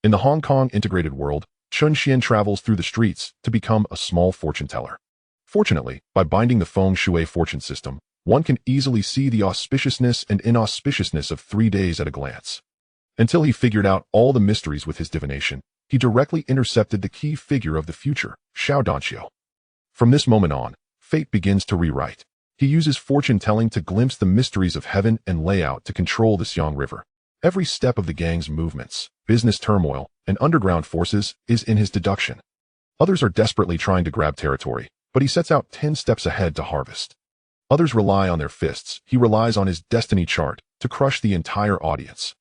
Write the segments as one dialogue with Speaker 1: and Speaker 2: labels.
Speaker 1: In the Hong Kong integrated world, Chen Xuan travels through the streets to become a small fortune teller. Fortunately, by binding the Feng Shui Fortune System, one can easily see the auspiciousness and inauspiciousness of 3 days at a glance. Until he figured out all the mysteries with his divination, he directly intercepted the key figure of the future, Xiao Jiebā. From this moment on, fate begins to rewrite. He uses fortune-telling to glimpse the mysteries of heaven and layout to control the Xiang River. Every step of the gang's movements, business turmoil, and underground forces is in his deduction. Others are desperately trying to grab territory, but he sets out 10 steps ahead to harvest. Others rely on their fists. He relies on his destiny chart to crush the entire audience.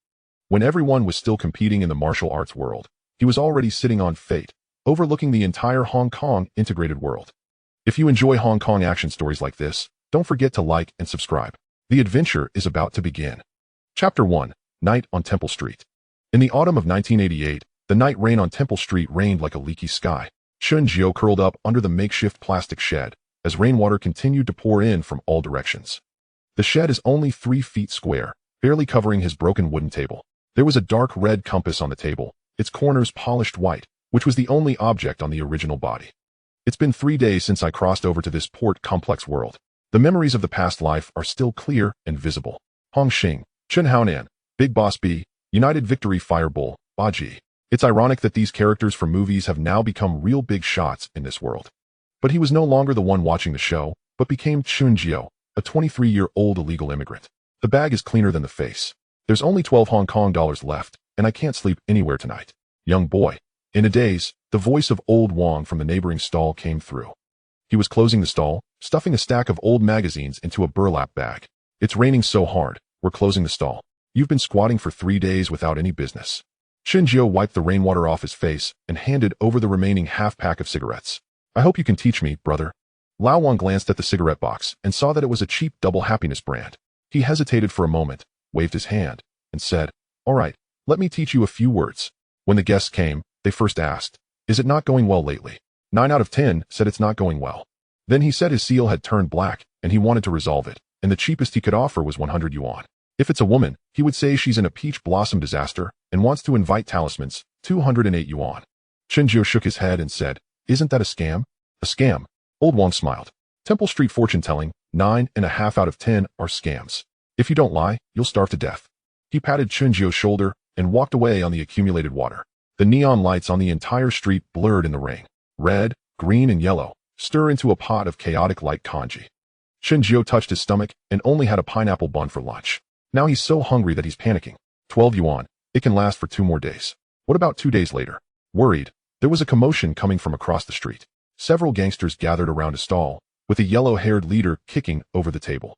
Speaker 1: When everyone was still competing in the martial arts world, he was already sitting on fate, overlooking the entire Hong Kong integrated world. If you enjoy Hong Kong action stories like this, don't forget to like and subscribe. The adventure is about to begin. Chapter 1. Night on Temple Street. In the autumn of 1988, the night rain on Temple Street rained like a leaky sky. Chen Jiebā curled up under the makeshift plastic shed as rainwater continued to pour in from all directions. The shed is only 3 feet square, barely covering his broken wooden table. There was a dark red compass on the table, its corners polished white, which was the only object on the original body. It's been 3 days since I crossed over to this port complex world. The memories of the past life are still clear and visible. Hong Xing, Chen Haonan, Big Boss B, United Victory Firebull, Baji. It's ironic that these characters from movies have now become real big shots in this world. But he was no longer the one watching the show, but became Chen Jiebā, a 23-year-old illegal immigrant. The bag is cleaner than the face. There's only 12 Hong Kong dollars left, and I can't sleep anywhere tonight. Young boy. In a daze, the voice of old Wong from the neighboring stall came through. He was closing the stall, stuffing a stack of old magazines into a burlap bag. It's raining so hard, we're closing the stall. You've been squatting for 3 days without any business. Chen Jiebā wiped the rainwater off his face and handed over the remaining half-pack of cigarettes. I hope you can teach me, brother. Lao Wang glanced at the cigarette box and saw that it was a cheap Double Happiness brand. He hesitated for a moment, waved his hand, and said, "All right, let me teach you a few words." When the guests came, they first asked, "Is it not going well lately?" 9 out of 10 said it's not going well. Then he said his seal had turned black, and he wanted to resolve it, and the cheapest he could offer was 100 yuan. If it's a woman, he would say she's in a peach blossom disaster and wants to invite talismans, 208 yuan. Chen Jiebā shook his head and said, "Isn't that a scam?" "A scam?" Old Wang smiled. "Temple Street fortune-telling, 9.5 out of 10 are scams. If you don't lie, you'll starve to death." He patted Chen Jiebā's shoulder and walked away on the accumulated water. The neon lights on the entire street blurred in the rain. Red, green, and yellow stir into a pot of chaotic light kanji. Chen Jiebā touched his stomach and only had a pineapple bun for lunch. Now he's so hungry that he's panicking. 12 yuan. It can last for 2 more days. What about 2 days later? Worried, there was a commotion coming from across the street. Several gangsters gathered around a stall, with a yellow-haired leader kicking over the table.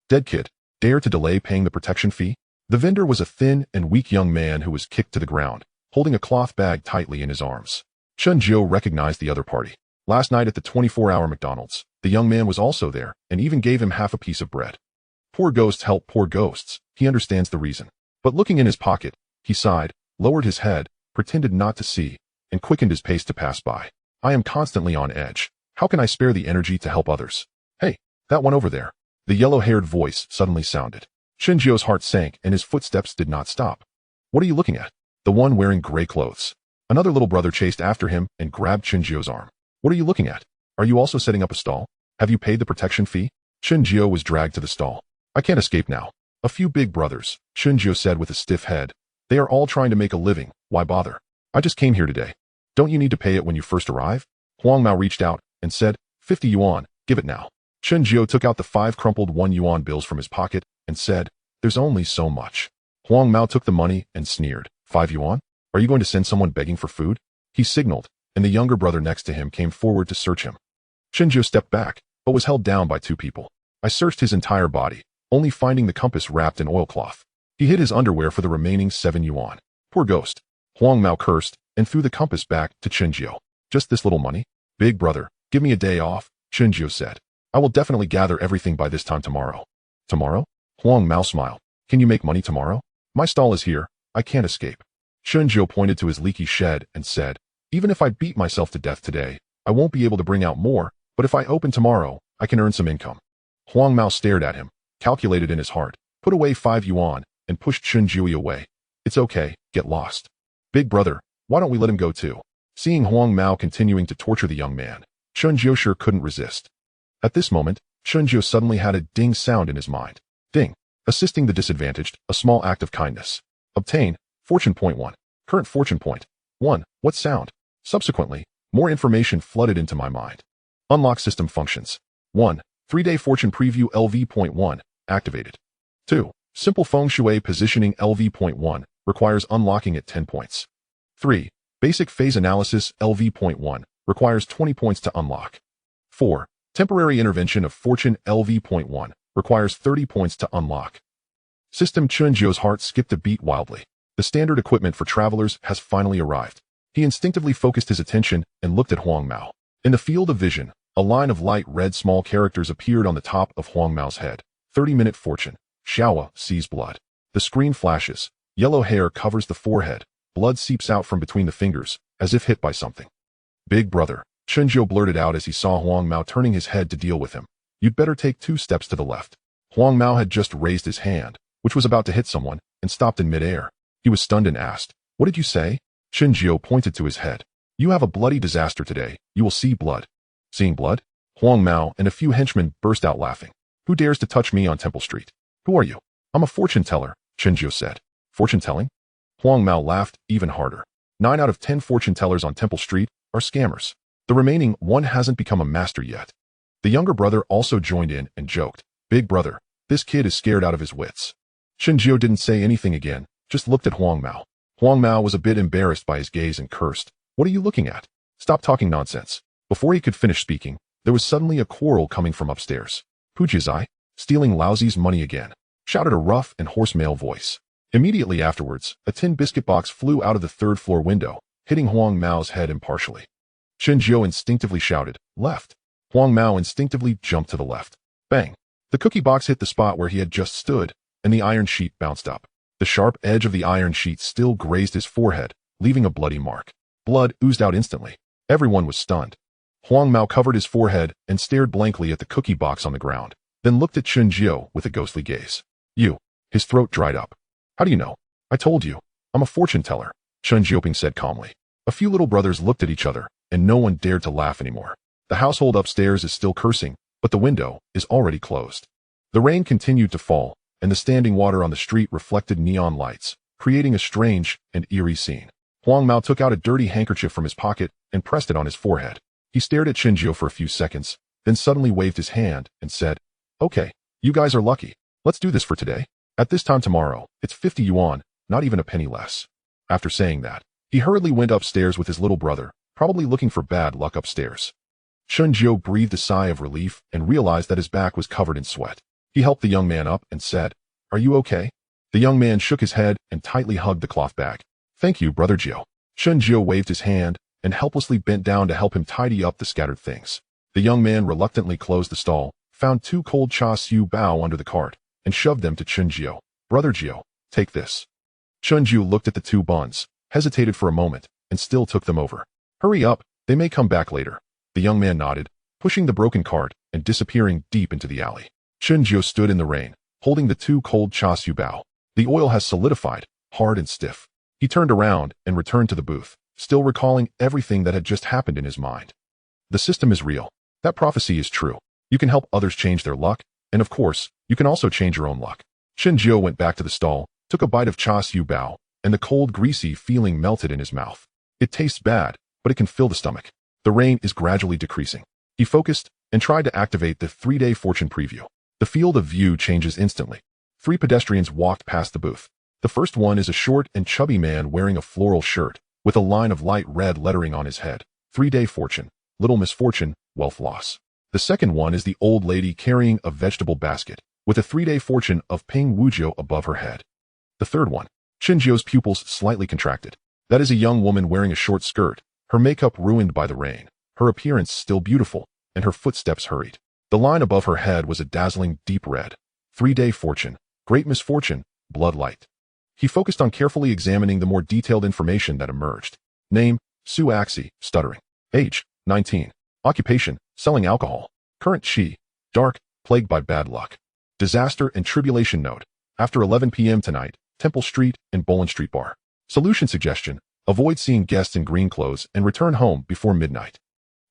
Speaker 1: "Dead kid, dare to delay paying the protection fee?" The vendor was a thin and weak young man who was kicked to the ground, holding a cloth bag tightly in his arms. Chen Jiebā recognized the other party. Last night at the 24-hour McDonald's, the young man was also there and even gave him half a piece of bread. Poor ghosts help poor ghosts. He understands the reason. But looking in his pocket, he sighed, lowered his head, pretended not to see, and quickened his pace to pass by. "I am constantly on edge. How can I spare the energy to help others?" "Hey, that one over there." The yellow-haired voice suddenly sounded. Chen Jiebā's heart sank and his footsteps did not stop. "What are you looking at?" "The one wearing gray clothes." Another little brother chased after him and grabbed Chen Jiebā's arm. "What are you looking at? Are you also setting up a stall? Have you paid the protection fee?" Chen Jiebā was dragged to the stall. "I can't escape now." "A few big brothers," Chen Jiebā said with a stiff head. "They are all trying to make a living. Why bother? I just came here today." "Don't you need to pay it when you first arrive?" Huang Mao reached out and said, 50 yuan, give it now." Chen Jiebā took out the 5 crumpled 1 yuan bills from his pocket and said, "There's only so much." Huang Mao took the money and sneered. 5 yuan? Are you going to send someone begging for food?" He signaled, and the younger brother next to him came forward to search him. Chen Jiebā stepped back, but was held down by 2 people. I searched his entire body, only finding the compass wrapped in oilcloth. He hid his underwear for the remaining 7 yuan. Poor ghost. Huang Mao cursed and threw the compass back to Chen Jiebā. "Just this little money? Big brother, give me a day off," Chen Jiebā said. "I will definitely gather everything by this time tomorrow." "Tomorrow?" Huang Mao smiled. "Can you make money tomorrow? My stall is here. I can't escape." Chen Jiebā pointed to his leaky shed and said, "Even if I beat myself to death today, I won't be able to bring out more, but if I open tomorrow, I can earn some income." Huang Mao stared at him, calculated in his heart, put away 5 yuan, and pushed Chen Jiebā away. "It's okay, get lost." "Big brother, Why don't we let him go too? Seeing Huang Mao continuing to torture the young man, Chen Jiao sure couldn't resist. At this moment, Chen Jiao suddenly had a ding sound in his mind. Ding. Assisting the disadvantaged, a small act of kindness. Obtain, fortune point 1. Current fortune point. 1. What sound? Subsequently, more information flooded into my mind. Unlock system functions. 1. 3-day fortune preview LV.1, activated. 2. Simple Feng Shui positioning LV.1, requires unlocking at 10 points. 3. Basic phase analysis LV.1, requires 20 points to unlock. 4. Temporary intervention of fortune LV.1, requires 30 points to unlock. System. Chen Jiao's heart skipped a beat wildly. The standard equipment for travelers has finally arrived. He instinctively focused his attention and looked at Huang Mao. In the field of vision, a line of light red small characters appeared on the top of Huang Mao's head. 30-minute fortune. Xiao sees blood. The screen flashes. Yellow hair covers the forehead. Blood seeps out from between the fingers, as if hit by something. Big brother, Chen Jiao blurted out as he saw Huang Mao turning his head to deal with him. You'd better take 2 steps to the left. Huang Mao had just raised his hand, which was about to hit someone, and stopped in midair. He was stunned and asked, "What did you say?" Chen Jiao pointed to his head. "You have a bloody disaster today. You will see blood." Seeing blood? Huang Mao and a few henchmen burst out laughing. "Who dares to touch me on Temple Street? Who are you?" "I'm a fortune teller," Chen Jiao said. "Fortune telling?" Huang Mao laughed even harder. 9 out of 10 fortune tellers on Temple Street are scammers. The remaining 1 hasn't become a master yet. The younger brother also joined in and joked, "Big brother, this kid is scared out of his wits." Chen Jiao didn't say anything again, just looked at Huang Mao. Huang Mao was a bit embarrassed by his gaze and cursed, "What are you looking at? Stop talking nonsense." Before he could finish speaking, there was suddenly a quarrel coming from upstairs. "Pujizai, stealing Laozi's money again," shouted a rough and hoarse male voice. Immediately afterwards, a tin biscuit box flew out of the 3rd-floor window, hitting Huang Mao's head impartially. Chen Jiao instinctively shouted, "Left." Huang Mao instinctively jumped to the left. Bang! The cookie box hit the spot where he had just stood, and the iron sheet bounced up. The sharp edge of the iron sheet still grazed his forehead, leaving a bloody mark. Blood oozed out instantly. Everyone was stunned. Huang Mao covered his forehead and stared blankly at the cookie box on the ground, then looked at Chen Jiao with a ghostly gaze. "You." His throat dried up. "How do you know?" "I told you. I'm a fortune teller," Chen Jioping said calmly. A few little brothers looked at each other, and no one dared to laugh anymore. The household upstairs is still cursing, but the window is already closed. The rain continued to fall, and the standing water on the street reflected neon lights, creating a strange and eerie scene. Huang Mao took out a dirty handkerchief from his pocket and pressed it on his forehead. He stared at Chen Jiao for a few seconds, then suddenly waved his hand and said, "Okay, you guys are lucky. Let's do this for today. At this time tomorrow, it's 50 yuan, not even a penny less." After saying that, he hurriedly went upstairs with his little brother, probably looking for bad luck upstairs. Chen Jiao breathed a sigh of relief and realized that his back was covered in sweat. He helped the young man up and said, "Are you okay?" The young man shook his head and tightly hugged the cloth bag. "Thank you, brother Jiao." Chen Jiao waved his hand and helplessly bent down to help him tidy up the scattered things. The young man reluctantly closed the stall, found 2 cold Xiao Jiebā under the cart, and shoved them to Chen Jiao. "Brother Jiao, take this." Chen Jiao looked at the 2 buns, hesitated for a moment, and still took them over. "Hurry up, they may come back later." The young man nodded, pushing the broken cart and disappearing deep into the alley. Chen Jiao stood in the rain, holding the 2 cold Xiao Jiebā. The oil has solidified, hard and stiff. He turned around and returned to the booth, still recalling everything that had just happened in his mind. The system is real. That prophecy is true. You can help others change their luck, and of course, you can also change your own luck. Chen Jiao went back to the stall, took a bite of Xiao Jiebā, and the cold, greasy feeling melted in his mouth. It tastes bad, but it can fill the stomach. The rain is gradually decreasing. He focused and tried to activate the 3-day fortune preview. The field of view changes instantly. 3 pedestrians walked past the booth. The first one is a short and chubby man wearing a floral shirt, with a line of light red lettering on his head. 3-day fortune, little misfortune, wealth loss. The second one is the old lady carrying a vegetable basket, with a 3-day fortune of Ping Wujiu above her head. The third one, Chen Jiao's pupils slightly contracted. That is a young woman wearing a short skirt, her makeup ruined by the rain, her appearance still beautiful, and her footsteps hurried. The line above her head was a dazzling deep red. 3-day fortune, great misfortune, blood light. He focused on carefully examining the more detailed information that emerged. Name, Su Axi, stuttering. Age, 19. Occupation, selling alcohol. Current chi, dark, plagued by bad luck. Disaster and tribulation note. After 11 p.m. tonight, Temple Street and Bolin Street Bar. Solution suggestion, Avoid seeing guests in green clothes and return home before midnight.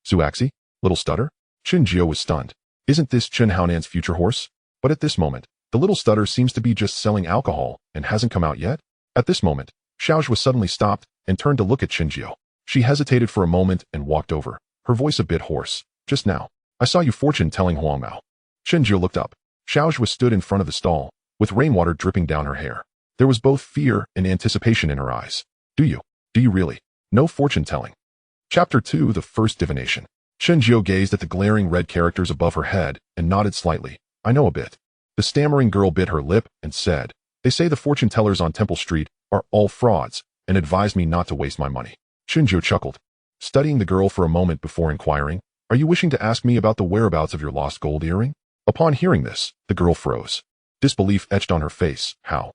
Speaker 1: Suaxi? Little stutter? Chen Jiao was stunned. Isn't this Chen Haonan's future horse? But at this moment, the little stutter seems to be just selling alcohol and hasn't come out yet. At this moment, Xiao was suddenly stopped and turned to look at Chen Jiao. She hesitated for a moment and walked over, her voice a bit hoarse. Just now, I saw you fortune-telling Huang Mao. Chen Jiao looked up. Xiao was stood in front of the stall, with rainwater dripping down her hair. There was both fear and anticipation in her eyes. Do you really know fortune-telling? Chapter 2, The First Divination. Chen Jiao gazed at the glaring red characters above her head and nodded slightly. I know a bit. The stammering girl bit her lip and said, They say the fortune-tellers on Temple Street are all frauds and advised me not to waste my money. Chen Jiao chuckled, studying the girl for a moment before inquiring, Are you wishing to ask me about the whereabouts of your lost gold earring? Upon hearing this, the girl froze. Disbelief etched on her face. How?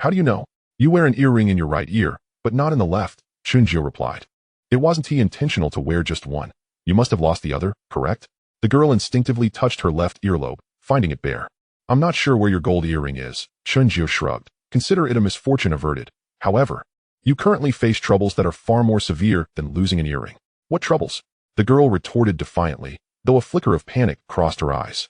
Speaker 1: How do you know? You wear an earring in your right ear, but not in the left, Chen Jiao replied. It wasn't he intentional to wear just one. You must have lost the other, correct? The girl instinctively touched her left earlobe, finding it bare. I'm not sure where your gold earring is, Chen Jiao shrugged. Consider it a misfortune averted. However, you currently face troubles that are far more severe than losing an earring. What troubles? The girl retorted defiantly, though a flicker of panic crossed her eyes.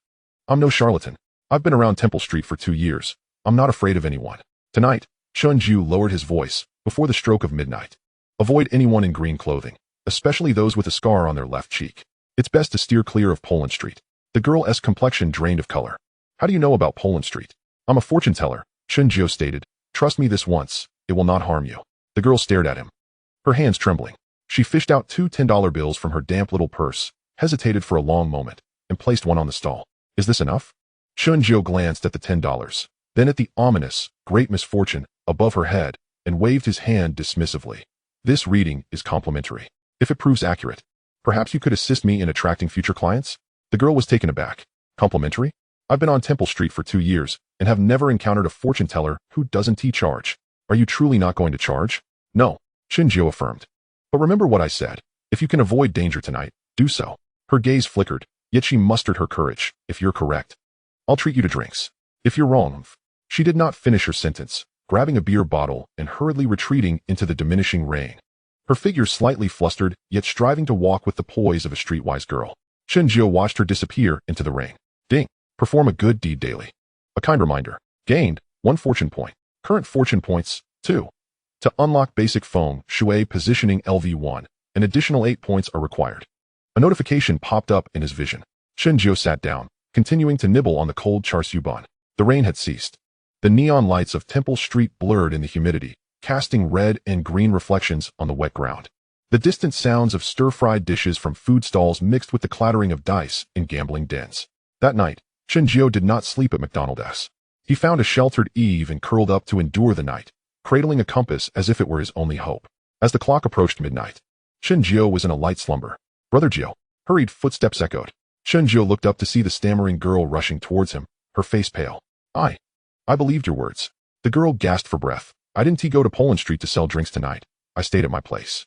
Speaker 1: I'm no charlatan. I've been around Temple Street for 2 years. I'm not afraid of anyone. Tonight, Chen Jiao lowered his voice, before the stroke of midnight. Avoid anyone in green clothing, especially those with a scar on their left cheek. It's best to steer clear of Poland Street. The girl's complexion drained of color. How do you know about Poland Street? I'm a fortune teller, Chen Jiao stated. Trust me this once, it will not harm you. The girl stared at him, her hands trembling. She fished out 2 $10 bills from her damp little purse, hesitated for a long moment, and placed one on the stall. Is this enough? Chen Jiao glanced at the $10, then at the ominous, great misfortune, above her head, and waved his hand dismissively. This reading is complimentary. If it proves accurate, perhaps you could assist me in attracting future clients? The girl was taken aback. Complimentary? I've been on Temple Street for 2 years, and have never encountered a fortune teller who doesn't charge. Are you truly not going to charge? No, Chen Jiao affirmed. But remember what I said. If you can avoid danger tonight, do so. Her gaze flickered, yet she mustered her courage. If you're correct, I'll treat you to drinks. If you're wrong. She did not finish her sentence, grabbing a beer bottle and hurriedly retreating into the diminishing rain. Her figure slightly flustered, yet striving to walk with the poise of a streetwise girl. Chen Jiao watched her disappear into the rain. Ding. Perform a good deed daily. A kind reminder. Gained 1 fortune point. Current fortune points 2. To unlock basic Feng Shui positioning LV1, an additional 8 points are required. A notification popped up in his vision. Chen Jiao sat down, continuing to nibble on the cold char siu bun. The rain had ceased. The neon lights of Temple Street blurred in the humidity, casting red and green reflections on the wet ground. The distant sounds of stir-fried dishes from food stalls mixed with the clattering of dice in gambling dens. That night, Chen Jiao did not sleep at McDonald's. He found a sheltered eave and curled up to endure the night, cradling a compass as if it were his only hope. As the clock approached midnight, Chen Jiao was in a light slumber. Brother Jiao, hurried footsteps echoed. Chen Jiao looked up to see the stammering girl rushing towards him, her face pale. I believed your words. The girl gasped for breath. I didn't go to Poland Street to sell drinks tonight. I stayed at my place.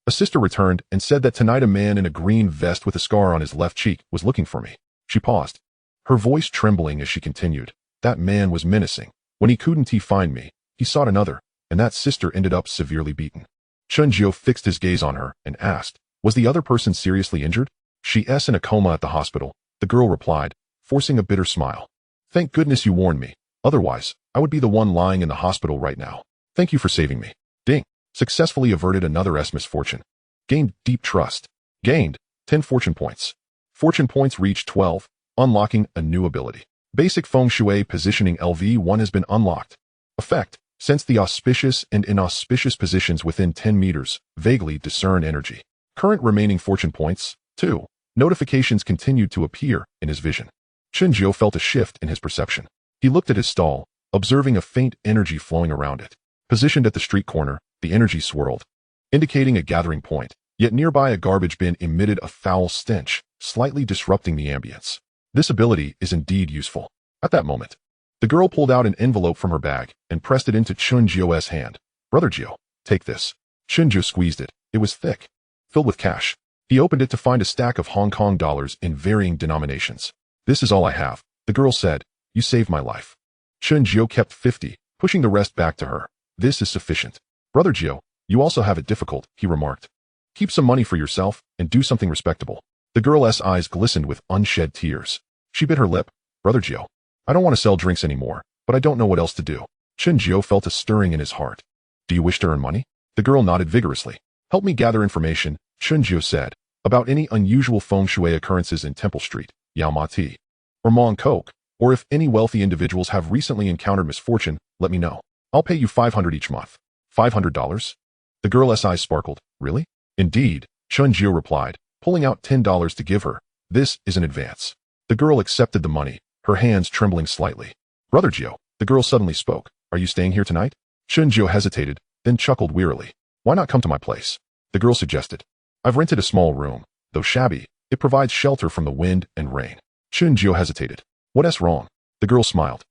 Speaker 1: A sister returned and said that tonight a man in a green vest with a scar on his left cheek was looking for me. She paused, her voice trembling as she continued. That man was menacing. When he couldn't find me, he sought another, and that sister ended up severely beaten. Chen Jiao fixed his gaze on her and asked, was the other person seriously injured? She's in a coma at the hospital, the girl replied, forcing a bitter smile. Thank goodness you warned me. Otherwise, I would be the one lying in the hospital right now. Thank you for saving me. Ding. Successfully averted another misfortune. Gained deep trust. Gained 10 fortune points. Fortune points reached 12, unlocking a new ability. Basic Feng Shui positioning LV1 has been unlocked. Effect. Sense the auspicious and inauspicious positions within 10 meters. Vaguely discern energy. Current remaining fortune points 2. Notifications continued to appear in his vision. Chen Jiao felt a shift in his perception. He looked at his stall, observing a faint energy flowing around it. Positioned at the street corner, the energy swirled, indicating a gathering point, yet nearby a garbage bin emitted a foul stench, slightly disrupting the ambience. This ability is indeed useful. At that moment, the girl pulled out an envelope from her bag and pressed it into Chen Jiao's hand. Brother Jiao, take this. Chen Jiao squeezed it. It was thick, filled with cash. He opened it to find a stack of Hong Kong dollars in varying denominations. This is all I have, the girl said. You saved my life. Chen Jiao kept 50, pushing the rest back to her. This is sufficient. Brother Jiao, You also have it difficult, he remarked. Keep some money for yourself and do something respectable. The girl's eyes glistened with unshed tears. She bit her lip. Brother Xiao, I don't want to sell drinks anymore, but I don't know what else to do. Chen Xiao felt a stirring in his heart. Do you wish to earn money? The girl nodded vigorously. Help me gather information, Chen Xiao said, about any unusual feng shui occurrences in Temple Street, Yao Ma Ti, or Mong Kok, or if any wealthy individuals have recently encountered misfortune, let me know. I'll pay you 500 each month. $500? The girl's eyes sparkled. Really? Indeed, Chen Xiao replied, pulling out $10 to give her. This is an advance. The girl accepted the money, her hands trembling slightly. Brother Xiao, the girl suddenly spoke. Are you staying here tonight? Chen Xiao hesitated, then chuckled wearily. Why not come to my place? The girl suggested. I've rented a small room. Though shabby, it provides shelter from the wind and rain. Chen Xiao hesitated. What's wrong? The girl smiled.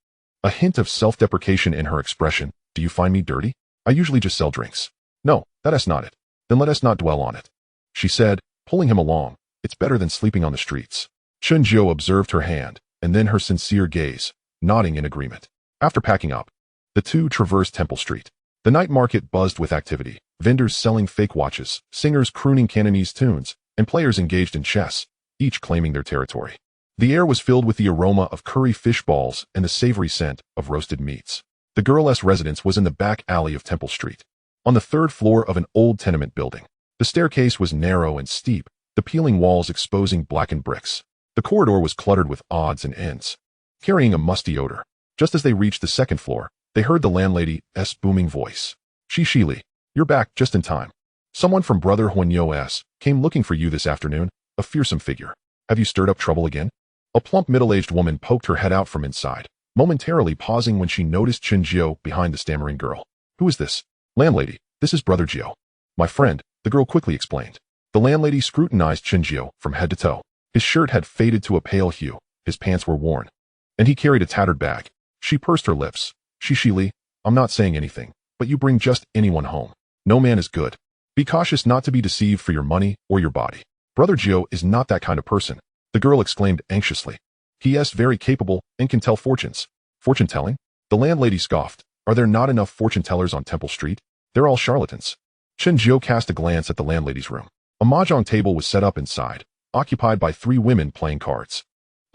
Speaker 1: A hint of self-deprecation in her expression. Do you find me dirty? I usually just sell drinks. No, that's not it. Then let us not dwell on it. She said, pulling him along. It's better than sleeping on the streets. Chen Xiao observed her hand, and then her sincere gaze, nodding in agreement. After packing up, the two traversed Temple Street. The night market buzzed with activity, vendors selling fake watches, singers crooning Cantonese tunes, and players engaged in chess, each claiming their territory. The air was filled with the aroma of curry fish balls and the savory scent of roasted meats. The girl's residence was in the back alley of Temple Street, on the third floor of an old tenement building. The staircase was narrow and steep, the peeling walls exposing blackened bricks. The corridor was cluttered with odds and ends, carrying a musty odor. Just as they reached the second floor, they heard the landlady's booming voice. Shili, you're back just in time. Someone from Brother Huanyo's came looking for you this afternoon, a fearsome figure. Have you stirred up trouble again? A plump middle-aged woman poked her head out from inside, momentarily pausing when she noticed Chen Xiao behind the stammering girl. Who is this? Landlady, this is Brother Xiao. My friend, the girl quickly explained. The landlady scrutinized Chen Xiao from head to toe. His shirt had faded to a pale hue, his pants were worn, and he carried a tattered bag. She pursed her lips. Shili, I'm not saying anything, but you bring just anyone home. No man is good. Be cautious not to be deceived for your money or your body. Brother Xiao is not that kind of person, the girl exclaimed anxiously. He is very capable and can tell fortunes. Fortune-telling? The landlady scoffed. Are there not enough fortune-tellers on Temple Street? They're all charlatans. Chen Xiao cast a glance at the landlady's room. A mahjong table was set up inside, occupied by 3 women playing cards.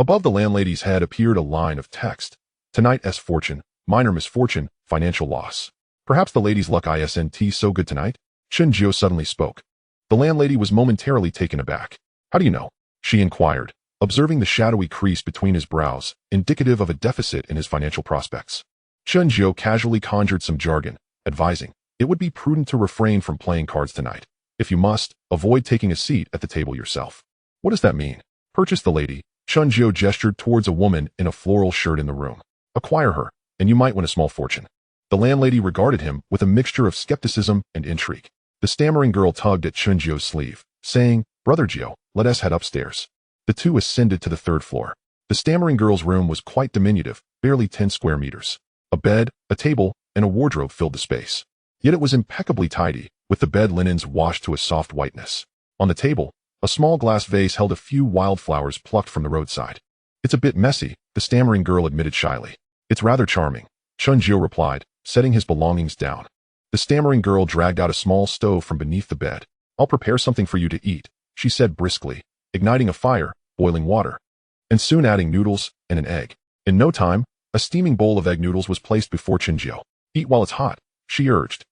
Speaker 1: Above the landlady's head appeared a line of text. Tonight's fortune, minor misfortune, financial loss. Perhaps the lady's luck isn't so good tonight? Chen Xiao suddenly spoke. The landlady was momentarily taken aback. How do you know? She inquired, observing the shadowy crease between his brows, indicative of a deficit in his financial prospects. Chen Xiao casually conjured some jargon, advising, it would be prudent to refrain from playing cards tonight. If you must, avoid taking a seat at the table yourself. What does that mean? Purchase the lady. Chen Xiao gestured towards a woman in a floral shirt in the room. Acquire her, and you might win a small fortune. The landlady regarded him with a mixture of skepticism and intrigue. The stammering girl tugged at Chen Xiao's sleeve, saying, Brother Xiao, let us head upstairs. The two ascended to the 3rd floor. The stammering girl's room was quite diminutive, barely 10 square meters. A bed, a table, and a wardrobe filled the space. Yet it was impeccably tidy, with the bed linens washed to a soft whiteness. On the table, a small glass vase held a few wildflowers plucked from the roadside. It's a bit messy, the stammering girl admitted shyly. It's rather charming, Chen Xiao replied, setting his belongings down. The stammering girl dragged out a small stove from beneath the bed. I'll prepare something for you to eat, she said briskly, igniting a fire, boiling water, and soon adding noodles and an egg. In no time, a steaming bowl of egg noodles was placed before Chen Xiao. Eat while it's hot, she urged.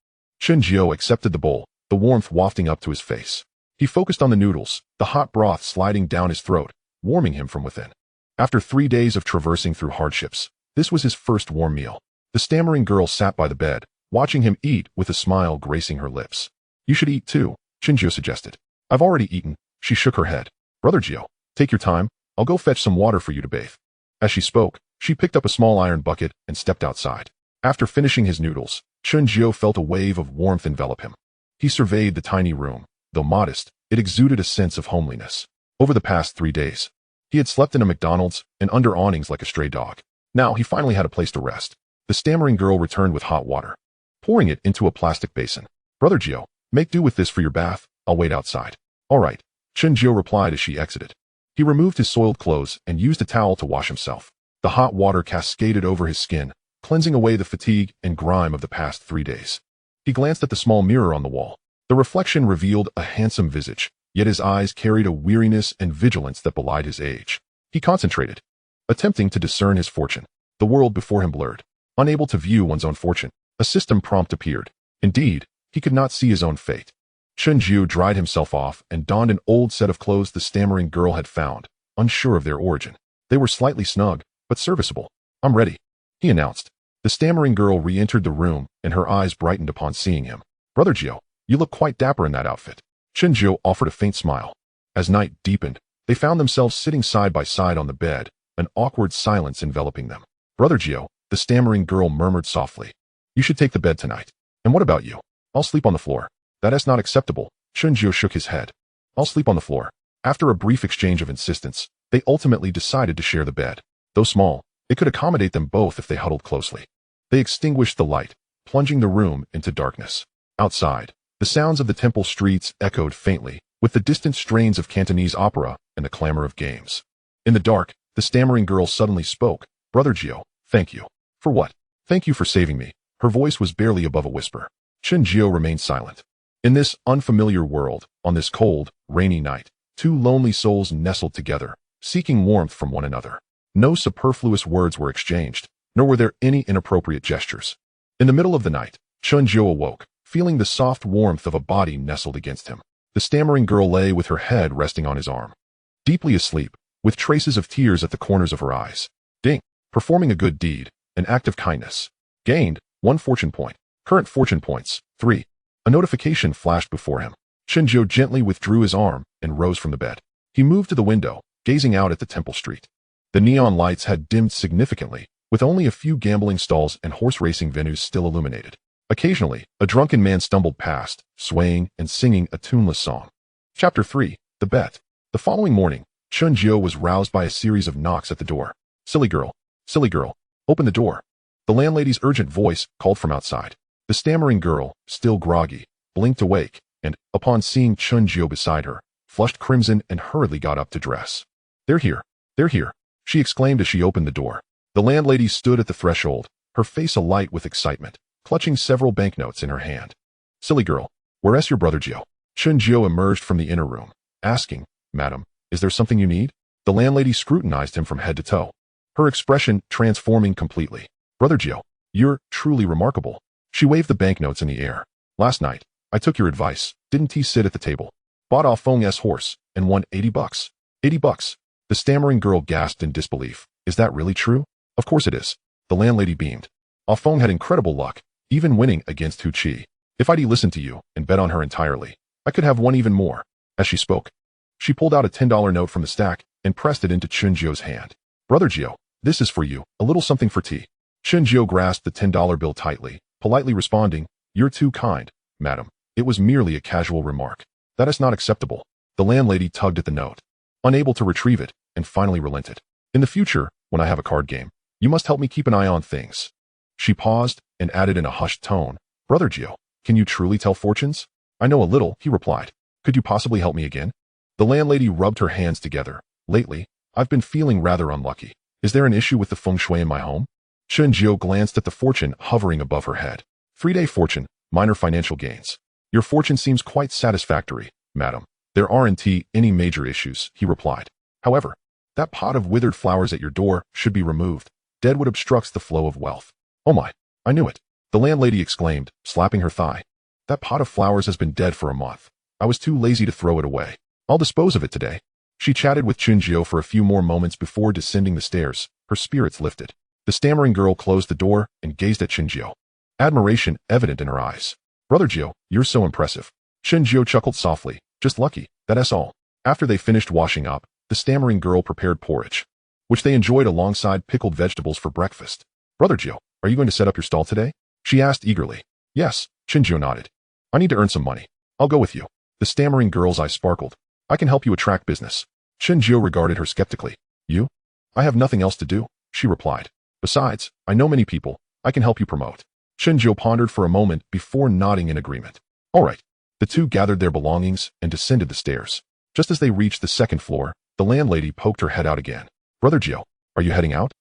Speaker 1: Chen Xiao accepted the bowl, the warmth wafting up to his face. He focused on the noodles, the hot broth sliding down his throat, warming him from within. After 3 days of traversing through hardships, this was his first warm meal. The stammering girl sat by the bed, watching him eat with a smile gracing her lips. You should eat too, Chen Xiao suggested. I've already eaten, she shook her head. Brother Xiao, take your time, I'll go fetch some water for you to bathe. As she spoke, she picked up a small iron bucket and stepped outside. After finishing his noodles, Chen Xiao felt a wave of warmth envelop him. He surveyed the tiny room. Though modest, it exuded a sense of homeliness. Over the past 3 days, he had slept in a McDonald's and under awnings like a stray dog. Now he finally had a place to rest. The stammering girl returned with hot water, pouring it into a plastic basin. Brother Xiao, make do with this for your bath, I'll wait outside. All right, Chen Xiao replied as she exited. He removed his soiled clothes and used a towel to wash himself. The hot water cascaded over his skin, cleansing away the fatigue and grime of the past 3 days. He glanced at the small mirror on the wall. The reflection revealed a handsome visage, yet his eyes carried a weariness and vigilance that belied his age. He concentrated, attempting to discern his fortune. The world before him blurred. Unable to view one's own fortune, a system prompt appeared. Indeed, he could not see his own fate. Chen Jiu dried himself off and donned an old set of clothes the stammering girl had found, unsure of their origin. They were slightly snug, but serviceable. "I'm ready," he announced. The stammering girl re-entered the room, and her eyes brightened upon seeing him. "Brother Jiu, you look quite dapper in that outfit." Chen Jiu offered a faint smile. As night deepened, they found themselves sitting side by side on the bed, an awkward silence enveloping them. "Brother Jiu," the stammering girl murmured softly, "you should take the bed tonight." "And what about you?" "I'll sleep on the floor." "That is not acceptable." Chen Jiu shook his head. "I'll sleep on the floor." After a brief exchange of insistence, they ultimately decided to share the bed. Though small, it could accommodate them both if they huddled closely. They extinguished the light, plunging the room into darkness. Outside, the sounds of the temple streets echoed faintly, with the distant strains of Cantonese opera and the clamor of games. In the dark, the stammering girl suddenly spoke. "Brother Jiu, thank you." "For what?" "Thank you for saving me." Her voice was barely above a whisper. Chen Jiu remained silent. In this unfamiliar world, on this cold, rainy night, two lonely souls nestled together, seeking warmth from one another. No superfluous words were exchanged, nor were there any inappropriate gestures. In the middle of the night, Chen Jiu awoke, feeling the soft warmth of a body nestled against him. The stammering girl lay with her head resting on his arm, deeply asleep, with traces of tears at the corners of her eyes. Ding! Performing a good deed, an act of kindness. Gained 1 fortune point. Current fortune points 3. A notification flashed before him. Chen Jiu gently withdrew his arm and rose from the bed. He moved to the window, gazing out at the temple street. The neon lights had dimmed significantly, with only a few gambling stalls and horse racing venues still illuminated. Occasionally, a drunken man stumbled past, swaying and singing a tuneless song. Chapter 3. The Bet. The following morning, Chen Jiu was roused by a series of knocks at the door. Silly girl, open the door." The landlady's urgent voice called from outside. The stammering girl, still groggy, blinked awake, and, upon seeing Chen Jiu beside her, flushed crimson and hurriedly got up to dress. They're here, she exclaimed as she opened the door. The landlady stood at the threshold, her face alight with excitement, clutching several banknotes in her hand. "Silly girl, where's your brother Jiu?" Chen Jiu emerged from the inner room, asking, "Madam, is there something you need?" The landlady scrutinized him from head to toe, her expression transforming completely. "Brother Jiu, you're truly remarkable." She waved the banknotes in the air. "Last night, I took your advice, didn't he sit at the table? Bought off Feng's horse, and won $80. $80? The stammering girl gasped in disbelief. "Is that really true?" "Of course it is." The landlady beamed. "Ah Feng had incredible luck, even winning against Hu Qi. If I'd listened to you and bet on her entirely, I could have won even more." As she spoke, she pulled out a $10 note from the stack and pressed it into Chen Jiu's hand. "Brother Jiu, this is for you, a little something for tea." Chen Jiu grasped the $10 bill tightly, politely responding, "You're too kind, madam. It was merely a casual remark." "That is not acceptable." The landlady tugged at the note, unable to retrieve it, and finally relented. "In the future, when I have a card game, you must help me keep an eye on things." She paused and added in a hushed tone, "Brother Jiu, can you truly tell fortunes?" "I know a little," he replied. "Could you possibly help me again?" The landlady rubbed her hands together. "Lately, I've been feeling rather unlucky. Is there an issue with the feng shui in my home?" Chen Jiu glanced at the fortune hovering above her head. 3-day fortune, minor financial gains. "Your fortune seems quite satisfactory, madam. There aren't any major issues," he replied. "However, that pot of withered flowers at your door should be removed. Deadwood obstructs the flow of wealth." "Oh my, I knew it," the landlady exclaimed, slapping her thigh. "That pot of flowers has been dead for a month. I was too lazy to throw it away. I'll dispose of it today." She chatted with Chen Jiu for a few more moments before descending the stairs, her spirits lifted. The stammering girl closed the door and gazed at Chen Jiu, admiration evident in her eyes. "Brother Jiu, you're so impressive." Chen Jiu chuckled softly. "Just lucky, that's all." After they finished washing up, the stammering girl prepared porridge, which they enjoyed alongside pickled vegetables for breakfast. "Brother Jiu, are you going to set up your stall today?" she asked eagerly. "Yes," Chen Jiu nodded. "I need to earn some money. I'll go with you." The stammering girl's eyes sparkled. "I can help you attract business." Chen Jiu regarded her skeptically. "You?" "I have nothing else to do," she replied. "Besides, I know many people. I can help you promote." Chen Jiu pondered for a moment before nodding in agreement. "All right." The two gathered their belongings and descended the stairs. Just as they reached the second floor, the landlady poked her head out again. "Brother Jiu, are you heading out?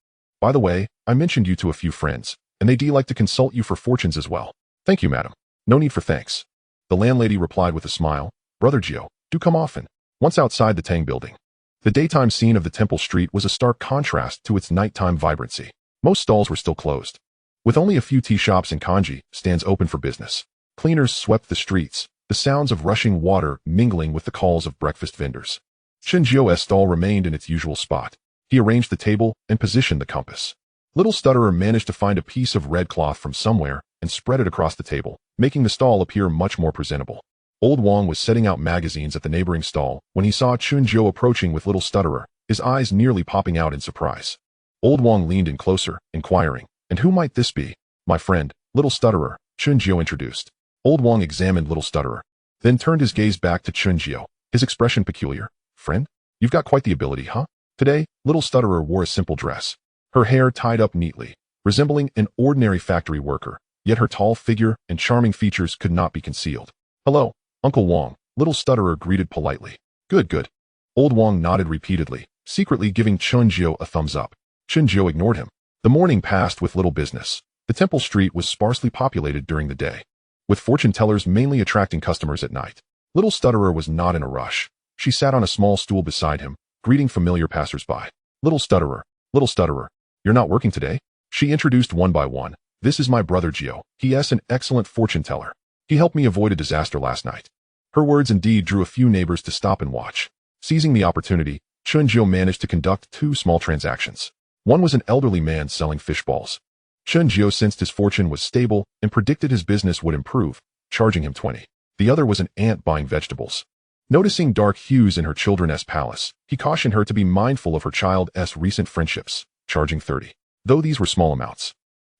Speaker 1: By the way, I mentioned you to a few friends, and they'd like to consult you for fortunes as well." "Thank you, madam." No need for thanks. The landlady replied with a smile. Brother Xiao, do come often. Once outside the Tang building. The daytime scene of the temple street was a stark contrast to its nighttime vibrancy. Most stalls were still closed, with only a few tea shops and kanji stands open for business. Cleaners swept the streets, the sounds of rushing water mingling with the calls of breakfast vendors. Chen Xuan's stall remained in its usual spot. He arranged the table and positioned the compass. Little Stutterer managed to find a piece of red cloth from somewhere and spread it across the table, making the stall appear much more presentable. Old Wang was setting out magazines at the neighboring stall when he saw Chen Xuan approaching with Little Stutterer, his eyes nearly popping out in surprise. Old Wang leaned in closer, inquiring, "And who might this be?" "My friend, Little Stutterer," Chen Xuan introduced. Old Wang examined Little Stutterer, then turned his gaze back to Chen Xuan, his expression peculiar. "Friend? You've got quite the ability, huh?" Today, Little Stutterer wore a simple dress, her hair tied up neatly, resembling an ordinary factory worker, yet her tall figure and charming features could not be concealed. "Hello, Uncle Wang," Little Stutterer greeted politely. "Good, good." Old Wang nodded repeatedly, secretly giving Chen Xuan a thumbs up. Chen Xuan ignored him. The morning passed with little business. The temple street was sparsely populated during the day, with fortune tellers mainly attracting customers at night. Little Stutterer was not in a rush. She sat on a small stool beside him, greeting familiar passers-by. Little Stutterer, you're not working today?" She introduced one by one. "This is my brother Xiao. He is an excellent fortune teller. He helped me avoid a disaster last night." Her words indeed drew a few neighbors to stop and watch. Seizing the opportunity, Chen Xuan managed to conduct two small transactions. One was an elderly man selling fish balls. Chen Xuan sensed his fortune was stable and predicted his business would improve, charging him 20. The other was an aunt buying vegetables. Noticing dark hues in her children's palace, he cautioned her to be mindful of her child's recent friendships, charging 30. Though these were small amounts,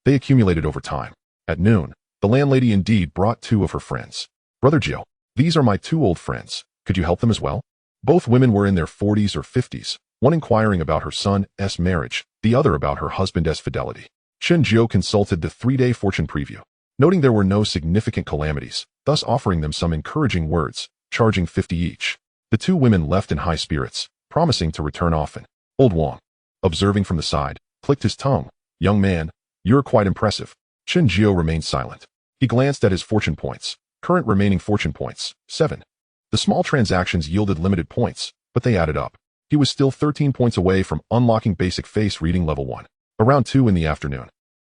Speaker 1: they accumulated over time. At noon, the landlady indeed brought two of her friends. "Brother Xiao, these are my two old friends. Could you help them as well?" Both women were in their 40s or 50s, one inquiring about her son's marriage, the other about her husband's fidelity. Chen Xuan consulted the 3-day fortune preview, noting there were no significant calamities, thus offering them some encouraging words, charging 50 each. The two women left in high spirits, promising to return often. Old Wang, observing from the side, clicked his tongue. "Young man, you're quite impressive." Chen Xuan remained silent. He glanced at his fortune points. Current remaining fortune points, 7. The small transactions yielded limited points, but they added up. He was still 13 points away from unlocking basic face reading level 1. Around 2 in the afternoon,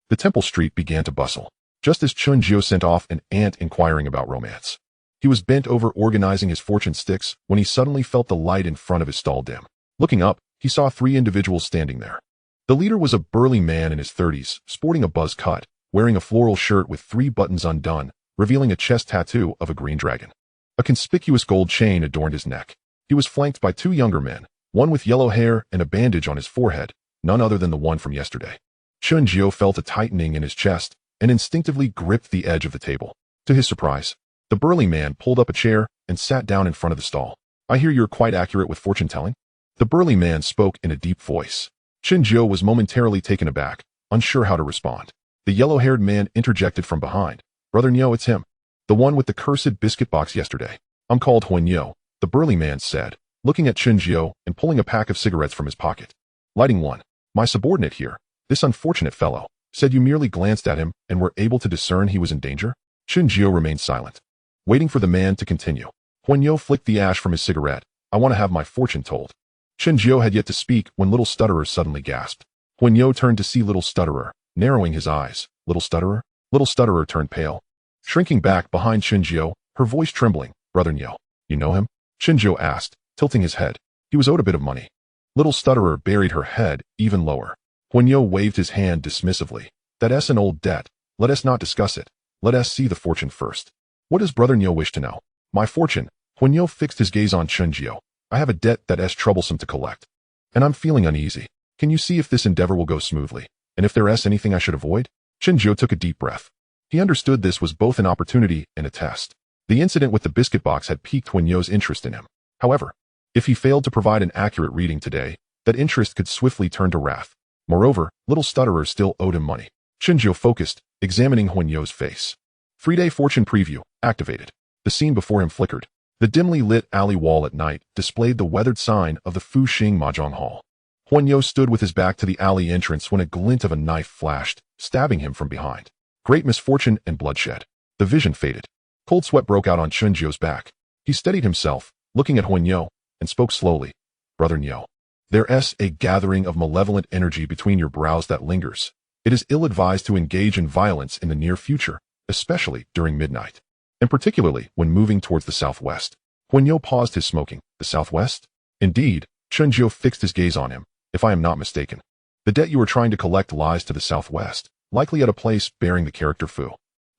Speaker 1: the temple street began to bustle, just as Chen Xuan sent off an aunt inquiring about romance. He was bent over organizing his fortune sticks when he suddenly felt the light in front of his stall dim. Looking up, he saw 3 individuals standing there. The leader was a burly man in his 30s, sporting a buzz cut, wearing a floral shirt with 3 buttons undone, revealing a chest tattoo of a green dragon. A conspicuous gold chain adorned his neck. He was flanked by 2 younger men, one with yellow hair and a bandage on his forehead, none other than the one from yesterday. Chen Xuan felt a tightening in his chest and instinctively gripped the edge of the table. To his surprise, the burly man pulled up a chair and sat down in front of the stall. "I hear you're quite accurate with fortune telling?" The burly man spoke in a deep voice. Chen Xuan was momentarily taken aback, unsure how to respond. The yellow-haired man interjected from behind. "Brother Nyo, it's him. The one with the cursed biscuit box yesterday." "I'm called Huan Yo," the burly man said, looking at Chen Xuan and pulling a pack of cigarettes from his pocket. Lighting one. "My subordinate here, this unfortunate fellow, said you merely glanced at him and were able to discern he was in danger?" Chen Xuan remained silent, waiting for the man to continue. Huan Yo flicked the ash from his cigarette. "I want to have my fortune told." Chen Xuan had yet to speak when Little Stutterer suddenly gasped. Huan Yo turned to see Little Stutterer, narrowing his eyes. "Little Stutterer?" Little Stutterer turned pale, shrinking back behind Chen Xuan, her voice trembling. "Brother Nyo, you know him?" Chen Xuan asked, tilting his head. "He was owed a bit of money." Little Stutterer buried her head even lower. Huan Yo waved his hand dismissively. "That's an old debt. Let us not discuss it. Let us see the fortune first." "What does Brother Nyo wish to know?" "My fortune." Huan Yo fixed his gaze on Chen Xuan. "I have a debt that's troublesome to collect, and I'm feeling uneasy. Can you see if this endeavor will go smoothly, and if there's anything I should avoid?" Chen Xuan took a deep breath. He understood this was both an opportunity and a test. The incident with the biscuit box had piqued Huan Yo's interest in him. However, if he failed to provide an accurate reading today, that interest could swiftly turn to wrath. Moreover, Little Stutterer still owed him money. Chen Xuan focused, examining Huan Yo's face. 3-day fortune preview, activated. The scene before him flickered. The dimly lit alley wall at night displayed the weathered sign of the Fuxing Mahjong Hall. Huan Yo stood with his back to the alley entrance when a glint of a knife flashed, stabbing him from behind. Great misfortune and bloodshed. The vision faded. Cold sweat broke out on Chen Jiao's back. He steadied himself, looking at Huan Yo, and spoke slowly. Brother Niu, there's a gathering of malevolent energy between your brows that lingers. It is ill-advised to engage in violence in the near future, especially during midnight, and particularly when moving towards the southwest. Huan Yo paused his smoking. The southwest? Indeed, Chen Jiao fixed his gaze on him, if I am not mistaken. The debt you are trying to collect lies to the southwest, likely at a place bearing the character Fu.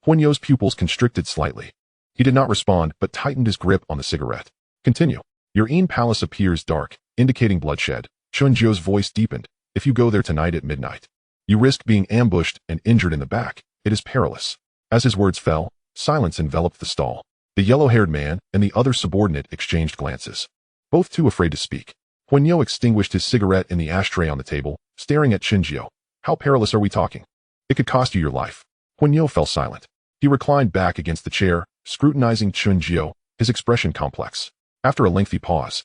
Speaker 1: Huan Yo's pupils constricted slightly. He did not respond, but tightened his grip on the cigarette. Continue. Your Yin Palace appears dark, indicating bloodshed. Chen Jiao's voice deepened. If you go there tonight at midnight, you risk being ambushed and injured in the back. It is perilous. As his words fell, silence enveloped the stall. The yellow-haired man and the other subordinate exchanged glances, both too afraid to speak. Huan Yo extinguished his cigarette in the ashtray on the table, staring at Chen Jiao. How perilous are we talking? It could cost you your life. Huan Yo fell silent. He reclined back against the chair, scrutinizing Chen Jiao, his expression complex. After a lengthy pause,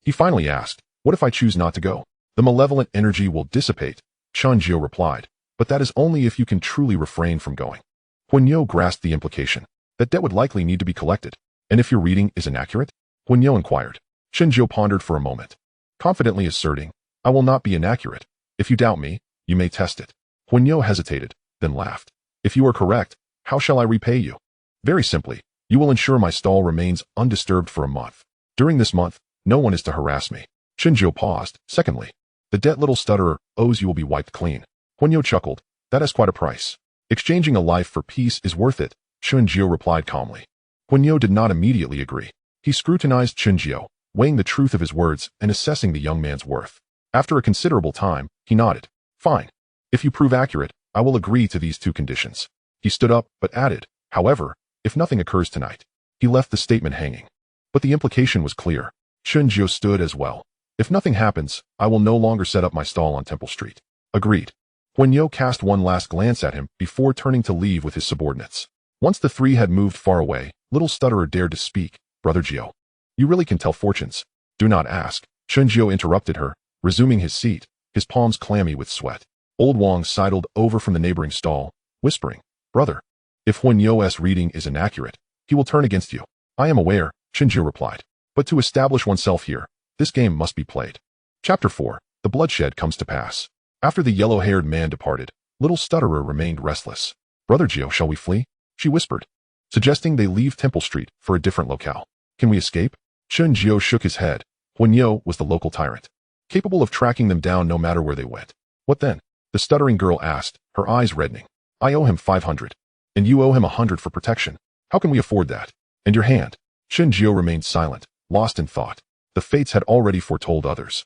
Speaker 1: he finally asked, what if I choose not to go? The malevolent energy will dissipate, Chen Jiao replied, but that is only if you can truly refrain from going. Huan Yo grasped the implication. That debt would likely need to be collected. And if your reading is inaccurate? Huan Yo inquired. Chen Jiao pondered for a moment, confidently asserting, I will not be inaccurate. If you doubt me, you may test it. Huan Yo hesitated, then laughed. If you are correct, how shall I repay you? Very simply, you will ensure my stall remains undisturbed for a month. During this month, no one is to harass me. Chen Jiao paused. Secondly, the debt little stutterer owes you will be wiped clean. Huan Yo chuckled. That is quite a price. Exchanging a life for peace is worth it, Chen Jiao replied calmly. Huan Yo did not immediately agree. He scrutinized Chen Jiao, weighing the truth of his words and assessing the young man's worth. After a considerable time, he nodded. Fine. If you prove accurate, I will agree to these two conditions. He stood up, but added, however, if nothing occurs tonight. He left the statement hanging. But the implication was clear. Chen Jiao stood as well. If nothing happens, I will no longer set up my stall on Temple Street. Agreed. Huan Yo cast one last glance at him before turning to leave with his subordinates. Once the three had moved far away, little stutterer dared to speak. Brother Jiao, you really can tell fortunes. Do not ask. Chen Jiao interrupted her, resuming his seat, his palms clammy with sweat. Old Wang sidled over from the neighboring stall, whispering, Brother, if Huan Yo's reading is inaccurate, he will turn against you. I am aware, Chen Jiao replied. But to establish oneself here, this game must be played. Chapter 4. The bloodshed comes to pass. After the yellow-haired man departed, little stutterer remained restless. Brother Jiao, shall we flee? She whispered, suggesting they leave Temple Street for a different locale. Can we escape? Chen Jiao shook his head. Huan Yo was the local tyrant, capable of tracking them down no matter where they went. What then? The stuttering girl asked, her eyes reddening. I owe him 500. And you owe him 100 for protection. How can we afford that? And your hand? Chen Jiao remained silent, lost in thought. The fates had already foretold others.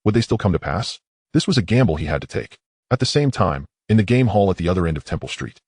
Speaker 1: Would they still come to pass? This was a gamble he had to take. At the same time, in the game hall at the other end of Temple Street,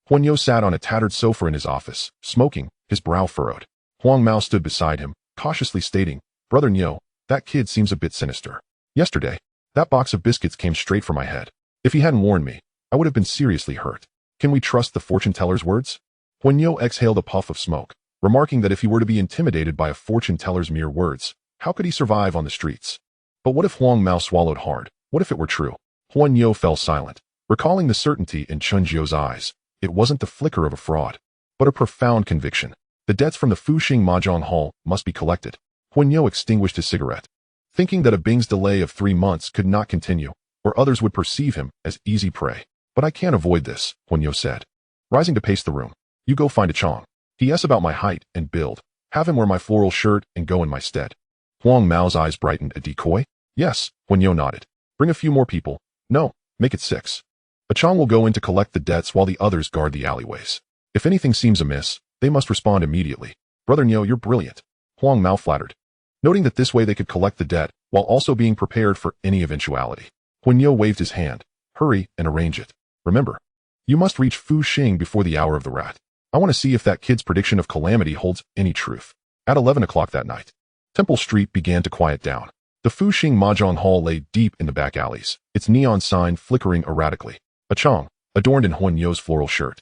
Speaker 1: Huan Yo sat on a tattered sofa in his office, smoking, his brow furrowed. Huang Mao stood beside him, cautiously stating, Brother Niu, that kid seems a bit sinister. Yesterday, that box of biscuits came straight for my head. If he hadn't warned me, I would have been seriously hurt. Can we trust the fortune teller's words? Huan Yo exhaled a puff of smoke, remarking that if he were to be intimidated by a fortune teller's mere words, how could he survive on the streets? But what if Huang Mao swallowed hard? What if it were true? Huan Yo fell silent, recalling the certainty in Chen Jiao's eyes. It wasn't the flicker of a fraud, but a profound conviction. The debts from the Fuxing Mahjong Hall must be collected. Huan Yo extinguished his cigarette, thinking that a Bing's delay of 3 months could not continue, or others would perceive him as easy prey. But I can't avoid this, Huan Yo said, rising to pace the room. You go find a Chong. He asks about my height and build. Have him wear my floral shirt and go in my stead. Huang Mao's eyes brightened. A decoy? Yes, Huan Yo nodded. Bring a few more people. No, make it 6. A Chong will go in to collect the debts while the others guard the alleyways. If anything seems amiss, they must respond immediately. Brother Niu, you're brilliant. Huang Mao flattered, noting that this way they could collect the debt while also being prepared for any eventuality. Huan Yo waved his hand. Hurry and arrange it. Remember, you must reach Fuxing before the hour of the rat. I want to see if that kid's prediction of calamity holds any truth. At 11 o'clock that night, Temple Street began to quiet down. The Fuxing Mahjong Hall lay deep in the back alleys, its neon sign flickering erratically. A Chong, adorned in Huan Yo's floral shirt,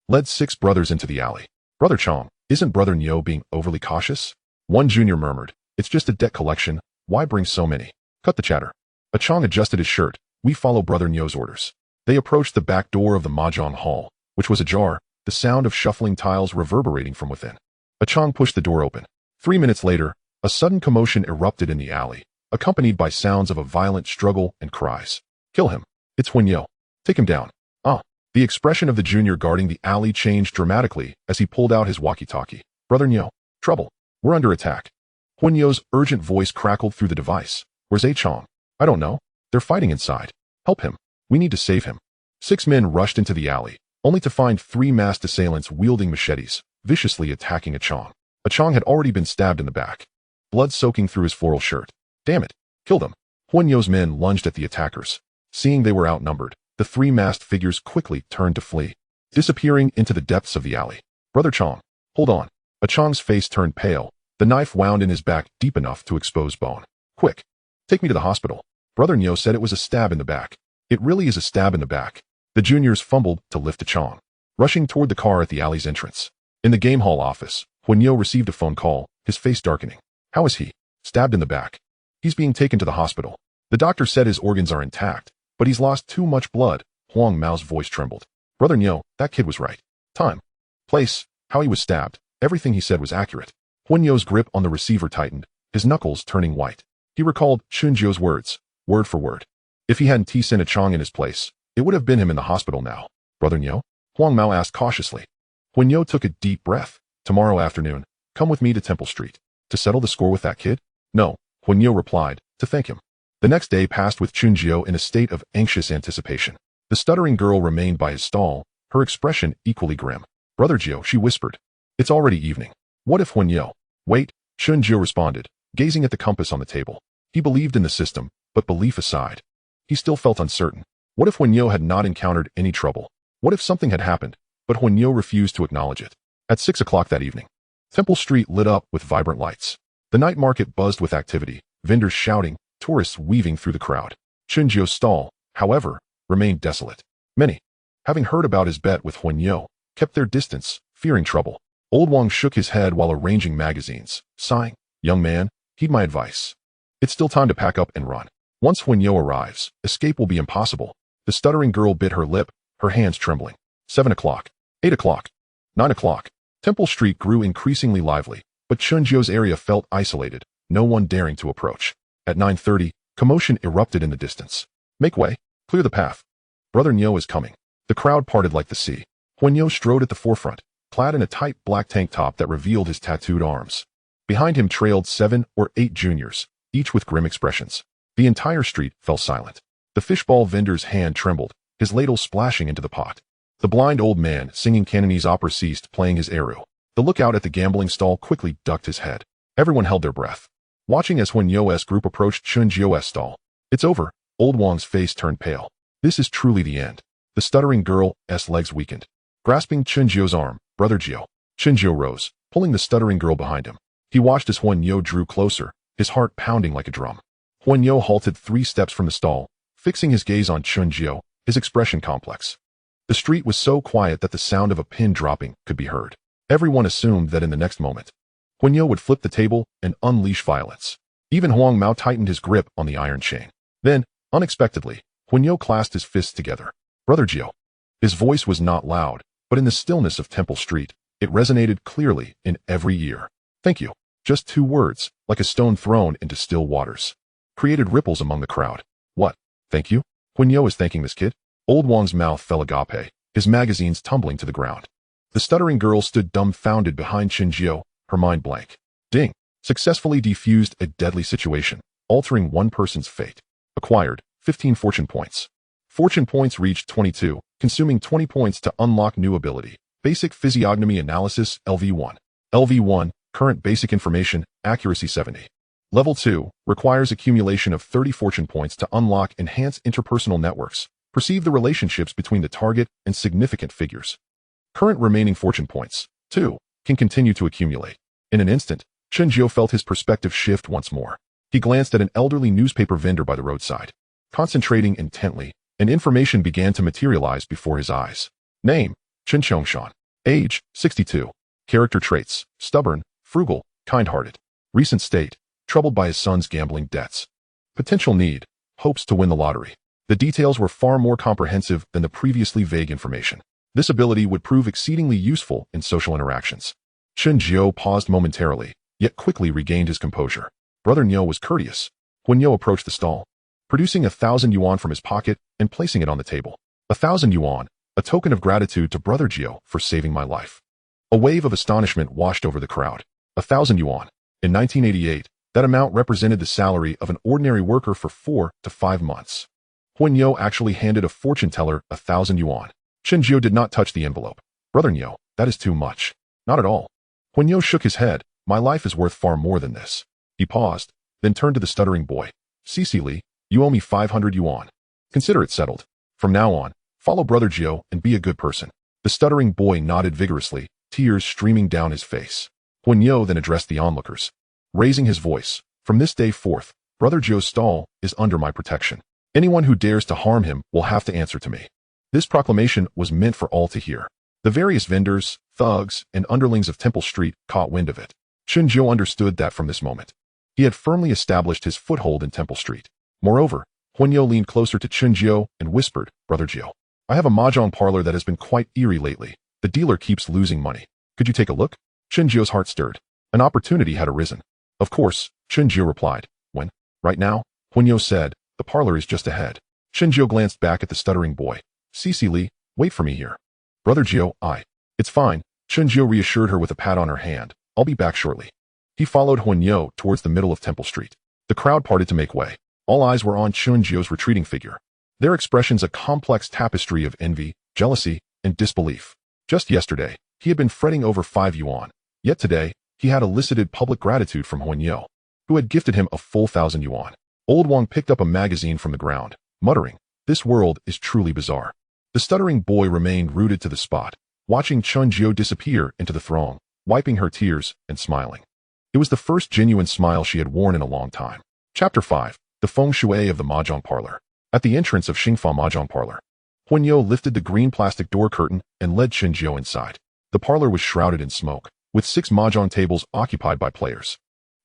Speaker 1: led 6 brothers into the alley. Brother Chong, isn't Brother Niu being overly cautious? One junior murmured, it's just a debt collection, why bring so many? Cut the chatter. A Chong adjusted his shirt, we follow Brother Niu's orders. They approached the back door of the Mahjong Hall, which was ajar, the sound of shuffling tiles reverberating from within. A Chong pushed the door open. 3 minutes later, a sudden commotion erupted in the alley, accompanied by sounds of a violent struggle and cries. Kill him. It's Huanyo. Take him down. Ah. The expression of the junior guarding the alley changed dramatically as he pulled out his walkie-talkie. Brother Nyo. Trouble. We're under attack. Huanyo's urgent voice crackled through the device. Where's A Chong? I don't know. They're fighting inside. Help him. We need to save him. 6 men rushed into the alley, only to find 3 masked assailants wielding machetes, viciously attacking A Chong. A Chong had already been stabbed in the back, blood soaking through his floral shirt. Damn it. Kill them. Huanyo's men lunged at the attackers. Seeing they were outnumbered, the 3 masked figures quickly turned to flee, disappearing into the depths of the alley. Brother Chong. Hold on. A Chong's face turned pale, the knife wound in his back deep enough to expose bone. Quick. Take me to the hospital. Brother Nyo said it was a stab in the back. It really is a stab in the back. The juniors fumbled to lift A Chong, rushing toward the car at the alley's entrance. In the game hall office, Huanyo received a phone call, his face darkening. How is he? Stabbed in the back. He's being taken to the hospital. The doctor said his organs are intact, but he's lost too much blood. Huang Mao's voice trembled. Brother Nyo, that kid was right. Time. Place. How he was stabbed. Everything he said was accurate. Huanyo's grip on the receiver tightened, his knuckles turning white. He recalled Chunjio's words, word for word. If he hadn't sent A Chong in his place, it would have been him in the hospital now. Brother Nyo? Huang Mao asked cautiously. Huanyo took a deep breath. Tomorrow afternoon, come with me to Temple Street. To settle the score with that kid? No, Huanyo replied, to thank him. The next day passed with Chunjio in a state of anxious anticipation. The stuttering girl remained by his stall, her expression equally grim. Brother Jio, she whispered. It's already evening. What if Huanyo? Wait, Chunjio responded, gazing at the compass on the table. He believed in the system, but belief aside, he still felt uncertain. What if Huanyo had not encountered any trouble? What if something had happened, but Huanyo refused to acknowledge it? At 6 o'clock that evening, Temple Street lit up with vibrant lights. The night market buzzed with activity, vendors shouting, tourists weaving through the crowd. Chunjio's stall, however, remained desolate. Many, having heard about his bet with Huanyo, kept their distance, fearing trouble. Old Wang shook his head while arranging magazines, sighing, Young man, heed my advice. It's still time to pack up and run. Once Huanyo arrives, escape will be impossible. The stuttering girl bit her lip, her hands trembling. 7 o'clock. 8 o'clock. 9 o'clock. Temple Street grew increasingly lively, but Chunjio's area felt isolated, no one daring to approach. At 9:30, commotion erupted in the distance. Make way. Clear the path. Brother Nyo is coming. The crowd parted like the sea. Huanyo strode at the forefront, clad in a tight black tank top that revealed his tattooed arms. Behind him trailed 7 or 8 juniors, each with grim expressions. The entire street fell silent. The fishball vendor's hand trembled, his ladle splashing into the pot. The blind old man singing Cantonese opera ceased playing his eru. The lookout at the gambling stall quickly ducked his head. Everyone held their breath, watching as Huanyo's group approached Chunjio's stall. It's over. Old Wang's face turned pale. This is truly the end. The stuttering girl's legs weakened. Grasping Chunjio's arm, Brother Jio. Chunjio rose, pulling the stuttering girl behind him. He watched as Huanyo drew closer, his heart pounding like a drum. Huanyo halted 3 steps from the stall, fixing his gaze on Chunjio, his expression complex. The street was so quiet that the sound of a pin dropping could be heard. Everyone assumed that in the next moment, Huanyo would flip the table and unleash violence. Even Huang Mao tightened his grip on the iron chain. Then, unexpectedly, Huanyo clasped his fists together. Brother Jio. His voice was not loud, but in the stillness of Temple Street, it resonated clearly in every ear. Thank you. Just 2 words, like a stone thrown into still waters, created ripples among the crowd. What? Thank you? Huanyo is thanking this kid? Old Wang's mouth fell agape, his magazines tumbling to the ground. The stuttering girl stood dumbfounded behind Chunjio, her mind blank. Ding. Successfully defused a deadly situation, altering one person's fate. Acquired 15 fortune points. Fortune points reached 22, consuming 20 points to unlock new ability. Basic Physiognomy Analysis LV1. LV1, Current Basic Information, Accuracy 70. Level 2, requires accumulation of 30 fortune points to unlock Enhanced Interpersonal Networks. Perceive the relationships between the target and significant figures. Current remaining fortune points, 2, can continue to accumulate. In an instant, Chunjio felt his perspective shift once more. He glanced at an elderly newspaper vendor by the roadside. Concentrating intently, and information began to materialize before his eyes. Name, Chen Xuan. Age, 62. Character traits, stubborn, frugal, kind-hearted. Recent state, troubled by his son's gambling debts. Potential need, hopes to win the lottery. The details were far more comprehensive than the previously vague information. This ability would prove exceedingly useful in social interactions. Chen Jiao paused momentarily, yet quickly regained his composure. Brother Niu was courteous. When Niu approached the stall, producing 1,000 yuan from his pocket and placing it on the table. 1,000 yuan, a token of gratitude to Brother Jiao for saving my life. A wave of astonishment washed over the crowd. 1,000 yuan. In 1988, that amount represented the salary of an ordinary worker for 4 to 5 months. Huan Niu actually handed a fortune teller 1,000 yuan. Chen Jiao did not touch the envelope. Brother Niu, that is too much. Not at all. Huan Niu shook his head. My life is worth far more than this. He paused, then turned to the stuttering boy. Li, you owe me 500 yuan. Consider it settled. From now on, follow Brother Jiao and be a good person. The stuttering boy nodded vigorously, tears streaming down his face. Huan Niu then addressed the onlookers. Raising his voice, from this day forth, Brother Jiao's stall is under my protection. Anyone who dares to harm him will have to answer to me. This proclamation was meant for all to hear. The various vendors, thugs, and underlings of Temple Street caught wind of it. Chen Jiao understood that from this moment, he had firmly established his foothold in Temple Street. Moreover, Huan Niu leaned closer to Chen Jiao and whispered, Brother Jiao, I have a mahjong parlor that has been quite eerie lately. The dealer keeps losing money. Could you take a look? Chen Jiao's heart stirred. An opportunity had arisen. Of course, Chen Jiao replied. When? Right now? Huan Niu said, the parlor is just ahead. Chen Jiao glanced back at the stuttering boy. Li, wait for me here. Brother Jiao, It's fine. Chen Jiao reassured her with a pat on her hand. I'll be back shortly. He followed Huan Niu towards the middle of Temple Street. The crowd parted to make way. All eyes were on Chen Jiao's retreating figure. Their expressions a complex tapestry of envy, jealousy, and disbelief. Just yesterday, he had been fretting over 5 yuan. Yet today, he had elicited public gratitude from Huan Niu, who had gifted him a full 1,000 yuan. Old Wang picked up a magazine from the ground, muttering, this world is truly bizarre. The stuttering boy remained rooted to the spot, watching Chen Jiao disappear into the throng, wiping her tears and smiling. It was the first genuine smile she had worn in a long time. Chapter 5. The Feng Shui of the Mahjong Parlor. At the entrance of Xingfa Mahjong Parlor, Huan Niu lifted the green plastic door curtain and led Chen Jiao inside. The parlor was shrouded in smoke, with 6 mahjong tables occupied by players.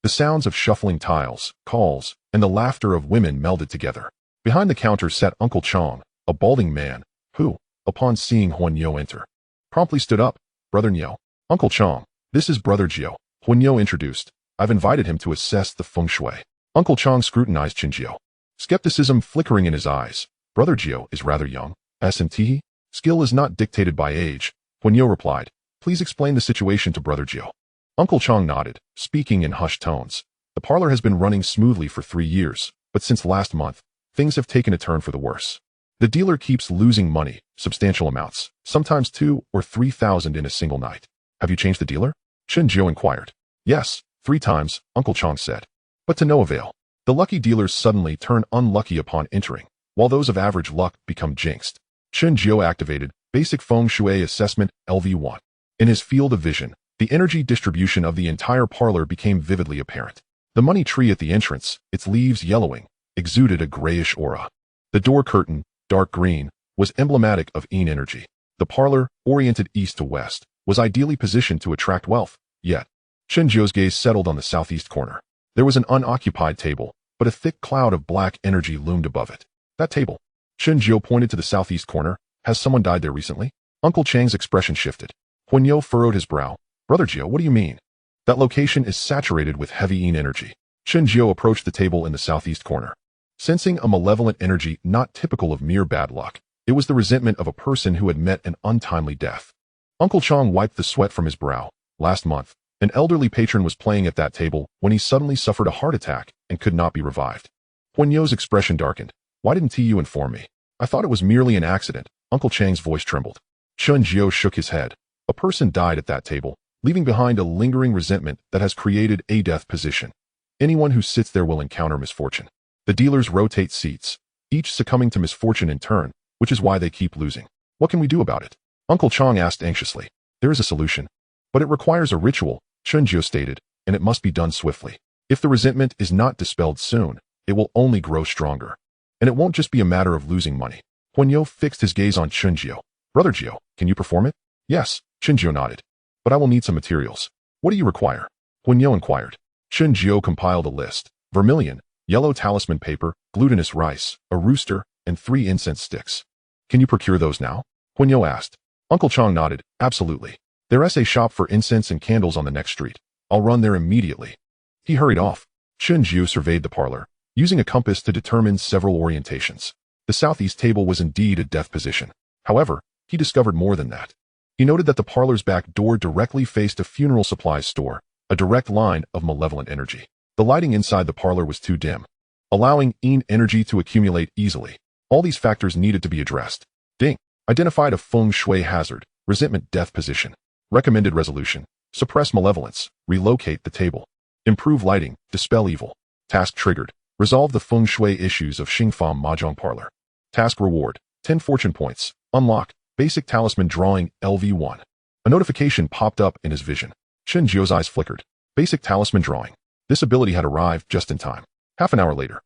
Speaker 1: The sounds of shuffling tiles, calls, and the laughter of women melded together. Behind the counter sat Uncle Chong, a balding man, who, upon seeing Huan Niu enter, promptly stood up. Brother Niu. Uncle Chong, this is Brother Jiao. Huan Niu introduced. I've invited him to assess the feng shui. Uncle Chong scrutinized Chen Jiao, skepticism flickering in his eyes. Brother Jiao is rather young. S&T? Skill is not dictated by age. Huan Niu replied. Please explain the situation to Brother Jiao. Uncle Chong nodded, speaking in hushed tones. The parlor has been running smoothly for 3 years, but since last month, things have taken a turn for the worse. The dealer keeps losing money, substantial amounts, sometimes 2 or 3,000 in a single night. Have you changed the dealer? Chen Jiao inquired. Yes, 3 times, Uncle Chong said. But to no avail. The lucky dealers suddenly turn unlucky upon entering, while those of average luck become jinxed. Chen Jiao activated Basic Feng Shui Assessment LV1. In his field of vision, the energy distribution of the entire parlor became vividly apparent. The money tree at the entrance, its leaves yellowing, exuded a grayish aura. The door curtain, dark green, was emblematic of yin energy. The parlor, oriented east to west, was ideally positioned to attract wealth. Yet, Chen Jiao's gaze settled on the southeast corner. There was an unoccupied table, but a thick cloud of black energy loomed above it. That table. Chen Jiao pointed to the southeast corner. Has someone died there recently? Uncle Chang's expression shifted. Huan Niu furrowed his brow. Brother Jiao, what do you mean? That location is saturated with heavy yin energy. Chen Jiao approached the table in the southeast corner. Sensing a malevolent energy not typical of mere bad luck, it was the resentment of a person who had met an untimely death. Uncle Chong wiped the sweat from his brow. Last month, an elderly patron was playing at that table when he suddenly suffered a heart attack and could not be revived. Huan Niu's expression darkened. Why didn't you inform me? I thought it was merely an accident. Uncle Chang's voice trembled. Chen Jiao shook his head. A person died at that table, leaving behind a lingering resentment that has created a death position. Anyone who sits there will encounter misfortune. The dealers rotate seats, each succumbing to misfortune in turn, which is why they keep losing. What can we do about it? Uncle Chong asked anxiously. There is a solution. But it requires a ritual, Chen Jiao stated, and it must be done swiftly. If the resentment is not dispelled soon, it will only grow stronger. And it won't just be a matter of losing money. Huan Niu fixed his gaze on Chen Jiao. Brother Jiao, can you perform it? Yes, Chen Jiao nodded. But I will need some materials. What do you require? Huan Niu inquired. Chen Jiao compiled a list. Vermilion, yellow talisman paper, glutinous rice, a rooster, and 3 incense sticks. Can you procure those now? Huan Niu asked. Uncle Chong nodded. Absolutely. There's a shop for incense and candles on the next street. I'll run there immediately. He hurried off. Chen Jiu surveyed the parlor, using a compass to determine several orientations. The southeast table was indeed a death position. However, he discovered more than that. He noted that the parlor's back door directly faced a funeral supplies store, a direct line of malevolent energy. The lighting inside the parlor was too dim, allowing energy to accumulate easily. All these factors needed to be addressed. Ding. Identified a Feng Shui hazard, resentment death position. Recommended resolution. Suppress malevolence. Relocate the table. Improve lighting. Dispel evil. Task triggered. Resolve the Feng Shui issues of Xingfa Mahjong Parlor. Task reward. 10 fortune points. Unlock. Basic talisman drawing LV1. A notification popped up in his vision. Chen Jiu's eyes flickered. Basic talisman drawing. This ability had arrived just in time. Half an hour later,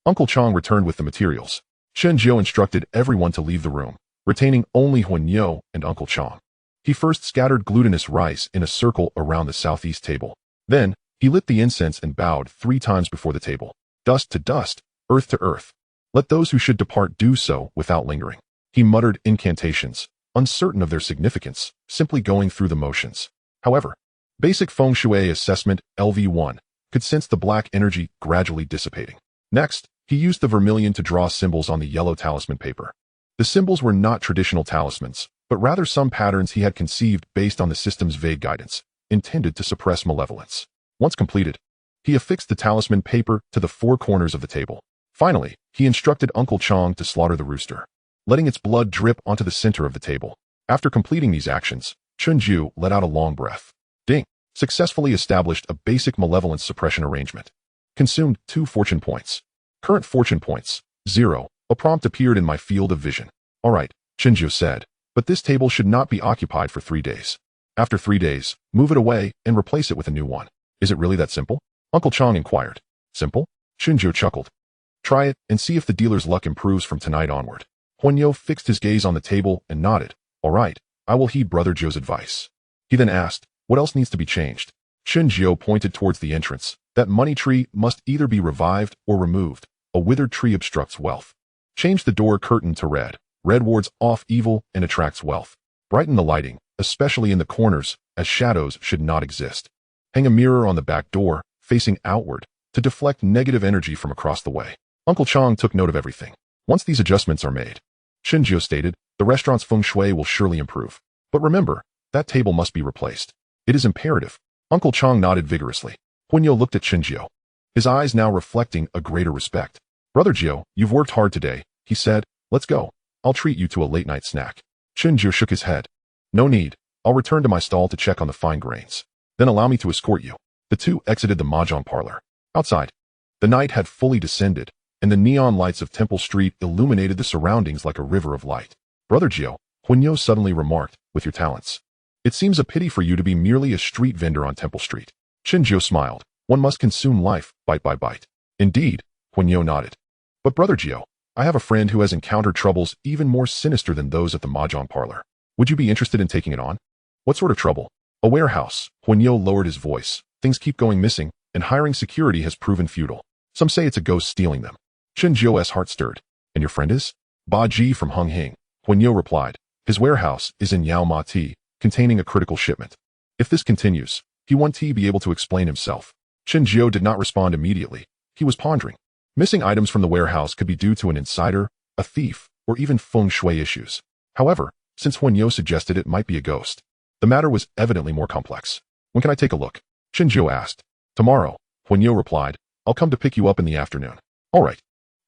Speaker 1: Uncle Chong returned with the materials. Chen Jiu instructed everyone to leave the room, retaining only Huanyo and Uncle Chong. He first scattered glutinous rice in a circle around the southeast table. Then, he lit the incense and bowed 3 times before the table. Dust to dust, earth to earth. Let those who should depart do so without lingering. He muttered incantations, uncertain of their significance, simply going through the motions. However, basic Feng Shui assessment LV1 could sense the black energy gradually dissipating. Next, he used the vermilion to draw symbols on the yellow talisman paper. The symbols were not traditional talismans, but rather some patterns he had conceived based on the system's vague guidance, intended to suppress malevolence. Once completed, he affixed the talisman paper to the 4 corners of the table. Finally, he instructed Uncle Chong to slaughter the rooster, letting its blood drip onto the center of the table. After completing these actions, Chen Jiu let out a long breath. Ding! Successfully established a basic malevolence suppression arrangement. Consumed 2 fortune points. Current fortune points, 0. A prompt appeared in my field of vision. Alright, Chen Jiu said, but this table should not be occupied for 3 days. After 3 days, move it away and replace it with a new one. Is it really that simple? Uncle Chong inquired. Simple? Chen Jiu chuckled. Try it and see if the dealer's luck improves from tonight onward. Huanyo fixed his gaze on the table and nodded. Alright, I will heed Brother Zhou's advice. He then asked, what else needs to be changed? Chen Jiu pointed towards the entrance. That money tree must either be revived or removed. A withered tree obstructs wealth. Change the door curtain to red. Red wards off evil and attracts wealth. Brighten the lighting, especially in the corners, as shadows should not exist. Hang a mirror on the back door, facing outward, to deflect negative energy from across the way. Uncle Chong took note of everything. Once these adjustments are made, Chen Jiu stated, the restaurant's feng shui will surely improve. But remember, that table must be replaced. It is imperative. Uncle Chong nodded vigorously. Huanyo looked at Chen Jiu, his eyes now reflecting a greater respect. Brother Jiu, you've worked hard today, he said. Let's go. I'll treat you to a late-night snack. Chen Jiu shook his head. No need. I'll return to my stall to check on the fine grains. Then allow me to escort you. The two exited the mahjong parlor. Outside, the night had fully descended, and the neon lights of Temple Street illuminated the surroundings like a river of light. Brother Jiu, Huanyo suddenly remarked, with your talents, it seems a pity for you to be merely a street vendor on Temple Street. Chen Jiu smiled. One must consume life, bite by bite. Indeed, Huanyo nodded. But Brother Jiu, I have a friend who has encountered troubles even more sinister than those at the mahjong parlor. Would you be interested in taking it on? What sort of trouble? A warehouse. Huanyo lowered his voice. Things keep going missing, and hiring security has proven futile. Some say it's a ghost stealing them. Chen Jiu's heart stirred. And your friend is? Ba Ji from Hung Hing. Huanyo replied. His warehouse is in Yao Ma Ti, containing a critical shipment. If this continues, he won't be able to explain himself. Chen Jiu did not respond immediately. He was pondering. Missing items from the warehouse could be due to an insider, a thief, or even feng shui issues. However, since Huanyo suggested it might be a ghost, the matter was evidently more complex. When can I take a look? Chen Jiu asked. Tomorrow, Huanyo replied. I'll come to pick you up in the afternoon. All right.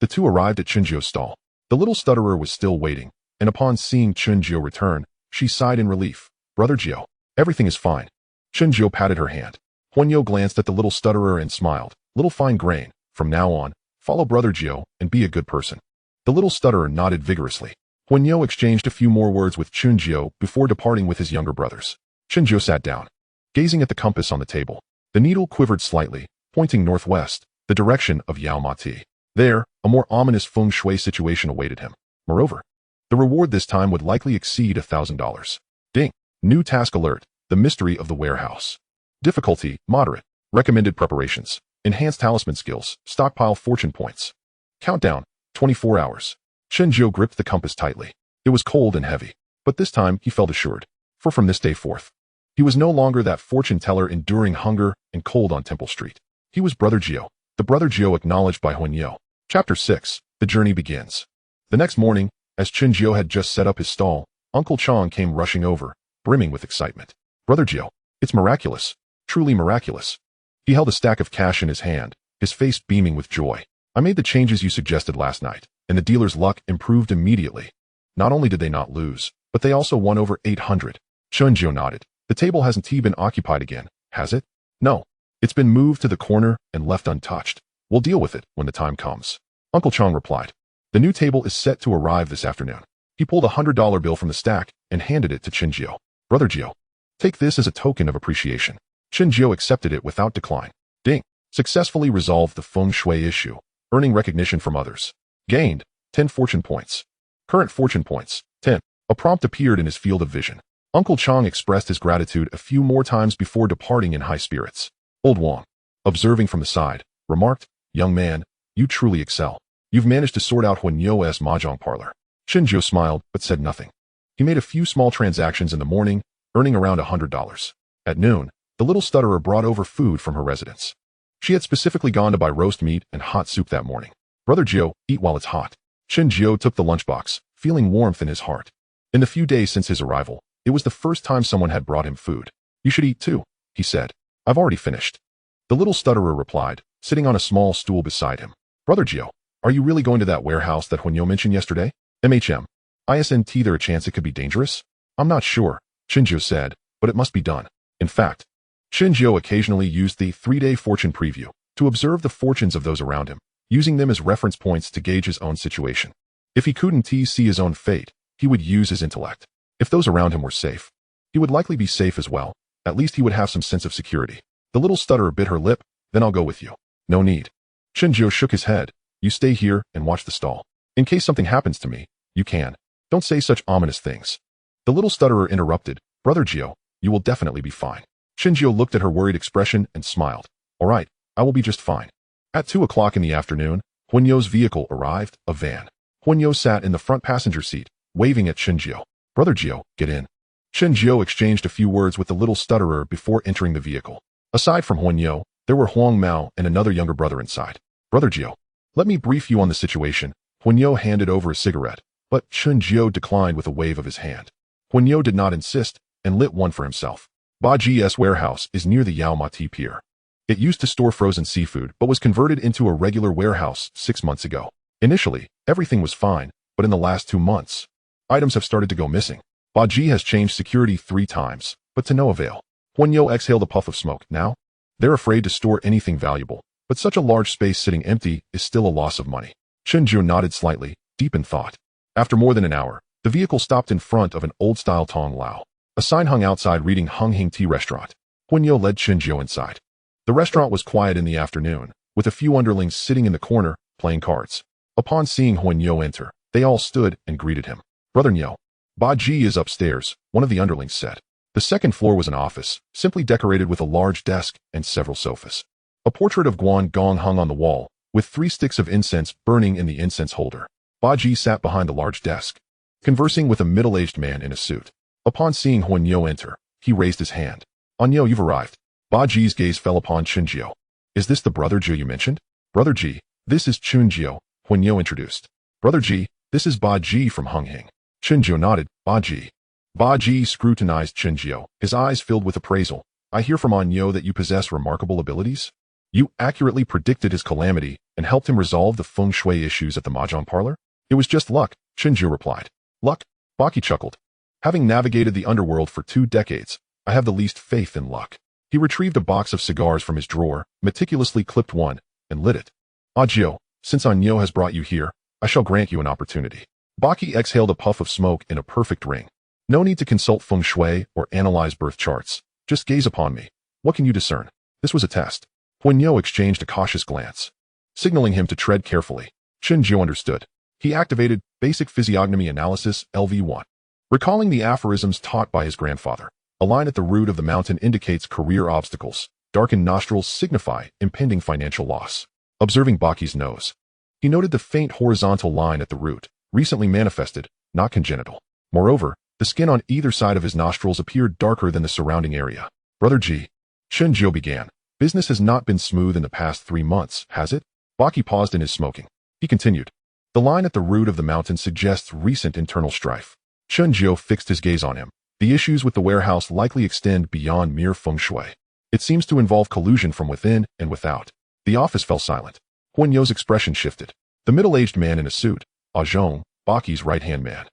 Speaker 1: The two arrived at Chen Jiu's stall. The little stutterer was still waiting, and upon seeing Chen Jiu return, she sighed in relief. Brother Jiu, everything is fine. Chen Jiu patted her hand. Huanyo glanced at the little stutterer and smiled. Little fine grain, from now on, follow Brother Jiu and be a good person. The little stutterer nodded vigorously. Huanyo exchanged a few more words with Chen Jiu before departing with his younger brothers. Chen Jiu sat down, gazing at the compass on the table. The needle quivered slightly, pointing northwest, the direction of Yao Ma Ti. There, a more ominous feng shui situation awaited him. Moreover, the reward this time would likely exceed $1,000. Ding! New task alert. The mystery of the warehouse. Difficulty, moderate. Recommended preparations. Enhanced talisman skills. Stockpile fortune points. Countdown, 24 hours. Chen Jiu gripped the compass tightly. It was cold and heavy. But this time he felt assured, for from this day forth, he was no longer that fortune teller enduring hunger and cold on Temple Street. He was Brother Xiao, the Brother Xiao acknowledged by Huanyo. Chapter 6. The journey begins. The next morning, as Chen Xiao had just set up his stall, Uncle Chang came rushing over, brimming with excitement. Brother Xiao, it's miraculous, truly miraculous. He held a stack of cash in his hand, his face beaming with joy. I made the changes you suggested last night, and the dealer's luck improved immediately. Not only did they not lose, but they also won over 800. Chen Xiao nodded. The table hasn't been occupied again, has it? No. It's been moved to the corner and left untouched. We'll deal with it when the time comes. Uncle Chang replied. The new table is set to arrive this afternoon. He pulled $100 bill from the stack and handed it to Chen Xiao. Brother Xiao, take this as a token of appreciation. Chen Xiao accepted it without decline. Ding. Successfully resolved the Feng Shui issue, earning recognition from others. Gained 10 fortune points. Current fortune points 10. A prompt appeared in his field of vision. Uncle Chang expressed his gratitude a few more times before departing in high spirits. Old Wang, observing from the side, remarked, Young man, you truly excel. You've managed to sort out Huanyo's mahjong parlor. Chen Xiao smiled but said nothing. He made a few small transactions in the morning, earning around $100. At noon, the little stutterer brought over food from her residence. She had specifically gone to buy roast meat and hot soup that morning. Brother Xiao, eat while it's hot. Chen Xiao took the lunchbox, feeling warmth in his heart. In the few days since his arrival, it was the first time someone had brought him food. You should eat too, he said. I've already finished. The little stutterer replied, sitting on a small stool beside him. Brother Xiao, are you really going to that warehouse that Huanyo mentioned yesterday? Isn't there a chance it could be dangerous? I'm not sure, Chen Xiao said, but it must be done. In fact, Chen Xiao occasionally used the 3-day fortune preview to observe the fortunes of those around him, using them as reference points to gauge his own situation. If he couldn't see his own fate, he would use his intellect. If those around him were safe, he would likely be safe as well. At least he would have some sense of security. The little stutterer bit her lip. Then I'll go with you. No need. Chen Xiao shook his head. You stay here and watch the stall. In case something happens to me, you can. Don't say such ominous things. The little stutterer interrupted. Brother Xiao, you will definitely be fine. Chen Xiao looked at her worried expression and smiled. All right, I will be just fine. At 2 o'clock in the afternoon, Huanyo's vehicle arrived, a van. Huanyo sat in the front passenger seat, waving at Chen Xiao. Brother Xiao, get in. Chen Xiao exchanged a few words with the little stutterer before entering the vehicle. Aside from Huanyo, there were Huang Mao and another younger brother inside. Brother Xiao, let me brief you on the situation. Huanyo handed over a cigarette, but Chen Xiao declined with a wave of his hand. Huanyo did not insist and lit one for himself. Baji's warehouse is near the Yao Mati Pier. It used to store frozen seafood but was converted into a regular warehouse 6 months ago. Initially, everything was fine, but in the last 2 months, items have started to go missing. Baji has changed security 3 times, but to no avail. Huanyo exhaled a puff of smoke. Now, they're afraid to store anything valuable, but such a large space sitting empty is still a loss of money. Chen Xiao nodded slightly, deep in thought. After more than an hour, the vehicle stopped in front of an old-style Tong Lao. A sign hung outside reading Hung Hing Tea Restaurant. Huanyo led Chen Xiao inside. The restaurant was quiet in the afternoon, with a few underlings sitting in the corner, playing cards. Upon seeing Huanyo enter, they all stood and greeted him. Brother Niao, Baji is upstairs, one of the underlings said. The second floor was an office, simply decorated with a large desk and several sofas. A portrait of Guan Gong hung on the wall, with 3 sticks of incense burning in the incense holder. Baji sat behind the large desk, conversing with a middle-aged man in a suit. Upon seeing Huanyo enter, he raised his hand. Huanyo, you've arrived. Baji's gaze fell upon Chen Xiao. Is this the Brother Xiao you mentioned? Brother Ji, this is Chen Xiao, Huanyo introduced. Brother Ji, this is Baji from Hung Hing. Chen Xiao nodded. Baji. Baji scrutinized Chen Xiao, his eyes filled with appraisal. I hear from Huanyo that you possess remarkable abilities. You accurately predicted his calamity and helped him resolve the Feng Shui issues at the mahjong parlor? It was just luck, Chen Xiao replied. Luck? Baki chuckled. Having navigated the underworld for 2 decades, I have the least faith in luck. He retrieved a box of cigars from his drawer, meticulously clipped one, and lit it. Xiao, since Huanyo has brought you here, I shall grant you an opportunity. Baki exhaled a puff of smoke in a perfect ring. No need to consult Feng Shui or analyze birth charts. Just gaze upon me. What can you discern? This was a test. Huanyo exchanged a cautious glance, signaling him to tread carefully. Chen Xiao understood. He activated Basic Physiognomy Analysis LV1. Recalling the aphorisms taught by his grandfather, a line at the root of the mountain indicates career obstacles. Darkened nostrils signify impending financial loss. Observing Baki's nose, he noted the faint horizontal line at the root, recently manifested, not congenital. Moreover, The skin on either side of his nostrils appeared darker than the surrounding area. Brother Ji, Chen Jiu began. Business has not been smooth in the past 3 months, has it? Baki paused in his smoking. He continued. The line at the root of the mountain suggests recent internal strife. Chen Jiu fixed his gaze on him. The issues with the warehouse likely extend beyond mere feng shui. It seems to involve collusion from within and without. The office fell silent. Huan You's expression shifted. The middle-aged man in a suit, Zhong, Baki's right-hand man,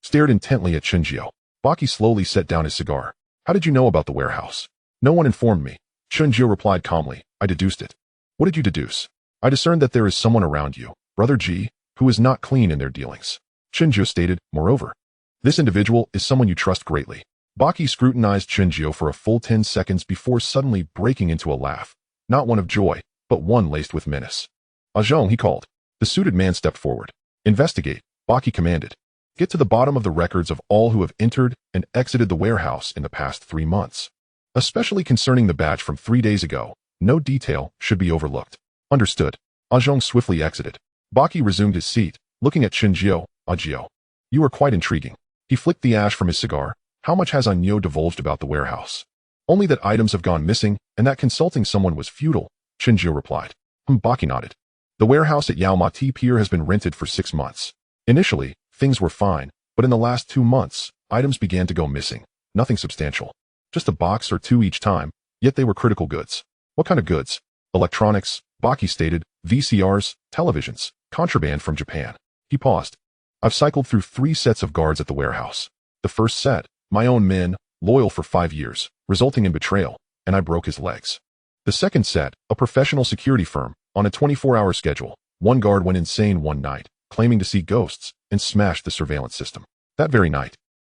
Speaker 1: stared intently at Chen Jiu. Baki slowly set down his cigar. How did you know about the warehouse? No one informed me. Chen Jiu replied calmly. I deduced it. What did you deduce? I discerned that there is someone around you, Brother Ji, who is not clean in their dealings. Chen Jiu stated, moreover. This individual is someone you trust greatly. Baki scrutinized Chen Jiu for a full 10 seconds before suddenly breaking into a laugh. Not one of joy, but one laced with menace. Zhong, he called. The suited man stepped forward. Investigate, Baki commanded. Get to the bottom of the records of all who have entered and exited the warehouse in the past 3 months. Especially concerning the batch from 3 days ago, no detail should be overlooked. Understood. Zhong swiftly exited. Baki resumed his seat, looking at Chen Jiu. Jiu, you are quite intriguing. He flicked the ash from his cigar. How much has Anyo divulged about the warehouse? Only that items have gone missing and that consulting someone was futile, Chen Jiu replied. Baki nodded. The warehouse at Yao Mati Pier has been rented for 6 months. Initially, things were fine, but in the last 2 months, items began to go missing. Nothing substantial. Just a box or 2 each time, yet they were critical goods. What kind of goods? Electronics, Baki stated, VCRs, televisions, contraband from Japan. He paused. I've cycled through 3 sets of guards at the warehouse. The first set, my own men, loyal for 5 years, resulting in betrayal, and I broke his legs. The second set, a professional security firm, on a 24-hour schedule. One guard went insane one night, claiming to see ghosts, and smashed the surveillance system. That very night,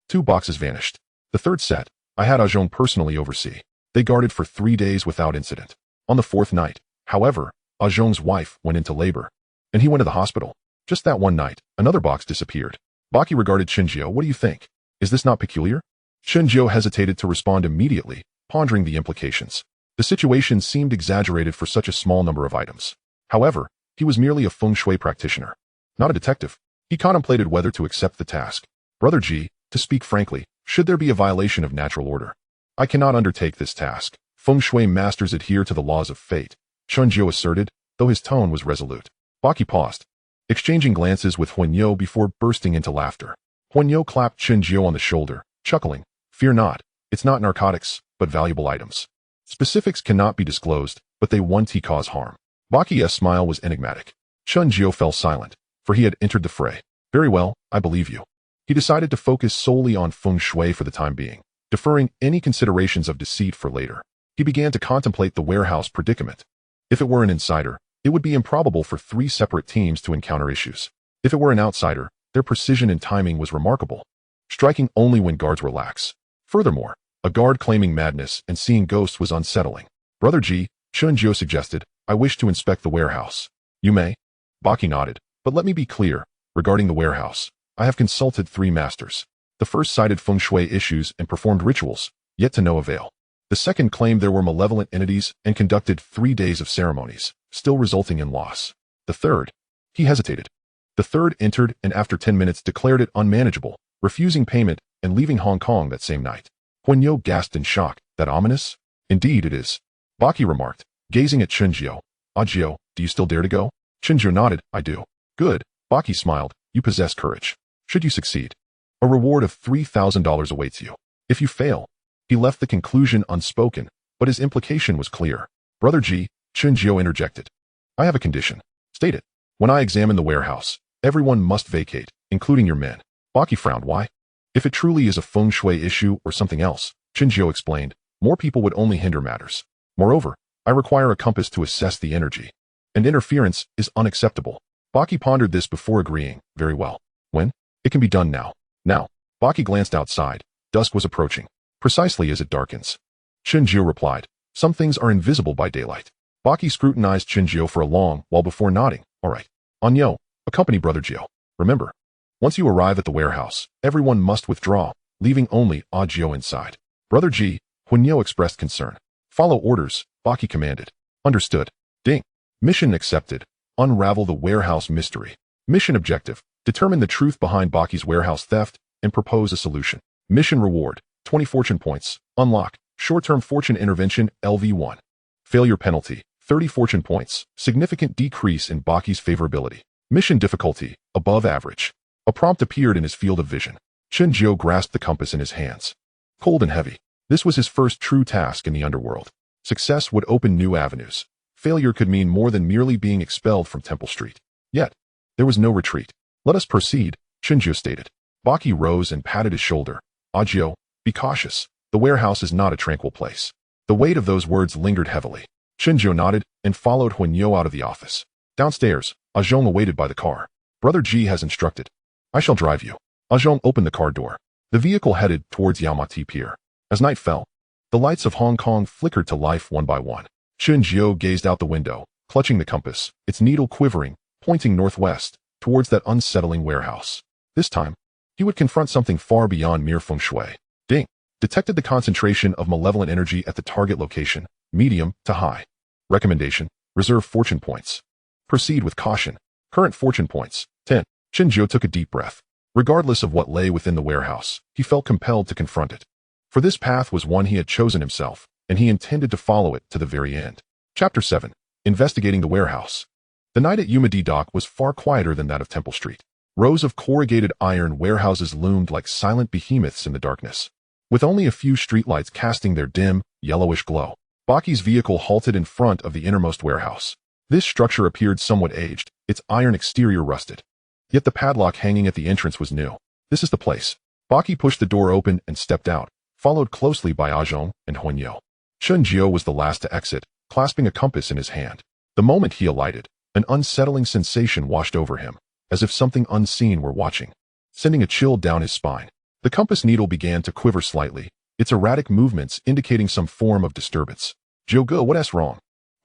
Speaker 1: 2 boxes vanished. The third set, I had Zhong personally oversee. They guarded for 3 days without incident. On the 4th night, however, Zhong's wife went into labor, and he went to the hospital. Just that one night, another box disappeared. Baki regarded Chen Jiu. What do you think? Is this not peculiar? Chen Jiu hesitated to respond immediately, pondering the implications. The situation seemed exaggerated for such a small number of items. However, he was merely a feng shui practitioner, not a detective. He contemplated whether to accept the task. Brother Ji, to speak frankly, should there be a violation of natural order, I cannot undertake this task. Feng shui masters adhere to the laws of fate, Chen Jiu asserted, though his tone was resolute. Baki paused, exchanging glances with Huan You before bursting into laughter. Huan You clapped Chen Jiu on the shoulder, chuckling. Fear not, it's not narcotics, but valuable items. Specifics cannot be disclosed, but they won't cause harm. Baki's smile was enigmatic. Chen Jiu fell silent, for he had entered the fray. Very well, I believe you. He decided to focus solely on feng shui for the time being, deferring any considerations of deceit for later. He began to contemplate the warehouse predicament. If it were an insider, it would be improbable for 3 separate teams to encounter issues. If it were an outsider, their precision and timing was remarkable, striking only when guards were lax. Furthermore, a guard claiming madness and seeing ghosts was unsettling. Brother Ji, Chen Jiu suggested, I wish to inspect the warehouse. You may. Baki nodded, but let me be clear. Regarding the warehouse, I have consulted 3 masters. The first cited feng shui issues and performed rituals, yet to no avail. The second claimed there were malevolent entities and conducted 3 days of ceremonies, still resulting in loss. The third, he hesitated. The third entered and after 10 minutes declared it unmanageable, refusing payment and leaving Hong Kong that same night. Huan You gasped in shock. That ominous? Indeed it is. Baki remarked, gazing at Chen Jiu. Jiu, do you still dare to go? Chen Jiu nodded. I do. Good. Baki smiled. You possess courage. Should you succeed, a reward of $3,000 awaits you. If you fail, he left the conclusion unspoken, but his implication was clear. Brother Ji, Chen Jiu interjected. I have a condition. State it. When I examine the warehouse, everyone must vacate, including your men. Baki frowned. Why? If it truly is a feng shui issue or something else, Chen Jiu explained, more people would only hinder matters. Moreover, I require a compass to assess the energy, and interference is unacceptable. Baki pondered this before agreeing. Very well. When? It can be done now. Now. Baki glanced outside. Dusk was approaching, precisely as it darkens. Chen Jiu replied, some things are invisible by daylight. Baki scrutinized Chen Jiu for a long while before nodding. All right. Anyo, accompany Brother Jiu. Remember, once you arrive at the warehouse, everyone must withdraw, leaving only Jiu inside. Brother Ji, Huan You expressed concern. Follow orders, Baki commanded. Understood. Ding. Mission accepted. Unravel the warehouse mystery. Mission objective. Determine the truth behind Baki's warehouse theft and propose a solution. Mission reward, 20 fortune points. Unlock, short-term fortune intervention, LV1. Failure penalty, 30 fortune points. Significant decrease in Baki's favorability. Mission difficulty, above average. A prompt appeared in his field of vision. Chen Jiu grasped the compass in his hands. Cold and heavy. This was his first true task in the underworld. Success would open new avenues. Failure could mean more than merely being expelled from Temple Street. Yet, there was no retreat. Let us proceed, Chen Jiu stated. Baki rose and patted his shoulder. Ajio, be cautious. The warehouse is not a tranquil place. The weight of those words lingered heavily. Chen Jiu nodded and followed Huanyo out of the office. Downstairs, Ajong awaited by the car. Brother Ji has instructed. I shall drive you. Ajong opened the car door. The vehicle headed towards Yaomati Pier. As night fell, the lights of Hong Kong flickered to life one by one. Chen Jiu gazed out the window, clutching the compass, its needle quivering, pointing northwest, towards that unsettling warehouse. This time, he would confront something far beyond mere feng shui. Ding! Detected the concentration of malevolent energy at the target location, medium to high. Recommendation, reserve fortune points. Proceed with caution. Current fortune points, 10. Chen Jiu took a deep breath. Regardless of what lay within the warehouse, he felt compelled to confront it. For this path was one he had chosen himself, and he intended to follow it to the very end. Chapter 7. Investigating the warehouse. The night at Umadi Dock was far quieter than that of Temple Street. Rows of corrugated iron warehouses loomed like silent behemoths in the darkness, with only a few streetlights casting their dim, yellowish glow. Baki's vehicle halted in front of the innermost warehouse. This structure appeared somewhat aged, its iron exterior rusted. Yet the padlock hanging at the entrance was new. This is the place. Baki pushed the door open and stepped out, followed closely by Ajong and Huanyo. Chen Jiu was the last to exit, clasping a compass in his hand. The moment he alighted, an unsettling sensation washed over him, as if something unseen were watching, sending a chill down his spine. The compass needle began to quiver slightly, its erratic movements indicating some form of disturbance. Jiuge, what's wrong?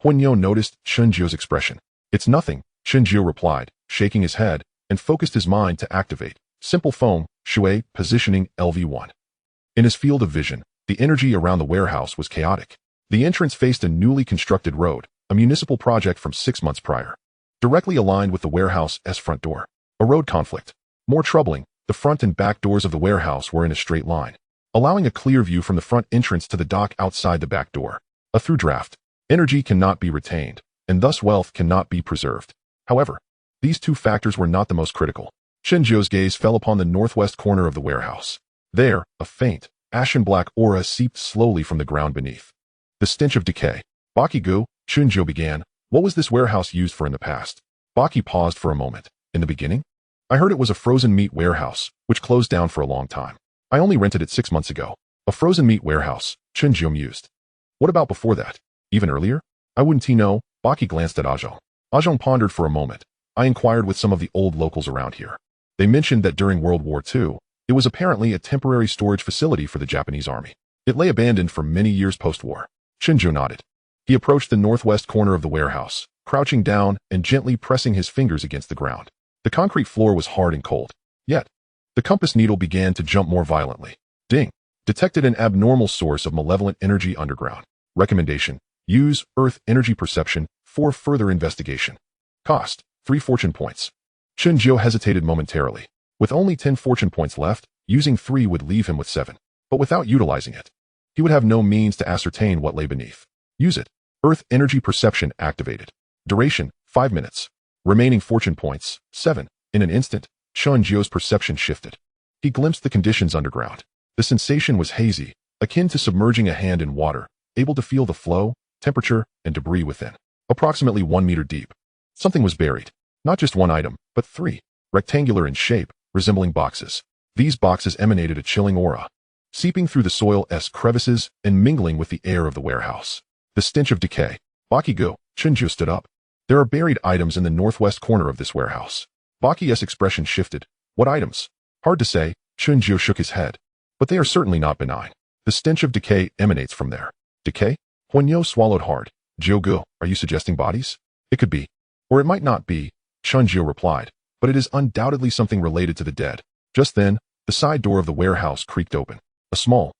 Speaker 1: Huanyo noticed Chen Jiu's expression. It's nothing, Chen Jiu replied, shaking his head, and focused his mind to activate simple Feng Shui positioning LV1. In his field of vision, the energy around the warehouse was chaotic. The entrance faced a newly constructed road, a municipal project from 6 months prior, directly aligned with the warehouse's front door. A road conflict. More troubling, the front and back doors of the warehouse were in a straight line, allowing a clear view from the front entrance to the dock outside the back door. A through draft. Energy cannot be retained, and thus wealth cannot be preserved. However, these two factors were not the most critical. Chen Jiu's gaze fell upon the northwest corner of the warehouse. There, a faint, ashen-black aura seeped slowly from the ground beneath. The stench of decay. Baki-gu, Chen Jiu began, what was this warehouse used for in the past? Baki paused for a moment. In the beginning? I heard it was a frozen meat warehouse, which closed down for a long time. I only rented it 6 months ago. A frozen meat warehouse, Chen Jiu mused. What about before that? Even earlier? I wouldn't know. Baki glanced at Ajong. Ajong pondered for a moment. I inquired with some of the old locals around here. They mentioned that during World War II, it was apparently a temporary storage facility for the Japanese army. It lay abandoned for many years post-war. Chen Jiu nodded. He approached the northwest corner of the warehouse, crouching down and gently pressing his fingers against the ground. The concrete floor was hard and cold. Yet, the compass needle began to jump more violently. Ding! Detected an abnormal source of malevolent energy underground. Recommendation: use Earth Energy Perception for further investigation. Cost: 3 fortune points. Chen Jiu hesitated momentarily. With only 10 fortune points left, using 3 would leave him with 7. But without utilizing it, he would have no means to ascertain what lay beneath. Use it. Earth Energy Perception activated. Duration: 5 minutes. Remaining fortune points: 7. In an instant, Chen Jiu's perception shifted. He glimpsed the conditions underground. The sensation was hazy, akin to submerging a hand in water, able to feel the flow, temperature, and debris within. Approximately 1 meter deep. Something was buried. Not just one item, but 3. Rectangular in shape, resembling boxes. These boxes emanated a chilling aura, seeping through the soil's crevices and mingling with the air of the warehouse. The stench of decay. Baki-gu, Chen Jiu stood up. There are buried items in the northwest corner of this warehouse. Baki's expression shifted. What items? Hard to say, Chen Jiu shook his head. But they are certainly not benign. The stench of decay emanates from there. Decay? Huanyo swallowed hard. Jiuge, are you suggesting bodies? It could be. Or it might not be, Chen Jiu replied. But it is undoubtedly something related to the dead. Just then, the side door of the warehouse creaked open. A small,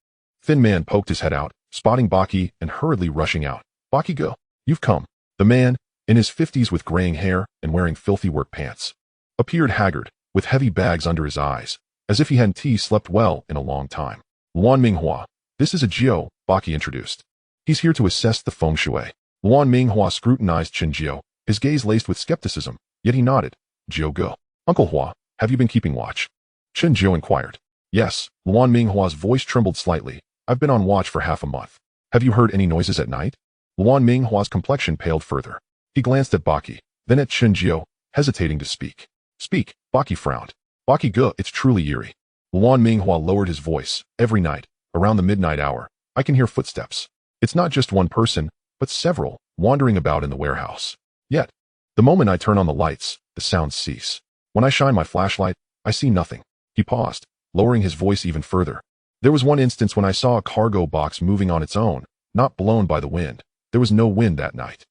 Speaker 1: thin man poked his head out, spotting Baki and hurriedly rushing out. Baki-gu, you've come. The man, in his 50s with graying hair and wearing filthy work pants, appeared haggard, with heavy bags under his eyes, as if he hadn't slept well in a long time. Luan Minghua, this is a Jiao, Baki introduced. He's here to assess the Feng Shui. Luan Minghua scrutinized Chen Jiao, his gaze laced with skepticism, yet he nodded. Jiao go. Uncle Hua, have you been keeping watch? Chen Jiao inquired. Yes, Luan Minghua's voice trembled slightly. I've been on watch for half a month. Have you heard any noises at night? Luan Minghua's complexion paled further. He glanced at Baki, then at Chen Jiao, hesitating to speak. Speak, Baki frowned. Baki go, it's truly eerie. Luan Minghua lowered his voice. Every night, around the midnight hour, I can hear footsteps. It's not just one person, but several, wandering about in the warehouse. Yet, the moment I turn on the lights, the sounds cease. When I shine my flashlight, I see nothing. He paused, lowering his voice even further. There was one instance when I saw a cargo box moving on its own, not blown by the wind. There was no wind that night.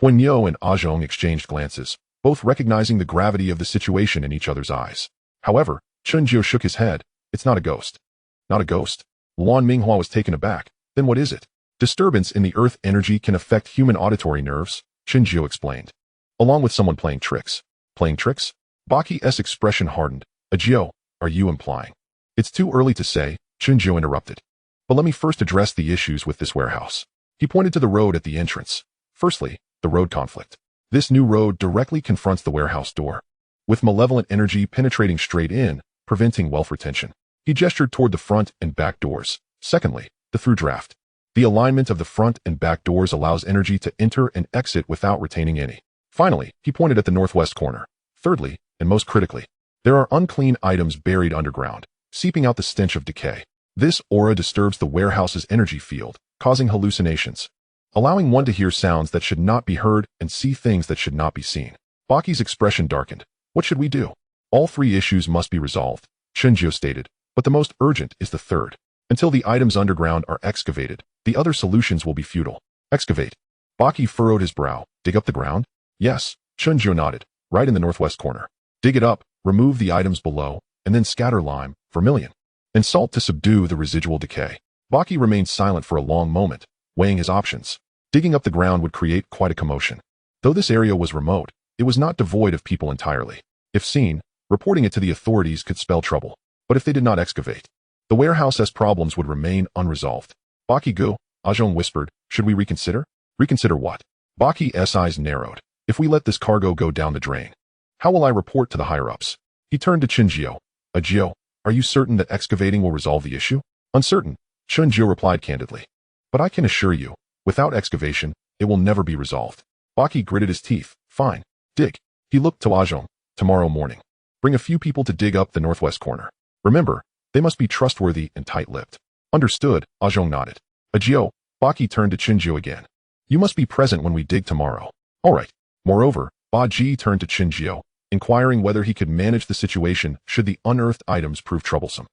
Speaker 1: Huan Yo and Zhong exchanged glances, both recognizing the gravity of the situation in each other's eyes. However, Chen Jiao shook his head. It's not a ghost. Not a ghost? Luan Minghua was taken aback. Then what is it? Disturbance in the earth energy can affect human auditory nerves, Chen Jiao explained. Along with someone playing tricks. Playing tricks? Baki's expression hardened. Jiao, are you implying? It's too early to say, Chen Jiao interrupted. But let me first address the issues with this warehouse. He pointed to the road at the entrance. Firstly, the road conflict. This new road directly confronts the warehouse door, with malevolent energy penetrating straight in, preventing wealth retention. He gestured toward the front and back doors. Secondly, the through draft. The alignment of the front and back doors allows energy to enter and exit without retaining any. Finally, he pointed at the northwest corner. Thirdly, and most critically, there are unclean items buried underground, seeping out the stench of decay. This aura disturbs the warehouse's energy field, causing hallucinations, allowing one to hear sounds that should not be heard and see things that should not be seen. Baki's expression darkened. What should we do? All three issues must be resolved, Chen Jiao stated, but the most urgent is the third. Until the items underground are excavated, the other solutions will be futile. Excavate. Baki furrowed his brow. Dig up the ground? Yes, Chen Jiao nodded. Right in the northwest corner. Dig it up, remove the items below, and then scatter lime, vermilion, and salt to subdue the residual decay. Baki remained silent for a long moment, weighing his options. Digging up the ground would create quite a commotion. Though this area was remote, it was not devoid of people entirely. If seen, reporting it to the authorities could spell trouble. But if they did not excavate, the warehouse's problems would remain unresolved. Baki go, Zhong whispered, should we reconsider? Reconsider what? Baki's eyes narrowed. If we let this cargo go down the drain, how will I report to the higher-ups? He turned to Chen Jiao. Jiao, are you certain that excavating will resolve the issue? Uncertain, Chen Jiao replied candidly. But I can assure you, without excavation, it will never be resolved. Baki gritted his teeth. Fine. Dig. He looked to Zhong. Tomorrow morning. Bring a few people to dig up the northwest corner. Remember, they must be trustworthy and tight-lipped. Understood, Zhong nodded. Jiao, Baki turned to Chen Jiao again. You must be present when we dig tomorrow. All right. Moreover, Ba Ji turned to Chen Jiao, inquiring whether he could manage the situation should the unearthed items prove troublesome.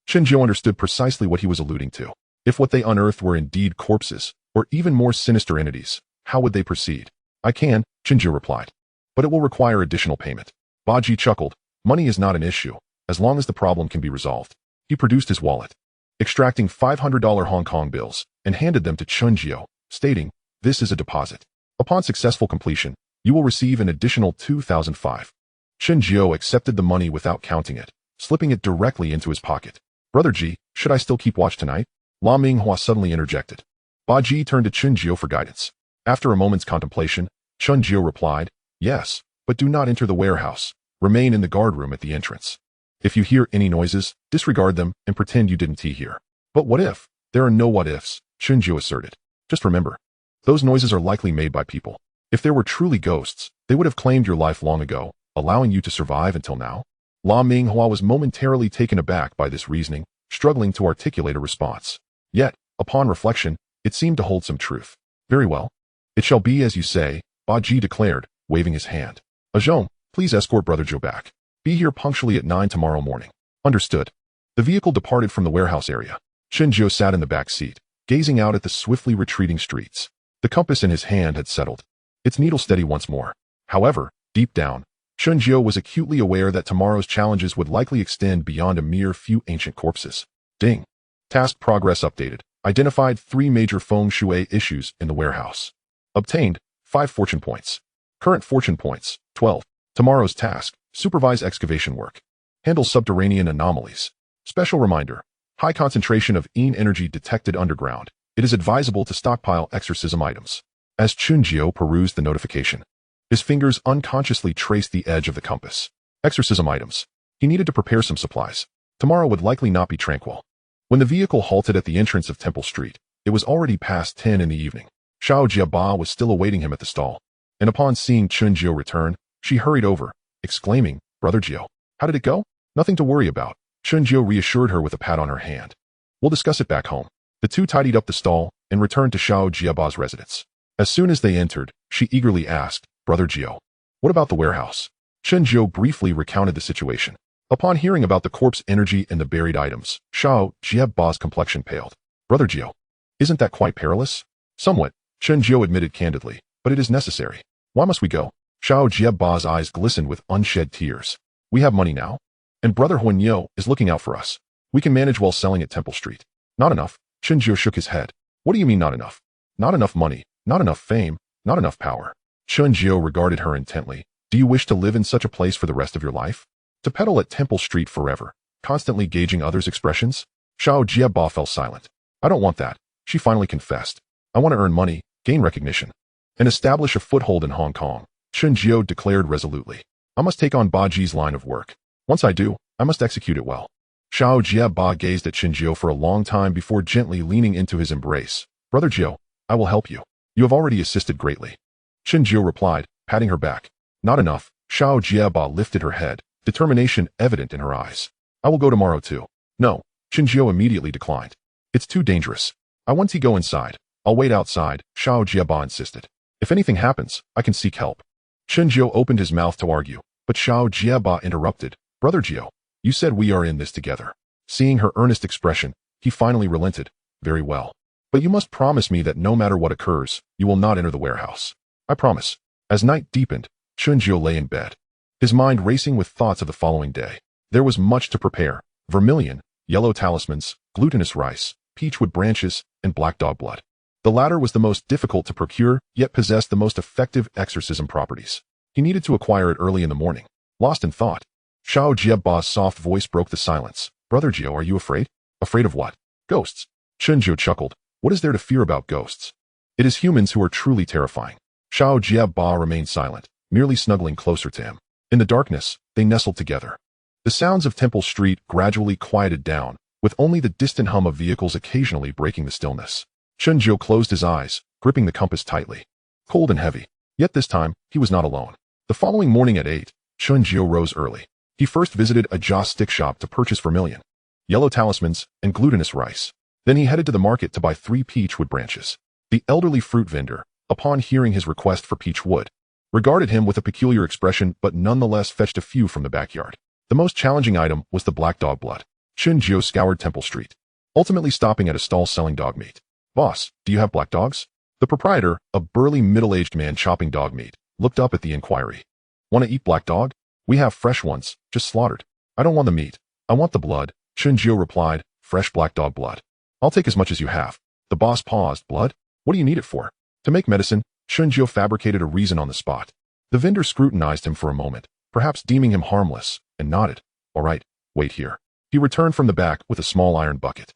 Speaker 1: Chen Jiao understood precisely what he was alluding to. If what they unearthed were indeed corpses, or even more sinister entities, how would they proceed? I can, Chen Jiao replied. But it will require additional payment. Ba Ji chuckled. Money is not an issue, as long as the problem can be resolved. He produced his wallet, extracting $500 Hong Kong bills, and handed them to Chen Jiao, stating, this is a deposit. Upon successful completion, you will receive an additional 2,005. Chen Jiao accepted the money without counting it, slipping it directly into his pocket. Brother Ji, should I still keep watch tonight? La Minghua suddenly interjected. Ba Ji turned to Chen Jiao for guidance. After a moment's contemplation, Chen Jiao replied, yes, but do not enter the warehouse. Remain in the guard room at the entrance. If you hear any noises, disregard them and pretend you didn't hear. But what if? There are no what ifs, Chen Jiao asserted. Just remember, those noises are likely made by people. If there were truly ghosts, they would have claimed your life long ago, allowing you to survive until now. La Minghua was momentarily taken aback by this reasoning, struggling to articulate a response. Yet, upon reflection, it seemed to hold some truth. Very well. It shall be as you say, Ba Ji declared, waving his hand. Zhong, please escort Brother Zhou back. Be here punctually at 9 tomorrow morning. Understood. The vehicle departed from the warehouse area. Chen Jiao sat in the back seat, gazing out at the swiftly retreating streets. The compass in his hand had settled. Its needle steady once more. However, deep down, Chen Jiao was acutely aware that tomorrow's challenges would likely extend beyond a mere few ancient corpses. Ding. Task progress updated. Identified 3 major Feng Shui issues in the warehouse. Obtained 5 fortune points. Current fortune points 12. Tomorrow's task. Supervise excavation work. Handles subterranean anomalies. Special reminder. High concentration of energy detected underground. It is advisable to stockpile exorcism items. As Chen Jiao perused the notification, his fingers unconsciously traced the edge of the compass. Exorcism items. He needed to prepare some supplies. Tomorrow would likely not be tranquil. When the vehicle halted at the entrance of Temple Street, it was already past 10 in the evening. Xiao Jiebā was still awaiting him at the stall, and upon seeing Chen Jiao return, she hurried over, exclaiming, "Brother Jiao, how did it go?" "Nothing to worry about," Chen Jiao reassured her with a pat on her hand. "We'll discuss it back home." The two tidied up the stall and returned to Xiao Jiebā's residence. As soon as they entered, she eagerly asked, "Brother Jiao, what about the warehouse?" Chen Jiao briefly recounted the situation. Upon hearing about the corpse energy and the buried items, Xiao Jiebā's complexion paled. "Brother Jiao, isn't that quite perilous?" "Somewhat," Chen Jiao admitted candidly, "but it is necessary." "Why must we go?" Xiao Jiebā's eyes glistened with unshed tears. "We have money now, and Brother Huanyo is looking out for us. We can manage while selling at Temple Street." "Not enough." Chen Jiao shook his head. "What do you mean not enough?" "Not enough money, not enough fame, not enough power." Chen Jiao regarded her intently. "Do you wish to live in such a place for the rest of your life? To peddle at Temple Street forever, constantly gauging others' expressions?" Xiao Jiebā fell silent. "I don't want that," she finally confessed. "I want to earn money, gain recognition, and establish a foothold in Hong Kong." Chen Jiao declared resolutely. "I must take on Baji's line of work. Once I do, I must execute it well." Xiao Jiebā gazed at Chen Jiao for a long time before gently leaning into his embrace. "Brother Jiao, I will help you. You have already assisted greatly." Chen Jiao replied, patting her back. "Not enough." Xiao Jiebā lifted her head, determination evident in her eyes. "I will go tomorrow too." "No," Chen Jiao immediately declined. "It's too dangerous. I want to go inside." "I'll wait outside," Xiao Jiebā insisted. "If anything happens, I can seek help." Chen Jiao opened his mouth to argue, but Xiao Jiebā interrupted. "Brother Jiao, you said we are in this together." Seeing her earnest expression, he finally relented. "Very well. But you must promise me that no matter what occurs, you will not enter the warehouse." "I promise." As night deepened, Chen Jiao lay in bed, his mind racing with thoughts of the following day. There was much to prepare: vermilion, yellow talismans, glutinous rice, peachwood branches, and black dog blood. The latter was the most difficult to procure, yet possessed the most effective exorcism properties. He needed to acquire it early in the morning. Lost in thought, Xiao Jiebā's soft voice broke the silence. "Brother Jiao, are you afraid?" "Afraid of what?" "Ghosts." Chen Jiao chuckled. "What is there to fear about ghosts? It is humans who are truly terrifying." Xiao Jiebā remained silent, merely snuggling closer to him. In the darkness, they nestled together. The sounds of Temple Street gradually quieted down, with only the distant hum of vehicles occasionally breaking the stillness. Chen Jiao closed his eyes, gripping the compass tightly. Cold and heavy. Yet this time, he was not alone. The following morning at 8, Chen Jiao rose early. He first visited a joss stick shop to purchase vermilion, yellow talismans, and glutinous rice. Then he headed to the market to buy 3 peachwood branches. The elderly fruit vendor, upon hearing his request for peach wood, regarded him with a peculiar expression but nonetheless fetched a few from the backyard. The most challenging item was the black dog blood. Chen Jiao scoured Temple Street, ultimately stopping at a stall selling dog meat. "Boss, do you have black dogs?" The proprietor, a burly middle-aged man chopping dog meat, looked up at the inquiry. "Want to eat black dog? We have fresh ones, just slaughtered." "I don't want the meat. I want the blood," Chen Jiao replied. "Fresh black dog blood. I'll take as much as you have." The boss paused. "Blood? What do you need it for?" "To make medicine." Chen Jiao fabricated a reason on the spot. The vendor scrutinized him for a moment, perhaps deeming him harmless, and nodded. "All right, wait here." He returned from the back with a small iron bucket,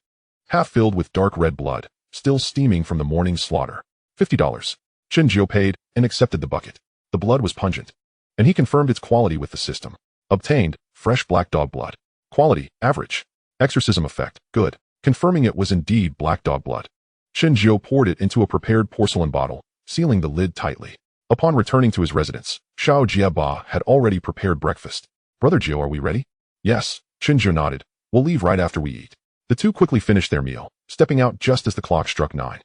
Speaker 1: half filled with dark red blood, still steaming from the morning's slaughter. $50. Chen Jiao paid and accepted the bucket. The blood was pungent, and he confirmed its quality with the system. Obtained, fresh black dog blood. Quality, average. Exorcism effect, good. Confirming it was indeed black dog blood. Chen Jiao poured it into a prepared porcelain bottle, sealing the lid tightly. Upon returning to his residence, Xiao Jiebā had already prepared breakfast. "Brother Jiao, are we ready?" "Yes," Chen Jiao nodded. "We'll leave right after we eat." The two quickly finished their meal, stepping out just as the clock struck 9.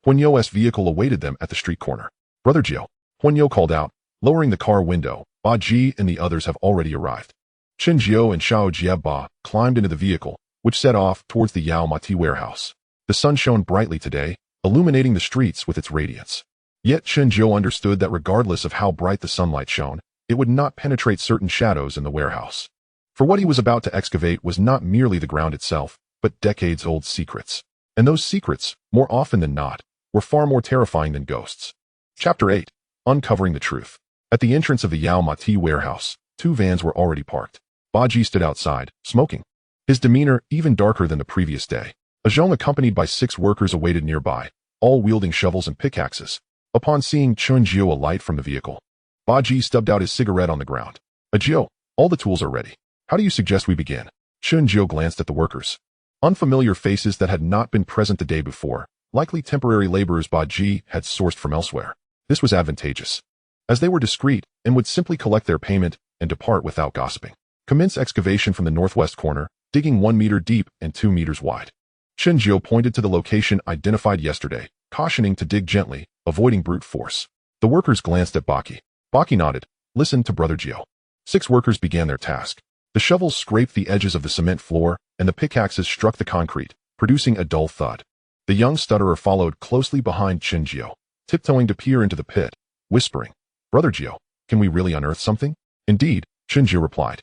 Speaker 1: Huanyo's vehicle awaited them at the street corner. "Brother Jiao," Huanyo called out, lowering the car window. "Baji and the others have already arrived." Chen Jiao and Xiao Jiebā climbed into the vehicle, which set off towards the Yao Mati warehouse. The sun shone brightly today, illuminating the streets with its radiance. Yet Chen Jiao understood that regardless of how bright the sunlight shone, it would not penetrate certain shadows in the warehouse. For what he was about to excavate was not merely the ground itself, but decades-old secrets. And those secrets, more often than not, were far more terrifying than ghosts. Chapter 8. Uncovering the Truth. At the entrance of the Yao Mati warehouse, 2 vans were already parked. Baji stood outside, smoking. His demeanor even darker than the previous day. A zhong accompanied by 6 workers awaited nearby, all wielding shovels and pickaxes. Upon seeing Chen Xuan alight from the vehicle, Baji stubbed out his cigarette on the ground. Jiao, all the tools are ready. How do you suggest we begin? Chen Xuan glanced at the workers. Unfamiliar faces that had not been present the day before, likely temporary laborers Baji had sourced from elsewhere. This was advantageous, as they were discreet and would simply collect their payment and depart without gossiping. Commence excavation from the northwest corner, digging 1 meter deep and 2 meters wide. Chen Xuan pointed to the location identified yesterday, cautioning to dig gently, avoiding brute force. The workers glanced at Baki. Baki nodded, listened to Brother Jiao. 6 workers began their task. The shovels scraped the edges of the cement floor, and the pickaxes struck the concrete, producing a dull thud. The young stutterer followed closely behind Chen Xuan, tiptoeing to peer into the pit, whispering, Brother Jiao, can we really unearth something? Indeed, Chen Xuan replied,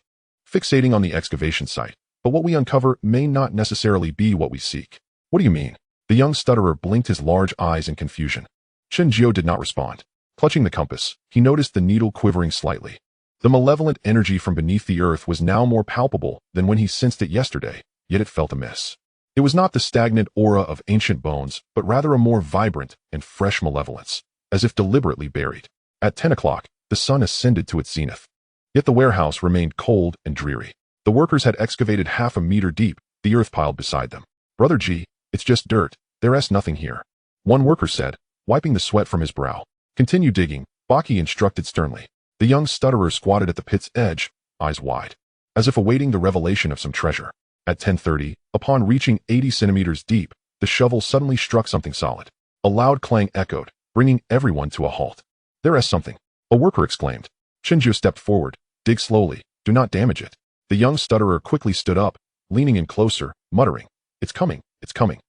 Speaker 1: fixating on the excavation site. But what we uncover may not necessarily be what we seek. What do you mean? The young stutterer blinked his large eyes in confusion. Chen Xuan did not respond. Clutching the compass, he noticed the needle quivering slightly. The malevolent energy from beneath the earth was now more palpable than when he sensed it yesterday, yet it felt amiss. It was not the stagnant aura of ancient bones, but rather a more vibrant and fresh malevolence, as if deliberately buried. At 10 o'clock, the sun ascended to its zenith. Yet the warehouse remained cold and dreary. The workers had excavated 1/2 meter deep, the earth piled beside them. Brother G, it's just dirt, there's nothing here. One worker said, wiping the sweat from his brow. Continue digging, Baki instructed sternly. The young stutterer squatted at the pit's edge, eyes wide, as if awaiting the revelation of some treasure. At 10:30, upon reaching 80 centimeters deep, the shovel suddenly struck something solid. A loud clang echoed, bringing everyone to a halt. There's something, a worker exclaimed. Chen Xuan stepped forward. Dig slowly, do not damage it. The young stutterer quickly stood up, leaning in closer, muttering, it's coming, it's coming.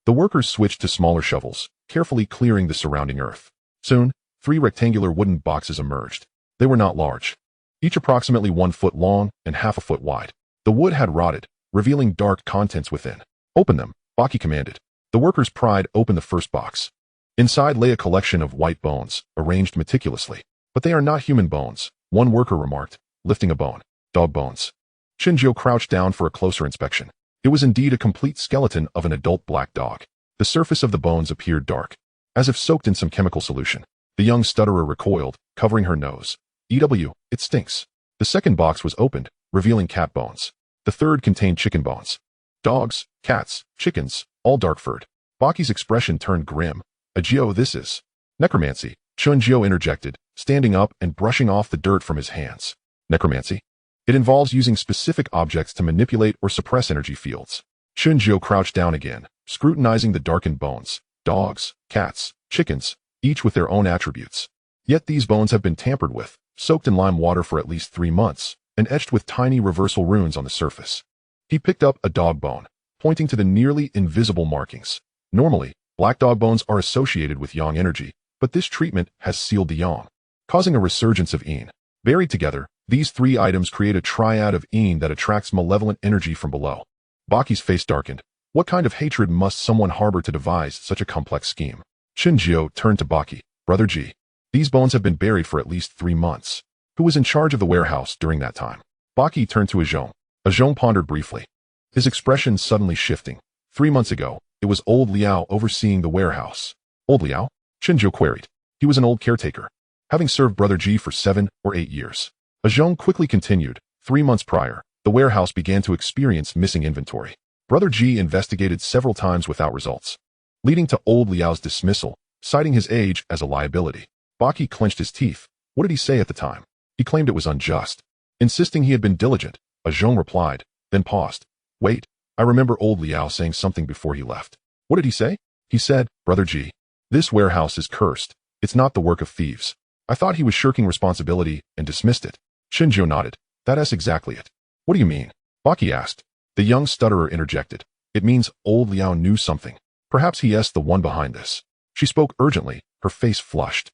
Speaker 1: The workers switched to smaller shovels, carefully clearing the surrounding earth. Soon, 3 rectangular wooden boxes emerged. They were not large, each approximately 1 foot long and 1/2 foot wide. The wood had rotted, revealing dark contents within. Open them, Baki commanded. The workers pried open the first box. Inside lay a collection of white bones, arranged meticulously. But they are not human bones, one worker remarked, lifting a bone. Dog bones. Chen Xuan crouched down for a closer inspection. It was indeed a complete skeleton of an adult black dog. The surface of the bones appeared dark, as if soaked in some chemical solution. The young stutterer recoiled, covering her nose. It stinks. The second box was opened, revealing cat bones. The third contained chicken bones. Dogs, cats, chickens, all dark-furred. Baki's expression turned grim. Jiao, this is necromancy, Chen Xuan interjected, standing up and brushing off the dirt from his hands. Necromancy? It involves using specific objects to manipulate or suppress energy fields. Chen Xuan crouched down again, scrutinizing the darkened bones. Dogs, cats, chickens, each with their own attributes. Yet these bones have been tampered with, soaked in lime water for at least 3 months, and etched with tiny reversal runes on the surface. He picked up a dog bone, pointing to the nearly invisible markings. Normally, black dog bones are associated with yang energy, but this treatment has sealed the yang, causing a resurgence of yin. Buried together, these 3 items create a triad of yin that attracts malevolent energy from below. Baki's face darkened. What kind of hatred must someone harbor to devise such a complex scheme? Chen Xuan turned to Baki. Brother G, these bones have been buried for at least 3 months. Who was in charge of the warehouse during that time? Baki turned to a zhong. A zhong pondered briefly, his expression suddenly shifting. 3 months ago, it was old Liao overseeing the warehouse. Old Liao? Chen Xuan queried. He was an old caretaker, having served Brother G for 7 or 8 years. A zhong quickly continued. 3 months prior, the warehouse began to experience missing inventory. Brother G investigated several times without results, leading to old Liao's dismissal, citing his age as a liability. Baki clenched his teeth. What did he say at the time? He claimed it was unjust, insisting he had been diligent. A zhong replied, then paused. Wait, I remember old Liao saying something before he left. What did he say? He said, Brother G, this warehouse is cursed. It's not the work of thieves. I thought he was shirking responsibility and dismissed it. Chen Xuan nodded. That's exactly it. What do you mean? Baki asked. The young stutterer interjected. It means old Liao knew something. Perhaps he is the one behind this. She spoke urgently, her face flushed.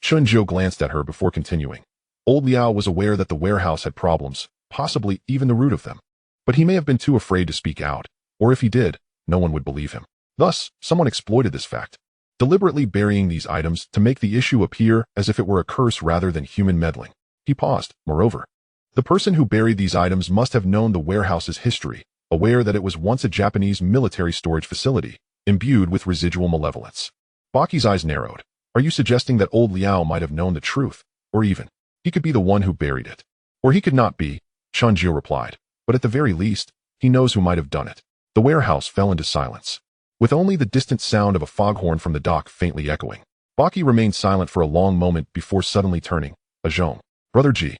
Speaker 1: Chen Xuan glanced at her before continuing. Old Liao was aware that the warehouse had problems, possibly even the root of them. But he may have been too afraid to speak out, or if he did, no one would believe him. Thus, someone exploited this fact, deliberately burying these items to make the issue appear as if it were a curse rather than human meddling. He paused. Moreover, The person who buried these items must have known the warehouse's history, aware that it was once a Japanese military storage facility, imbued with residual malevolence. Baki's eyes narrowed. Are you suggesting that old Liao might have known the truth, or even, he could be the one who buried it? Or he could not be, Chen Xuan replied, but at the very least, he knows who might have done it. The warehouse fell into silence, with only the distant sound of a foghorn from the dock faintly echoing. Baki remained silent for a long moment before suddenly turning. Zhong, Brother Ji,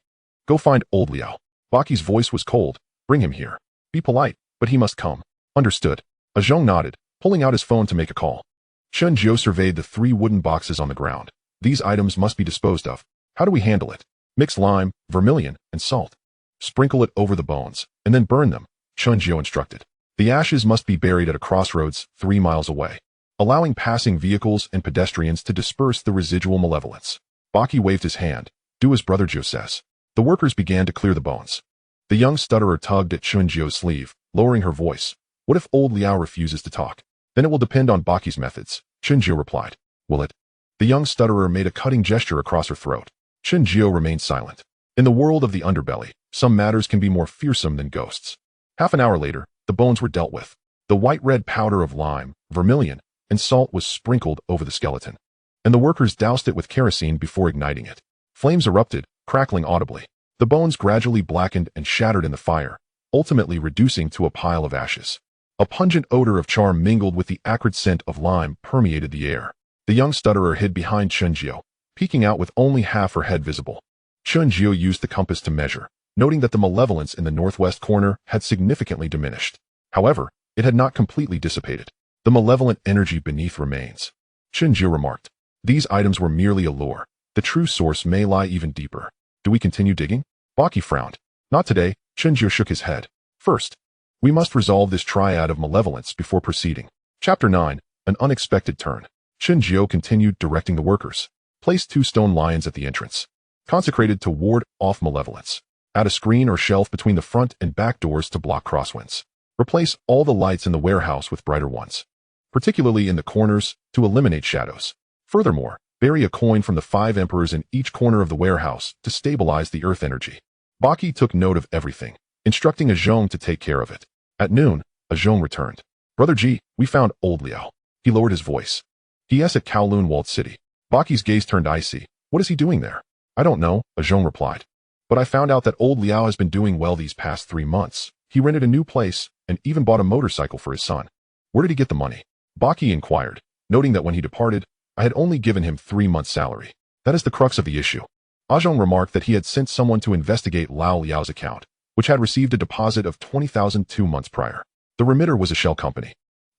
Speaker 1: go find old Liao. Baki's voice was cold. Bring him here. Be polite, but he must come. Understood. Zhong nodded, pulling out his phone to make a call. Chen Xuan surveyed the 3 wooden boxes on the ground. These items must be disposed of. How do we handle it? Mix lime, vermilion, and salt. Sprinkle it over the bones, and then burn them, Chen Xuan instructed. The ashes must be buried at a crossroads 3 miles away, allowing passing vehicles and pedestrians to disperse the residual malevolence. Baki waved his hand. Do as Brother Zhou says. The workers began to clear the bones. The young stutterer tugged at Chen Xuan's sleeve, lowering her voice. What if old Liao refuses to talk? Then it will depend on Baki's methods, Chen Xuan replied. Will it? The young stutterer made a cutting gesture across her throat. Chen Xuan remained silent. In the world of the underbelly, some matters can be more fearsome than ghosts. Half an hour later, the bones were dealt with. The white-red powder of lime, vermilion, and salt was sprinkled over the skeleton, and the workers doused it with kerosene before igniting it. Flames erupted, crackling audibly. The bones gradually blackened and shattered in the fire, ultimately reducing to a pile of ashes. A pungent odor of charm mingled with the acrid scent of lime permeated the air. The young stutterer hid behind Chen Xuan, peeking out with only half her head visible. Chen Xuan used the compass to measure, noting that the malevolence in the northwest corner had significantly diminished. However, it had not completely dissipated. The malevolent energy beneath remains. Chen Xuan remarked. These items were merely a lure. The true source may lie even deeper. Do we continue digging? Baki frowned. Not today, Chen Xuan shook his head. First, we must resolve this triad of malevolence before proceeding. Chapter 9, An Unexpected Turn. Chen Xuan continued directing the workers. Place 2 stone lions at the entrance, consecrated to ward off malevolence. Add a screen or shelf between the front and back doors to block crosswinds. Replace all the lights in the warehouse with brighter ones, particularly in the corners, to eliminate shadows. Furthermore, bury a coin from the 5 emperors in each corner of the warehouse to stabilize the earth energy. Baki took note of everything, instructing Zhong to take care of it. At noon, Zhong returned. Brother Ji, we found old Liao. He lowered his voice. He.s. at Kowloon walled city. Baki's gaze turned icy. What is he doing there? I don't know, Zhong replied. But I found out that old Liao has been doing well these past 3 months. He rented a new place and even bought a motorcycle for his son. Where did he get the money? Baki inquired, noting that when he departed, I had only given him 3 months' salary. That is the crux of the issue. Zhong remarked that he had sent someone to investigate Lao Liao's account, which had received a deposit of 20,000 2 months prior. The remitter was a shell company.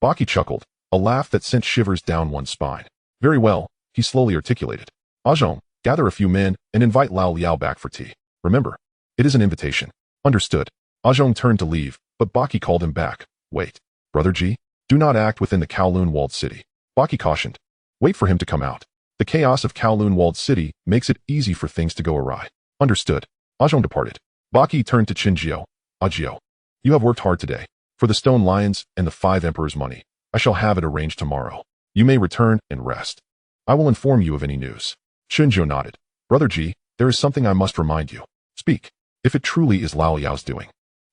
Speaker 1: Baki chuckled, a laugh that sent shivers down one's spine. Very well, he slowly articulated. Zhong, gather a few men and invite Lao Liao back for tea. Remember, it is an invitation. Understood. Zhong turned to leave, but Baki called him back. Wait. Brother Ji, do not act within the Kowloon walled city. Baki cautioned. Wait for him to come out. The chaos of Kowloon walled city makes it easy for things to go awry. Understood. Zhong departed. Baki turned to Chen Xuan. Jiao, you have worked hard today. For the stone lions and the 5 emperors' money, I shall have it arranged tomorrow. You may return and rest. I will inform you of any news. Chen Xuan nodded. Brother Ji, there is something I must remind you. Speak. If it truly is Lao Liao's doing,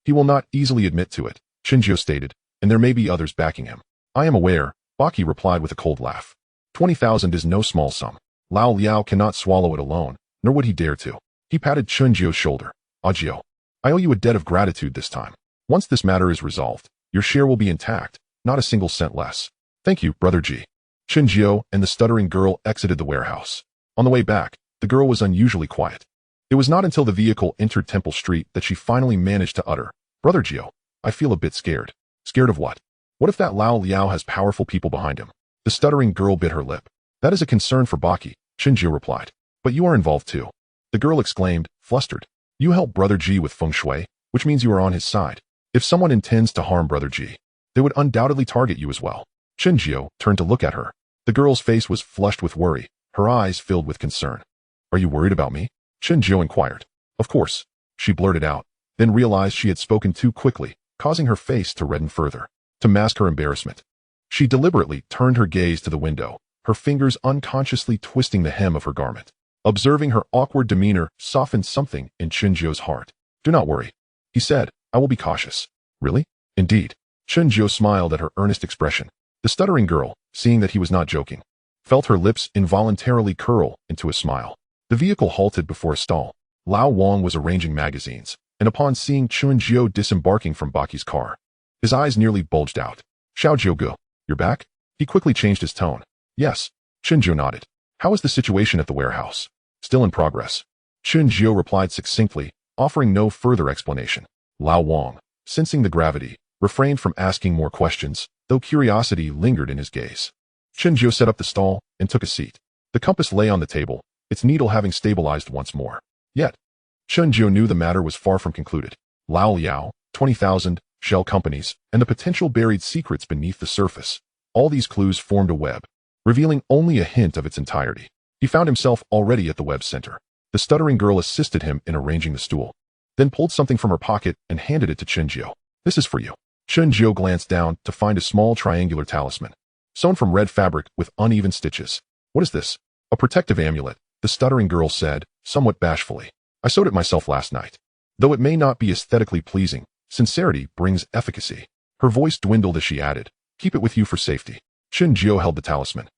Speaker 1: he will not easily admit to it, Chen Xuan stated, and there may be others backing him. I am aware, Baki replied with a cold laugh. 20,000 is no small sum. Lao Liao cannot swallow it alone, nor would he dare to. He patted Chen Xuan's shoulder. Jiao, I owe you a debt of gratitude this time. Once this matter is resolved, your share will be intact, not a single cent less. Thank you, Brother Ji. Chen Xuan and the stuttering girl exited the warehouse. On the way back, the girl was unusually quiet. It was not until the vehicle entered Temple Street that she finally managed to utter, Brother Jiao, I feel a bit scared. Scared of what? What if that Lao Liao has powerful people behind him? The stuttering girl bit her lip. That is a concern for Baki, Chen Xuan replied. But you are involved too. The girl exclaimed, flustered. You help Brother Ji with Feng Shui, which means you are on his side. If someone intends to harm Brother Ji, they would undoubtedly target you as well. Chen Xuan turned to look at her. The girl's face was flushed with worry, her eyes filled with concern. Are you worried about me? Chen Xuan inquired. Of course, she blurted out, then realized she had spoken too quickly, causing her face to redden further. To mask her embarrassment, she deliberately turned her gaze to the window, her fingers unconsciously twisting the hem of her garment. Observing her awkward demeanor softened something in Chen Xuan's heart. Do not worry, he said. I will be cautious. Really? Indeed. Chen Jiu smiled at her earnest expression. The stuttering girl, seeing that he was not joking, felt her lips involuntarily curl into a smile. The vehicle halted before a stall. Lao Wang was arranging magazines, and upon seeing Chen Jiu disembarking from Baki's car, his eyes nearly bulged out. Xiao Jiebā, you're back? He quickly changed his tone. Yes. Chen Jiu nodded. How is the situation at the warehouse? Still in progress. Chen Jiu replied succinctly, offering no further explanation. Lao Wang, sensing the gravity, refrained from asking more questions, though curiosity lingered in his gaze. Chen Jiu set up the stall and took a seat. The compass lay on the table, its needle having stabilized once more. Yet, Chen Jiu knew the matter was far from concluded. Lao Liao, 20,000, shell companies, and the potential buried secrets beneath the surface. All these clues formed a web, revealing only a hint of its entirety. He found himself already at the web's center. The stuttering girl assisted him in arranging the stool, then pulled something from her pocket and handed it to Chen Jiu. This is for you. Chen Jiu glanced down to find a small triangular talisman, sewn from red fabric with uneven stitches. What is this? A protective amulet, the stuttering girl said, somewhat bashfully. I sewed it myself last night. Though it may not be aesthetically pleasing, sincerity brings efficacy. Her voice dwindled as she added, keep it with you for safety. Chen Jiu held the talisman.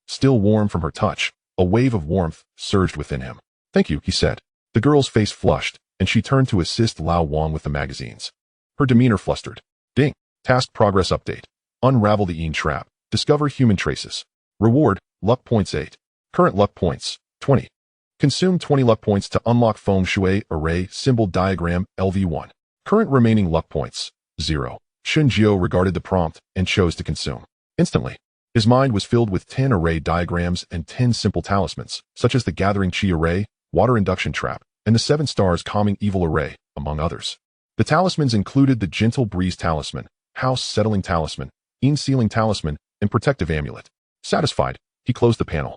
Speaker 1: Still warm from her touch, a wave of warmth surged within him. Thank you, he said. The girl's face flushed, and she turned to assist Lao Wang with the magazines. Her demeanor flustered. Ding. Task progress update. Unravel the Yin trap. Discover human traces. Reward, luck points 8. Current luck points, 20. Consume 20 luck points to unlock Feng Shui array symbol diagram LV1. Current remaining luck points, 0. Chen Jiu regarded the prompt and chose to consume. Instantly, his mind was filled with 10 array diagrams and 10 simple talismans, such as the Gathering Qi array, Water Induction Trap, and the 7 Stars Calming Evil array, among others. The talismans included the Gentle Breeze Talisman, House Settling Talisman, Yin Sealing Talisman, and Protective Amulet. Satisfied, he closed the panel.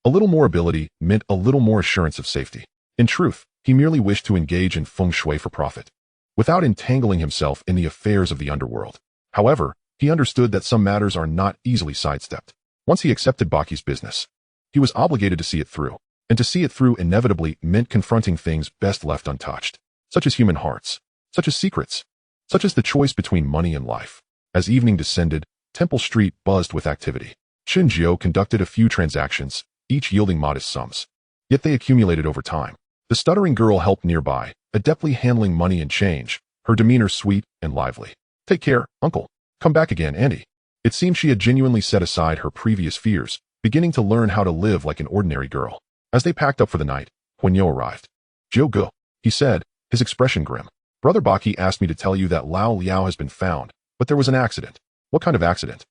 Speaker 1: A little more ability meant a little more assurance of safety. In truth, he merely wished to engage in Feng Shui for profit, without entangling himself in the affairs of the underworld. However, he understood that some matters are not easily sidestepped. Once he accepted Baki's business, he was obligated to see it through, and to see it through inevitably meant confronting things best left untouched, such as human hearts, such as secrets, such as the choice between money and life. As evening descended, Temple Street buzzed with activity. Chen Jiu conducted a few transactions, each yielding modest sums. Yet they accumulated over time. The stuttering girl helped nearby, adeptly handling money and change, her demeanor sweet and lively. Take care, uncle. Come back again, Andy. It seemed she had genuinely set aside her previous fears, beginning to learn how to live like an ordinary girl. As they packed up for the night, Huanyo arrived. Jiu Ge, he said, his expression grim. Brother Baki asked me to tell you that Lao Liao has been found, but there was an accident. What kind of accident?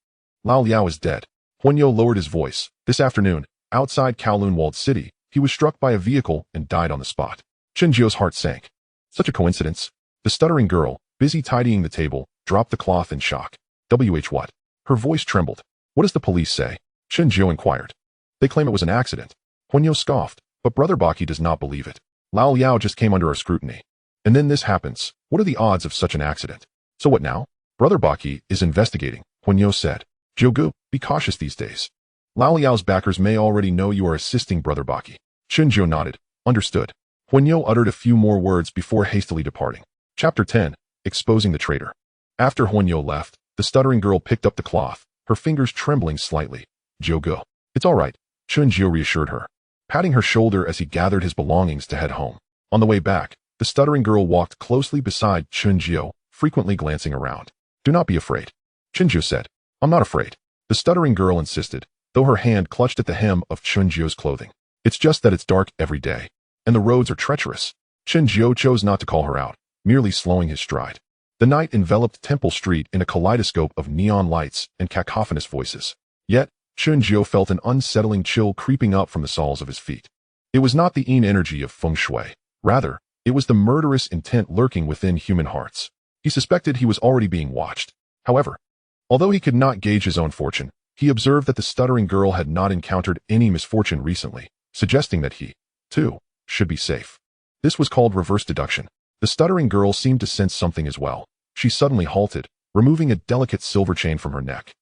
Speaker 1: Lao Liao is dead. Huanyo lowered his voice. This afternoon, outside Kowloon walled city, he was struck by a vehicle and died on the spot. Chen Jiu's heart sank. Such a coincidence. The stuttering girl, busy tidying the table, dropped the cloth in shock. What? Her voice trembled. What does the police say? Chen Jiu inquired. They claim it was an accident. Huanyo scoffed, but Brother Baki does not believe it. Lao Liao just came under our scrutiny. And then this happens. What are the odds of such an accident? So what now? Brother Baki is investigating, Huanyo said. Jiu Ge, be cautious these days. Lao Liao's backers may already know you are assisting Brother Baki. Chen Jiu nodded. Understood. Huanyo uttered a few more words before hastily departing. Chapter 10. Exposing the traitor. After Huanyo left, the stuttering girl picked up the cloth, her fingers trembling slightly. Jiu Ge. It's all right, Chen Jiu reassured her, patting her shoulder as he gathered his belongings to head home. On the way back, the stuttering girl walked closely beside Chen Jiu, frequently glancing around. Do not be afraid. Chen Jiu said. I'm not afraid. The stuttering girl insisted, though her hand clutched at the hem of Chen Jiu's clothing. It's just that it's dark every day, and the roads are treacherous. Chen Jiu chose not to call her out, merely slowing his stride. The night enveloped Temple Street in a kaleidoscope of neon lights and cacophonous voices. Yet, Chen Jiu felt an unsettling chill creeping up from the soles of his feet. It was not the yin energy of Feng Shui. Rather, it was the murderous intent lurking within human hearts. He suspected he was already being watched. However, although he could not gauge his own fortune, he observed that the stuttering girl had not encountered any misfortune recently, suggesting that he, too, should be safe. This was called reverse deduction. The stuttering girl seemed to sense something as well. She suddenly halted, removing a delicate silver chain from her neck,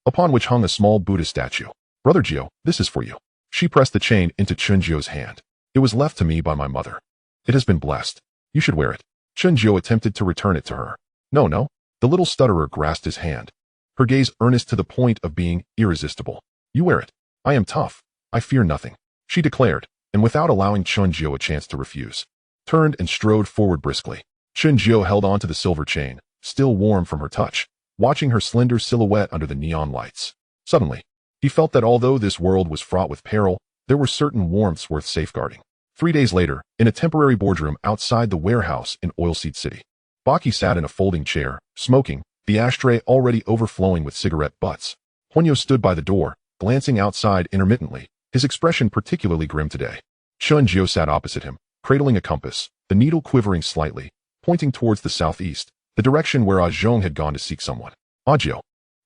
Speaker 1: upon which hung a small Buddha statue. Brother Jiu, this is for you. She pressed the chain into Chen Jiu's hand. It was left to me by my mother. It has been blessed. You should wear it. Chen Jiu attempted to return it to her. No, no. The little stutterer grasped his hand, her gaze earnest to the point of being irresistible. You wear it. I am tough. I fear nothing, she declared, and without allowing Chen Jiu a chance to refuse, turned and strode forward briskly. Chen Jiu held on to the silver chain, still warm from her touch, watching her slender silhouette under the neon lights. Suddenly, he felt that although this world was fraught with peril, there were certain warmths worth safeguarding. 3 days later, in a temporary boardroom outside the warehouse in Oilseed City, Baki sat in a folding chair, smoking, the ashtray already overflowing with cigarette butts. Huanyo stood by the door, glancing outside intermittently, his expression particularly grim today. Chen Jiu sat opposite him, cradling a compass, the needle quivering slightly, pointing towards the southeast, the direction where Ah Zhong had gone to seek someone. Jiu.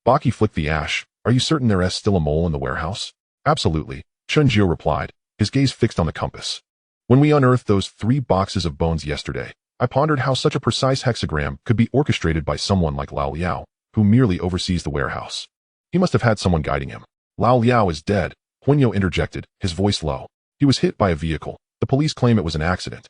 Speaker 1: Baki flicked the ash. Are you certain there is still a mole in the warehouse? Absolutely, Chen Jiu replied, his gaze fixed on the compass. When we unearthed those 3 boxes of bones yesterday, I pondered how such a precise hexagram could be orchestrated by someone like Lao Liao, who merely oversees the warehouse. He must have had someone guiding him. Lao Liao is dead, Huanyo interjected, his voice low. He was hit by a vehicle. The police claim it was an accident.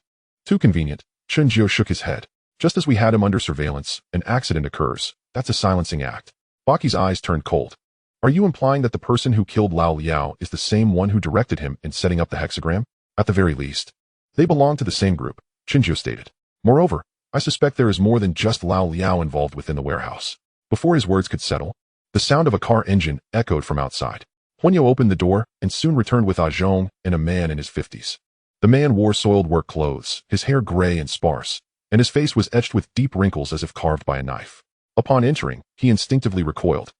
Speaker 1: Too convenient. Chen Jiu shook his head. Just as we had him under surveillance, an accident occurs. That's a silencing act. Baki's eyes turned cold. Are you implying that the person who killed Lao Liao is the same one who directed him in setting up the hexagram? At the very least, they belong to the same group, Chen Jiu stated. Moreover, I suspect there is more than just Lao Liao involved within the warehouse. Before his words could settle, the sound of a car engine echoed from outside. Huanyo opened the door and soon returned with Ah Zhong and a man in his 50s. The man wore soiled work clothes, his hair gray and sparse, and his face was etched with deep wrinkles as if carved by a knife. Upon entering, he instinctively recoiled,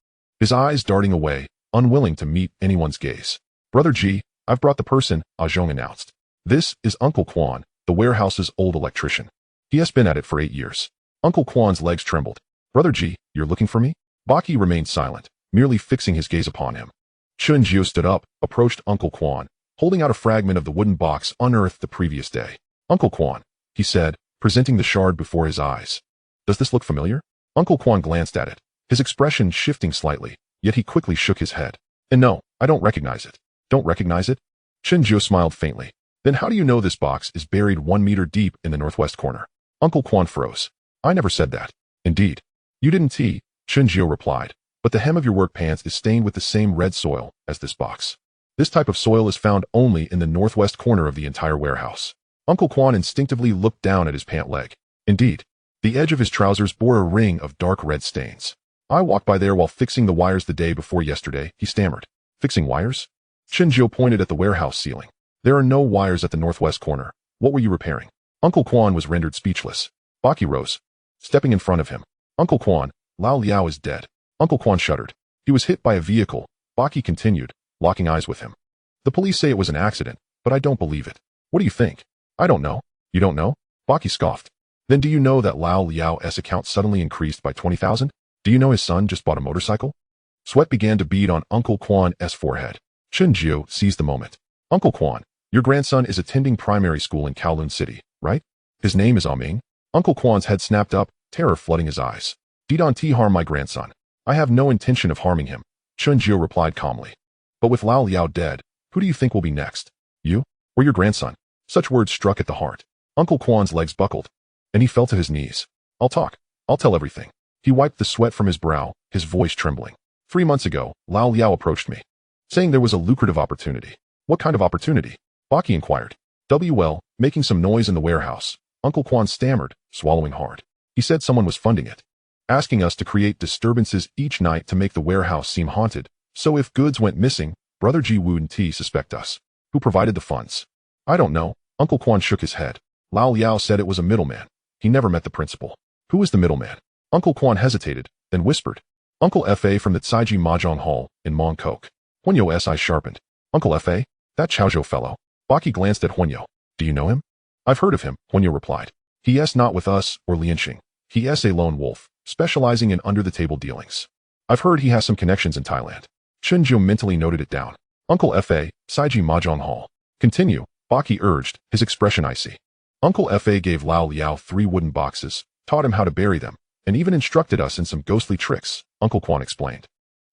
Speaker 1: his eyes darting away, unwilling to meet anyone's gaze. Brother Ji, I've brought the person, Ah Zhong announced. This is Uncle Quan, the warehouse's old electrician. He has been at it for 8 years. Uncle Quan's legs trembled. Brother Ji, you're looking for me? Baki remained silent, merely fixing his gaze upon him. Chen Jiu stood up, approached Uncle Quan, holding out a fragment of the wooden box unearthed the previous day. Uncle Quan, he said, presenting the shard before his eyes. Does this look familiar? Uncle Quan glanced at it, his expression shifting slightly, yet he quickly shook his head. And no, I don't recognize it. Don't recognize it? Chen Jiu smiled faintly. Then how do you know this box is buried 1 meter deep in the northwest corner? Uncle Quan froze. I never said that. Indeed. You didn't, Chen Jiu replied, but the hem of your work pants is stained with the same red soil as this box. This type of soil is found only in the northwest corner of the entire warehouse. Uncle Quan instinctively looked down at his pant leg. Indeed, the edge of his trousers bore a ring of dark red stains. I walked by there while fixing the wires the day before yesterday, he stammered. Fixing wires? Chen Jiu pointed at the warehouse ceiling. There are no wires at the northwest corner. What were you repairing? Uncle Quan was rendered speechless. Baki rose, stepping in front of him. Uncle Quan, Lao Liao is dead. Uncle Quan shuddered. He was hit by a vehicle. Baki continued, locking eyes with him. The police say it was an accident, but I don't believe it. What do you think? I don't know. You don't know? Baki scoffed. Then do you know that Lao Liao's account suddenly increased by 20,000? Do you know his son just bought a motorcycle? Sweat began to bead on Uncle Quan's forehead. Chen Jiu seized the moment. Uncle Quan, your grandson is attending primary school in Kowloon City, right? His name is Ming. Uncle Quan's head snapped up, terror flooding his eyes. Don't harm my grandson. I have no intention of harming him, Chen Jiu replied calmly. But with Lao Liao dead, who do you think will be next? You? Or your grandson? Such words struck at the heart. Uncle Quan's legs buckled, and he fell to his knees. I'll talk. I'll tell everything. He wiped the sweat from his brow, his voice trembling. 3 months ago, Lao Liao approached me, saying there was a lucrative opportunity. What kind of opportunity? Baki inquired. Making some noise in the warehouse. Uncle Quan stammered, swallowing hard. He said someone was funding it, asking us to create disturbances each night to make the warehouse seem haunted. So if goods went missing, Brother Ji wouldn't suspect us. Who provided the funds? I don't know. Uncle Quan shook his head. Lao Liao said it was a middleman. He never met the principal. Who is the middleman? Uncle Quan hesitated, then whispered. Uncle Fa from the Tsaiji Mahjong Hall in Mongkok. Huanyo's eyes sharpened. Uncle Fa? That Chaozhou fellow. Baki glanced at Huanyo. Do you know him? I've heard of him, Huanyo replied. He is not with us or Lianqing. He is a lone wolf, specializing in under-the-table dealings. I've heard he has some connections in Thailand. Chen Jiu mentally noted it down. Uncle Fa, Tsaiji Mahjong Hall. Continue, Baki urged, his expression icy. Uncle Fa gave Lao Liao 3 wooden boxes, taught him how to bury them, and even instructed us in some ghostly tricks, Uncle Quan explained.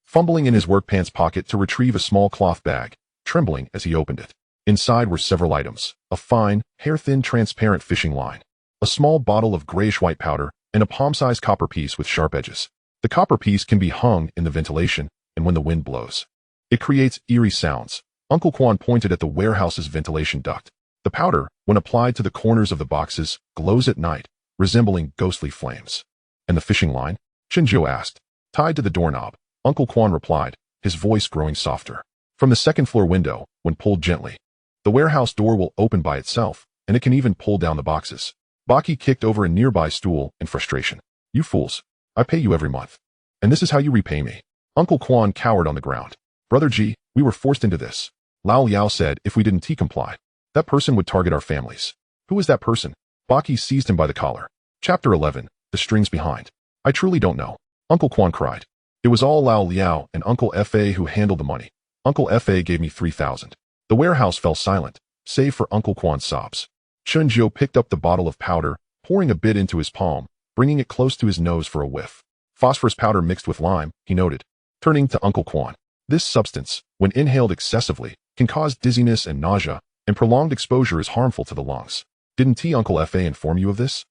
Speaker 1: Fumbling in his work pants pocket to retrieve a small cloth bag, trembling as he opened it. Inside were several items, a fine, hair-thin transparent fishing line, a small bottle of grayish-white powder, and a palm-sized copper piece with sharp edges. The copper piece can be hung in the ventilation, and when the wind blows, it creates eerie sounds. Uncle Quan pointed at the warehouse's ventilation duct. The powder, when applied to the corners of the boxes, glows at night, resembling ghostly flames. And the fishing line? Chen Xuan asked. Tied to the doorknob, Uncle Quan replied, his voice growing softer. From the second-floor window, when pulled gently, the warehouse door will open by itself, and it can even pull down the boxes. Baki kicked over a nearby stool in frustration. You fools. I pay you every month. And this is how you repay me. Uncle Quan cowered on the ground. Brother Ji, we were forced into this. Lao Liao said if we didn't comply, that person would target our families. Who is that person? Baki seized him by the collar. Chapter 11. The strings behind. I truly don't know. Uncle Quan cried. It was all Lao Liao and Uncle Fa who handled the money. Uncle Fa gave me 3,000. The warehouse fell silent, save for Uncle Quan's sobs. Chen Xuan picked up the bottle of powder, pouring a bit into his palm, bringing it close to his nose for a whiff. Phosphorus powder mixed with lime, he noted. Turning to Uncle Quan. This substance, when inhaled excessively, can cause dizziness and nausea, and prolonged exposure is harmful to the lungs. Didn't Uncle Fa inform you of this?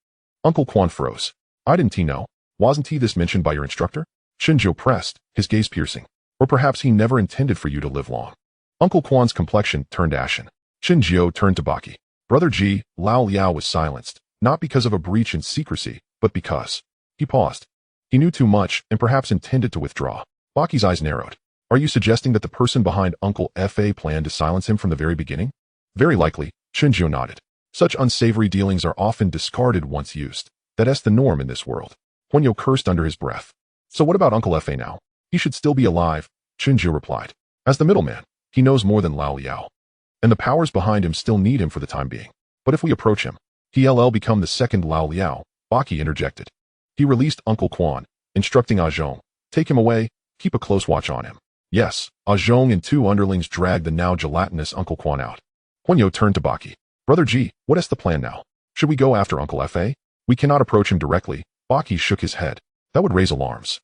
Speaker 1: Uncle Quan froze. I didn't know. Wasn't this mentioned by your instructor? Chen Xuan pressed, his gaze piercing. Or perhaps he never intended for you to live long. Uncle Quan's complexion turned ashen. Chen Xuan turned to Baki. Brother Ji, Lao Liao was silenced, not because of a breach in secrecy, but because. He paused. He knew too much and perhaps intended to withdraw. Baki's eyes narrowed. Are you suggesting that the person behind Uncle Fa planned to silence him from the very beginning? Very likely, Chen Xuan nodded. Such unsavory dealings are often discarded once used. That's the norm in this world. Huanyo cursed under his breath. So what about Uncle Fa now? He should still be alive, Chen Xuan replied. As the middleman, he knows more than Lao Liao. And the powers behind him still need him for the time being. But if we approach him, he'll become the second Lao Liao, Baki interjected. He released Uncle Quan, instructing Zhong, take him away, keep a close watch on him. Yes, Zhong and two underlings dragged the now gelatinous Uncle Quan out. Huanyo turned to Baki. Brother Ji, what is the plan now? Should we go after Uncle Fa? We cannot approach him directly. Baki shook his head. That would raise alarms.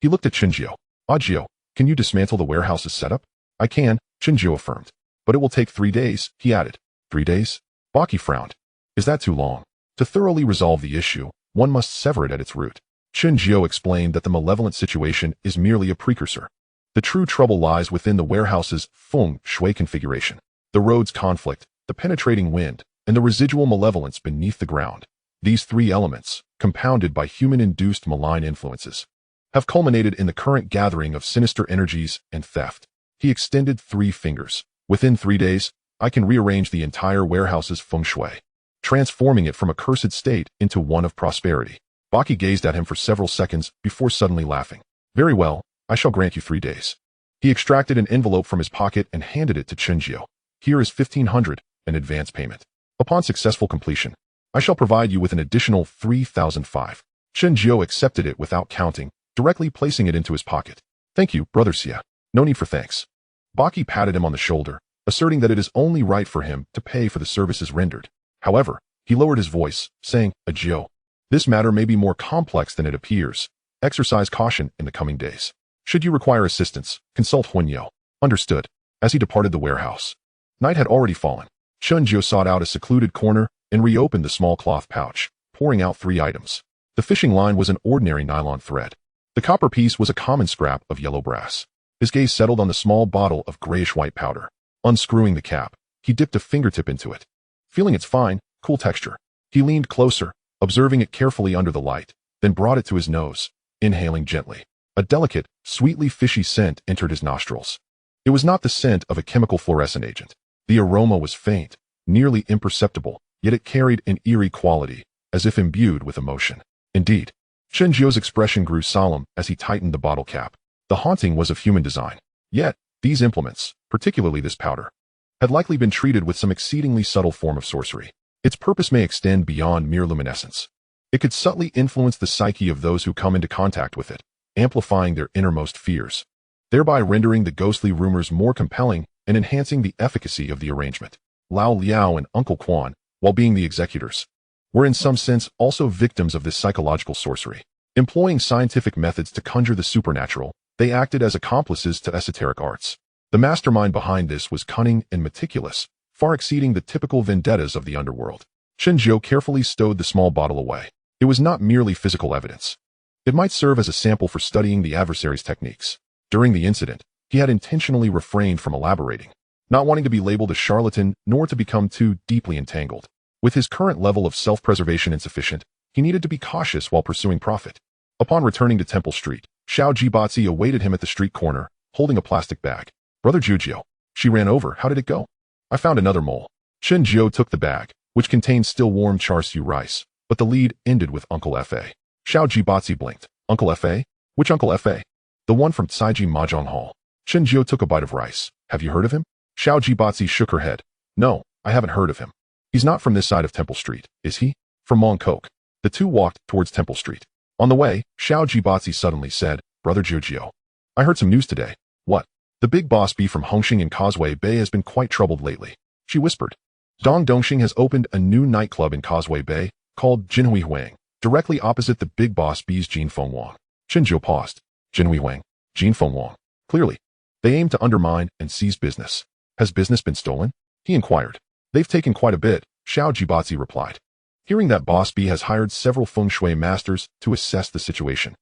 Speaker 1: He looked at Chen Xuan. Jiao, can you dismantle the warehouse's setup? I can, Chen Xuan affirmed. But it will take 3 days, he added. 3 days? Baki frowned. Is that too long? To thoroughly resolve the issue, one must sever it at its root. Chen Xuan explained that the malevolent situation is merely a precursor. The true trouble lies within the warehouse's Feng Shui configuration. The road's conflict, the penetrating wind, and the residual malevolence beneath the ground. These 3 elements, compounded by human-induced malign influences, have culminated in the current gathering of sinister energies and theft. He extended 3 fingers. Within 3 days, I can rearrange the entire warehouse's feng shui, transforming it from a cursed state into one of prosperity. Baki gazed at him for several seconds before suddenly laughing. Very well, I shall grant you 3 days. He extracted an envelope from his pocket and handed it to Chen Xuan. Here is 1,500, an advance payment. Upon successful completion, I shall provide you with an additional 3,005. Chen Xuan accepted it without counting, directly placing it into his pocket. Thank you, Brother Xia. No need for thanks. Baki patted him on the shoulder, asserting that it is only right for him to pay for the services rendered. However, he lowered his voice, saying, Jiao, this matter may be more complex than it appears. Exercise caution in the coming days. Should you require assistance, consult Huanyo. Understood. As he departed the warehouse, night had already fallen. Chen Xuan sought out a secluded corner and reopened the small cloth pouch, pouring out 3 items. The fishing line was an ordinary nylon thread. The copper piece was a common scrap of yellow brass. His gaze settled on the small bottle of grayish-white powder. Unscrewing the cap, he dipped a fingertip into it. Feeling its fine, cool texture, he leaned closer, observing it carefully under the light, then brought it to his nose, inhaling gently. A delicate, sweetly fishy scent entered his nostrils. It was not the scent of a chemical fluorescent agent. The aroma was faint, nearly imperceptible, yet it carried an eerie quality, as if imbued with emotion. Indeed, Chen Xuan's expression grew solemn as he tightened the bottle cap. The haunting was of human design. Yet, these implements, particularly this powder, had likely been treated with some exceedingly subtle form of sorcery. Its purpose may extend beyond mere luminescence. It could subtly influence the psyche of those who come into contact with it, amplifying their innermost fears, thereby rendering the ghostly rumors more compelling and enhancing the efficacy of the arrangement. Lao Liao and Uncle Quan, while being the executors, were in some sense also victims of this psychological sorcery. Employing scientific methods to conjure the supernatural, they acted as accomplices to esoteric arts. The mastermind behind this was cunning and meticulous, far exceeding the typical vendettas of the underworld. Chen Jiu carefully stowed the small bottle away. It was not merely physical evidence. It might serve as a sample for studying the adversary's techniques. During the incident, he had intentionally refrained from elaborating, not wanting to be labeled a charlatan nor to become too deeply entangled. With his current level of self-preservation insufficient, he needed to be cautious while pursuing profit. Upon returning to Temple Street, Xiao Jiebā awaited him at the street corner, holding a plastic bag. Brother Jiu, she ran over. How did it go? I found another mole. Chen Jiu took the bag, which contained still warm char siu rice, but the lead ended with Uncle Fa. Xiao Jiebā blinked. Uncle Fa? Which Uncle Fa? The one from Caiji Mahjong Hall. Chen Jiu took a bite of rice. Have you heard of him? Xiao Jiebā shook her head. No, I haven't heard of him. He's not from this side of Temple Street, is he? From Mongkok. The two walked towards Temple Street. On the way, Xiao Jiebā suddenly said, Brother Jiu, I heard some news today. What? The big boss bee from Hongxing in Causeway Bay has been quite troubled lately. She whispered. Dong Dongxing has opened a new nightclub in Causeway Bay, called Jinhui Huang, directly opposite the big boss bee's Jin Fengwang. Chen Jiu paused. Jinhui Huang, Jin Fengwang. Clearly, they aim to undermine and seize business. Has business been stolen? He inquired. They've taken quite a bit, Xiao Jiebā replied. Hearing that Boss B has hired several Feng Shui masters to assess the situation,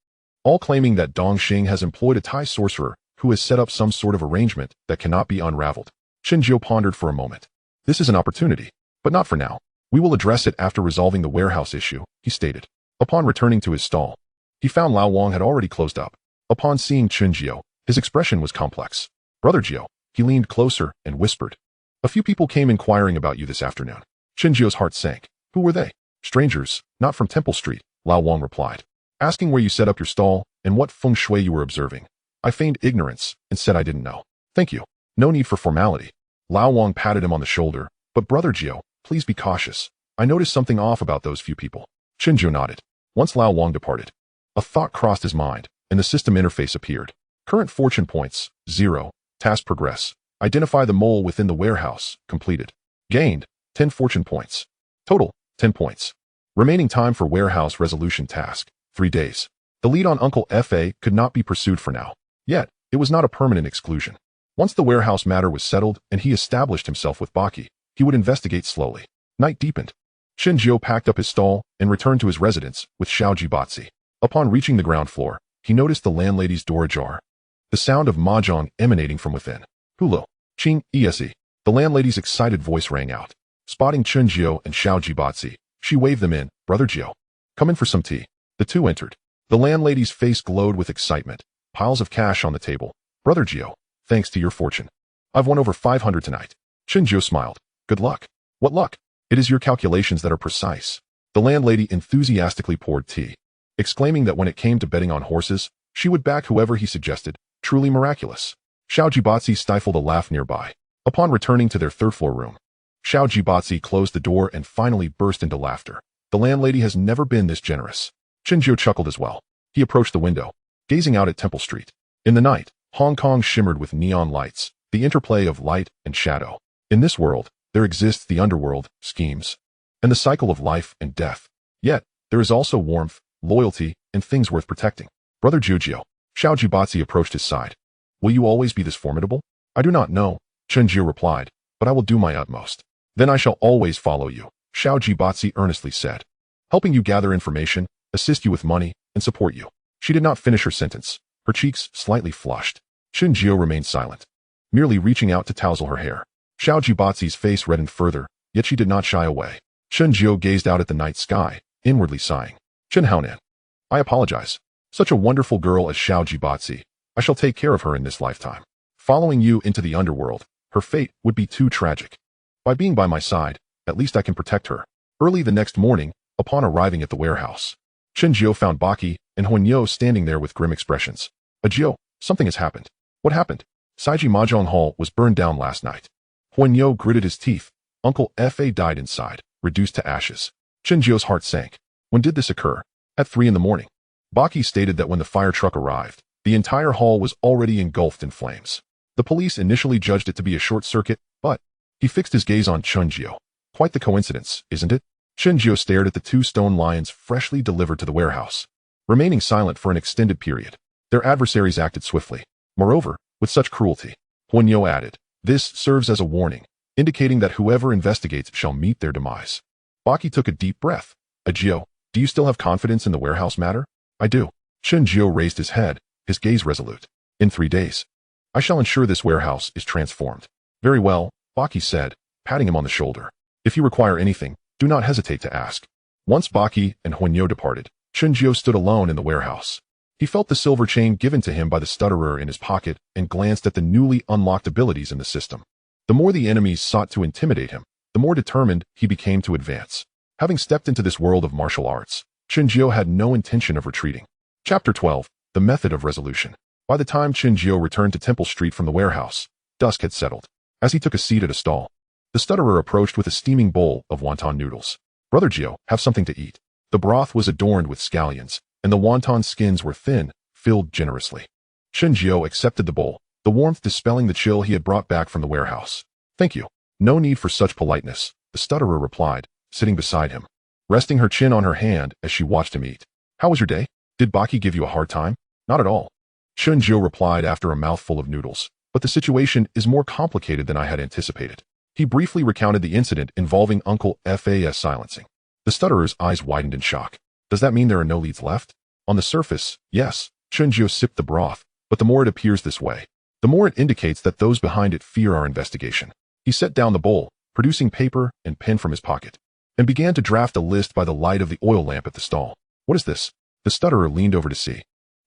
Speaker 1: all claiming that Dongxing has employed a Thai sorcerer who has set up some sort of arrangement that cannot be unraveled. Chen Jiu pondered for a moment. This is an opportunity, but not for now. We will address it after resolving the warehouse issue, he stated. Upon returning to his stall, he found Lao Wang had already closed up. Upon seeing Chen Jiu, his expression was complex. Brother Jiu, he leaned closer and whispered. A few people came inquiring about you this afternoon. Chen Jiu's heart sank. Who were they? Strangers, not from Temple Street, Lao Wang replied. Asking where you set up your stall and what feng shui you were observing. I feigned ignorance and said I didn't know. Thank you. No need for formality. Lao Wang patted him on the shoulder. But Brother Jiu, please be cautious. I noticed something off about those few people. Chen Jiu nodded. Once Lao Wang departed, a thought crossed his mind, and the system interface appeared. Current fortune points, 0. Task progress. Identify the mole within the warehouse, completed. Gained, 10 fortune points. Total, 10 points. Remaining time for warehouse resolution task, 3 days. The lead on Uncle Fa could not be pursued for now. Yet, it was not a permanent exclusion. Once the warehouse matter was settled and he established himself with Baki, he would investigate slowly. Night deepened. Chen Jiu packed up his stall and returned to his residence with Xiao Jiebā. Upon reaching the ground floor, he noticed the landlady's door ajar. The sound of mahjong emanating from within. Hulo, Ching, Ese. The landlady's excited voice rang out. Spotting Chen Jiu and Xiao Jiebā, she waved them in. Brother Jiu, come in for some tea. The two entered. The landlady's face glowed with excitement. Piles of cash on the table. Brother Jiu, thanks to your fortune, I've won over 500 tonight. Chen Jiu smiled. Good luck. What luck? It is your calculations that are precise. The landlady enthusiastically poured tea, exclaiming that when it came to betting on horses, she would back whoever he suggested. Truly miraculous. Xiao Jiebā stifled a laugh nearby. Upon returning to their third-floor room, Xiao Jiebā closed the door and finally burst into laughter. The landlady has never been this generous. Chen Jiu chuckled as well. He approached the window, gazing out at Temple Street. In the night, Hong Kong shimmered with neon lights, the interplay of light and shadow. In this world, there exists the underworld, schemes, and the cycle of life and death. Yet, there is also warmth, loyalty, and things worth protecting. Brother Jiu, Xiao Jiebā approached his side. Will you always be this formidable? I do not know, Chen Jiu replied, but I will do my utmost. Then I shall always follow you, Xiao Jiebā earnestly said. Helping you gather information, assist you with money, and support you. She did not finish her sentence. Her cheeks slightly flushed. Chen Jiu remained silent, merely reaching out to tousle her hair. Xiao Jiebā's face reddened further, yet she did not shy away. Chen Jiu gazed out at the night sky, inwardly sighing. Chen Haonan. I apologize. Such a wonderful girl as Xiao Jiebā. I shall take care of her in this lifetime. Following you into the underworld, her fate would be too tragic. By being by my side, at least I can protect her. Early the next morning, upon arriving at the warehouse, Chen Jiu found Baki and Huanyo standing there with grim expressions. Jiu, something has happened. What happened? Caiji Mahjong Hall was burned down last night. Huanyo gritted his teeth. Uncle Fa died inside, reduced to ashes. Chen Jiu's heart sank. When did this occur? At 3 in the morning. Baki stated that when the fire truck arrived, the entire hall was already engulfed in flames. The police initially judged it to be a short circuit, but he fixed his gaze on Chen Jiu. Quite the coincidence, isn't it? Chen Jiu stared at the 2 stone lions freshly delivered to the warehouse, remaining silent for an extended period. Their adversaries acted swiftly. Moreover, with such cruelty, Huanyo added, this serves as a warning, indicating that whoever investigates shall meet their demise. Baki took a deep breath. Jiao, do you still have confidence in the warehouse matter? I do. Chen Jiao raised his head, his gaze resolute. In 3 days, I shall ensure this warehouse is transformed. Very well, Baki said, patting him on the shoulder. If you require anything, do not hesitate to ask. Once Baki and Huanyo departed, Chen Jiao stood alone in the warehouse. He felt the silver chain given to him by the stutterer in his pocket and glanced at the newly unlocked abilities in the system. The more the enemies sought to intimidate him, the more determined he became to advance. Having stepped into this world of martial arts, Chen Jiao had no intention of retreating. Chapter 12. The Method of Resolution. By the time Chen Jiao returned to Temple Street from the warehouse, dusk had settled. As he took a seat at a stall, the stutterer approached with a steaming bowl of wonton noodles. Brother Jiao, have something to eat. The broth was adorned with scallions, and the wonton skins were thin, filled generously. Chen Jiao accepted the bowl, the warmth dispelling the chill he had brought back from the warehouse. Thank you. No need for such politeness, the stutterer replied, sitting beside him, resting her chin on her hand as she watched him eat. How was your day? Did Baki give you a hard time? Not at all. Chen Jiao replied after a mouthful of noodles, but the situation is more complicated than I had anticipated. He briefly recounted the incident involving Uncle Fas silencing. The stutterer's eyes widened in shock. Does that mean there are no leads left? On the surface, yes. Chen Jiao sipped the broth, but the more it appears this way, the more it indicates that those behind it fear our investigation. He set down the bowl, producing paper and pen from his pocket, and began to draft a list by the light of the oil lamp at the stall. What is this? The stutterer leaned over to see.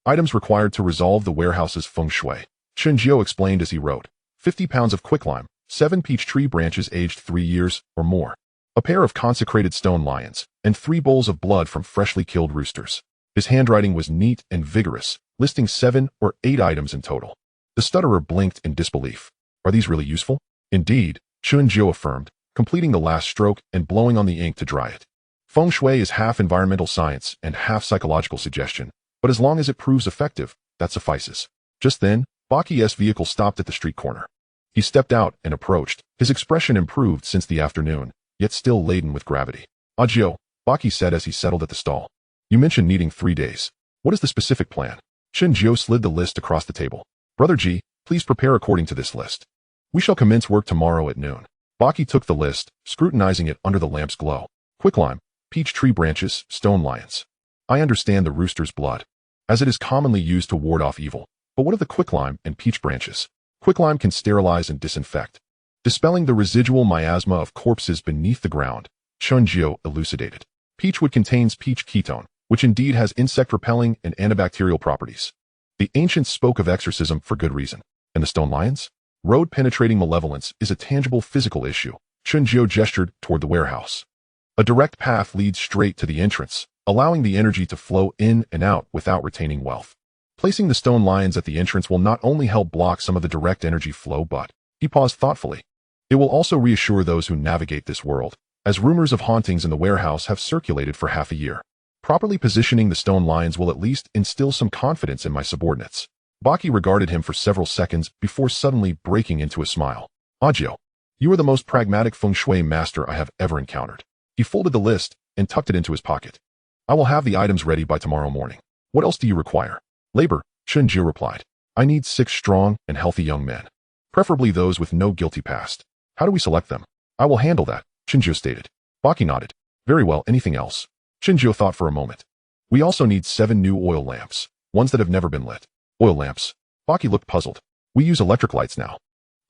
Speaker 1: Items required to resolve the warehouse's feng shui. Chen Jiao explained as he wrote. 50 pounds of quicklime, 7 peach tree branches aged 3 years or more, a pair of consecrated stone lions, and 3 bowls of blood from freshly killed roosters. His handwriting was neat and vigorous, listing 7 or 8 items in total. The stutterer blinked in disbelief. Are these really useful? Indeed, Chen Jiao affirmed, completing the last stroke and blowing on the ink to dry it. Feng Shui is half environmental science and half psychological suggestion, but as long as it proves effective, that suffices. Just then, Baki's vehicle stopped at the street corner. He stepped out and approached, his expression improved since the afternoon, yet still laden with gravity. Jiao, Baki said as he settled at the stall. You mentioned needing 3 days. What is the specific plan? Chen Jiao slid the list across the table. Brother Ji, please prepare according to this list. We shall commence work tomorrow at noon. Baki took the list, scrutinizing it under the lamp's glow. Quicklime, peach tree branches, stone lions. I understand the rooster's blood, as it is commonly used to ward off evil. But what of the quicklime and peach branches? Quicklime can sterilize and disinfect, dispelling the residual miasma of corpses beneath the ground, Chen Jiao elucidated. Peachwood contains peach ketone, which indeed has insect-repelling and antibacterial properties. The ancients spoke of exorcism for good reason. And the stone lions? Road-penetrating malevolence is a tangible physical issue. Chen Jiao gestured toward the warehouse. A direct path leads straight to the entrance, allowing the energy to flow in and out without retaining wealth. Placing the stone lions at the entrance will not only help block some of the direct energy flow, but, he paused thoughtfully, it will also reassure those who navigate this world, as rumors of hauntings in the warehouse have circulated for half a year. Properly positioning the stone lions will at least instill some confidence in my subordinates. Baki regarded him for several seconds before suddenly breaking into a smile. Jiao, you are the most pragmatic feng shui master I have ever encountered. He folded the list and tucked it into his pocket. I will have the items ready by tomorrow morning. What else do you require? Labor, Chen Jiao replied. I need 6 strong and healthy young men, preferably those with no guilty past. How do we select them? I will handle that, Chen Jiao stated. Baki nodded. Very well, anything else? Chen Jiao thought for a moment. We also need 7 new oil lamps, ones that have never been lit. Oil lamps. Baki looked puzzled. We use electric lights now.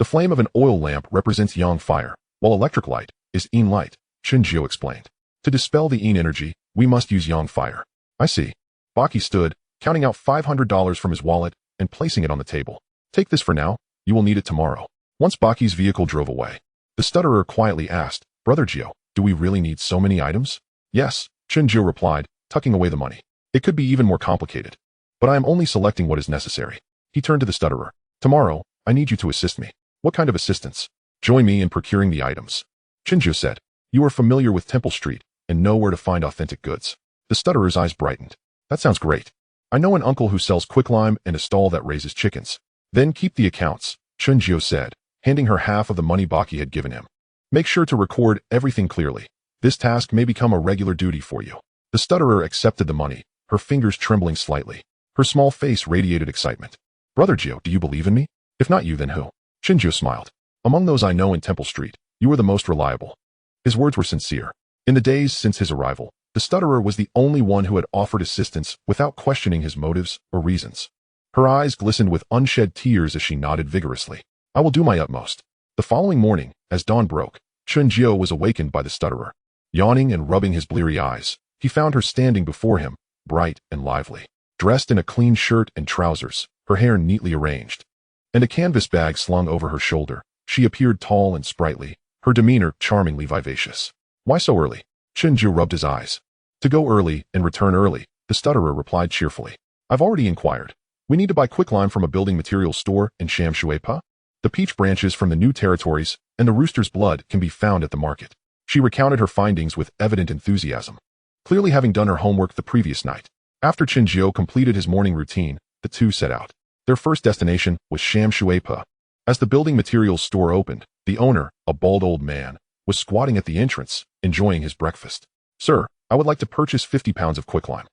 Speaker 1: The flame of an oil lamp represents yang fire, while electric light is yin light, Chen Jiao explained. To dispel the yin energy, we must use yang fire. I see. Baki stood, counting out $500 from his wallet and placing it on the table. Take this for now, you will need it tomorrow. Once Baki's vehicle drove away, the stutterer quietly asked, Brother Jiao, do we really need so many items? Yes, Chen Jiao replied, tucking away the money. It could be even more complicated, but I am only selecting what is necessary. He turned to the stutterer. Tomorrow, I need you to assist me. What kind of assistance? Join me in procuring the items. Chen Jiao said, you are familiar with Temple Street and know where to find authentic goods. The stutterer's eyes brightened. That sounds great. I know an uncle who sells quicklime and a stall that raises chickens. Then keep the accounts, Chen Jiao said, handing her half of the money Baki had given him. Make sure to record everything clearly. This task may become a regular duty for you. The stutterer accepted the money, her fingers trembling slightly. Her small face radiated excitement. Brother Jiao, do you believe in me? If not you, then who? Chen Jiao smiled. Among those I know in Temple Street, you are the most reliable. His words were sincere. In the days since his arrival, the stutterer was the only one who had offered assistance without questioning his motives or reasons. Her eyes glistened with unshed tears as she nodded vigorously. I will do my utmost. The following morning, as dawn broke, Chen Jiebā was awakened by the stutterer. Yawning and rubbing his bleary eyes, he found her standing before him, bright and lively, dressed in a clean shirt and trousers, her hair neatly arranged, and a canvas bag slung over her shoulder. She appeared tall and sprightly, her demeanor charmingly vivacious. Why so early? Chen Jiebā rubbed his eyes. To go early and return early, the stutterer replied cheerfully. I've already inquired. We need to buy quicklime from a building materials store in Xiao Jiebā. The peach branches from the new territories and the rooster's blood can be found at the market. She recounted her findings with evident enthusiasm, clearly having done her homework the previous night. After Chen Jiebā completed his morning routine, the two set out. Their first destination was Xiao Jiebā. As the building materials store opened, the owner, a bald old man, was squatting at the entrance, enjoying his breakfast. Sir, I would like to purchase 50 pounds of quicklime,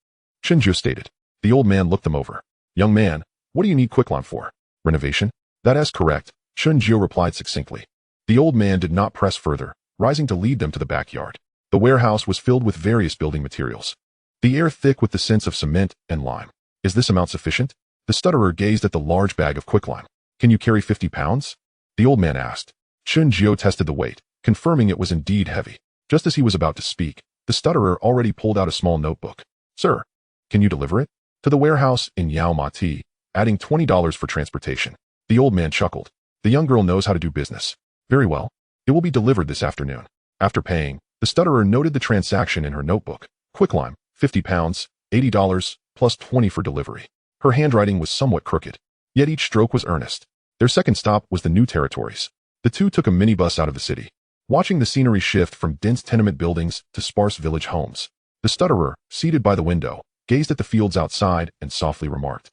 Speaker 1: Chen Jiebā stated. The old man looked them over. Young man, what do you need quicklime for? Renovation? That is correct, Chen Jiebā replied succinctly. The old man did not press further, rising to lead them to the backyard. The warehouse was filled with various building materials, the air thick with the scents of cement and lime. Is this amount sufficient? The stutterer gazed at the large bag of quicklime. Can you carry 50 pounds? The old man asked. Chen Jiebā tested the weight, confirming it was indeed heavy. Just as he was about to speak, the stutterer already pulled out a small notebook. Sir, can you deliver it? To the warehouse in Yao Ma Ti, adding $20 for transportation. The old man chuckled. The young girl knows how to do business. Very well. It will be delivered this afternoon. After paying, the stutterer noted the transaction in her notebook. Quicklime, 50 pounds, $80, plus 20 for delivery. Her handwriting was somewhat crooked, yet each stroke was earnest. Their second stop was the new territories. The two took a minibus out of the city, watching the scenery shift from dense tenement buildings to sparse village homes. The stutterer, seated by the window, gazed at the fields outside and softly remarked,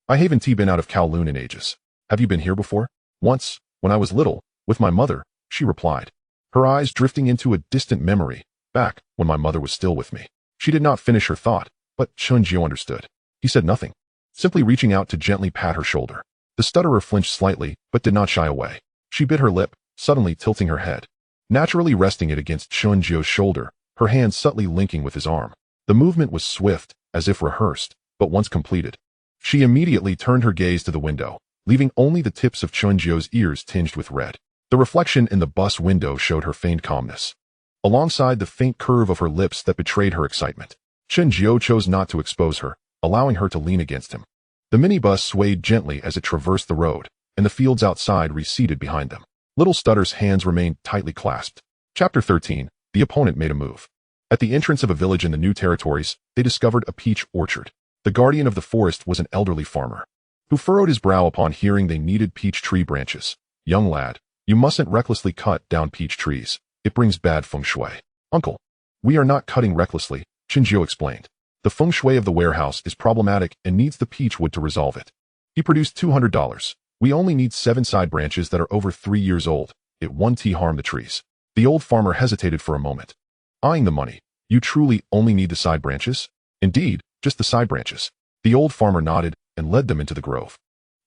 Speaker 1: I haven't been out of Kowloon in ages. Have you been here before? Once, when I was little, with my mother, she replied, her eyes drifting into a distant memory, back when my mother was still with me. She did not finish her thought, but Chen Jiebā understood. He said nothing, simply reaching out to gently pat her shoulder. The stutterer flinched slightly, but did not shy away. She bit her lip, suddenly tilting her head, naturally resting it against Chen Jiebā's shoulder, her hand subtly linking with his arm. The movement was swift, as if rehearsed, but once completed, she immediately turned her gaze to the window, leaving only the tips of Chen Jiebā's ears tinged with red. The reflection in the bus window showed her feigned calmness, alongside the faint curve of her lips that betrayed her excitement. Chen Jiebā chose not to expose her, allowing her to lean against him. The minibus swayed gently as it traversed the road, and the fields outside receded behind them. Little Stutter's hands remained tightly clasped. Chapter 13. The opponent made a move. At the entrance of a village in the new territories, they discovered a peach orchard. The guardian of the forest was an elderly farmer, who furrowed his brow upon hearing they needed peach tree branches. Young lad, you mustn't recklessly cut down peach trees. It brings bad feng shui. Uncle, we are not cutting recklessly, Chen Jiebā explained. The feng shui of the warehouse is problematic and needs the peach wood to resolve it. He produced $200. We only need 7 side branches that are over 3 years old. It won't harm the trees. The old farmer hesitated for a moment, eyeing the money. You truly only need the side branches? Indeed, just the side branches. The old farmer nodded and led them into the grove,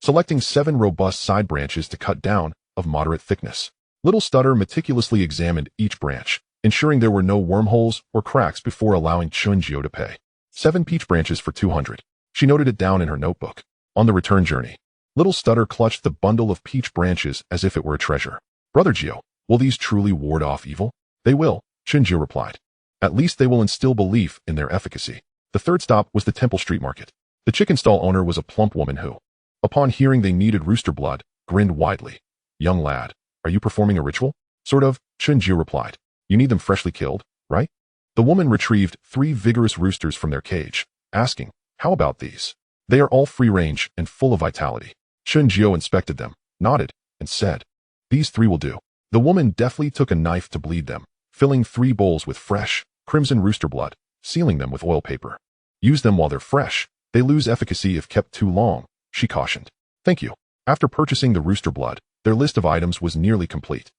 Speaker 1: selecting 7 robust side branches to cut down, of moderate thickness. Little Stutter meticulously examined each branch, ensuring there were no wormholes or cracks before allowing Chen Jiebā to pay. 7 peach branches for 200. She noted it down in her notebook. On the return journey, Little Stutter clutched the bundle of peach branches as if it were a treasure. Brother Jiebā, will these truly ward off evil? They will, Chen Jiebā replied. At least they will instill belief in their efficacy. The third stop was the Temple Street Market. The chicken stall owner was a plump woman who, upon hearing they needed rooster blood, grinned widely. Young lad, are you performing a ritual? Sort of, Chen Jiebā replied. You need them freshly killed, right? The woman retrieved 3 vigorous roosters from their cage, asking, how about these? They are all free-range and full of vitality. Chen Jiebā inspected them, nodded, and said, these 3 will do. The woman deftly took a knife to bleed them, filling 3 bowls with fresh, crimson rooster blood, sealing them with oil paper. Use them while they're fresh. They lose efficacy if kept too long, she cautioned. Thank you. After purchasing the rooster blood, their list of items was nearly complete.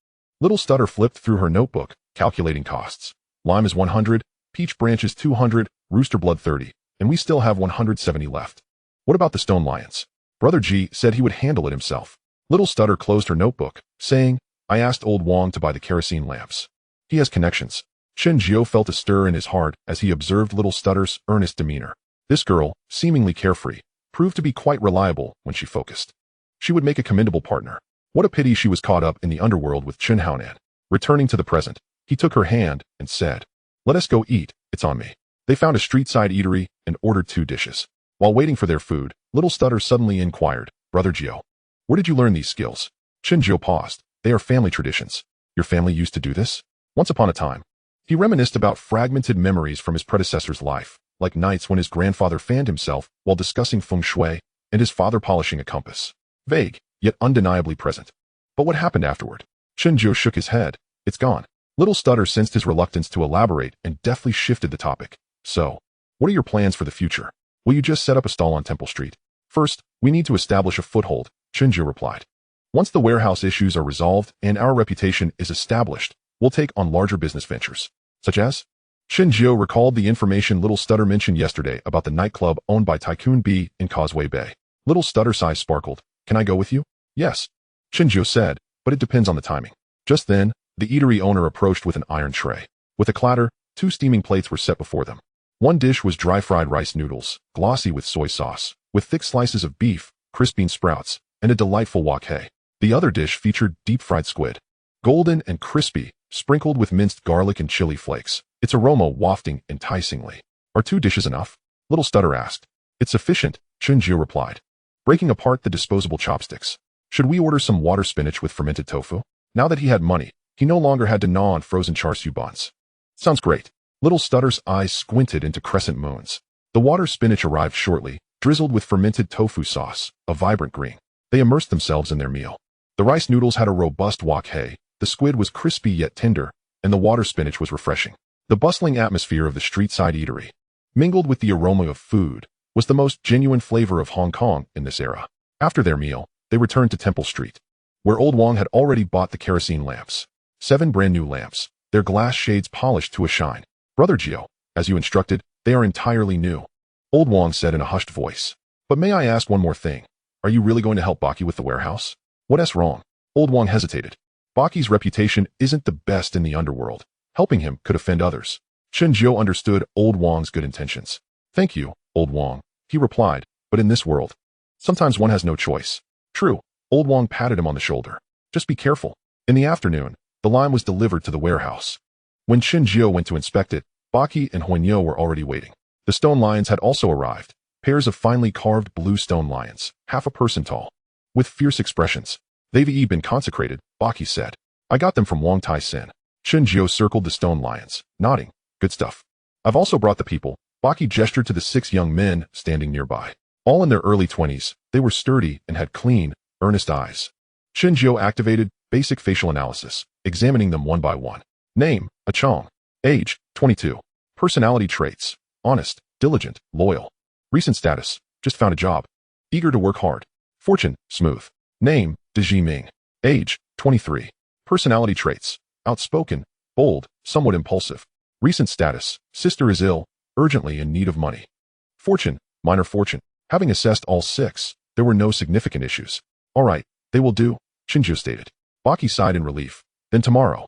Speaker 1: Little Stutter flipped through her notebook, calculating costs. Lime is 100, peach branches 200, rooster blood 30, and we still have 170 left. What about the stone lions? Brother G said he would handle it himself. Little Stutter closed her notebook, saying, I asked old Wong to buy the kerosene lamps. He has connections. Chen Jiao felt a stir in his heart as he observed little Stutter's earnest demeanor. This girl, seemingly carefree, proved to be quite reliable when she focused. She would make a commendable partner. What a pity she was caught up in the underworld with Chen Xuan. Returning to the present, he took her hand and said, "Let us go eat, it's on me." They found a street-side eatery and ordered 2 dishes. While waiting for their food, little Stutter suddenly inquired, "Brother Jiao, where did you learn these skills?" Chen Jiao paused. "They are family traditions. Your family used to do this?" Once upon a time. He reminisced about fragmented memories from his predecessor's life, like nights when his grandfather fanned himself while discussing Feng Shui and his father polishing a compass. Vague, yet undeniably present. But what happened afterward? Chen Jiao shook his head. "It's gone." Little Stutter sensed his reluctance to elaborate and deftly shifted the topic. "So, what are your plans for the future? Will you just set up a stall on Temple Street?" "First, we need to establish a foothold," Chen Jiao replied. "Once the warehouse issues are resolved and our reputation is established, we'll take on larger business ventures." "Such as?" Chen Jiao recalled the information Little Stutter mentioned yesterday about the nightclub owned by Tycoon B in Causeway Bay. Little Stutter's eyes sparkled. "Can I go with you?" "Yes," Chen Jiao said, "but it depends on the timing." Just then, the eatery owner approached with an iron tray. With a clatter, 2 steaming plates were set before them. One dish was dry-fried rice noodles, glossy with soy sauce, with thick slices of beef, crisp bean sprouts, and a delightful wok hei. The other dish featured deep-fried squid, golden and crispy, sprinkled with minced garlic and chili flakes, its aroma wafting enticingly. "Are 2 dishes enough?" Little Stutter asked. "It's sufficient," Chen Jiao replied, breaking apart the disposable chopsticks. "Should we order some water spinach with fermented tofu?" Now that he had money, he no longer had to gnaw on frozen char siu buns. "Sounds great." Little Stutter's eyes squinted into crescent moons. The water spinach arrived shortly, drizzled with fermented tofu sauce, a vibrant green. They immersed themselves in their meal. The rice noodles had a robust wok hei, the squid was crispy yet tender, and the water spinach was refreshing. The bustling atmosphere of the street-side eatery, mingled with the aroma of food, was the most genuine flavor of Hong Kong in this era. After their meal, they returned to Temple Street, where Old Wong had already bought the kerosene lamps. 7 brand-new lamps, their glass shades polished to a shine. "Brother Jiao, as you instructed, they are entirely new," Old Wong said in a hushed voice. "But may I ask one more thing? Are you really going to help Baki with the warehouse?" "What's wrong?" Old Wong hesitated. "Baki's reputation isn't the best in the underworld. Helping him could offend others." Chen Jiao understood Old Wong's good intentions. "Thank you, Old Wong," he replied, "but in this world, sometimes one has no choice." "True," Old Wong patted him on the shoulder. "Just be careful." In the afternoon, the lime was delivered to the warehouse. When Chen Jiao went to inspect it, Baki and Huinyo were already waiting. The stone lions had also arrived, pairs of finely carved blue stone lions, half a person tall, with fierce expressions. "They've been consecrated," Baki said. "I got them from Wang Tai Sin." Chen Jiao circled the stone lions, nodding. "Good stuff. I've also brought the people." Baki gestured to the 6 young men standing nearby. All in their early 20s, they were sturdy and had clean, earnest eyes. Chen Jiao activated basic facial analysis, examining them one by one. Name, Achong. Age, 22. Personality traits, honest, diligent, loyal. Recent status, just found a job. Eager to work hard. Fortune, smooth. Name, Deji Ming. Age, 23. Personality traits, outspoken, bold, somewhat impulsive. Recent status, sister is ill, urgently in need of money. Fortune, minor fortune. Having assessed all 6, there were no significant issues. "All right, they will do," Chen Jiao stated. Baki sighed in relief. "Then tomorrow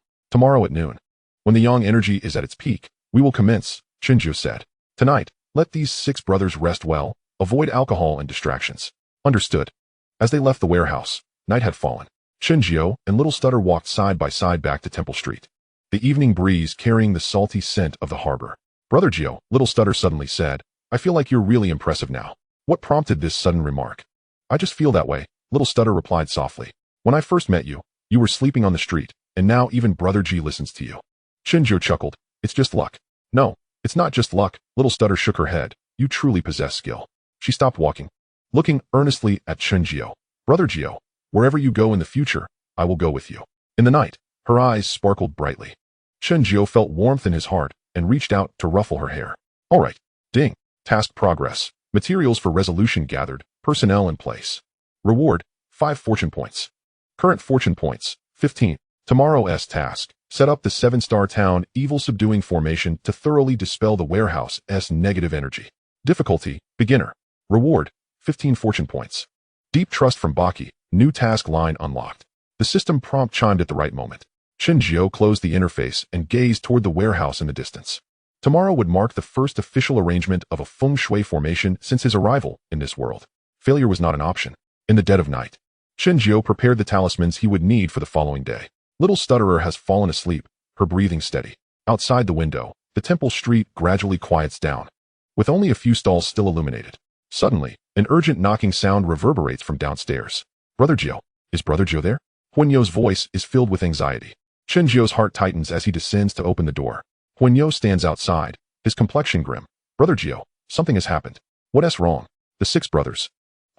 Speaker 1: at noon. When the yang energy is at its peak, we will commence," Chen Jiao said. "Tonight, let these 6 brothers rest well, avoid alcohol and distractions." "Understood." As they left the warehouse, night had fallen. Chen Jiao and Little Stutter walked side by side back to Temple Street, the evening breeze carrying the salty scent of the harbor. "Brother Jiao," Little Stutter suddenly said, "I feel like you're really impressive now." What prompted this sudden remark? "I just feel that way," Little Stutter replied softly. "When I first met you, you were sleeping on the street, and now even Brother G listens to you." Chen Jiao chuckled. "It's just luck." "No, it's not just luck," Little Stutter shook her head. "You truly possess skill." She stopped walking, looking earnestly at Chen Jiao. "Brother Jiao, wherever you go in the future, I will go with you." In the night, her eyes sparkled brightly. Chen Jiao felt warmth in his heart and reached out to ruffle her hair. "All right. Ding. Task progress. Materials for resolution gathered. Personnel in place. Reward, 5 fortune points. Current fortune points, 15. Tomorrow's task. Set up the 7-star town evil subduing formation to thoroughly dispel the warehouse's negative energy. Difficulty, beginner. Reward, 15 fortune points. Deep trust from Baki. New task line unlocked. The system prompt chimed at the right moment. Chen Jiao closed the interface and gazed toward the warehouse in the distance. Tomorrow would mark the first official arrangement of a Feng Shui formation since his arrival in this world. Failure was not an option. In the dead of night, Chen Jiao prepared the talismans he would need for the following day. Little Stutterer has fallen asleep, her breathing steady. Outside the window, the temple street gradually quiets down, with only a few stalls still illuminated. Suddenly, an urgent knocking sound reverberates from downstairs. Brother Jiao, is Brother Jiao there? Huanyo's voice is filled with anxiety. Chen Jiao's heart tightens as he descends to open the door. Huanyo stands outside, his complexion grim. Brother Jiao, something has happened. What's wrong? The 6 brothers.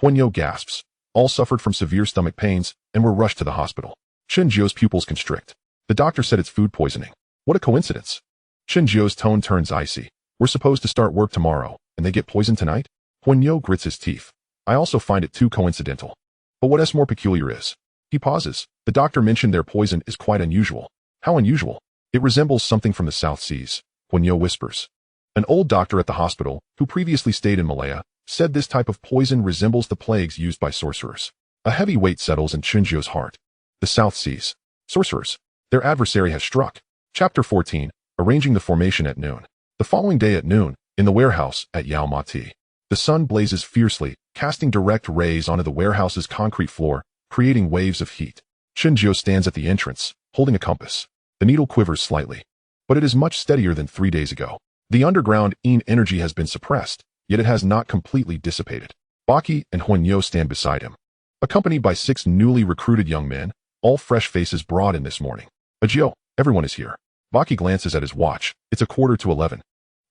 Speaker 1: Huanyo gasps. All suffered from severe stomach pains and were rushed to the hospital. Chen Jiao's pupils constrict. The doctor said it's food poisoning. What a coincidence. Chen Jiao's tone turns icy. We're supposed to start work tomorrow, and they get poisoned tonight? Huanyo grits his teeth. I also find it too coincidental. But what's more peculiar is, he pauses. The doctor mentioned their poison is quite unusual. How unusual? It resembles something from the South Seas, Huanyo whispers. An old doctor at the hospital, who previously stayed in Malaya, said this type of poison resembles the plagues used by sorcerers. A heavy weight settles in Chen Jiao's heart. The South Seas. Sorcerers. Their adversary has struck. Chapter 14. Arranging the formation at noon. The following day at noon, in the warehouse at Yao Mati, the sun blazes fiercely, casting direct rays onto the warehouse's concrete floor, creating waves of heat. Chen Jiao stands at the entrance, holding a compass. The needle quivers slightly, but it is much steadier than 3 days ago. The underground yin energy has been suppressed, yet it has not completely dissipated. Baki and Huanyo stand beside him, accompanied by 6 newly recruited young men, all fresh faces brought in this morning. Jiao, everyone is here. Baki glances at his watch. It's 11:15.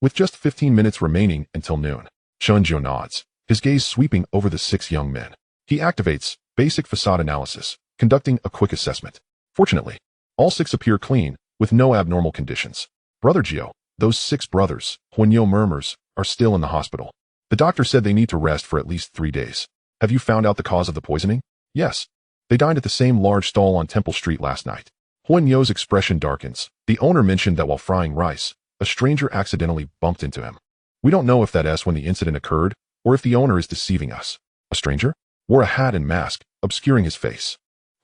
Speaker 1: With just 15 minutes remaining until noon. Chen Jiao nods, his gaze sweeping over the 6 young men. He activates basic facade analysis, conducting a quick assessment. Fortunately, all 6 appear clean, with no abnormal conditions. Brother Jiao, those 6 brothers, Huanyo murmurs, are still in the hospital. The doctor said they need to rest for at least 3 days. Have you found out the cause of the poisoning? Yes. They dined at the same large stall on Temple Street last night. Huanyo's expression darkens. The owner mentioned that while frying rice, a stranger accidentally bumped into him. We don't know if that's when the incident occurred, or if the owner is deceiving us. A stranger? Wore a hat and mask, obscuring his face.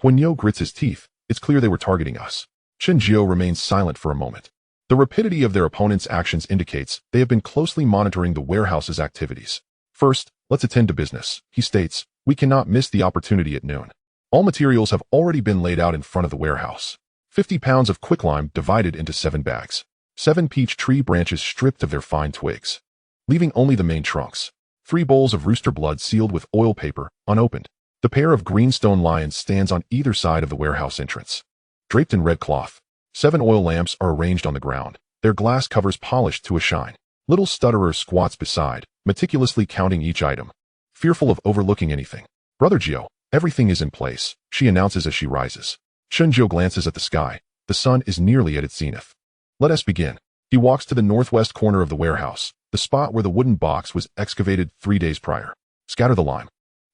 Speaker 1: Huanyo grits his teeth. It's clear they were targeting us. Chen Jiao remains silent for a moment. The rapidity of their opponent's actions indicates they have been closely monitoring the warehouse's activities. First, let's attend to business, he states. We cannot miss the opportunity at noon. All materials have already been laid out in front of the warehouse. 50 pounds of quicklime divided into 7 bags. 7 peach tree branches stripped of their fine twigs, leaving only the main trunks. 3 bowls of rooster blood sealed with oil paper, unopened. The pair of greenstone lions stands on either side of the warehouse entrance, draped in red cloth. 7 oil lamps are arranged on the ground, their glass covers polished to a shine. Little Stutterer squats beside, meticulously counting each item, fearful of overlooking anything. Brother Jiao, everything is in place, she announces as she rises. Chen Jiao glances at the sky. The sun is nearly at its zenith. Let us begin. He walks to the northwest corner of the warehouse, the spot where the wooden box was excavated 3 days prior. Scatter the lime.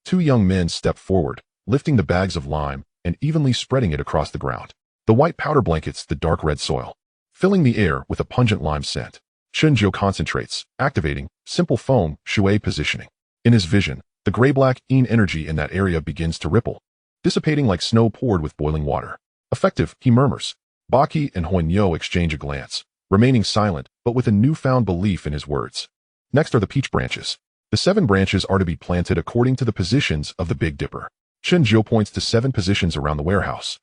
Speaker 1: 2 young men step forward, lifting the bags of lime and evenly spreading it across the ground. The white powder blankets the dark red soil, filling the air with a pungent lime scent. Chen Jiao concentrates, activating simple Feng Shui positioning. In his vision, the gray-black yin energy in that area begins to ripple, dissipating like snow poured with boiling water. Effective, he murmurs. Baki and Huanyo exchange a glance, remaining silent, but with a newfound belief in his words. Next are the peach branches. The 7 branches are to be planted according to the positions of the Big Dipper. Chen Jiao points to 7 positions around the warehouse.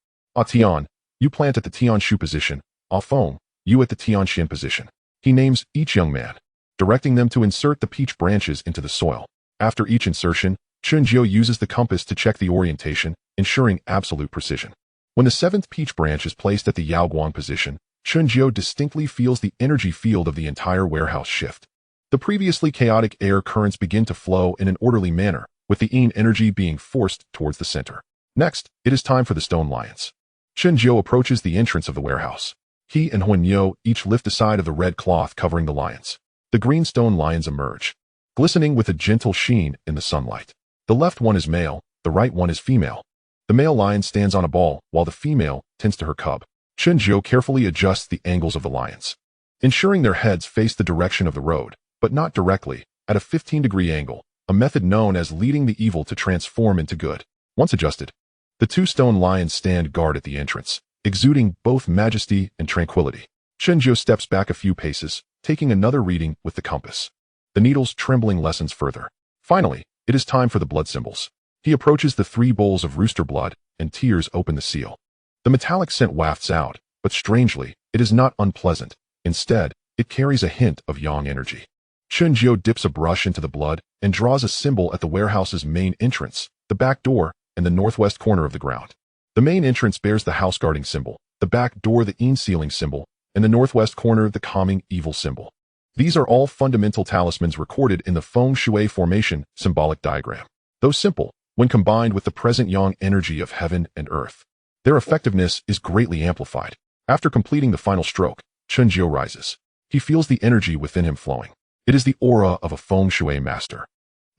Speaker 1: Tian, you plant at the Tian Shu position. Feng, you at the Tian Xin position. He names each young man, directing them to insert the peach branches into the soil. After each insertion, Chen Jiao uses the compass to check the orientation, ensuring absolute precision. When the 7th peach branch is placed at the Yaoguang position, Chen Jiao distinctly feels the energy field of the entire warehouse shift. The previously chaotic air currents begin to flow in an orderly manner, with the yin energy being forced towards the center. Next, it is time for the stone lions. Chen Jiao approaches the entrance of the warehouse. He and Huanyo each lift aside of the red cloth covering the lions. The green stone lions emerge, glistening with a gentle sheen in the sunlight. The left one is male, the right one is female. The male lion stands on a ball, while the female tends to her cub. Chen Jiao carefully adjusts the angles of the lions, ensuring their heads face the direction of the road, but not directly, at a 15-degree angle, a method known as leading the evil to transform into good. Once adjusted, the 2 stone lions stand guard at the entrance, exuding both majesty and tranquility. Chen Xuan steps back a few paces, taking another reading with the compass. The needle's trembling lessens further. Finally, it is time for the blood symbols. He approaches the 3 bowls of rooster blood, and tears open the seal. The metallic scent wafts out, but strangely, it is not unpleasant. Instead, it carries a hint of yang energy. Chen Xuan dips a brush into the blood and draws a symbol at the warehouse's main entrance, the back door, and the northwest corner of the ground. The main entrance bears the house guarding symbol, the back door the yin sealing symbol, and the northwest corner the calming evil symbol. These are all fundamental talismans recorded in the Feng Shui Formation symbolic diagram. Though simple, when combined with the present yang energy of heaven and earth, their effectiveness is greatly amplified. After completing the final stroke, Chen Xuan rises. He feels the energy within him flowing. It is the aura of a Feng Shui master,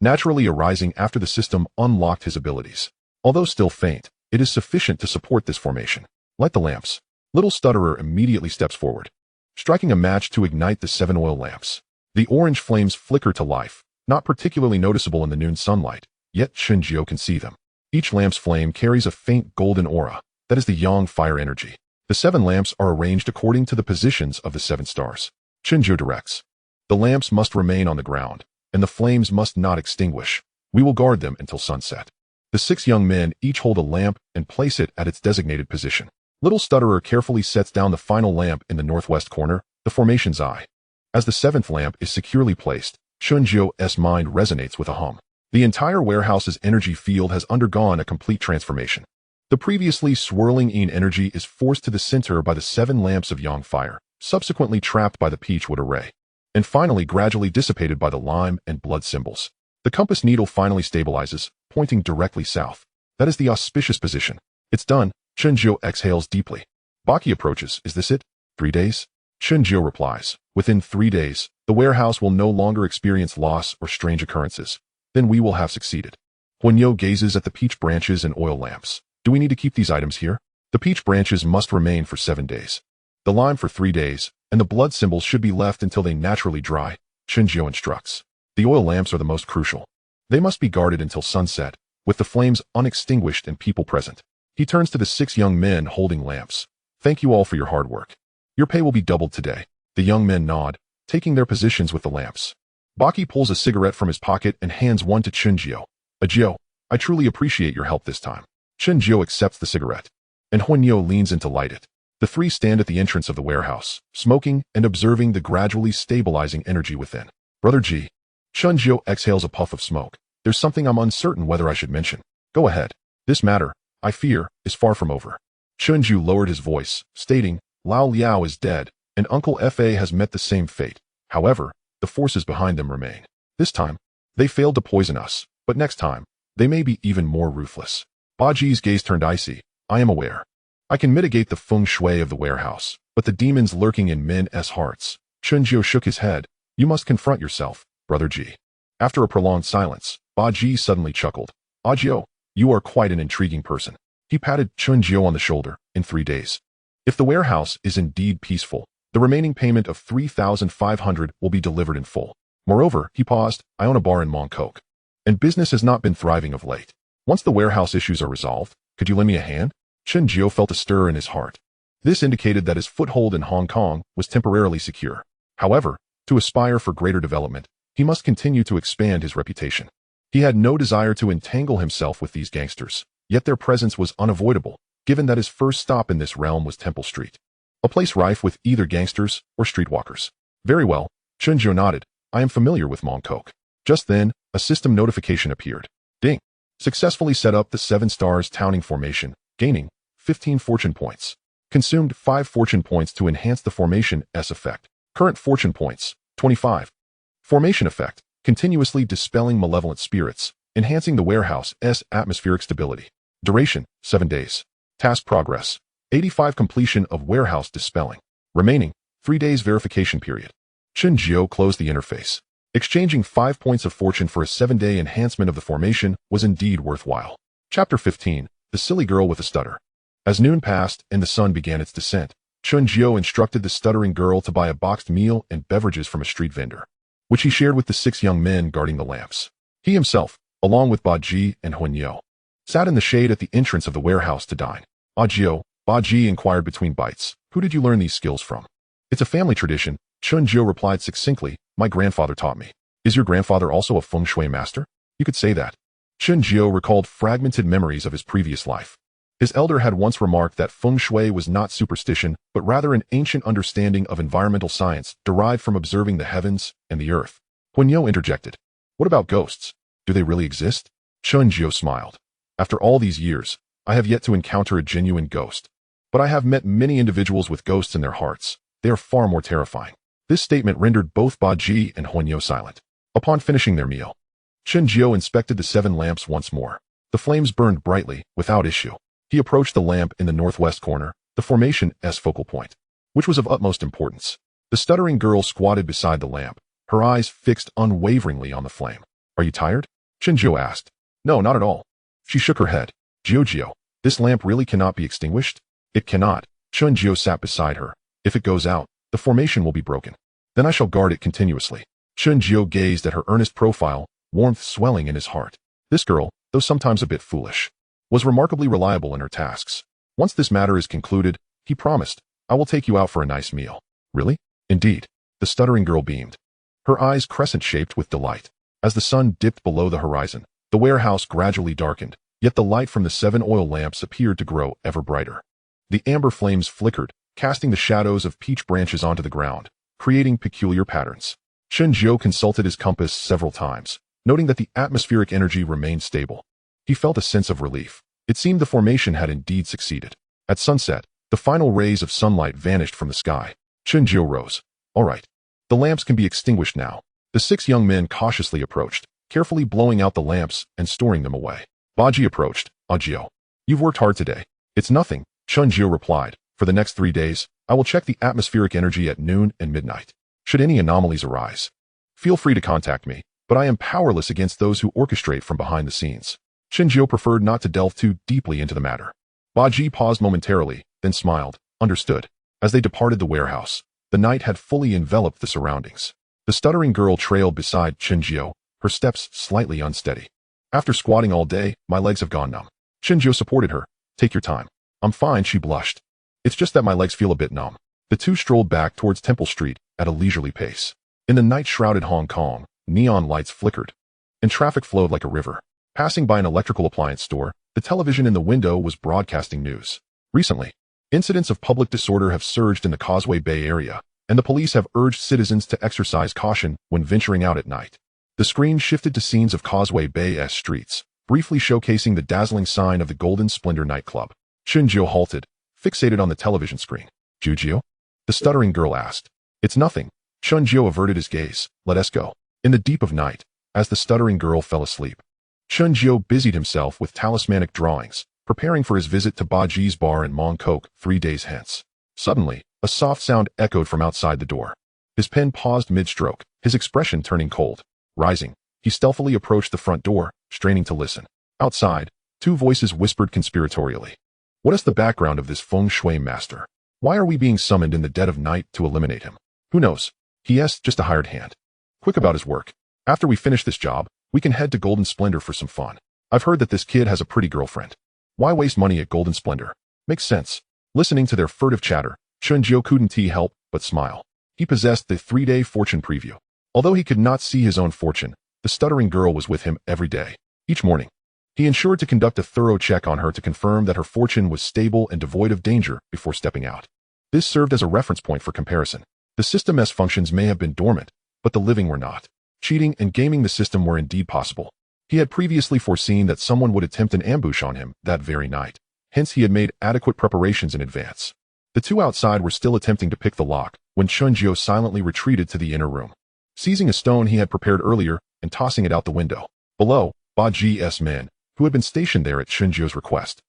Speaker 1: naturally arising after the system unlocked his abilities. Although still faint, it is sufficient to support this formation. Light the lamps. Little stutterer immediately steps forward, striking a match to ignite the 7 oil lamps. The orange flames flicker to life, not particularly noticeable in the noon sunlight, yet Chen Xuan can see them. Each lamp's flame carries a faint golden aura, that is the yang fire energy. The 7 lamps are arranged according to the positions of the 7 stars. Chen Xuan directs. The lamps must remain on the ground, and the flames must not extinguish. We will guard them until sunset. The 6 young men each hold a lamp and place it at its designated position. Little stutterer carefully sets down the final lamp in the northwest corner, the formation's eye. As the 7th lamp is securely placed, Chen Xuan's mind resonates with a hum. The entire warehouse's energy field has undergone a complete transformation. The previously swirling yin energy is forced to the center by the 7 lamps of yang fire, subsequently trapped by the peachwood array, and finally gradually dissipated by the lime and blood symbols. The compass needle finally stabilizes, pointing directly south. That is the auspicious position. It's done. Chen Xuan exhales deeply. Baki approaches. Is this it? 3 days? Chen Xuan replies. Within 3 days, the warehouse will no longer experience loss or strange occurrences. Then we will have succeeded. Huanyo gazes at the peach branches and oil lamps. Do we need to keep these items here? The peach branches must remain for 7 days. The lime for 3 days, and the blood symbols should be left until they naturally dry, Chen Xuan instructs. The oil lamps are the most crucial. They must be guarded until sunset, with the flames unextinguished and people present. He turns to the 6 young men holding lamps. Thank you all for your hard work. Your pay will be doubled today. The young men nod, taking their positions with the lamps. Baki pulls a cigarette from his pocket and hands one to Chen Xuan. Jiao, I truly appreciate your help this time. Chen Xuan accepts the cigarette, and Huanyo leans in to light it. The 3 stand at the entrance of the warehouse, smoking and observing the gradually stabilizing energy within. Brother Ji. Chen Xuan exhales a puff of smoke. There's something I'm uncertain whether I should mention. Go ahead. This matter, I fear, is far from over. Chen Xuan lowered his voice, stating, Lao Liao is dead, and Uncle Fa has met the same fate. However, the forces behind them remain. This time, they failed to poison us, but next time, they may be even more ruthless. Baji's gaze turned icy. I am aware. I can mitigate the feng shui of the warehouse, but the demons lurking in men's hearts. Chen Xuan shook his head. You must confront yourself, Brother Ji. After a prolonged silence, Baji suddenly chuckled. Jiao, you are quite an intriguing person. He patted Chen Xuan on the shoulder. In 3 days. If the warehouse is indeed peaceful, the remaining payment of 3,500 will be delivered in full. Moreover, he paused, I own a bar in Mongkok, and business has not been thriving of late. Once the warehouse issues are resolved, could you lend me a hand? Chen Xuan felt a stir in his heart. This indicated that his foothold in Hong Kong was temporarily secure. However, to aspire for greater development, he must continue to expand his reputation. He had no desire to entangle himself with these gangsters, yet their presence was unavoidable, given that his first stop in this realm was Temple Street, a place rife with either gangsters or streetwalkers. Very well, Chen Xuan nodded. I am familiar with Mongkok. Just then, a system notification appeared. Ding. Successfully set up the 7 stars towning formation, gaining 15 fortune points. Consumed 5 fortune points to enhance the formation's effect. Current fortune points, 25. Formation effect, continuously dispelling malevolent spirits, enhancing the warehouse's atmospheric stability. Duration, 7 days. Task progress, 85 completion of warehouse dispelling. Remaining, 3 days verification period. Chen Xuan closed the interface. Exchanging 5 points of fortune for a 7-day enhancement of the formation was indeed worthwhile. Chapter 15, The Silly Girl with a Stutter. As noon passed and the sun began its descent, Chen Xuan instructed the stuttering girl to buy a boxed meal and beverages from a street vendor, which he shared with the 6 young men guarding the lamps. He himself, along with Baji and Huanyo, sat in the shade at the entrance of the warehouse to dine. Jiao, Ba Ji inquired between bites. Who did you learn these skills from? It's a family tradition, Chen Jiu replied succinctly. My grandfather taught me. Is your grandfather also a Feng Shui master? You could say that. Chen Jiu recalled fragmented memories of his previous life. His elder had once remarked that Feng Shui was not superstition, but rather an ancient understanding of environmental science derived from observing the heavens and the earth. Huanyo interjected. What about ghosts? Do they really exist? Chen Jiu smiled. After all these years, I have yet to encounter a genuine ghost. But I have met many individuals with ghosts in their hearts. They are far more terrifying. This statement rendered both Ba Ji and Huanyo silent. Upon finishing their meal, Chen Jiu inspected the 7 lamps once more. The flames burned brightly, without issue. He approached the lamp in the northwest corner, the formation's focal point, which was of utmost importance. The stuttering girl squatted beside the lamp, her eyes fixed unwaveringly on the flame. Are you tired? Chen Jiu asked. No, not at all. She shook her head. Jiu, this lamp really cannot be extinguished? It cannot. Chen Jiu sat beside her. If it goes out, the formation will be broken. Then I shall guard it continuously. Chen Jiu gazed at her earnest profile, warmth swelling in his heart. This girl, though sometimes a bit foolish, was remarkably reliable in her tasks. Once this matter is concluded, he promised, I will take you out for a nice meal. Really? Indeed. The stuttering girl beamed. Her eyes crescent-shaped with delight. As the sun dipped below the horizon, the warehouse gradually darkened, yet the light from the 7 oil lamps appeared to grow ever brighter. The amber flames flickered, casting the shadows of peach branches onto the ground, creating peculiar patterns. Chen Jiu consulted his compass several times, noting that the atmospheric energy remained stable. He felt a sense of relief. It seemed the formation had indeed succeeded. At sunset, the final rays of sunlight vanished from the sky. Chen Jiu rose. All right. The lamps can be extinguished now. The 6 young men cautiously approached, carefully blowing out the lamps and storing them away. Ba Ji approached. Jiu, you've worked hard today. It's nothing, Chen Jiu replied. For the next 3 days, I will check the atmospheric energy at noon and midnight. Should any anomalies arise, feel free to contact me, but I am powerless against those who orchestrate from behind the scenes. Chen Jiu preferred not to delve too deeply into the matter. Ba Ji paused momentarily, then smiled. Understood. As they departed the warehouse, the night had fully enveloped the surroundings. The stuttering girl trailed beside Chen Jiu, her steps slightly unsteady. After squatting all day, my legs have gone numb. Chen Jiu supported her. Take your time. I'm fine, she blushed. It's just that my legs feel a bit numb. The two strolled back towards Temple Street at a leisurely pace. In the night-shrouded Hong Kong, neon lights flickered, and traffic flowed like a river. Passing by an electrical appliance store, the television in the window was broadcasting news. Recently, incidents of public disorder have surged in the Causeway Bay area, and the police have urged citizens to exercise caution when venturing out at night. The screen shifted to scenes of Causeway Bay's streets, briefly showcasing the dazzling sign of the Golden Splendor nightclub. Chen Jiu halted, fixated on the television screen. Jiu? The stuttering girl asked. It's nothing. Chen Jiu averted his gaze. Let us go. In the deep of night, as the stuttering girl fell asleep, Chen Jiu busied himself with talismanic drawings, preparing for his visit to Ba Ji's bar in Mong Kok 3 days hence. Suddenly, a soft sound echoed from outside the door. His pen paused mid-stroke, his expression turning cold. Rising, he stealthily approached the front door, straining to listen. Outside, 2 voices whispered conspiratorially. What is the background of this Feng Shui master? Why are we being summoned in the dead of night to eliminate him? Who knows? He's just a hired hand. Quick about his work. After we finish this job, we can head to Golden Splendor for some fun. I've heard that this kid has a pretty girlfriend. Why waste money at Golden Splendor? Makes sense. Listening to their furtive chatter, Chen Jiu couldn't help but smile. He possessed the 3-day fortune preview. Although he could not see his own fortune, the stuttering girl was with him every day. Each morning, he ensured to conduct a thorough check on her to confirm that her fortune was stable and devoid of danger before stepping out. This served as a reference point for comparison. The system's functions may have been dormant, but the living were not. Cheating and gaming the system were indeed possible. He had previously foreseen that someone would attempt an ambush on him that very night. Hence he had made adequate preparations in advance. The 2 outside were still attempting to pick the lock when Chen Jiu silently retreated to the inner room, seizing a stone he had prepared earlier and tossing it out the window. Below, Ba Ji's men, who had been stationed there at Chen Jiu's request,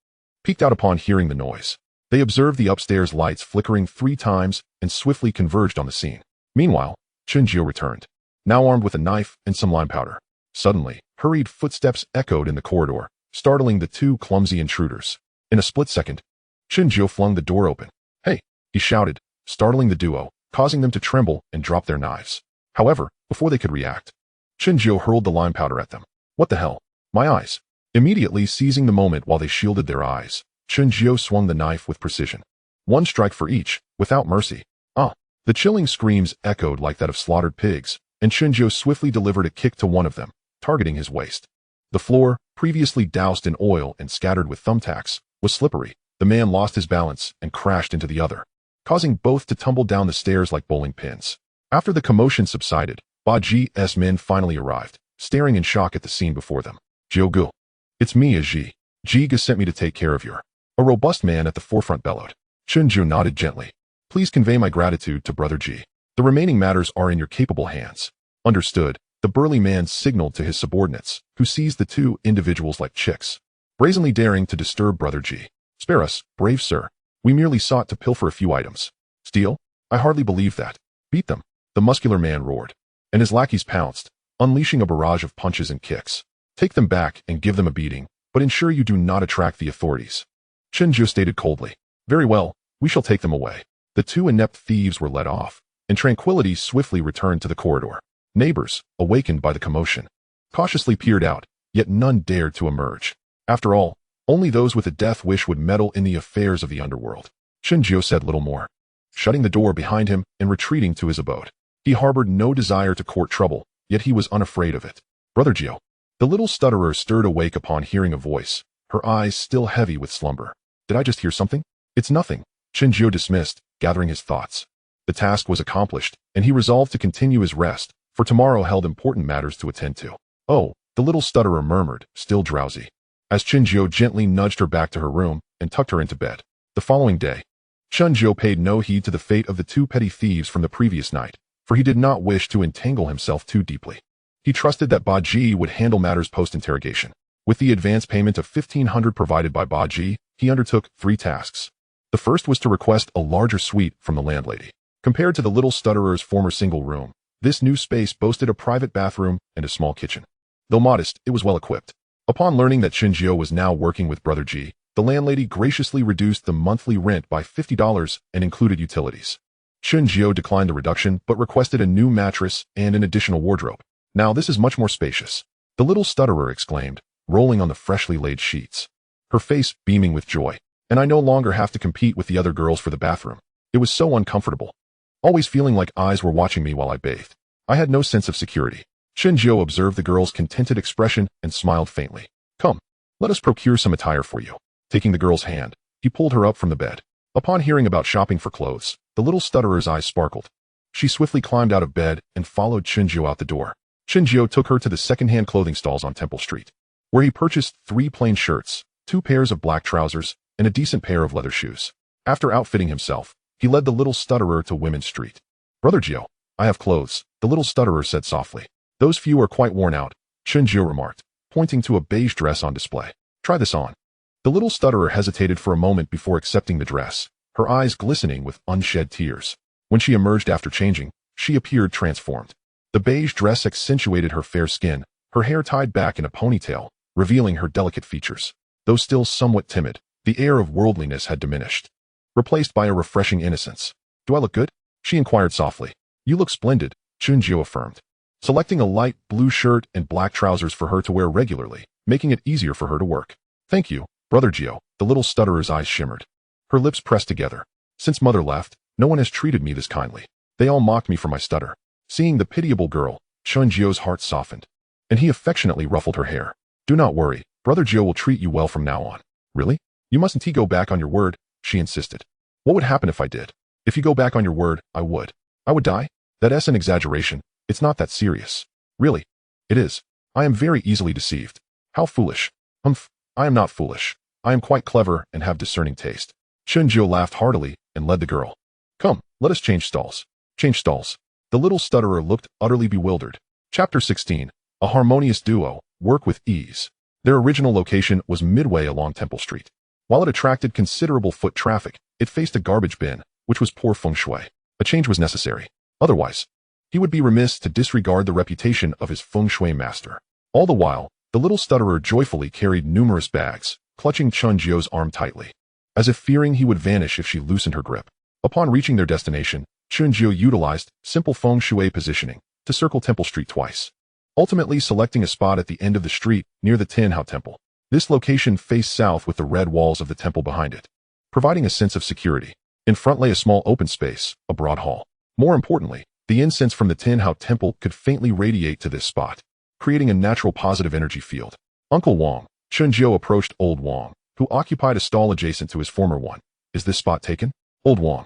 Speaker 1: peeked out upon hearing the noise. They observed the upstairs lights flickering 3 times and swiftly converged on the scene. Meanwhile, Chen Jiu returned, now armed with a knife and some lime powder. Suddenly, hurried footsteps echoed in the corridor, startling the 2 clumsy intruders. In a split second, Chen Jiu flung the door open. Hey, he shouted, startling the duo, causing them to tremble and drop their knives. However, before they could react, Chen Jiu hurled the lime powder at them. What the hell? My eyes. Immediately seizing the moment while they shielded their eyes, Chen Jiu swung the knife with precision. One strike for each, without mercy. Ah! The chilling screams echoed like that of slaughtered pigs, and Chen Jiu swiftly delivered a kick to one of them, targeting his waist. The floor, previously doused in oil and scattered with thumbtacks, was slippery. The man lost his balance and crashed into the other, causing both to tumble down the stairs like bowling pins. After the commotion subsided, Ba Ji's men finally arrived, staring in shock at the scene before them. Jiu. It's me, Ji. Jiga sent me to take care of your. A robust man at the forefront bellowed. Chen Jiu nodded gently. Please convey my gratitude to Brother Ji. The remaining matters are in your capable hands. Understood. The burly man signaled to his subordinates, who seized the two individuals like chicks, brazenly daring to disturb Brother Ji. Spare us, brave sir. We merely sought to pilfer a few items. Steal? I hardly believe that. Beat them. The muscular man roared, and his lackeys pounced, unleashing a barrage of punches and kicks. Take them back and give them a beating, but ensure you do not attract the authorities. Chen Jiu stated coldly. Very well, we shall take them away. The two inept thieves were led off, and tranquility swiftly returned to the corridor. Neighbors, awakened by the commotion, cautiously peered out, yet none dared to emerge. After all, only those with a death wish would meddle in the affairs of the underworld. Chen Jiu said little more, shutting the door behind him and retreating to his abode. He harbored no desire to court trouble, yet he was unafraid of it. Brother Jiu. The little stutterer stirred awake upon hearing a voice, her eyes still heavy with slumber. Did I just hear something? It's nothing. Chen Jiu dismissed, gathering his thoughts. The task was accomplished, and he resolved to continue his rest, for tomorrow held important matters to attend to. Oh, the little stutterer murmured, still drowsy, as Chen Jiu gently nudged her back to her room and tucked her into bed. The following day, Chen Jiu paid no heed to the fate of the two petty thieves from the previous night, for he did not wish to entangle himself too deeply. He trusted that Ba Ji would handle matters post-interrogation. With the advance payment of 1,500 provided by Ba Ji, he undertook 3 tasks. The first was to request a larger suite from the landlady. Compared to the little stutterer's former single room, this new space boasted a private bathroom and a small kitchen. Though modest, it was well equipped. Upon learning that Chen Jiu was now working with Brother Ji, the landlady graciously reduced the monthly rent by $50 and included utilities. Chen Jiu declined the reduction but requested a new mattress and an additional wardrobe. Now this is much more spacious, the little stutterer exclaimed, rolling on the freshly laid sheets, her face beaming with joy. And I no longer have to compete with the other girls for the bathroom. It was so uncomfortable, always feeling like eyes were watching me while I bathed. I had no sense of security. Chen Jiu observed the girl's contented expression and smiled faintly. Come, let us procure some attire for you. Taking the girl's hand, he pulled her up from the bed. Upon hearing about shopping for clothes, the little stutterer's eyes sparkled. She swiftly climbed out of bed and followed Chen Jiu out the door. Chen Jiu took her to the second-hand clothing stalls on Temple Street, where he purchased 3 plain shirts, 2 pairs of black trousers, and a decent pair of leather shoes. After outfitting himself, he led the little stutterer to Women's Street. Brother Jiu, I have clothes, the little stutterer said softly. Those few are quite worn out, Chen Jiu remarked, pointing to a beige dress on display. Try this on. The little stutterer hesitated for a moment before accepting the dress, her eyes glistening with unshed tears. When she emerged after changing, she appeared transformed. The beige dress accentuated her fair skin, her hair tied back in a ponytail, revealing her delicate features. Though still somewhat timid, the air of worldliness had diminished, replaced by a refreshing innocence. Do I look good? She inquired softly. You look splendid, Chen Jiu affirmed, selecting a light blue shirt and black trousers for her to wear regularly, making it easier for her to work. Thank you, Brother Jiu. The little stutterer's eyes shimmered. Her lips pressed together. Since mother left, no one has treated me this kindly. They all mocked me for my stutter. Seeing the pitiable girl, Chen Jiu's heart softened, and he affectionately ruffled her hair. Do not worry, Brother Jiu will treat you well from now on. Really? You mustn't go back on your word, she insisted. What would happen if I did? If you go back on your word, I would. I would die? That's an exaggeration. It's not that serious. Really? It is. I am very easily deceived. How foolish. Humph. I am not foolish. I am quite clever and have discerning taste. Chen Jiu laughed heartily and led the girl. Come, let us change stalls. Change stalls. The little stutterer looked utterly bewildered. Chapter 16. A harmonious duo, work with ease. Their original location was midway along Temple Street. While it attracted considerable foot traffic, it faced a garbage bin, which was poor feng shui. A change was necessary. Otherwise, he would be remiss to disregard the reputation of his feng shui master. All the while, the little stutterer joyfully carried numerous bags, clutching Chen Jiu's arm tightly, as if fearing he would vanish if she loosened her grip. Upon reaching their destination, Chen Jiu utilized simple feng shui positioning to circle Temple Street twice, ultimately selecting a spot at the end of the street near the Tin Hao Temple. This location faced south with the red walls of the temple behind it, providing a sense of security. In front lay a small open space, a broad hall. More importantly, the incense from the Tin Hao temple could faintly radiate to this spot, creating a natural positive energy field. Uncle Wang, Chen Jiao approached Old Wang, who occupied a stall adjacent to his former one. Is this spot taken? Old Wang,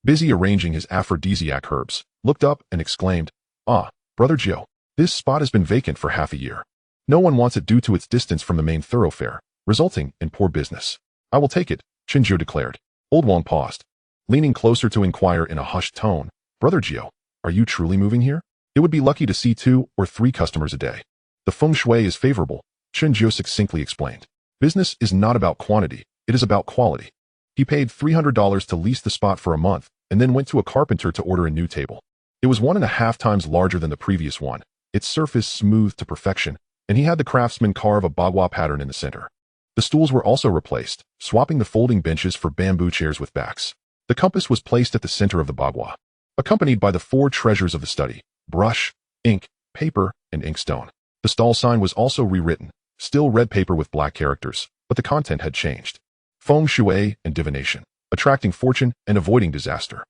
Speaker 1: busy arranging his aphrodisiac herbs, looked up and exclaimed, Ah, Brother Jiao, this spot has been vacant for half a year. No one wants it due to its distance from the main thoroughfare, resulting in poor business. I will take it, Chen Jiao declared. Old Wang paused, leaning closer to inquire in a hushed tone, Brother Jiao, are you truly moving here? It would be lucky to see 2 or 3 customers a day. The feng shui is favorable, Chen Jiao succinctly explained. Business is not about quantity, it is about quality. He paid $300 to lease the spot for a month, and then went to a carpenter to order a new table. It was 1.5 times larger than the previous one, its surface smoothed to perfection, and he had the craftsman carve a bagua pattern in the center. The stools were also replaced, swapping the folding benches for bamboo chairs with backs. The compass was placed at the center of the bagua, accompanied by the 4 treasures of the study: brush, ink, paper, and inkstone. The stall sign was also rewritten, still red paper with black characters, but the content had changed. Feng Shui and divination, attracting fortune and avoiding disaster.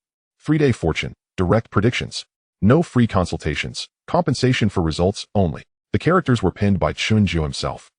Speaker 1: 3-day fortune, direct predictions. No free consultations, compensation for results only. The characters were penned by Chen Jiao himself,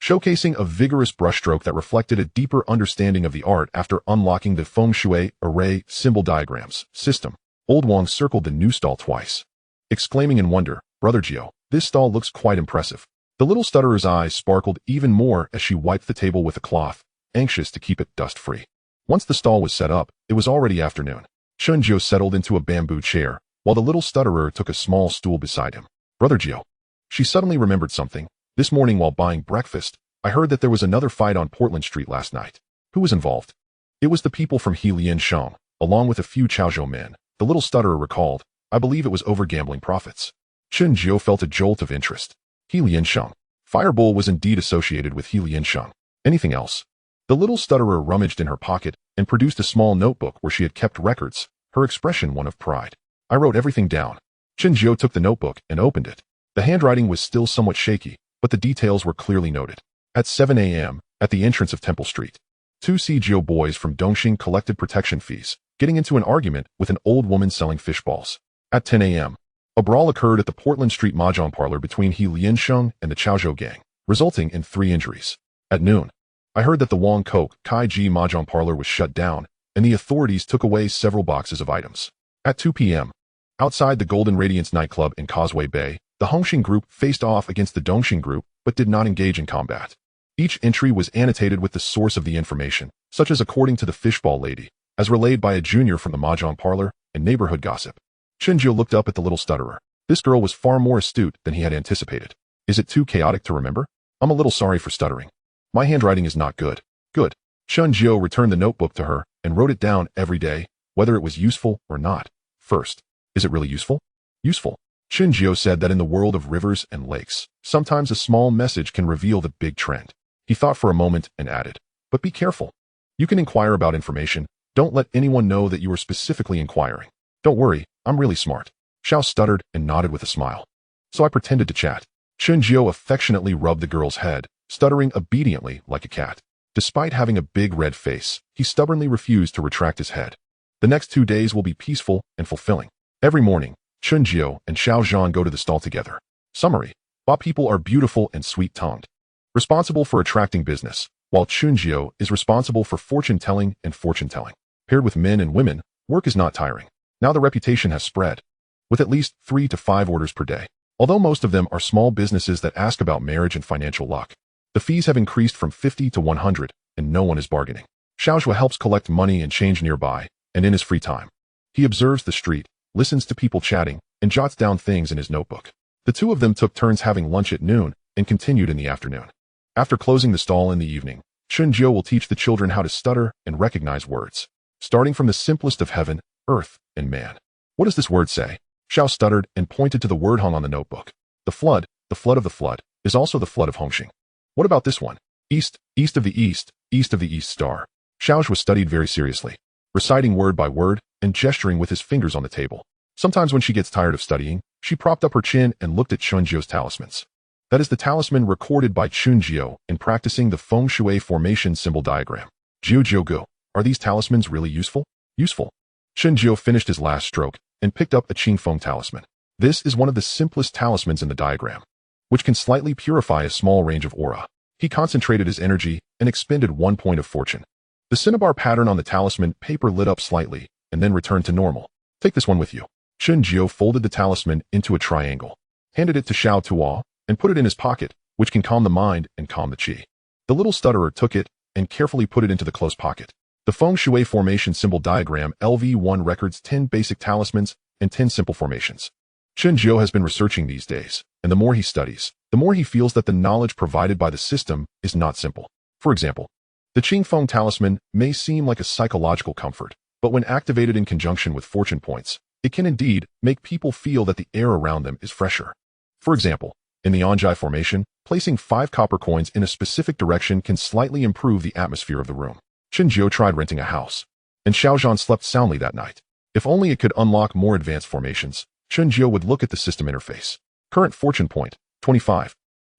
Speaker 1: showcasing a vigorous brushstroke that reflected a deeper understanding of the art after unlocking the Feng Shui array symbol diagrams system. Old Wang circled the new stall twice, exclaiming in wonder, Brother Jiao, this stall looks quite impressive. The little stutterer's eyes sparkled even more as she wiped the table with a cloth, anxious to keep it dust-free. Once the stall was set up, it was already afternoon. Chen Jiao settled into a bamboo chair, while the little stutterer took a small stool beside him. Brother Jiao. She suddenly remembered something. This morning while buying breakfast, I heard that there was another fight on Portland Street last night. Who was involved? It was the people from Helian Sheng, along with a few Chaozhou men. The little stutterer recalled. I believe it was over gambling profits. Chen Jiao felt a jolt of interest. Helian Sheng. Firebull was indeed associated with Helian Sheng. Anything else? The little stutterer rummaged in her pocket and produced a small notebook where she had kept records, her expression one of pride. I wrote everything down. Chen Jiao took the notebook and opened it. The handwriting was still somewhat shaky, but the details were clearly noted. At 7 a.m., at the entrance of Temple Street, 2 Jiao boys from Dongxing collected protection fees, getting into an argument with an old woman selling fish balls. At 10 a.m., a brawl occurred at the Portland Street mahjong parlor between He Liansheng and the Chaozhou gang, resulting in 3 injuries. At noon, I heard that the Wang Kok Kai Ji mahjong parlor was shut down, and the authorities took away several boxes of items. At 2 p.m., outside the Golden Radiance nightclub in Causeway Bay, the Hongxing group faced off against the Dongxing group, but did not engage in combat. Each entry was annotated with the source of the information, such as according to the fishball lady, as relayed by a junior from the mahjong parlor, and neighborhood gossip. Chen Jiao looked up at the little stutterer. This girl was far more astute than he had anticipated. Is it too chaotic to remember? I'm a little sorry for stuttering. My handwriting is not good. Good. Chen Jiao returned the notebook to her and wrote it down every day, whether it was useful or not. First, is it really useful? Useful. Chen Jiao said that in the world of rivers and lakes, sometimes a small message can reveal the big trend. He thought for a moment and added, but be careful. You can inquire about information. Don't let anyone know that you are specifically inquiring. Don't worry, I'm really smart. Xiao stuttered and nodded with a smile. So I pretended to chat. Chen Jiao affectionately rubbed the girl's head, stuttering obediently like a cat. Despite having a big red face, he stubbornly refused to retract his head. The next 2 days will be peaceful and fulfilling. Every morning, Chen Jiao and Xiao Zhan go to the stall together. Summary. Ba people are beautiful and sweet-tongued, responsible for attracting business, while Chen Jiao is responsible for fortune-telling and fortune-telling. Paired with men and women, work is not tiring. Now the reputation has spread, with at least 3 to 5 orders per day. Although most of them are small businesses that ask about marriage and financial luck, the fees have increased from 50 to 100, and no one is bargaining. Xiao Jiebā helps collect money and change nearby, and in his free time, he observes the street, listens to people chatting, and jots down things in his notebook. The 2 of them took turns having lunch at noon and continued in the afternoon. After closing the stall in the evening, Chen Jiao will teach the children how to stutter and recognize words, starting from the simplest of heaven, earth, and man. What does this word say? Xiao stuttered and pointed to the word hung on the notebook. The flood of the flood, is also the flood of Hongxing. What about this one? East, east of the east star. Xiao Jiebā studied very seriously, reciting word by word and gesturing with his fingers on the table. Sometimes when she gets tired of studying, she propped up her chin and looked at Chen Jiao's talismans. That is the talisman recorded by Chen Xuan in practicing the Feng Shui formation symbol diagram. Jiu, are these talismans really useful? Useful. Chen Xuan finished his last stroke and picked up a Qing Feng talisman. This is one of the simplest talismans in the diagram, which can slightly purify a small range of aura. He concentrated his energy and expended 1 point of fortune. The cinnabar pattern on the talisman paper lit up slightly and then returned to normal. Take this one with you. Chen Xuan folded the talisman into a triangle, handed it to Xiao Jiebā, and put it in his pocket, which can calm the mind and calm the qi. The little stutterer took it and carefully put it into the close pocket. The Feng Shui formation symbol diagram LV1 records 10 basic talismans and 10 simple formations. Chen Xuan has been researching these days, and the more he studies, the more he feels that the knowledge provided by the system is not simple. For example, the Qing Feng talisman may seem like a psychological comfort, but when activated in conjunction with fortune points, it can indeed make people feel that the air around them is fresher. For example, in the Anjai formation, placing 5 copper coins in a specific direction can slightly improve the atmosphere of the room. Chen Xuan tried renting a house, and Xiao Jiebā slept soundly that night. If only it could unlock more advanced formations, Chen Xuan would look at the system interface. Current fortune point, 25.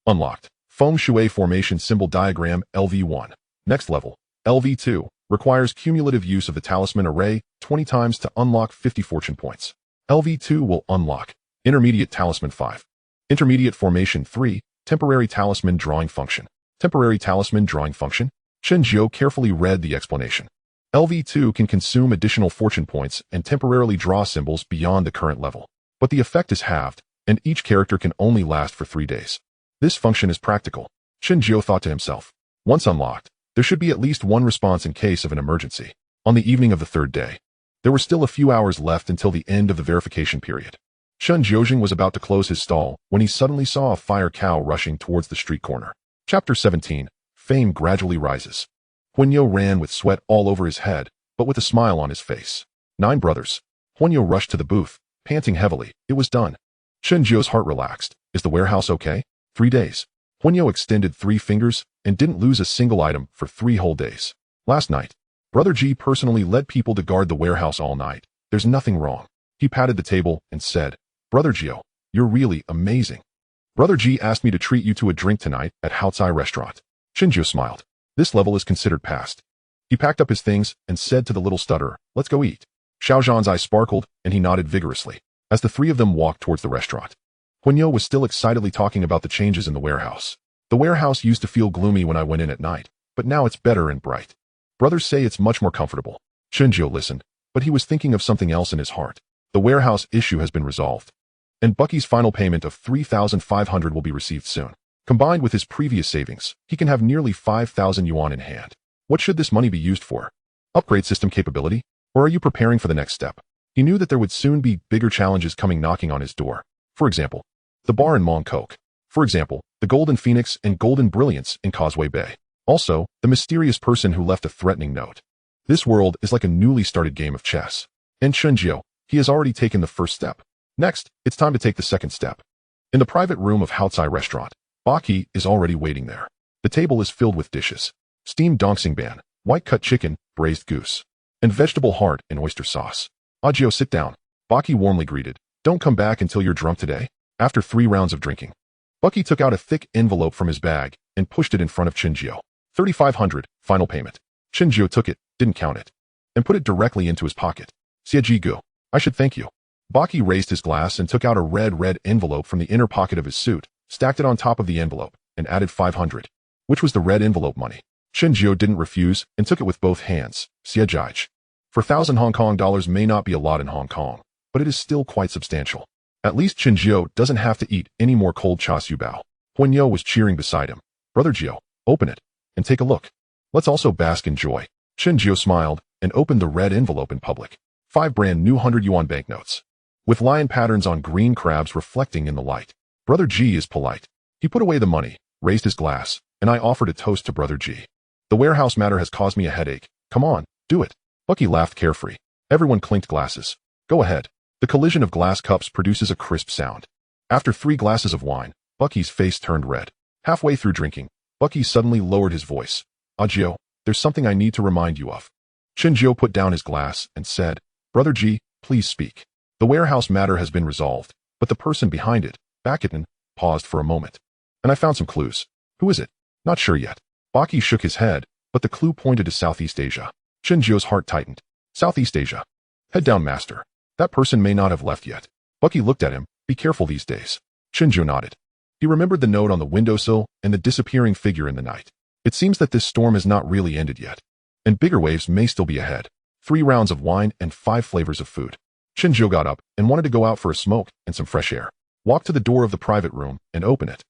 Speaker 1: Unlocked. Feng Shui formation symbol diagram LV1. Next level, LV2, requires cumulative use of the talisman array 20 times to unlock 50 fortune points. LV2 will unlock. Intermediate talisman 5. Intermediate formation 3, temporary talisman drawing function. Temporary talisman drawing function? Chen Xuan carefully read the explanation. LV2 can consume additional fortune points and temporarily draw symbols beyond the current level. But the effect is halved, and each character can only last for 3 days. This function is practical. Chen Xuan thought to himself. Once unlocked, there should be at least one response in case of an emergency. On the evening of the 3rd day, there were still a few hours left until the end of the verification period. Chen Xuan was about to close his stall when he suddenly saw a fire cow rushing towards the street corner. Chapter 17. Fame gradually rises. Huanyo ran with sweat all over his head, but with a smile on his face. 9 brothers. Huanyo rushed to the booth, panting heavily. It was done. Chen Xuan's heart relaxed. Is the warehouse okay? 3 days. Huanyo extended 3 fingers and didn't lose a single item for 3 whole days. Last night, Brother Ji personally led people to guard the warehouse all night. There's nothing wrong. He patted the table and said, Brother Jiao, you're really amazing. Brother Ji asked me to treat you to a drink tonight at Haotsai restaurant. Chen Xuan smiled. This level is considered passed. He packed up his things and said to the little stutterer, let's go eat. Xiao Zhan's eyes sparkled and he nodded vigorously as the 3 of them walked towards the restaurant. Huanyo was still excitedly talking about the changes in the warehouse. The warehouse used to feel gloomy when I went in at night, but now it's better and bright. Brothers say it's much more comfortable. Chen Xuan listened, but he was thinking of something else in his heart. The warehouse issue has been resolved, and Bucky's final payment of 3,500 will be received soon. Combined with his previous savings, he can have nearly 5,000 yuan in hand. What should this money be used for? Upgrade system capability? Or are you preparing for the next step? He knew that there would soon be bigger challenges coming knocking on his door. For example, the bar in Mongkok. For example, the Golden Phoenix and Golden Brilliance in Causeway Bay. Also, the mysterious person who left a threatening note. This world is like a newly started game of chess. And Chen Xuan, he has already taken the first step. Next, it's time to take the second step. In the private room of Haotsai restaurant, Baki is already waiting there. The table is filled with dishes. Steamed dongsingban, white-cut chicken, braised goose, and vegetable heart in oyster sauce. Ajio, sit down. Baki warmly greeted. Don't come back until you're drunk today. After 3 rounds of drinking, Bucky took out a thick envelope from his bag and pushed it in front of Chen Xuan. 3,500, final payment. Chen Xuan took it, didn't count it, and put it directly into his pocket. Xia Jiebā, I should thank you. Baki raised his glass and took out a red envelope from the inner pocket of his suit, stacked it on top of the envelope, and added 500, which was the red envelope money. Chen Xuan didn't refuse and took it with both hands. Xia Jiebā. 4,000 Hong Kong dollars may not be a lot in Hong Kong, but it is still quite substantial. At least Chen Xuan doesn't have to eat any more cold cha siu bao. Huanyo was cheering beside him. Brother Jiao, open it and take a look. Let's also bask in joy. Chen Xuan smiled and opened the red envelope in public. 5 brand new 100 yuan banknotes, with lion patterns on green crabs reflecting in the light. Brother Ji is polite. He put away the money, raised his glass, and I offered a toast to Brother Ji. The warehouse matter has caused me a headache. Come on, do it. Bucky laughed carefree. Everyone clinked glasses. Go ahead. The collision of glass cups produces a crisp sound. After 3 glasses of wine, Bucky's face turned red. Halfway through drinking, Bucky suddenly lowered his voice. Ajio, there's something I need to remind you of. Chen Xuan put down his glass and said, Brother Ji, please speak. The warehouse matter has been resolved, but the person behind it, Bakatan, paused for a moment. and I found some clues. Who is it? Not sure yet. Baki shook his head, but the clue pointed to Southeast Asia. Chen Jiao's heart tightened. Southeast Asia. Head down, master. That person may not have left yet. Baki looked at him. Be careful these days. Chen Jiao nodded. He remembered the note on the windowsill and the disappearing figure in the night. It seems that this storm has not really ended yet, and bigger waves may still be ahead. 3 rounds of wine and 5 flavors of food. Chen Jiao got up and wanted to go out for a smoke and some fresh air. Walk to the door of the private room and open it.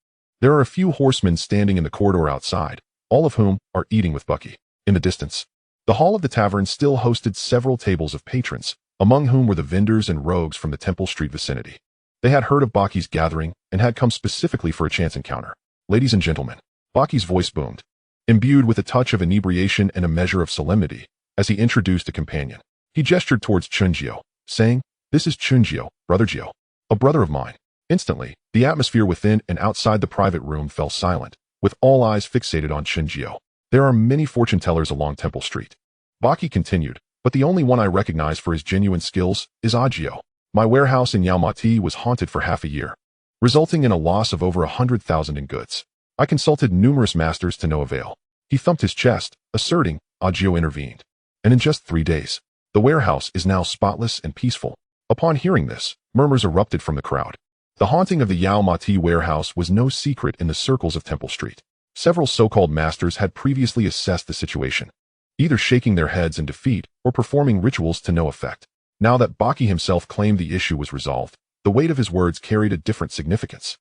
Speaker 1: There are a few horsemen standing in the corridor outside, all of whom are eating with Baki. In the distance, the hall of the tavern still hosted several tables of patrons, among whom were the vendors and rogues from the Temple Street vicinity. They had heard of Baki's gathering and had come specifically for a chance encounter. Ladies and gentlemen, Baki's voice boomed, imbued with a touch of inebriation and a measure of solemnity, as he introduced a companion. He gestured towards Chen Jiao, saying, "This is Chen Jiao, Brother Jiao, a brother of mine." Instantly, the atmosphere within and outside the private room fell silent, with all eyes fixated on Chen Jiao. There are many fortune tellers along Temple Street. Baki continued, but the only one I recognize for his genuine skills is Jiao. My warehouse in Yaomati was haunted for half a year, resulting in a loss of over 100,000 in goods. I consulted numerous masters to no avail. He thumped his chest, asserting, Jiao intervened. And in just 3 days, the warehouse is now spotless and peaceful. Upon hearing this, murmurs erupted from the crowd. The haunting of the Yaomati warehouse was no secret in the circles of Temple Street. Several so-called masters had previously assessed the situation, either shaking their heads in defeat or performing rituals to no effect. Now that Baki himself claimed the issue was resolved, the weight of his words carried a different significance.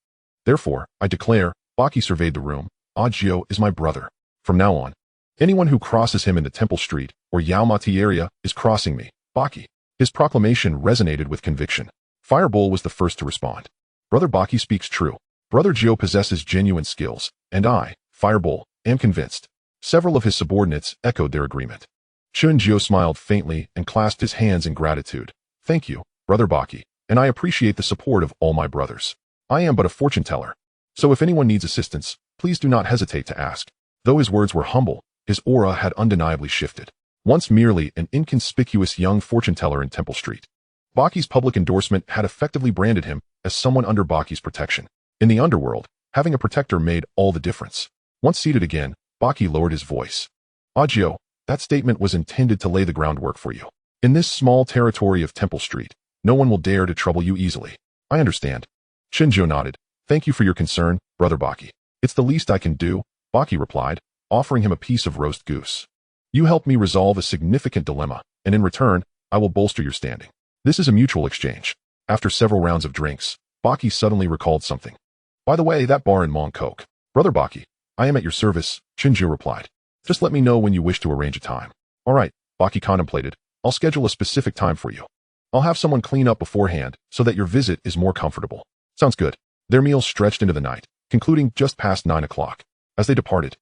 Speaker 1: Therefore, I declare, Baki surveyed the room, Jiao is my brother. From now on, anyone who crosses him in the Temple Street or Yaomati area is crossing me, Baki. His proclamation resonated with conviction. Fireball was the first to respond. Brother Baki speaks true. Brother Jiao possesses genuine skills, and I, Fireball, am convinced. Several of his subordinates echoed their agreement. Chen Jiao smiled faintly and clasped his hands in gratitude. Thank you, Brother Baki, and I appreciate the support of all my brothers. I am but a fortune teller, so if anyone needs assistance, please do not hesitate to ask. Though his words were humble, his aura had undeniably shifted. Once merely an inconspicuous young fortune teller in Temple Street, Baki's public endorsement had effectively branded him as someone under Baki's protection. In the underworld, having a protector made all the difference. Once seated again, Baki lowered his voice. Jiao, that statement was intended to lay the groundwork for you. In this small territory of Temple Street, no one will dare to trouble you easily. I understand. Chen Jiao nodded. Thank you for your concern, Brother Baki. It's the least I can do, Baki replied, offering him a piece of roast goose. You helped me resolve a significant dilemma, and in return, I will bolster your standing. This is a mutual exchange. After several rounds of drinks, Baki suddenly recalled something. By the way, that bar in Mongkok. Brother Baki, I am at your service, Chen Jiao replied. Just let me know when you wish to arrange a time. All right, Baki contemplated. I'll schedule a specific time for you. I'll have someone clean up beforehand so that your visit is more comfortable. Sounds good. Their meal stretched into the night, concluding just past 9 o'clock. As they departed,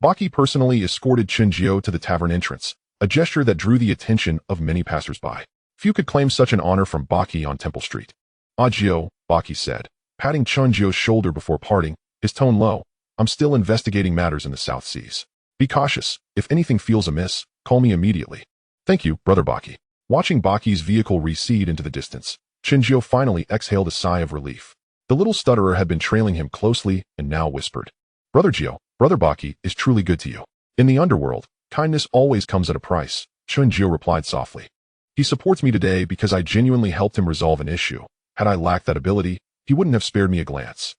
Speaker 1: Baki personally escorted Chen Jiao to the tavern entrance, a gesture that drew the attention of many passers-by. Few could claim such an honor from Baki on Temple Street. Jiao, Baki said, patting Chen Jiao's shoulder before parting, his tone low. I'm still investigating matters in the South Seas. Be cautious. If anything feels amiss, call me immediately. Thank you, Brother Baki. Watching Baki's vehicle recede into the distance, Chen Jiao finally exhaled a sigh of relief. The little stutterer had been trailing him closely and now whispered, Brother Jiao, Brother Baki is truly good to you. In the underworld, kindness always comes at a price, Chen Jiao replied softly. He supports me today because I genuinely helped him resolve an issue. Had I lacked that ability, he wouldn't have spared me a glance.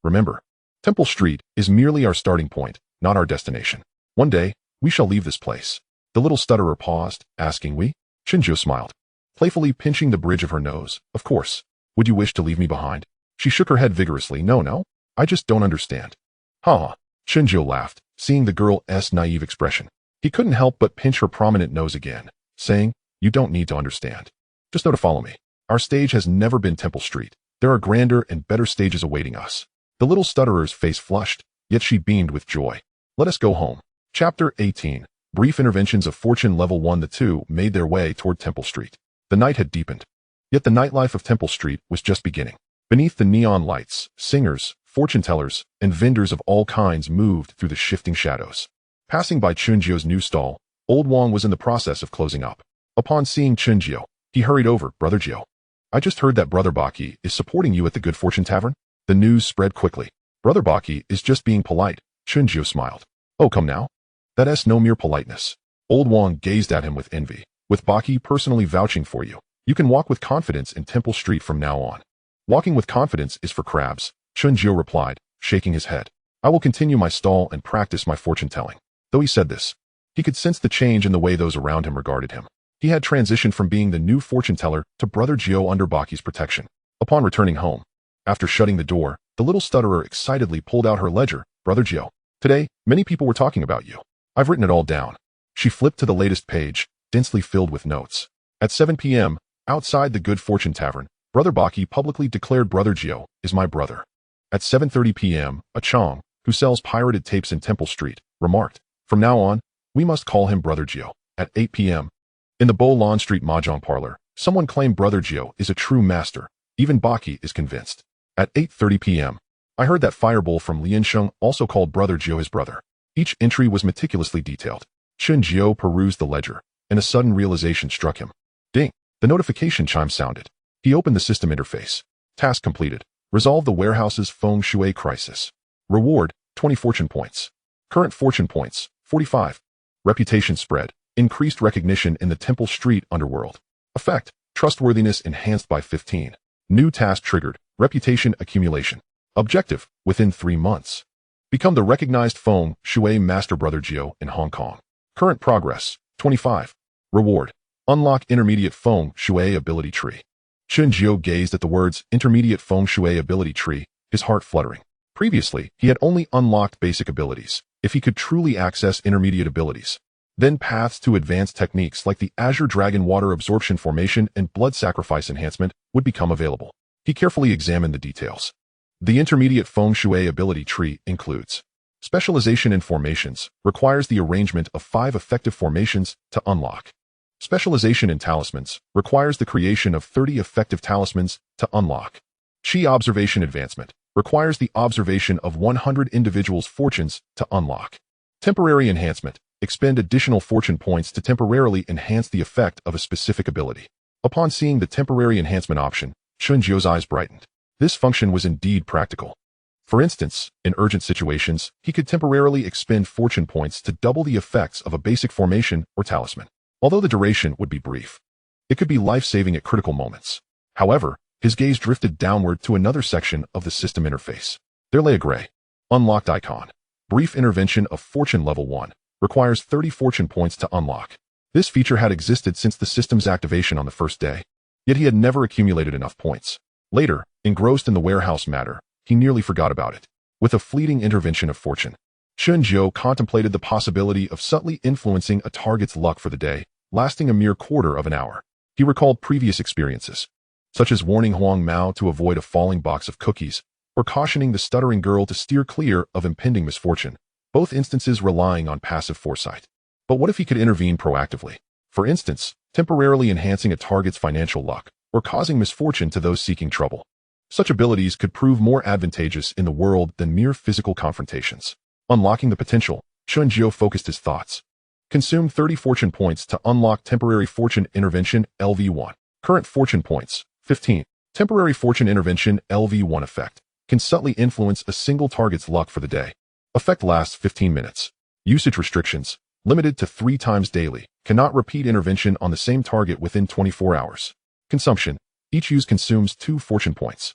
Speaker 1: Remember, Temple Street is merely our starting point, not our destination. One day, we shall leave this place. The little stutterer paused, asking we? Chen Jiao smiled, playfully pinching the bridge of her nose. Of course. Would you wish to leave me behind? She shook her head vigorously. No, I just don't understand. Ha! Chen Jiao laughed, seeing the girl's naive expression. He couldn't help but pinch her prominent nose again, saying, You don't need to understand. Just know to follow me. Our stage has never been Temple Street. There are grander and better stages awaiting us. The little stutterer's face flushed, yet she beamed with joy. Let us go home. Chapter 18. Brief interventions of fortune level 1. The two made their way toward Temple Street. The night had deepened, yet the nightlife of Temple Street was just beginning. Beneath the neon lights, singers, fortune tellers, and vendors of all kinds moved through the shifting shadows. Passing by Chen Jiao's new stall, Old Wang was in the process of closing up. Upon seeing Chen Jiao, he hurried over. Brother Jiao, I just heard that Brother Baki is supporting you at the Good Fortune Tavern. The news spread quickly. Brother Baki is just being polite, Chen Jiu smiled. Oh, come now? That's no mere politeness. Old Wang gazed at him with envy. With Baki personally vouching for you, you can walk with confidence in Temple Street from now on. Walking with confidence is for crabs, Chen Jiu replied, shaking his head. I will continue my stall and practice my fortune-telling. Though he said this, he could sense the change in the way those around him regarded him. He had transitioned from being the new fortune-teller to Brother Jiu under Baki's protection. Upon returning home, after shutting the door, the little stutterer excitedly pulled out her ledger. Brother Jiu, today, many people were talking about you. I've written it all down. She flipped to the latest page, densely filled with notes. At 7 p.m., outside the Good Fortune Tavern, Brother Baki publicly declared Brother Jiu is my brother. At 7:30 p.m., a Chong, who sells pirated tapes in Temple Street, remarked, from now on, we must call him Brother Jiu. At 8 p.m., in the Bo Lan Street Mahjong parlor, someone claimed Brother Jiu is a true master. Even Baki is convinced. At 8:30 p.m., I heard that Firebowl from Liansheng also called Brother Jiu his brother. Each entry was meticulously detailed. Chen Jiu perused the ledger, and a sudden realization struck him. Ding! The notification chime sounded. He opened the system interface. Task completed. Resolve the warehouse's Feng Shui crisis. Reward, 20 fortune points. Current fortune points, 45. Reputation spread. Increased recognition in the Temple Street Underworld. Effect, trustworthiness enhanced by 15. New task triggered, reputation accumulation. Objective, within 3 months. Become the recognized Feng Shui Master Brother Jiu in Hong Kong. Current progress, 25. Reward, unlock intermediate Feng Shui ability tree. Chen Jiu gazed at the words intermediate Feng Shui ability tree, his heart fluttering. Previously, he had only unlocked basic abilities. If he could truly access intermediate abilities, then paths to advanced techniques like the Azure Dragon Water Absorption Formation and Blood Sacrifice Enhancement would become available. He carefully examined the details. The intermediate Feng Shui ability tree includes specialization in formations, requires the arrangement of 5 effective formations to unlock. Specialization in talismans, requires the creation of 30 effective talismans to unlock. Qi observation advancement, requires the observation of 100 individuals' fortunes to unlock. Temporary enhancement, expend additional fortune points to temporarily enhance the effect of a specific ability. Upon seeing the temporary enhancement option, Chen Jiu's eyes brightened. This function was indeed practical. For instance, in urgent situations, he could temporarily expend fortune points to double the effects of a basic formation or talisman. Although the duration would be brief, it could be life-saving at critical moments. However, his gaze drifted downward to another section of the system interface. There lay a gray, unlocked icon. Brief intervention of fortune level 1. Requires 30 fortune points to unlock. This feature had existed since the system's activation on the first day, yet he had never accumulated enough points. Later, engrossed in the warehouse matter, he nearly forgot about it. With a fleeting intervention of fortune, Chen Jiu contemplated the possibility of subtly influencing a target's luck for the day, lasting a mere quarter of an hour. He recalled previous experiences, such as warning Huang Mao to avoid a falling box of cookies, or cautioning the stuttering girl to steer clear of impending misfortune, both instances relying on passive foresight. But what if he could intervene proactively? For instance, temporarily enhancing a target's financial luck, or causing misfortune to those seeking trouble. Such abilities could prove more advantageous in the world than mere physical confrontations. Unlocking the potential, Chen Jiu focused his thoughts. Consume 30 fortune points to unlock temporary fortune intervention LV1. Current fortune points, 15. Temporary fortune intervention LV1 effect can subtly influence a single target's luck for the day. Effect lasts 15 minutes. Usage restrictions, limited to 3 times daily, cannot repeat intervention on the same target within 24 hours. Consumption, each use consumes 2 fortune points.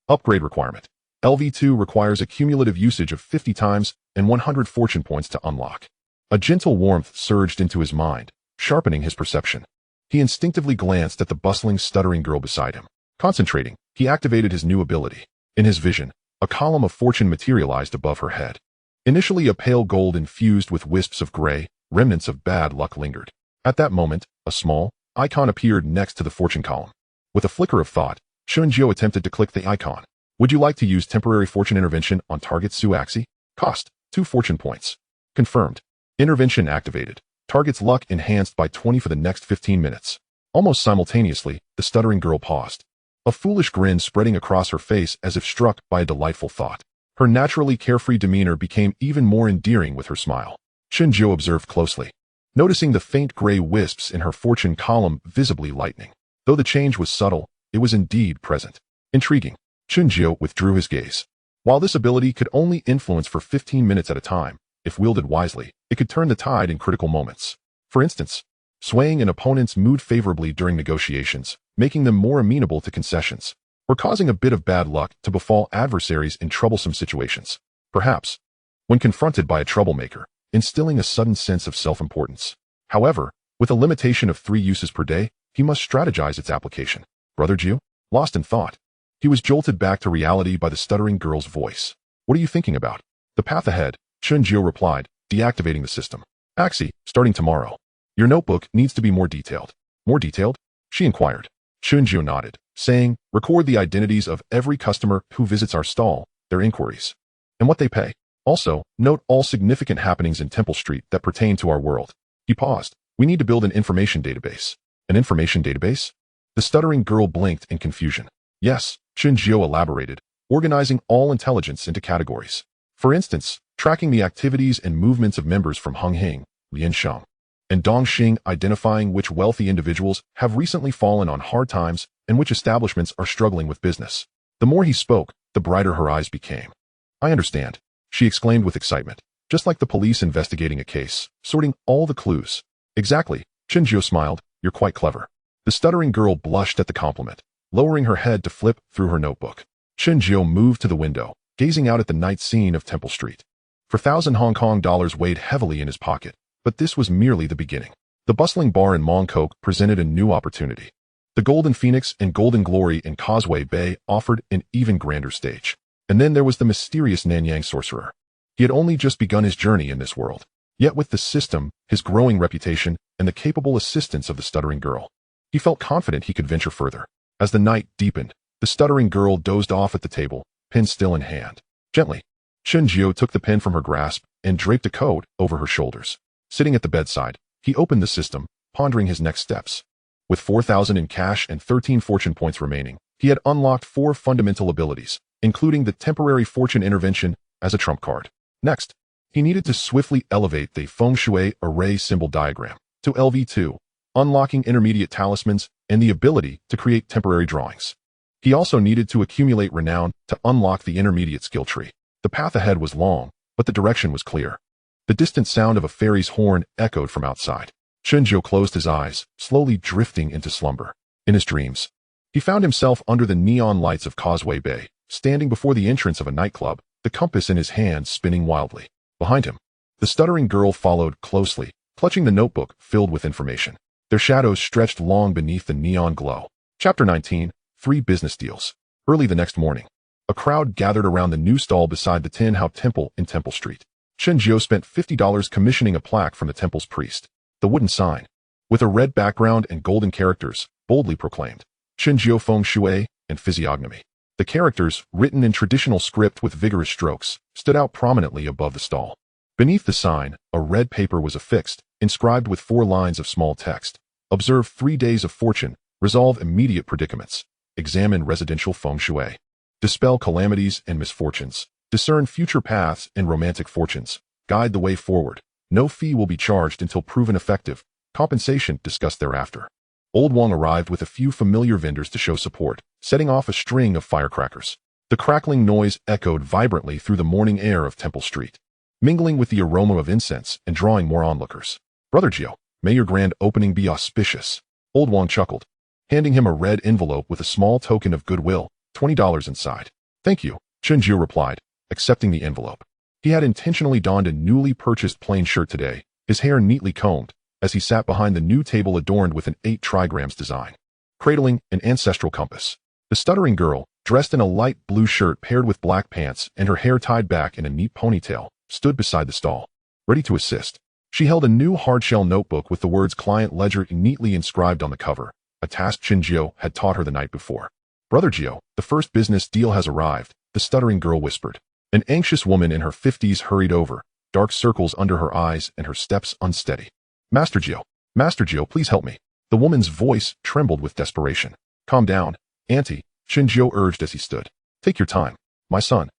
Speaker 1: Upgrade requirement. LV2 requires a cumulative usage of 50 times and 100 fortune points to unlock. A gentle warmth surged into his mind, sharpening his perception. He instinctively glanced at the bustling, stuttering girl beside him. Concentrating, he activated his new ability. In his vision, a column of fortune materialized above her head. Initially a pale gold infused with wisps of gray, remnants of bad luck lingered. At that moment, a small icon appeared next to the fortune column. With a flicker of thought, Chen Jiu attempted to click the icon. Would you like to use temporary fortune intervention on target Suaxi? Cost, 2 fortune points. Confirmed. Intervention activated. Target's luck enhanced by 20 for the next 15 minutes. Almost simultaneously, the stuttering girl paused. A foolish grin spreading across her face as if struck by a delightful thought. Her naturally carefree demeanor became even more endearing with her smile. Chen Jiu observed closely, noticing the faint gray wisps in her fortune column visibly lightening. Though the change was subtle, it was indeed present. Intriguing. Chen Jiu withdrew his gaze. While this ability could only influence for 15 minutes at a time, if wielded wisely, it could turn the tide in critical moments. For instance, swaying an opponent's mood favorably during negotiations, making them more amenable to concessions, or causing a bit of bad luck to befall adversaries in troublesome situations. Perhaps, when confronted by a troublemaker, instilling a sudden sense of self-importance. However, with a limitation of 3 uses per day, he must strategize its application. Brother Jiu? Lost in thought, he was jolted back to reality by the stuttering girl's voice. What are you thinking about? The path ahead, Chen Jiu replied, deactivating the system. Axie, starting tomorrow. Your notebook needs to be more detailed. More detailed? She inquired. Chen Jiu nodded, saying, record the identities of every customer who visits our stall, their inquiries, and what they pay. Also, note all significant happenings in Temple Street that pertain to our world. He paused. We need to build an information database. An information database? The stuttering girl blinked in confusion. Yes, Chen Jiu elaborated, organizing all intelligence into categories. For instance, tracking the activities and movements of members from Hongheng, Liansheng, and Dongxing, identifying which wealthy individuals have recently fallen on hard times and which establishments are struggling with business. The more he spoke, the brighter her eyes became. I understand, she exclaimed with excitement, just like the police investigating a case, sorting all the clues. Exactly, Chen Jiu smiled, you're quite clever. The stuttering girl blushed at the compliment, lowering her head to flip through her notebook. Chen Jiu moved to the window, gazing out at the night scene of Temple Street. 4,000 Hong Kong dollars weighed heavily in his pocket, but this was merely the beginning. The bustling bar in Mong Kok presented a new opportunity. The Golden Phoenix and Golden Glory in Causeway Bay offered an even grander stage. And then there was the mysterious Nanyang sorcerer. He had only just begun his journey in this world. Yet with the system, his growing reputation, and the capable assistance of the stuttering girl, he felt confident he could venture further. As the night deepened, the stuttering girl dozed off at the table, pen still in hand. Gently, Chen Jiu took the pen from her grasp and draped a coat over her shoulders. Sitting at the bedside, he opened the system, pondering his next steps. With 4,000 in cash and 13 fortune points remaining, he had unlocked 4 fundamental abilities, including the temporary fortune intervention as a trump card. Next, he needed to swiftly elevate the Feng Shui array symbol diagram to LV2, unlocking intermediate talismans and the ability to create temporary drawings. He also needed to accumulate renown to unlock the intermediate skill tree. The path ahead was long, but the direction was clear. The distant sound of a fairy's horn echoed from outside. Chen Jiu closed his eyes, slowly drifting into slumber. In his dreams, he found himself under the neon lights of Causeway Bay, standing before the entrance of a nightclub, the compass in his hand spinning wildly. Behind him, the stuttering girl followed closely, clutching the notebook filled with information. Their shadows stretched long beneath the neon glow. Chapter 19, 3 Business Deals. Early the next morning, a crowd gathered around the new stall beside the Tin Hao Temple in Temple Street. Chen Jiu spent $50 commissioning a plaque from the temple's priest. The wooden sign, with a red background and golden characters, boldly proclaimed, Chen Jiu Feng Shui and Physiognomy. The characters, written in traditional script with vigorous strokes, stood out prominently above the stall. Beneath the sign, a red paper was affixed, inscribed with 4 lines of small text. Observe 3 days of fortune, resolve immediate predicaments, examine residential feng shui, dispel calamities and misfortunes, discern future paths and romantic fortunes, guide the way forward. No fee will be charged until proven effective, compensation discussed thereafter. Old Wong arrived with a few familiar vendors to show support, setting off a string of firecrackers. The crackling noise echoed vibrantly through the morning air of Temple Street, mingling with the aroma of incense and drawing more onlookers. Brother Jiu, may your grand opening be auspicious. Old Wong chuckled, handing him a red envelope with a small token of goodwill, $20 inside. Thank you, Chen Jiu replied, accepting the envelope. He had intentionally donned a newly purchased plain shirt today, his hair neatly combed, as he sat behind the new table adorned with an 8 trigrams design, cradling an ancestral compass. The stuttering girl, dressed in a light blue shirt paired with black pants and her hair tied back in a neat ponytail, stood beside the stall, ready to assist. She held a new hardshell notebook with the words client ledger neatly inscribed on the cover, a task Chen Jiu had taught her the night before. Brother Jiu, the first business deal has arrived, the stuttering girl whispered. An anxious woman in her 50s hurried over, dark circles under her eyes and her steps unsteady. Master Jiu, please help me. The woman's voice trembled with desperation. Calm down, Auntie, Chen Jiu urged as he stood. Take your time. My son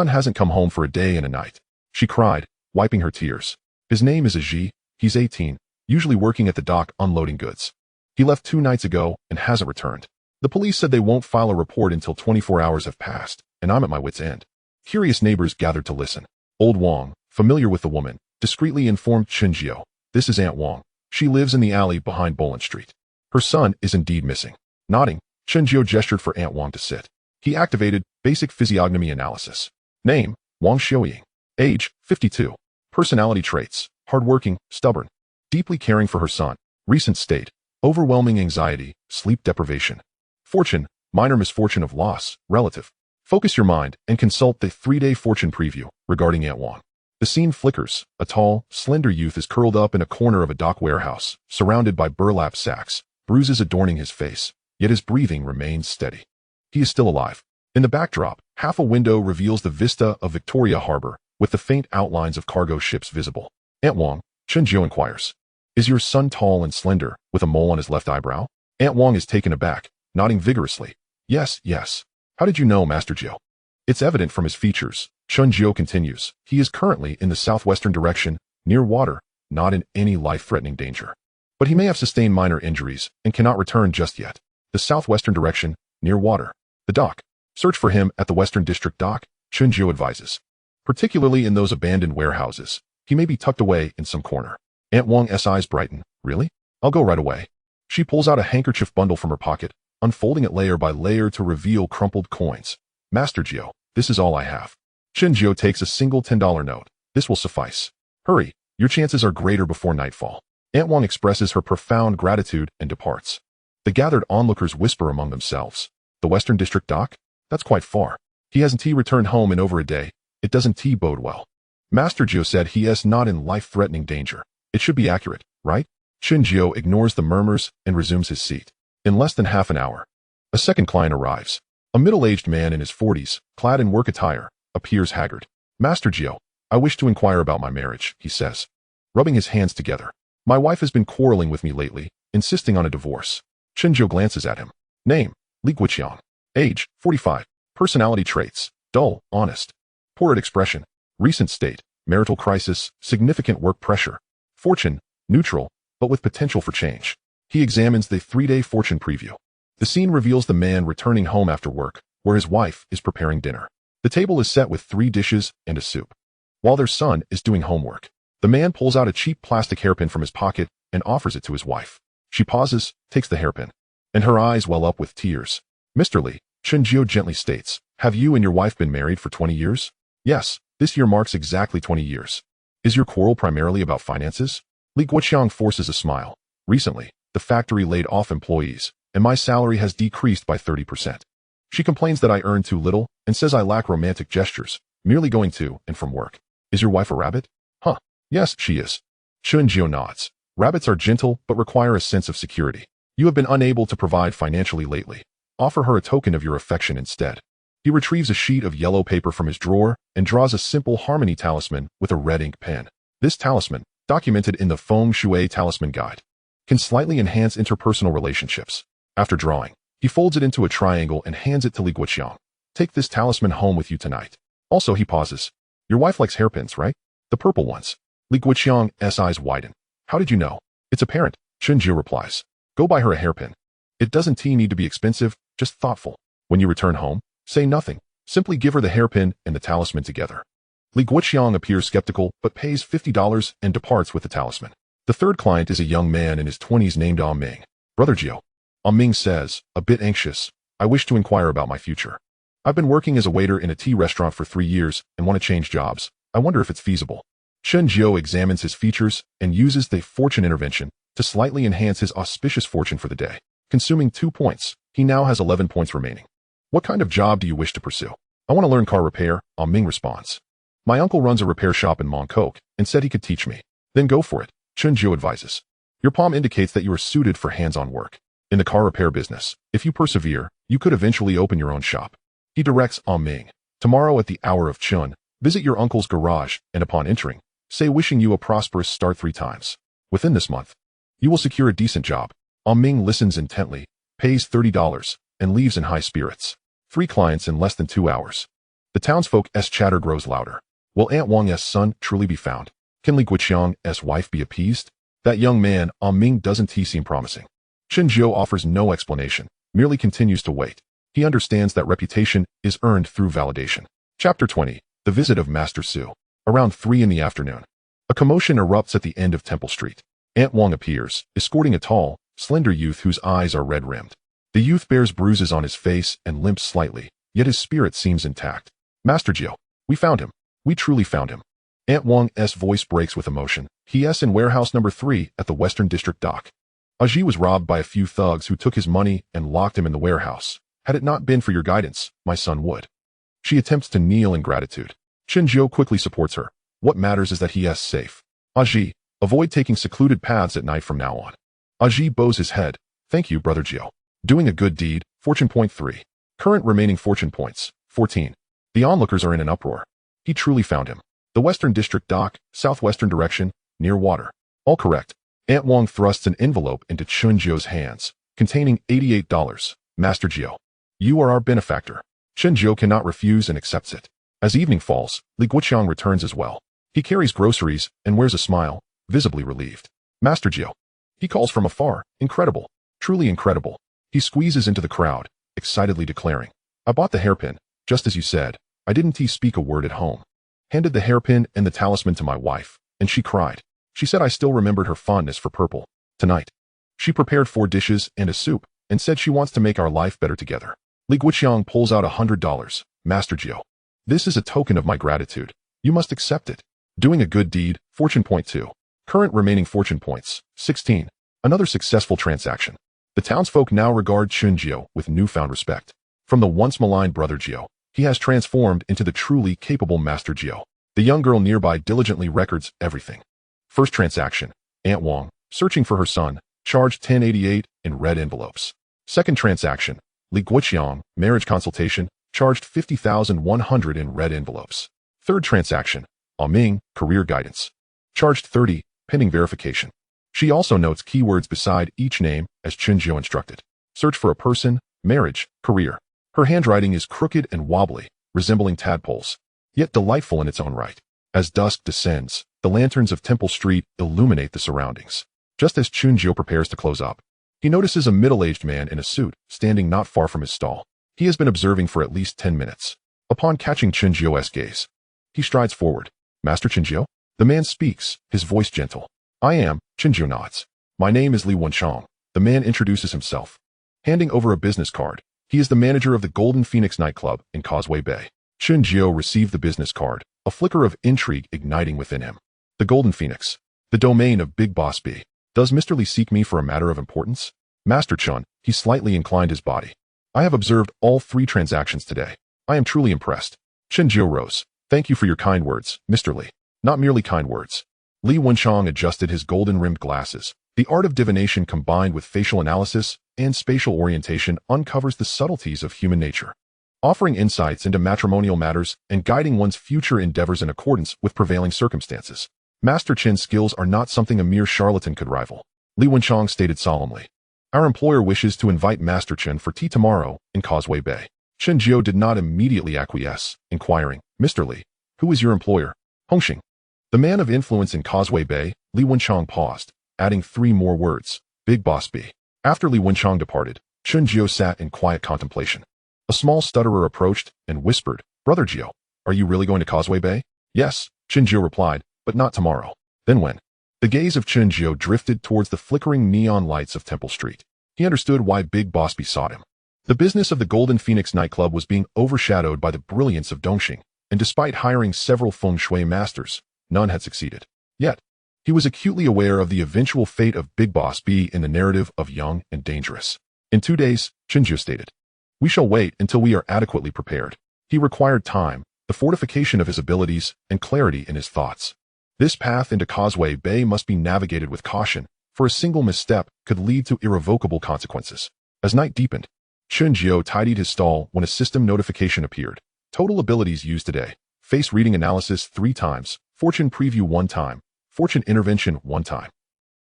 Speaker 1: hasn't come home for a day and a night. She cried, wiping her tears. His name is Aji, he's 18, usually working at the dock unloading goods. He left 2 nights ago and hasn't returned. The police said they won't file a report until 24 hours have passed, and I'm at my wit's end. Curious neighbors gathered to listen. Old Wang, familiar with the woman, discreetly informed Chen Jiao, "This is Aunt Wang. She lives in the alley behind Boland Street. Her son is indeed missing." Nodding, Chen Jiao gestured for Aunt Wang to sit. He activated basic physiognomy analysis. Name, Wang Xiaoying. Age, 52. Personality traits, hardworking, stubborn. Deeply caring for her son. Recent state, overwhelming anxiety, sleep deprivation. Fortune, minor misfortune of loss, relative. Focus your mind and consult the 3-day fortune preview regarding Aunt Wang. The scene flickers. A tall, slender youth is curled up in a corner of a dock warehouse, surrounded by burlap sacks, bruises adorning his face, yet his breathing remains steady. He is still alive. In the backdrop, half a window reveals the vista of Victoria Harbor, with the faint outlines of cargo ships visible. Aunt Wang, Chen Jiao inquires. "Is your son tall and slender, with a mole on his left eyebrow?" Aunt Wang is taken aback, nodding vigorously. "Yes, yes. How did you know, Master Jiao?" "It's evident from his features." Chen Jiao continues. "He is currently in the southwestern direction, near water, not in any life-threatening danger. But he may have sustained minor injuries and cannot return just yet." The southwestern direction, near water. The dock. "Search for him at the Western District dock," Chen Jiao advises. "Particularly in those abandoned warehouses. He may be tucked away in some corner." Aunt Wang's eyes brighten. "Really? I'll go right away." She pulls out a handkerchief bundle from her pocket, unfolding it layer by layer to reveal crumpled coins. "Master Jiao, this is all I have." Chen Jiao takes a single $10 note. "This will suffice. Hurry, your chances are greater before nightfall." Aunt Wang expresses her profound gratitude and departs. The gathered onlookers whisper among themselves. "The Western District dock? That's quite far. He hasn't returned home in over a day. It doesn't bode well." Master Jiao said he is not in life-threatening danger. It should be accurate, right? Chen Jiao ignores the murmurs and resumes his seat. In less than half an hour, a second client arrives. A middle-aged man in his 40s, clad in work attire, appears haggard. "Master Jiao, I wish to inquire about my marriage," he says, rubbing his hands together. "My wife has been quarreling with me lately, insisting on a divorce." Chen Jiao glances at him. Name, Li Guiqiang. Age, 45. Personality traits, dull, honest. Poor at expression. Recent state, marital crisis, significant work pressure. Fortune, neutral, but with potential for change. He examines the 3-day fortune preview. The scene reveals the man returning home after work, where his wife is preparing dinner. The table is set with 3 dishes and a soup. While their son is doing homework, the man pulls out a cheap plastic hairpin from his pocket and offers it to his wife. She pauses, takes the hairpin, and her eyes well up with tears. "Mr. Li," Chen Jiao gently states, "have you and your wife been married for 20 years? "Yes, this year marks exactly 20 years. "Is your quarrel primarily about finances?" Li Guiqiang forces a smile. "Recently, the factory laid off employees, and my salary has decreased by 30%. She complains that I earn too little and says I lack romantic gestures, merely going to and from work." "Is your wife a rabbit?" "Huh. Yes, she is." Chen Jiao nods. "Rabbits are gentle but require a sense of security. You have been unable to provide financially lately. Offer her a token of your affection instead." He retrieves a sheet of yellow paper from his drawer and draws a simple harmony talisman with a red ink pen. This talisman, documented in the Feng Shui Talisman Guide, can slightly enhance interpersonal relationships. After drawing, he folds it into a triangle and hands it to Li Guiqiang. "Take this talisman home with you tonight." Also, he pauses. "Your wife likes hairpins, right? The purple ones." Li Guiqiang's eyes widen. "How did you know?" "It's apparent," Chen Jiao replies. "Go buy her a hairpin. It doesn't need to be expensive, just thoughtful. When you return home, say nothing. Simply give her the hairpin and the talisman together." Li Guiqiang appears skeptical but pays $50 and departs with the talisman. The third client is a young man in his 20s named Ming. "Brother Jiao," Ming says, a bit anxious, "I wish to inquire about my future. I've been working as a waiter in a tea restaurant for 3 years and want to change jobs. I wonder if it's feasible." Chen Jiao examines his features and uses the fortune intervention to slightly enhance his auspicious fortune for the day. Consuming 2 points, he now has 11 points remaining. "What kind of job do you wish to pursue?" "I want to learn car repair," Ming responds. "My uncle runs a repair shop in Mongkok and said he could teach me." "Then go for it," Chen Jiao advises. "Your palm indicates that you are suited for hands-on work. In the car repair business, if you persevere, you could eventually open your own shop." He directs Ming. "Tomorrow at the hour of Chun, visit your uncle's garage and upon entering, say wishing you a prosperous start 3 times. Within this month, you will secure a decent job." Ming listens intently, pays $30, and leaves in high spirits. 3 clients in less than 2 hours. The townsfolk's chatter grows louder. Will Aunt Wang's son truly be found? Can Li Guiqiang's wife be appeased? That young man, Ming, doesn't seem promising. Chen Jiao offers no explanation, merely continues to wait. He understands that reputation is earned through validation. Chapter 20. The Visit of Master Su. Around 3 in the afternoon. A commotion erupts at the end of Temple Street. Aunt Wang appears, escorting a tall, slender youth whose eyes are red-rimmed. The youth bears bruises on his face and limps slightly, yet his spirit seems intact. Master Jiao, we found him. We truly found him. Aunt Wang's voice breaks with emotion. He is in warehouse number 3 at the Western District dock. Aji was robbed by a few thugs who took his money and locked him in the warehouse. Had it not been for your guidance, my son would. She attempts to kneel in gratitude. Chen Jiao quickly supports her. What matters is that he is safe. Aji, avoid taking secluded paths at night from now on. Aji bows his head. Thank you, Brother Jiao. Doing a good deed, fortune point 3. Current remaining fortune points, 14. The onlookers are in an uproar. He truly found him. The Western District dock, southwestern direction, near water. All correct. Aunt Wang thrusts an envelope into Chen Jiao's hands, containing $88. Master Jiao, you are our benefactor. Chen Jiao cannot refuse and accepts it. As evening falls, Li Guoqiang returns as well. He carries groceries and wears a smile, visibly relieved. Master Jiao. He calls from afar. Incredible. Truly incredible. He squeezes into the crowd, excitedly declaring, I bought the hairpin, just as you said. I didn't speak a word at home. Handed the hairpin and the talisman to my wife, and she cried. She said I still remembered her fondness for purple. Tonight, she prepared 4 dishes and a soup, and said she wants to make our life better together. Li Guoqiang pulls out $100. Master Jiao. This is a token of my gratitude. You must accept it. Doing a good deed, fortune point 2. Current remaining fortune points, 16. Another successful transaction. The townsfolk now regard Chen Jiao with newfound respect. From the once maligned Brother Jiao, he has transformed into the truly capable Master Jiao. The young girl nearby diligently records everything. First transaction, Aunt Wang, searching for her son, charged 1088 in red envelopes. Second transaction, Li Guoqiang, marriage consultation, charged 50,100 in red envelopes. Third transaction, Ming, career guidance, charged 30, pending verification. She also notes keywords beside each name as Chen Jiao instructed. Search for a person, marriage, career. Her handwriting is crooked and wobbly, resembling tadpoles, yet delightful in its own right. As dusk descends, the lanterns of Temple Street illuminate the surroundings. Just as Chen Jiao prepares to close up, he notices a middle-aged man in a suit standing not far from his stall. He has been observing for at least 10 minutes. Upon catching Chen Jiao's gaze, he strides forward. Master Chen Jiao? The man speaks, his voice gentle. I am, Chen Jiao nods. My name is Li Wenchang. The man introduces himself. Handing over a business card, he is the manager of the Golden Phoenix nightclub in Causeway Bay. Chen Jiao received the business card, a flicker of intrigue igniting within him. The Golden Phoenix, the domain of Big Boss B. Does Mr. Li seek me for a matter of importance? Master Chen, he slightly inclined his body. I have observed all 3 transactions today. I am truly impressed. Chen Jiao rose. Thank you for your kind words, Mr. Li. Not merely kind words. Li Wenchang adjusted his golden-rimmed glasses. The art of divination combined with facial analysis and spatial orientation uncovers the subtleties of human nature, offering insights into matrimonial matters and guiding one's future endeavors in accordance with prevailing circumstances. Master Chen's skills are not something a mere charlatan could rival. Li Wenchang stated solemnly. Our employer wishes to invite Master Chen for tea tomorrow in Causeway Bay. Chen Jiao did not immediately acquiesce, inquiring, Mr. Li, who is your employer? Hongxing. The man of influence in Causeway Bay. Li Wenchang paused, adding 3 more words, Big Boss B. After Li Wenchang departed, Chen Jiao sat in quiet contemplation. A small stutterer approached and whispered, Brother Jiao, are you really going to Causeway Bay? Yes, Chen Jiao replied, but not tomorrow. Then when? The gaze of Chen Jiao drifted towards the flickering neon lights of Temple Street. He understood why Big Boss B sought him. The business of the Golden Phoenix nightclub was being overshadowed by the brilliance of Dongxing, and despite hiring several Feng Shui masters, none had succeeded. Yet, he was acutely aware of the eventual fate of Big Boss B in the narrative of Young and Dangerous. In 2 days, Chen Jiao stated, we shall wait until we are adequately prepared. He required time, the fortification of his abilities, and clarity in his thoughts. This path into Causeway Bay must be navigated with caution, for a single misstep could lead to irrevocable consequences. As night deepened, Chen Jiao tidied his stall when a system notification appeared. Total abilities used today. Face reading analysis 3 times, fortune preview 1 time, fortune intervention 1 time.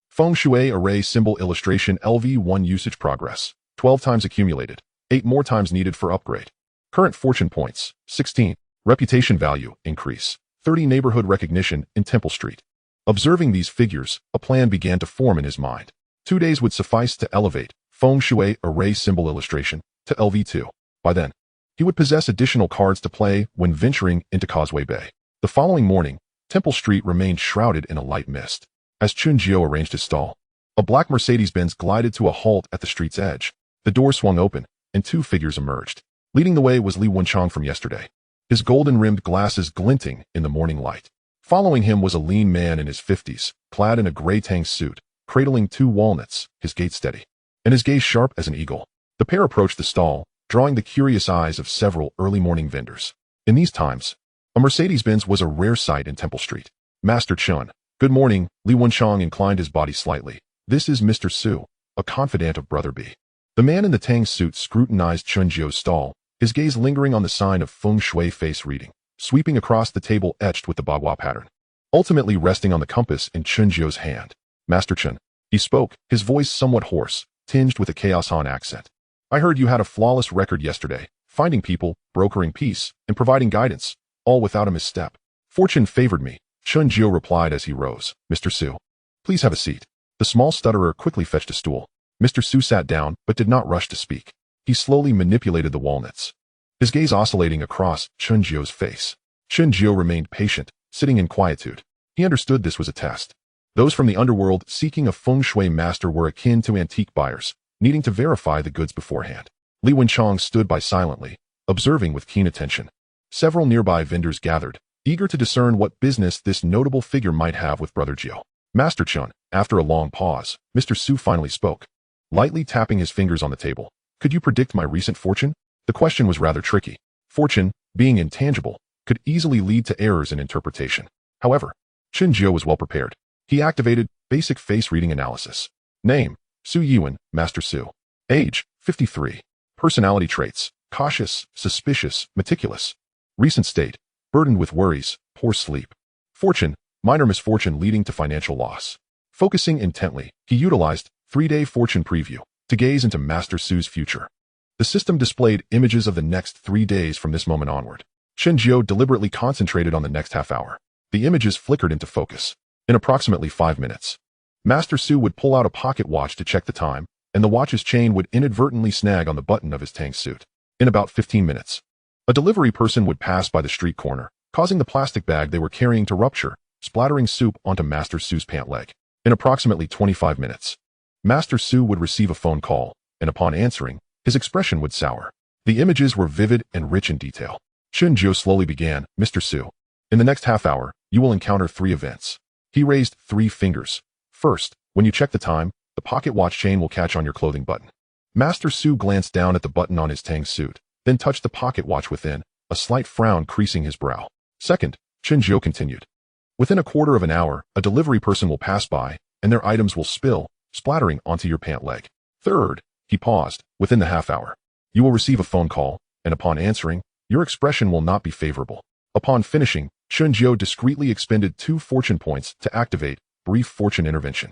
Speaker 1: Feng Shui array symbol illustration LV1 usage progress, 12 times accumulated, 8 more times needed for upgrade. Current fortune points, 16. Reputation value, increase, 30 neighborhood recognition in Temple Street. Observing these figures, a plan began to form in his mind. 2 days would suffice to elevate Feng Shui array symbol illustration to LV2. By then, He would possess additional cards to play when venturing into Causeway Bay. The following morning, Temple Street remained shrouded in a light mist. As Chen Jiao arranged his stall, a black Mercedes-Benz glided to a halt at the street's edge. The door swung open, and two figures emerged. Leading the way was Li Wenchang from yesterday, his golden-rimmed glasses glinting in the morning light. Following him was a lean man in his 50s, clad in a gray tang suit, cradling two walnuts, his gait steady, and his gaze sharp as an eagle. The pair approached the stall, drawing the curious eyes of several early morning vendors. In these times, a Mercedes-Benz was a rare sight in Temple Street. Master Chen, good morning. Li Wenchang inclined his body slightly. This is Mr. Su, a confidant of Brother B. The man in the tang suit scrutinized Chen Jiao's stall, his gaze lingering on the sign of Feng Shui face reading, sweeping across the table etched with the bagua pattern, ultimately resting on the compass in Chen Jiao's hand. Master Chen, he spoke, his voice somewhat hoarse, tinged with a Chaos Han accent. I heard you had a flawless record yesterday, finding people, brokering peace, and providing guidance, all without a misstep. Fortune favored me, Chen Jiao replied as he rose. Mr. Su, please have a seat. The small stutterer quickly fetched a stool. Mr. Su sat down, but did not rush to speak. He slowly manipulated the walnuts, his gaze oscillating across Chen Jiao's face. Chen Jiao remained patient, sitting in quietude. He understood this was a test. Those from the underworld seeking a feng shui master were akin to antique buyers, needing to verify the goods beforehand. Li Wenchang stood by silently, observing with keen attention. Several nearby vendors gathered, eager to discern what business this notable figure might have with Brother Jiao. Master Chen, after a long pause, Mr. Su finally spoke, lightly tapping his fingers on the table. Could you predict my recent fortune? The question was rather tricky. Fortune, being intangible, could easily lead to errors in interpretation. However, Chen Jiao was well prepared. He activated basic face reading analysis. Name, Su Yuan, Master Su. Age, 53. Personality traits, cautious, suspicious, meticulous. Recent state, burdened with worries, poor sleep. Fortune, minor misfortune leading to financial loss. Focusing intently, he utilized 3-day fortune preview to gaze into Master Su's future. The system displayed images of the next 3 days from this moment onward. Chen Jiao deliberately concentrated on the next half hour. The images flickered into focus. In approximately 5 minutes, Master Su would pull out a pocket watch to check the time, and the watch's chain would inadvertently snag on the button of his tang suit. In about 15 minutes, a delivery person would pass by the street corner, causing the plastic bag they were carrying to rupture, splattering soup onto Master Su's pant leg. In approximately 25 minutes, Master Su would receive a phone call, and upon answering, his expression would sour. The images were vivid and rich in detail. Chen Jiao slowly began, Mr. Su, in the next half hour, you will encounter 3 events. He raised 3 fingers. First, when you check the time, the pocket watch chain will catch on your clothing button. Master Su glanced down at the button on his tang suit, then touched the pocket watch within, a slight frown creasing his brow. Second, Chen Jiao continued. Within a quarter of an hour, a delivery person will pass by, and their items will spill, splattering onto your pant leg. Third, he paused, within the half hour, you will receive a phone call, and upon answering, your expression will not be favorable. Upon finishing, Chen Jiao discreetly expended 2 fortune points to activate brief fortune intervention.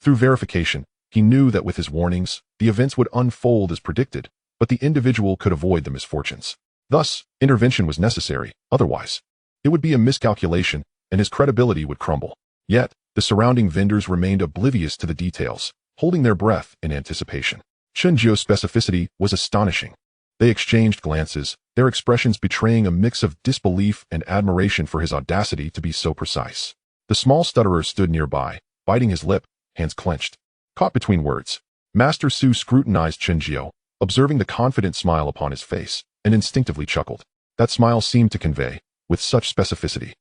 Speaker 1: Through verification, he knew that with his warnings, the events would unfold as predicted, but the individual could avoid the misfortunes. Thus, intervention was necessary, otherwise, it would be a miscalculation, and his credibility would crumble. Yet, the surrounding vendors remained oblivious to the details, holding their breath in anticipation. Chen Jiao's specificity was astonishing. They exchanged glances, their expressions betraying a mix of disbelief and admiration for his audacity to be so precise. The small stutterer stood nearby, biting his lip, hands clenched. Caught between words, Master Su scrutinized Chen Jiao, observing the confident smile upon his face, and instinctively chuckled. That smile seemed to convey, with such specificity,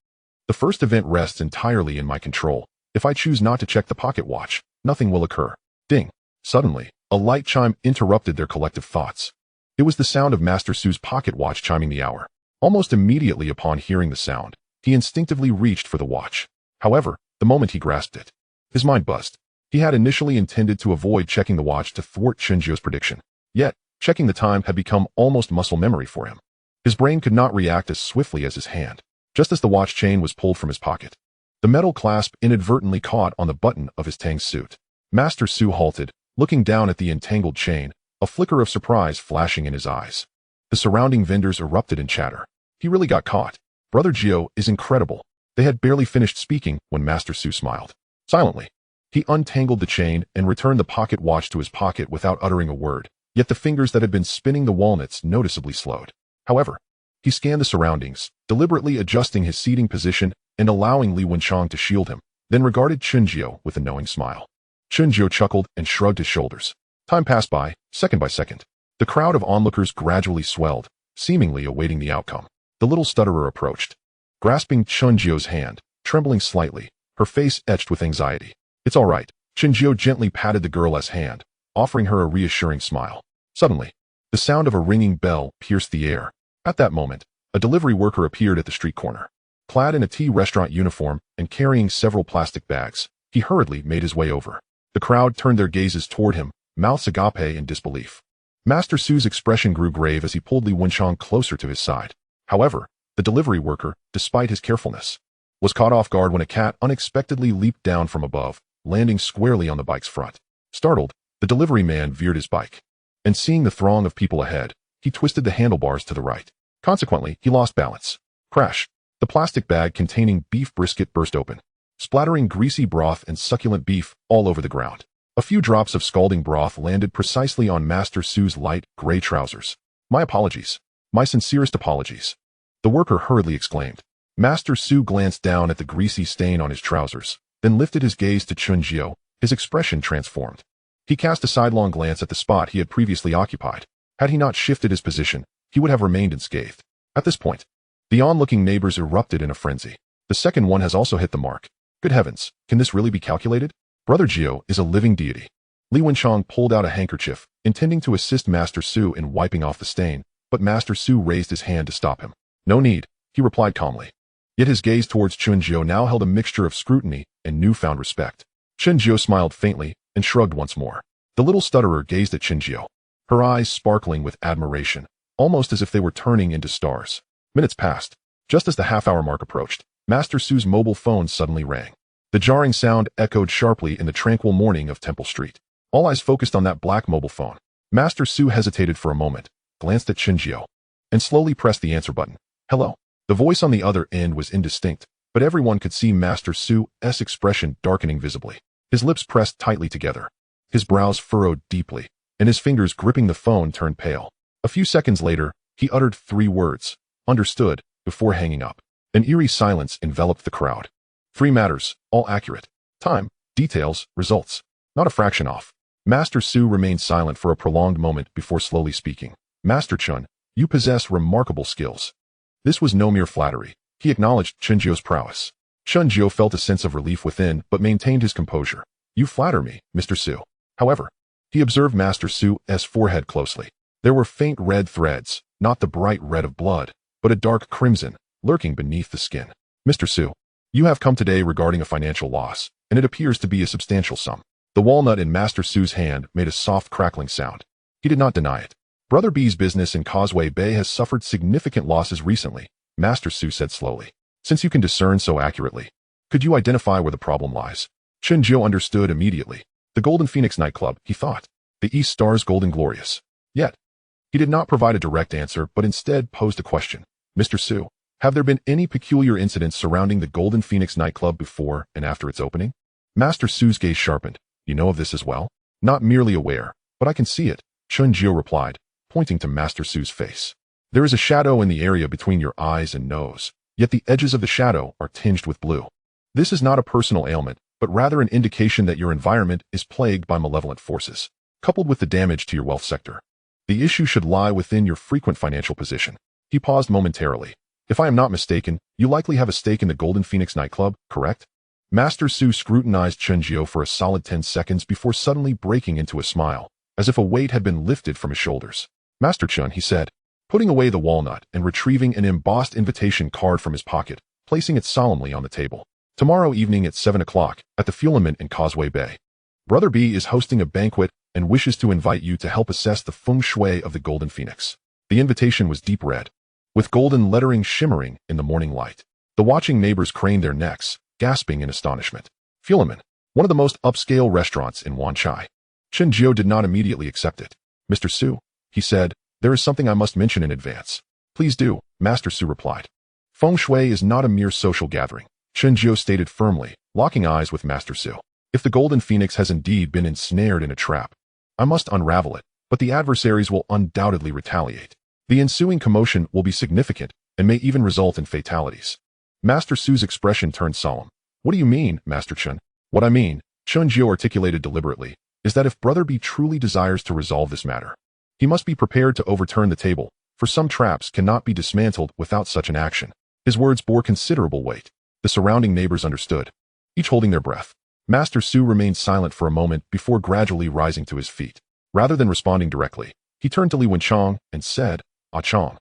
Speaker 1: the first event rests entirely in my control. If I choose not to check the pocket watch, nothing will occur. Ding! Suddenly, a light chime interrupted their collective thoughts. It was the sound of Master Su's pocket watch chiming the hour. Almost immediately upon hearing the sound, he instinctively reached for the watch. However, the moment he grasped it, his mind buzzed. He had initially intended to avoid checking the watch to thwart Chen Jiao's prediction. Yet, checking the time had become almost muscle memory for him. His brain could not react as swiftly as his hand. Just as the watch chain was pulled from his pocket, the metal clasp inadvertently caught on the button of his tang suit. Master Su halted, looking down at the entangled chain, a flicker of surprise flashing in his eyes. The surrounding vendors erupted in chatter. He really got caught. Brother Jiao is incredible. They had barely finished speaking when Master Su smiled. Silently, he untangled the chain and returned the pocket watch to his pocket without uttering a word, yet the fingers that had been spinning the walnuts noticeably slowed. However, he scanned the surroundings, deliberately adjusting his seating position and allowing Li Wenchang to shield him, then regarded Chunjiu with a knowing smile. Chunjiu chuckled and shrugged his shoulders. Time passed by, second by second. The crowd of onlookers gradually swelled, seemingly awaiting the outcome. The little stutterer approached, grasping Chunjiu's hand, trembling slightly, her face etched with anxiety. "It's all right." Chunjiu gently patted the girl's hand, offering her a reassuring smile. Suddenly, the sound of a ringing bell pierced the air. At that moment, a delivery worker appeared at the street corner. Clad in a tea restaurant uniform and carrying several plastic bags, he hurriedly made his way over. The crowd turned their gazes toward him, mouths agape in disbelief. Master Su's expression grew grave as he pulled Li Wenchang closer to his side. However, the delivery worker, despite his carefulness, was caught off guard when a cat unexpectedly leaped down from above, landing squarely on the bike's front. Startled, the delivery man veered his bike, and seeing the throng of people ahead, he twisted the handlebars to the right. Consequently, he lost balance. Crash! The plastic bag containing beef brisket burst open, splattering greasy broth and succulent beef all over the ground. A few drops of scalding broth landed precisely on Master Su's light, gray trousers. "My apologies. My sincerest apologies," the worker hurriedly exclaimed. Master Su glanced down at the greasy stain on his trousers, then lifted his gaze to Chunjiu, his expression transformed. He cast a sidelong glance at the spot he had previously occupied. Had he not shifted his position, he would have remained unscathed. At this point, the onlooking neighbors erupted in a frenzy. "The second one has also hit the mark. Good heavens, can this really be calculated? Brother Jiu is a living deity." Li Wenchang pulled out a handkerchief, intending to assist Master Su in wiping off the stain, but Master Su raised his hand to stop him. "No need," he replied calmly. Yet his gaze towards Chunjiu now held a mixture of scrutiny and newfound respect. Chunjiu smiled faintly and shrugged once more. The little stutterer gazed at Chunjiu, her eyes sparkling with admiration, almost as if they were turning into stars. Minutes passed. Just as the half-hour mark approached, Master Su's mobile phone suddenly rang. The jarring sound echoed sharply in the tranquil morning of Temple Street. All eyes focused on that black mobile phone. Master Su hesitated for a moment, glanced at Chunjiu, and slowly pressed the answer button. "Hello." The voice on the other end was indistinct, but everyone could see Master Su's expression darkening visibly. His lips pressed tightly together, his brows furrowed deeply, and his fingers gripping the phone turned pale. A few seconds later, he uttered 3 words, "Understood," before hanging up. An eerie silence enveloped the crowd. 3 matters, all accurate. Time, details, results. Not a fraction off. Master Su remained silent for a prolonged moment before slowly speaking. "Master Chun, you possess remarkable skills." This was no mere flattery. He acknowledged Chunjiu's prowess. Chunjiu felt a sense of relief within, but maintained his composure. "You flatter me, Mr. Su." However, he observed Master Su's forehead closely. There were faint red threads, not the bright red of blood, but a dark crimson, lurking beneath the skin. "Mr. Su, you have come today regarding a financial loss, and it appears to be a substantial sum." The walnut in Master Su's hand made a soft crackling sound. He did not deny it. "Brother B's business in Causeway Bay has suffered significant losses recently," Master Su said slowly. "Since you can discern so accurately, could you identify where the problem lies?" Chunjiu understood immediately. The Golden Phoenix nightclub, he thought. The East Star's Golden Glorious. Yet, he did not provide a direct answer, but instead posed a question. "Mr. Su, have there been any peculiar incidents surrounding the Golden Phoenix nightclub before and after its opening?" Master Su's gaze sharpened. "You know of this as well?" "Not merely aware, but I can see it," Chunjiu replied, pointing to Master Su's face. "There is a shadow in the area between your eyes and nose, yet the edges of the shadow are tinged with blue. This is not a personal ailment, but rather an indication that your environment is plagued by malevolent forces, coupled with the damage to your wealth sector. The issue should lie within your frequent financial position." He paused momentarily. "If I am not mistaken, you likely have a stake in the Golden Phoenix nightclub, correct?" Master Su scrutinized Chunjiu for a solid 10 seconds before suddenly breaking into a smile, as if a weight had been lifted from his shoulders. "Master Chun," he said, putting away the walnut and retrieving an embossed invitation card from his pocket, placing it solemnly on the table. "Tomorrow evening at 7 o'clock, at the Fuelement in Causeway Bay. Brother B is hosting a banquet and wishes to invite you to help assess the feng shui of the Golden Phoenix." The invitation was deep red, with golden lettering shimmering in the morning light. The watching neighbors craned their necks, gasping in astonishment. Fuelement, one of the most upscale restaurants in Wanchai. Chunjiu did not immediately accept it. "Mr. Su," he said, "there is something I must mention in advance." "Please do," Master Su replied. "Feng shui is not a mere social gathering," Chunjiu stated firmly, locking eyes with Master Su. "If the Golden Phoenix has indeed been ensnared in a trap, I must unravel it, but the adversaries will undoubtedly retaliate. The ensuing commotion will be significant and may even result in fatalities. Master Su's expression turned solemn. What do you mean, Master Chen? What I mean, Chen Jiu articulated deliberately, is that if Brother B truly desires to resolve this matter, he must be prepared to overturn the table, for some traps cannot be dismantled without such an action. His words bore considerable weight. The surrounding neighbors understood, each holding their breath. Master Su remained silent for a moment before gradually rising to his feet. Rather than responding directly, he turned to Li Wenchong and said, Ah Chong,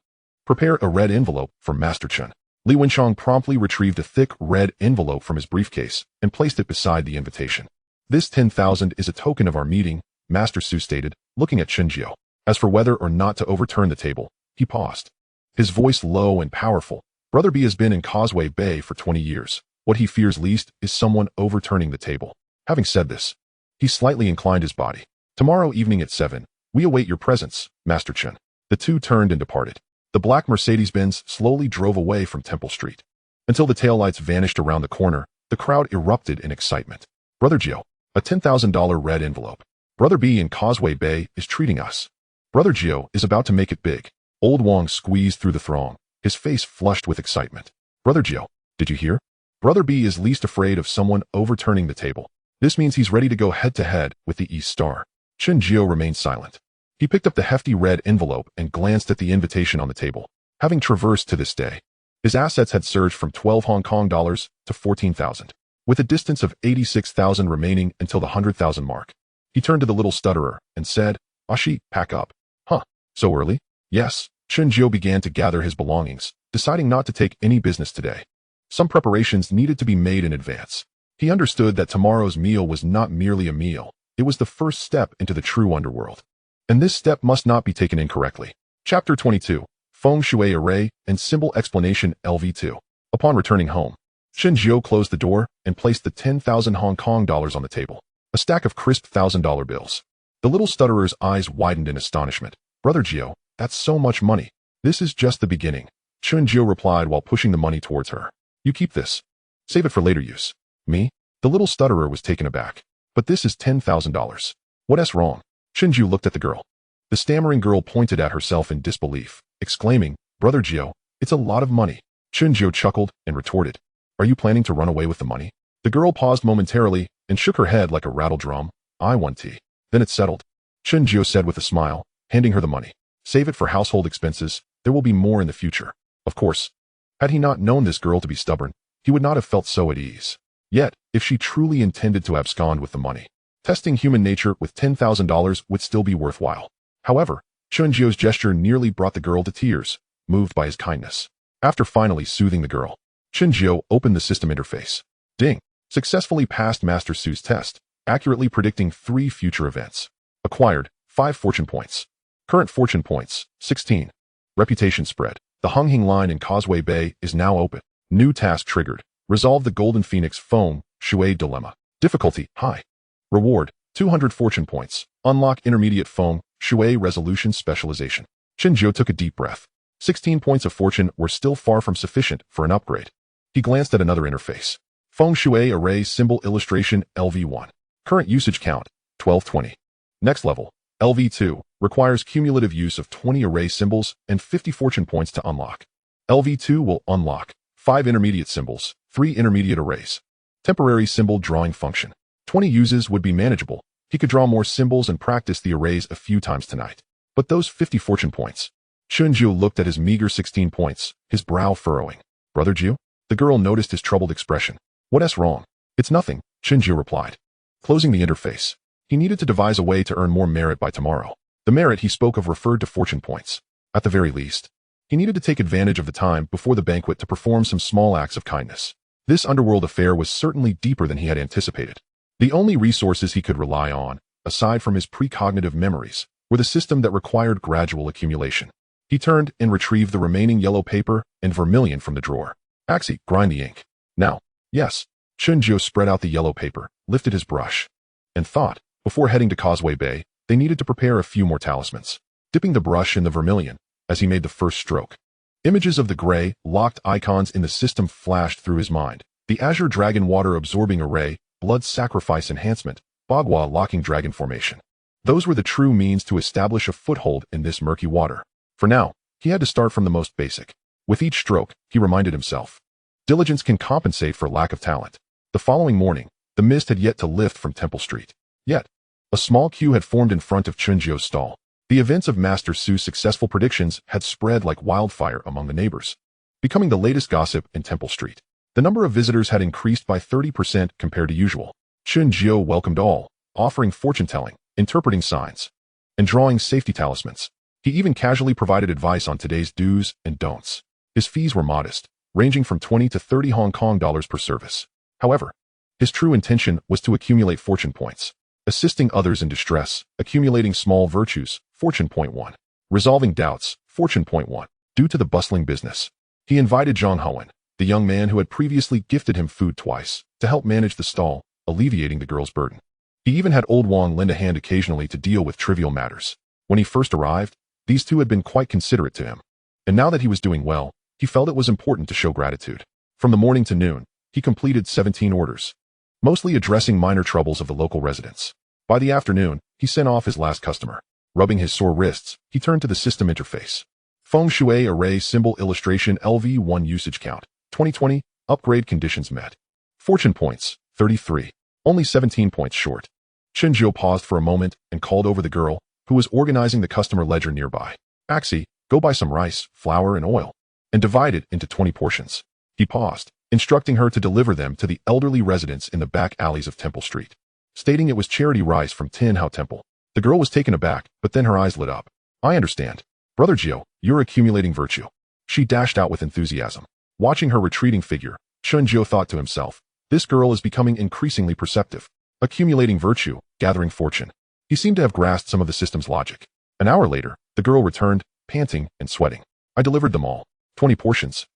Speaker 1: prepare a red envelope for Master Chen. Li Wenchong promptly retrieved a thick red envelope from his briefcase and placed it beside the invitation. This 10,000 is a token of our meeting, Master Su stated, looking at Chen Jiu. As for whether or not to overturn the table, he paused. His voice low and powerful. Brother B has been in Causeway Bay for 20 years. What he fears least is someone overturning the table. Having said this, he slightly inclined his body. Tomorrow evening at 7, we await your presence, Master Chen. The two turned and departed. The black Mercedes-Benz slowly drove away from Temple Street. Until the taillights vanished around the corner, the crowd erupted in excitement. Brother Jiu, a $10,000 red envelope. Brother B in Causeway Bay is treating us. Brother Jiu is about to make it big. Old Wong squeezed through the throng, his face flushed with excitement. Brother Jiu, did you hear? Brother B is least afraid of someone overturning the table. This means he's ready to go head-to-head with the East Star. Chen Jiu remained silent. He picked up the hefty red envelope and glanced at the invitation on the table. Having traversed to this day, his assets had surged from 12 Hong Kong dollars to 14,000, with a distance of 86,000 remaining until the 100,000 mark. He turned to the little stutterer and said, Ashi, pack up. Huh, so early? Yes. Chen Jiu began to gather his belongings, deciding not to take any business today. Some preparations needed to be made in advance. He understood that tomorrow's meal was not merely a meal, it was the first step into the true underworld. And this step must not be taken incorrectly. Chapter 22, Feng Shui Array and Symbol Explanation LV2. Upon returning home, Chen Jiu closed the door and placed the 10,000 Hong Kong dollars on the table, a stack of crisp $1,000 bills. The little stutterer's eyes widened in astonishment. Brother Jiu, that's so much money. This is just the beginning. Chen Jiu replied while pushing the money towards her. You keep this. Save it for later use. Me? The little stutterer was taken aback. But this is $10,000. What's wrong? Chen Jiu looked at the girl. The stammering girl pointed at herself in disbelief, exclaiming, Brother Jiu, it's a lot of money. Chen Jiu chuckled and retorted, Are you planning to run away with the money? The girl paused momentarily and shook her head like a rattle drum. I want tea. Then it's settled. Chen Jiu said with a smile, handing her the money. Save it for household expenses. There will be more in the future. Of course. Had he not known this girl to be stubborn, he would not have felt so at ease. Yet, if she truly intended to abscond with the money, testing human nature with $10,000 would still be worthwhile. However, Chen Jiu's gesture nearly brought the girl to tears, moved by his kindness. After finally soothing the girl, Chen Jiu opened the system interface. Ding! Successfully passed Master Su's test, accurately predicting 3 future events. Acquired 5 fortune points. Current fortune points 16. Reputation spread. The Hunghing line in Causeway Bay is now open. New task triggered. Resolve the Golden Phoenix Feng Shui dilemma. Difficulty high. Reward 200 fortune points. Unlock intermediate Feng Shui resolution specialization. Chen Jiu took a deep breath. 16 points of fortune were still far from sufficient for an upgrade. He glanced at another interface. Feng Shui array symbol illustration LV1. Current usage count 1220. Next level LV2 requires cumulative use of 20 array symbols and 50 fortune points to unlock. LV2 will unlock 5 intermediate symbols, 3 intermediate arrays. Temporary symbol drawing function. 20 uses would be manageable. He could draw more symbols and practice the arrays a few times tonight. But those 50 fortune points. Chen Jiu looked at his meager 16 points, his brow furrowing. Brother Jiu? The girl noticed his troubled expression. What's wrong? It's nothing, Chen Jiu replied. Closing the interface. He needed to devise a way to earn more merit by tomorrow. The merit he spoke of referred to fortune points. At the very least, he needed to take advantage of the time before the banquet to perform some small acts of kindness. This underworld affair was certainly deeper than he had anticipated. The only resources he could rely on, aside from his precognitive memories, were the system that required gradual accumulation. He turned and retrieved the remaining yellow paper and vermilion from the drawer. Axie, grind the ink. Now. Yes. Chen Jiu spread out the yellow paper, lifted his brush, and thought, before heading to Causeway Bay, they needed to prepare a few more talismans. Dipping the brush in the vermilion, as he made the first stroke. Images of the gray, locked icons in the system flashed through his mind. The Azure Dragon Water Absorbing Array, Blood Sacrifice Enhancement, Bagua Locking Dragon Formation. Those were the true means to establish a foothold in this murky water. For now, He had to start from the most basic. With each stroke, he reminded himself, diligence can compensate for lack of talent. The following morning, the mist had yet to lift from Temple Street. Yet, a small queue had formed in front of Chen Jiu's stall. The events of Master Su's successful predictions had spread like wildfire among the neighbors, becoming the latest gossip in Temple Street. The number of visitors had increased by 30% compared to usual. Chen Jiu welcomed all, offering fortune-telling, interpreting signs, and drawing safety talismans. He even casually provided advice on today's do's and don'ts. His fees were modest, ranging from 20 to 30 Hong Kong dollars per service. However, his true intention was to accumulate fortune points, assisting others in distress, accumulating small virtues, fortune point 1, resolving doubts, fortune point 1. Due to the bustling business, he invited Zhang Haowen, the young man who had previously gifted him food twice, to help manage the stall, alleviating the girl's burden. He even had old Wang lend a hand occasionally to deal with trivial matters. When he first arrived, these two had been quite considerate to him. And now that he was doing well, he felt it was important to show gratitude. From the morning to noon, he completed 17 orders, mostly addressing minor troubles of the local residents. By the afternoon, he sent off his last customer. Rubbing his sore wrists, he turned to the system interface. Feng Shui Array Symbol Illustration LV1 Usage Count, 2020, Upgrade Conditions Met. Fortune Points, 33. Only 17 points short. Chen Jiu paused for a moment and called over the girl, who was organizing the customer ledger nearby. Axie, go buy some rice, flour, and oil, and divide it into 20 portions. He paused, instructing her to deliver them to the elderly residents in the back alleys of Temple Street, stating it was charity rice from Tin Hao Temple. The girl was taken aback, but then her eyes lit up. I understand. Brother Jiu, you're accumulating virtue. She dashed out with enthusiasm. Watching her retreating figure, Chen Jiu thought to himself, this girl is becoming increasingly perceptive. Accumulating virtue, gathering fortune. He seemed to have grasped some of the system's logic. An hour later, the girl returned, panting and sweating. I delivered them all, 20 portions,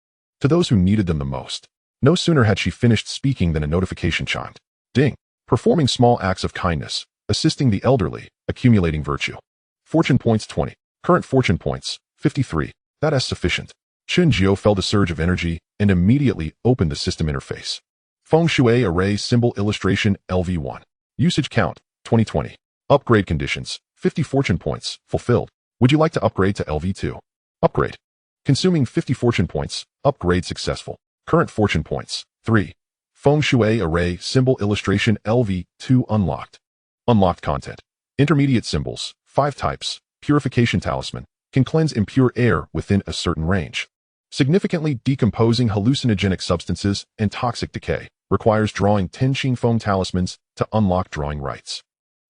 Speaker 1: to those who needed them the most. No sooner had she finished speaking than a notification chimed. Ding. Performing small acts of kindness, assisting the elderly, accumulating virtue. Fortune points 20. Current fortune points, 53. That is sufficient. Chen Jiu felt a surge of energy and immediately opened the system interface. Feng Shui Array Symbol Illustration LV1. Usage Count, 2020. Upgrade Conditions, 50 fortune points, fulfilled. Would you like to upgrade to LV2? Upgrade. Consuming 50 fortune points, upgrade successful. Current fortune points, 3. Feng Shui Array Symbol Illustration LV2 unlocked. Unlocked content. Intermediate symbols, 5 types. Purification Talisman, can cleanse impure air within a certain range. Significantly decomposing hallucinogenic substances and toxic decay, requires drawing 10 Xingfeng talismans to unlock drawing rights.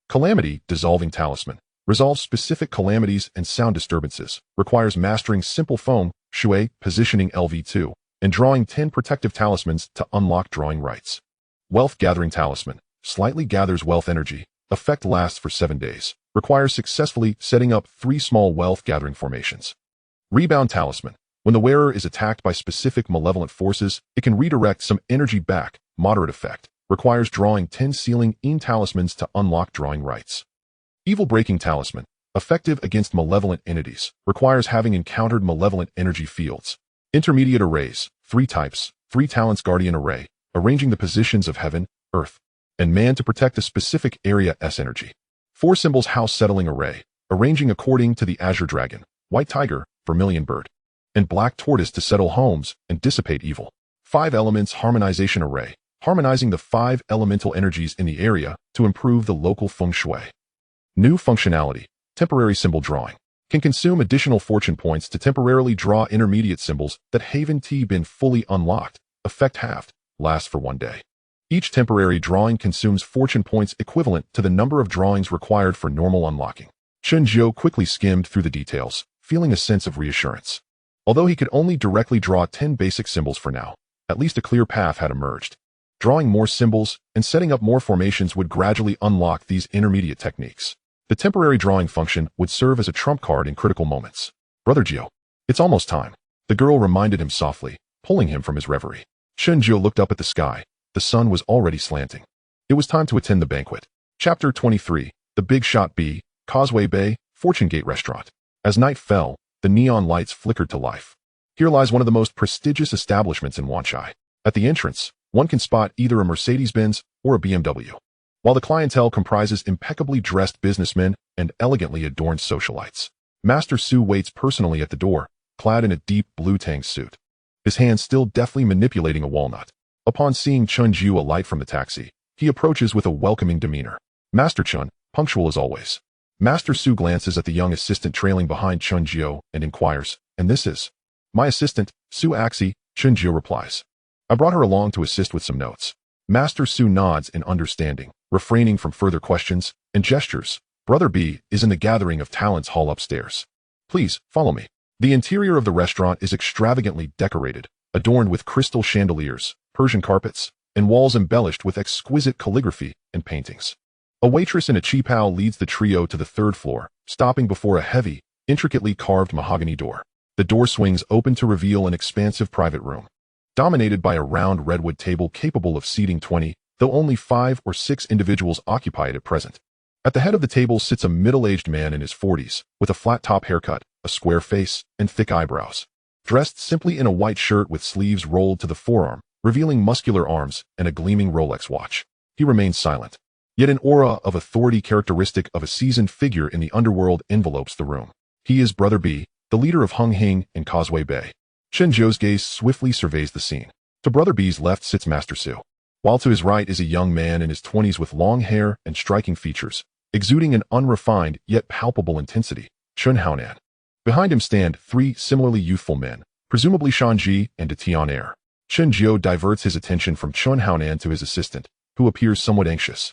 Speaker 1: Calamity Dissolving Talisman, resolves specific calamities and sound disturbances, requires mastering simple Feng Shui positioning LV2, and drawing 10 protective talismans to unlock drawing rights. Wealth Gathering Talisman, slightly gathers wealth energy, effect lasts for 7 days, requires successfully setting up 3 small wealth gathering formations. Rebound Talisman, when the wearer is attacked by specific malevolent forces, it can redirect some energy back, moderate effect, requires drawing 10 sealing talismans to unlock drawing rights. Evil Breaking Talisman, effective against malevolent entities, requires having encountered malevolent energy fields. Intermediate Arrays, 3 types, 3 Talents Guardian Array, arranging the positions of heaven, earth, and man to protect a specific area's energy. 4 Symbols House Settling Array, arranging according to the Azure Dragon, White Tiger, Vermilion Bird, and Black Tortoise to settle homes and dissipate evil. 5 Elements Harmonization Array, harmonizing the 5 elemental energies in the area to improve the local feng shui. New functionality, temporary symbol drawing, can consume additional fortune points to temporarily draw intermediate symbols that haven't been fully unlocked, effect halved, lasts for 1 day. Each temporary drawing consumes fortune points equivalent to the number of drawings required for normal unlocking. Chen Jiu quickly skimmed through the details, feeling a sense of reassurance. Although he could only directly draw 10 basic symbols for now, at least a clear path had emerged. Drawing more symbols and setting up more formations would gradually unlock these intermediate techniques. The temporary drawing function would serve as a trump card in critical moments. Brother Jiu, it's almost time. The girl reminded him softly, pulling him from his reverie. Chen Jiu looked up at the sky. The sun was already slanting. It was time to attend the banquet. Chapter 23, The Big Shot B, Causeway Bay, Fortune Gate Restaurant. As night fell, the neon lights flickered to life. Here lies one of the most prestigious establishments in Wanchai. At the entrance, one can spot either a Mercedes-Benz or a BMW, while the clientele comprises impeccably dressed businessmen and elegantly adorned socialites. Master Su waits personally at the door, clad in a deep blue tang suit. His hand still deftly manipulating a walnut. Upon seeing Chen Jiu alight from the taxi, he approaches with a welcoming demeanor. Master Chen, punctual as always. Master Su glances at the young assistant trailing behind Chen Jiu and inquires, and this is? My assistant, Su Axi, Chen Jiu replies. I brought her along to assist with some notes. Master Su nods in understanding, refraining from further questions and gestures. Brother B is in the gathering of talents hall upstairs. Please, follow me. The interior of the restaurant is extravagantly decorated, adorned with crystal chandeliers, Persian carpets, and walls embellished with exquisite calligraphy and paintings. A waitress in a qipao leads the trio to the third floor, stopping before a heavy, intricately carved mahogany door. The door swings open to reveal an expansive private room, dominated by a round redwood table capable of seating 20, though only 5 or 6 individuals occupy it at present. At the head of the table sits a middle-aged man in his 40s, with a flat-top haircut, a square face, and thick eyebrows. Dressed simply in a white shirt with sleeves rolled to the forearm, revealing muscular arms and a gleaming Rolex watch. He remains silent. Yet an aura of authority characteristic of a seasoned figure in the underworld envelopes the room. He is Brother B, the leader of Hung Hing and Causeway Bay. Chen Jiu's gaze swiftly surveys the scene. To Brother B's left sits Master Su, while to his right is a young man in his 20s with long hair and striking features, exuding an unrefined yet palpable intensity, Chen Xuan. Behind him stand 3 similarly youthful men, presumably Shanji and De Tian. Chen Jiu diverts his attention from Chen Xuan to his assistant, who appears somewhat anxious,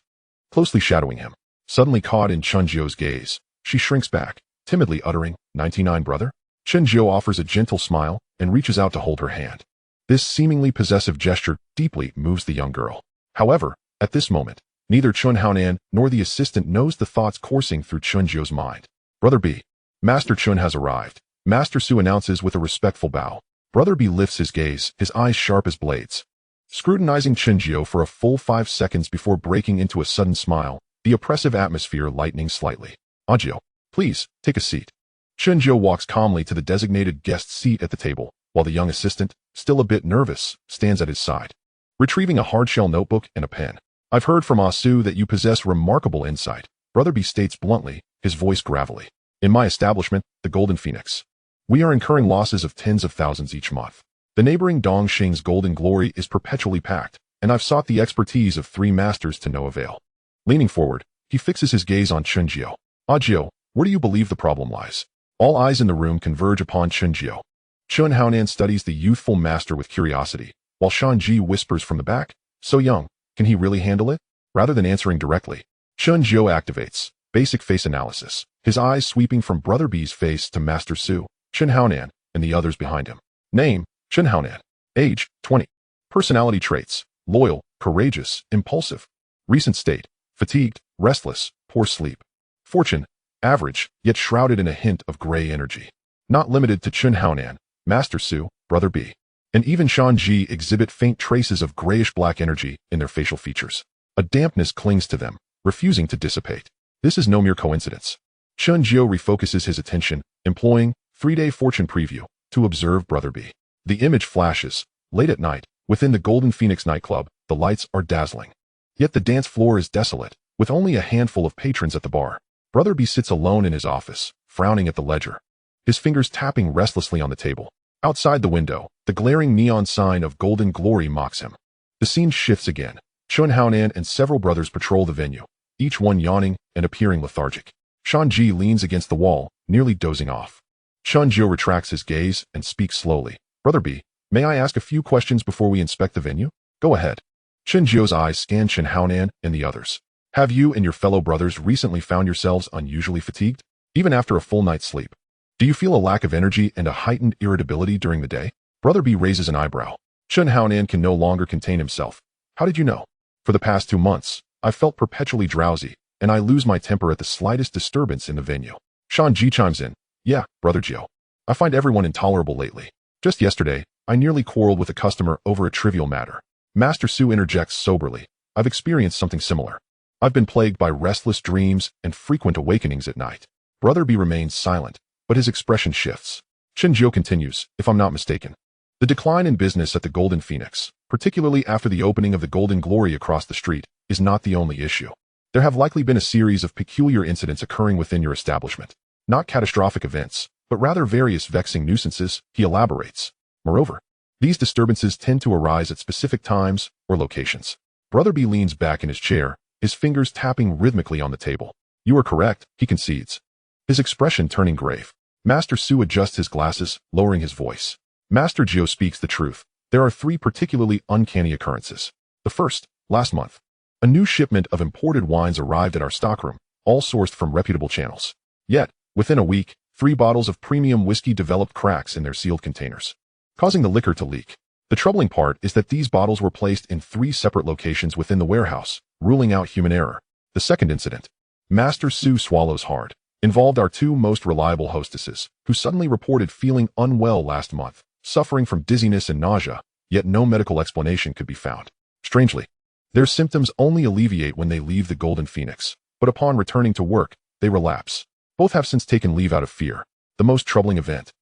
Speaker 1: closely shadowing him. Suddenly caught in Chen Jiu's gaze, she shrinks back, timidly uttering, 99 brother? Chen Jiu offers a gentle smile and reaches out to hold her hand. This seemingly possessive gesture deeply moves the young girl. However, at this moment, neither Chen Xuan nor the assistant knows the thoughts coursing through Chen Jiu's mind. Brother B. Master Chen has arrived. Master Su announces with a respectful bow. Brother B lifts his gaze, his eyes sharp as blades, scrutinizing Chen Jiu for a full 5 seconds before breaking into a sudden smile, the oppressive atmosphere lightening slightly. Jiu, please, take a seat. Chen Jiu walks calmly to the designated guest seat at the table, while the young assistant, still a bit nervous, stands at his side, retrieving a hard-shell notebook and a pen. I've heard from Su that you possess remarkable insight, Brother B states bluntly, his voice gravelly. In my establishment, the Golden Phoenix, we are incurring losses of tens of thousands each month. The neighboring Dongxing's Golden Glory is perpetually packed, and I've sought the expertise of 3 masters to no avail. Leaning forward, he fixes his gaze on Chen Jiu. Jiu, where do you believe the problem lies? All eyes in the room converge upon Chen Jiu. Chen Xuan studies the youthful master with curiosity, while Shanji whispers from the back, so young, can he really handle it? Rather than answering directly, Chen Jiu activates basic face analysis, his eyes sweeping from Brother B's face to Master Su, Chen Xuan, and the others behind him. Name, Chen Xuan. Age, 20. Personality traits, loyal, courageous, impulsive. Recent state, fatigued, restless, poor sleep. Fortune, average, yet shrouded in a hint of gray energy. Not limited to Chen Xuan, Master Su, Brother B, and even Shanji exhibit faint traces of grayish-black energy in their facial features. A dampness clings to them, refusing to dissipate. This is no mere coincidence. Chen Jiu refocuses his attention, employing 3-day fortune preview to observe Brother B. The image flashes. Late at night, within the Golden Phoenix nightclub, the lights are dazzling. Yet the dance floor is desolate, with only a handful of patrons at the bar. Brother B sits alone in his office, frowning at the ledger, his fingers tapping restlessly on the table. Outside the window, the glaring neon sign of Golden Glory mocks him. The scene shifts again. Chen Xuan and several brothers patrol the venue, each one yawning and appearing lethargic. Shanji leans against the wall, nearly dozing off. Chen Jiu retracts his gaze and speaks slowly. Brother B, may I ask a few questions before we inspect the venue? Go ahead. Chen Jiu's eyes scan Chen Xuan and the others. Have you and your fellow brothers recently found yourselves unusually fatigued? Even after a full night's sleep? Do you feel a lack of energy and a heightened irritability during the day? Brother B raises an eyebrow. Chen Xuan can no longer contain himself. How did you know? For the past 2 months, I've felt perpetually drowsy, and I lose my temper at the slightest disturbance in the venue. Shanji chimes in. Yeah, Brother Jiu. I find everyone intolerable lately. Just yesterday, I nearly quarreled with a customer over a trivial matter. Master Su interjects soberly. I've experienced something similar. I've been plagued by restless dreams and frequent awakenings at night. Brother B remains silent, but his expression shifts. Chen Jiu continues, if I'm not mistaken. The decline in business at the Golden Phoenix, particularly after the opening of the Golden Glory across the street, is not the only issue. There have likely been a series of peculiar incidents occurring within your establishment. Not catastrophic events, but rather various vexing nuisances, he elaborates. Moreover, these disturbances tend to arise at specific times or locations. Brother B leans back in his chair, his fingers tapping rhythmically on the table. You are correct, he concedes, his expression turning grave. Master Su adjusts his glasses, lowering his voice. Master Jiao speaks the truth. There are 3 particularly uncanny occurrences. The first, last month. A new shipment of imported wines arrived at our stockroom, all sourced from reputable channels. Yet, within a week, 3 bottles of premium whiskey developed cracks in their sealed containers, causing the liquor to leak. The troubling part is that these bottles were placed in 3 separate locations within the warehouse, ruling out human error. The second incident, Master Su swallows hard, involved our 2 most reliable hostesses, who suddenly reported feeling unwell last month, suffering from dizziness and nausea, yet no medical explanation could be found. Strangely, their symptoms only alleviate when they leave the Golden Phoenix, but upon returning to work, they relapse. Both have since taken leave out of fear. The most troubling event,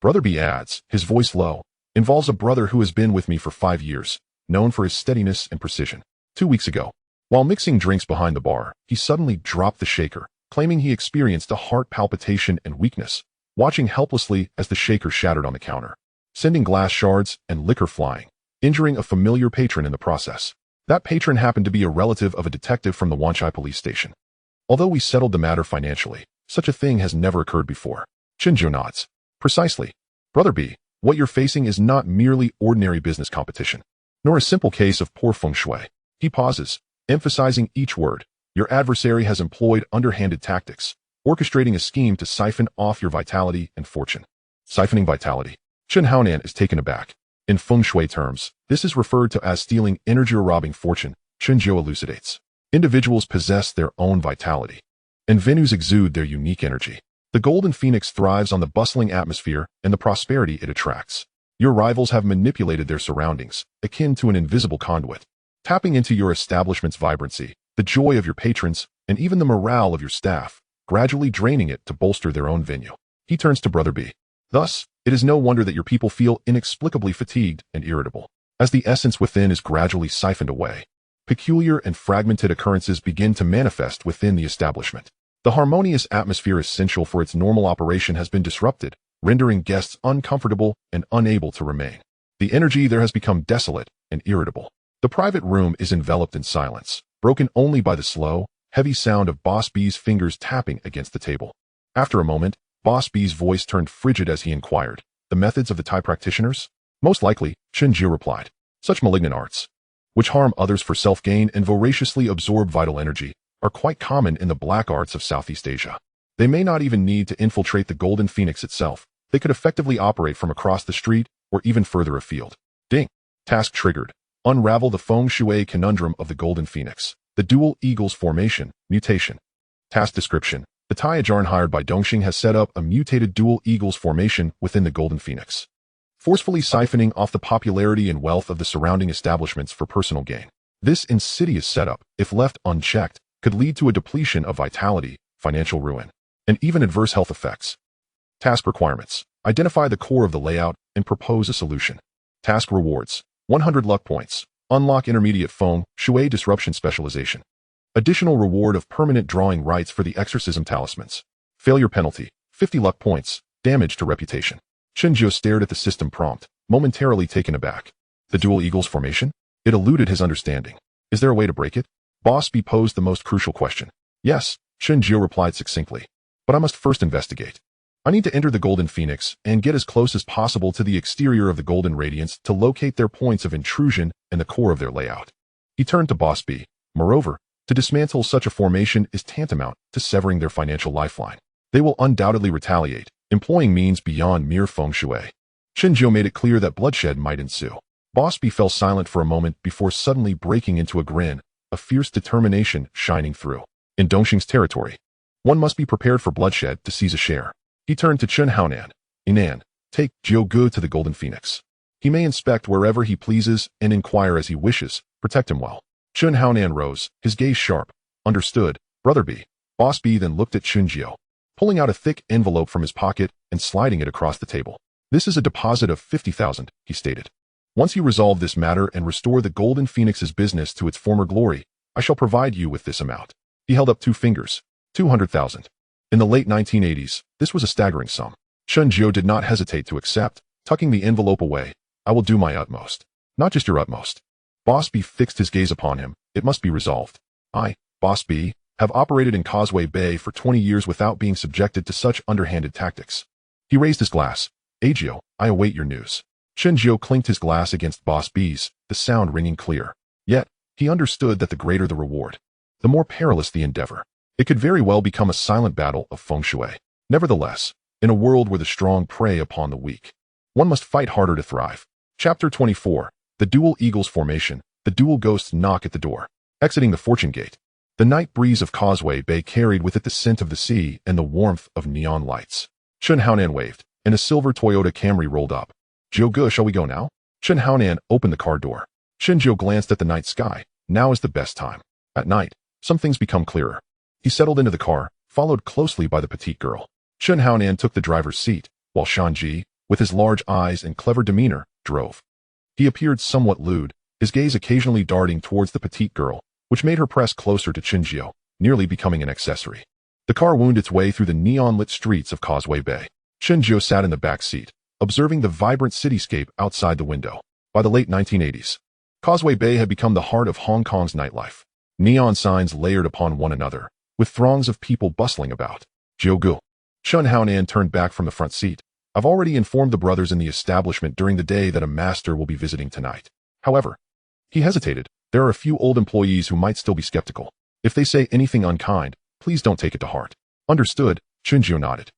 Speaker 1: Brother B adds, his voice low, involves a brother who has been with me for 5 years, known for his steadiness and precision. 2 weeks ago, while mixing drinks behind the bar, he suddenly dropped the shaker, claiming he experienced a heart palpitation and weakness, watching helplessly as the shaker shattered on the counter, sending glass shards and liquor flying, injuring a familiar patron in the process. That patron happened to be a relative of a detective from the Wanchai police station. Although we settled the matter financially, such a thing has never occurred before. Chen Xuan nods. Precisely. Brother B, what you're facing is not merely ordinary business competition, nor a simple case of poor feng shui. He pauses, emphasizing each word. Your adversary has employed underhanded tactics, orchestrating a scheme to siphon off your vitality and fortune. Siphoning vitality. Chen Xuan is taken aback. In feng shui terms, this is referred to as stealing energy or robbing fortune. Chen Jiao elucidates. Individuals possess their own vitality, and venues exude their unique energy. The Golden Phoenix thrives on the bustling atmosphere and the prosperity it attracts. Your rivals have manipulated their surroundings, akin to an invisible conduit, tapping into your establishment's vibrancy, the joy of your patrons, and even the morale of your staff, gradually draining it to bolster their own venue. He turns to Brother B. Thus, it is no wonder that your people feel inexplicably fatigued and irritable. As the essence within is gradually siphoned away, peculiar and fragmented occurrences begin to manifest within the establishment. The harmonious atmosphere essential for its normal operation has been disrupted, rendering guests uncomfortable and unable to remain. The energy there has become desolate and irritable. The private room is enveloped in silence, broken only by the slow, heavy sound of Boss B's fingers tapping against the table. After a moment, Boss B's voice turned frigid as he inquired, the methods of the Thai practitioners? Most likely, Chen Jiao replied. Such malignant arts, which harm others for self-gain and voraciously absorb vital energy, are quite common in the black arts of Southeast Asia. They may not even need to infiltrate the Golden Phoenix itself. They could effectively operate from across the street or even further afield. Ding. Task triggered. Unravel the Feng Shui conundrum of the Golden Phoenix. The dual eagles formation, mutation. Task description. The Thai Ajarn hired by Dongxing has set up a mutated dual eagles formation within the Golden Phoenix, forcefully siphoning off the popularity and wealth of the surrounding establishments for personal gain. This insidious setup, if left unchecked, could lead to a depletion of vitality, financial ruin, and even adverse health effects. Task requirements. Identify the core of the layout and propose a solution. Task rewards. 100 luck points. Unlock intermediate Feng Shui disruption specialization. Additional reward of permanent drawing rights for the exorcism talismans. Failure penalty. 50 luck points. Damage to reputation. Chen Jiao stared at the system prompt, momentarily taken aback. The dual eagles formation? It eluded his understanding. Is there a way to break it? Boss B posed the most crucial question. Yes, Chen Jiao replied succinctly. But I must first investigate. I need to enter the Golden Phoenix and get as close as possible to the exterior of the Golden Radiance to locate their points of intrusion and the core of their layout. He turned to Boss B. Moreover, to dismantle such a formation is tantamount to severing their financial lifeline. They will undoubtedly retaliate, employing means beyond mere feng shui. Chen Jiao made it clear that bloodshed might ensue. Boss B fell silent for a moment before suddenly breaking into a grin, a fierce determination shining through. In Dongxing's territory, one must be prepared for bloodshed to seize a share. He turned to Chen Xuan. Inan, take Jiao Gu to the Golden Phoenix. He may inspect wherever he pleases and inquire as he wishes. Protect him well. Chen Xuan rose, his gaze sharp. Understood, Brother B. Boss B then looked at Chen Jiao, pulling out a thick envelope from his pocket and sliding it across the table. This is a deposit of 50,000, he stated. Once you resolve this matter and restore the Golden Phoenix's business to its former glory, I shall provide you with this amount. He held up 2 fingers. 200,000. In the late 1980s, this was a staggering sum. Chen Jiu did not hesitate to accept, tucking the envelope away. I will do my utmost. Not just your utmost. Boss B fixed his gaze upon him. It must be resolved. I, Boss B, have operated in Causeway Bay for 20 years without being subjected to such underhanded tactics. He raised his glass. Agio, I await your news. Chen Jiu clinked his glass against Boss B's, the sound ringing clear. Yet, he understood that the greater the reward, the more perilous the endeavor. It could very well become a silent battle of Feng Shui. Nevertheless, in a world where the strong prey upon the weak, one must fight harder to thrive. Chapter 24. The Dual Eagles Formation. The dual ghosts knock at the door. Exiting the Fortune Gate. The night breeze of Causeway Bay carried with it the scent of the sea and the warmth of neon lights. Chen Xuan waved, and a silver Toyota Camry rolled up. Jiu, shall we go now? Chen Xuan opened the car door. Chen Jiu glanced at the night sky. Now is the best time. At night, some things become clearer. He settled into the car, followed closely by the petite girl. Chen Xuan took the driver's seat, while Shanji, with his large eyes and clever demeanor, drove. He appeared somewhat lewd, his gaze occasionally darting towards the petite girl, which made her press closer to Chen Jiu, nearly becoming an accessory. The car wound its way through the neon-lit streets of Causeway Bay. Chen Jiu sat in the back seat, observing the vibrant cityscape outside the window. By the late 1980s, Causeway Bay had become the heart of Hong Kong's nightlife. Neon signs layered upon one another, with throngs of people bustling about. Jiu. Chen Xuan turned back from the front seat. I've already informed the brothers in the establishment during the day that a master will be visiting tonight. However, he hesitated. There are a few old employees who might still be skeptical. If they say anything unkind, please don't take it to heart. Understood, Chen Jiu nodded.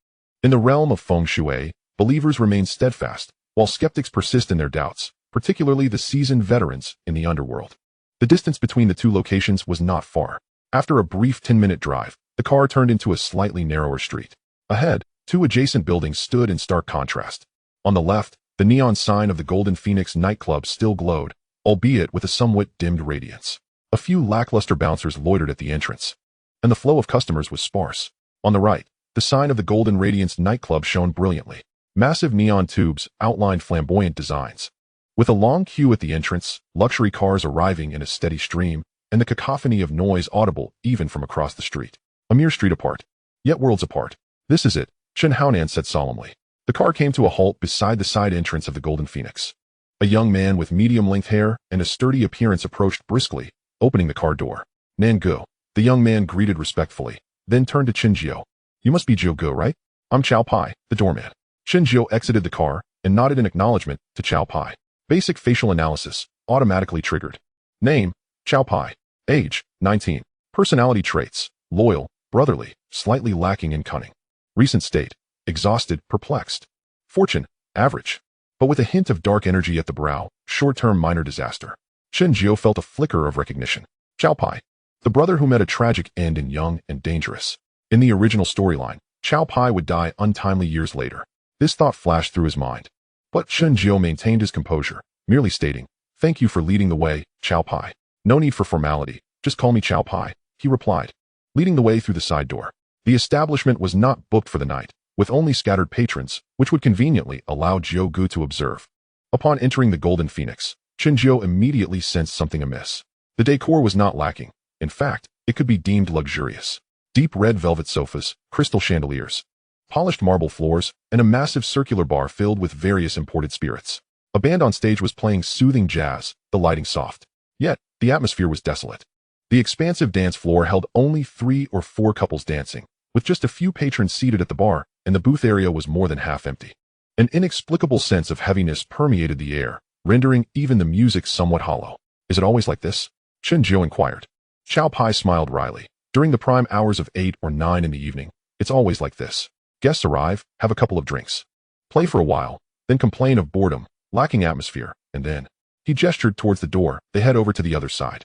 Speaker 1: In the realm of Feng Shui, believers remain steadfast, while skeptics persist in their doubts, particularly the seasoned veterans in the Underworld. The distance between the two locations was not far. After a brief 10-minute drive, the car turned into a slightly narrower street. Ahead, two adjacent buildings stood in stark contrast. On the left, the neon sign of the Golden Phoenix nightclub still glowed, albeit with a somewhat dimmed radiance. A few lackluster bouncers loitered at the entrance, and the flow of customers was sparse. On the right, the sign of the Golden Radiance nightclub shone brilliantly. Massive neon tubes outlined flamboyant designs. With a long queue at the entrance, luxury cars arriving in a steady stream, and the cacophony of noise audible even from across the street. A mere street apart, yet worlds apart. This is it, Chen Xuan said solemnly. The car came to a halt beside the side entrance of the Golden Phoenix. A young man with medium-length hair and a sturdy appearance approached briskly, opening the car door. Nangu, the young man greeted respectfully, then turned to Chen Jiu. You must be Jiu, right? I'm Chao Pai, the doorman. Chen Jiu exited the car and nodded in acknowledgement to Chao Pai. Basic facial analysis, automatically triggered. Name, Chao Pai. Age, 19. Personality traits, loyal, brotherly, slightly lacking in cunning. Recent state, exhausted, perplexed. Fortune, average, but with a hint of dark energy at the brow, short-term minor disaster. Chen Jiu felt a flicker of recognition. Chao Pai, the brother who met a tragic end in Young and Dangerous. In the original storyline, Chao Pai would die untimely years later. This thought flashed through his mind. But Chen Jiu maintained his composure, merely stating, "Thank you for leading the way, Chao Pai. No need for formality, just call me Chao Pai," he replied, leading the way through the side door. The establishment was not booked for the night, with only scattered patrons, which would conveniently allow Jiu Gu to observe. Upon entering the Golden Phoenix, Chen Jiu immediately sensed something amiss. The decor was not lacking. In fact, it could be deemed luxurious. Deep red velvet sofas, crystal chandeliers, polished marble floors, and a massive circular bar filled with various imported spirits. A band on stage was playing soothing jazz, the lighting soft. Yet, the atmosphere was desolate. The expansive dance floor held only 3 or 4 couples dancing, with just a few patrons seated at the bar, and the booth area was more than half empty. An inexplicable sense of heaviness permeated the air, rendering even the music somewhat hollow. Is it always like this? Chen Jiu inquired. Chao Pai smiled wryly. During the prime hours of 8 or 9 in the evening, it's always like this. Guests arrive, have a couple of drinks, play for a while, then complain of boredom, lacking atmosphere, and then, he gestured towards the door, they head over to the other side.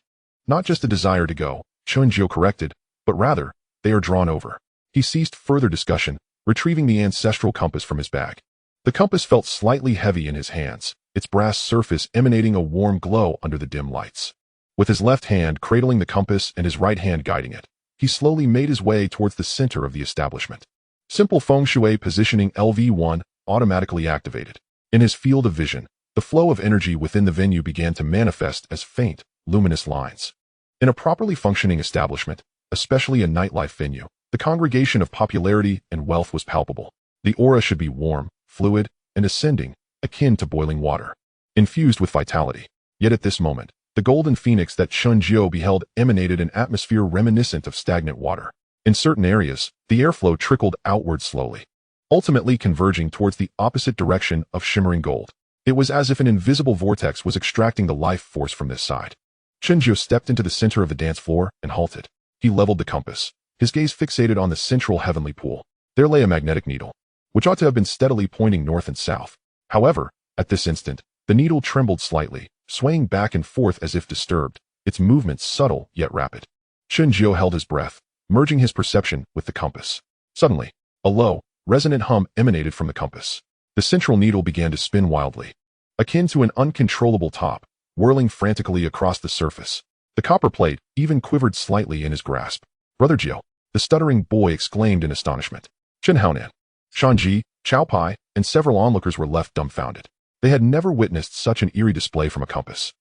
Speaker 1: Not just a desire to go, Chen Jiu corrected, but rather, they are drawn over. He ceased further discussion, retrieving the ancestral compass from his bag. The compass felt slightly heavy in his hands, its brass surface emanating a warm glow under the dim lights. With his left hand cradling the compass and his right hand guiding it, he slowly made his way towards the center of the establishment. Simple Feng Shui positioning LV1 automatically activated. In his field of vision, the flow of energy within the venue began to manifest as faint, luminous lines. In a properly functioning establishment, especially a nightlife venue, the congregation of popularity and wealth was palpable. The aura should be warm, fluid, and ascending, akin to boiling water, infused with vitality. Yet at this moment, the golden phoenix that Chen Jiebā beheld emanated an atmosphere reminiscent of stagnant water. In certain areas, the airflow trickled outward slowly, ultimately converging towards the opposite direction of shimmering gold. It was as if an invisible vortex was extracting the life force from this side. Chen Jiebā stepped into the center of the dance floor and halted. He leveled the compass, his gaze fixated on the central heavenly pool. There lay a magnetic needle, which ought to have been steadily pointing north and south. However, at this instant, the needle trembled slightly, swaying back and forth as if disturbed, its movements subtle yet rapid. Chen Jiebā held his breath, merging his perception with the compass. Suddenly, a low, resonant hum emanated from the compass. The central needle began to spin wildly, akin to an uncontrollable top, whirling frantically across the surface. The copper plate even quivered slightly in his grasp. "Brother Jiebā," the stuttering boy exclaimed in astonishment. Chen Xuan, Shanji, Xiao and several onlookers were left dumbfounded. They had never witnessed such an eerie display from a compass.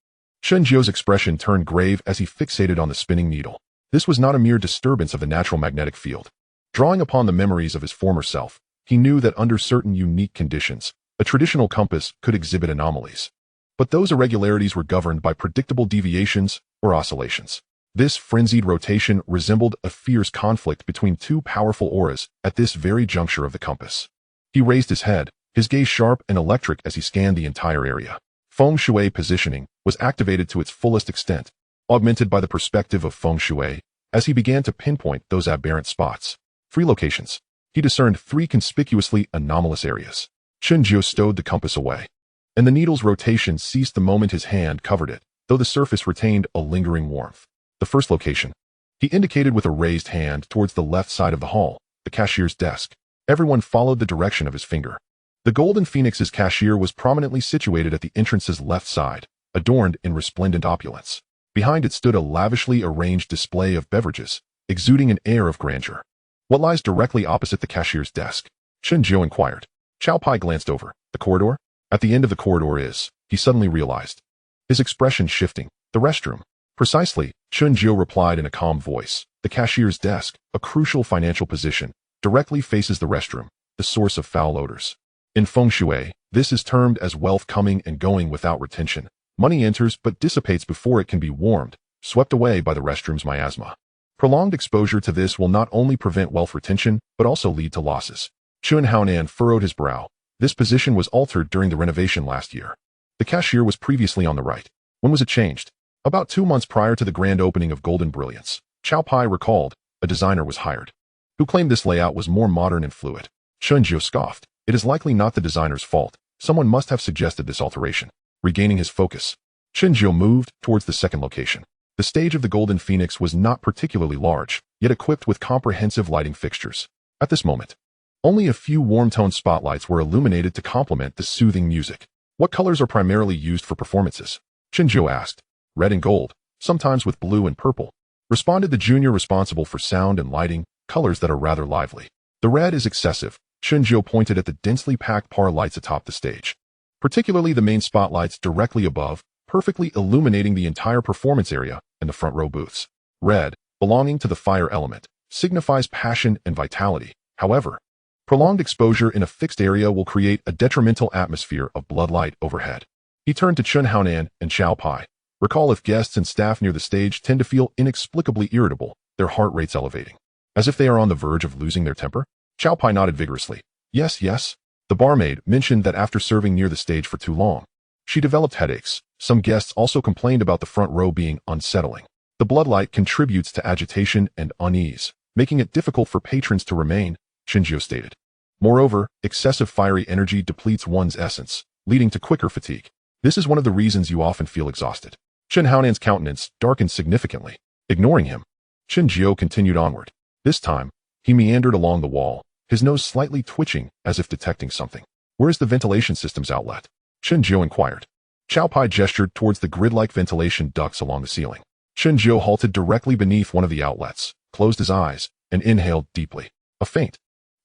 Speaker 1: Chen Jiebā's expression turned grave as he fixated on the spinning needle. This was not a mere disturbance of the natural magnetic field. Drawing upon the memories of his former self, he knew that under certain unique conditions, a traditional compass could exhibit anomalies. But those irregularities were governed by predictable deviations or oscillations. This frenzied rotation resembled a fierce conflict between two powerful auras at this very juncture of the compass. He raised his head, his gaze sharp and electric as he scanned the entire area. Feng Shui positioning was activated to its fullest extent, augmented by the perspective of Feng Shui, as he began to pinpoint those aberrant spots. 3 locations. He discerned 3 conspicuously anomalous areas. Chen Jiebā stowed the compass away, and the needle's rotation ceased the moment his hand covered it, though the surface retained a lingering warmth. The first location, he indicated with a raised hand towards the left side of the hall, the cashier's desk. Everyone followed the direction of his finger. The Golden Phoenix's cashier was prominently situated at the entrance's left side, adorned in resplendent opulence. Behind it stood a lavishly arranged display of beverages, exuding an air of grandeur. "What lies directly opposite the cashier's desk?" Chen Jiebā inquired. Xiao glanced over. "The corridor? At the end of the corridor is," he suddenly realized, his expression shifting, "the restroom." "Precisely," Chen Jiebā replied in a calm voice. "The cashier's desk, a crucial financial position, directly faces the restroom, the source of foul odors. In Feng Shui, this is termed as wealth coming and going without retention. Money enters but dissipates before it can be warmed, swept away by the restroom's miasma. Prolonged exposure to this will not only prevent wealth retention, but also lead to losses." Chen Xuan furrowed his brow. This position was altered during the renovation last year. The cashier was previously on the right. When was it changed? About 2 months prior to the grand opening of Golden Brilliance. Xiao recalled. A designer was hired, who claimed this layout was more modern and fluid. Chen Jiebā scoffed. "It is likely not the designer's fault. Someone must have suggested this alteration." Regaining his focus, Chen Jiebā moved towards the second location. The stage of the Golden Phoenix was not particularly large, yet equipped with comprehensive lighting fixtures. At this moment, only a few warm-toned spotlights were illuminated to complement the soothing music. "What colors are primarily used for performances?" Chen Jiebā asked. "Red and gold, sometimes with blue and purple," responded the junior responsible for sound and lighting, colors that are rather lively. "The red is excessive." Chen Jiebā pointed at the densely packed par lights atop the stage, particularly the main spotlights directly above, perfectly illuminating the entire performance area and the front row booths. "Red, belonging to the fire element, signifies passion and vitality. However, prolonged exposure in a fixed area will create a detrimental atmosphere of bloodlight overhead." He turned to Chen Xuan and Xiao. "Recall if guests and staff near the stage tend to feel inexplicably irritable, their heart rates elevating, as if they are on the verge of losing their temper?" Xiao nodded vigorously. Yes. The barmaid mentioned that after serving near the stage for too long, she developed headaches. Some guests also complained about the front row being unsettling. The bloodlight contributes to agitation and unease, making it difficult for patrons to remain, Chen Jiebā stated. Moreover, excessive fiery energy depletes one's essence, leading to quicker fatigue. This is one of the reasons you often feel exhausted. Chen Xuan's countenance darkened significantly. Ignoring him, Chen Jiebā continued onward. This time, he meandered along the wall, his nose slightly twitching as if detecting something. "Where is the ventilation system's outlet?" Chen Jiebā inquired. Xiao gestured towards the grid-like ventilation ducts along the ceiling. Chen Jiebā halted directly beneath one of the outlets, closed his eyes, and inhaled deeply. A faint,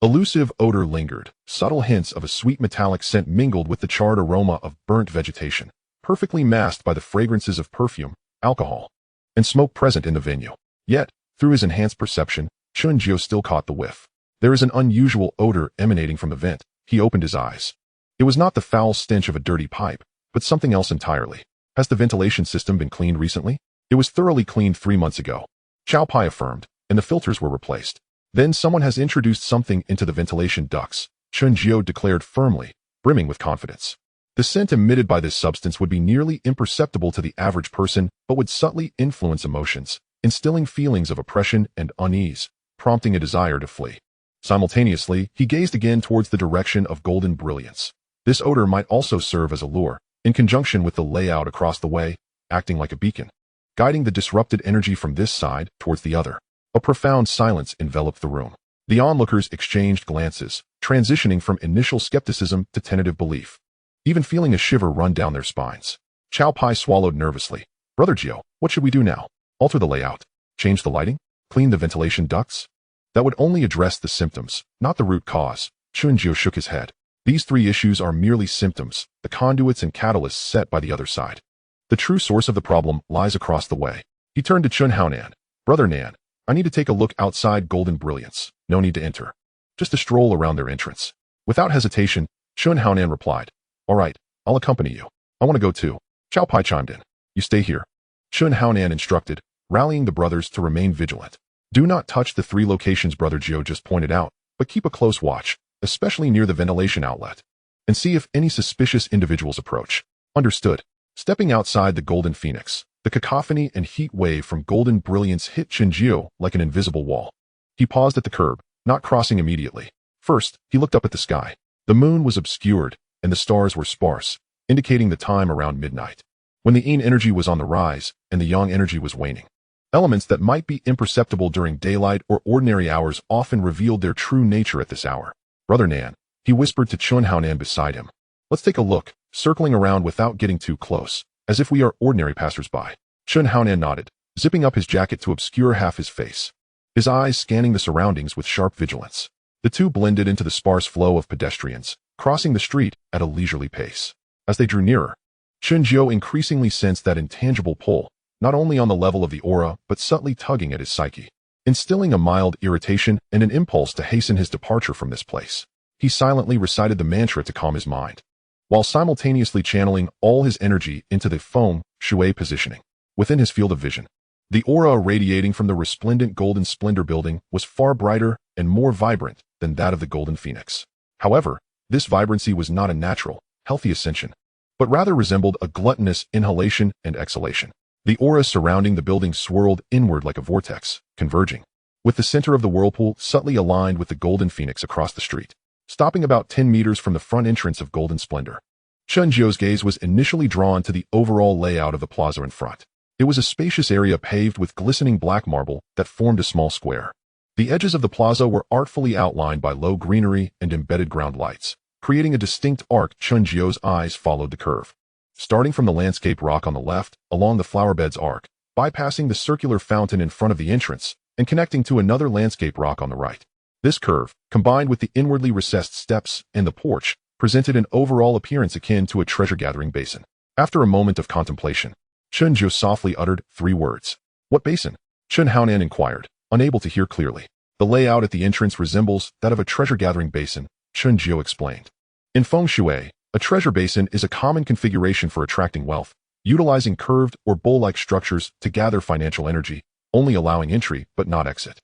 Speaker 1: elusive odor lingered, subtle hints of a sweet metallic scent mingled with the charred aroma of burnt vegetation, perfectly masked by the fragrances of perfume, alcohol, and smoke present in the venue. Yet, through his enhanced perception, Chen Jiebā still caught the whiff. There is an unusual odor emanating from the vent. He opened his eyes. It was not the foul stench of a dirty pipe, but something else entirely. Has the ventilation system been cleaned recently? It was thoroughly cleaned 3 months ago. Xiao Jiebā affirmed, and the filters were replaced. Then someone has introduced something into the ventilation ducts, Chen Xuan declared firmly, brimming with confidence. The scent emitted by this substance would be nearly imperceptible to the average person, but would subtly influence emotions, instilling feelings of oppression and unease, prompting a desire to flee. Simultaneously, he gazed again towards the direction of golden brilliance. This odor might also serve as a lure, in conjunction with the layout across the way, acting like a beacon, guiding the disrupted energy from this side towards the other. A profound silence enveloped the room. The onlookers exchanged glances, transitioning from initial skepticism to tentative belief, even feeling a shiver run down their spines. Xiao Jiebā swallowed nervously. Brother Gio, what should we do now? Alter the layout? Change the lighting? Clean the ventilation ducts? That would only address the symptoms, not the root cause. Chen Xuan shook his head. These 3 issues are merely symptoms, the conduits and catalysts set by the other side. The true source of the problem lies across the way. He turned to Chen Xuan. Brother Nan, I need to take a look outside Golden Brilliance. No need to enter. Just a stroll around their entrance. Without hesitation, Chen Xuan replied, All right, I'll accompany you. I want to go too. Xiao Jiebā chimed in. You stay here. Chen Xuan instructed, rallying the brothers to remain vigilant. Do not touch the 3 locations Brother Gio just pointed out, but keep a close watch, especially near the ventilation outlet, and see if any suspicious individuals approach. Understood. Stepping outside the Golden Phoenix, the cacophony and heat wave from Golden Brilliance hit Chen Xuan like an invisible wall. He paused at the curb, not crossing immediately. First, he looked up at the sky. The moon was obscured, and the stars were sparse, indicating the time around midnight, when the yin energy was on the rise and the yang energy was waning. Elements that might be imperceptible during daylight or ordinary hours often revealed their true nature at this hour. Brother Nan, he whispered to Chen Xuan beside him. Let's take a look, circling around without getting too close, as if we are ordinary passersby. Chen Xuan nodded, zipping up his jacket to obscure half his face, his eyes scanning the surroundings with sharp vigilance. The two blended into the sparse flow of pedestrians, crossing the street at a leisurely pace. As they drew nearer, Chen Xuan increasingly sensed that intangible pull, not only on the level of the aura, but subtly tugging at his psyche, instilling a mild irritation and an impulse to hasten his departure from this place. He silently recited the mantra to calm his mind, while simultaneously channeling all his energy into the Feng Shui positioning. Within his field of vision, the aura radiating from the resplendent Golden Splendor building was far brighter and more vibrant than that of the Golden Phoenix. However, this vibrancy was not a natural, healthy ascension, but rather resembled a gluttonous inhalation and exhalation. The aura surrounding the building swirled inward like a vortex, converging, with the center of the whirlpool subtly aligned with the Golden Phoenix across the street, stopping about 10 meters from the front entrance of Golden Splendor. Chen Xuan's gaze was initially drawn to the overall layout of the plaza in front. It was a spacious area paved with glistening black marble that formed a small square. The edges of the plaza were artfully outlined by low greenery and embedded ground lights, creating a distinct arc. Chen Xuan's eyes followed the curve, starting from the landscape rock on the left, along the flowerbed's arc, bypassing the circular fountain in front of the entrance, and connecting to another landscape rock on the right. This curve, combined with the inwardly recessed steps and the porch, presented an overall appearance akin to a treasure-gathering basin. After a moment of contemplation, Chen Xuan softly uttered 3 words. What basin? Chen Xuan inquired, unable to hear clearly. The layout at the entrance resembles that of a treasure-gathering basin, Chen Xuan explained. In Feng Shui, a treasure basin is a common configuration for attracting wealth, utilizing curved or bowl-like structures to gather financial energy, only allowing entry but not exit.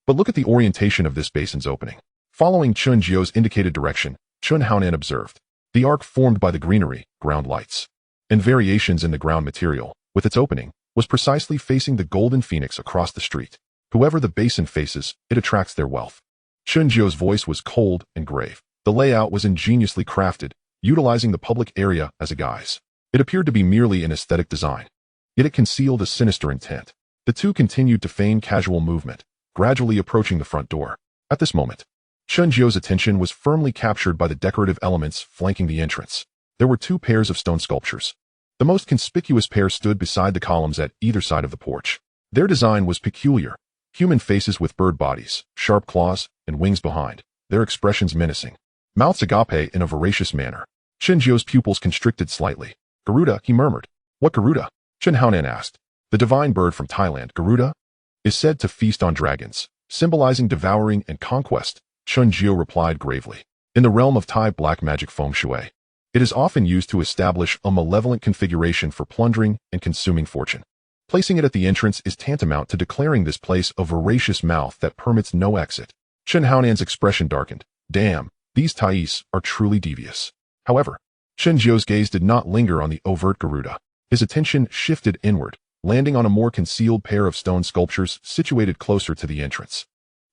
Speaker 1: But look at the orientation of this basin's opening. Following Chen Xuan's indicated direction, Chen Xuan observed the arc formed by the greenery, ground lights, and variations in the ground material, with its opening, was precisely facing the Golden Phoenix across the street. Whoever the basin faces, it attracts their wealth. Chen Xuan's voice was cold and grave. The layout was ingeniously crafted, utilizing the public area as a guise. It appeared to be merely an aesthetic design, yet it concealed a sinister intent. The two continued to feign casual movement, gradually approaching the front door. At this moment, Chen Xuan's attention was firmly captured by the decorative elements flanking the entrance. There were 2 pairs of stone sculptures. The most conspicuous pair stood beside the columns at either side of the porch. Their design was peculiar, human faces with bird bodies, sharp claws, and wings behind, their expressions menacing. Mouths agape in a voracious manner. Chen Xuan's pupils constricted slightly. Garuda, he murmured. What Garuda? Chen Xuan asked. The divine bird from Thailand, Garuda, is said to feast on dragons, symbolizing devouring and conquest, Chen Jiu replied gravely. In the realm of Tai black magic Feng Shui, it is often used to establish a malevolent configuration for plundering and consuming fortune. Placing it at the entrance is tantamount to declaring this place a voracious mouth that permits no exit. Chen Haonan's expression darkened. Damn, these Thais are truly devious. However, Chen Jiu's gaze did not linger on the overt Garuda. His attention shifted inward, landing on a more concealed pair of stone sculptures situated closer to the entrance.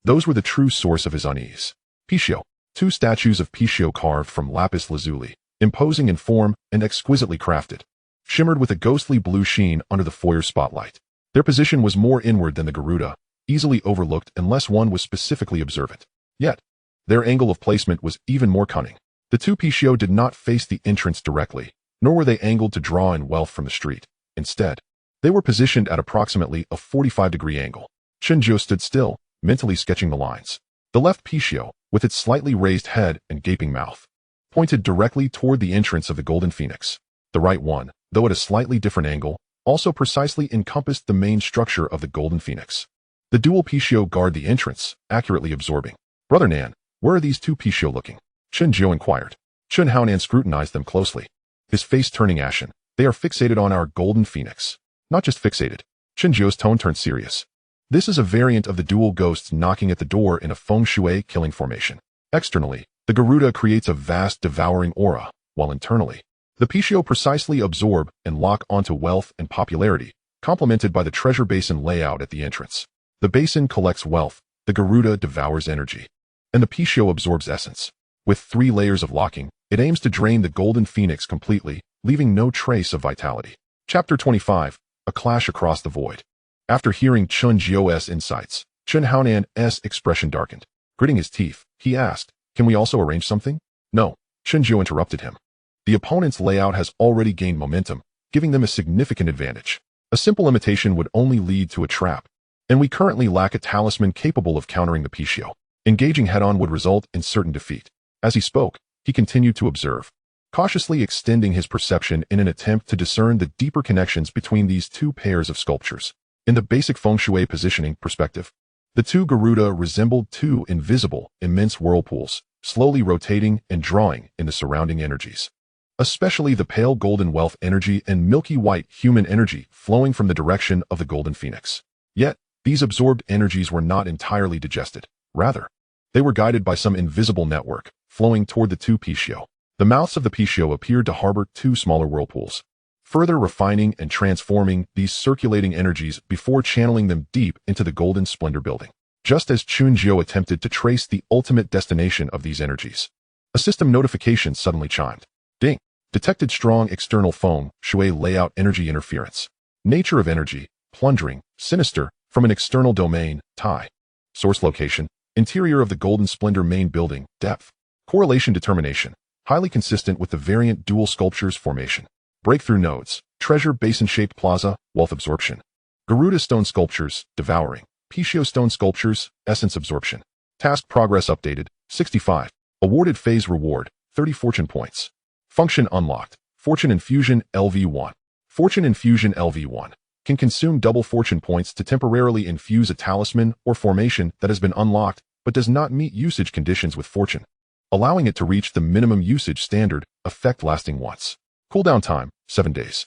Speaker 1: Those were the true source of his unease. Pixiu, two statues of Pixiu carved from lapis lazuli, imposing in form and exquisitely crafted, shimmered with a ghostly blue sheen under the foyer spotlight. Their position was more inward than the Garuda, easily overlooked unless one was specifically observant. Yet, their angle of placement was even more cunning. The two Pixiu did not face the entrance directly, nor were they angled to draw in wealth from the street. Instead, they were positioned at approximately a 45-degree angle. Chen Jiu stood still, mentally sketching the lines. The left Pixiu, with its slightly raised head and gaping mouth, pointed directly toward the entrance of the Golden Phoenix. The right one, though at a slightly different angle, also precisely encompassed the main structure of the Golden Phoenix. The dual Pixiu guard the entrance, accurately absorbing. Brother Nan, where are these two Pixiu looking? Chen Jiu inquired. Chen Haonan scrutinized them closely, his face turning ashen. They are fixated on our Golden Phoenix. Not just fixated. Chen Jiu's tone turned serious. This is a variant of the dual ghosts knocking at the door in a Feng Shui killing formation. Externally, the Garuda creates a vast devouring aura, while internally, the Pixiu precisely absorb and lock onto wealth and popularity, complemented by the treasure basin layout at the entrance. The basin collects wealth, the Garuda devours energy, and the Pixiu absorbs essence. With 3 layers of locking, it aims to drain the Golden Phoenix completely, leaving no trace of vitality. Chapter 25, A Clash Across the Void. After hearing Chen Jiu's insights, Chen Haonan's expression darkened. Gritting his teeth, he asked, "Can we also arrange something?" "No," Chen Jiu interrupted him. "The opponent's layout has already gained momentum, giving them a significant advantage. A simple imitation would only lead to a trap, and we currently lack a talisman capable of countering the Pixiu. Engaging head-on would result in certain defeat." As he spoke, he continued to observe, cautiously extending his perception in an attempt to discern the deeper connections between these two pairs of sculptures. In the basic Feng Shui positioning perspective, the two Garuda resembled two invisible, immense whirlpools, slowly rotating and drawing in the surrounding energies. Especially the pale golden wealth energy and milky white human energy flowing from the direction of the Golden Phoenix. Yet, these absorbed energies were not entirely digested. Rather, they were guided by some invisible network, flowing toward the two Pixiu. The mouths of the Pixiu appeared to harbor 2 smaller whirlpools, further refining and transforming these circulating energies before channeling them deep into the Golden Splendor building. Just as Chen Jiu attempted to trace the ultimate destination of these energies, a system notification suddenly chimed. Ding! Detected strong external Feng Shui layout energy interference. Nature of energy, plundering, sinister, from an external domain, Tai. Source location, interior of the Golden Splendor main building, depth. Correlation determination, highly consistent with the variant dual sculptures formation. Breakthrough nodes, treasure basin-shaped plaza, wealth absorption. Garuda stone sculptures, devouring. Pixiu stone sculptures, essence absorption. Task progress updated, 65. Awarded phase reward, 30 fortune points. Function unlocked, Fortune Infusion LV1. Fortune Infusion LV1 can consume double fortune points to temporarily infuse a talisman or formation that has been unlocked but does not meet usage conditions with fortune, allowing it to reach the minimum usage standard, effect lasting once. Cooldown time, 7 days.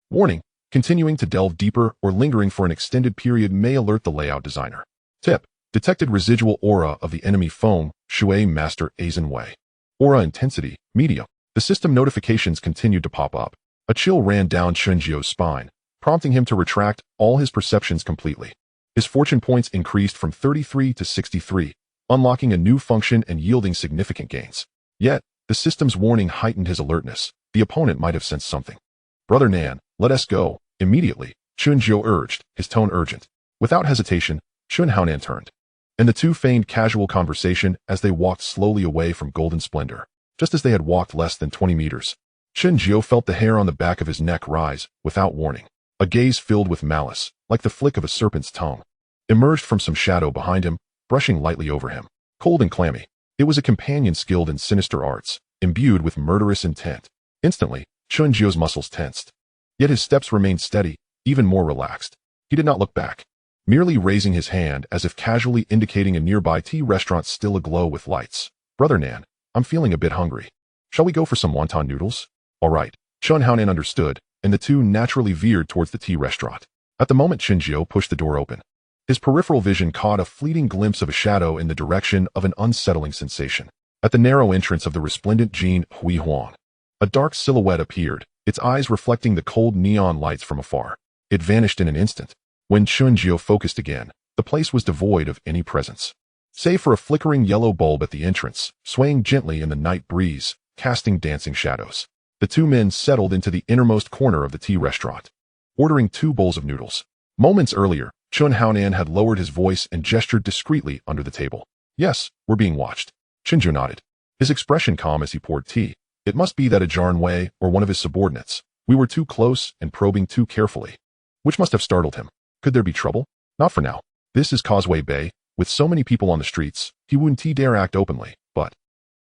Speaker 1: Warning, continuing to delve deeper or lingering for an extended period may alert the layout designer. Tip, detected residual aura of the enemy Feng Shui Master Aizen Wei. Aura intensity, medium. The system notifications continued to pop up. A chill ran down Chen Jiu's spine, prompting him to retract all his perceptions completely. His fortune points increased from 33 to 63, unlocking a new function and yielding significant gains. Yet, the system's warning heightened his alertness. The opponent might have sensed something. "Brother Nan, let us go." Immediately, Chen Jiu urged, his tone urgent. Without hesitation, Chen Haonan turned, and the two feigned casual conversation as they walked slowly away from Golden Splendor. Just as they had walked less than 20 meters, Chen Jiu felt the hair on the back of his neck rise, without warning. A gaze filled with malice, like the flick of a serpent's tongue, emerged from some shadow behind him, brushing lightly over him. Cold and clammy, it was a companion skilled in sinister arts, imbued with murderous intent. Instantly, Chen Jiu's muscles tensed. Yet his steps remained steady, even more relaxed. He did not look back. merely raising his hand as if casually indicating a nearby tea restaurant still aglow with lights. Brother Nan, I'm feeling a bit hungry. Shall we go for some wonton noodles? All right. Chen Xuan understood, and the two naturally veered towards the tea restaurant. At the moment Chen Jiao pushed the door open, his peripheral vision caught a fleeting glimpse of a shadow in the direction of an unsettling sensation. At the narrow entrance of the resplendent Jin Hui Huang, a dark silhouette appeared, its eyes reflecting the cold neon lights from afar. It vanished in an instant. When Chen Jiao focused again, the place was devoid of any presence, save for a flickering yellow bulb at the entrance, swaying gently in the night breeze, casting dancing shadows. The two men settled into the innermost corner of the tea restaurant, ordering 2 bowls of noodles. Moments earlier, Chen Xuan had lowered his voice and gestured discreetly under the table. Yes, we're being watched. Chen Jiao nodded, his expression calm as he poured tea. It must be that a Jarn Wei or one of his subordinates. We were too close and probing too carefully, which must have startled him. Could there be trouble? Not for now. This is Causeway Bay. With so many people on the streets, he wouldn't dare act openly, but...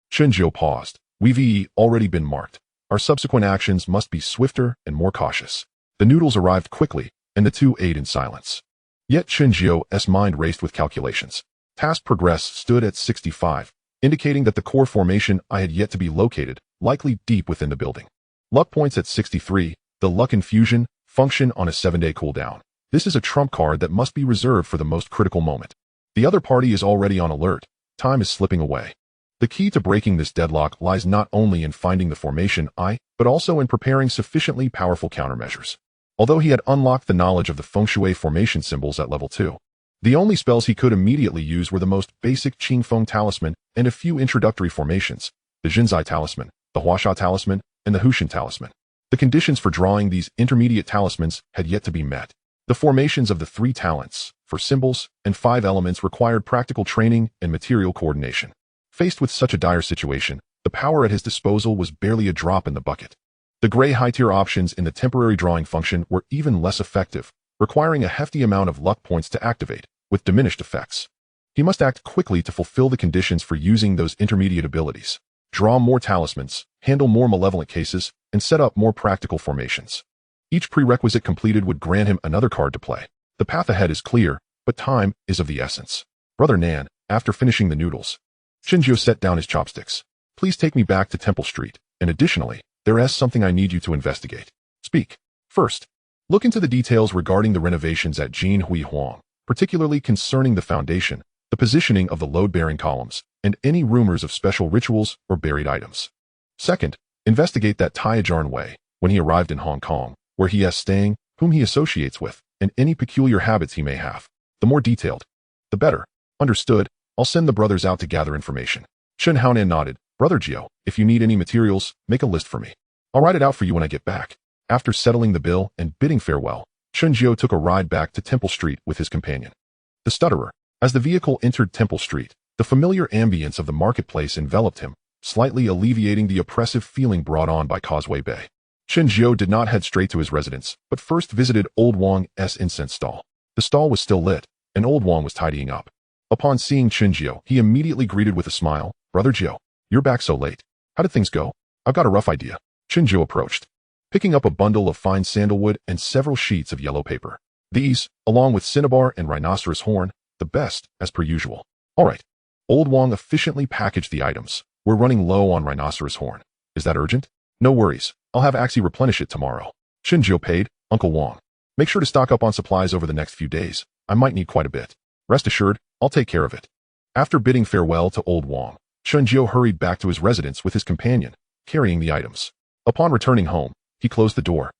Speaker 1: Chen Jiao paused. We've already been marked. Our subsequent actions must be swifter and more cautious. The noodles arrived quickly, and the two ate in silence. Yet Chen Jiao's mind raced with calculations. Task progress stood at 65, indicating that the core formation I had yet to be located, likely deep within the building. Luck points at 63, the luck infusion, function on a 7-day cooldown. This is a trump card that must be reserved for the most critical moment. The other party is already on alert. Time is slipping away. The key to breaking this deadlock lies not only in finding the formation but also in preparing sufficiently powerful countermeasures. Although he had unlocked the knowledge of the Feng Shui formation symbols at level 2, the only spells he could immediately use were the most basic Qing Feng Talisman and a few introductory formations, the Jinzai Talisman, the Huasha Talisman, and the Hushin Talisman. The conditions for drawing these intermediate talismans had yet to be met. The formations of the 3 talents, for symbols, and 5 elements required practical training and material coordination. Faced with such a dire situation, the power at his disposal was barely a drop in the bucket. The gray high-tier options in the temporary drawing function were even less effective, requiring a hefty amount of luck points to activate, with diminished effects. He must act quickly to fulfill the conditions for using those intermediate abilities, draw more talismans, handle more malevolent cases, and set up more practical formations. Each prerequisite completed would grant him another card to play. The path ahead is clear, but time is of the essence. Brother Nan, after finishing the noodles, Chen Jiao set down his chopsticks. Please take me back to Temple Street, and additionally, there is something I need you to investigate. Speak. First, look into the details regarding the renovations at Jin Hui Huang, particularly concerning the foundation, the positioning of the load-bearing columns, and any rumors of special rituals or buried items. Second, investigate that Tai Jarn Wei, when he arrived in Hong Kong, where he is staying, whom he associates with, and any peculiar habits he may have. The more detailed, the better. Understood. I'll send the brothers out to gather information. Chen Xuan nodded. Brother Jiao, if you need any materials, make a list for me. I'll write it out for you when I get back. After settling the bill and bidding farewell, Chen Jiao took a ride back to Temple Street with his companion, the stutterer. As the vehicle entered Temple Street, the familiar ambience of the marketplace enveloped him, slightly alleviating the oppressive feeling brought on by Causeway Bay. Chen Jiao did not head straight to his residence, but first visited Old Wang's incense stall. The stall was still lit, and Old Wang was tidying up. Upon seeing Chen Jiao, he immediately greeted with a smile. Brother Jiao, you're back so late. How did things go? I've got a rough idea. Chen Jiao approached, picking up a bundle of fine sandalwood and several sheets of yellow paper. These, along with cinnabar and rhinoceros horn, the best, as per usual. All right. Old Wang efficiently packaged the items. We're running low on rhinoceros horn. Is that urgent? No worries. I'll have Axie replenish it tomorrow. Chen Jiao paid. Uncle Wang, make sure to stock up on supplies over the next few days. I might need quite a bit. Rest assured, I'll take care of it. After bidding farewell to Old Wang, Chen Jiao hurried back to his residence with his companion, carrying the items. Upon returning home, he closed the door,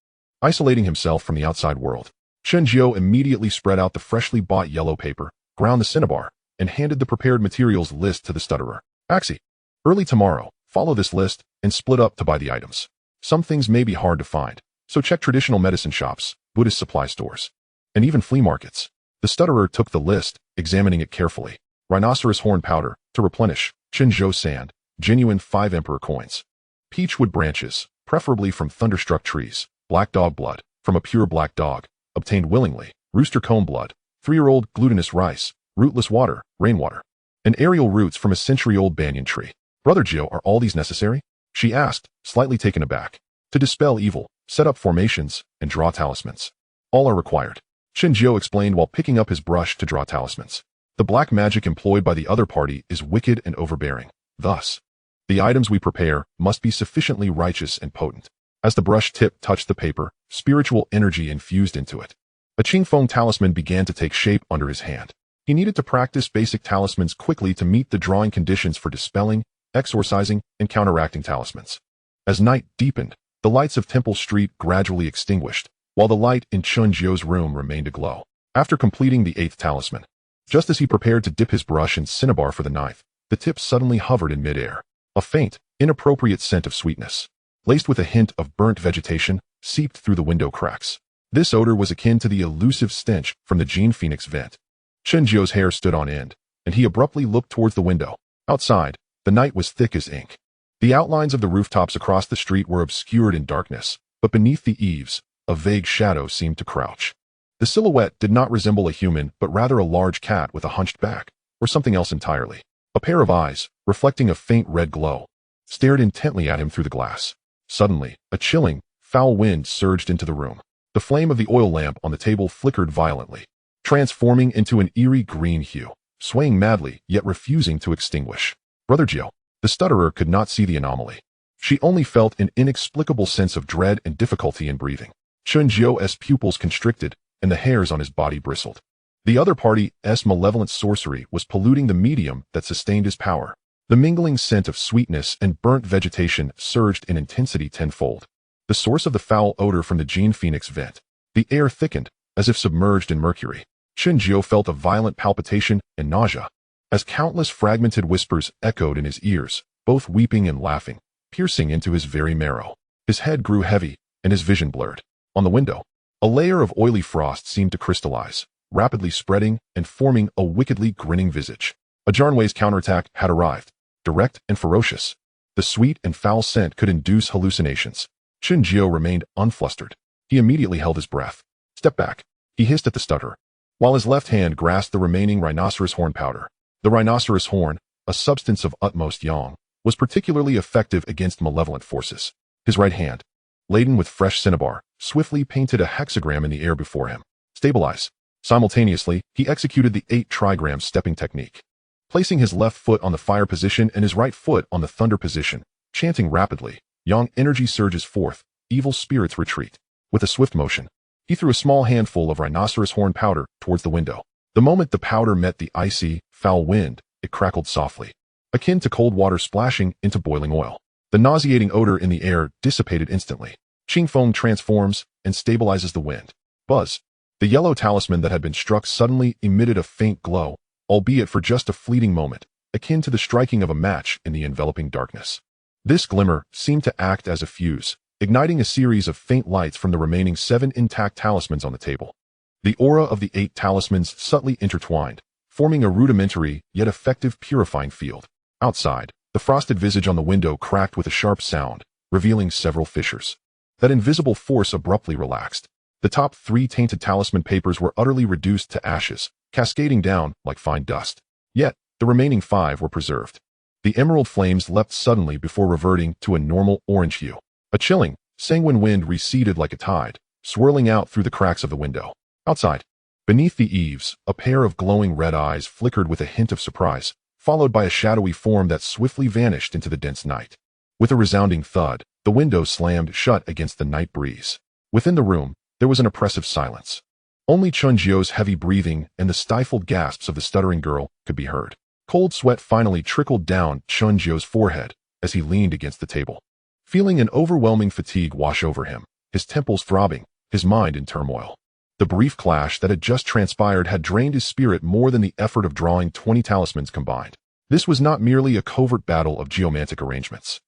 Speaker 1: isolating himself from the outside world. Chen Jiao immediately spread out the freshly bought yellow paper, ground the cinnabar, and handed the prepared materials list to the stutterer. Axie, early tomorrow, follow this list and split up to buy the items. Some things may be hard to find, so check traditional medicine shops, Buddhist supply stores, and even flea markets. The stutterer took the list, examining it carefully. Rhinoceros horn powder, to replenish. Qinzhou sand, genuine 5 emperor coins. Peachwood branches, preferably from thunderstruck trees. Black dog blood, from a pure black dog, obtained willingly. Rooster comb blood, 3-year-old glutinous rice. Rootless water, rainwater. And aerial roots from a century-old banyan tree. Brother Jiao, are all these necessary? She asked, slightly taken aback. To dispel evil, set up formations, and draw talismans. All are required. Chen Jiao explained while picking up his brush to draw talismans. The black magic employed by the other party is wicked and overbearing. Thus, the items we prepare must be sufficiently righteous and potent. As the brush tip touched the paper, spiritual energy infused into it. A Qingfeng talisman began to take shape under his hand. He needed to practice basic talismans quickly to meet the drawing conditions for dispelling, exorcising, and counteracting talismans. As night deepened, the lights of Temple Street gradually extinguished, while the light in Chen Jiao's room remained aglow. After completing the 8th talisman, just as he prepared to dip his brush in cinnabar for the 9th, the tip suddenly hovered in midair. A faint, inappropriate scent of sweetness, laced with a hint of burnt vegetation, seeped through the window cracks. This odor was akin to the elusive stench from the Gene Phoenix vent. Chen Jiao's hair stood on end, and he abruptly looked towards the window. Outside, the night was thick as ink. The outlines of the rooftops across the street were obscured in darkness, but beneath the eaves, a vague shadow seemed to crouch. The silhouette did not resemble a human, but rather a large cat with a hunched back, or something else entirely. A pair of eyes, reflecting a faint red glow, stared intently at him through the glass. Suddenly, a chilling, foul wind surged into the room. The flame of the oil lamp on the table flickered violently, transforming into an eerie green hue, swaying madly, yet refusing to extinguish. Brother Jiao, the stutterer could not see the anomaly. She only felt an inexplicable sense of dread and difficulty in breathing. Chen Jiao's pupils constricted, and the hairs on his body bristled. The other party's malevolent sorcery was polluting the medium that sustained his power. The mingling scent of sweetness and burnt vegetation surged in intensity tenfold. The source of the foul odor from the Gene Phoenix vent. The air thickened, as if submerged in mercury. Chen Jiao felt a violent palpitation and nausea, as countless fragmented whispers echoed in his ears, both weeping and laughing, piercing into his very marrow. His head grew heavy, and his vision blurred. On the window, a layer of oily frost seemed to crystallize, rapidly spreading and forming a wickedly grinning visage. A Jarnway's counterattack had arrived, direct and ferocious. The sweet and foul scent could induce hallucinations. Chen Jiao remained unflustered. He immediately held his breath. Step back, he hissed at the stutterer, while his left hand grasped the remaining rhinoceros horn powder. The rhinoceros horn, a substance of utmost yang, was particularly effective against malevolent forces. His right hand, laden with fresh cinnabar, swiftly painted a hexagram in the air before him. Stabilize. Simultaneously, he executed the 8 trigram stepping technique, placing his left foot on the fire position and his right foot on the thunder position, chanting rapidly. Yang energy surges forth, evil spirits retreat. With a swift motion, he threw a small handful of rhinoceros horn powder towards the window. The moment the powder met the icy, foul wind, it crackled softly, akin to cold water splashing into boiling oil. The nauseating odor in the air dissipated instantly. Qingfeng transforms and stabilizes the wind. Buzz. The yellow talisman that had been struck suddenly emitted a faint glow, albeit for just a fleeting moment, akin to the striking of a match in the enveloping darkness. This glimmer seemed to act as a fuse, igniting a series of faint lights from the remaining 7 intact talismans on the table. The aura of the 8 talismans subtly intertwined, forming a rudimentary yet effective purifying field. Outside, the frosted visage on the window cracked with a sharp sound, revealing several fissures. That invisible force abruptly relaxed. The top 3 tainted talisman papers were utterly reduced to ashes, cascading down like fine dust. Yet, the remaining 5 were preserved. The emerald flames leapt suddenly before reverting to a normal orange hue. A chilling, sanguine wind receded like a tide, swirling out through the cracks of the window. Outside, beneath the eaves, a pair of glowing red eyes flickered with a hint of surprise, followed by a shadowy form that swiftly vanished into the dense night. With a resounding thud, the window slammed shut against the night breeze. Within the room, there was an oppressive silence. Only Chen Jiao's heavy breathing and the stifled gasps of the stuttering girl could be heard. Cold sweat finally trickled down Chen Jiao's forehead as he leaned against the table, feeling an overwhelming fatigue wash over him, his temples throbbing, his mind in turmoil. The brief clash that had just transpired had drained his spirit more than the effort of drawing 20 talismans combined. This was not merely a covert battle of geomantic arrangements.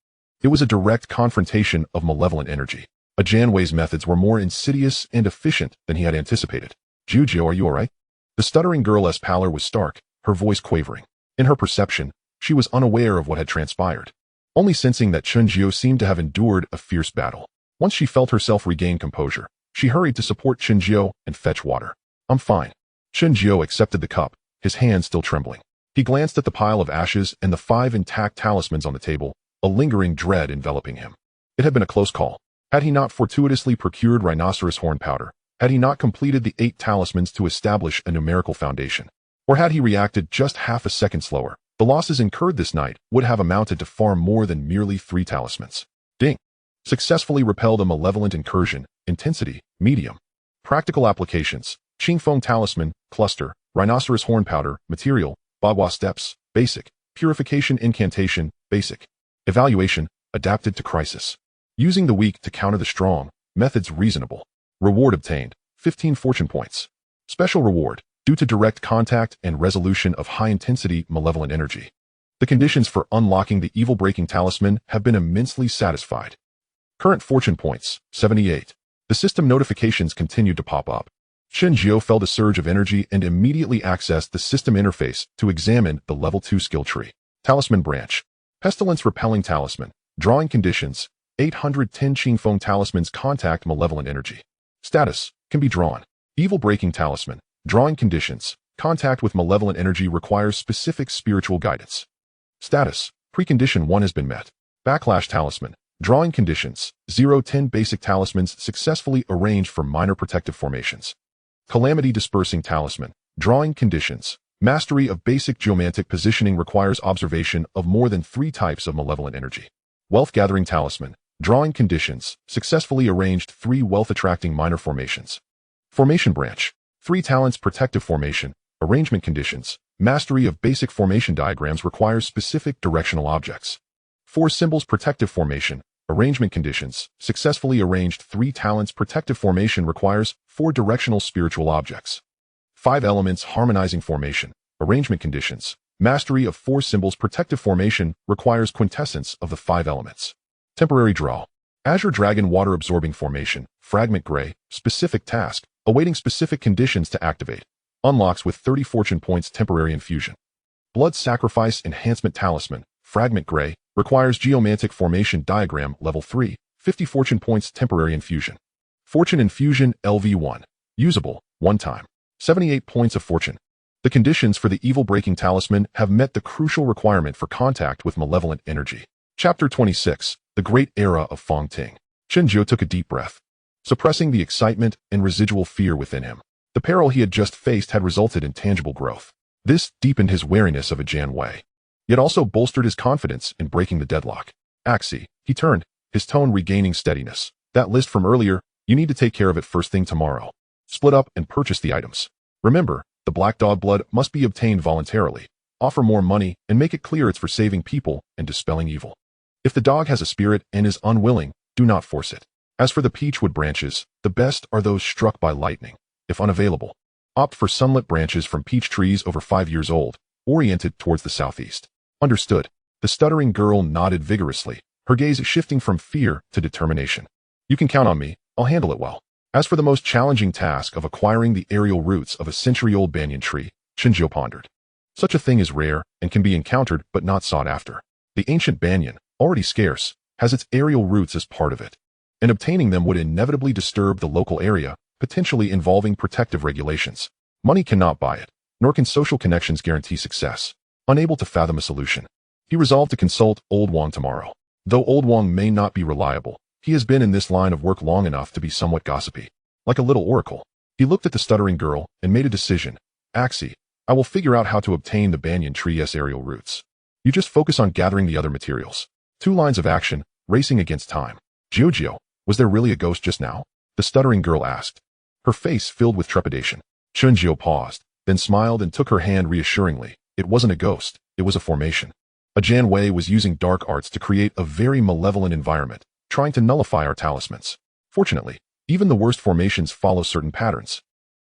Speaker 1: It was a direct confrontation of malevolent energy. Janwei's methods were more insidious and efficient than he had anticipated. Jiao, are you alright? The stuttering girl's pallor was stark, her voice quavering. In her perception, she was unaware of what had transpired, only sensing that Chen Jiao seemed to have endured a fierce battle. Once she felt herself regain composure, she hurried to support Chen Jiao and fetch water. I'm fine. Chen Jiao accepted the cup, his hand still trembling. He glanced at the pile of ashes and the 5 intact talismans on the table, a lingering dread enveloping him. It had been a close call. Had he not fortuitously procured rhinoceros horn powder, Had he not completed the 8 talismans to establish a numerical foundation? Or had he reacted just half a second slower, the losses incurred this night would have amounted to far more than merely 3 talismans. Ding. Successfully repelled a malevolent incursion, intensity, medium. Practical applications, Qingfeng Talisman, Cluster, Rhinoceros Horn Powder, Material, Bagua Steps, Basic, Purification Incantation, Basic. Evaluation, adapted to crisis. Using the weak to counter the strong, methods reasonable. Reward obtained, 15 fortune points. Special reward, due to direct contact and resolution of high-intensity malevolent energy. The conditions for unlocking the evil-breaking talisman have been immensely satisfied. Current fortune points, 78. The system notifications continued to pop up. Chen Xuan felt a surge of energy and immediately accessed the system interface to examine the level 2 skill tree. Talisman branch. Pestilence repelling talisman. Drawing conditions. 810 Qingfeng talismans contact malevolent energy. Status. Can be drawn. Evil breaking talisman. Drawing conditions. Contact with malevolent energy requires specific spiritual guidance. Status. Precondition 1 has been met. Backlash talisman. Drawing conditions. 0-10 basic talismans successfully arranged for minor protective formations. Calamity dispersing talisman. Drawing conditions. Mastery of basic geomantic positioning requires observation of more than 3 types of malevolent energy. Wealth gathering talisman. Drawing conditions. Successfully arranged 3 wealth-attracting minor formations. Formation branch. 3 talents protective formation. Arrangement conditions. Mastery of basic formation diagrams requires specific directional objects. 4 symbols protective formation. Arrangement conditions. Successfully arranged 3 talents protective formation requires 4 directional spiritual objects. 5 elements harmonizing formation. Arrangement conditions. Mastery of 4 symbols protective formation requires quintessence of the 5 elements. Temporary draw. Azure Dragon water absorbing formation. Fragment gray. Specific task. Awaiting specific conditions to activate. Unlocks with 30 fortune points temporary infusion. Blood sacrifice enhancement talisman. Fragment gray. Requires geomantic formation diagram level 3. 50 fortune points temporary infusion. Fortune infusion LV1. Usable. 1 time. 78 points of fortune. The conditions for the evil-breaking talisman have met the crucial requirement for contact with malevolent energy. Chapter 26. The Great Era of Feng Ting. Chen Xuan took a deep breath, suppressing the excitement and residual fear within him. The peril he had just faced had resulted in tangible growth. This deepened his wariness of a Jian Wei, yet also bolstered his confidence in breaking the deadlock. Axie, he turned, his tone regaining steadiness. That list from earlier, you need to take care of it first thing tomorrow. Split up and purchase the items. Remember, the black dog blood must be obtained voluntarily. Offer more money and make it clear it's for saving people and dispelling evil. If the dog has a spirit and is unwilling, do not force it. As for the peachwood branches, the best are those struck by lightning. If unavailable, opt for sunlit branches from peach trees over 5 years old, oriented towards the southeast. Understood. The stuttering girl nodded vigorously, her gaze shifting from fear to determination. You can count on me, I'll handle it well. As for the most challenging task of acquiring the aerial roots of a century-old banyan tree, Chen Xuan pondered. Such a thing is rare and can be encountered but not sought after. The ancient banyan, already scarce, has its aerial roots as part of it, and obtaining them would inevitably disturb the local area, potentially involving protective regulations. Money cannot buy it, nor can social connections guarantee success. Unable to fathom a solution, he resolved to consult Old Wang tomorrow. Though Old Wang may not be reliable, he has been in this line of work long enough to be somewhat gossipy. Like a little oracle, he looked at the stuttering girl and made a decision. Axie, I will figure out how to obtain the banyan tree's aerial roots. You just focus on gathering the other materials. 2 lines of action, racing against time. Jiao, was there really a ghost just now? The stuttering girl asked, her face filled with trepidation. Chen Xuan paused, then smiled and took her hand reassuringly. It wasn't a ghost, it was a formation. A Jian Wei was using dark arts to create a very malevolent environment, trying to nullify our talismans. Fortunately, even the worst formations follow certain patterns,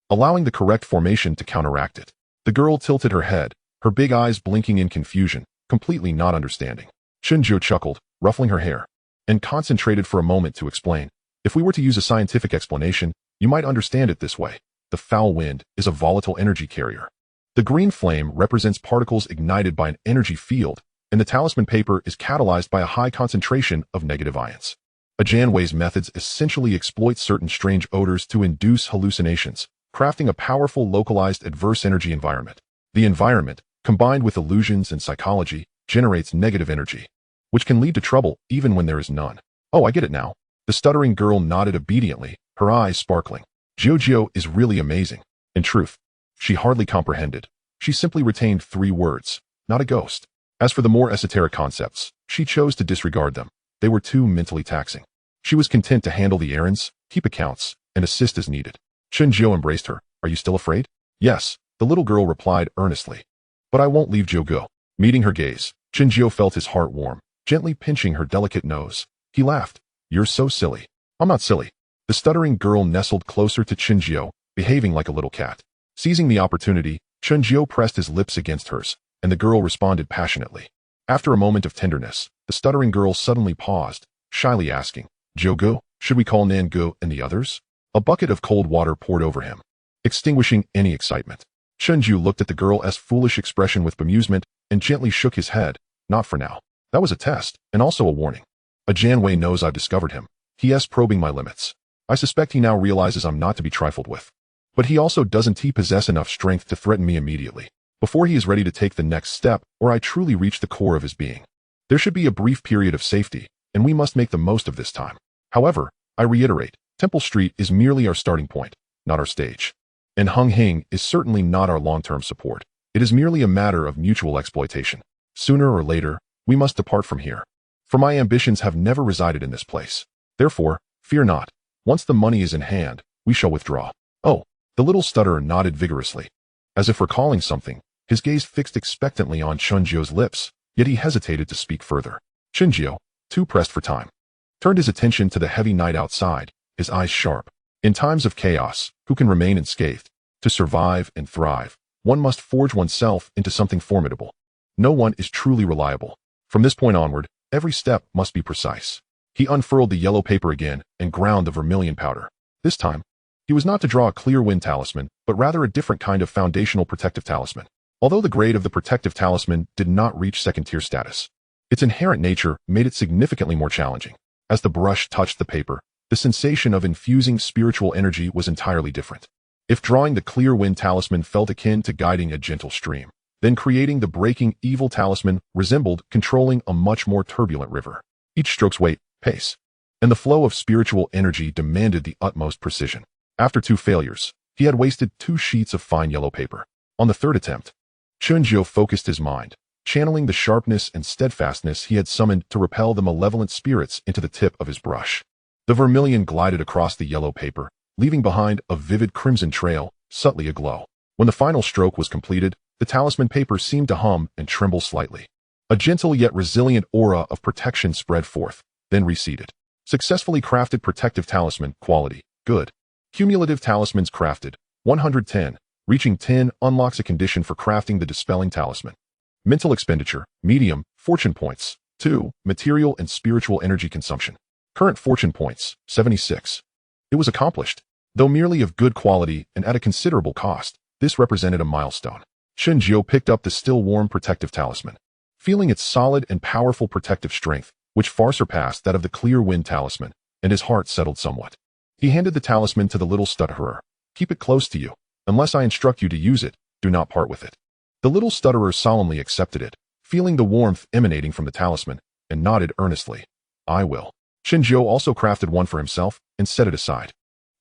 Speaker 1: allowing the correct formation to counteract it. The girl tilted her head, her big eyes blinking in confusion, completely not understanding. Chen Xuan chuckled, ruffling her hair, and concentrated for a moment to explain. If we were to use a scientific explanation, you might understand it this way. The foul wind is a volatile energy carrier. The green flame represents particles ignited by an energy field, and the talisman paper is catalyzed by a high concentration of negative ions. A Jian Wei's methods essentially exploit certain strange odors to induce hallucinations, crafting a powerful localized adverse energy environment. The environment, combined with illusions and psychology, generates negative energy, which can lead to trouble even when there is none. Oh, I get it now. The stuttering girl nodded obediently, her eyes sparkling. Jiao is really amazing. In truth, she hardly comprehended. She simply retained 3 words, not a ghost. As for the more esoteric concepts, she chose to disregard them. They were too mentally taxing. She was content to handle the errands, keep accounts, and assist as needed. Chen Jiao embraced her. Are you still afraid? Yes, the little girl replied earnestly. But I won't leave Jiao go. Meeting her gaze, Chen Jiao felt his heart warm, gently pinching her delicate nose. He laughed. You're so silly. I'm not silly. The stuttering girl nestled closer to Chen Jiao, behaving like a little cat. Seizing the opportunity, Chen Jiao pressed his lips against hers, and the girl responded passionately. After a moment of tenderness, the stuttering girl suddenly paused, shyly asking, Jiao, should we call Nan Go and the others? A bucket of cold water poured over him, extinguishing any excitement. Chen Jiao looked at the girl's foolish expression with bemusement and gently shook his head. Not for now. That was a test, and also a warning. A Janwei knows I've discovered him. He probing my limits. I suspect he now realizes I'm not to be trifled with. But he also doesn't possess enough strength to threaten me immediately, before he is ready to take the next step or I truly reach the core of his being. There should be a brief period of safety, and we must make the most of this time. However, I reiterate, Temple Street is merely our starting point, not our stage. And Hung Hing is certainly not our long-term support. It is merely a matter of mutual exploitation. Sooner or later, we must depart from here. For my ambitions have never resided in this place. Therefore, fear not. Once the money is in hand, we shall withdraw. Oh, the little stutterer nodded vigorously. As if recalling something, his gaze fixed expectantly on Chen Jiao's lips, yet he hesitated to speak further. Chen Jiao, too pressed for time, turned his attention to the heavy night outside, his eyes sharp. In times of chaos, who can remain unscathed? To survive and thrive, one must forge oneself into something formidable. No one is truly reliable. From this point onward, every step must be precise. He unfurled the yellow paper again and ground the vermilion powder. This time, he was not to draw a clear wind talisman, but rather a different kind of foundational protective talisman. Although the grade of the protective talisman did not reach second-tier status, its inherent nature made it significantly more challenging. As the brush touched the paper, the sensation of infusing spiritual energy was entirely different. If drawing the clear wind talisman felt akin to guiding a gentle stream, then creating the breaking evil talisman resembled controlling a much more turbulent river. Each stroke's weight, pace, and the flow of spiritual energy demanded the utmost precision. After 2 failures, he had wasted 2 sheets of fine yellow paper. On the 3rd attempt, Chen Jiao focused his mind, channeling the sharpness and steadfastness he had summoned to repel the malevolent spirits into the tip of his brush. The vermilion glided across the yellow paper, leaving behind a vivid crimson trail, subtly aglow. When the final stroke was completed, the talisman paper seemed to hum and tremble slightly. A gentle yet resilient aura of protection spread forth, then receded. Successfully crafted protective talisman, quality, good. Cumulative talismans crafted, 110. Reaching 10 unlocks a condition for crafting the dispelling talisman. Mental expenditure, medium, fortune points, 2. Material and spiritual energy consumption. Current fortune points, 76. It was accomplished. Though merely of good quality and at a considerable cost, this represented a milestone. Chen Jiao picked up the still warm protective talisman, feeling its solid and powerful protective strength, which far surpassed that of the clear wind talisman, and his heart settled somewhat. He handed the talisman to the little stutterer. Keep it close to you. Unless I instruct you to use it, do not part with it. The little stutterer solemnly accepted it, feeling the warmth emanating from the talisman, and nodded earnestly. I will. Chen Jiao also crafted one for himself and set it aside.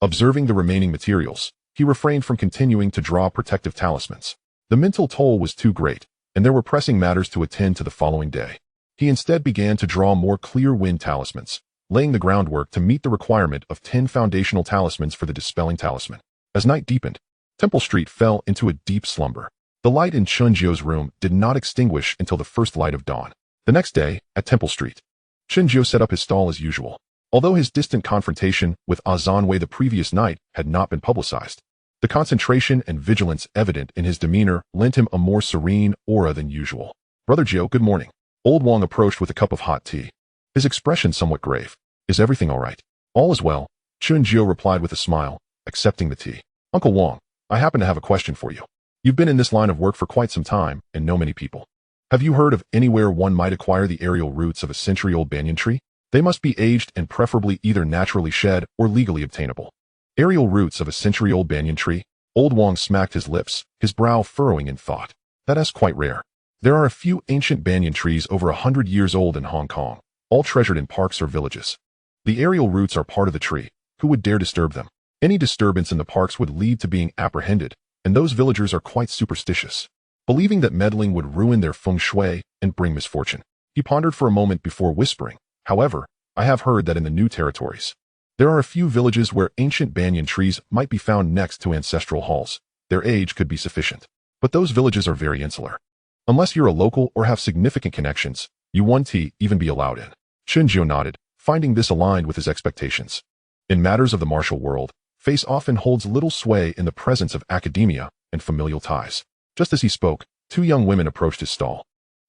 Speaker 1: Observing the remaining materials, he refrained from continuing to draw protective talismans. The mental toll was too great, and there were pressing matters to attend to the following day. He instead began to draw more clear wind talismans, laying the groundwork to meet the requirement of 10 foundational talismans for the dispelling talisman. As night deepened, Temple Street fell into a deep slumber. The light in Chen Jiao's room did not extinguish until the first light of dawn. The next day, at Temple Street, Chen Jiao set up his stall as usual. Although his distant confrontation with Zanwei the previous night had not been publicized, the concentration and vigilance evident in his demeanor lent him a more serene aura than usual. Brother Jiao, good morning. Old Wang approached with a cup of hot tea, his expression somewhat grave. Is everything all right? All is well, Chen Jiao replied with a smile, accepting the tea. Uncle Wang, I happen to have a question for you. You've been in this line of work for quite some time and know many people. Have you heard of anywhere one might acquire the aerial roots of a century-old banyan tree? They must be aged and preferably either naturally shed or legally obtainable. Aerial roots of a century-old banyan tree? Old Wang smacked his lips, his brow furrowing in thought. That is quite rare. There are a few ancient banyan trees over 100 years old in Hong Kong, all treasured in parks or villages. The aerial roots are part of the tree. Who would dare disturb them? Any disturbance in the parks would lead to being apprehended, and those villagers are quite superstitious, believing that meddling would ruin their feng shui and bring misfortune. He pondered for a moment before whispering, "However, I have heard that in the new territories, there are a few villages where ancient banyan trees might be found next to ancestral halls. Their age could be sufficient. But those villages are very insular. Unless you're a local or have significant connections, you won't even be allowed in." Chen Xuan nodded, finding this aligned with his expectations. In matters of the martial world, face often holds little sway in the presence of academia and familial ties. Just as he spoke, two young women approached his stall.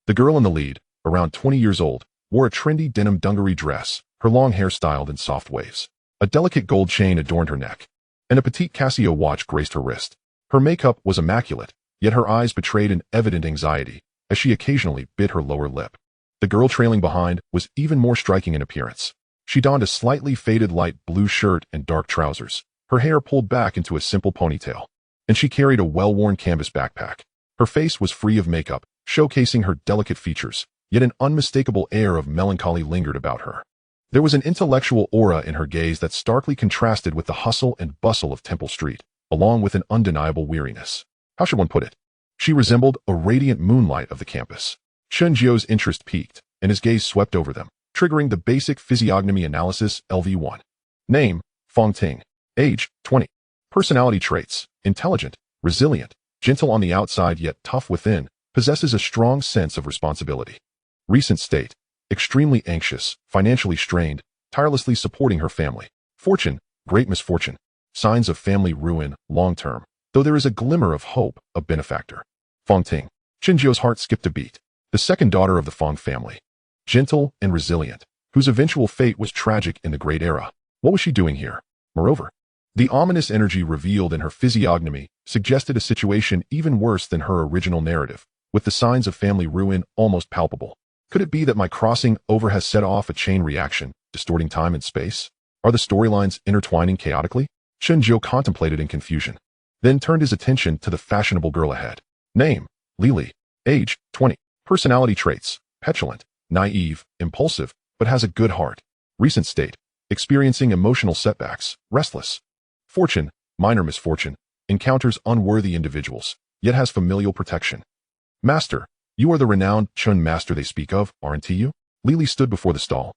Speaker 1: The girl in the lead, around 20 years old, wore a trendy denim dungaree dress, her long hair styled in soft waves. A delicate gold chain adorned her neck, and a petite Casio watch graced her wrist. Her makeup was immaculate, yet her eyes betrayed an evident anxiety as she occasionally bit her lower lip. The girl trailing behind was even more striking in appearance. She donned a slightly faded light blue shirt and dark trousers, her hair pulled back into a simple ponytail, and she carried a well-worn canvas backpack. Her face was free of makeup, showcasing her delicate features, yet an unmistakable air of melancholy lingered about her. There was an intellectual aura in her gaze that starkly contrasted with the hustle and bustle of Temple Street, along with an undeniable weariness. How should one put it? She resembled a radiant moonlight of the campus. Chen Jiu's interest peaked, and his gaze swept over them, triggering the basic physiognomy analysis LV1. Name, Feng Ting. Age, 20. Personality traits, intelligent, resilient, gentle on the outside yet tough within, possesses a strong sense of responsibility. Recent state, extremely anxious, financially strained, tirelessly supporting her family. Fortune, great misfortune. Signs of family ruin, long-term, though there is a glimmer of hope, a benefactor. Feng Ting. Chen Jiu's heart skipped a beat. The second daughter of the Feng family. Gentle and resilient, whose eventual fate was tragic in the Great Era. What was she doing here? Moreover, the ominous energy revealed in her physiognomy suggested a situation even worse than her original narrative, with the signs of family ruin almost palpable. Could it be that my crossing over has set off a chain reaction, distorting time and space? Are the storylines intertwining chaotically? Chen Jiu contemplated in confusion, then turned his attention to the fashionable girl ahead. Name, Lili. Age, 20. Personality traits, petulant, naive, impulsive, but has a good heart. Recent state, experiencing emotional setbacks, restless. Fortune, minor misfortune, encounters unworthy individuals, yet has familial protection. Master, you are the renowned Chun master they speak of, aren't you? Lili stood before the stall,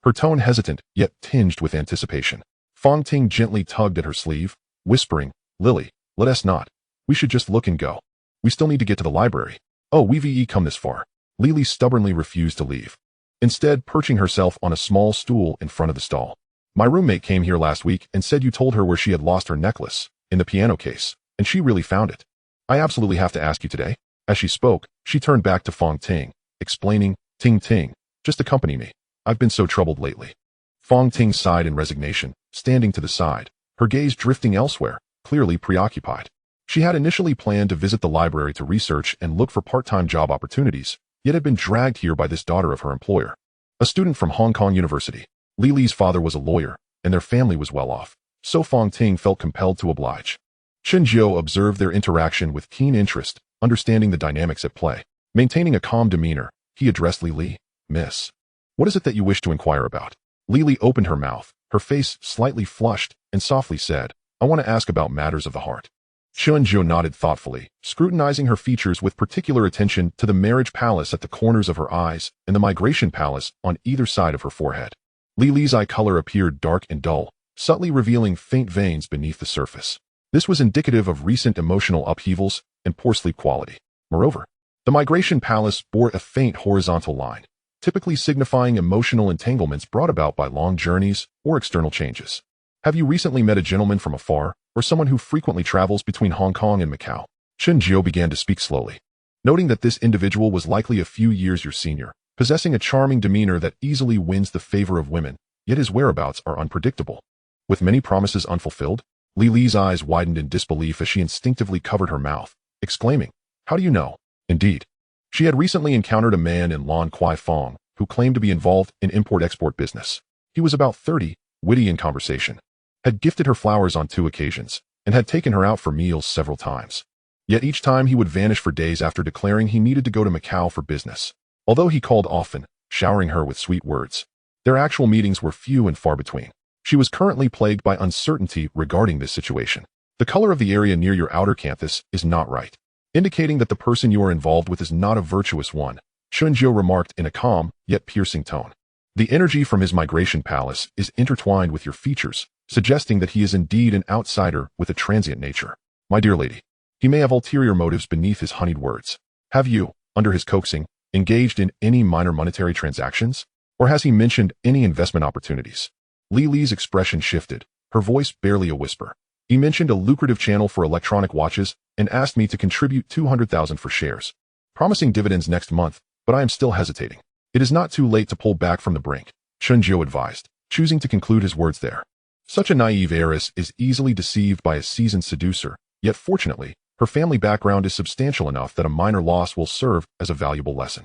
Speaker 1: her tone hesitant, yet tinged with anticipation. Feng Ting gently tugged at her sleeve, whispering, "Lily, let us not. We should just look and go. We still need to get to the library." "Oh, we've come this far." Lili stubbornly refused to leave, instead perching herself on a small stool in front of the stall. "My roommate came here last week and said you told her where she had lost her necklace, in the piano case, and she really found it. I absolutely have to ask you today." As she spoke, she turned back to Feng Ting, explaining, "Ting Ting, just accompany me. I've been so troubled lately." Feng Ting sighed in resignation, standing to the side, her gaze drifting elsewhere, clearly preoccupied. She had initially planned to visit the library to research and look for part-time job opportunities, yet had been dragged here by this daughter of her employer, a student from Hong Kong University. Lili's father was a lawyer, and their family was well off, so Feng Ting felt compelled to oblige. Chen Jiu observed their interaction with keen interest, understanding the dynamics at play. Maintaining a calm demeanor, he addressed Lili. "Miss, what is it that you wish to inquire about?" Lili opened her mouth, her face slightly flushed, and softly said, "I want to ask about matters of the heart." Chen Jiu nodded thoughtfully, scrutinizing her features with particular attention to the marriage palace at the corners of her eyes and the migration palace on either side of her forehead. Lili's eye color appeared dark and dull, subtly revealing faint veins beneath the surface. This was indicative of recent emotional upheavals and poor sleep quality. Moreover, the migration palace bore a faint horizontal line, typically signifying emotional entanglements brought about by long journeys or external changes. "Have you recently met a gentleman from afar, or someone who frequently travels between Hong Kong and Macau?" Chen Jiu began to speak slowly, noting that this individual was likely a few years your senior, possessing a charming demeanor that easily wins the favor of women, yet his whereabouts are unpredictable. With many promises unfulfilled, Lili's eyes widened in disbelief as she instinctively covered her mouth, exclaiming, "How do you know?" Indeed, she had recently encountered a man in Lan Kwai Fong who claimed to be involved in import-export business. He was about 30, witty in conversation, had gifted her flowers on 2 occasions, and had taken her out for meals several times. Yet each time he would vanish for days after declaring he needed to go to Macau for business. Although he called often, showering her with sweet words, their actual meetings were few and far between. She was currently plagued by uncertainty regarding this situation. The color of the area near your outer canthus is not right, indicating that the person you are involved with is not a virtuous one, Chen Xuan remarked in a calm, yet piercing tone. The energy from his migration palace is intertwined with your features, suggesting that he is indeed an outsider with a transient nature. My dear lady, he may have ulterior motives beneath his honeyed words. Have you, under his coaxing, engaged in any minor monetary transactions? Or has he mentioned any investment opportunities? Li Li's expression shifted, her voice barely a whisper. He mentioned a lucrative channel for electronic watches and asked me to contribute 200,000 for shares, promising dividends next month, but I am still hesitating. It is not too late to pull back from the brink, Chen Xuan advised, choosing to conclude his words there. Such a naive heiress is easily deceived by a seasoned seducer, yet fortunately, her family background is substantial enough that a minor loss will serve as a valuable lesson.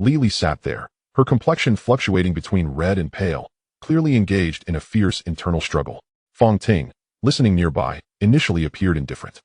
Speaker 1: Li Li sat there, her complexion fluctuating between red and pale, clearly engaged in a fierce internal struggle. Feng Ting, listening nearby, initially appeared indifferent.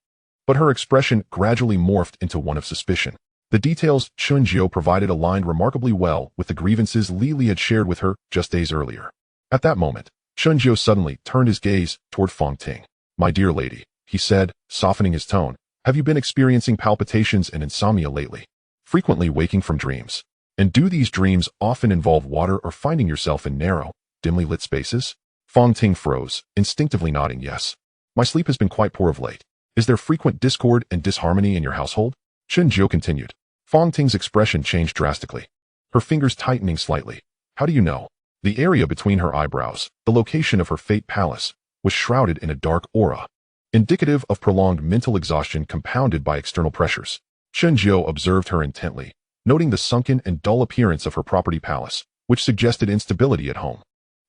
Speaker 1: But her expression gradually morphed into one of suspicion. The details Chen Xuan provided aligned remarkably well with the grievances Li Li had shared with her just days earlier. At that moment, Chen Xuan suddenly turned his gaze toward Feng Ting. My dear lady, he said, softening his tone, have you been experiencing palpitations and insomnia lately? Frequently waking from dreams? And do these dreams often involve water or finding yourself in narrow, dimly lit spaces? Feng Ting froze, instinctively nodding yes. My sleep has been quite poor of late. Is there frequent discord and disharmony in your household? Chen Xuan continued. Feng Ting's expression changed drastically, her fingers tightening slightly. How do you know? The area between her eyebrows, the location of her fate palace, was shrouded in a dark aura, indicative of prolonged mental exhaustion compounded by external pressures. Chen Xuan observed her intently, noting the sunken and dull appearance of her property palace, which suggested instability at home.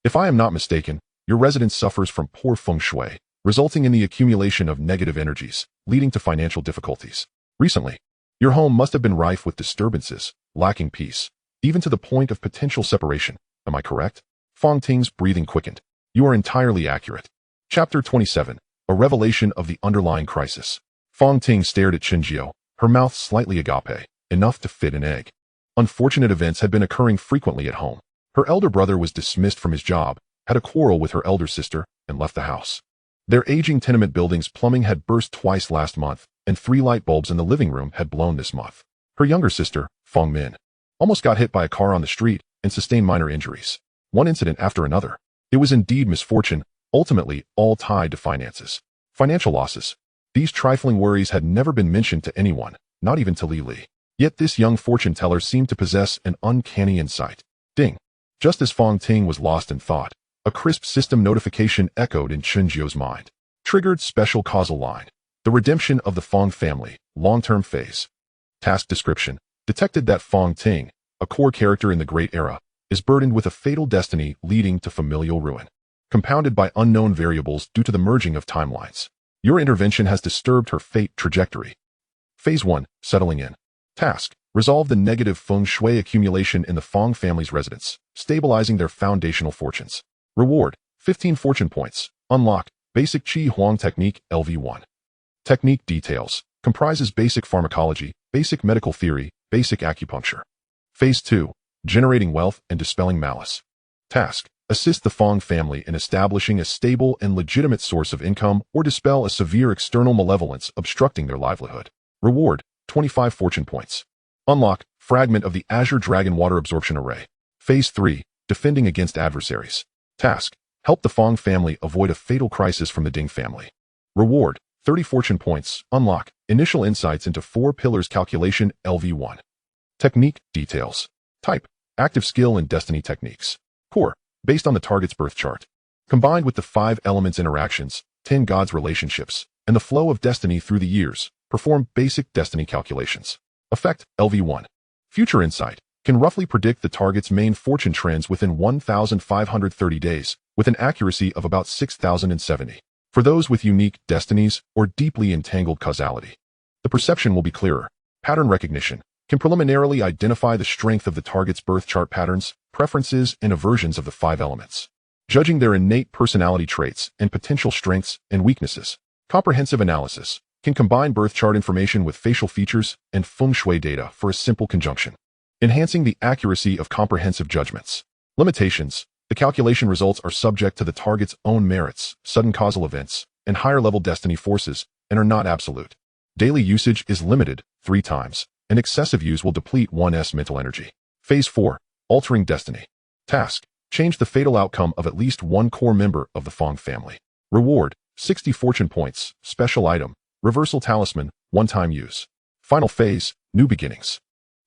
Speaker 1: If I am not mistaken, your residence suffers from poor feng shui, resulting in the accumulation of negative energies, leading to financial difficulties. Recently, your home must have been rife with disturbances, lacking peace, even to the point of potential separation. Am I correct? Feng Ting's breathing quickened. You are entirely accurate. Chapter 27, A Revelation of the Underlying Crisis. Feng Ting stared at Chen Xuan, her mouth slightly agape, enough to fit an egg. Unfortunate events had been occurring frequently at home. Her elder brother was dismissed from his job, had a quarrel with her elder sister, and left the house. Their aging tenement building's plumbing had burst twice last month, and 3 light bulbs in the living room had blown this month. Her younger sister, Feng Min, almost got hit by a car on the street and sustained minor injuries. One incident after another. It was indeed misfortune, ultimately all tied to finances. Financial losses. These trifling worries had never been mentioned to anyone, not even to Li Li. Yet this young fortune teller seemed to possess an uncanny insight. Ding. Just as Feng Ting was lost in thought, a crisp system notification echoed in Chen Xuan's mind. Triggered special causal line. The redemption of the Feng family, long-term phase. Task description. Detected that Feng Ting, a core character in the Great Era, is burdened with a fatal destiny leading to familial ruin, compounded by unknown variables due to the merging of timelines. Your intervention has disturbed her fate trajectory. Phase 1, settling in. Task. Resolve the negative feng shui accumulation in the Feng family's residence, stabilizing their foundational fortunes. Reward. 15 fortune points. Unlock. Basic Qi Huang Technique LV1. Technique details. Comprises basic pharmacology, basic medical theory, basic acupuncture. Phase 2. Generating wealth and dispelling malice. Task. Assist the Feng family in establishing a stable and legitimate source of income or dispel a severe external malevolence obstructing their livelihood. Reward. 25 fortune points. Unlock. Fragment of the Azure Dragon Water Absorption Array. Phase 3. Defending against adversaries. Task. Help the Feng family avoid a fatal crisis from the Ding family. Reward. 30 fortune points. Unlock. Initial insights into 4 pillars calculation LV1. Technique details. Type. Active skill and destiny techniques. Core. Based on the target's birth chart. Combined with the 5 elements interactions, 10 gods relationships, and the flow of destiny through the years, perform basic destiny calculations. Effect LV1. Future insight. Can roughly predict the target's main fortune trends within 1,530 days, with an accuracy of about 6,070. For those with unique destinies or deeply entangled causality, the perception will be clearer. Pattern recognition can preliminarily identify the strength of the target's birth chart patterns, preferences, and aversions of the 5 elements, judging their innate personality traits and potential strengths and weaknesses. Comprehensive analysis can combine birth chart information with facial features and feng shui data for a simple conjunction, enhancing the accuracy of comprehensive judgments. Limitations. The calculation results are subject to the target's own merits, sudden causal events, and higher-level destiny forces, and are not absolute. Daily usage is limited 3 times, and excessive use will deplete one's mental energy. Phase 4. Altering Destiny. Task. Change the fatal outcome of at least one core member of the Feng family. Reward. 60 fortune points. Special item. Reversal talisman. One-time use. Final phase. New beginnings.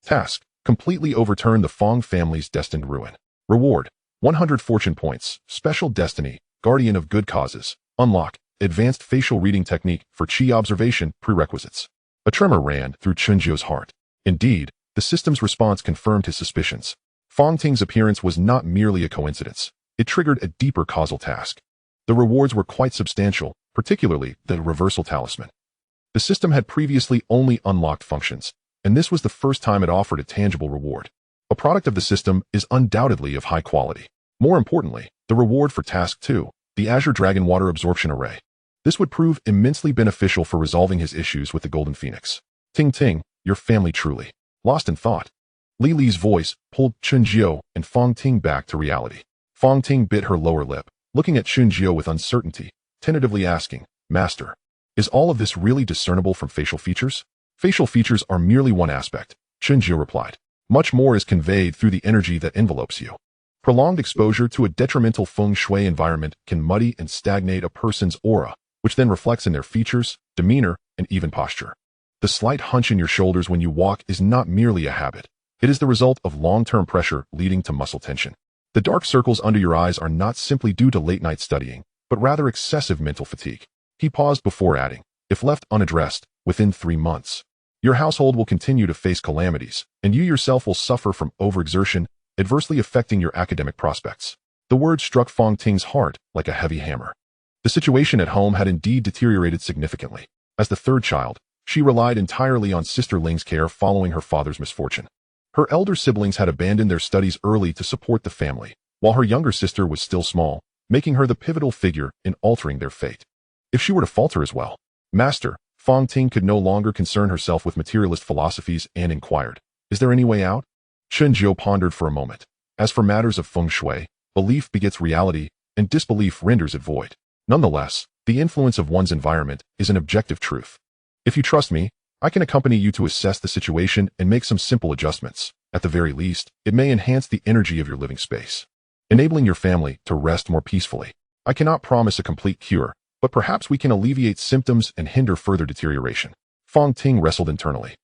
Speaker 1: Task. Completely overturn the Feng family's destined ruin. Reward. 100 fortune points. Special destiny. Guardian of good causes. Unlock. Advanced facial reading technique for Qi observation prerequisites. A tremor ran through Chen Xuan's heart. Indeed, the system's response confirmed his suspicions. Feng Ting's appearance was not merely a coincidence. It triggered a deeper causal task. The rewards were quite substantial, particularly the reversal talisman. The system had previously only unlocked functions, and this was the first time it offered a tangible reward. A product of the system is undoubtedly of high quality. More importantly, the reward for Task 2, the Azure Dragon Water Absorption Array. This would prove immensely beneficial for resolving his issues with the Golden Phoenix. Ting Ting, your family truly. Lost in thought. Li Li's voice pulled Chen Jiao and Feng Ting back to reality. Feng Ting bit her lower lip, looking at Chen Jiao with uncertainty, tentatively asking, Master, is all of this really discernible from facial features? Facial features are merely one aspect, Chen Jiao replied. Much more is conveyed through the energy that envelopes you. Prolonged exposure to a detrimental feng shui environment can muddy and stagnate a person's aura, which then reflects in their features, demeanor, and even posture. The slight hunch in your shoulders when you walk is not merely a habit. It is the result of long-term pressure leading to muscle tension. The dark circles under your eyes are not simply due to late-night studying, but rather excessive mental fatigue. He paused before adding, if left unaddressed, within 3 months, your household will continue to face calamities, and you yourself will suffer from overexertion, adversely affecting your academic prospects. The words struck Feng Ting's heart like a heavy hammer. The situation at home had indeed deteriorated significantly. As the third child, she relied entirely on Sister Ling's care following her father's misfortune. Her elder siblings had abandoned their studies early to support the family, while her younger sister was still small, making her the pivotal figure in altering their fate. If she were to falter as well, Master, Feng Ting could no longer concern herself with materialist philosophies and inquired, is there any way out? Chen Jiao pondered for a moment. As for matters of feng shui, belief begets reality, and disbelief renders it void. Nonetheless, the influence of one's environment is an objective truth. If you trust me, I can accompany you to assess the situation and make some simple adjustments. At the very least, it may enhance the energy of your living space, enabling your family to rest more peacefully. I cannot promise a complete cure, but perhaps we can alleviate symptoms and hinder further deterioration. Feng Ting wrestled internally.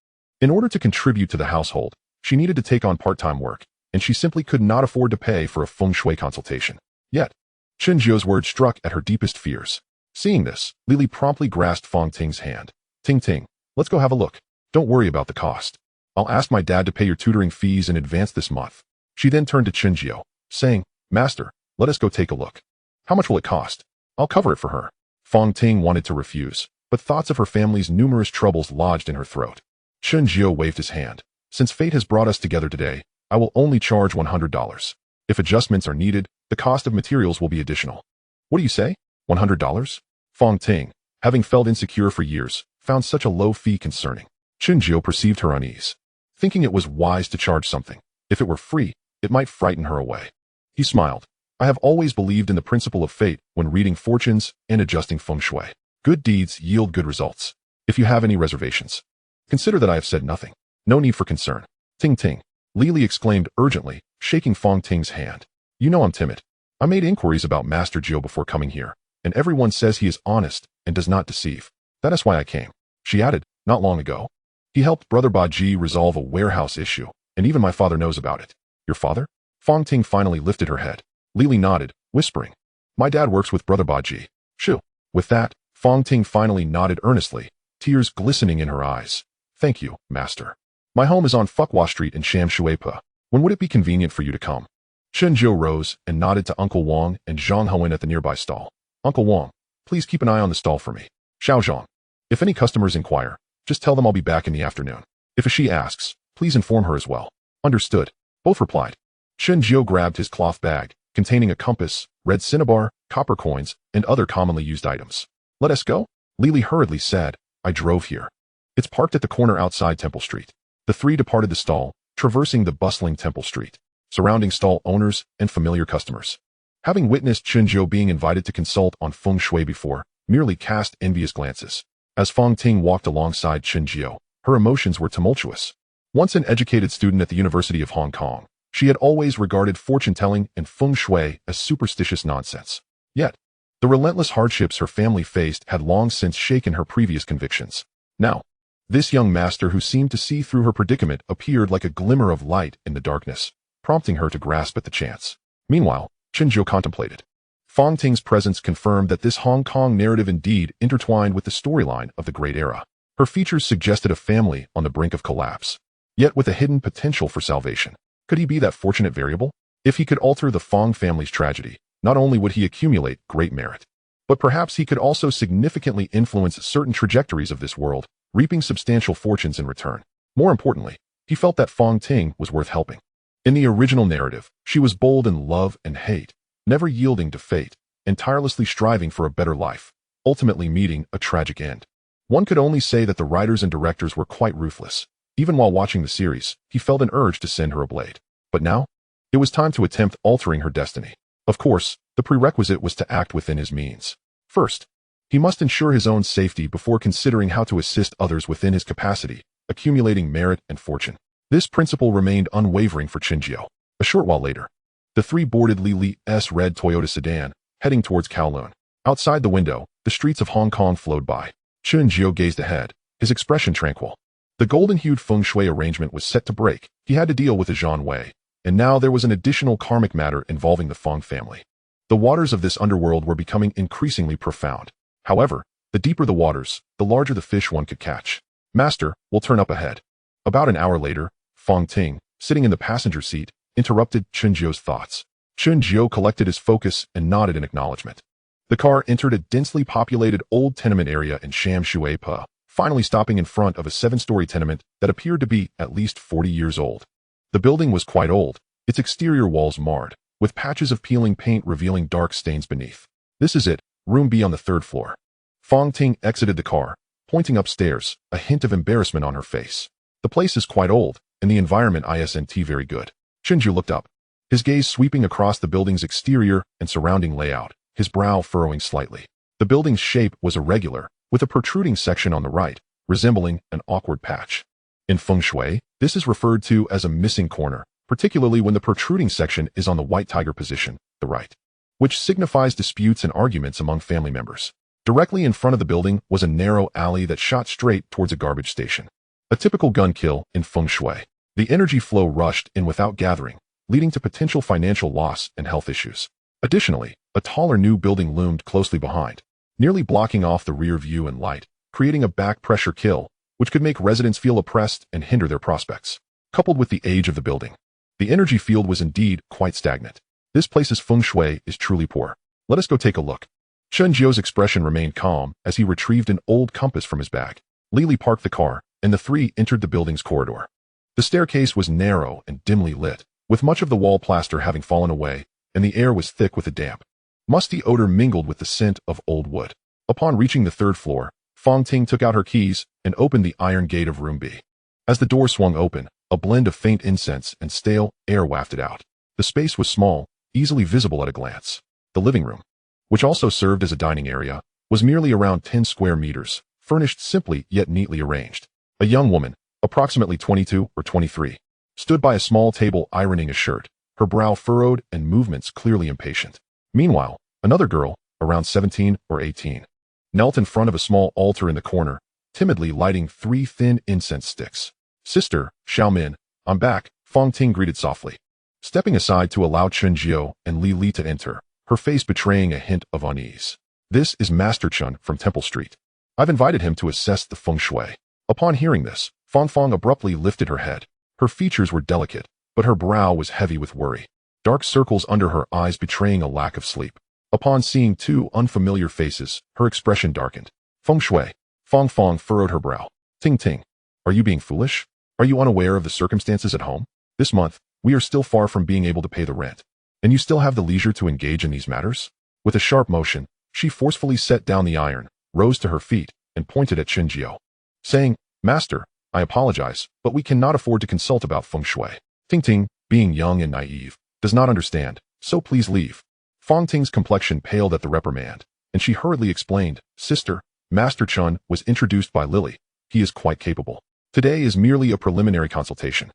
Speaker 1: In order to contribute to the household, she needed to take on part-time work, and she simply could not afford to pay for a feng shui consultation. Yet, Chen Jiao's words struck at her deepest fears. Seeing this, Li promptly grasped Feng Ting's hand. Ting Ting, let's go have a look. Don't worry about the cost. I'll ask my dad to pay your tutoring fees in advance this month. She then turned to Chen Jiao, saying, Master, let us go take a look. How much will it cost? I'll cover it for her. Feng Ting wanted to refuse, but thoughts of her family's numerous troubles lodged in her throat. Chen Jiao waved his hand. Since fate has brought us together today, I will only charge $100. If adjustments are needed, the cost of materials will be additional. What do you say? $100? Feng Ting, having felt insecure for years, found such a low fee concerning. Chen Jiao perceived her unease, thinking it was wise to charge something. If it were free, it might frighten her away. He smiled. I have always believed in the principle of fate when reading fortunes and adjusting feng shui. Good deeds yield good results. If you have any reservations, consider that I have said nothing. No need for concern. Ting Ting, Li exclaimed urgently, shaking Feng Ting's hand. You know I'm timid. I made inquiries about Master Jiao before coming here, and everyone says he is honest and does not deceive. That is why I came. She added, not long ago, he helped Brother Baji resolve a warehouse issue, and even my father knows about it. Your father? Feng Ting finally lifted her head. Li nodded, whispering, my dad works with Brother Baji. Shoo. With that, Feng Ting finally nodded earnestly, tears glistening in her eyes. Thank you, Master. My home is on Fuqua Street in Shamshuepa. When would it be convenient for you to come? Chen Jiao rose and nodded to Uncle Wang and Zhang Hoen at the nearby stall. Uncle Wang, please keep an eye on the stall for me. Xiao Zhang. If any customers inquire, just tell them I'll be back in the afternoon. If a she asks, please inform her as well. Understood. Both replied. Chen Jiao grabbed his cloth bag, containing a compass, red cinnabar, copper coins, and other commonly used items. Let us go? Li hurriedly said, I drove here. It's parked at the corner outside Temple Street. The three departed the stall, traversing the bustling Temple Street, surrounding stall owners and familiar customers. Having witnessed Chen Jiu being invited to consult on Feng Shui before, merely cast envious glances. As Fang Ting walked alongside Chen Jiu, her emotions were tumultuous. Once an educated student at the University of Hong Kong, she had always regarded fortune-telling and Feng Shui as superstitious nonsense. Yet, the relentless hardships her family faced had long since shaken her previous convictions. Now, this young master who seemed to see through her predicament appeared like a glimmer of light in the darkness, prompting her to grasp at the chance. Meanwhile, Chen Jiu contemplated. Fang Ting's presence confirmed that this Hong Kong narrative indeed intertwined with the storyline of the Great Era. Her features suggested a family on the brink of collapse, yet with a hidden potential for salvation. Could he be that fortunate variable? If he could alter the Fang family's tragedy, not only would he accumulate great merit, but perhaps he could also significantly influence certain trajectories of this world, reaping substantial fortunes in return. More importantly, he felt that Fang Ting was worth helping. In the original narrative, she was bold in love and hate, never yielding to fate, and tirelessly striving for a better life, ultimately meeting a tragic end. One could only say that the writers and directors were quite ruthless. Even while watching the series, he felt an urge to send her a blade. But now, it was time to attempt altering her destiny. Of course, the prerequisite was to act within his means. First, he must ensure his own safety before considering how to assist others within his capacity, accumulating merit and fortune. This principle remained unwavering for Chen Jiu. A short while later, the three boarded Li's red Toyota sedan, heading towards Kowloon. Outside the window, the streets of Hong Kong flowed by. Chen Jiu gazed ahead, his expression tranquil. The golden-hued Feng Shui arrangement was set to break. He had to deal with a Zhan Wei, and now there was an additional karmic matter involving the Feng family. The waters of this underworld were becoming increasingly profound. However, the deeper the waters, the larger the fish one could catch. Master, we'll turn up ahead. About an hour later, Fang Ting, sitting in the passenger seat, interrupted Chen Jiu's thoughts. Chen Jiu collected his focus and nodded in acknowledgement. The car entered a densely populated old tenement area in Xiao Jiebā, finally stopping in front of a 7-story tenement that appeared to be at least 40 years old. The building was quite old, its exterior walls marred, with patches of peeling paint revealing dark stains beneath. This is it, room B on the 3rd floor. Fang Ting exited the car, pointing upstairs, a hint of embarrassment on her face. The place is quite old, and the environment isn't very good. Chen Jiu looked up, his gaze sweeping across the building's exterior and surrounding layout, his brow furrowing slightly. The building's shape was irregular, with a protruding section on the right, resembling an awkward patch. In Feng Shui, this is referred to as a missing corner, particularly when the protruding section is on the white tiger position, the right, which signifies disputes and arguments among family members. Directly in front of the building was a narrow alley that shot straight towards a garbage station. A typical gun kill in Feng Shui. The energy flow rushed in without gathering, leading to potential financial loss and health issues. Additionally, a taller new building loomed closely behind, nearly blocking off the rear view and light, creating a back-pressure kill, which could make residents feel oppressed and hinder their prospects. Coupled with the age of the building, the energy field was indeed quite stagnant. This place's Feng Shui is truly poor. Let us go take a look. Chen Jiu's expression remained calm as he retrieved an old compass from his bag. Li parked the car, and the three entered the building's corridor. The staircase was narrow and dimly lit, with much of the wall plaster having fallen away, and the air was thick with a damp, musty odor mingled with the scent of old wood. Upon reaching the 3rd floor, Fang Ting took out her keys and opened the iron gate of room B. As the door swung open, a blend of faint incense and stale air wafted out. The space was small, easily visible at a glance. The living room, which also served as a dining area, was merely around 10 square meters, furnished simply yet neatly arranged. A young woman, approximately 22 or 23, stood by a small table ironing a shirt, her brow furrowed and movements clearly impatient. Meanwhile, another girl, around 17 or 18, knelt in front of a small altar in the corner, timidly lighting 3 thin incense sticks. Sister, Xiao Min, I'm back, Fang Ting greeted softly, stepping aside to allow Chen Jiu and Li to enter, her face betraying a hint of unease. This is Master Chen from Temple Street. I've invited him to assess the Feng Shui. Upon hearing this, Fang abruptly lifted her head. Her features were delicate, but her brow was heavy with worry, dark circles under her eyes betraying a lack of sleep. Upon seeing 2 unfamiliar faces, her expression darkened. Feng Shui. Fang furrowed her brow. Ting, are you being foolish? Are you unaware of the circumstances at home? This month, we are still far from being able to pay the rent. And you still have the leisure to engage in these matters? With a sharp motion, she forcefully set down the iron, rose to her feet, and pointed at Chen Jiu, saying, Master, I apologize, but we cannot afford to consult about Feng Shui. Ting, being young and naive, does not understand, so please leave. Fong Ting's complexion paled at the reprimand, and she hurriedly explained, "Sister, Master Chen was introduced by Lily. He is quite capable. Today is merely a preliminary consultation.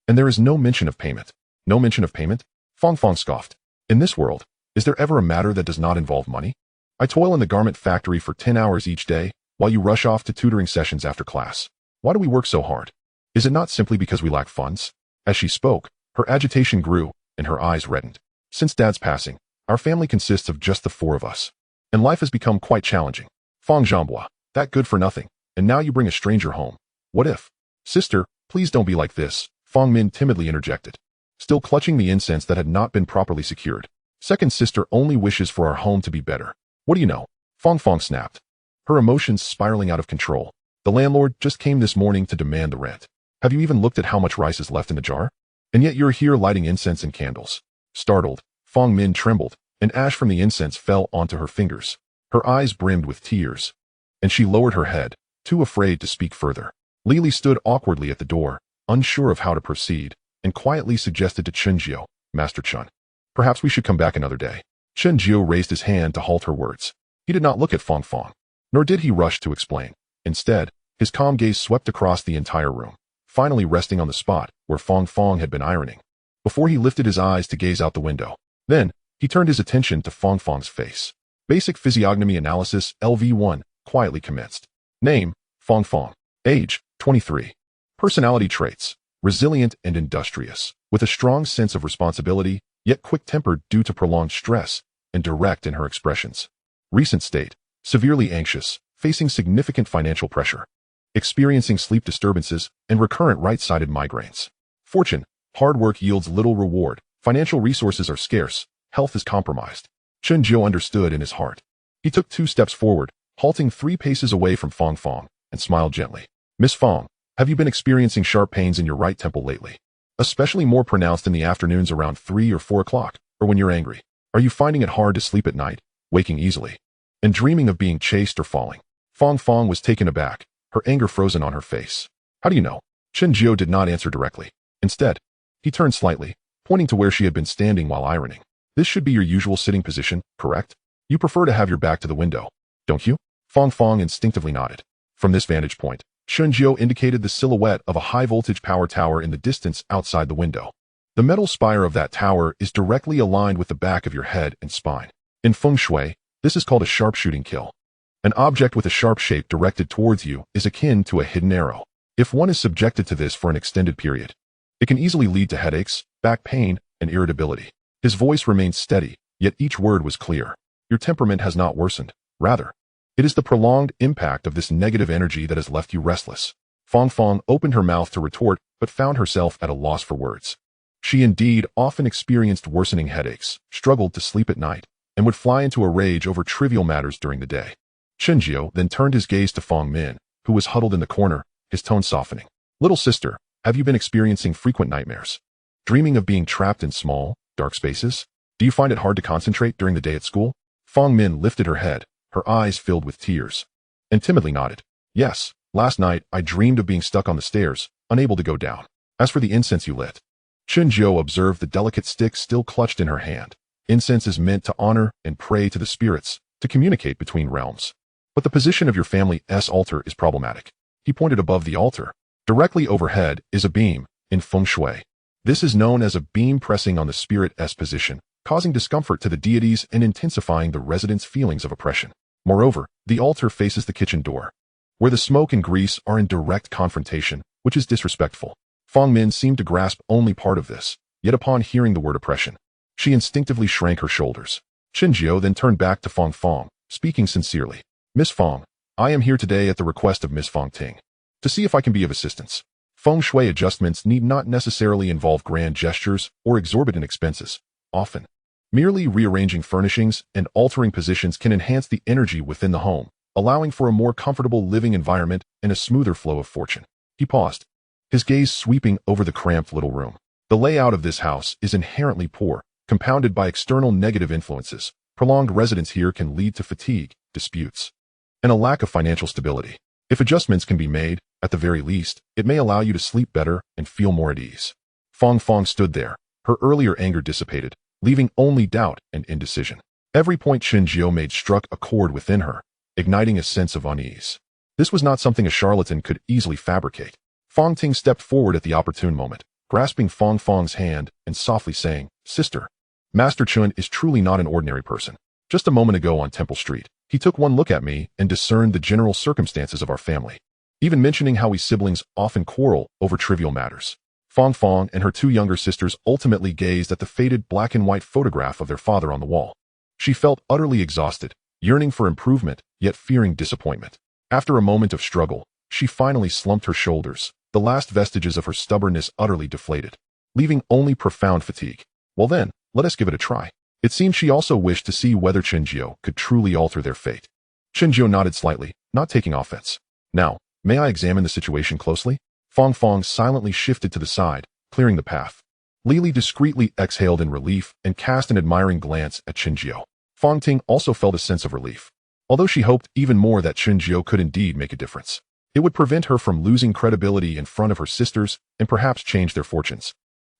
Speaker 1: And there is no mention of payment." "No mention of payment?" Fong scoffed. "In this world, is there ever a matter that does not involve money? I toil in the garment factory for 10 hours each day, while you rush off to tutoring sessions after class. Why do we work so hard? Is it not simply because we lack funds?" As she spoke, her agitation grew, and her eyes reddened. "Since Dad's passing, our family consists of just the four of us, and life has become quite challenging. Feng Jiebā, that good for nothing, and now you bring a stranger home. What if?" "Sister, please don't be like this," Feng Min timidly interjected, still clutching the incense that had not been properly secured. "Second sister only wishes for our home to be better. What do you know?" Feng snapped, her emotions spiraling out of control. "The landlord just came this morning to demand the rent. Have you even looked at how much rice is left in the jar? And yet you're here lighting incense and candles." Startled, Feng Min trembled, and ash from the incense fell onto her fingers. Her eyes brimmed with tears, and she lowered her head, too afraid to speak further. Lily stood awkwardly at the door, unsure of how to proceed, and quietly suggested to Chen Jiao, "Master Chen, perhaps we should come back another day." Chen Jiao raised his hand to halt her words. He did not look at Feng, nor did he rush to explain. Instead, his calm gaze swept across the entire room, finally resting on the spot where Feng had been ironing, before he lifted his eyes to gaze out the window. Then, he turned his attention to Feng's face. Basic Physiognomy Analysis LV1 quietly commenced. Name, Feng. Age, 23. Personality traits, resilient and industrious, with a strong sense of responsibility, yet quick-tempered due to prolonged stress, and direct in her expressions. Recent state, severely anxious, facing significant financial pressure, experiencing sleep disturbances, and recurrent right-sided migraines. Fortune, hard work yields little reward, financial resources are scarce, health is compromised. Chen Jiao understood in his heart. He took 2 steps forward, halting 3 paces away from Feng, and smiled gently. "Miss Feng, have you been experiencing sharp pains in your right temple lately? Especially more pronounced in the afternoons around 3 or 4 o'clock, or when you're angry? Are you finding it hard to sleep at night, waking easily, and dreaming of being chased or falling?" Feng was taken aback, her anger frozen on her face. "How do you know?" Chen Jiao did not answer directly. Instead, he turned slightly, pointing to where she had been standing while ironing. "This should be your usual sitting position, correct? You prefer to have your back to the window, don't you?" Feng instinctively nodded. From this vantage point, Chen Jiao indicated the silhouette of a high-voltage power tower in the distance outside the window. The metal spire of that tower is directly aligned with the back of your head and spine. In Feng Shui, this is called a sharpshooting kill. An object with a sharp shape directed towards you is akin to a hidden arrow. If one is subjected to this for an extended period, it can easily lead to headaches, back pain, and irritability. His voice remained steady, yet each word was clear. "Your temperament has not worsened. Rather, it is the prolonged impact of this negative energy that has left you restless." Feng opened her mouth to retort, but found herself at a loss for words. She indeed often experienced worsening headaches, struggled to sleep at night, and would fly into a rage over trivial matters during the day. Chen Jiao then turned his gaze to Feng Min, who was huddled in the corner, his tone softening. "Little sister, have you been experiencing frequent nightmares? Dreaming of being trapped in small, dark spaces? Do you find it hard to concentrate during the day at school?" Feng Min lifted her head, her eyes filled with tears, and timidly nodded. "Yes, last night I dreamed of being stuck on the stairs, unable to go down. As for the incense you lit." Chen Jiao observed the delicate stick still clutched in her hand. Incense is meant to honor and pray to the spirits, to communicate between realms. "But the position of your family's altar is problematic." He pointed above the altar. Directly overhead is a beam, in Feng Shui. This is known as a beam pressing on the spirit's position, causing discomfort to the deities and intensifying the residents' feelings of oppression. Moreover, the altar faces the kitchen door, where the smoke and grease are in direct confrontation, which is disrespectful. Feng Min seemed to grasp only part of this, yet upon hearing the word oppression, she instinctively shrank her shoulders. Chen Jiao then turned back to Feng, speaking sincerely. "Miss Feng, I am here today at the request of Miss Feng Ting, to see if I can be of assistance. Feng Shui adjustments need not necessarily involve grand gestures or exorbitant expenses. Often, merely rearranging furnishings and altering positions can enhance the energy within the home, allowing for a more comfortable living environment and a smoother flow of fortune." He paused, his gaze sweeping over the cramped little room. "The layout of this house is inherently poor, compounded by external negative influences. Prolonged residence here can lead to fatigue, disputes, and a lack of financial stability. If adjustments can be made, at the very least, it may allow you to sleep better and feel more at ease." Feng stood there, her earlier anger dissipated, leaving only doubt and indecision. Every point Chen Jiao made struck a chord within her, igniting a sense of unease. This was not something a charlatan could easily fabricate. Fong Ting stepped forward at the opportune moment, grasping Fong Fong's hand and softly saying, "Sister, Master Chen is truly not an ordinary person. Just a moment ago on Temple Street, he took one look at me and discerned the general circumstances of our family, even mentioning how we siblings often quarrel over trivial matters." Fong Fong and her two younger sisters ultimately gazed at the faded black and white photograph of their father on the wall. She felt utterly exhausted, yearning for improvement, yet fearing disappointment. After a moment of struggle, she finally slumped her shoulders, the last vestiges of her stubbornness utterly deflated, leaving only profound fatigue. "Well then, let us give it a try." It seemed she also wished to see whether Chen Jiao could truly alter their fate. Chen Jiao nodded slightly, not taking offense. "Now, may I examine the situation closely?" Fong Fong silently shifted to the side, clearing the path. Li discreetly exhaled in relief and cast an admiring glance at Chen Jiao. Fong Ting also felt a sense of relief, although she hoped even more that Chen Jiao could indeed make a difference. It would prevent her from losing credibility in front of her sisters and perhaps change their fortunes.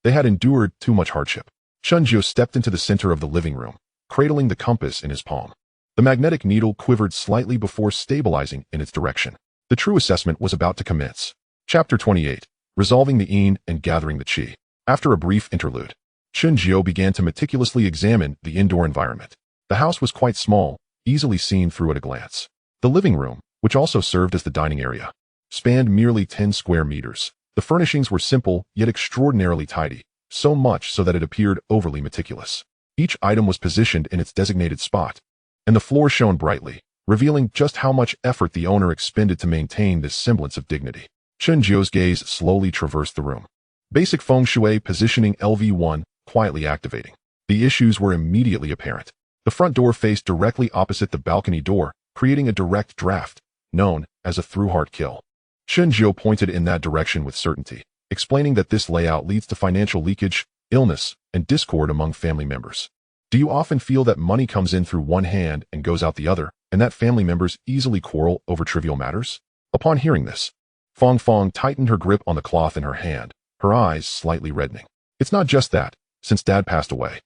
Speaker 1: They had endured too much hardship. Chen Jiao stepped into the center of the living room, cradling the compass in his palm. The magnetic needle quivered slightly before stabilizing in its direction. The true assessment was about to commence. Chapter 28. Resolving the Yin and Gathering the Qi. After a brief interlude, Chen Jiao began to meticulously examine the indoor environment. The house was quite small, easily seen through at a glance. The living room, which also served as the dining area, spanned merely 10 square meters. The furnishings were simple, yet extraordinarily tidy, so much so that it appeared overly meticulous. Each item was positioned in its designated spot, and the floor shone brightly, revealing just how much effort the owner expended to maintain this semblance of dignity. Chen Jiao's gaze slowly traversed the room. Basic Feng Shui positioning LV1, quietly activating. The issues were immediately apparent. The front door faced directly opposite the balcony door, creating a direct draft, known as a through-heart kill. Chen Jiao pointed in that direction with certainty, explaining that this layout leads to financial leakage, illness, and discord among family members. Do you often feel that money comes in through one hand and goes out the other, and that family members easily quarrel over trivial matters? Upon hearing this, Fong Fong tightened her grip on the cloth in her hand, her eyes slightly reddening. "It's not just that. Since Dad passed away,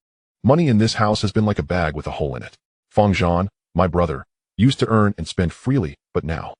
Speaker 1: money in this house has been like a bag with a hole in it. Fong Zhan, my brother, used to earn and spend freely, but now..."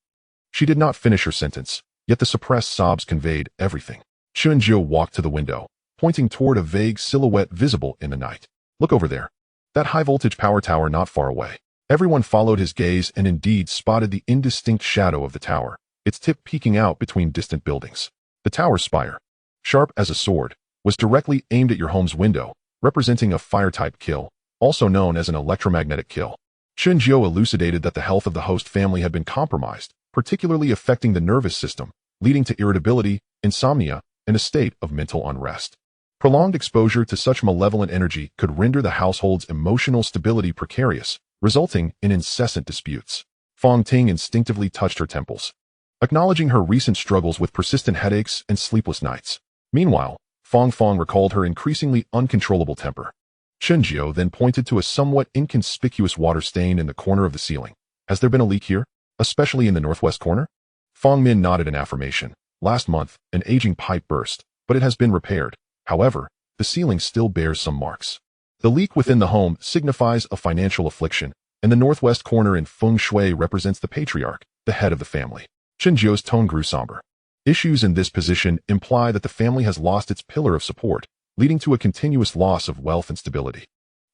Speaker 1: She did not finish her sentence, yet the suppressed sobs conveyed everything. Chen Jiao walked to the window, pointing toward a vague silhouette visible in the night. "Look over there. That high-voltage power tower not far away." Everyone followed his gaze and indeed spotted the indistinct shadow of the tower, its tip peeking out between distant buildings. The tower's spire, sharp as a sword, was directly aimed at your home's window, representing a fire-type kill, also known as an electromagnetic kill. Chen Jiao elucidated that the health of the host family had been compromised, particularly affecting the nervous system, leading to irritability, insomnia, and a state of mental unrest. Prolonged exposure to such malevolent energy could render the household's emotional stability precarious, resulting in incessant disputes. Fong Ting instinctively touched her temples, acknowledging her recent struggles with persistent headaches and sleepless nights. Meanwhile, Fong Fong recalled her increasingly uncontrollable temper. Chen Jiao then pointed to a somewhat inconspicuous water stain in the corner of the ceiling. "Has there been a leak here, especially in the northwest corner?" Fong Min nodded in affirmation. "Last month, an aging pipe burst, but it has been repaired. However, the ceiling still bears some marks. The leak within the home signifies a financial affliction, and the northwest corner in Feng Shui represents the patriarch, the head of the family." Chen Jiao's tone grew somber. Issues in this position imply that the family has lost its pillar of support, leading to a continuous loss of wealth and stability,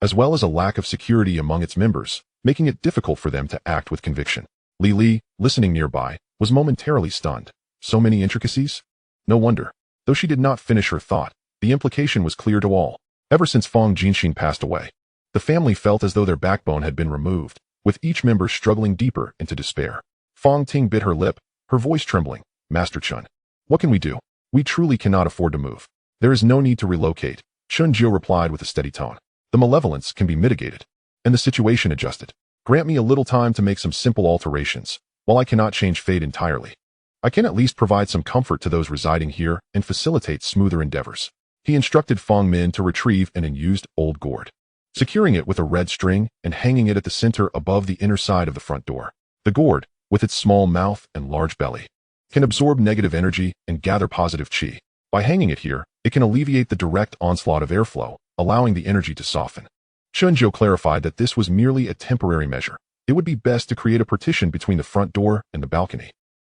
Speaker 1: as well as a lack of security among its members, making it difficult for them to act with conviction. Li, listening nearby, was momentarily stunned. So many intricacies? No wonder. Though she did not finish her thought, the implication was clear to all. Ever since Fong Jinxin passed away, the family felt as though their backbone had been removed, with each member struggling deeper into despair. Fong Ting bit her lip, her voice trembling. "Master Chen, what can we do? We truly cannot afford to move." "There is no need to relocate," Chen Jiao replied with a steady tone. "The malevolence can be mitigated, and the situation adjusted. Grant me a little time to make some simple alterations. While I cannot change fate entirely, I can at least provide some comfort to those residing here and facilitate smoother endeavors." He instructed Fong Min to retrieve an unused old gourd, securing it with a red string and hanging it at the center above the inner side of the front door. The gourd, with its small mouth and large belly, can absorb negative energy and gather positive qi. By hanging it here, It can alleviate the direct onslaught of airflow, allowing the energy to soften. Chen Xuan clarified that this was merely a temporary measure. It would be best to create a partition between the front door and the balcony,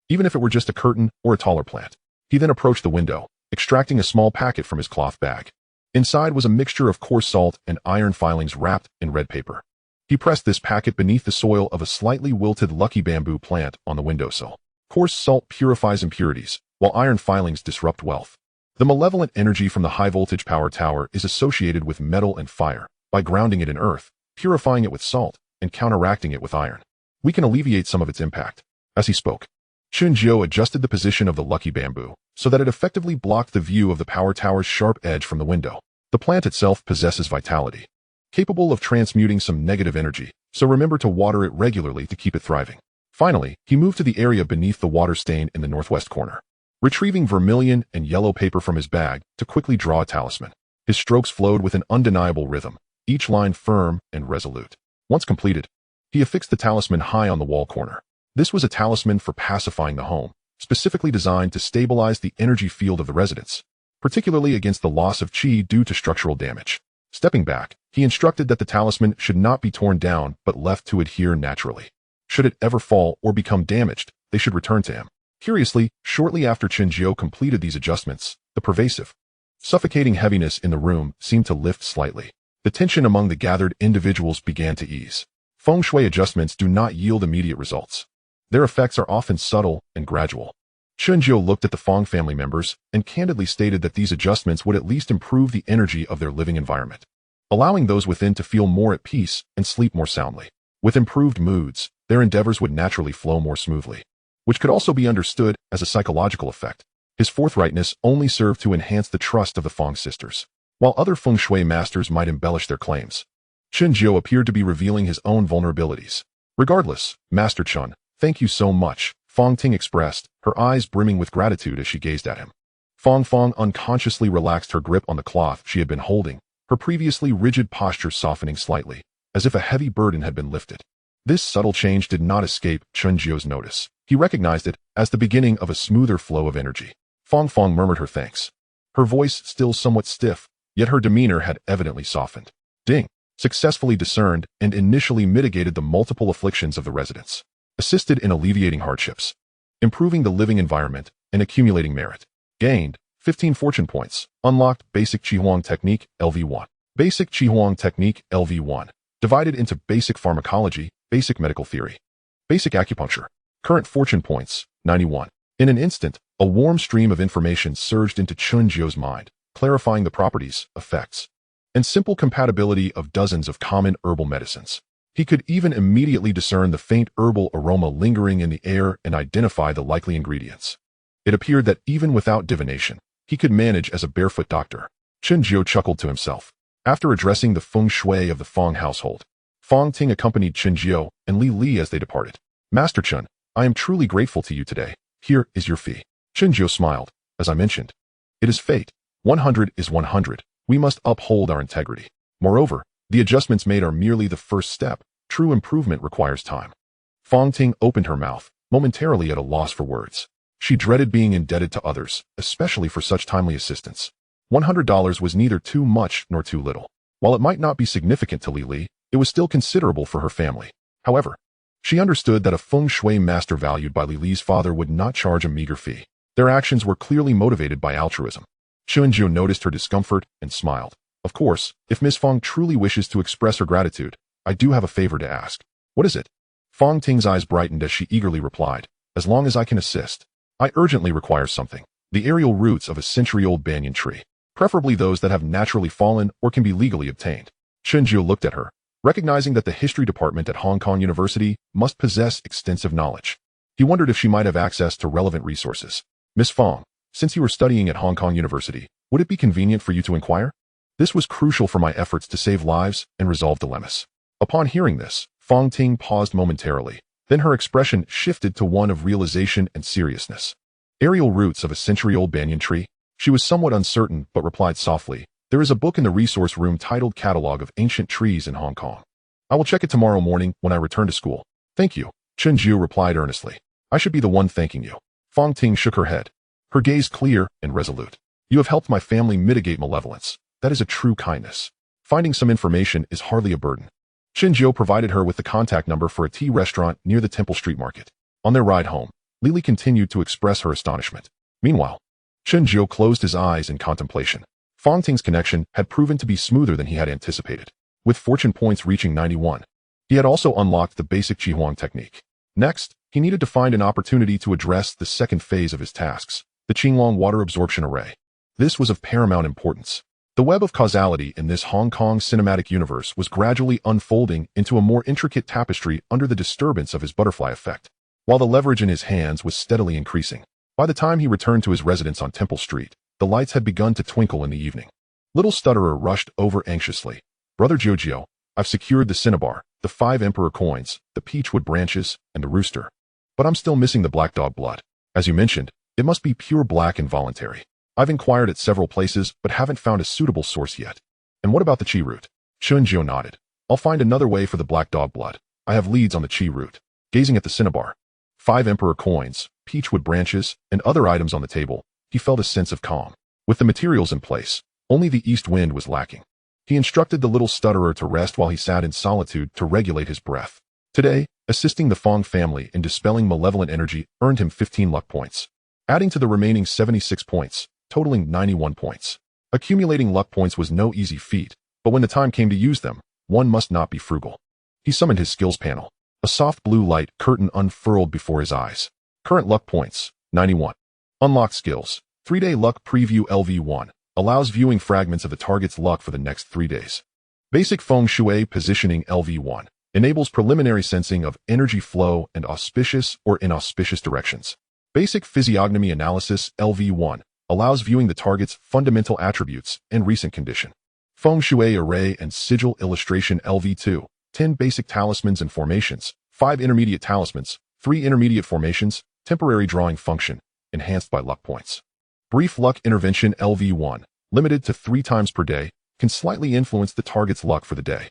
Speaker 1: even if it were just a curtain or a taller plant. He then approached the window, extracting a small packet from his cloth bag. Inside was a mixture of coarse salt and iron filings wrapped in red paper. He pressed this packet beneath the soil of a slightly wilted lucky bamboo plant on the windowsill. Coarse salt purifies impurities, while iron filings disrupt wealth. The malevolent energy from the high-voltage power tower is associated with metal and fire. By grounding it in earth, purifying it with salt, and counteracting it with iron, we can alleviate some of its impact. As he spoke, Chen Xuan adjusted the position of the lucky bamboo so that it effectively blocked the view of the power tower's sharp edge from the window. The plant itself possesses vitality, capable of transmuting some negative energy, so remember to water it regularly to keep it thriving. Finally, he moved to the area beneath the water stain in the northwest corner, retrieving vermilion and yellow paper from his bag to quickly draw a talisman. His strokes flowed with an undeniable rhythm, each line firm and resolute. Once completed, he affixed the talisman high on the wall corner. This was a talisman for pacifying the home, specifically designed to stabilize the energy field of the residents, particularly against the loss of chi due to structural damage. Stepping back, he instructed that the talisman should not be torn down but left to adhere naturally. Should it ever fall or become damaged, they should return to him. Curiously, shortly after Chen Xuan completed these adjustments, the pervasive, suffocating heaviness in the room seemed to lift slightly. The tension among the gathered individuals began to ease. Feng Shui adjustments do not yield immediate results. Their effects are often subtle and gradual. Chen Xuan looked at the Feng family members and candidly stated that these adjustments would at least improve the energy of their living environment, allowing those within to feel more at peace and sleep more soundly. With improved moods, their endeavors would naturally flow more smoothly, which could also be understood as a psychological effect. His forthrightness only served to enhance the trust of the Feng sisters. While other Feng Shui masters might embellish their claims, Chen Xuan appeared to be revealing his own vulnerabilities. Regardless, Master Chen, thank you so much, Feng Ting expressed, her eyes brimming with gratitude as she gazed at him. Feng unconsciously relaxed her grip on the cloth she had been holding, her previously rigid posture softening slightly, as if a heavy burden had been lifted. This subtle change did not escape Chen Xuan's notice. He recognized it as the beginning of a smoother flow of energy. Feng murmured her thanks, her voice still somewhat stiff, yet her demeanor had evidently softened. Ding successfully discerned and initially mitigated the multiple afflictions of the residents, assisted in alleviating hardships, improving the living environment, and accumulating merit. Gained 15 fortune points. Unlocked Basic Qihong Technique LV1. Basic Qihong Technique LV1. Divided into Basic Pharmacology, Basic Medical Theory, Basic Acupuncture. Current fortune points 91. In an instant, a warm stream of information surged into Chen Xuan's mind, clarifying the properties, effects, and simple compatibility of dozens of common herbal medicines. He could even immediately discern the faint herbal aroma lingering in the air and identify the likely ingredients. It appeared that even without divination, he could manage as a barefoot doctor. Chen Xuan chuckled to himself. After addressing the feng shui of the Feng household, Feng Ting accompanied Chen Xuan and Li as they departed. Master Chen, I am truly grateful to you today. Here is your fee. Chen Xuan smiled. As I mentioned, it is fate. 100 is 100. We must uphold our integrity. Moreover, the adjustments made are merely the first step. True improvement requires time. Feng Ting opened her mouth, momentarily at a loss for words. She dreaded being indebted to others, especially for such timely assistance. $100 was neither too much nor too little. While it might not be significant to Li, it was still considerable for her family. However, she understood that a feng shui master valued by Li's father would not charge a meager fee. Their actions were clearly motivated by altruism. Chen Xuan noticed her discomfort and smiled. Of course, if Miss Feng truly wishes to express her gratitude, I do have a favor to ask. What is it? Feng Ting's eyes brightened as she eagerly replied. As long as I can assist. I urgently require something. The aerial roots of a century-old banyan tree, preferably those that have naturally fallen or can be legally obtained. Chen Xuan looked at her, recognizing that the history department at Hong Kong University must possess extensive knowledge. He wondered if she might have access to relevant resources. Miss Feng, since you are studying at Hong Kong University, would it be convenient for you to inquire? This was crucial for my efforts to save lives and resolve dilemmas. Upon hearing this, Feng Ting paused momentarily. Then her expression shifted to one of realization and seriousness. Aerial roots of a century-old banyan tree? She was somewhat uncertain, but replied softly, there is a book in the resource room titled Catalog of Ancient Trees in Hong Kong. I will check it tomorrow morning when I return to school. Thank you, Chen Xuan replied earnestly. I should be the one thanking you. Feng Ting shook her head, her gaze clear and resolute. You have helped my family mitigate malevolence. That is a true kindness. Finding some information is hardly a burden. Chen Jiao provided her with the contact number for a tea restaurant near the Temple Street Market. On their ride home, Lily continued to express her astonishment. Meanwhile, Chen Jiao closed his eyes in contemplation. Fong Ting's connection had proven to be smoother than he had anticipated, with fortune points reaching 91. He had also unlocked the basic Qigong technique. Next, he needed to find an opportunity to address the second phase of his tasks, the Qinglong water absorption array. This was of paramount importance. The web of causality in this Hong Kong cinematic universe was gradually unfolding into a more intricate tapestry under the disturbance of his butterfly effect, while the leverage in his hands was steadily increasing. By the time he returned to his residence on Temple Street, the lights had begun to twinkle in the evening. Little Stutterer rushed over anxiously. Brother Giorgio, I've secured the cinnabar, the 5 emperor coins, the peachwood branches, and the rooster. But I'm still missing the black dog blood. As you mentioned, it must be pure black and voluntary. I've inquired at several places, but haven't found a suitable source yet. And what about the qi root? Chen Jiao nodded. I'll find another way for the black dog blood. I have leads on the qi root. Gazing at the cinnabar, 5 emperor coins, peachwood branches, and other items on the table, he felt a sense of calm. With the materials in place, only the east wind was lacking. He instructed the little stutterer to rest while he sat in solitude to regulate his breath. Today, assisting the Fong family in dispelling malevolent energy earned him 15 luck points, adding to the remaining 76 points, totaling 91 points. Accumulating luck points was no easy feat, but when the time came to use them, one must not be frugal. He summoned his skills panel. A soft blue light curtain unfurled before his eyes. Current luck points, 91. Unlocked skills. 3-day luck preview LV1. Allows viewing fragments of the target's luck for the next 3 days. Basic Feng Shui positioning LV1. Enables preliminary sensing of energy flow and auspicious or inauspicious directions. Basic physiognomy analysis LV1. Allows viewing the target's fundamental attributes and recent condition. Feng Shui array and sigil illustration LV2. 10 basic talismans and formations, 5 intermediate talismans, 3 intermediate formations, temporary drawing function, enhanced by luck points. Brief luck intervention LV1, limited to 3 times per day, can slightly influence the target's luck for the day.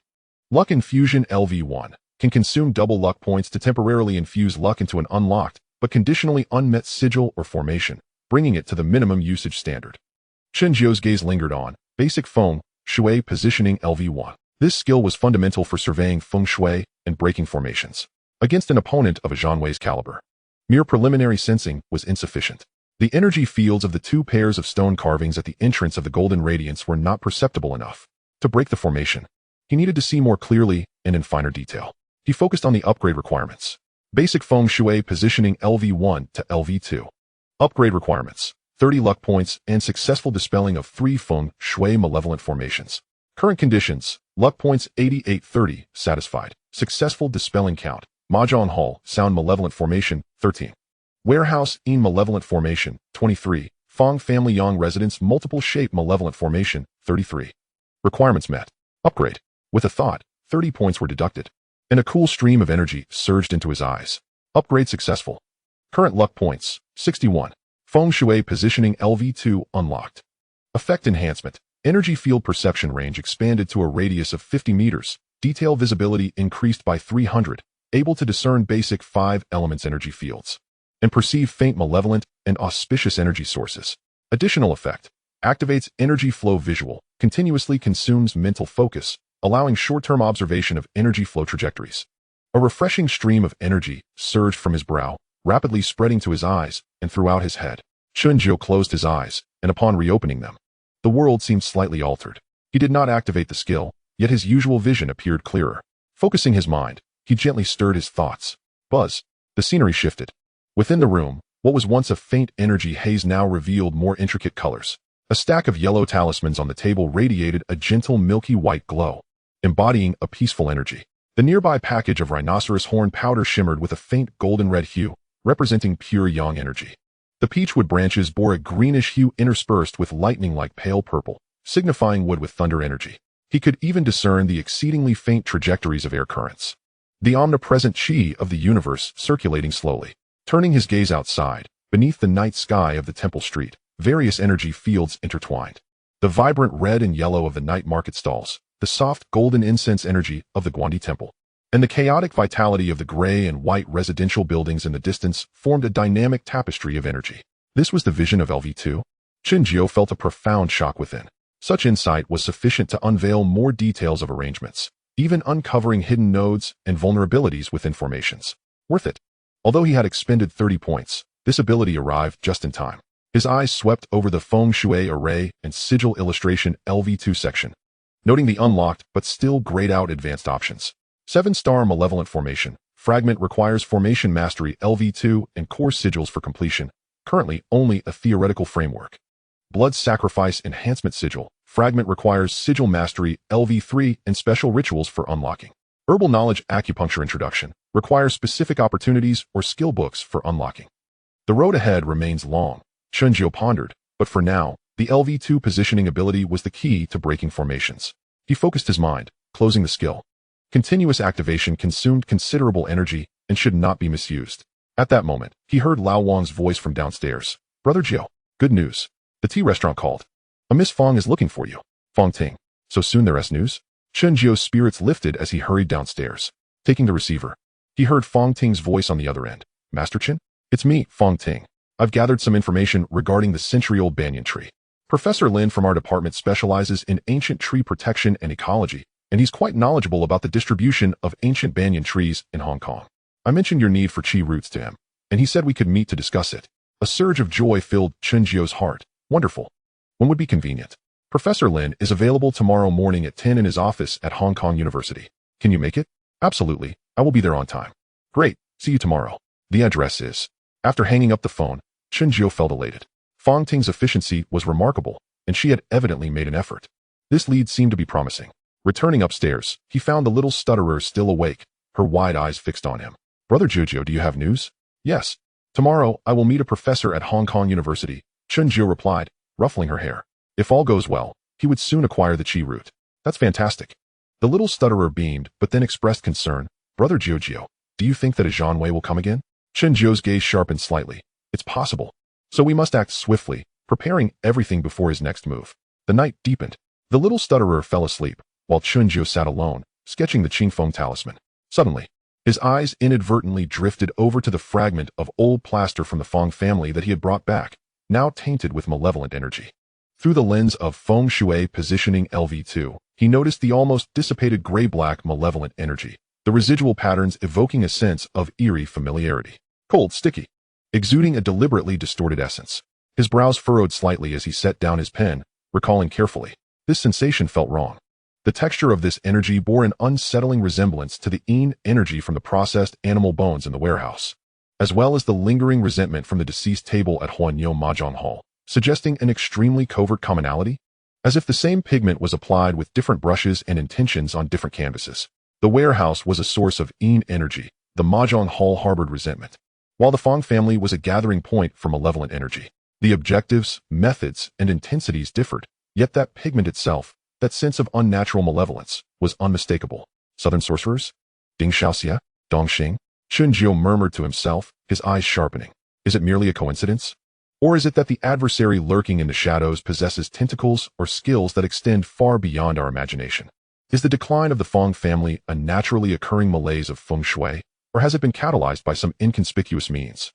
Speaker 1: Luck infusion LV1, can consume double luck points to temporarily infuse luck into an unlocked, but conditionally unmet sigil or formation, bringing it to the minimum usage standard. Chen Jiao's gaze lingered on, basic Feng Shui positioning LV1. This skill was fundamental for surveying feng shui and breaking formations against an opponent of a Zhanwei's caliber. Mere preliminary sensing was insufficient. The energy fields of the 2 pairs of stone carvings at the entrance of the golden radiance were not perceptible enough to break the formation. He needed to see more clearly and in finer detail. He focused on the upgrade requirements. Basic Feng Shui positioning LV1 to LV2. Upgrade requirements: 30 luck points and successful dispelling of 3 feng shui malevolent formations. Current conditions: luck points 8830, satisfied. Successful dispelling count: Mahjong Hall, sound malevolent formation, 13. Warehouse, in malevolent formation, 23. Fong family Yang residence, multiple shape malevolent formation, 33. Requirements met. Upgrade. With a thought, 30 points were deducted, and a cool stream of energy surged into his eyes. Upgrade successful. Current luck points, 61. Feng Shui positioning LV2 unlocked. Effect enhancement. Energy field perception range expanded to a radius of 50 meters. Detail visibility increased by 300. Able to discern basic 5 elements energy fields and perceive faint malevolent and auspicious energy sources. Additional effect. Activates energy flow visual. Continuously consumes mental focus, allowing short-term observation of energy flow trajectories. A refreshing stream of energy surged from his brow, rapidly spreading to his eyes and throughout his head. Chen Jiao closed his eyes, and upon reopening them, the world seemed slightly altered. He did not activate the skill, yet his usual vision appeared clearer. Focusing his mind, he gently stirred his thoughts. Buzz. The scenery shifted. Within the room, what was once a faint energy haze now revealed more intricate colors. A stack of yellow talismans on the table radiated a gentle milky white glow, embodying a peaceful energy. The nearby package of rhinoceros horn powder shimmered with a faint golden red hue, representing pure yang energy. The peachwood branches bore a greenish hue interspersed with lightning-like pale purple, signifying wood with thunder energy. He could even discern the exceedingly faint trajectories of air currents. The omnipresent qi of the universe circulating slowly. Turning his gaze outside, beneath the night sky of the temple street, various energy fields intertwined. The vibrant red and yellow of the night market stalls, the soft golden incense energy of the Guandi temple, and the chaotic vitality of the gray and white residential buildings in the distance formed a dynamic tapestry of energy. This was the vision of LV2. Chen Jiao felt a profound shock within. Such insight was sufficient to unveil more details of arrangements, even uncovering hidden nodes and vulnerabilities within formations. Worth it. Although he had expended 30 points, this ability arrived just in time. His eyes swept over the Feng Shui array and sigil illustration LV2 section, noting the unlocked but still grayed out advanced options. 7-star Malevolent Formation. Fragment requires Formation Mastery LV2 and Core Sigils for completion. Currently only a theoretical framework. Blood Sacrifice Enhancement Sigil. Fragment requires Sigil Mastery LV3 and special rituals for unlocking. Herbal Knowledge Acupuncture Introduction. Requires specific opportunities or skill books for unlocking. The road ahead remains long, Chen Jiao pondered, but for now, the LV2 positioning ability was the key to breaking formations. He focused his mind, closing the skill. Continuous activation consumed considerable energy and should not be misused. At that moment, he heard Lao Wang's voice from downstairs. Brother Jiao, good news. The tea restaurant called. A Miss Fong is looking for you. Fong Ting. So soon there's news? Chen Jiao's spirits lifted as he hurried downstairs. Taking the receiver, he heard Fong Ting's voice on the other end. Master Chen? It's me, Fong Ting. I've gathered some information regarding the century-old banyan tree. Professor Lin from our department specializes in ancient tree protection and ecology, and he's quite knowledgeable about the distribution of ancient banyan trees in Hong Kong. I mentioned your need for chi roots to him, and he said we could meet to discuss it. A surge of joy filled Chen Jiao's heart. Wonderful. When would be convenient? Professor Lin is available tomorrow morning at 10 in his office at Hong Kong University. Can you make it? Absolutely. I will be there on time. Great. See you tomorrow. The address is. After hanging up the phone, Chen Jiao felt elated. Fong Ting's efficiency was remarkable, and she had evidently made an effort. This lead seemed to be promising. Returning upstairs, he found the little stutterer still awake, her wide eyes fixed on him. Brother Jiao, do you have news? Yes. Tomorrow, I will meet a professor at Hong Kong University, Chen Jiao replied, ruffling her hair. If all goes well, he would soon acquire the chi root. That's fantastic. The little stutterer beamed, but then expressed concern. Brother Jiao, do you think that a Zhan Wei will come again? Chen Jiao's gaze sharpened slightly. It's possible. So we must act swiftly, preparing everything before his next move. The night deepened. The little stutterer fell asleep, while Chen Jiao sat alone, sketching the Qingfeng talisman. Suddenly, his eyes inadvertently drifted over to the fragment of old plaster from the Fong family that he had brought back, now tainted with malevolent energy. Through the lens of Feng Shui positioning LV2, he noticed the almost dissipated gray-black malevolent energy, the residual patterns evoking a sense of eerie familiarity. Cold, sticky, exuding a deliberately distorted essence. His brows furrowed slightly as he set down his pen, recalling carefully. This sensation felt wrong. The texture of this energy bore an unsettling resemblance to the yin energy from the processed animal bones in the warehouse, as well as the lingering resentment from the deceased table at Huanyo Mahjong Hall, suggesting an extremely covert commonality, as if the same pigment was applied with different brushes and intentions on different canvases. The warehouse was a source of yin energy, the Mahjong Hall harbored resentment, while the Fong family was a gathering point for malevolent energy. The objectives, methods, and intensities differed, yet that pigment itself, that sense of unnatural malevolence, was unmistakable. Southern sorcerers? Ding Xiaoxia? Dongxing? Chen Jiao murmured to himself, his eyes sharpening. Is it merely a coincidence? Or is it that the adversary lurking in the shadows possesses tentacles or skills that extend far beyond our imagination? Is the decline of the Fong family a naturally occurring malaise of Feng Shui, or has it been catalyzed by some inconspicuous means?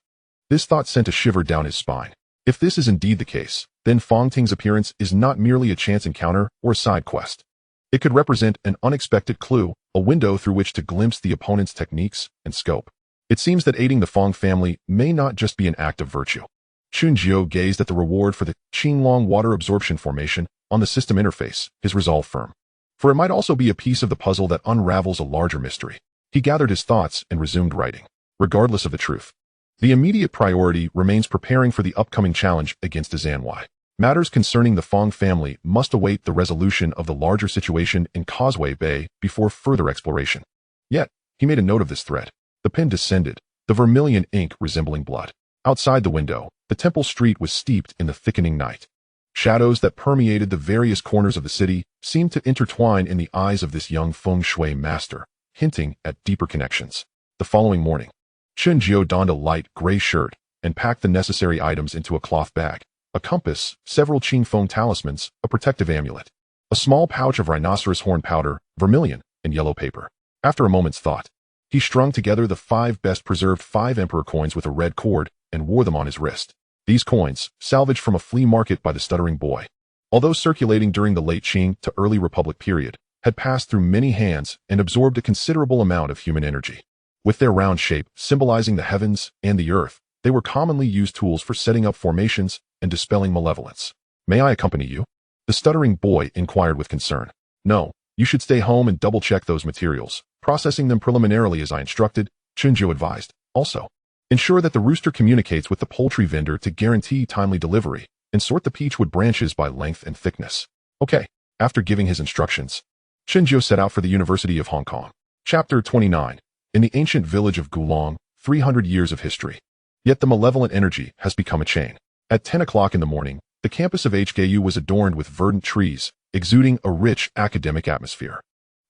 Speaker 1: This thought sent a shiver down his spine. If this is indeed the case, then Fong Ting's appearance is not merely a chance encounter or a side quest. It could represent an unexpected clue, a window through which to glimpse the opponent's techniques and scope. It seems that aiding the Fong family may not just be an act of virtue. Chen Jiao gazed at the reward for the Qinglong water absorption formation on the system interface, his resolve firm. For it might also be a piece of the puzzle that unravels a larger mystery. He gathered his thoughts and resumed writing. Regardless of the truth, the immediate priority remains preparing for the upcoming challenge against Zhan. Matters concerning the Fong family must await the resolution of the larger situation in Causeway Bay before further exploration. Yet, he made a note of this thread. The pen descended, the vermilion ink resembling blood. Outside the window, the temple street was steeped in the thickening night. Shadows that permeated the various corners of the city seemed to intertwine in the eyes of this young Feng Shui master, hinting at deeper connections. The following morning, Chen Jiao donned a light gray shirt and packed the necessary items into a cloth bag, a compass, several Qingfeng talismans, a protective amulet, a small pouch of rhinoceros horn powder, vermilion, and yellow paper. After a moment's thought, he strung together the 5 best-preserved 5 emperor coins with a red cord and wore them on his wrist. These coins, salvaged from a flea market by the stuttering boy, although circulating during the late Qing to early Republic period, had passed through many hands and absorbed a considerable amount of human energy. With their round shape symbolizing the heavens and the earth, they were commonly used tools for setting up formations and dispelling malevolence. "May I accompany you?" the stuttering boy inquired with concern. "No, you should stay home and double-check those materials, processing them preliminarily as I instructed," Chen Xuan advised. "Also, ensure that the rooster communicates with the poultry vendor to guarantee timely delivery, and sort the peachwood branches by length and thickness." Okay. After giving his instructions, Chen Xuan set out for the University of Hong Kong. Chapter 29. In the ancient village of Kowloon, 300 years of history. Yet the malevolent energy has become a chain. At 10 o'clock in the morning, the campus of HKU was adorned with verdant trees, exuding a rich academic atmosphere.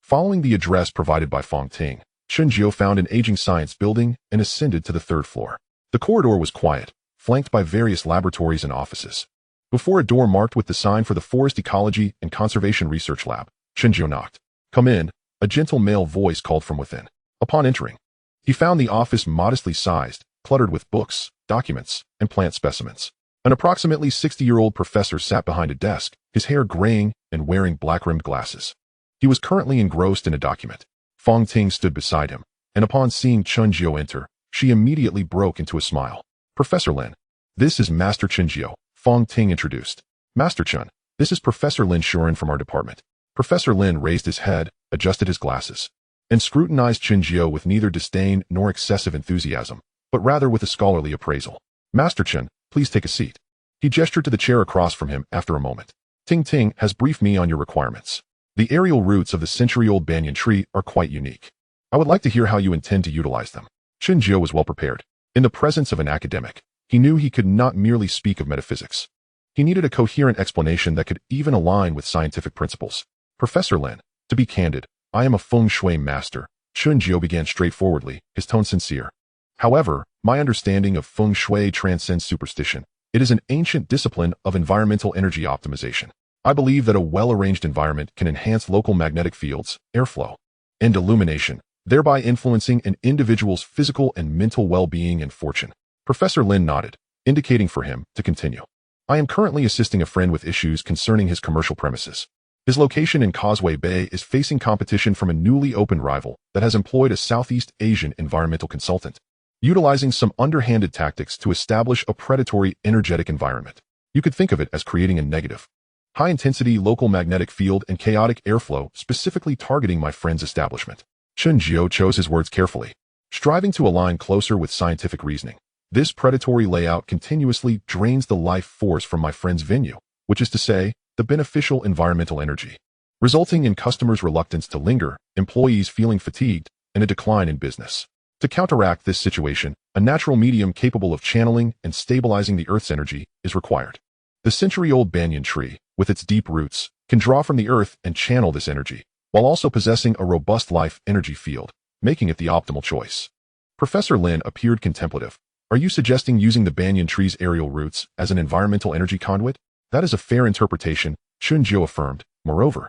Speaker 1: Following the address provided by Feng Ting, Chen Xuan found an aging science building and ascended to the third floor. The corridor was quiet, flanked by various laboratories and offices. Before a door marked with the sign for the Forest Ecology and Conservation Research Lab, Chen Xuan knocked. "Come in," a gentle male voice called from within. Upon entering, he found the office modestly sized, cluttered with books, documents, and plant specimens. An approximately 60-year-old professor sat behind a desk, his hair graying and wearing black-rimmed glasses. He was currently engrossed in a document. Feng Ting stood beside him, and upon seeing Chen Xuan enter, she immediately broke into a smile. "Professor Lin, this is Master Chen Xuan," Feng Ting introduced. "Master Chen, this is Professor Lin Xuan from our department." Professor Lin raised his head, adjusted his glasses, and scrutinized Chen Xuan with neither disdain nor excessive enthusiasm, but rather with a scholarly appraisal. "Master Chen, please take a seat." He gestured to the chair across from him after a moment. "Ting Ting has briefed me on your requirements. The aerial roots of the century-old banyan tree are quite unique. I would like to hear how you intend to utilize them." Chen Xuan was well prepared. In the presence of an academic, he knew he could not merely speak of metaphysics. He needed a coherent explanation that could even align with scientific principles. "Professor Lin, to be candid, I am a Feng Shui master," Chen Xuan began straightforwardly, his tone sincere. "However, my understanding of Feng Shui transcends superstition. It is an ancient discipline of environmental energy optimization. I believe that a well-arranged environment can enhance local magnetic fields, airflow, and illumination, thereby influencing an individual's physical and mental well-being and fortune." Professor Lin nodded, indicating for him to continue. "I am currently assisting a friend with issues concerning his commercial premises. His location in Causeway Bay is facing competition from a newly opened rival that has employed a Southeast Asian environmental consultant, utilizing some underhanded tactics to establish a predatory energetic environment. You could think of it as creating a negative, high-intensity local magnetic field and chaotic airflow specifically targeting my friend's establishment." Chen Xuan chose his words carefully, striving to align closer with scientific reasoning. "This predatory layout continuously drains the life force from my friend's venue, which is to say, the beneficial environmental energy, resulting in customers' reluctance to linger, employees feeling fatigued, and a decline in business. To counteract this situation, a natural medium capable of channeling and stabilizing the Earth's energy is required. The century-old banyan tree, with its deep roots, can draw from the Earth and channel this energy, while also possessing a robust life energy field, making it the optimal choice." Professor Lin appeared contemplative. "Are you suggesting using the banyan tree's aerial roots as an environmental energy conduit?" "That is a fair interpretation," Chen Xuan affirmed. "Moreover,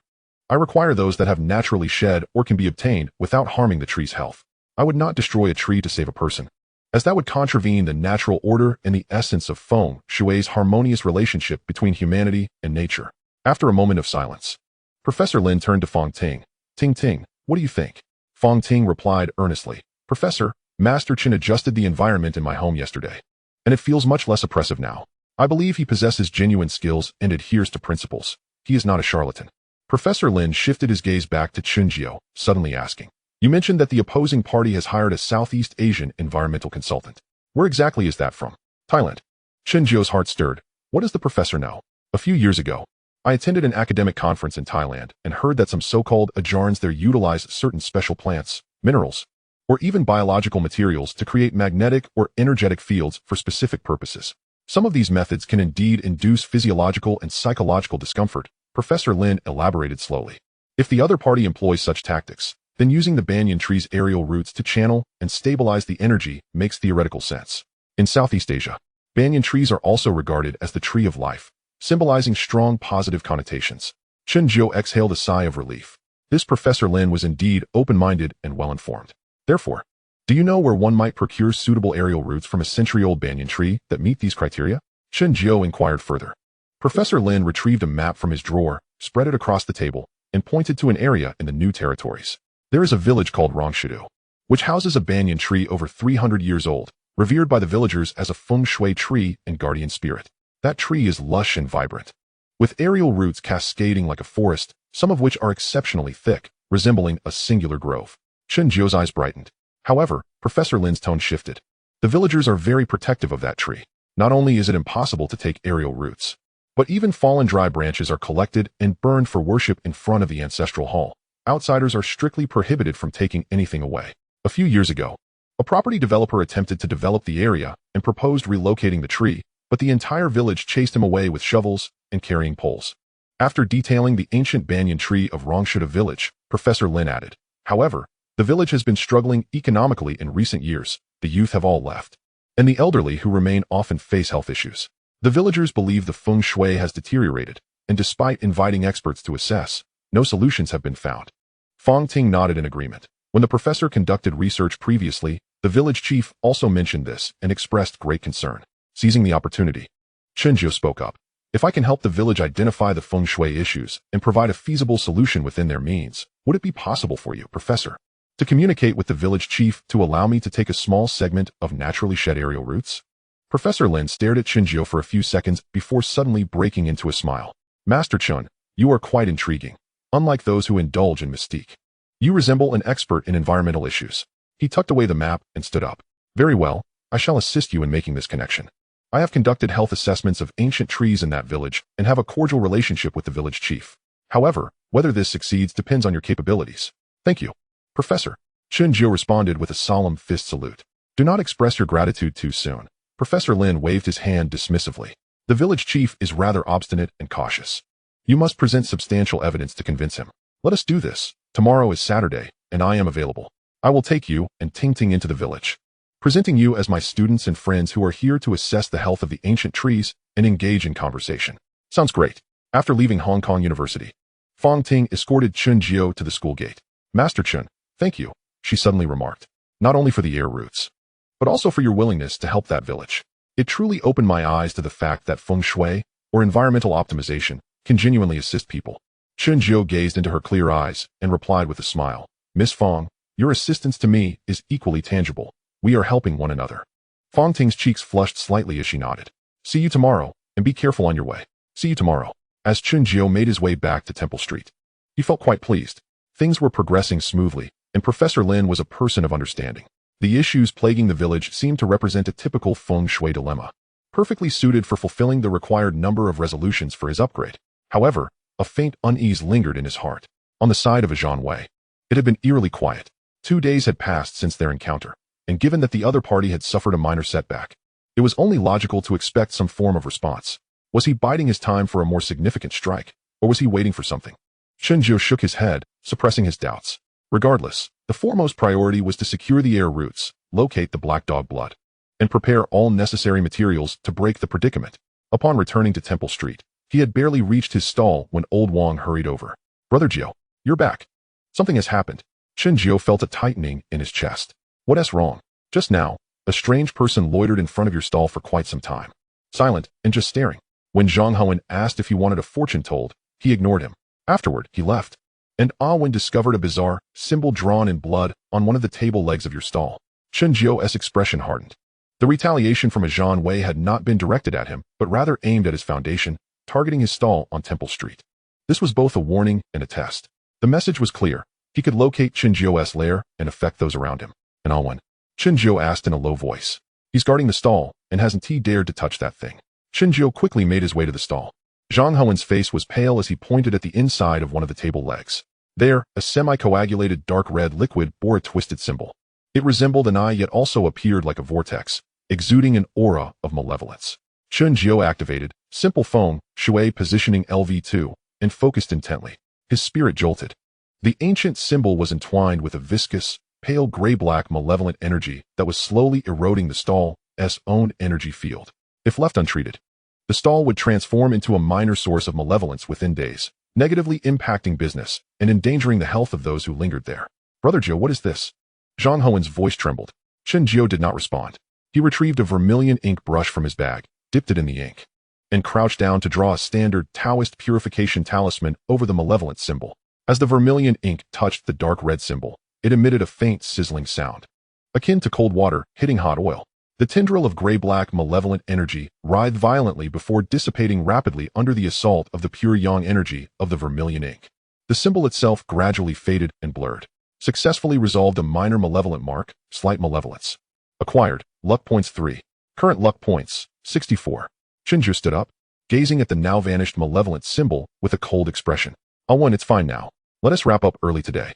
Speaker 1: I require those that have naturally shed or can be obtained without harming the tree's health. I would not destroy a tree to save a person, as that would contravene the natural order and the essence of Feng Shui's harmonious relationship between humanity and nature." After a moment of silence, Professor Lin turned to Feng Ting. "Ting Ting, what do you think?" Feng Ting replied earnestly. "Professor, Master Chen adjusted the environment in my home yesterday, and it feels much less oppressive now. I believe he possesses genuine skills and adheres to principles. He is not a charlatan." Professor Lin shifted his gaze back to Chen Xuan, suddenly asking, "You mentioned that the opposing party has hired a Southeast Asian environmental consultant. Where exactly is that from?" "Thailand." Chen Xuan's heart stirred. What does the professor know? "A few years ago, I attended an academic conference in Thailand and heard that some so-called Ajarns there utilize certain special plants, minerals, or even biological materials to create magnetic or energetic fields for specific purposes. Some of these methods can indeed induce physiological and psychological discomfort," Professor Lin elaborated slowly. "If the other party employs such tactics, then using the banyan tree's aerial roots to channel and stabilize the energy makes theoretical sense. In Southeast Asia, banyan trees are also regarded as the tree of life, symbolizing strong positive connotations." Chen Xuan exhaled a sigh of relief. This Professor Lin was indeed open-minded and well-informed. "Therefore, do you know where one might procure suitable aerial roots from a century-old banyan tree that meet these criteria?" Chen Jiao inquired further. Professor Lin retrieved a map from his drawer, spread it across the table, and pointed to an area in the new territories. There is a village called Rongshidu, which houses a banyan tree over 300 years old, revered by the villagers as a Feng Shui tree and guardian spirit. That tree is lush and vibrant, with aerial roots cascading like a forest, some of which are exceptionally thick, resembling a singular grove. Chen Jiao's eyes brightened. However, Professor Lin's tone shifted. The villagers are very protective of that tree. Not only is it impossible to take aerial roots, but even fallen dry branches are collected and burned for worship in front of the ancestral hall. Outsiders are strictly prohibited from taking anything away. A few years ago, a property developer attempted to develop the area and proposed relocating the tree, but the entire village chased him away with shovels and carrying poles. After detailing the ancient banyan tree of Rongshidu village, Professor Lin added, however, the village has been struggling economically in recent years. The youth have all left, and the elderly who remain often face health issues. The villagers believe the feng shui has deteriorated, and despite inviting experts to assess, no solutions have been found. Fang Ting nodded in agreement. When the professor conducted research previously, the village chief also mentioned this and expressed great concern. Seizing the opportunity, Chen Jiao spoke up. If I can help the village identify the feng shui issues and provide a feasible solution within their means, would it be possible for you, Professor, to communicate with the village chief to allow me to take a small segment of naturally shed aerial roots? Professor Lin stared at Chen Jiao for a few seconds before suddenly breaking into a smile. Master Chen, you are quite intriguing. Unlike those who indulge in mystique, you resemble an expert in environmental issues. He tucked away the map and stood up. Very well, I shall assist you in making this connection. I have conducted health assessments of ancient trees in that village and have a cordial relationship with the village chief. However, whether this succeeds depends on your capabilities. Thank you, Professor. Chen Jiao responded with a solemn fist salute. Do not express your gratitude too soon. Professor Lin waved his hand dismissively. The village chief is rather obstinate and cautious. You must present substantial evidence to convince him. Let us do this. Tomorrow is Saturday, and I am available. I will take you and Ting Ting into the village, presenting you as my students and friends who are here to assess the health of the ancient trees and engage in conversation. Sounds great. After leaving Hong Kong University, Fang Ting escorted Chen Jiao to the school gate. Master Chen, thank you, she suddenly remarked, not only for the air roots, but also for your willingness to help that village. It truly opened my eyes to the fact that feng shui, or environmental optimization, can genuinely assist people. Chen Jiao gazed into her clear eyes and replied with a smile. Miss Fang, your assistance to me is equally tangible. We are helping one another. Fang Ting's cheeks flushed slightly as she nodded. See you tomorrow, and be careful on your way. See you tomorrow. As Chen Jiao made his way back to Temple Street, he felt quite pleased. Things were progressing smoothly, and Professor Lin was a person of understanding. The issues plaguing the village seemed to represent a typical feng shui dilemma, perfectly suited for fulfilling the required number of resolutions for his upgrade. However, a faint unease lingered in his heart. On the side of Zhan Wei, it had been eerily quiet. 2 days had passed since their encounter, and given that the other party had suffered a minor setback, it was only logical to expect some form of response. Was he biding his time for a more significant strike, or was he waiting for something? Chen Jiao shook his head, suppressing his doubts. Regardless, the foremost priority was to secure the air roots, locate the black dog blood, and prepare all necessary materials to break the predicament. Upon returning to Temple Street, he had barely reached his stall when old Wang hurried over. Brother Jiao, you're back. Something has happened. Chen Jiao felt a tightening in his chest. What's wrong? Just now, a strange person loitered in front of your stall for quite some time, silent and just staring. When Zhang Haowen asked if he wanted a fortune told, he ignored him. Afterward, he left, and Wen discovered a bizarre symbol drawn in blood on one of the table legs of your stall. Chen Jiao's expression hardened. The retaliation from Zhan Wei had not been directed at him, but rather aimed at his foundation, targeting his stall on Temple Street. This was both a warning and a test. The message was clear. He could locate Chen Jiao's lair and affect those around him. And Wen? Chen Jiao asked in a low voice. He's guarding the stall, and hasn't he dared to touch that thing? Chen Jiao quickly made his way to the stall. Zhang Haowen's face was pale as he pointed at the inside of one of the table legs. There, a semi-coagulated dark red liquid bore a twisted symbol. It resembled an eye yet also appeared like a vortex, exuding an aura of malevolence. Chen Jiao activated Simple Feng Shui positioning LV2 and focused intently. His spirit jolted. The ancient symbol was entwined with a viscous, pale gray-black malevolent energy that was slowly eroding the stall's own energy field. If left untreated, the stall would transform into a minor source of malevolence within days, negatively impacting business and endangering the health of those who lingered there. Brother Jiao, what is this? Zhang Haowen's voice trembled. Chen Jiao did not respond. He retrieved a vermilion ink brush from his bag dipped it in the ink, and crouched down to draw a standard Taoist purification talisman over the malevolent symbol. As the vermilion ink touched the dark red symbol, it emitted a faint sizzling sound, akin to cold water hitting hot oil. The tendril of gray-black malevolent energy writhed violently before dissipating rapidly under the assault of the pure yang energy of the vermilion ink. The symbol itself gradually faded and blurred. Successfully resolved a minor malevolent mark, slight malevolence. Acquired, luck points 3. Current luck points, 64. Chen Xuan stood up, gazing at the now vanished malevolent symbol with a cold expression. "Alwan, it's fine now. Let us wrap up early today.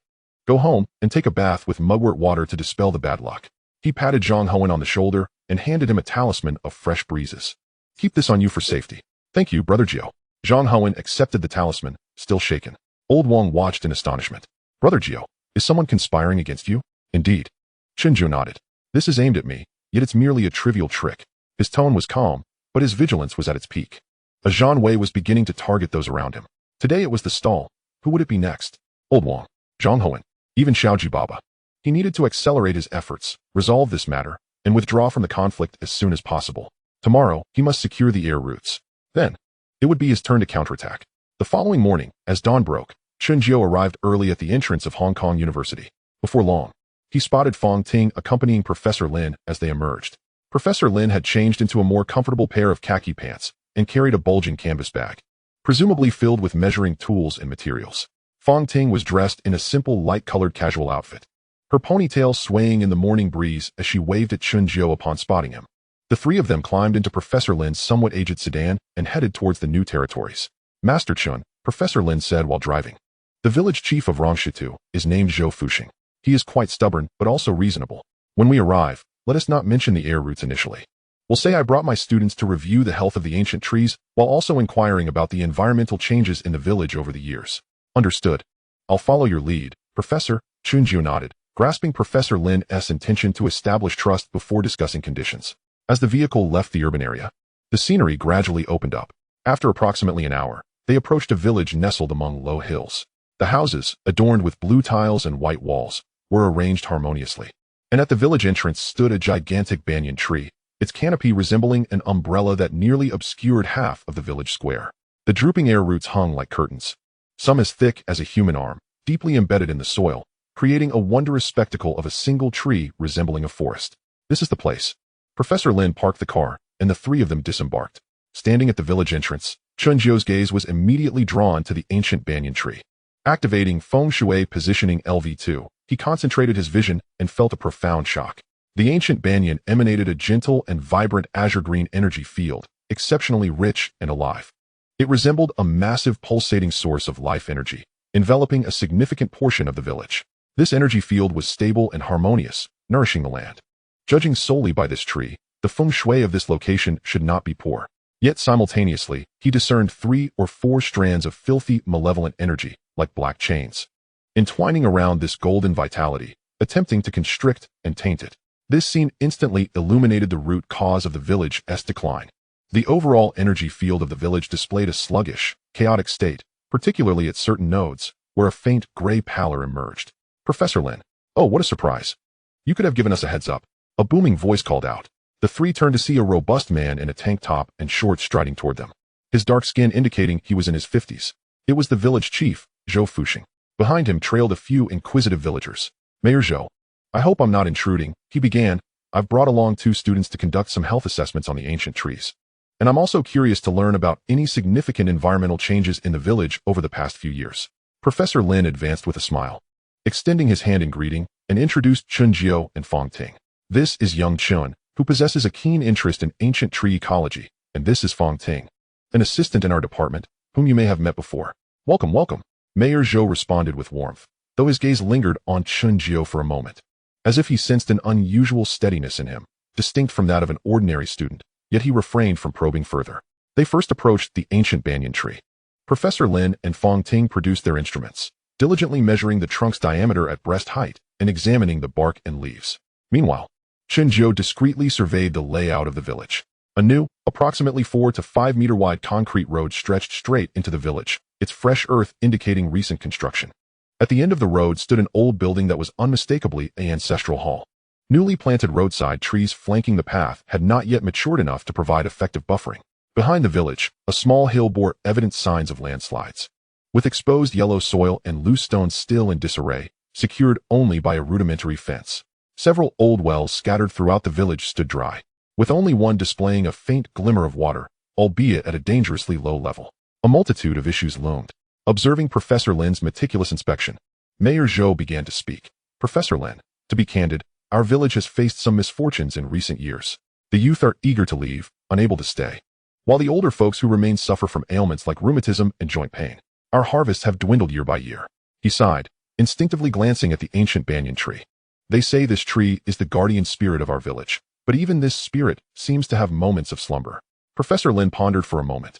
Speaker 1: Go home and take a bath with mugwort water to dispel the bad luck." He patted Zhang Hoen on the shoulder and handed him a talisman of fresh breezes. "Keep this on you for safety." "Thank you, Brother Jiao." Zhang Hoen accepted the talisman, still shaken. Old Wang watched in astonishment. "Brother Jiao, is someone conspiring against you?" "Indeed." Chen Xuan nodded. "This is aimed at me, yet it's merely a trivial trick." His tone was calm, but his vigilance was at its peak. A Zhan Wei was beginning to target those around him. Today it was the stall. Who would it be next? Old Wang, Zhang Hoen, even Xiao Jiebā. He needed to accelerate his efforts, resolve this matter, and withdraw from the conflict as soon as possible. Tomorrow, he must secure the air routes. Then, it would be his turn to counterattack. The following morning, as dawn broke, Chen Jiao arrived early at the entrance of Hong Kong University. Before long, he spotted Fong Ting accompanying Professor Lin as they emerged. Professor Lin had changed into a more comfortable pair of khaki pants and carried a bulging canvas bag, presumably filled with measuring tools and materials. Fong Ting was dressed in a simple light-colored casual outfit, her ponytail swaying in the morning breeze as she waved at Chen Jiao upon spotting him. The three of them climbed into Professor Lin's somewhat aged sedan and headed towards the new territories. "Master Chen," Professor Lin said while driving. "The village chief of Rongshitu is named Zhou Fuxing. He is quite stubborn, but also reasonable. When we arrive, let us not mention the air routes initially. We'll say I brought my students to review the health of the ancient trees while also inquiring about the environmental changes in the village over the years." "Understood. I'll follow your lead." Professor Chen Jiao nodded, grasping Professor Lin's intention to establish trust before discussing conditions. As the vehicle left the urban area, the scenery gradually opened up. After approximately an hour, they approached a village nestled among low hills. The houses, adorned with blue tiles and white walls, were arranged harmoniously. And at the village entrance stood a gigantic banyan tree, its canopy resembling an umbrella that nearly obscured half of the village square. The drooping air roots hung like curtains, some as thick as a human arm, deeply embedded in the soil, creating a wondrous spectacle of a single tree resembling a forest. "This is the place." Professor Lin parked the car, and the three of them disembarked. Standing at the village entrance, Chen Jiao's gaze was immediately drawn to the ancient banyan tree. Activating Feng Shui Positioning LV2, he concentrated his vision and felt a profound shock. The ancient banyan emanated a gentle and vibrant azure-green energy field, exceptionally rich and alive. It resembled a massive pulsating source of life energy, enveloping a significant portion of the village. This energy field was stable and harmonious, nourishing the land. Judging solely by this tree, the feng shui of this location should not be poor. Yet simultaneously, he discerned 3 or 4 strands of filthy, malevolent energy, like black chains, entwining around this golden vitality, attempting to constrict and taint it. This scene instantly illuminated the root cause of the village's decline. The overall energy field of the village displayed a sluggish, chaotic state, particularly at certain nodes, where a faint gray pallor emerged. "Professor Lin, oh, what a surprise. You could have given us a heads up." A booming voice called out. The three turned to see a robust man in a tank top and shorts striding toward them, his dark skin indicating he was in his 50s. It was the village chief, Zhou Fuxing. Behind him trailed a few inquisitive villagers. "Mayor Zhou, I hope I'm not intruding," he began. "I've brought along 2 students to conduct some health assessments on the ancient trees. And I'm also curious to learn about any significant environmental changes in the village over the past few years." Professor Lin advanced with a smile, extending his hand in greeting, and introduced Chen Jiao and Fong Ting. "This is young Chen, who possesses a keen interest in ancient tree ecology, and this is Fong Ting, an assistant in our department, whom you may have met before." "Welcome, welcome." Mayor Zhou responded with warmth, though his gaze lingered on Chen Jiao for a moment, as if he sensed an unusual steadiness in him, distinct from that of an ordinary student, yet he refrained from probing further. They first approached the ancient banyan tree. Professor Lin and Fong Ting produced their instruments, diligently measuring the trunk's diameter at breast height and examining the bark and leaves. Meanwhile, Chen Jiao discreetly surveyed the layout of the village. A new, approximately 4 to 5 meter wide concrete road stretched straight into the village, its fresh earth indicating recent construction. At the end of the road stood an old building that was unmistakably an ancestral hall. Newly planted roadside trees flanking the path had not yet matured enough to provide effective buffering. Behind the village, a small hill bore evident signs of landslides. With exposed yellow soil and loose stones still in disarray, secured only by a rudimentary fence. Several old wells scattered throughout the village stood dry, with only one displaying a faint glimmer of water, albeit at a dangerously low level. A multitude of issues loomed. Observing Professor Lin's meticulous inspection, Mayor Zhou began to speak. Professor Lin, to be candid, our village has faced some misfortunes in recent years. The youth are eager to leave, unable to stay, while the older folks who remain suffer from ailments like rheumatism and joint pain. Our harvests have dwindled year by year. He sighed, instinctively glancing at the ancient banyan tree. They say this tree is the guardian spirit of our village, but even this spirit seems to have moments of slumber. Professor Lin pondered for a moment,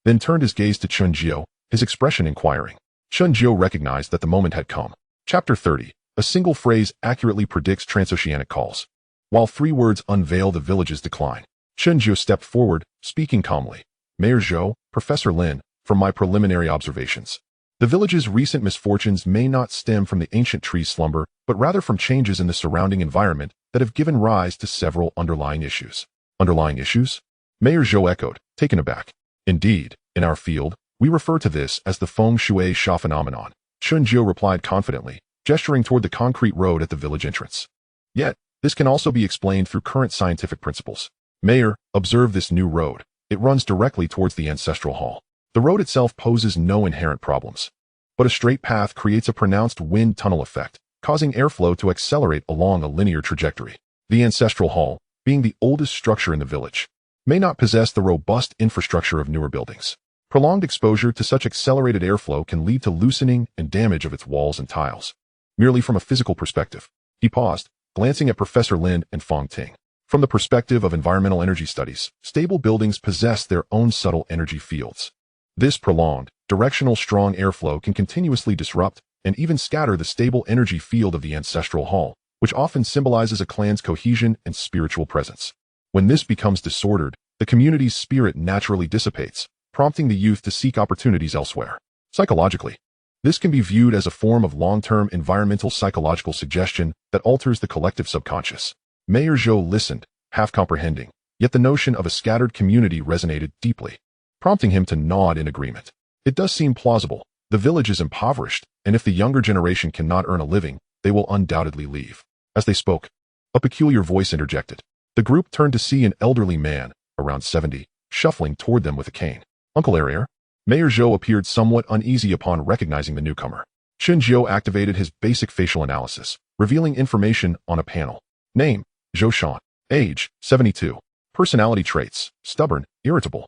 Speaker 1: then turned his gaze to Chen Jiao, his expression inquiring. Chen Jiao recognized that the moment had come. Chapter 30. A single phrase accurately predicts transoceanic calls. While 3 words unveil the village's decline, Chen Jiao stepped forward, speaking calmly. Mayor Zhou, Professor Lin, from my preliminary observations, the village's recent misfortunes may not stem from the ancient tree's slumber, but rather from changes in the surrounding environment that have given rise to several underlying issues. Underlying issues? Mayor Zhou echoed, taken aback. Indeed, in our field, we refer to this as the Feng Shui Sha phenomenon. Chen Jiao replied confidently, gesturing toward the concrete road at the village entrance. Yet, this can also be explained through current scientific principles. Mayor, observe this new road. It runs directly towards the ancestral hall. The road itself poses no inherent problems, but a straight path creates a pronounced wind tunnel effect, causing airflow to accelerate along a linear trajectory. The ancestral hall, being the oldest structure in the village, may not possess the robust infrastructure of newer buildings. Prolonged exposure to such accelerated airflow can lead to loosening and damage of its walls and tiles. Merely from a physical perspective, he paused, glancing at Professor Lin and Fong Ting. From the perspective of environmental energy studies, stable buildings possess their own subtle energy fields. This prolonged, directional strong airflow can continuously disrupt and even scatter the stable energy field of the ancestral hall, which often symbolizes a clan's cohesion and spiritual presence. When this becomes disordered, the community's spirit naturally dissipates, prompting the youth to seek opportunities elsewhere. Psychologically, this can be viewed as a form of long-term environmental psychological suggestion that alters the collective subconscious. Mayor Zhou listened, half comprehending, yet the notion of a scattered community resonated deeply, prompting him to nod in agreement. It does seem plausible. The village is impoverished, and if the younger generation cannot earn a living, they will undoubtedly leave. As they spoke, a peculiar voice interjected. The group turned to see an elderly man, around 70, shuffling toward them with a cane. Uncle Arier? Mayor Zhou appeared somewhat uneasy upon recognizing the newcomer. Chen Jiao activated his basic facial analysis, revealing information on a panel. Name, Zhou Shan. Age, 72. Personality traits, stubborn, irritable.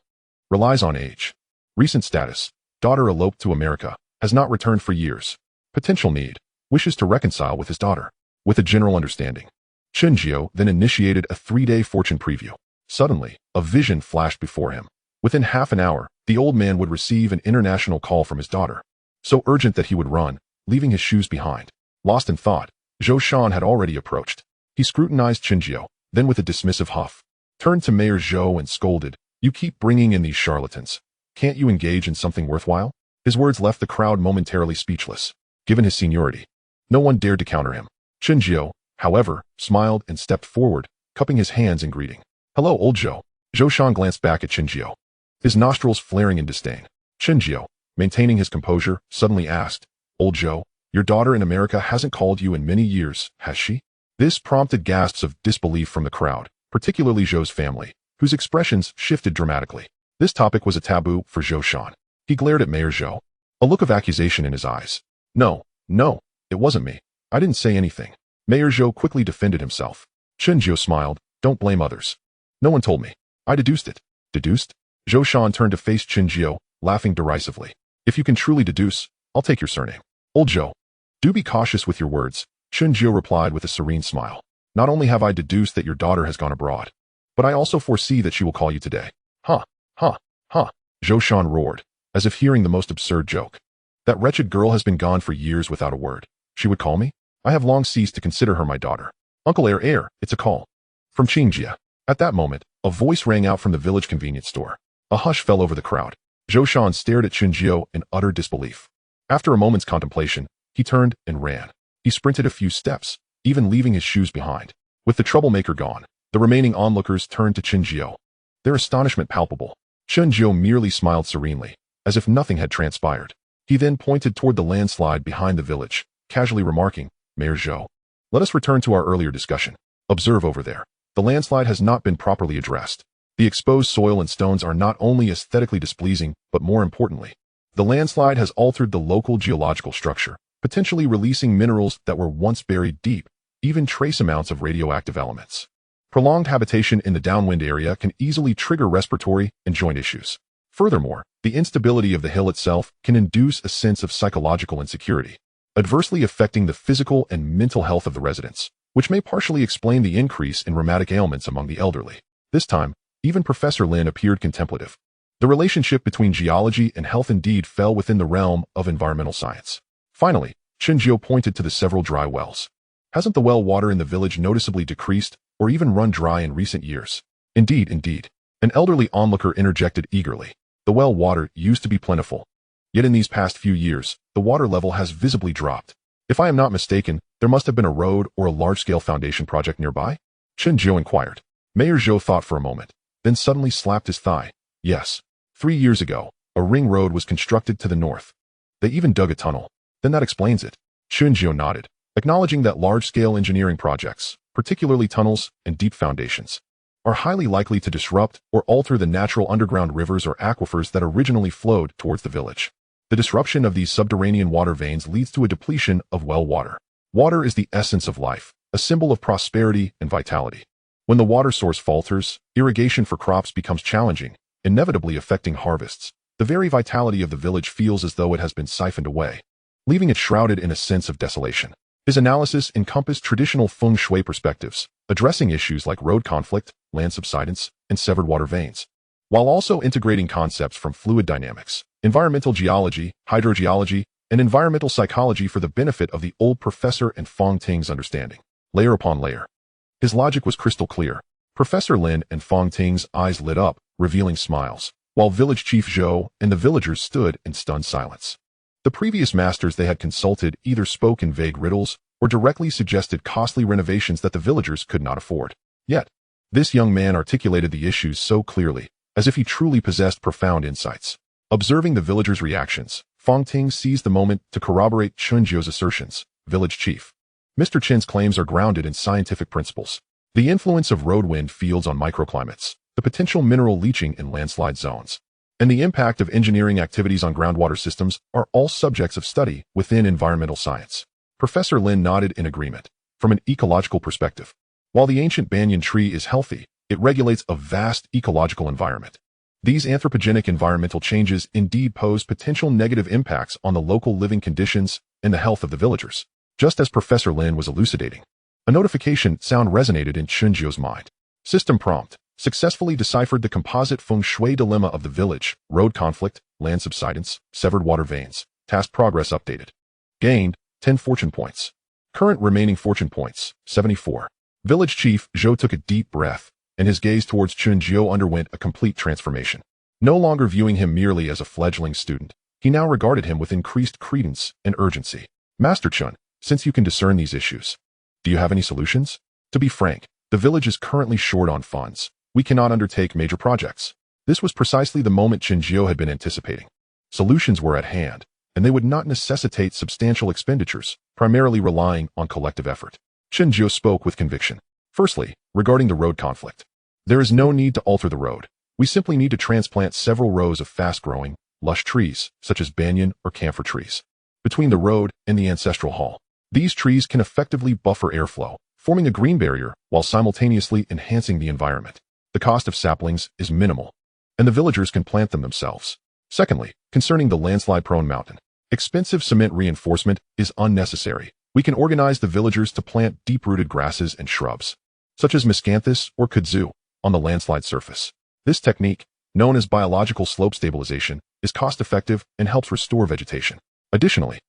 Speaker 1: Relies on age. Recent status, daughter eloped to America, has not returned for years. Potential need, wishes to reconcile with his daughter. With a general understanding, Chen Jiao then initiated a 3-day fortune preview. Suddenly, a vision flashed before him. Within half an hour, the old man would receive an international call from his daughter. So urgent that he would run, leaving his shoes behind. Lost in thought, Zhou Shan had already approached. He scrutinized Chen Jiao, then with a dismissive huff, turned to Mayor Zhou and scolded, "You keep bringing in these charlatans. Can't you engage in something worthwhile?" His words left the crowd momentarily speechless. Given his seniority, no one dared to counter him. Chen Jiao, however, smiled and stepped forward, cupping his hands in greeting. "Hello, old Zhou." Zhou Shan glanced back at Chen Jiao, his nostrils flaring in disdain. Chen Jiao, maintaining his composure, suddenly asked, "Old Zhou, your daughter in America hasn't called you in many years, has she?" This prompted gasps of disbelief from the crowd, particularly Zhou's family, whose expressions shifted dramatically. This topic was a taboo for Zhou Shan. He glared at Mayor Zhou, a look of accusation in his eyes. No, it wasn't me. I didn't say anything." Mayor Zhou quickly defended himself. Chen Jiao smiled, "Don't blame others. No one told me. I deduced it." "Deduced?" Zhou Shan turned to face Chen Jiao, laughing derisively. "If you can truly deduce, I'll take your surname." "Old Zhou, do be cautious with your words," Chen Jiao replied with a serene smile. "Not only have I deduced that your daughter has gone abroad, but I also foresee that she will call you today." "Huh. Zhou Shan roared, as if hearing the most absurd joke. "That wretched girl has been gone for years without a word. She would call me? I have long ceased to consider her my daughter." "Uncle Air, it's a call." From Qingjia. At that moment, a voice rang out from the village convenience store. A hush fell over the crowd. Zhou Shan stared at Chen Jiao in utter disbelief. After a moment's contemplation, he turned and ran. He sprinted a few steps, even leaving his shoes behind. With the troublemaker gone, the remaining onlookers turned to Chen Jiao, their astonishment palpable. Chen Jiao merely smiled serenely, as if nothing had transpired. He then pointed toward the landslide behind the village, casually remarking, "Mayor Zhou, let us return to our earlier discussion. Observe over there. The landslide has not been properly addressed. The exposed soil and stones are not only aesthetically displeasing, but more importantly, the landslide has altered the local geological structure, potentially releasing minerals that were once buried deep, even trace amounts of radioactive elements. Prolonged habitation in the downwind area can easily trigger respiratory and joint issues. Furthermore, the instability of the hill itself can induce a sense of psychological insecurity, adversely affecting the physical and mental health of the residents, which may partially explain the increase in rheumatic ailments among the elderly." This time, even Professor Lin appeared contemplative. The relationship between geology and health indeed fell within the realm of environmental science. Finally, Chen Jiao pointed to the several dry wells. "Hasn't the well water in the village noticeably decreased or even run dry in recent years?" Indeed. An elderly onlooker interjected eagerly. "The well water used to be plentiful. Yet in these past few years, the water level has visibly dropped. If I am not mistaken, there must have been a road or a large-scale foundation project nearby?" Chen Jiao inquired. Mayor Zhou thought for a moment, then suddenly slapped his thigh. "Yes. 3 years ago, a ring road was constructed to the north. They even dug a tunnel. Then that explains it." Chen Jiao nodded, acknowledging that large-scale engineering projects, particularly tunnels and deep foundations, are highly likely to disrupt or alter the natural underground rivers or aquifers that originally flowed towards the village. The disruption of these subterranean water veins leads to a depletion of well water. Water is the essence of life, a symbol of prosperity and vitality. When the water source falters, irrigation for crops becomes challenging, inevitably affecting harvests. The very vitality of the village feels as though it has been siphoned away, leaving it shrouded in a sense of desolation. His analysis encompassed traditional Feng Shui perspectives, addressing issues like road conflict, land subsidence, and severed water veins, while also integrating concepts from fluid dynamics, environmental geology, hydrogeology, and environmental psychology for the benefit of the old professor and Fong Ting's understanding. Layer upon layer. His logic was crystal clear. Professor Lin and Fong Ting's eyes lit up, revealing smiles, while Village Chief Zhou and the villagers stood in stunned silence. The previous masters they had consulted either spoke in vague riddles or directly suggested costly renovations that the villagers could not afford. Yet, this young man articulated the issues so clearly, as if he truly possessed profound insights. Observing the villagers' reactions, Fong Ting seized the moment to corroborate Chen Jiao's assertions. "Village Chief, Mr. Chen's claims are grounded in scientific principles. The influence of road wind fields on microclimates, the potential mineral leaching in landslide zones, and the impact of engineering activities on groundwater systems are all subjects of study within environmental science." Professor Lin nodded in agreement. From an ecological perspective, while the ancient banyan tree is healthy, it regulates a vast ecological environment. These anthropogenic environmental changes indeed pose potential negative impacts on the local living conditions and the health of the villagers. Just as Professor Lin was elucidating, a notification sound resonated in Chen Jiao's mind. System prompt. Successfully deciphered the composite Feng Shui dilemma of the village, road conflict, land subsidence, severed water veins. Task progress updated. Gained 10 fortune points. Current remaining fortune points 74. Village Chief Zhou took a deep breath, and his gaze towards Chen Jiao underwent a complete transformation. No longer viewing him merely as a fledgling student, he now regarded him with increased credence and urgency. "Master Chen, since you can discern these issues, do you have any solutions? To be frank, the village is currently short on funds. We cannot undertake major projects." This was precisely the moment Chen Jiao had been anticipating. Solutions were at hand, and they would not necessitate substantial expenditures, primarily relying on collective effort. Chen Jiao spoke with conviction. "Firstly, regarding the road conflict, there is no need to alter the road. We simply need to transplant several rows of fast-growing, lush trees, such as banyan or camphor trees, between the road and the ancestral hall. These trees can effectively buffer airflow, forming a green barrier while simultaneously enhancing the environment. The cost of saplings is minimal, and the villagers can plant them themselves. Secondly, concerning the landslide-prone mountain, expensive cement reinforcement is unnecessary. We can organize the villagers to plant deep-rooted grasses and shrubs, such as miscanthus or kudzu, on the landslide surface. This technique, known as biological slope stabilization, is cost-effective and helps restore vegetation. Additionally,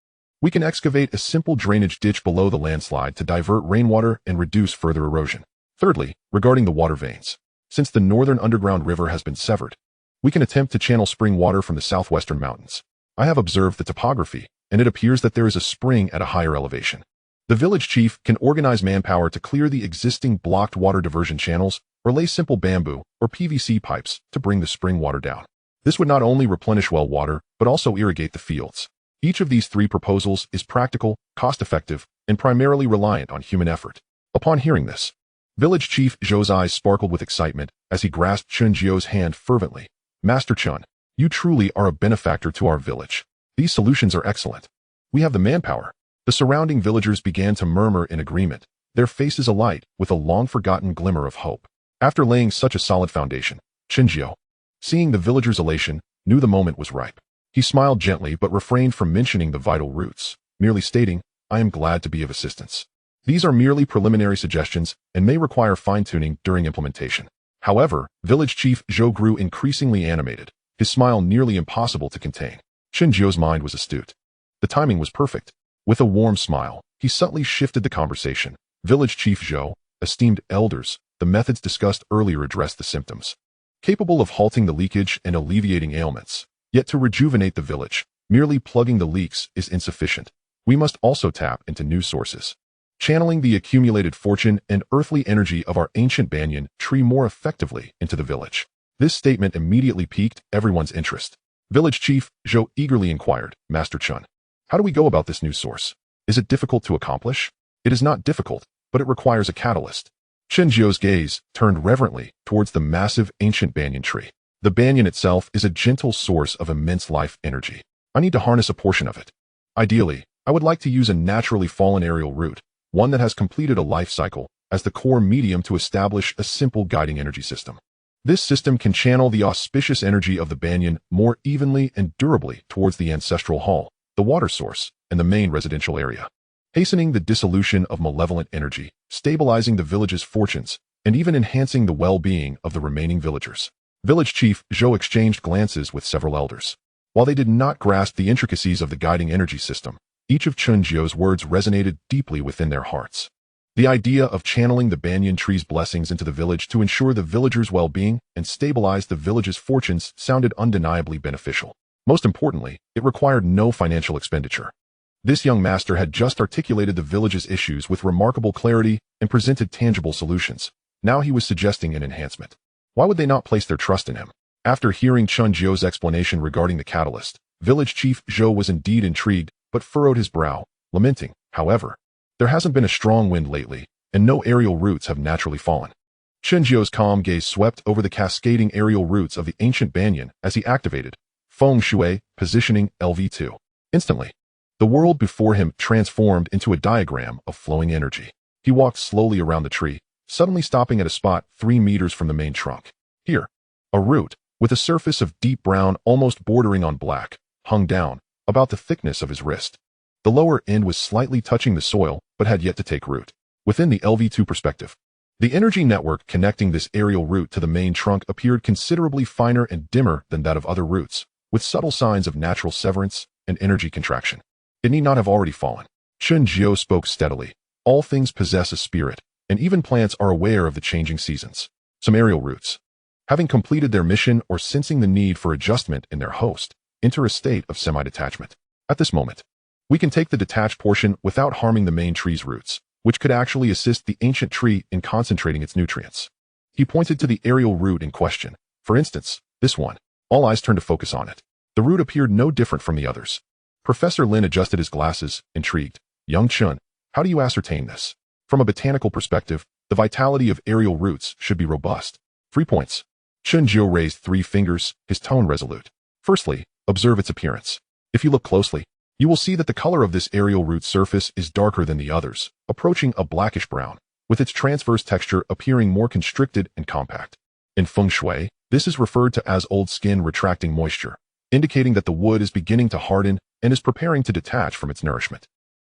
Speaker 1: we can excavate a simple drainage ditch below the landslide to divert rainwater and reduce further erosion. Thirdly, regarding the water veins, since the northern underground river has been severed, we can attempt to channel spring water from the southwestern mountains. I have observed the topography, and it appears that there is a spring at a higher elevation. The village chief can organize manpower to clear the existing blocked water diversion channels or lay simple bamboo or PVC pipes to bring the spring water down. This would not only replenish well water, but also irrigate the fields. Each of these three proposals is practical, cost-effective, and primarily reliant on human effort. Upon hearing this, Village Chief Zhou's eyes sparkled with excitement as he grasped Chen Jiu's hand fervently. Master Chen, you truly are a benefactor to our village. These solutions are excellent. We have the manpower. The surrounding villagers began to murmur in agreement, their faces alight with a long-forgotten glimmer of hope. After laying such a solid foundation, Chen Jiu, seeing the villagers' elation, knew the moment was ripe. He smiled gently but refrained from mentioning the vital roots, merely stating, I am glad to be of assistance. These are merely preliminary suggestions and may require fine-tuning during implementation. However, Village Chief Zhou grew increasingly animated, his smile nearly impossible to contain. Chen Jiu's mind was astute. The timing was perfect. With a warm smile, he subtly shifted the conversation. Village Chief Zhou, esteemed elders, the methods discussed earlier address the symptoms, capable of halting the leakage and alleviating ailments. Yet to rejuvenate the village, merely plugging the leaks is insufficient. We must also tap into new sources, channeling the accumulated fortune and earthly energy of our ancient banyan tree more effectively into the village. This statement immediately piqued everyone's interest. Village Chief Zhou eagerly inquired, Master Chen, how do we go about this new source? Is it difficult to accomplish? It is not difficult, but it requires a catalyst. Chen Jiu's gaze turned reverently towards the massive ancient banyan tree. The banyan itself is a gentle source of immense life energy. I need to harness a portion of it. Ideally, I would like to use a naturally fallen aerial root, one that has completed a life cycle, as the core medium to establish a simple guiding energy system. This system can channel the auspicious energy of the banyan more evenly and durably towards the ancestral hall, the water source, and the main residential area, hastening the dissolution of malevolent energy, stabilizing the village's fortunes, and even enhancing the well-being of the remaining villagers. Village Chief Zhou exchanged glances with several elders. While they did not grasp the intricacies of the guiding energy system, each of Chen Jiu's words resonated deeply within their hearts. The idea of channeling the banyan tree's blessings into the village to ensure the villagers' well-being and stabilize the village's fortunes sounded undeniably beneficial. Most importantly, it required no financial expenditure. This young master had just articulated the village's issues with remarkable clarity and presented tangible solutions. Now he was suggesting an enhancement. Why would they not place their trust in him? After hearing Chen Jiu's explanation regarding the catalyst, Village Chief Zhou was indeed intrigued, but furrowed his brow, lamenting, however, there hasn't been a strong wind lately, and no aerial roots have naturally fallen. Chen Jiu's calm gaze swept over the cascading aerial roots of the ancient banyan as he activated Feng Shui positioning LV2. Instantly, the world before him transformed into a diagram of flowing energy. He walked slowly around the tree, suddenly stopping at a spot 3 meters from the main trunk. Here, a root, with a surface of deep brown almost bordering on black, hung down, about the thickness of his wrist. The lower end was slightly touching the soil, but had yet to take root. Within the LV2 perspective, the energy network connecting this aerial root to the main trunk appeared considerably finer and dimmer than that of other roots, with subtle signs of natural severance and energy contraction. It need not have already fallen. Chen Jiu spoke steadily. All things possess a spirit, and even plants are aware of the changing seasons. Some aerial roots, having completed their mission or sensing the need for adjustment in their host, enter a state of semi-detachment. At this moment, we can take the detached portion without harming the main tree's roots, which could actually assist the ancient tree in concentrating its nutrients. He pointed to the aerial root in question. For instance, this one. All eyes turned to focus on it. The root appeared no different from the others. Professor Lin adjusted his glasses, intrigued. Young Chen, how do you ascertain this? From a botanical perspective, the vitality of aerial roots should be robust. 3 points. Chen Jiu raised 3 fingers, his tone resolute. Firstly, observe its appearance. If you look closely, you will see that the color of this aerial root surface is darker than the others, approaching a blackish brown, with its transverse texture appearing more constricted and compact. In Feng Shui, this is referred to as old skin retracting moisture, indicating that the wood is beginning to harden and is preparing to detach from its nourishment.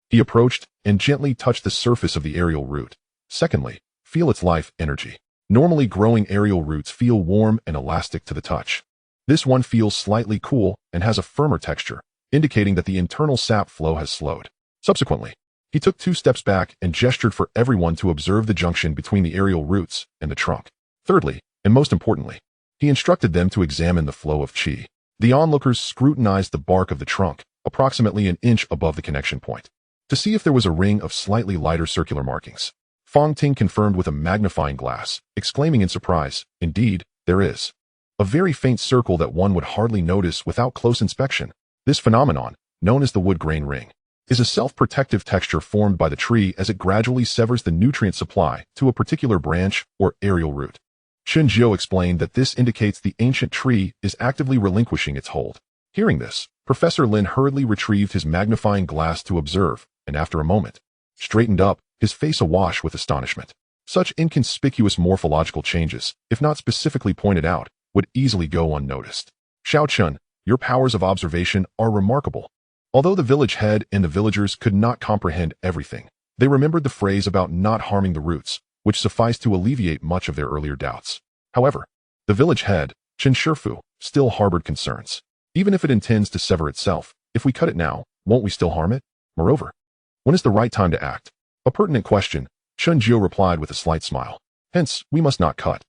Speaker 1: He approached and gently touched the surface of the aerial root. Secondly, feel its life energy. Normally growing aerial roots feel warm and elastic to the touch. This one feels slightly cool and has a firmer texture, indicating that the internal sap flow has slowed. Subsequently, he took 2 steps back and gestured for everyone to observe the junction between the aerial roots and the trunk. Thirdly, and most importantly, he instructed them to examine the flow of qi. The onlookers scrutinized the bark of the trunk, approximately an inch above the connection point. to see if there was a ring of slightly lighter circular markings. Fong Ting confirmed with a magnifying glass, exclaiming in surprise, "Indeed, there is. A very faint circle that one would hardly notice without close inspection. This phenomenon, known as the wood grain ring, is a self-protective texture formed by the tree as it gradually severs the nutrient supply to a particular branch or aerial root." Chen Jiao explained that this indicates the ancient tree is actively relinquishing its hold. Hearing this, Professor Lin hurriedly retrieved his magnifying glass to observe, and after a moment, straightened up, his face awash with astonishment. Such inconspicuous morphological changes, if not specifically pointed out, would easily go unnoticed. "Xiao Chun, your powers of observation are remarkable." Although the village head and the villagers could not comprehend everything, they remembered the phrase about not harming the roots, which sufficed to alleviate much of their earlier doubts. However, the village head, Chen Shifu, still harbored concerns. "Even if it intends to sever itself, if we cut it now, won't we still harm it? Moreover, when is the right time to act?" A pertinent question, Chen Jiao replied with a slight smile. "Hence, we must not cut.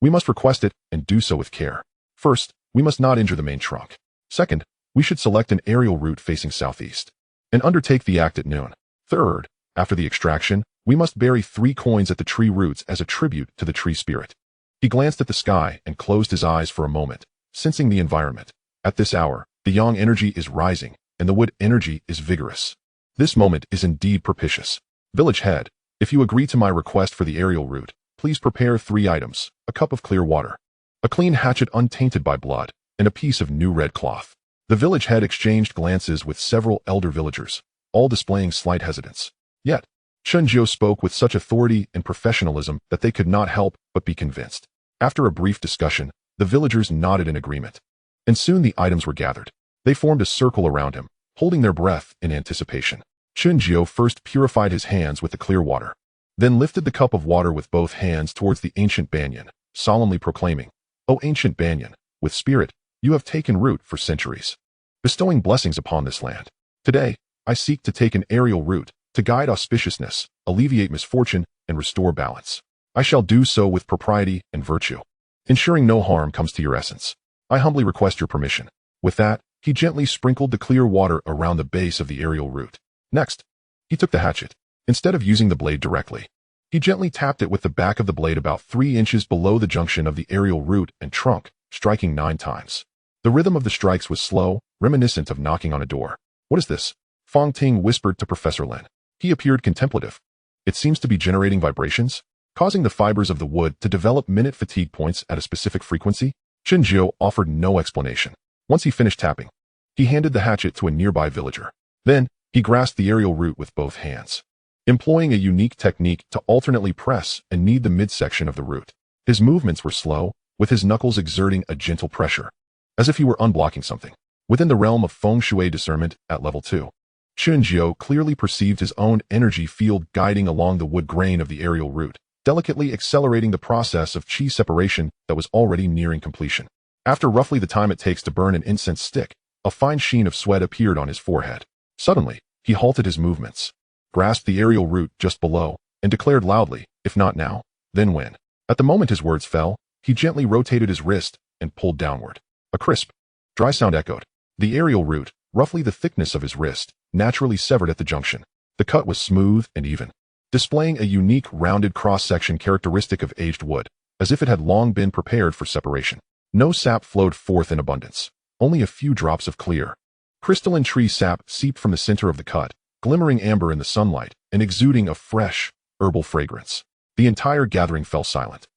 Speaker 1: We must request it and do so with care. First, we must not injure the main trunk. Second, we should select an aerial route facing southeast and undertake the act at noon. Third, after the extraction, we must bury 3 coins at the tree roots as a tribute to the tree spirit." He glanced at the sky and closed his eyes for a moment, sensing the environment. At this hour, the yang energy is rising and the wood energy is vigorous. This moment is indeed propitious. "Village head, if you agree to my request for the aerial route, please prepare 3 items, a cup of clear water, a clean hatchet untainted by blood, and a piece of new red cloth." The village head exchanged glances with several elder villagers, all displaying slight hesitance. Yet, Chen Jiao spoke with such authority and professionalism that they could not help but be convinced. After a brief discussion, the villagers nodded in agreement, and soon the items were gathered. They formed a circle around him, holding their breath in anticipation. Chen Jiao first purified his hands with the clear water, then lifted the cup of water with both hands towards the ancient banyan, solemnly proclaiming, "O ancient banyan, with spirit, you have taken root for centuries, bestowing blessings upon this land. Today, I seek to take an aerial route, to guide auspiciousness, alleviate misfortune, and restore balance. I shall do so with propriety and virtue, ensuring no harm comes to your essence. I humbly request your permission." With that, he gently sprinkled the clear water around the base of the aerial root. Next, he took the hatchet. Instead of using the blade directly, he gently tapped it with the back of the blade about 3 inches below the junction of the aerial root and trunk, striking 9 times. The rhythm of the strikes was slow, reminiscent of knocking on a door. "What is this?" Fong Ting whispered to Professor Lin. He appeared contemplative. "It seems to be generating vibrations, causing the fibers of the wood to develop minute fatigue points at a specific frequency." Chen Jiao offered no explanation. Once he finished tapping, he handed the hatchet to a nearby villager. Then, he grasped the aerial root with both hands, employing a unique technique to alternately press and knead the midsection of the root. His movements were slow, with his knuckles exerting a gentle pressure, as if he were unblocking something. Within the realm of Feng Shui discernment at level 2, Chen Jiao clearly perceived his own energy field guiding along the wood grain of the aerial root, delicately accelerating the process of qi separation that was already nearing completion. After roughly the time it takes to burn an incense stick, a fine sheen of sweat appeared on his forehead. Suddenly, he halted his movements, grasped the aerial root just below, and declared loudly, "If not now, then when?" At the moment his words fell, he gently rotated his wrist and pulled downward. A crisp, dry sound echoed. The aerial root, roughly the thickness of his wrist, naturally severed at the junction. The cut was smooth and even, displaying a unique rounded cross-section characteristic of aged wood, as if it had long been prepared for separation. No sap flowed forth in abundance. Only a few drops of clear, crystalline tree sap seeped from the center of the cut, glimmering amber in the sunlight and exuding a fresh, herbal fragrance. The entire gathering fell silent.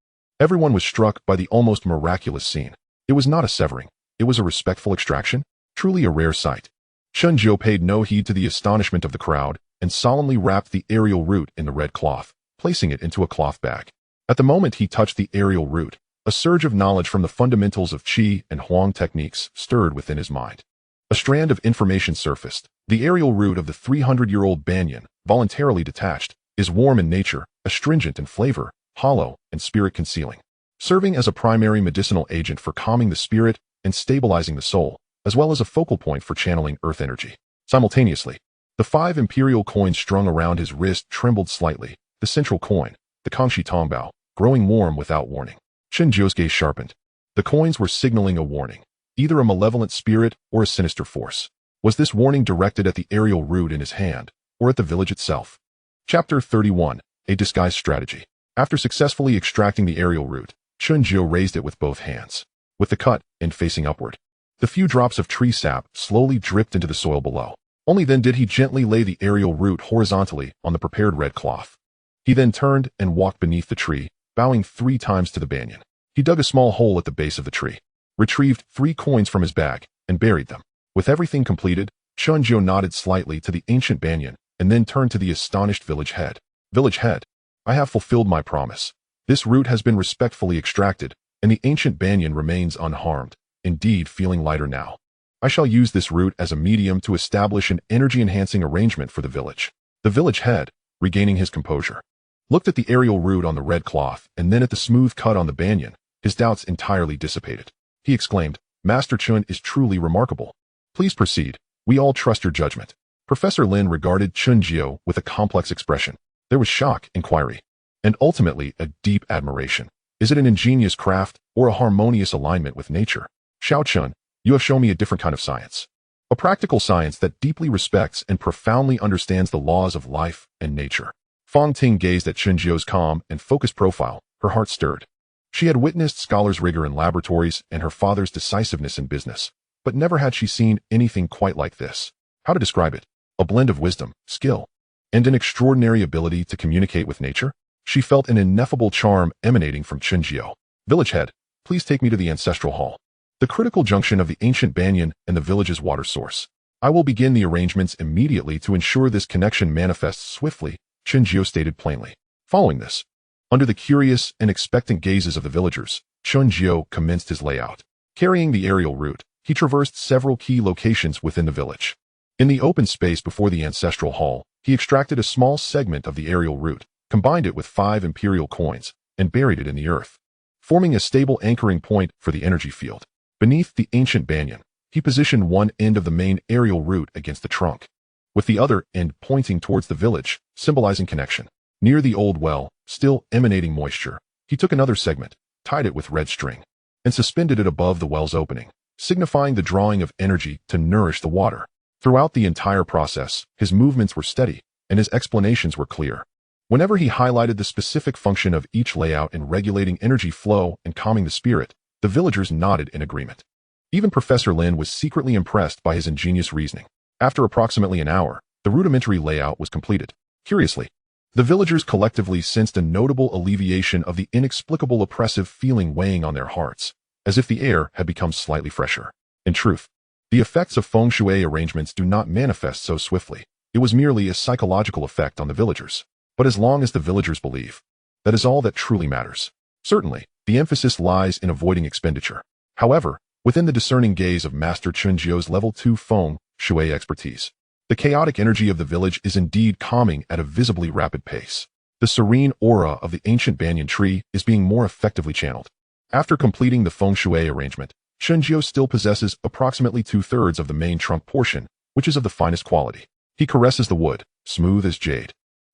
Speaker 1: Everyone was struck by the almost miraculous scene. It was not a severing. It was a respectful extraction, truly a rare sight. Chen Jiao paid no heed to the astonishment of the crowd and solemnly wrapped the aerial root in the red cloth, placing it into a cloth bag. At the moment he touched the aerial root, a surge of knowledge from the fundamentals of qi and huang techniques stirred within his mind. A strand of information surfaced. The aerial root of the 300-year-old banyan, voluntarily detached, is warm in nature, astringent in flavor, hollow, and spirit-concealing, serving as a primary medicinal agent for calming the spirit and stabilizing the soul, as well as a focal point for channeling earth energy. Simultaneously, the 5 imperial coins strung around his wrist trembled slightly, the central coin, the Kangxi Tongbao, growing warm without warning. Chen Jiao's gaze sharpened. The coins were signaling a warning, either a malevolent spirit or a sinister force. Was this warning directed at the aerial root in his hand, or at the village itself. Chapter 31. A Disguise Strategy. After successfully extracting the aerial root, Chen Xuan raised it with both hands. With the cut end facing upward, the few drops of tree sap slowly dripped into the soil below. Only then did he gently lay the aerial root horizontally on the prepared red cloth. He then turned and walked beneath the tree, bowing 3 times to the banyan. He dug a small hole at the base of the tree, retrieved 3 coins from his bag, and buried them. With everything completed, Chen Xuan nodded slightly to the ancient banyan and then turned to the astonished village head. Village head, I have fulfilled my promise. This root has been respectfully extracted, and the ancient banyan remains unharmed, indeed feeling lighter now. I shall use this root as a medium to establish an energy-enhancing arrangement for the village. The village head, regaining his composure, looked at the aerial root on the red cloth and then at the smooth cut on the banyan. His doubts entirely dissipated. He exclaimed, Master Chen is truly remarkable. Please proceed. We all trust your judgment. Professor Lin regarded Chen Xuan with a complex expression. There was shock, inquiry, and ultimately a deep admiration. Is it an ingenious craft or a harmonious alignment with nature? Xiao Chen, you have shown me a different kind of science. A practical science that deeply respects and profoundly understands the laws of life and nature. Fang Ting gazed at Chen Xuan's calm and focused profile. Her heart stirred. She had witnessed scholars' rigor in laboratories and her father's decisiveness in business, but never had she seen anything quite like this. How to describe it? A blend of wisdom, skill, and an extraordinary ability to communicate with nature? She felt an ineffable charm emanating from Chen Xuan. Village head, please take me to the ancestral hall, the critical junction of the ancient banyan and the village's water source. I will begin the arrangements immediately to ensure this connection manifests swiftly, Chen Xuan stated plainly. Following this, under the curious and expectant gazes of the villagers, Chen Xuan commenced his layout. Carrying the aerial root, he traversed several key locations within the village. In the open space before the ancestral hall, he extracted a small segment of the aerial root, combined it with 5 imperial coins, and buried it in the earth, forming a stable anchoring point for the energy field. Beneath the ancient banyan, he positioned one end of the main aerial root against the trunk, with the other end pointing towards the village, symbolizing connection. Near the old well, still emanating moisture, he took another segment, tied it with red string, and suspended it above the well's opening, signifying the drawing of energy to nourish the water. Throughout the entire process, his movements were steady, and his explanations were clear. Whenever he highlighted the specific function of each layout in regulating energy flow and calming the spirit, the villagers nodded in agreement. Even Professor Lin was secretly impressed by his ingenious reasoning. After approximately an hour, the rudimentary layout was completed. Curiously, the villagers collectively sensed a notable alleviation of the inexplicable oppressive feeling weighing on their hearts, as if the air had become slightly fresher. In truth, the effects of Feng Shui arrangements do not manifest so swiftly. It was merely a psychological effect on the villagers. But as long as the villagers believe, that is all that truly matters. Certainly, the emphasis lies in avoiding expenditure. However, within the discerning gaze of Master Chen Xuan's level 2 Feng Shui expertise, the chaotic energy of the village is indeed calming at a visibly rapid pace. The serene aura of the ancient banyan tree is being more effectively channeled. After completing the Feng Shui arrangement, Chen Xuan still possesses approximately 2/3 of the main trunk portion, which is of the finest quality. He caresses the wood, smooth as jade,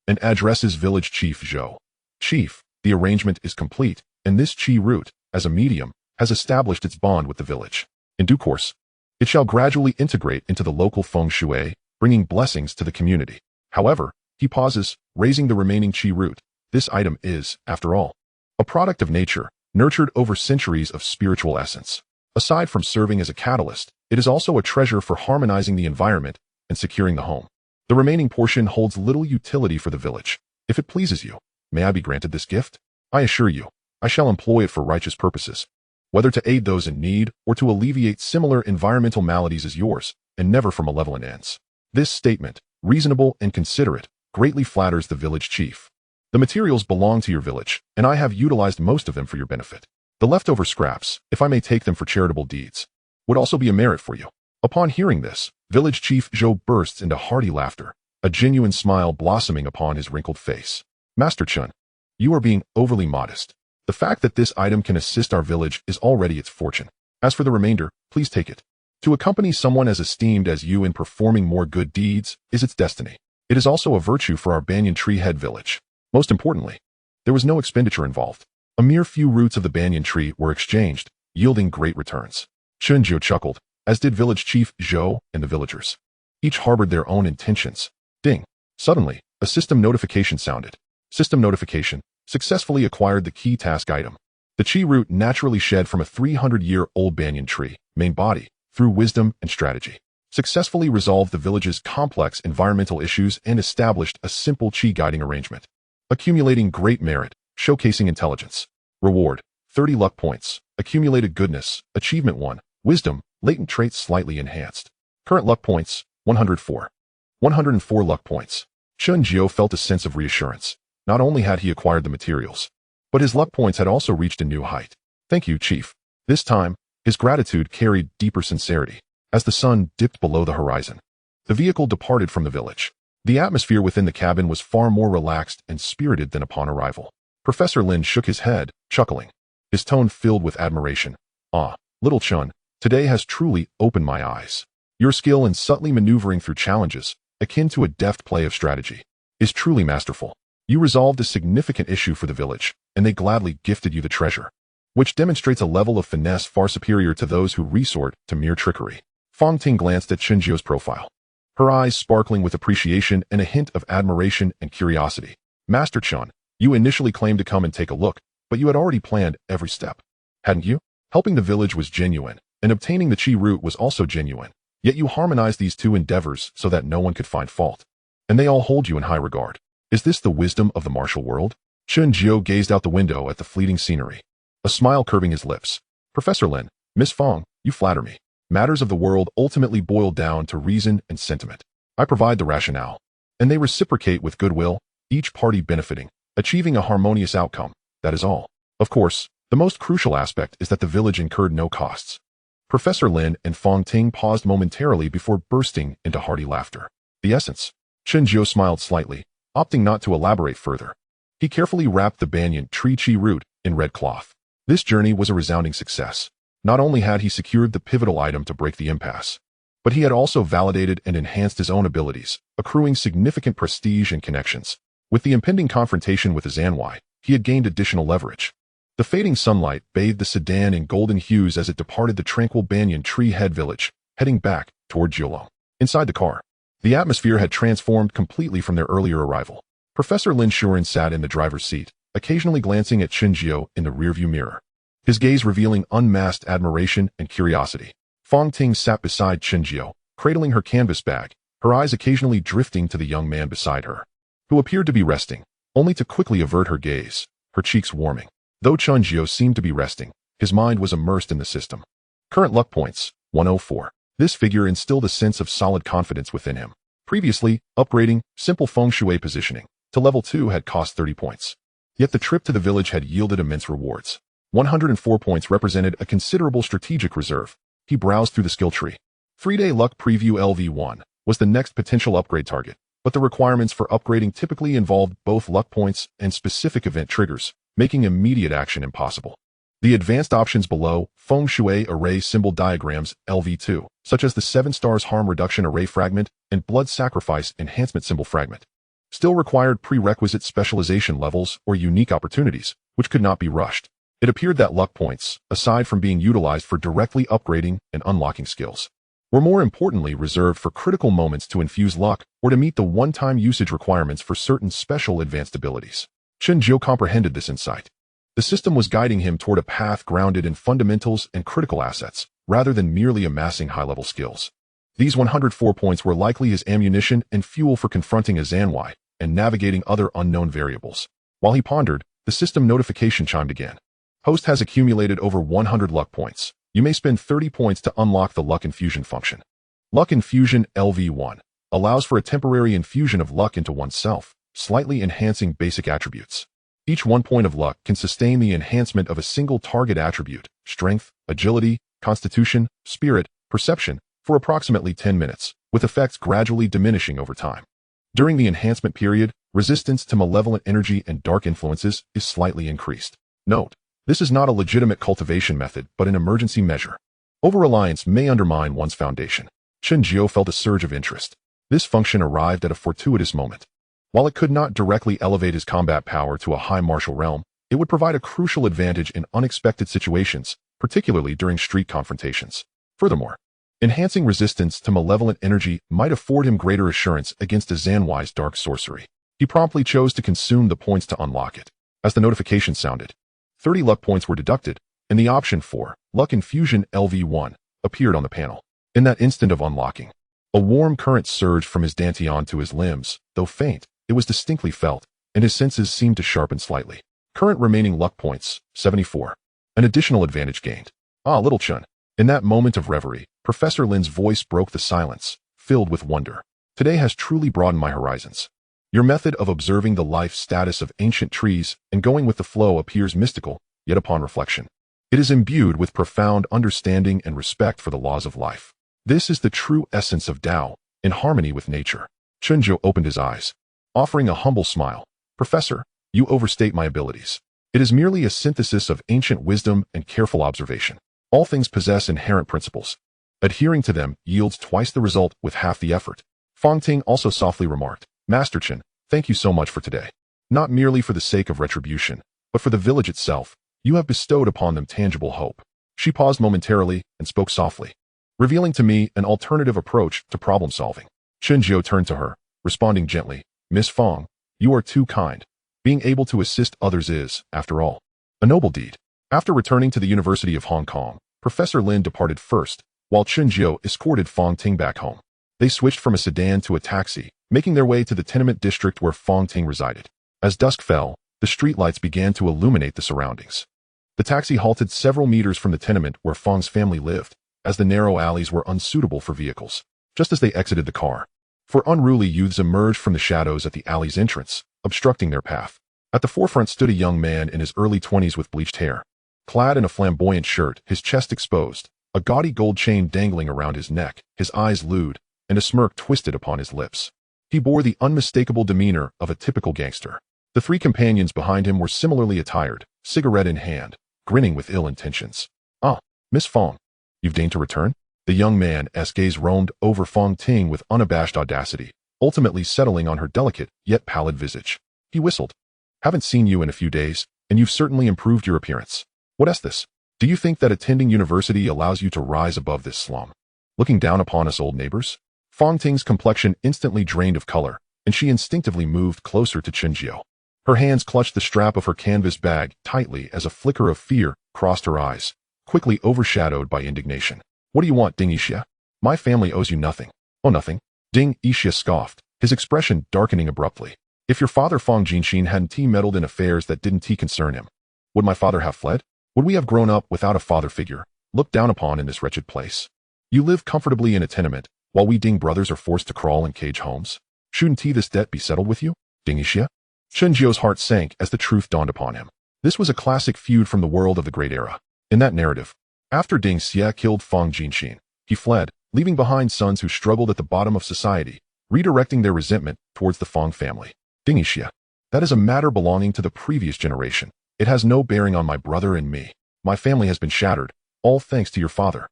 Speaker 1: and addresses village chief Zhou. Chief, the arrangement is complete, and this qi root, as a medium, has established its bond with the village. In due course, it shall gradually integrate into the local Feng Shui, bringing blessings to the community. However, he pauses, raising the remaining qi root. This item is, after all, a product of nature, nurtured over centuries of spiritual essence. Aside from serving as a catalyst, it is also a treasure for harmonizing the environment and securing the home. The remaining portion holds little utility for the village. If it pleases you, may I be granted this gift? I assure you, I shall employ it for righteous purposes, whether to aid those in need or to alleviate similar environmental maladies as yours, and never for malevolent ends. This statement, reasonable and considerate, greatly flatters the village chief. The materials belong to your village, and I have utilized most of them for your benefit. The leftover scraps, if I may take them for charitable deeds, would also be a merit for you. Upon hearing this, village chief Zhou bursts into hearty laughter, a genuine smile blossoming upon his wrinkled face. Master Chen, you are being overly modest. The fact that this item can assist our village is already its fortune. As for the remainder, please take it. To accompany someone as esteemed as you in performing more good deeds is its destiny. It is also a virtue for our banyan tree head village. Most importantly, there was no expenditure involved. A mere few roots of the banyan tree were exchanged, yielding great returns. Chen Xuan chuckled, as did village chief Zhou and the villagers. Each harbored their own intentions. Ding. Suddenly, a system notification sounded. System notification. Successfully acquired the key task item. The chi root naturally shed from a 300-year-old banyan tree, main body, through wisdom and strategy. Successfully resolved the village's complex environmental issues and established a simple chi guiding arrangement. Accumulating great merit, showcasing intelligence. Reward, 30 luck points. Accumulated goodness, achievement 1, wisdom, latent traits slightly enhanced. Current luck points, 104. 104 luck points. Chen Xuan felt a sense of reassurance. Not only had he acquired the materials, but his luck points had also reached a new height. Thank you, Chief. This time, his gratitude carried deeper sincerity. As the sun dipped below the horizon, the vehicle departed from the village. The atmosphere within the cabin was far more relaxed and spirited than upon arrival. Professor Lin shook his head, chuckling, his tone filled with admiration. Ah, little Chun, today has truly opened my eyes. Your skill in subtly maneuvering through challenges, akin to a deft play of strategy, is truly masterful. You resolved a significant issue for the village, and they gladly gifted you the treasure, which demonstrates a level of finesse far superior to those who resort to mere trickery. Feng Ting glanced at Chen Xuan's profile, her eyes sparkling with appreciation and a hint of admiration and curiosity. Master Chun, you initially claimed to come and take a look, but you had already planned every step, hadn't you? Helping the village was genuine, and obtaining the chi root was also genuine. Yet you harmonized these two endeavors so that no one could find fault, and they all hold you in high regard. Is this the wisdom of the martial world? Chen Xuan gazed out the window at the fleeting scenery, a smile curving his lips. Professor Lin, Miss Feng, you flatter me. Matters of the world ultimately boil down to reason and sentiment. I provide the rationale, and they reciprocate with goodwill, each party benefiting, achieving a harmonious outcome. That is all. Of course, the most crucial aspect is that the village incurred no costs. Professor Lin and Feng Ting paused momentarily before bursting into hearty laughter. The essence. Chen Xuan smiled slightly, opting not to elaborate further. He carefully wrapped the banyan tree chi root in red cloth. This journey was a resounding success. Not only had he secured the pivotal item to break the impasse, but he had also validated and enhanced his own abilities, accruing significant prestige and connections. With the impending confrontation with the Zanwei, he had gained additional leverage. The fading sunlight bathed the sedan in golden hues as it departed the tranquil banyan tree head village, heading back toward Kowloon. Inside the car, the atmosphere had transformed completely from their earlier arrival. Professor Lin Shuren sat in the driver's seat, occasionally glancing at Chen Xuan in the rearview mirror, his gaze revealing unmasked admiration and curiosity. Feng Ting sat beside Chen Xuan, cradling her canvas bag, her eyes occasionally drifting to the young man beside her, who appeared to be resting, only to quickly avert her gaze, her cheeks warming. Though Chen Xuan seemed to be resting, his mind was immersed in the system. Current luck points, 104. This figure instilled a sense of solid confidence within him. Previously, upgrading simple Feng Shui positioning to level 2 had cost 30 points. Yet the trip to the village had yielded immense rewards. 104 points represented a considerable strategic reserve. He browsed through the skill tree. 3-day luck preview LV1 was the next potential upgrade target, but the requirements for upgrading typically involved both luck points and specific event triggers, making immediate action impossible. The advanced options below, Feng Shui Array Symbol Diagrams LV2, such as the 7 Stars Harm Reduction Array Fragment and Blood Sacrifice Enhancement Symbol Fragment, still required prerequisite specialization levels or unique opportunities, which could not be rushed. It appeared that luck points, aside from being utilized for directly upgrading and unlocking skills, were more importantly reserved for critical moments to infuse luck or to meet the one-time usage requirements for certain special advanced abilities. Chen Xuan comprehended this insight. The system was guiding him toward a path grounded in fundamentals and critical assets, rather than merely amassing high-level skills. These 104 points were likely his ammunition and fuel for confronting a Zanwei and navigating other unknown variables. While he pondered, the system notification chimed again. Host has accumulated over 100 luck points. You may spend 30 points to unlock the Luck Infusion function. Luck Infusion LV1 allows for a temporary infusion of luck into oneself, slightly enhancing basic attributes. Each 1 point of luck can sustain the enhancement of a single target attribute, strength, agility, constitution, spirit, perception, for approximately 10 minutes, with effects gradually diminishing over time. During the enhancement period, resistance to malevolent energy and dark influences is slightly increased. Note: this is not a legitimate cultivation method, but an emergency measure. Over-reliance may undermine one's foundation. Chen Xuan felt a surge of interest. This function arrived at a fortuitous moment. While it could not directly elevate his combat power to a high martial realm, it would provide a crucial advantage in unexpected situations, particularly during street confrontations. Furthermore, Enhancing resistance to malevolent energy might afford him greater assurance against a Zanwei's dark sorcery. He promptly chose to consume the points to unlock it. As the notification sounded, 30 luck points were deducted, and the option for Luck Infusion LV1 appeared on the panel. In that instant of unlocking, a warm current surged from his dantian to his limbs. Though faint, it was distinctly felt, and his senses seemed to sharpen slightly. Current remaining luck points, 74. An additional advantage gained. Ah, little Chen. In that moment of reverie, Professor Lin's voice broke the silence, filled with wonder. Today has truly broadened my horizons. Your method of observing the life status of ancient trees and going with the flow appears mystical, yet upon reflection, it is imbued with profound understanding and respect for the laws of life. This is the true essence of Tao, in harmony with nature. Chen Xuan opened his eyes, offering a humble smile. Professor, you overstate my abilities. It is merely a synthesis of ancient wisdom and careful observation. All things possess inherent principles. Adhering to them yields twice the result with half the effort. Fong Ting also softly remarked, Master Chen, thank you so much for today. Not merely for the sake of retribution, but for the village itself, you have bestowed upon them tangible hope. She paused momentarily and spoke softly, revealing to me an alternative approach to problem solving. Chen Jiao turned to her, responding gently, Miss Fong, you are too kind. Being able to assist others is, after all, a noble deed. After returning to the University of Hong Kong, Professor Lin departed first, while Chen Jiao escorted Fong Ting back home. They switched from a sedan to a taxi, making their way to the tenement district where Fong Ting resided. As dusk fell, the streetlights began to illuminate the surroundings. The taxi halted several meters from the tenement where Fong's family lived, as the narrow alleys were unsuitable for vehicles. Just as they exited the car, four unruly youths emerged from the shadows at the alley's entrance, obstructing their path. At the forefront stood a young man in his early 20s with bleached hair. Clad in a flamboyant shirt, his chest exposed, a gaudy gold chain dangling around his neck, his eyes lewd, and a smirk twisted upon his lips. He bore the unmistakable demeanor of a typical gangster. The three companions behind him were similarly attired, cigarette in hand, grinning with ill intentions. Ah, Miss Fong, you've deigned to return? The young man's gaze roamed over Fong Ting with unabashed audacity, ultimately settling on her delicate yet pallid visage. He whistled. Haven't seen you in a few days, and you've certainly improved your appearance. What's this? Do you think that attending university allows you to rise above this slum, looking down upon us old neighbors? Fong Ting's complexion instantly drained of color, and she instinctively moved closer to Chen Jiao. Her hands clutched the strap of her canvas bag tightly as a flicker of fear crossed her eyes, quickly overshadowed by indignation. What do you want, Ding Yixia? My family owes you nothing. Oh, nothing? Ding Yixia scoffed, his expression darkening abruptly. If your father Fong Jinxin hadn't meddled in affairs that didn't concern him, would my father have fled? Would we have grown up without a father figure, looked down upon in this wretched place? You live comfortably in a tenement, while we Ding brothers are forced to crawl in cage homes. Shouldn't this debt be settled with you, Ding Yixia? Chen Jiao's heart sank as the truth dawned upon him. This was a classic feud from the world of the Great Era. In that narrative, after Ding Xia killed Fong Jinxin, he fled, leaving behind sons who struggled at the bottom of society, redirecting their resentment towards the Fong family. Ding Yixia, that is a matter belonging to the previous generation. It has no bearing on my brother and me. My family has been shattered, all thanks to your father.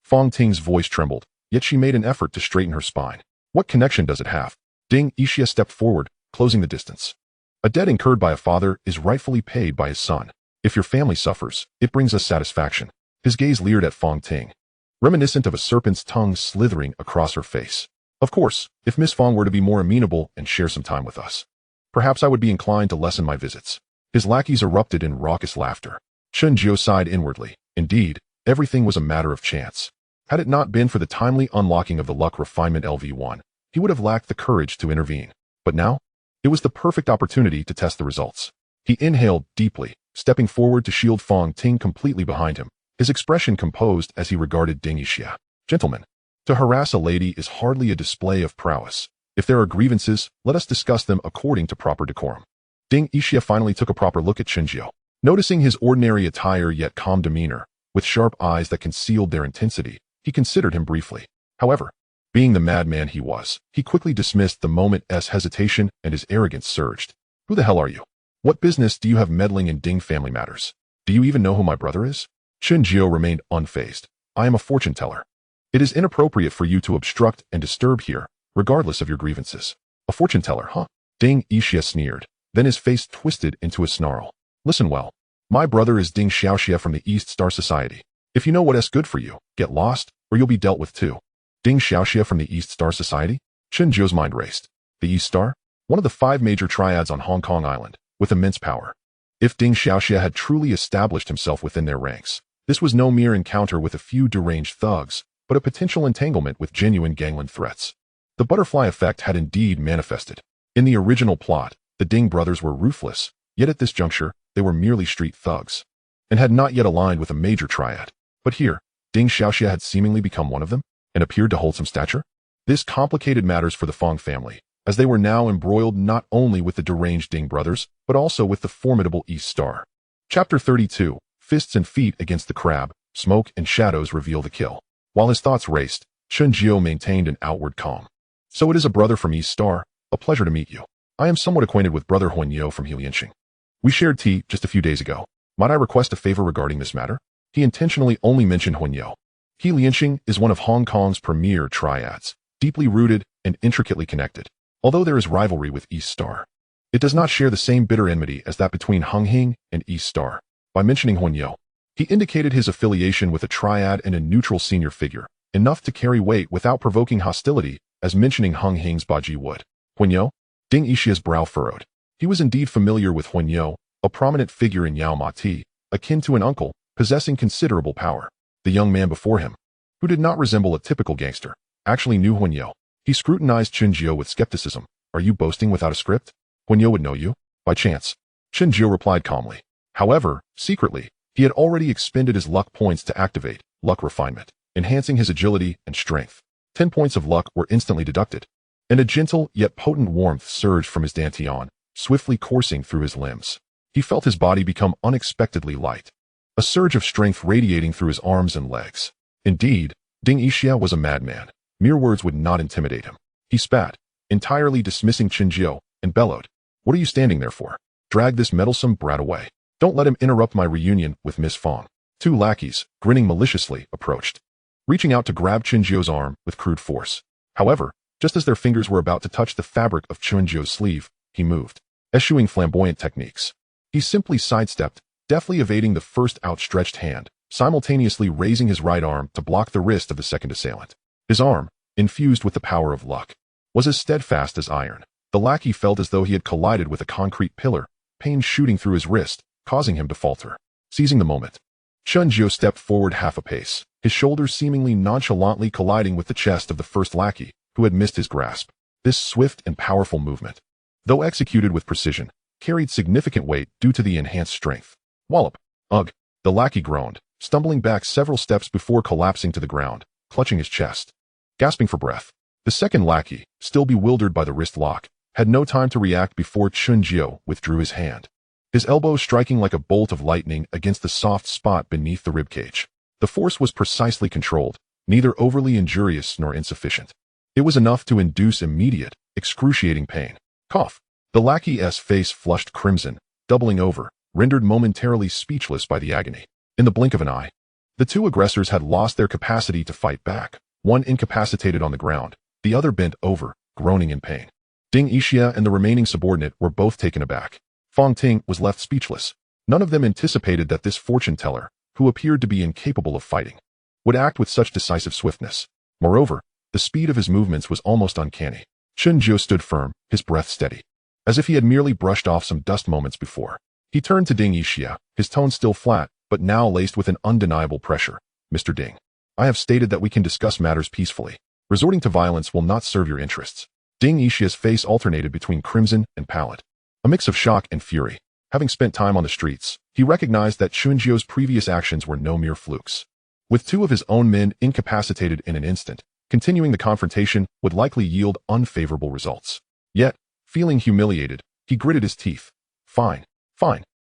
Speaker 1: Fong Ting's voice trembled, yet she made an effort to straighten her spine. What connection does it have? Ding Yixia stepped forward, closing the distance. A debt incurred by a father is rightfully paid by his son. If your family suffers, it brings us satisfaction. His gaze leered at Fong Ting, reminiscent of a serpent's tongue slithering across her face. Of course, if Miss Fong were to be more amenable and share some time with us, perhaps I would be inclined to lessen my visits. His lackeys erupted in raucous laughter. Chen Jiao sighed inwardly. Indeed, everything was a matter of chance. Had it not been for the timely unlocking of the luck refinement LV1, he would have lacked the courage to intervene. But now, it was the perfect opportunity to test the results. He inhaled deeply, stepping forward to shield Fong Ting completely behind him, his expression composed as he regarded Ding Yixia. Gentlemen, to harass a lady is hardly a display of prowess. If there are grievances, let us discuss them according to proper decorum. Ding Yixia finally took a proper look at Chen Jiao. Noticing his ordinary attire yet calm demeanor, with sharp eyes that concealed their intensity, he considered him briefly. However, being the madman he was, he quickly dismissed the moment's hesitation and his arrogance surged. Who the hell are you? What business do you have meddling in Ding family matters? Do you even know who my brother is? Chen Jiao remained unfazed. I am a fortune teller. It is inappropriate for you to obstruct and disturb here, regardless of your grievances. A fortune teller, huh? Ding Yixia sneered. Then his face twisted into a snarl. Listen well. My brother is Ding Xiaoxia from the East Star Society. If you know what's good for you, get lost, or you'll be dealt with too. Ding Xiaoxia from the East Star Society? Chen Zhou's mind raced. The East Star? One of the 5 major triads on Hong Kong Island, with immense power. If Ding Xiaoxia had truly established himself within their ranks, this was no mere encounter with a few deranged thugs, but a potential entanglement with genuine gangland threats. The butterfly effect had indeed manifested. In the original plot, the Ding brothers were ruthless, yet at this juncture, they were merely street thugs, and had not yet aligned with a major triad. But here, Ding Xiaoxia had seemingly become one of them, and appeared to hold some stature. This complicated matters for the Feng family, as they were now embroiled not only with the deranged Ding brothers, but also with the formidable East Star. Chapter 32, Fists and Feet Against the Crab, Smoke and Shadows Reveal the Kill. While his thoughts raced, Chen Jiu maintained an outward calm. So it is a brother from East Star, a pleasure to meet you. I am somewhat acquainted with brother Huanyo from Lianxing. We shared tea just a few days ago. Might I request a favor regarding this matter? He intentionally only mentioned Huanyo. Lianxing is one of Hong Kong's premier triads, deeply rooted and intricately connected. Although there is rivalry with East Star, it does not share the same bitter enmity as that between Heng and East Star. By mentioning Huanyo, he indicated his affiliation with a triad and a neutral senior figure, enough to carry weight without provoking hostility, as mentioning Heng's Baji would. Huanyo? Ding Ishia's brow furrowed. He was indeed familiar with Huanyo, a prominent figure in Yao Ma Ti, akin to an uncle, possessing considerable power. The young man before him, who did not resemble a typical gangster, actually knew Huanyo. He scrutinized Chen Jiu with skepticism. Are you boasting without a script? Huanyo would know you, by chance. Chen Jiu replied calmly. However, secretly, he had already expended his luck points to activate luck refinement, enhancing his agility and strength. 10 points of luck were instantly deducted, and a gentle yet potent warmth surged from his dantian, swiftly coursing through his limbs. He felt his body become unexpectedly light, a surge of strength radiating through his arms and legs. Indeed, Ding Ixia was a madman. Mere words would not intimidate him. He spat, entirely dismissing Chen Jiu, and bellowed. What are you standing there for? Drag this meddlesome brat away. Don't let him interrupt my reunion with Miss Fong. 2 lackeys, grinning maliciously, approached, reaching out to grab Chen Jiu's arm with crude force. However, just as their fingers were about to touch the fabric of Chen Jiu's sleeve, he moved, eschewing flamboyant techniques. He simply sidestepped, deftly evading the first outstretched hand, simultaneously raising his right arm to block the wrist of the second assailant. His arm, infused with the power of luck, was as steadfast as iron. The lackey felt as though he had collided with a concrete pillar, pain shooting through his wrist, causing him to falter. Seizing the moment, Chen Jiu stepped forward half a pace, his shoulders seemingly nonchalantly colliding with the chest of the first lackey, who had missed his grasp. This swift and powerful movement, though executed with precision, carried significant weight due to the enhanced strength. Wallop! Ugh! The lackey groaned, stumbling back several steps before collapsing to the ground, clutching his chest, gasping for breath. The second lackey, still bewildered by the wrist lock, had no time to react before Chen Jiu withdrew his hand, his elbow striking like a bolt of lightning against the soft spot beneath the ribcage. The force was precisely controlled, neither overly injurious nor insufficient. It was enough to induce immediate, excruciating pain. Cough! The lackey's face flushed crimson, doubling over, rendered momentarily speechless by the agony. In the blink of an eye, the 2 aggressors had lost their capacity to fight back, one incapacitated on the ground, the other bent over, groaning in pain. Ding Ixia and the remaining subordinate were both taken aback. Fong Ting was left speechless. None of them anticipated that this fortune teller, who appeared to be incapable of fighting, would act with such decisive swiftness. Moreover, the speed of his movements was almost uncanny. Chen Jiu stood firm, his breath steady, as if he had merely brushed off some dust moments before. He turned to Ding Ixia, his tone still flat, but now laced with an undeniable pressure. Mr. Ding, I have stated that we can discuss matters peacefully. Resorting to violence will not serve your interests. Ding Ixia's face alternated between crimson and pallid, a mix of shock and fury. Having spent time on the streets, he recognized that Chen Jiu's previous actions were no mere flukes. With 2 of his own men incapacitated in an instant, continuing the confrontation would likely yield unfavorable results. Yet, feeling humiliated, he gritted his teeth. Fine,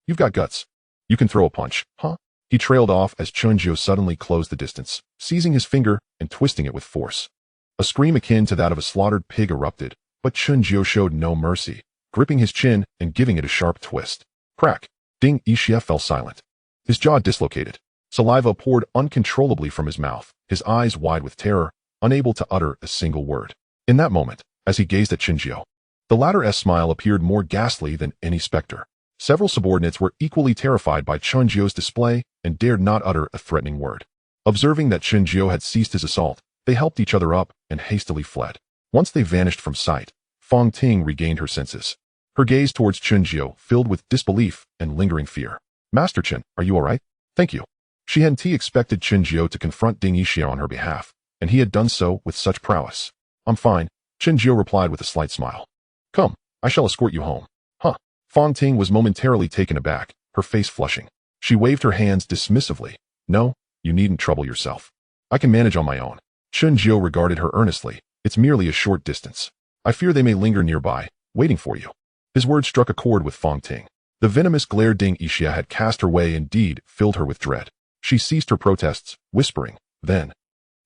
Speaker 1: you've got guts. You can throw a punch, huh? He trailed off as Chen Jiu suddenly closed the distance, seizing his finger and twisting it with force. A scream akin to that of a slaughtered pig erupted, but Chen Jiu showed no mercy, gripping his chin and giving it a sharp twist. Crack! Ding Ixia fell silent, his jaw dislocated. Saliva poured uncontrollably from his mouth, his eyes wide with terror, unable to utter a single word. In that moment, as he gazed at Chen Jiu, the latter's smile appeared more ghastly than any specter. Several subordinates were equally terrified by Chen Jiu's display and dared not utter a threatening word. Observing that Chen Jiao had ceased his assault, they helped each other up and hastily fled. Once they vanished from sight, Feng Ting regained her senses. Her gaze towards Chen Jiao filled with disbelief and lingering fear. Master Chen, are you all right? Thank you. She hadn't expected Chen Jiao to confront Ding Yixia on her behalf, and he had done so with such prowess. I'm fine, Chen Jiao replied with a slight smile. Come, I shall escort you home. Huh. Feng Ting was momentarily taken aback, her face flushing. She waved her hands dismissively. No, you needn't trouble yourself. I can manage on my own. Chen Jiao regarded her earnestly. It's merely a short distance. I fear they may linger nearby, waiting for you. His words struck a chord with Feng Ting. The venomous glare Ding Yixia had cast her way indeed filled her with dread. She ceased her protests, whispering, then.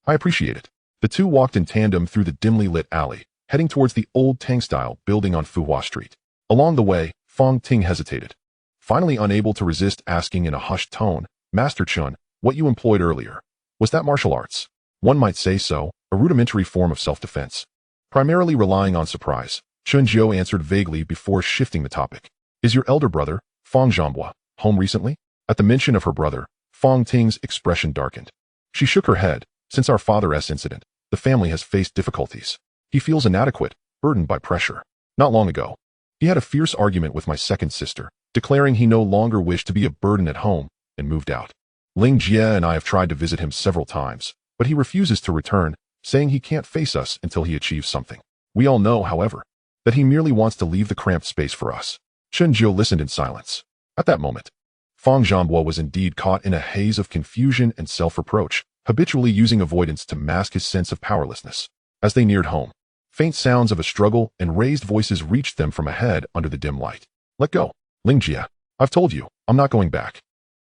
Speaker 1: I appreciate it. The two walked in tandem through the dimly lit alley, heading towards the old Tang-style building on Fuhua Street. Along the way, Feng Ting hesitated. Finally unable to resist asking in a hushed tone, Master Chen, what you employed earlier, was that martial arts? One might say so, a rudimentary form of self-defense. Primarily relying on surprise, Chen Jiao answered vaguely before shifting the topic. Is your elder brother, Feng Jiebā, home recently? At the mention of her brother, Feng Ting's expression darkened. She shook her head. Since our father's incident, the family has faced difficulties. He feels inadequate, burdened by pressure. Not long ago, he had a fierce argument with my second sister, declaring he no longer wished to be a burden at home, and moved out. Ling Jie and I have tried to visit him several times, but he refuses to return, saying he can't face us until he achieves something. We all know, however, that he merely wants to leave the cramped space for us. Chen Jiao listened in silence. At that moment, Feng Jiebā was indeed caught in a haze of confusion and self-reproach, habitually using avoidance to mask his sense of powerlessness. As they neared home, faint sounds of a struggle and raised voices reached them from ahead under the dim light. Let go, Ling Jie. I've told you, I'm not going back.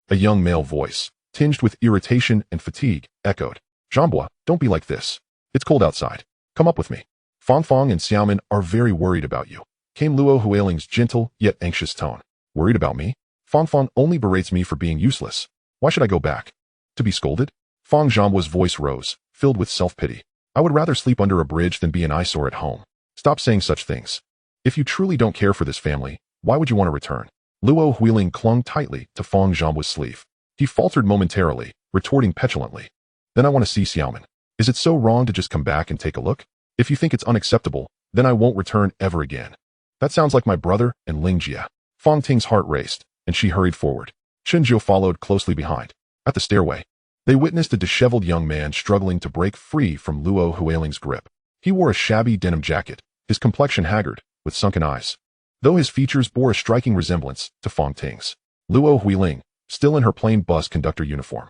Speaker 1: A young male voice, tinged with irritation and fatigue, echoed. Jiebā, don't be like this. It's cold outside. Come up with me. Feng and Xiaomin are very worried about you, came Luo Huiling's gentle yet anxious tone. Worried about me? Feng only berates me for being useless. Why should I go back? To be scolded? Feng Jiebā's voice rose, filled with self-pity. I would rather sleep under a bridge than be an eyesore at home. Stop saying such things. If you truly don't care for this family, why would you want to return? Luo Huiling clung tightly to Feng Jiebā's sleeve. He faltered momentarily, retorting petulantly. Then I want to see Xiaomin. Is it so wrong to just come back and take a look? If you think it's unacceptable, then I won't return ever again. That sounds like my brother and Ling Jie. Feng Ting's heart raced, and she hurried forward. Chen Jiao followed closely behind. At the stairway, they witnessed a disheveled young man struggling to break free from Luo Huiling's grip. He wore a shabby denim jacket, his complexion haggard, with sunken eyes, though his features bore a striking resemblance to Feng Ting's. Luo Huiling, still in her plain bus conductor uniform,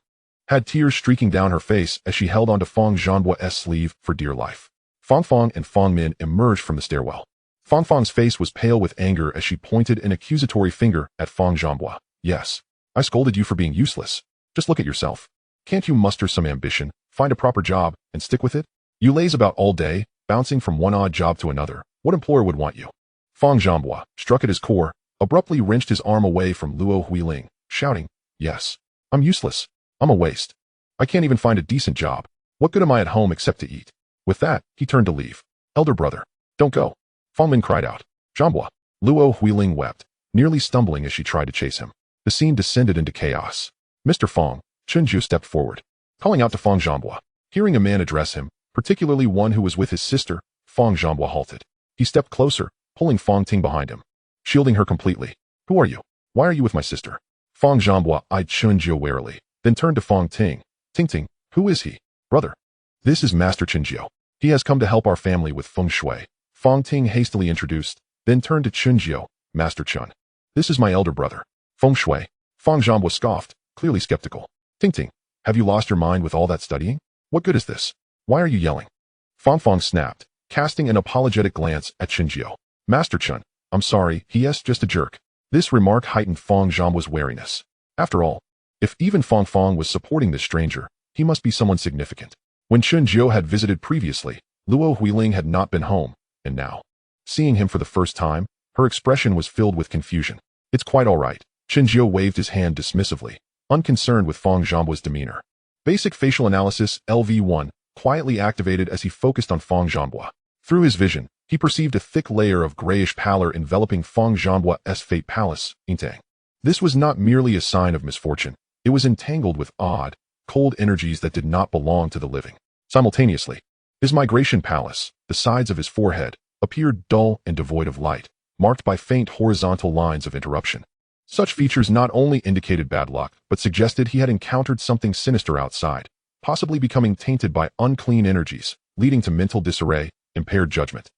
Speaker 1: had tears streaking down her face as she held onto Feng Jiebā's sleeve for dear life. Feng and Feng Min emerged from the stairwell. Feng's face was pale with anger as she pointed an accusatory finger at Feng Jiebā. Yes, I scolded you for being useless. Just look at yourself. Can't you muster some ambition, find a proper job, and stick with it? You laze about all day, bouncing from one odd job to another. What employer would want you? Feng Jiebā, struck at his core, abruptly wrenched his arm away from Luo Huiling, shouting, Yes, I'm useless. I'm a waste. I can't even find a decent job. What good am I at home except to eat? With that, he turned to leave. Elder brother, don't go. Feng Min cried out. Jiebā. Luo Huiling wept, nearly stumbling as she tried to chase him. The scene descended into chaos. Mr. Feng, Chen Jiao stepped forward, calling out to Feng Jiebā. Hearing a man address him, particularly one who was with his sister, Feng Jiebā halted. He stepped closer, pulling Feng Ting behind him, shielding her completely. Who are you? Why are you with my sister? Feng Jiebā eyed Chen Jiao warily, then turned to Feng Ting. Ting, who is he? Brother. This is Master Chen Jiao. He has come to help our family with Feng Shui. Feng Ting hastily introduced, then turned to Chen Jiao. Master Chen. This is my elder brother. Feng Shui. Feng Jiebā scoffed, clearly skeptical. Ting, have you lost your mind with all that studying? What good is this? Why are you yelling? Feng snapped, casting an apologetic glance at Chen Jiao. Master Chen, I'm sorry, he's just a jerk. This remark heightened Feng Jiebā's wariness. After all, if even Feng was supporting this stranger, he must be someone significant. When Chen Jiao had visited previously, Luo Huiling had not been home, and now, seeing him for the first time, her expression was filled with confusion. It's quite all right. Chen Jiao waved his hand dismissively, unconcerned with Feng Jiebā's demeanor. Basic facial analysis LV1 quietly activated as he focused on Feng Jiebā. Through his vision, he perceived a thick layer of grayish pallor enveloping Feng Jiebā's fate palace, Intang. This was not merely a sign of misfortune. It was entangled with odd, cold energies that did not belong to the living. Simultaneously, his migration palace, the sides of his forehead, appeared dull and devoid of light, marked by faint horizontal lines of interruption. Such features not only indicated bad luck, but suggested he had encountered something sinister outside, possibly becoming tainted by unclean energies, leading to mental disarray, impaired judgment,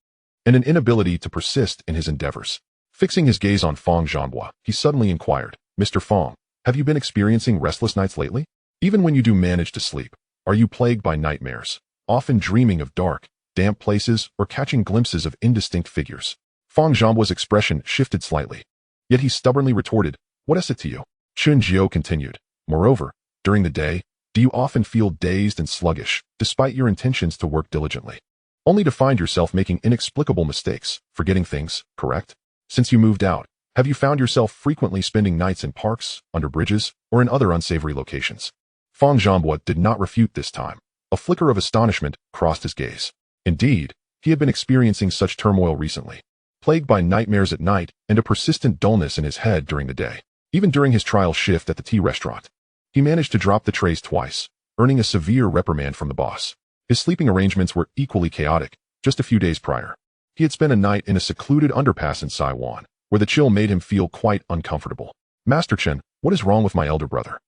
Speaker 1: and an inability to persist in his endeavors. Fixing his gaze on Feng Jiebā, he suddenly inquired, "Mr. Feng, have you been experiencing restless nights lately? Even when you do manage to sleep, are you plagued by nightmares, often dreaming of dark, damp places or catching glimpses of indistinct figures?" Feng Jiebā's expression shifted slightly. Yet he stubbornly retorted, "What is it to you?" Chen Jiao continued, "Moreover, during the day, do you often feel dazed and sluggish, despite your intentions to work diligently, only to find yourself making inexplicable mistakes, forgetting things, correct? Since you moved out, have you found yourself frequently spending nights in parks, under bridges, or in other unsavory locations?" Feng Jiebā did not refute this time. A flicker of astonishment crossed his gaze. Indeed, he had been experiencing such turmoil recently, plagued by nightmares at night and a persistent dullness in his head during the day. Even during his trial shift at the tea restaurant, he managed to drop the trays twice, earning a severe reprimand from the boss. His sleeping arrangements were equally chaotic. Just a few days prior, he had spent a night in a secluded underpass in Siwan, where the chill made him feel quite uncomfortable. "Master Chen, what is wrong with my elder brother?"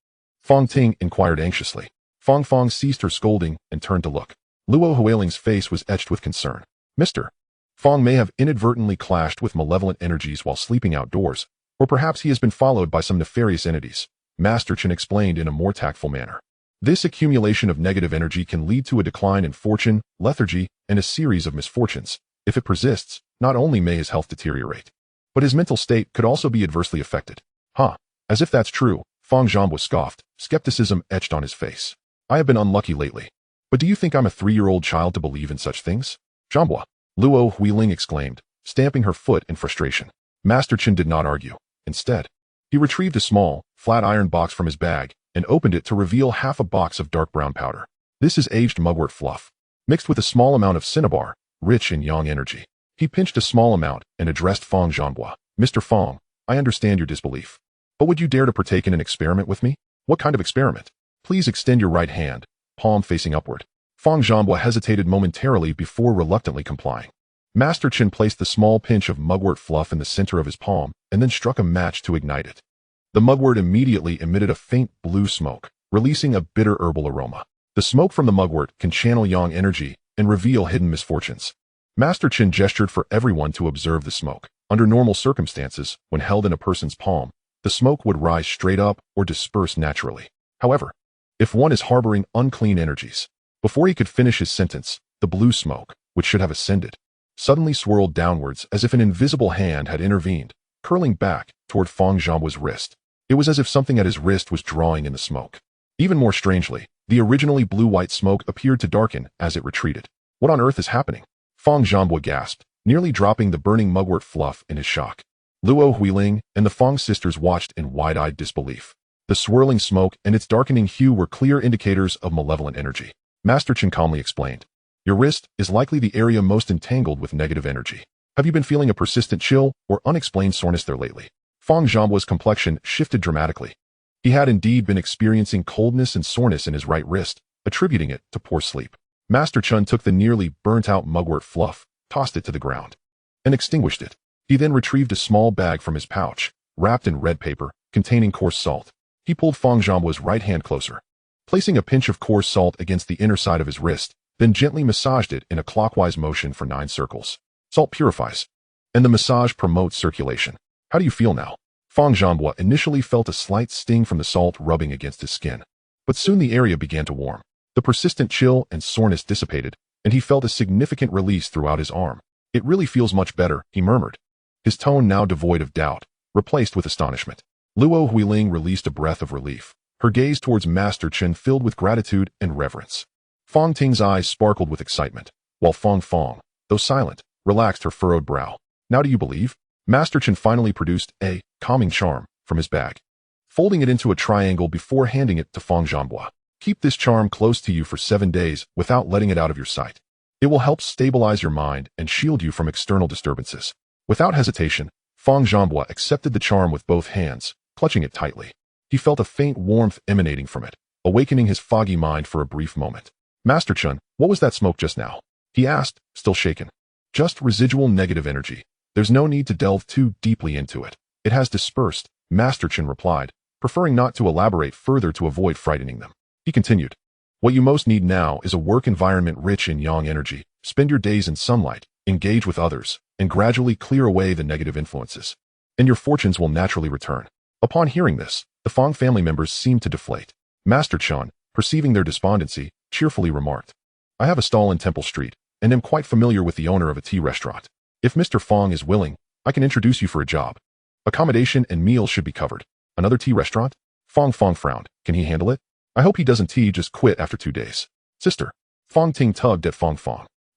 Speaker 1: Feng Ting inquired anxiously. Feng ceased her scolding and turned to look. Luo Huiling's face was etched with concern. "Mr. Feng may have inadvertently clashed with malevolent energies while sleeping outdoors, or perhaps he has been followed by some nefarious entities," Master Chen explained in a more tactful manner. "This accumulation of negative energy can lead to a decline in fortune, lethargy, and a series of misfortunes. If it persists, not only may his health deteriorate, but his mental state could also be adversely affected." "Huh, as if that's true," Feng Jiebā scoffed, skepticism etched on his face. "I have been unlucky lately. But do you think I'm a 3-year-old child to believe in such things?" "Jiebā," Luo Huiling exclaimed, stamping her foot in frustration. Master Chen did not argue. Instead, he retrieved a small, flat iron box from his bag and opened it to reveal half a box of dark brown powder. "This is aged mugwort fluff, mixed with a small amount of cinnabar, rich in yang energy." He pinched a small amount and addressed Feng Jiebā. "Mr. Feng, I understand your disbelief. But would you dare to partake in an experiment with me?" "What kind of experiment?" "Please extend your right hand, palm facing upward." Feng Jiebā hesitated momentarily before reluctantly complying. Master Chen placed the small pinch of mugwort fluff in the center of his palm and then struck a match to ignite it. The mugwort immediately emitted a faint blue smoke, releasing a bitter herbal aroma. The smoke from the mugwort can channel yang energy and reveal hidden misfortunes. Master Chen gestured for everyone to observe the smoke. Under normal circumstances, when held in a person's palm, the smoke would rise straight up or disperse naturally. However, if one is harboring unclean energies, before he could finish his sentence, the blue smoke, which should have ascended, suddenly swirled downwards as if an invisible hand had intervened, curling back toward Feng Jiebā's wrist. It was as if something at his wrist was drawing in the smoke. Even more strangely, the originally blue-white smoke appeared to darken as it retreated. "What on earth is happening?" Feng Jiebā gasped, nearly dropping the burning mugwort fluff in his shock. Luo Huiling and the Feng sisters watched in wide-eyed disbelief. The swirling smoke and its darkening hue were clear indicators of malevolent energy. Master Chen calmly explained, "Your wrist is likely the area most entangled with negative energy. Have you been feeling a persistent chill or unexplained soreness there lately?" Feng Jiebā's complexion shifted dramatically. He had indeed been experiencing coldness and soreness in his right wrist, attributing it to poor sleep. Master Chen took the nearly burnt-out mugwort fluff, tossed it to the ground, and extinguished it. He then retrieved a small bag from his pouch, wrapped in red paper, containing coarse salt. He pulled Feng Jiebā's right hand closer, placing a pinch of coarse salt against the inner side of his wrist, then gently massaged it in a clockwise motion for 9 circles. "Salt purifies, and the massage promotes circulation. How do you feel now?" Feng Jiebā initially felt a slight sting from the salt rubbing against his skin, but soon the area began to warm. The persistent chill and soreness dissipated, and he felt a significant release throughout his arm. "It really feels much better," he murmured, his tone now devoid of doubt, replaced with astonishment. Luo Huiling released a breath of relief, her gaze towards Master Chen filled with gratitude and reverence. Feng Ting's eyes sparkled with excitement, while Feng, though silent, relaxed her furrowed brow. "Now do you believe?" Master Chen finally produced a calming charm from his bag, folding it into a triangle before handing it to Feng Jiebā. "Keep this charm close to you for 7 days without letting it out of your sight. It will help stabilize your mind and shield you from external disturbances." Without hesitation, Feng Jiebā accepted the charm with both hands, clutching it tightly. He felt a faint warmth emanating from it, awakening his foggy mind for a brief moment. Master Chen, what was that smoke just now? He asked, still shaken. Just residual negative energy. There's no need to delve too deeply into it. It has dispersed, Master Chen replied, preferring not to elaborate further to avoid frightening them. He continued. What you most need now is a work environment rich in yang energy. Spend your days in sunlight, engage with others, and gradually clear away the negative influences. And your fortunes will naturally return. Upon hearing this, the Feng family members seemed to deflate. Master Chen, perceiving their despondency, cheerfully remarked, I have a stall in Temple Street, and am quite familiar with the owner of a tea restaurant. If Mr. Feng is willing, I can introduce you for a job. Accommodation and meals should be covered. Another tea restaurant? Feng frowned. Can he handle it? I hope he doesn't just quit after 2 days. Sister. Feng Ting tugged at Feng.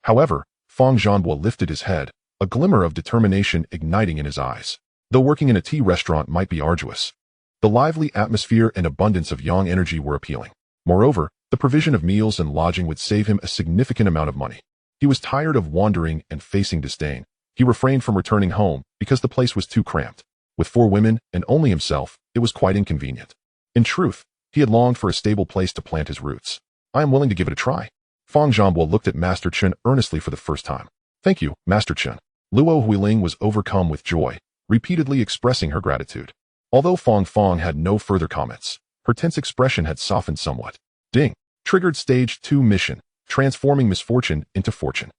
Speaker 1: However, Feng Jiebā lifted his head, a glimmer of determination igniting in his eyes. Though working in a tea restaurant might be arduous, the lively atmosphere and abundance of yang energy were appealing. Moreover, the provision of meals and lodging would save him a significant amount of money. He was tired of wandering and facing disdain. He refrained from returning home because the place was too cramped. With 4 women and only himself, it was quite inconvenient. In truth, he had longed for a stable place to plant his roots. I am willing to give it a try. Feng Jiebā looked at Master Chen earnestly for the first time. Thank you, Master Chen. Luo Huiling was overcome with joy, repeatedly expressing her gratitude. Although Feng had no further comments, her tense expression had softened somewhat. Ding. Triggered Stage 2 mission, transforming misfortune into fortune.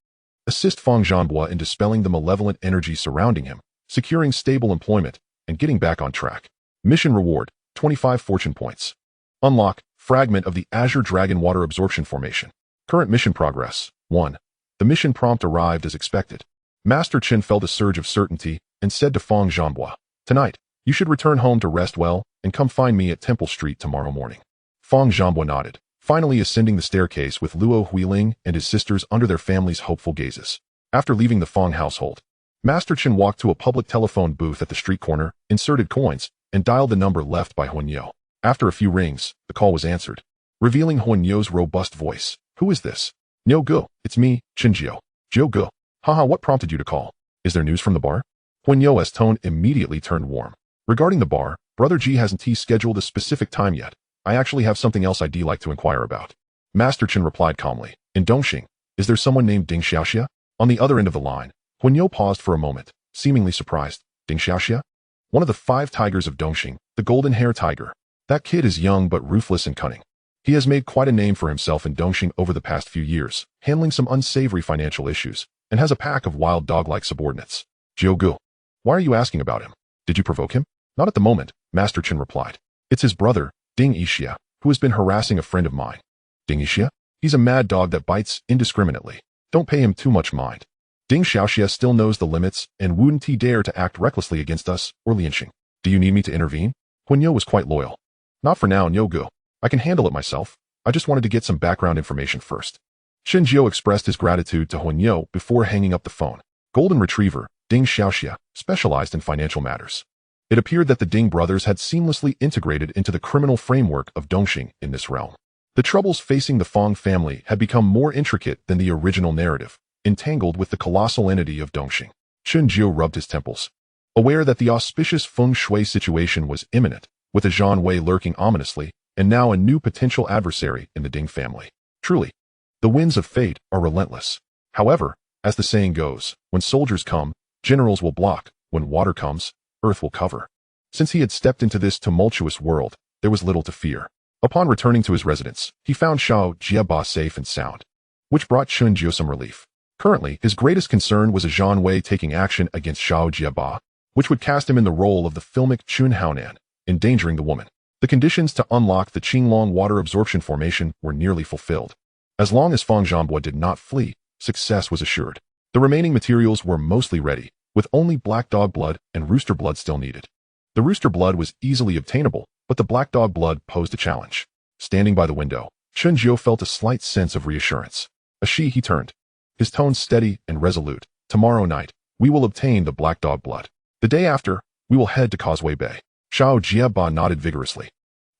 Speaker 1: Assist Feng Jiebā in dispelling the malevolent energy surrounding him, securing stable employment, and getting back on track. Mission reward, 25 fortune points. Unlock, fragment of the Azure Dragon Water Absorption Formation. Current mission progress, 1. The mission prompt arrived as expected. Master Chen felt a surge of certainty and said to Feng Jiebā, Tonight, you should return home to rest well and come find me at Temple Street tomorrow morning. Feng Jiebā nodded, finally ascending the staircase with Luo Huiling and his sisters under their family's hopeful gazes. After leaving the Feng household, Master Chen walked to a public telephone booth at the street corner, inserted coins, and dialed the number left by Huanyo. After a few rings, the call was answered, revealing Huanyo's robust voice. Who is this? Niu Gu, it's me, Chen Jiao. Jiao Gu. Haha, what prompted you to call? Is there news from the bar? Huanyo's tone immediately turned warm. Regarding the bar, Brother Ji hasn't scheduled a specific time yet. I actually have something else I'd like to inquire about. Master Chen replied calmly. In Dongxing, is there someone named Ding Xiaoxia? On the other end of the line, Huanyo paused for a moment, seemingly surprised. Ding Xiaoxia? One of the 5 tigers of Dongxing, the golden hair tiger. That kid is young but ruthless and cunning. He has made quite a name for himself in Dongxing over the past few years, handling some unsavory financial issues, and has a pack of wild dog-like subordinates. Jiao Gu. Why are you asking about him? Did you provoke him? Not at the moment, Master Chen replied. It's his brother, Ding Yixia, who has been harassing a friend of mine. Ding Yixia? He's a mad dog that bites indiscriminately. Don't pay him too much mind. Ding Xiaoxia still knows the limits and wouldn't dare to act recklessly against us or Lianxing. Do you need me to intervene? Huanyo was quite loyal. Not for now, Niu Gu. I can handle it myself. I just wanted to get some background information first. Chen Jiao expressed his gratitude to Huanyo before hanging up the phone. Golden Retriever, Ding Xiaoxia, specialized in financial matters. It appeared that the Ding brothers had seamlessly integrated into the criminal framework of Dongxing in this realm. The troubles facing the Feng family had become more intricate than the original narrative, entangled with the colossal entity of Dongxing. Chen Jiao rubbed his temples. Aware that the auspicious Feng Shui situation was imminent, with a Zhan Wei lurking ominously, and now a new potential adversary in the Ding family. Truly, the winds of fate are relentless. However, as the saying goes, when soldiers come, generals will block. When water comes, earth will cover. Since he had stepped into this tumultuous world, there was little to fear. Upon returning to his residence, he found Xiao Jiebā safe and sound, which brought Chen Jiao some relief. Currently, his greatest concern was a Zhan Wei taking action against Xiao Jiebā, which would cast him in the role of the filmic Chun Haonan, endangering the woman. The conditions to unlock the Qinglong water absorption formation were nearly fulfilled. As long as Feng Jiebā did not flee, success was assured. The remaining materials were mostly ready, with only black dog blood and rooster blood still needed. The rooster blood was easily obtainable, but the black dog blood posed a challenge. Standing by the window, Chen Jiao felt a slight sense of reassurance. A he turned, his tone steady and resolute. Tomorrow night, we will obtain the black dog blood. The day after, we will head to Causeway Bay. Xiao Jiebā nodded vigorously,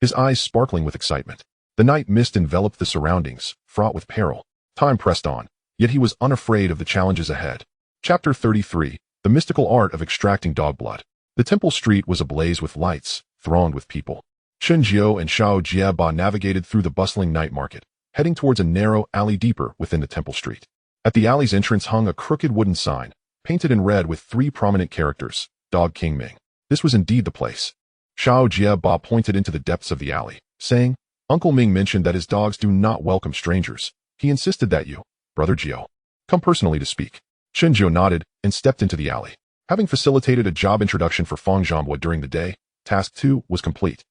Speaker 1: his eyes sparkling with excitement. The night mist enveloped the surroundings, fraught with peril. Time pressed on, yet he was unafraid of the challenges ahead. Chapter 33, The Mystical Art of Extracting Dog Blood. The temple street was ablaze with lights, thronged with people. Chen Jiao and Xiao Jiebā navigated through the bustling night market, heading towards a narrow alley deeper within the temple street. At the alley's entrance hung a crooked wooden sign, painted in red with 3 prominent characters, Dog King Ming. This was indeed the place. Xiao Jiebā pointed into the depths of the alley, saying, Uncle Ming mentioned that his dogs do not welcome strangers. He insisted that you, Brother Jiao, come personally to speak. Chen Jiao nodded and stepped into the alley. Having facilitated a job introduction for Feng Shui during the day, task 2 was complete,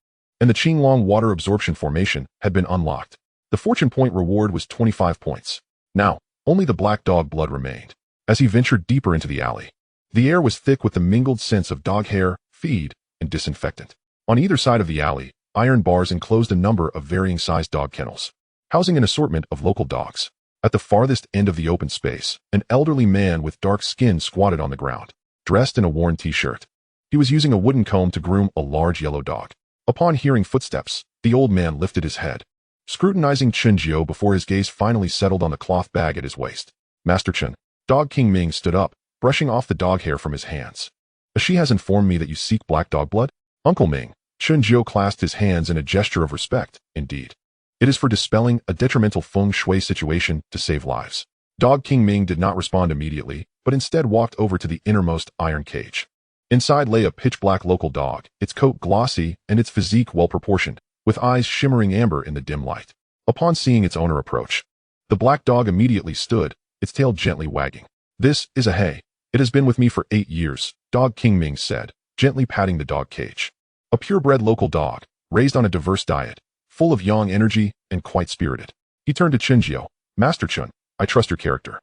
Speaker 1: and the Qinglong water absorption formation had been unlocked. The fortune point reward was 25 points. Now, only the black dog blood remained. As he ventured deeper into the alley, the air was thick with the mingled scents of dog hair, feed, and disinfectant. On either side of the alley, iron bars enclosed a number of varying-sized dog kennels, housing an assortment of local dogs. At the farthest end of the open space, an elderly man with dark skin squatted on the ground, dressed in a worn t-shirt. He was using a wooden comb to groom a large yellow dog. Upon hearing footsteps, the old man lifted his head, scrutinizing Chen Jiao before his gaze finally settled on the cloth bag at his waist. Master Chen, Dog King Ming stood up, brushing off the dog hair from his hands. She has informed me that you seek black dog blood? Uncle Ming, Chen Jiao clasped his hands in a gesture of respect. Indeed. It is for dispelling a detrimental feng shui situation to save lives. Dog King Ming did not respond immediately, but instead walked over to the innermost iron cage. Inside lay a pitch-black local dog, its coat glossy and its physique well-proportioned, with eyes shimmering amber in the dim light. Upon seeing its owner approach, the black dog immediately stood, its tail gently wagging. This is a He. It has been with me for 8 years, Dog King Ming said, gently patting the dog cage. A purebred local dog, raised on a diverse diet, full of yang energy and quite spirited. He turned to Chen Jiao. Master Chen, I trust your character.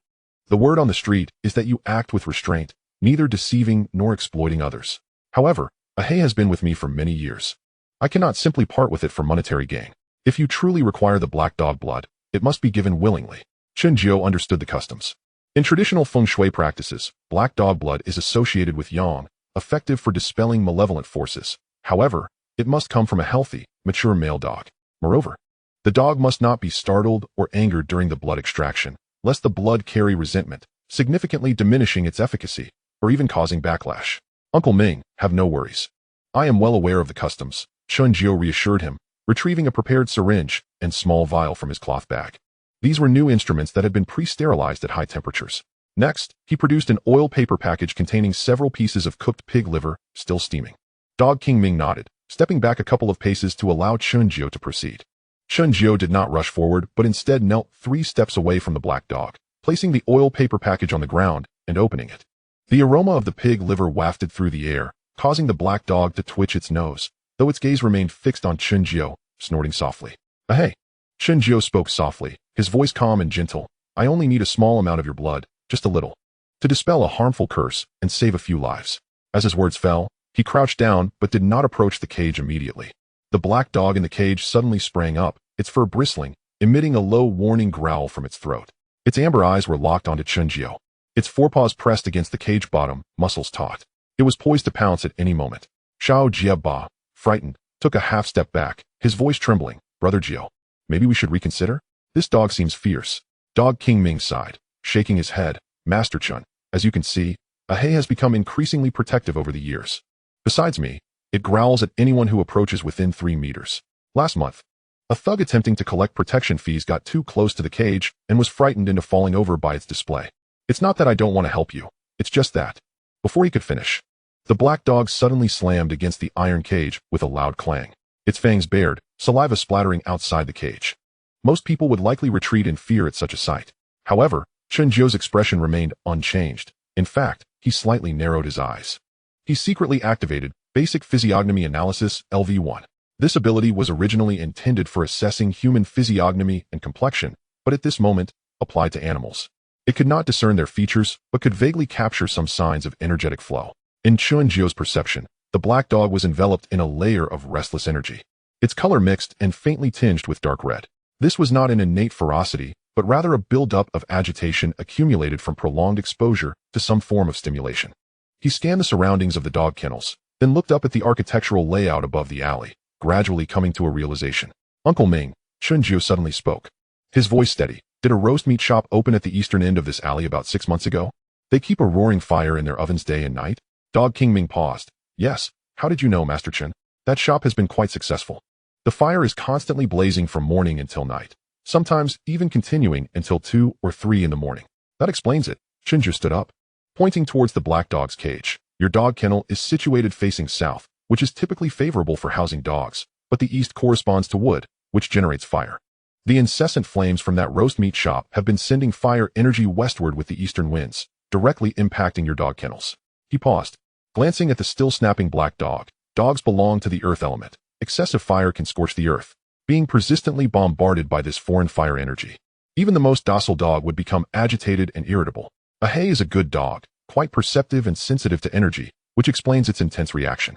Speaker 1: The word on the street is that you act with restraint, neither deceiving nor exploiting others. However, a He has been with me for many years. I cannot simply part with it for monetary gain. If you truly require the black dog blood, it must be given willingly. Chen Jiao understood the customs. In traditional feng shui practices, black dog blood is associated with yang, effective for dispelling malevolent forces. However, it must come from a healthy, mature male dog. Moreover, the dog must not be startled or angered during the blood extraction, lest the blood carry resentment, significantly diminishing its efficacy, or even causing backlash. Uncle Ming, have no worries. I am well aware of the customs, Chen Jiao reassured him, retrieving a prepared syringe and small vial from his cloth bag. These were new instruments that had been pre-sterilized at high temperatures. Next, he produced an oil paper package containing several pieces of cooked pig liver, still steaming. Dog King Ming nodded, stepping back a couple of paces to allow Chen Jiao to proceed. Chen Jiao did not rush forward, but instead knelt 3 steps away from the black dog, placing the oil paper package on the ground and opening it. The aroma of the pig liver wafted through the air, causing the black dog to twitch its nose, though its gaze remained fixed on Chen Jiao, snorting softly. Hey! Chen Jiao spoke softly, his voice calm and gentle. I only need a small amount of your blood, just a little, to dispel a harmful curse and save a few lives. As his words fell, he crouched down but did not approach the cage immediately. The black dog in the cage suddenly sprang up, its fur bristling, emitting a low warning growl from its throat. Its amber eyes were locked onto Chen Jiao. Its forepaws pressed against the cage bottom, muscles taut. It was poised to pounce at any moment. Xiao Jiebā, frightened, took a half step back, his voice trembling. Brother Jiao, maybe we should reconsider? This dog seems fierce. Dog King Ming sighed, shaking his head. Master Chen, as you can see, a He has become increasingly protective over the years. Besides me, it growls at anyone who approaches within 3 meters. Last month, a thug attempting to collect protection fees got too close to the cage and was frightened into falling over by its display. It's not that I don't want to help you, it's just that. Before he could finish, the black dog suddenly slammed against the iron cage with a loud clang. Its fangs bared, saliva splattering outside the cage. Most people would likely retreat in fear at such a sight. However, Chen Jiao's expression remained unchanged. In fact, he slightly narrowed his eyes. He secretly activated Basic Physiognomy Analysis LV1. This ability was originally intended for assessing human physiognomy and complexion, but at this moment, applied to animals. It could not discern their features, but could vaguely capture some signs of energetic flow. In Chen Jiao's perception, the black dog was enveloped in a layer of restless energy. Its color mixed and faintly tinged with dark red. This was not an innate ferocity, but rather a buildup of agitation accumulated from prolonged exposure to some form of stimulation. He scanned the surroundings of the dog kennels, then looked up at the architectural layout above the alley, gradually coming to a realization. Uncle Ming, Chen Jiao suddenly spoke. His voice steady. Did a roast meat shop open at the eastern end of this alley about 6 months ago? They keep a roaring fire in their ovens day and night? Dog King Ming paused. Yes. How did you know, Master Chen? That shop has been quite successful. The fire is constantly blazing from morning until night, sometimes even continuing until 2 or 3 in the morning. That explains it. Chen Xuan stood up, pointing towards the black dog's cage. Your dog kennel is situated facing south, which is typically favorable for housing dogs, but the east corresponds to wood, which generates fire. The incessant flames from that roast meat shop have been sending fire energy westward with the eastern winds, directly impacting your dog kennels. He paused, glancing at the still snapping black dog. Dogs belong to the earth element. Excessive fire can scorch the earth, being persistently bombarded by this foreign fire energy. Even the most docile dog would become agitated and irritable. A He is a good dog, quite perceptive and sensitive to energy, which explains its intense reaction.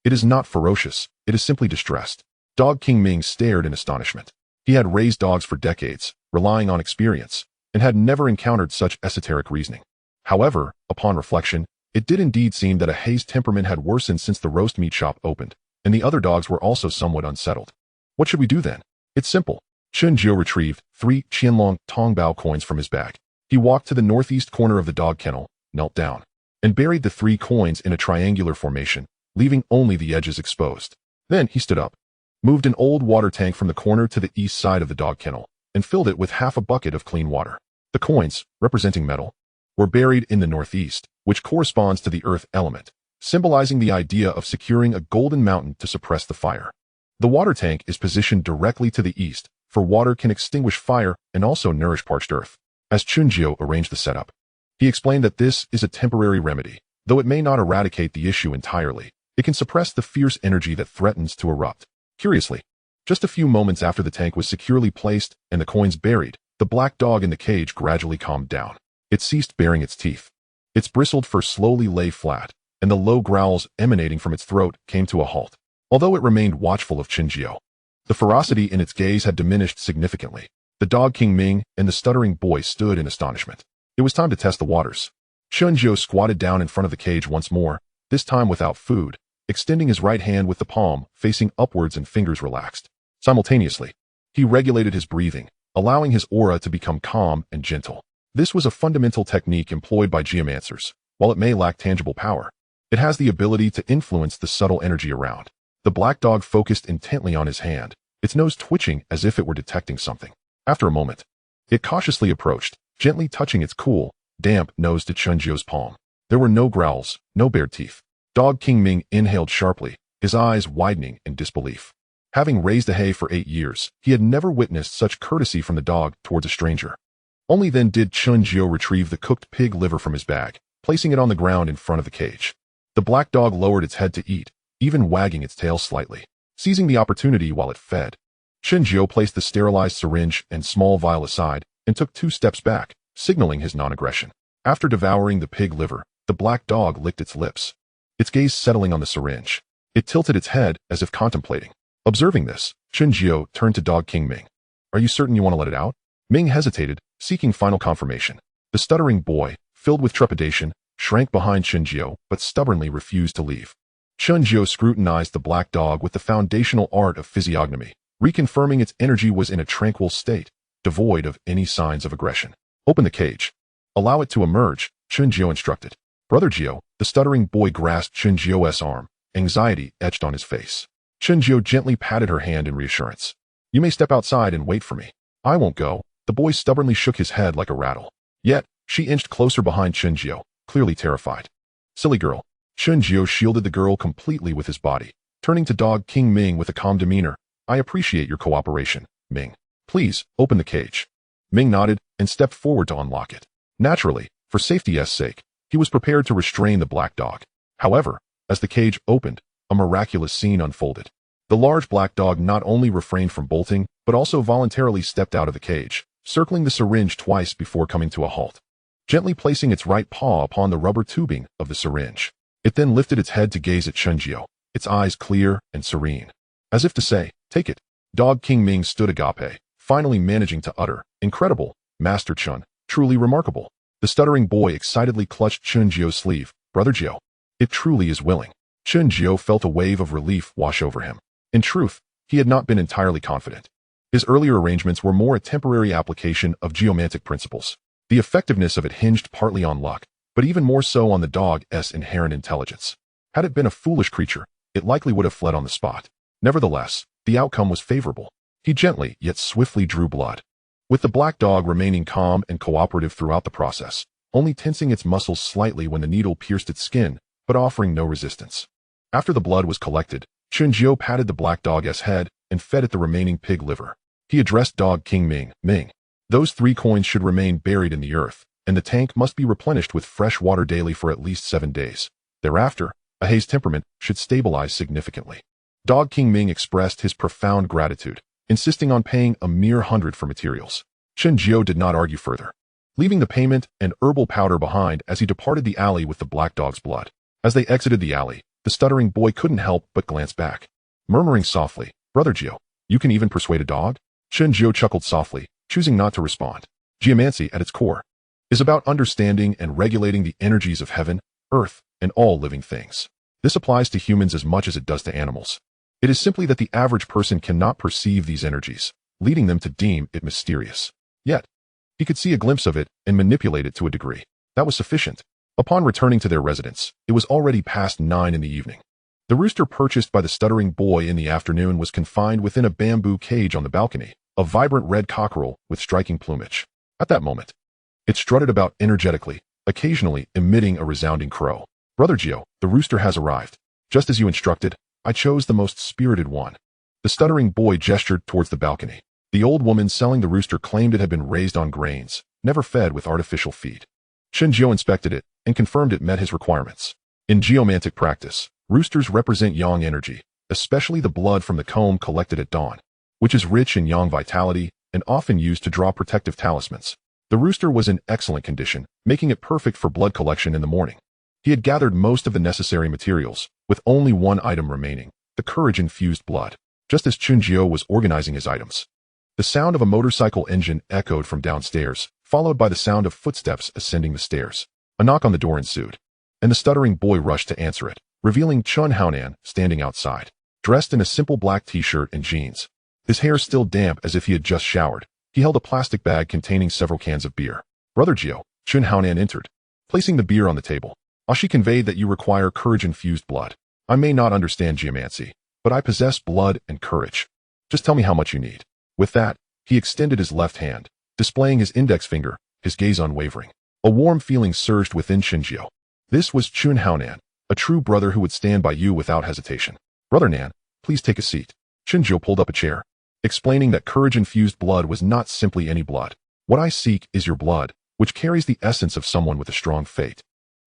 Speaker 1: It is not ferocious, it is simply distressed. Dog King Ming stared in astonishment. He had raised dogs for decades, relying on experience, and had never encountered such esoteric reasoning. However, upon reflection, it did indeed seem that a He's temperament had worsened since the roast meat shop opened, and the other dogs were also somewhat unsettled. What should we do then? It's simple. Chen Xuan retrieved 3 Qianlong Tongbao coins from his bag. He walked to the northeast corner of the dog kennel, knelt down, and buried the 3 coins in a triangular formation, leaving only the edges exposed. Then he stood up, moved an old water tank from the corner to the east side of the dog kennel, and filled it with half a bucket of clean water. The coins, representing metal, were buried in the northeast, which corresponds to the earth element, symbolizing the idea of securing a golden mountain to suppress the fire. The water tank is positioned directly to the east, for water can extinguish fire and also nourish parched earth. As Chen Xuan arranged the setup, he explained that this is a temporary remedy. Though it may not eradicate the issue entirely, it can suppress the fierce energy that threatens to erupt. Curiously, just a few moments after the tank was securely placed and the coins buried, the black dog in the cage gradually calmed down. It ceased baring its teeth. Its bristled fur slowly lay flat, and the low growls emanating from its throat came to a halt. Although it remained watchful of Chen Xuan, the ferocity in its gaze had diminished significantly. The dog King Ming and the stuttering boy stood in astonishment. It was time to test the waters. Chen Xuan squatted down in front of the cage once more, this time without food, extending his right hand with the palm facing upwards and fingers relaxed. Simultaneously, he regulated his breathing, allowing his aura to become calm and gentle. This was a fundamental technique employed by geomancers. While it may lack tangible power, it has the ability to influence the subtle energy around. The black dog focused intently on his hand, its nose twitching as if it were detecting something. After a moment, it cautiously approached, gently touching its cool, damp nose to Chen Xuan's palm. There were no growls, no bared teeth. Dog King Ming inhaled sharply, his eyes widening in disbelief. Having raised a He for 8 years, he had never witnessed such courtesy from the dog towards a stranger. Only then did Chen Xuan retrieve the cooked pig liver from his bag, placing it on the ground in front of the cage. The black dog lowered its head to eat, even wagging its tail slightly, seizing the opportunity while it fed. Chen Xuan placed the sterilized syringe and small vial aside and took 2 steps back, signaling his non-aggression. After devouring the pig liver, the black dog licked its lips, its gaze settling on the syringe. It tilted its head as if contemplating. Observing this, Chen Xuan turned to dog King Ming. "Are you certain you want to let it out?" Ming hesitated, seeking final confirmation. The stuttering boy, filled with trepidation, shrank behind Chen Xuan but stubbornly refused to leave. Chen Xuan scrutinized the black dog with the foundational art of physiognomy, reconfirming its energy was in a tranquil state, devoid of any signs of aggression. "Open the cage. Allow it to emerge," Chen Xuan instructed. "Brother Xuan," the stuttering boy grasped Chen Xuan's arm, anxiety etched on his face. Chen Xuan gently patted her hand in reassurance. "You may step outside and wait for me." "I won't go." The boy stubbornly shook his head like a rattle. Yet, she inched closer behind Chen Xuan, clearly terrified. "Silly girl." Chen Xuan shielded the girl completely with his body, turning to dog King Ming with a calm demeanor. "I appreciate your cooperation, Ming. Please, open the cage." Ming nodded and stepped forward to unlock it. Naturally, for safety's sake, he was prepared to restrain the black dog. However, as the cage opened, a miraculous scene unfolded. The large black dog not only refrained from bolting, but also voluntarily stepped out of the cage, circling the syringe twice before coming to a halt, gently placing its right paw upon the rubber tubing of the syringe. It then lifted its head to gaze at Chen Xuan, its eyes clear and serene, as if to say, "Take it." Dog King Ming stood agape, finally managing to utter, "Incredible, Master Chen, truly remarkable." The stuttering boy excitedly clutched Chen Xuan's sleeve. "Brother Xuan, it truly is willing." Chen Xuan felt a wave of relief wash over him. In truth, he had not been entirely confident. His earlier arrangements were more a temporary application of geomantic principles. The effectiveness of it hinged partly on luck, but even more so on the dog's inherent intelligence. Had it been a foolish creature, it likely would have fled on the spot. Nevertheless, The outcome was favorable. He gently, yet swiftly drew blood. With the black dog remaining calm and cooperative throughout the process, only tensing its muscles slightly when the needle pierced its skin, but offering no resistance. After the blood was collected, Chen Jiu patted the black dog's head and fed it the remaining pig liver. He addressed Dog King Ming. Those 3 coins should remain buried in the earth, and the tank must be replenished with fresh water daily for at least 7 days. Thereafter, Ahei's temperament should stabilize significantly. Dog King Ming expressed his profound gratitude, insisting on paying a mere 100 for materials. Chen Jiu did not argue further, leaving the payment and herbal powder behind as he departed the alley with the black dog's blood. As they exited the alley, the stuttering boy couldn't help but glance back, murmuring softly, "Brother Jiu, you can even persuade a dog?" Chen Jiu chuckled softly, choosing not to respond. Geomancy, at its core, is about understanding and regulating the energies of heaven, earth, and all living things. This applies to humans as much as it does to animals. It is simply that the average person cannot perceive these energies, leading them to deem it mysterious. Yet, he could see a glimpse of it and manipulate it to a degree. That was sufficient. Upon returning to their residence, it was already past 9 in the evening. The rooster purchased by the stuttering boy in the afternoon was confined within a bamboo cage on the balcony, a vibrant red cockerel with striking plumage. At that moment, it strutted about energetically, occasionally emitting a resounding crow. "Brother Jiu, the rooster has arrived. Just as you instructed, I chose the most spirited one." The stuttering boy gestured towards the balcony. The old woman selling the rooster claimed it had been raised on grains, never fed with artificial feed. Chen Jiu inspected it and confirmed it met his requirements. In geomantic practice, roosters represent yang energy, especially the blood from the comb collected at dawn, which is rich in yang vitality and often used to draw protective talismans. The rooster was in excellent condition, making it perfect for blood collection in the morning. He had gathered most of the necessary materials, with only one item remaining, the courage-infused blood. Just as Chen Jiu was organizing his items, the sound of a motorcycle engine echoed from downstairs, followed by the sound of footsteps ascending the stairs. A knock on the door ensued, and the stuttering boy rushed to answer it, revealing Chen Xuan standing outside, dressed in a simple black t-shirt and jeans. His hair still damp as if he had just showered. He held a plastic bag containing several cans of beer. "Brother Jiu," Chen Xuan entered, placing the beer on the table. "Ashi conveyed that you require courage-infused blood. I may not understand geomancy, but I possess blood and courage. Just tell me how much you need." With that, he extended his left hand, displaying his index finger, his gaze unwavering. A warm feeling surged within Chen Jiu. This was Chen Xuan, a true brother who would stand by you without hesitation. "Brother Nan, please take a seat." Chen Jiu pulled up a chair, explaining that courage-infused blood was not simply any blood. "What I seek is your blood, which carries the essence of someone with a strong fate,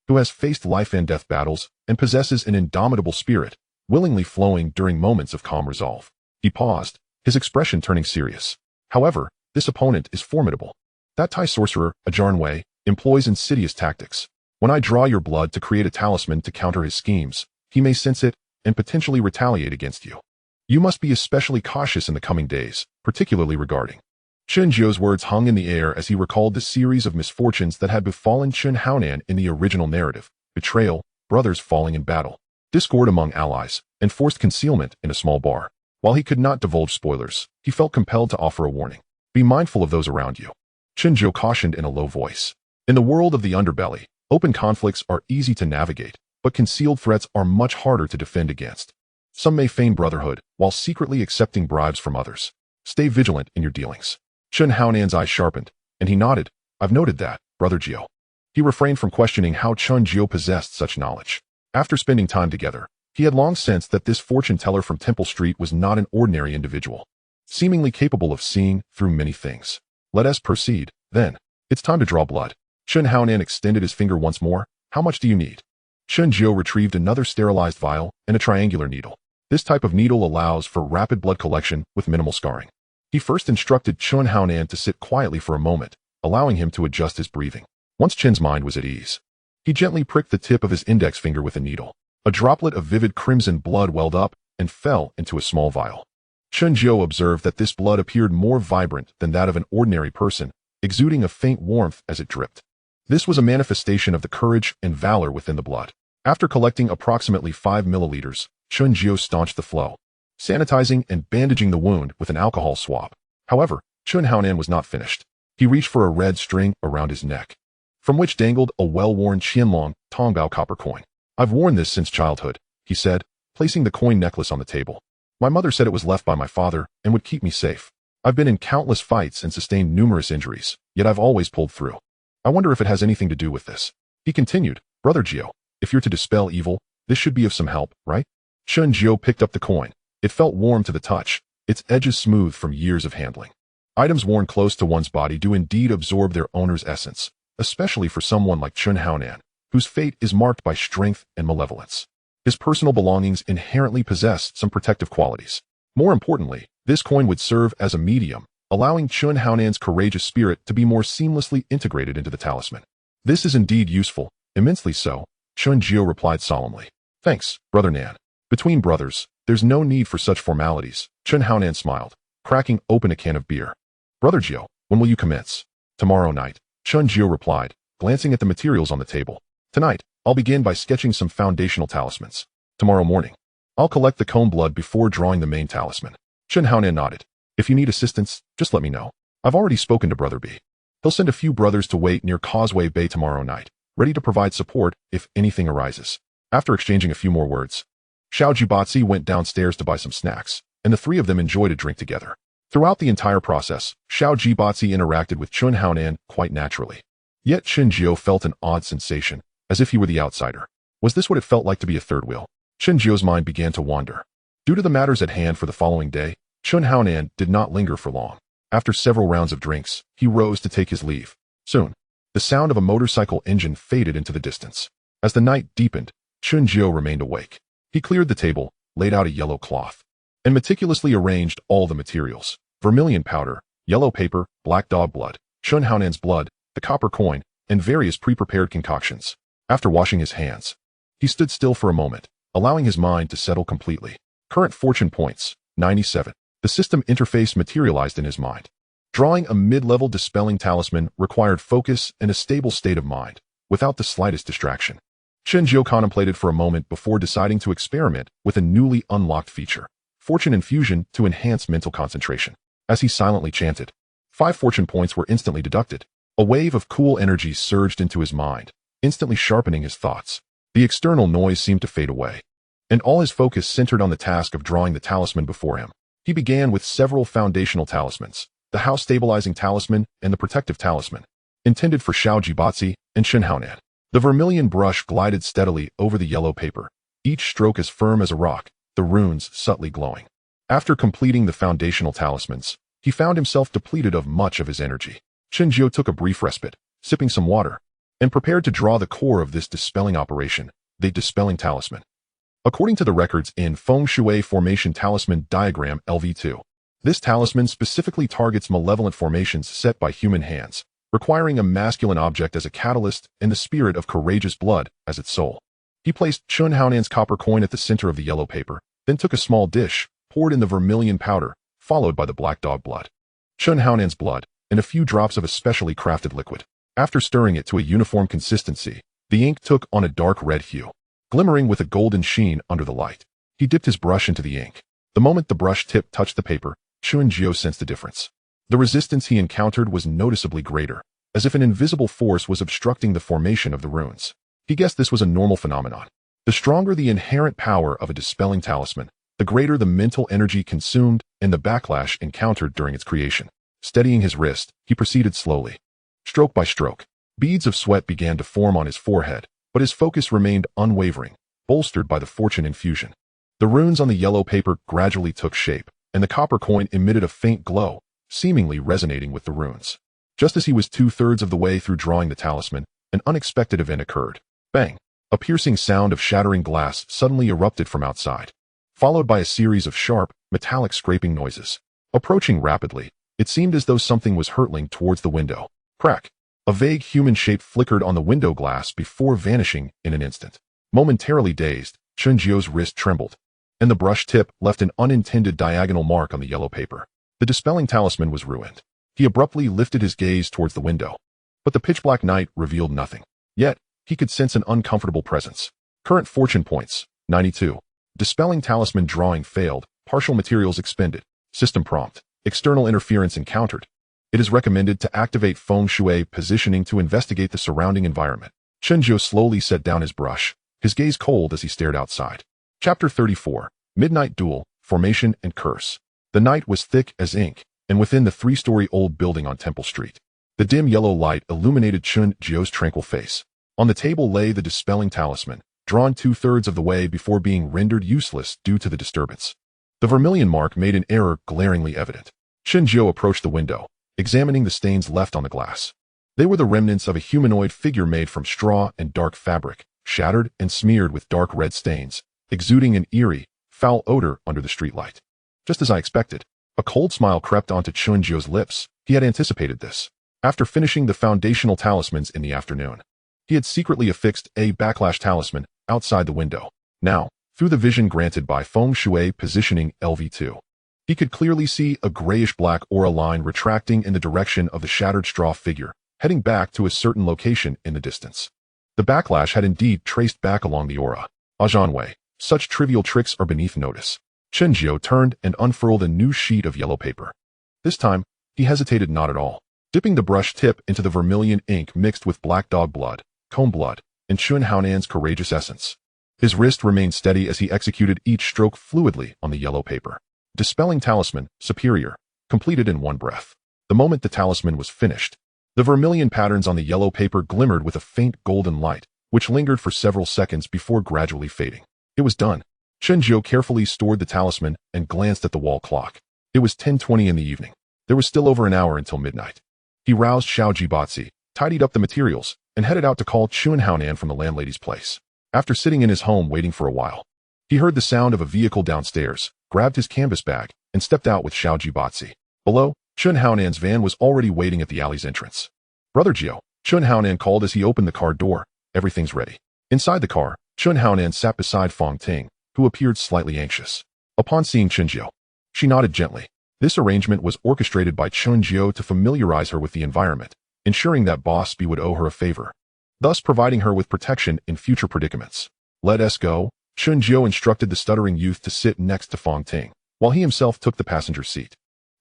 Speaker 1: who has faced life and death battles and possesses an indomitable spirit, willingly flowing during moments of calm resolve." He paused, his expression turning serious. "However, this opponent is formidable. That Thai sorcerer, Ajarn Wei, employs insidious tactics. When I draw your blood to create a talisman to counter his schemes, he may sense it and potentially retaliate against you. You must be especially cautious in the coming days, particularly regarding." Chen Jiu's words hung in the air as he recalled the series of misfortunes that had befallen Chen Xuan in the original narrative: betrayal, brothers falling in battle, discord among allies, and forced concealment in a small bar. While he could not divulge spoilers, he felt compelled to offer a warning. "Be mindful of those around you," Chen Jiu cautioned in a low voice. In the world of the underbelly, open conflicts are easy to navigate, but concealed threats are much harder to defend against. Some may feign brotherhood while secretly accepting bribes from others. Stay vigilant in your dealings. Chen Xuan's eyes sharpened, and he nodded. "I've noted that, Brother Jiu." He refrained from questioning how Chen Jiu possessed such knowledge. After spending time together, he had long sensed that this fortune teller from Temple Street was not an ordinary individual, seemingly capable of seeing through many things. "Let us proceed, then. It's time to draw blood." Chen Xuan extended his finger once more. "How much do you need?" Chen Jiu retrieved another sterilized vial and a triangular needle. This type of needle allows for rapid blood collection with minimal scarring. He first instructed Chen Xuan to sit quietly for a moment, allowing him to adjust his breathing. Once Chen's mind was at ease, he gently pricked the tip of his index finger with a needle. A droplet of vivid crimson blood welled up and fell into a small vial. Chen Jiu observed that this blood appeared more vibrant than that of an ordinary person, exuding a faint warmth as it dripped. This was a manifestation of the courage and valor within the blood. After collecting approximately 5 milliliters, Chen Jiu staunched the flow, sanitizing and bandaging the wound with an alcohol swab. However, Chen Xuan was not finished. He reached for a red string around his neck, from which dangled a well-worn Qianlong Tongbao copper coin. "I've worn this since childhood," he said, placing the coin necklace on the table. My mother said it was left by my father and would keep me safe. I've been in countless fights and sustained numerous injuries, yet I've always pulled through. I wonder if it has anything to do with this. He continued, Brother Jiao, if you're to dispel evil, this should be of some help, right? Chen Jiao picked up the coin. It felt warm to the touch, its edges smooth from years of handling. Items worn close to one's body do indeed absorb their owner's essence, especially for someone like Chen Xuan, whose fate is marked by strength and malevolence. His personal belongings inherently possess some protective qualities. More importantly, this coin would serve as a medium, allowing Chen Xuan's courageous spirit to be more seamlessly integrated into the talisman. This is indeed useful, immensely so, Chen Jiao replied solemnly. Thanks, Brother Nan. Between brothers, there's no need for such formalities, Chen Xuan smiled, cracking open a can of beer. Brother Jiao, when will you commence? Tomorrow night, Chen Jiao replied, glancing at the materials on the table. Tonight, I'll begin by sketching some foundational talismans. Tomorrow morning, I'll collect the comb blood before drawing the main talisman. Chen Xuan nodded. If you need assistance, just let me know. I've already spoken to Brother B. He'll send a few brothers to wait near Causeway Bay tomorrow night, ready to provide support if anything arises. After exchanging a few more words, Xiao Jiebā went downstairs to buy some snacks, and the three of them enjoyed a drink together. Throughout the entire process, Xiao Jiebā interacted with Chen Xuan quite naturally. Yet Chen Jiao felt an odd sensation, as if he were the outsider. Was this what it felt like to be a third wheel? Chen Jiao's mind began to wander. Due to the matters at hand for the following day, Chen Xuan did not linger for long. After several rounds of drinks, he rose to take his leave. Soon, the sound of a motorcycle engine faded into the distance. As the night deepened, Chen Jiao remained awake. He cleared the table, laid out a yellow cloth, and meticulously arranged all the materials: vermilion powder, yellow paper, black dog blood, Chen Xuan's blood, the copper coin, and various pre-prepared concoctions. After washing his hands, he stood still for a moment, allowing his mind to settle completely. Current fortune points, 97. The system interface materialized in his mind. Drawing a mid-level dispelling talisman required focus and a stable state of mind, without the slightest distraction. Chen Jiao contemplated for a moment before deciding to experiment with a newly unlocked feature, Fortune Infusion, to enhance mental concentration. As he silently chanted, 5 fortune points were instantly deducted. A wave of cool energy surged into his mind, instantly sharpening his thoughts. The external noise seemed to fade away, and all his focus centered on the task of drawing the talisman before him. He began with several foundational talismans, the house-stabilizing talisman and the protective talisman, intended for Xiao Jiebā and Chen Xuan. The vermilion brush glided steadily over the yellow paper, each stroke as firm as a rock, the runes subtly glowing. After completing the foundational talismans, he found himself depleted of much of his energy. Chen Jiao took a brief respite, sipping some water, and prepared to draw the core of this dispelling operation, the dispelling talisman. According to the records in Feng Shui Formation Talisman Diagram LV2, this talisman specifically targets malevolent formations set by human hands, requiring a masculine object as a catalyst and the spirit of courageous blood as its soul. He placed Chen Xuan's copper coin at the center of the yellow paper, then took a small dish, poured in the vermilion powder, followed by the black dog blood, Chen Xuan's blood, and a few drops of a specially crafted liquid. After stirring it to a uniform consistency, the ink took on a dark red hue, glimmering with a golden sheen under the light. He dipped his brush into the ink. The moment the brush tip touched the paper, Chen Jiao sensed the difference. The resistance he encountered was noticeably greater, as if an invisible force was obstructing the formation of the runes. He guessed this was a normal phenomenon. The stronger the inherent power of a dispelling talisman, the greater the mental energy consumed and the backlash encountered during its creation. Steadying his wrist, he proceeded slowly. Stroke by stroke, beads of sweat began to form on his forehead, but his focus remained unwavering, bolstered by the fortune infusion. The runes on the yellow paper gradually took shape, and the copper coin emitted a faint glow, seemingly resonating with the runes. Just as he was 2/3 of the way through drawing the talisman, an unexpected event occurred. Bang! A piercing sound of shattering glass suddenly erupted from outside, followed by a series of sharp, metallic scraping noises. Approaching rapidly, it seemed as though something was hurtling towards the window. Crack! A vague human shape flickered on the window glass before vanishing in an instant. Momentarily dazed, Chen Jiao's wrist trembled, and the brush tip left an unintended diagonal mark on the yellow paper. The dispelling talisman was ruined. He abruptly lifted his gaze towards the window, but the pitch-black night revealed nothing. Yet, he could sense an uncomfortable presence. Current fortune points, 92. Dispelling talisman drawing failed, partial materials expended. System prompt, external interference encountered. It is recommended to activate Feng Shui positioning to investigate the surrounding environment. Chen Jiao slowly set down his brush, his gaze cold as he stared outside. Chapter 34, Midnight Duel, formation, and curse. The night was thick as ink, and within the 3-story-old building on Temple Street, the dim yellow light illuminated Chen Jia's tranquil face. On the table lay the dispelling talisman, drawn 2/3 of the way before being rendered useless due to the disturbance. The vermilion mark made an error glaringly evident. Chen Jia approached the window, examining the stains left on the glass. They were the remnants of a humanoid figure made from straw and dark fabric, shattered and smeared with dark red stains, exuding an eerie, foul odor under the streetlight. Just as I expected. A cold smile crept onto Chen Jia's lips. He had anticipated this. After finishing the foundational talismans in the afternoon, he had secretly affixed a backlash talisman outside the window. Now, through the vision granted by Feng Shui positioning LV2, he could clearly see a grayish-black aura line retracting in the direction of the shattered straw figure, heading back to a certain location in the distance. The backlash had indeed traced back along the aura. Ajanwei, such trivial tricks are beneath notice. Chen Jia turned and unfurled a new sheet of yellow paper. This time, he hesitated not at all, dipping the brush tip into the vermilion ink mixed with black dog blood, comb blood, and Chen Xuan's courageous essence. His wrist remained steady as he executed each stroke fluidly on the yellow paper. Dispelling talisman, superior, completed in one breath. The moment the talisman was finished, the vermilion patterns on the yellow paper glimmered with a faint golden light, which lingered for several seconds before gradually fading. It was done. Chen Jia carefully stored the talisman and glanced at the wall clock. It was 10:20 in the evening. There was still over an hour until midnight. He roused Xiao Jiebā, tidied up the materials, and headed out to call Chen Xuan from the landlady's place. After sitting in his home waiting for a while, he heard the sound of a vehicle downstairs, grabbed his canvas bag, and stepped out with Xiao Jiebā. Below, Chen Xuan's van was already waiting at the alley's entrance. "Brother Jiao," Chen Xuan called as he opened the car door. "Everything's ready." Inside the car, Chen Xuan sat beside Fang Ting, who appeared slightly anxious. Upon seeing Chen Jiao, she nodded gently. This arrangement was orchestrated by Chen Jiao to familiarize her with the environment, ensuring that Boss B would owe her a favor, thus providing her with protection in future predicaments. "Let us go," Chen Jiao instructed the stuttering youth to sit next to Fang Ting, while he himself took the passenger seat.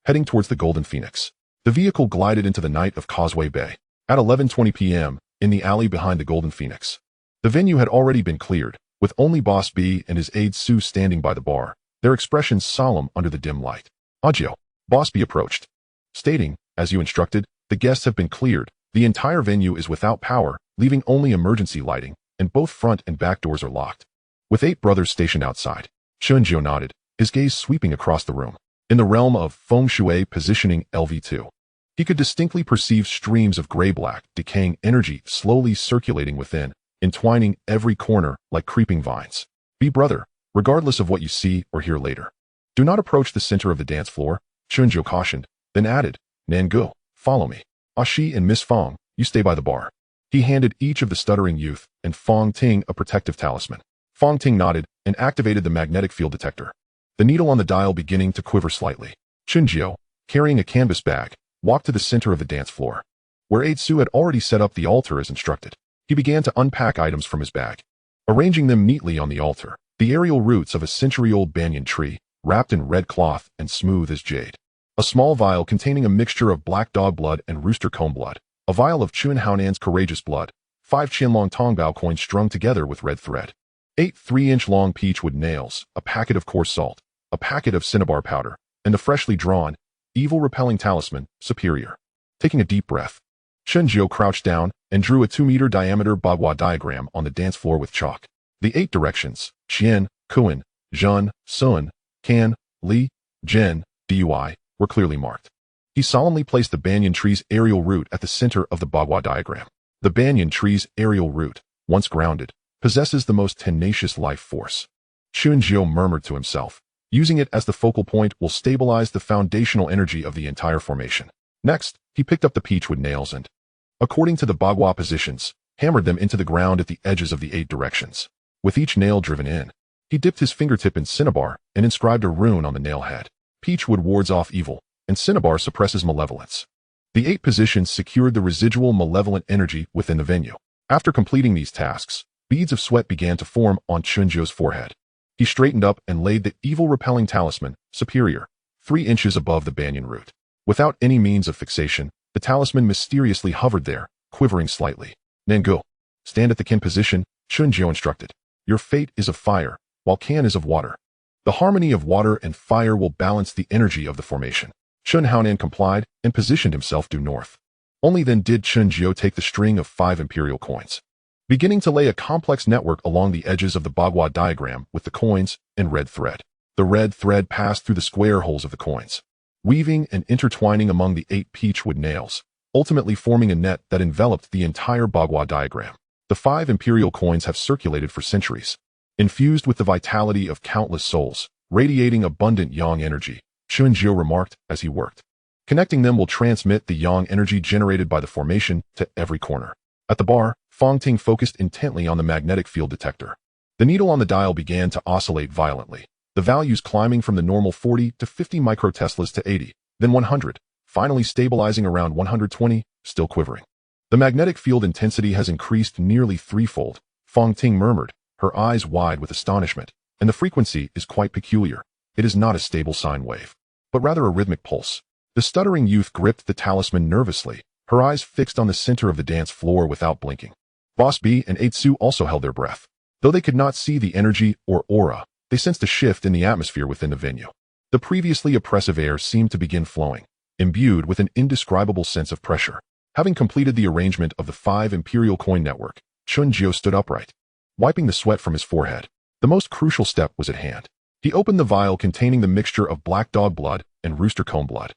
Speaker 1: Heading towards the Golden Phoenix, the vehicle glided into the night of Causeway Bay. At 11:20 p.m., in the alley behind the Golden Phoenix, the venue had already been cleared, with only Boss B and his aide Sue standing by the bar, their expressions solemn under the dim light. "Audio," Boss B approached, stating, "As you instructed, the guests have been cleared. The entire venue is without power, leaving only emergency lighting, and both front and back doors are locked." With 8 brothers stationed outside, Chen Jiao nodded, his gaze sweeping across the room. In the realm of Feng Shui positioning LV2, he could distinctly perceive streams of gray-black, decaying energy slowly circulating within, entwining every corner like creeping vines. "Be brother, regardless of what you see or hear later. Do not approach the center of the dance floor," Chen Jiao cautioned, then added, "Nangu, follow me. Ashi and Miss Fang, you stay by the bar." He handed each of the stuttering youth and Fang Ting a protective talisman. Fang Ting nodded and activated the magnetic field detector, the needle on the dial beginning to quiver slightly. Chen Jiao, carrying a canvas bag, walked to the center of the dance floor, where Aide Su had already set up the altar as instructed. He began to unpack items from his bag, arranging them neatly on the altar. The aerial roots of a century-old banyan tree, wrapped in red cloth and smooth as jade. A small vial containing a mixture of black dog blood and rooster comb blood. A vial of Chen Xuan's courageous blood. 5 Qianlong Tongbao coins strung together with red thread. 8 3-inch-long peachwood nails. A packet of coarse salt. A packet of cinnabar powder. And the freshly drawn, evil-repelling talisman, superior. Taking a deep breath, Chen Jiao crouched down and drew a 2-meter diameter bagua diagram on the dance floor with chalk. The 8 directions, Qian, Kuan, Zhen, Sun, Can, Li, Zhen, Dui, were clearly marked. He solemnly placed the banyan tree's aerial root at the center of the bagua diagram. The banyan tree's aerial root, once grounded, possesses the most tenacious life force. Chen Jiao murmured to himself. Using it as the focal point will stabilize the foundational energy of the entire formation. Next, he picked up the peachwood nails and, according to the bagua positions, hammered them into the ground at the edges of the 8 directions. With each nail driven in, he dipped his fingertip in cinnabar and inscribed a rune on the nail head. Peachwood wards off evil, and cinnabar suppresses malevolence. The 8 positions secured the residual malevolent energy within the venue. After completing these tasks, beads of sweat began to form on Chen Jiao's forehead. He straightened up and laid the evil-repelling talisman, superior, 3 inches above the banyan root. Without any means of fixation, the talisman mysteriously hovered there, quivering slightly. "Nangu, stand at the Kin position," Chen Jiao instructed. "Your fate is of fire, while Can is of water." The harmony of water and fire will balance the energy of the formation. Chen Xuan complied and positioned himself due north. Only then did Chen Jiu take the string of 5 imperial coins, beginning to lay a complex network along the edges of the bagua diagram with the coins and red thread. The red thread passed through the square holes of the coins, weaving and intertwining among the 8 peachwood nails, ultimately forming a net that enveloped the entire bagua diagram. The 5 imperial coins have circulated for centuries, infused with the vitality of countless souls, radiating abundant yang energy, Chen Jiu remarked as he worked. Connecting them will transmit the yang energy generated by the formation to every corner. At the bar, Feng Ting focused intently on the magnetic field detector. The needle on the dial began to oscillate violently, the values climbing from the normal 40 to 50 microteslas to 80, then 100, finally stabilizing around 120, still quivering. The magnetic field intensity has increased nearly threefold, Feng Ting murmured, her eyes wide with astonishment, and the frequency is quite peculiar. It is not a stable sine wave, but rather a rhythmic pulse. The stuttering youth gripped the talisman nervously, her eyes fixed on the center of the dance floor without blinking. Boss B and Eitsu also held their breath. Though they could not see the energy or aura, they sensed a shift in the atmosphere within the venue. The previously oppressive air seemed to begin flowing, imbued with an indescribable sense of pressure. Having completed the arrangement of the 5 imperial coin network, Chen Jiu stood upright, wiping the sweat from his forehead. The most crucial step was at hand. He opened the vial containing the mixture of black dog blood and rooster comb blood,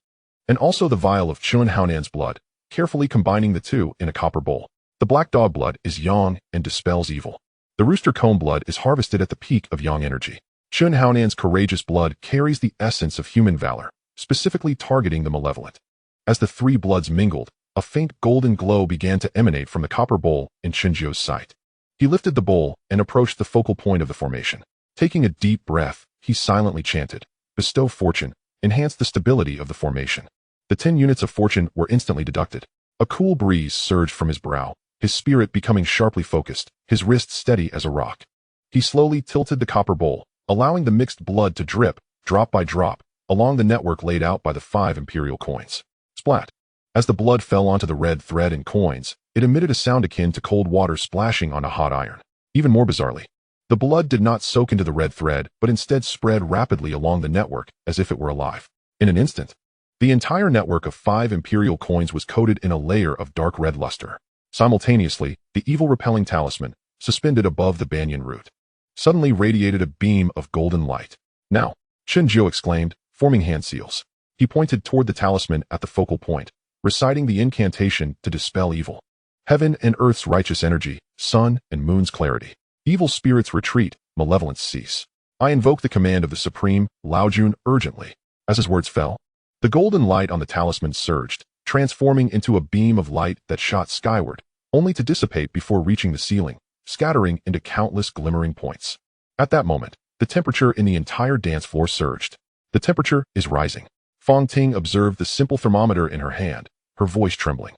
Speaker 1: and also the vial of Chen Xuan's blood, carefully combining the two in a copper bowl. The black dog blood is yang and dispels evil. The rooster comb blood is harvested at the peak of yang energy. Chen Xuan's courageous blood carries the essence of human valor, specifically targeting the malevolent. As the 3 bloods mingled, a faint golden glow began to emanate from the copper bowl in Chen Jiu's sight. He lifted the bowl and approached the focal point of the formation. Taking a deep breath, he silently chanted, "Bestow fortune, enhance the stability of the formation." The 10 units of fortune were instantly deducted. A cool breeze surged from his brow, his spirit becoming sharply focused, his wrist steady as a rock. He slowly tilted the copper bowl, allowing the mixed blood to drip, drop by drop, along the network laid out by the 5 imperial coins. Splat! As the blood fell onto the red thread and coins, it emitted a sound akin to cold water splashing on a hot iron. Even more bizarrely, the blood did not soak into the red thread, but instead spread rapidly along the network as if it were alive. In an instant, the entire network of 5 imperial coins was coated in a layer of dark red luster. Simultaneously, the evil-repelling talisman, suspended above the banyan root, suddenly radiated a beam of golden light. "Now," Chen Jiu exclaimed, forming hand seals. He pointed toward the talisman at the focal point, reciting the incantation to dispel evil. "Heaven and earth's righteous energy, sun and moon's clarity. Evil spirits retreat, malevolence cease. I invoke the command of the Supreme, Laojun, urgently." As his words fell, the golden light on the talisman surged, transforming into a beam of light that shot skyward, only to dissipate before reaching the ceiling, scattering into countless glimmering points. At that moment, the temperature in the entire dance floor surged. "The temperature is rising." Feng Ting observed the simple thermometer in her hand, her voice trembling.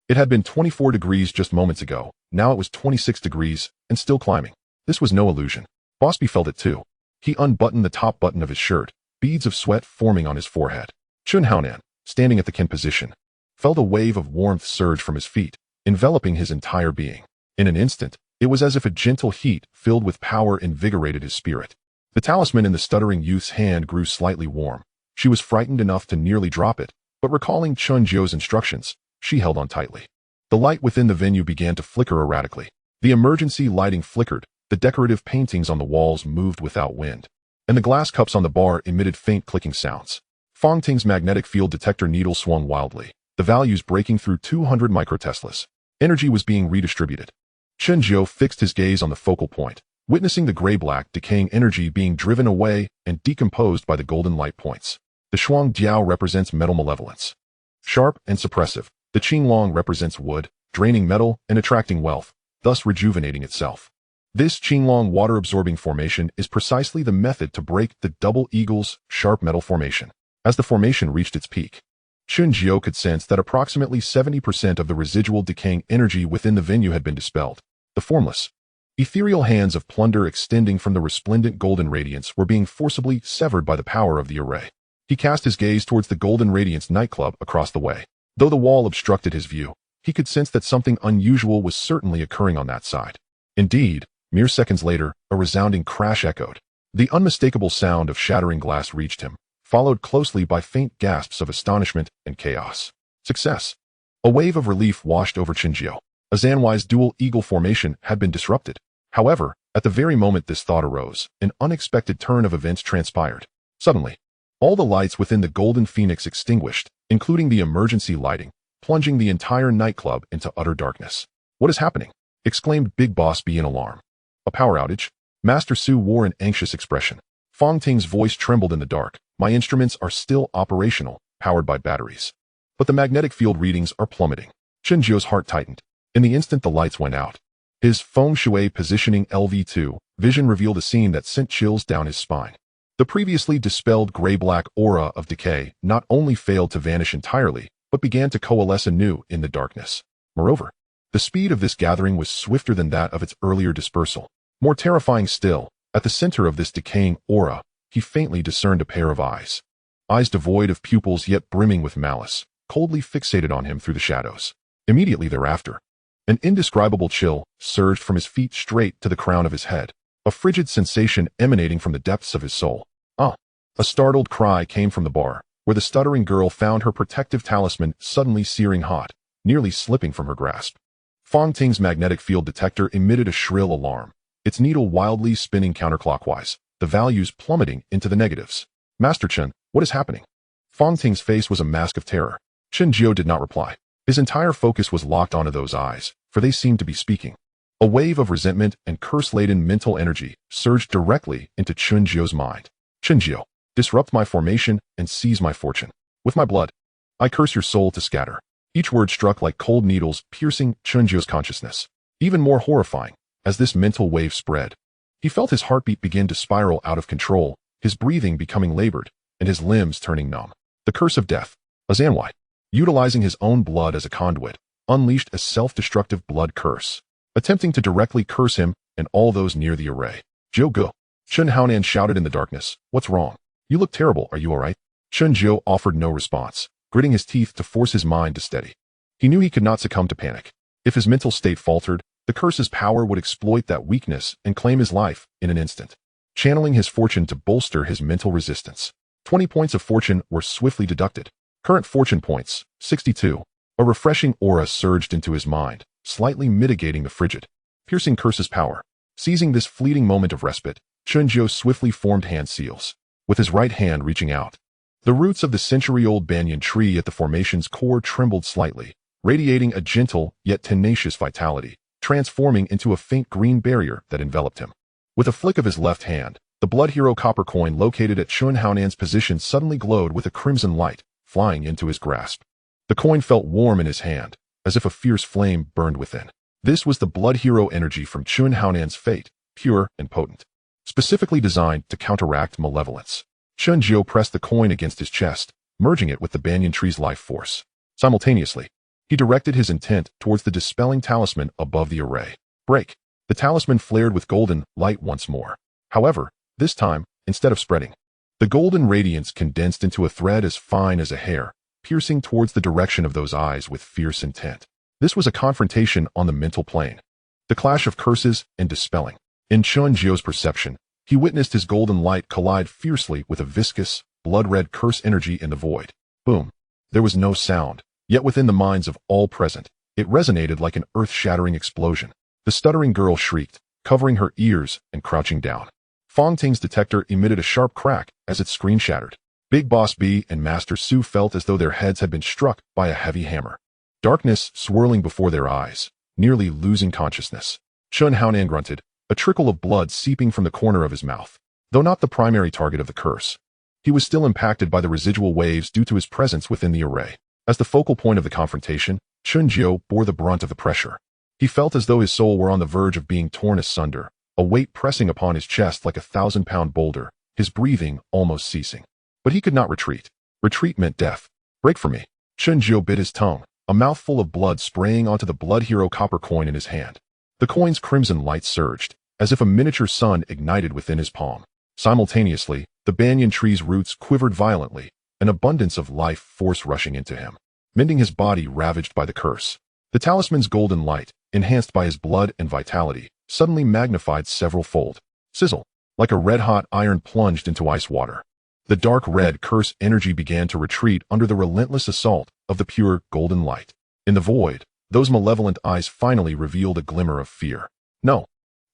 Speaker 1: It had been 24 degrees just moments ago, now it was 26 degrees, and still climbing. This was no illusion. Bosby felt it too. He unbuttoned the top button of his shirt, beads of sweat forming on his forehead. Chen Xuan, standing at the kin position, felt a wave of warmth surge from his feet, enveloping his entire being. In an instant, it was as if a gentle heat filled with power invigorated his spirit. The talisman in the stuttering youth's hand grew slightly warm. She was frightened enough to nearly drop it, but recalling Chen Jiu's instructions, she held on tightly. The light within the venue began to flicker erratically. The emergency lighting flickered, the decorative paintings on the walls moved without wind, and the glass cups on the bar emitted faint clicking sounds. Feng Ting's magnetic field detector needle swung wildly, the values breaking through 200 microteslas. Energy was being redistributed. Chen Jiu fixed his gaze on the focal point, witnessing the gray-black decaying energy being driven away and decomposed by the golden light points. The Shuang Diao represents metal malevolence, sharp and suppressive. The Qinglong represents wood, draining metal and attracting wealth, thus rejuvenating itself. This Qinglong water-absorbing formation is precisely the method to break the double eagle's sharp metal formation. As the formation reached its peak, Chen Jiu could sense that approximately 70% of the residual decaying energy within the venue had been dispelled. The formless, ethereal hands of plunder extending from the resplendent golden radiance were being forcibly severed by the power of the array. He cast his gaze towards the Golden Radiance nightclub across the way. Though the wall obstructed his view, he could sense that something unusual was certainly occurring on that side. Indeed, mere seconds later, a resounding crash echoed. The unmistakable sound of shattering glass reached him, followed closely by faint gasps of astonishment and chaos. Success! A wave of relief washed over Chen Jiao. Azanwai's dual eagle formation had been disrupted. However, at the very moment this thought arose, an unexpected turn of events transpired. Suddenly, all the lights within the Golden Phoenix extinguished, including the emergency lighting, plunging the entire nightclub into utter darkness. "What is happening?" exclaimed Big Boss B in alarm. "A power outage?" Master Su wore an anxious expression. Fong Ting's voice trembled in the dark. "My instruments are still operational, powered by batteries. But the magnetic field readings are plummeting." Chen Jiao's heart tightened. In the instant the lights went out, his Feng Shui positioning LV2 vision revealed a scene that sent chills down his spine. The previously dispelled gray-black aura of decay not only failed to vanish entirely, but began to coalesce anew in the darkness. Moreover, the speed of this gathering was swifter than that of its earlier dispersal. More terrifying still, at the center of this decaying aura, he faintly discerned a pair of eyes. Eyes devoid of pupils yet brimming with malice, coldly fixated on him through the shadows. Immediately thereafter, an indescribable chill surged from his feet straight to the crown of his head, a frigid sensation emanating from the depths of his soul. "Ah!" A startled cry came from the bar, where the stuttering girl found her protective talisman suddenly searing hot, nearly slipping from her grasp. Fong Ting's magnetic field detector emitted a shrill alarm, its needle wildly spinning counterclockwise, the values plummeting into the negatives. "Master Chen, what is happening?" Fong Ting's face was a mask of terror. Chen Jiao did not reply. His entire focus was locked onto those eyes, for they seemed to be speaking. A wave of resentment and curse-laden mental energy surged directly into Chen Jiao's mind. "Chen Jiao, disrupt my formation and seize my fortune. With my blood, I curse your soul to scatter." Each word struck like cold needles, piercing Chen Jiao's consciousness. Even more horrifying, as this mental wave spread, he felt his heartbeat begin to spiral out of control, his breathing becoming labored, and his limbs turning numb. The curse of death. Azanwai, utilizing his own blood as a conduit, unleashed a self-destructive blood curse, attempting to directly curse him and all those near the array. "Jiao Ge!" Chen Haonan shouted in the darkness. "What's wrong? You look terrible, are you alright?" Chen Jiao offered no response, gritting his teeth to force his mind to steady. He knew he could not succumb to panic. If his mental state faltered, the curse's power would exploit that weakness and claim his life in an instant. Channeling his fortune to bolster his mental resistance. 20 points of fortune were swiftly deducted. Current fortune points, 62. A refreshing aura surged into his mind, slightly mitigating the frigid, piercing curse's power. Seizing this fleeting moment of respite, Chen Jiao swiftly formed hand seals, with his right hand reaching out. The roots of the century-old banyan tree at the formation's core trembled slightly, radiating a gentle yet tenacious vitality, transforming into a faint green barrier that enveloped him. With a flick of his left hand, the Blood Hero copper coin located at Chen Haonan's position suddenly glowed with a crimson light, flying into his grasp. The coin felt warm in his hand, as if a fierce flame burned within. This was the Blood Hero energy from Chen Haonan's fate, pure and potent, specifically designed to counteract malevolence. Chen Jiao pressed the coin against his chest, merging it with the banyan tree's life force. Simultaneously, he directed his intent towards the dispelling talisman above the array. Break! The talisman flared with golden light once more. However, this time, instead of spreading, the golden radiance condensed into a thread as fine as a hair, piercing towards the direction of those eyes with fierce intent. This was a confrontation on the mental plane. The clash of curses and dispelling. In Chen Jiao's perception, he witnessed his golden light collide fiercely with a viscous, blood-red curse energy in the void. Boom! There was no sound, yet within the minds of all present, it resonated like an earth-shattering explosion. The stuttering girl shrieked, covering her ears and crouching down. Fong Ting's detector emitted a sharp crack as its screen shattered. Big Boss B and Master Su felt as though their heads had been struck by a heavy hammer. Darkness swirling before their eyes, nearly losing consciousness. Chen Haonan grunted, a trickle of blood seeping from the corner of his mouth. Though not the primary target of the curse, he was still impacted by the residual waves due to his presence within the array. As the focal point of the confrontation, Chen Jiao bore the brunt of the pressure. He felt as though his soul were on the verge of being torn asunder, a weight pressing upon his chest like a 1,000-pound boulder, his breathing almost ceasing. But he could not retreat. Retreat meant death. Break for me. Chen Jiao bit his tongue, a mouthful of blood spraying onto the Blood Hero copper coin in his hand. The coin's crimson light surged, as if a miniature sun ignited within his palm. Simultaneously, the banyan tree's roots quivered violently, an abundance of life force rushing into him, mending his body ravaged by the curse. The talisman's golden light, enhanced by his blood and vitality, suddenly magnified several-fold. Sizzle! like a red-hot iron plunged into ice water. The dark red curse energy began to retreat under the relentless assault of the pure golden light. In the void, those malevolent eyes finally revealed a glimmer of fear. No,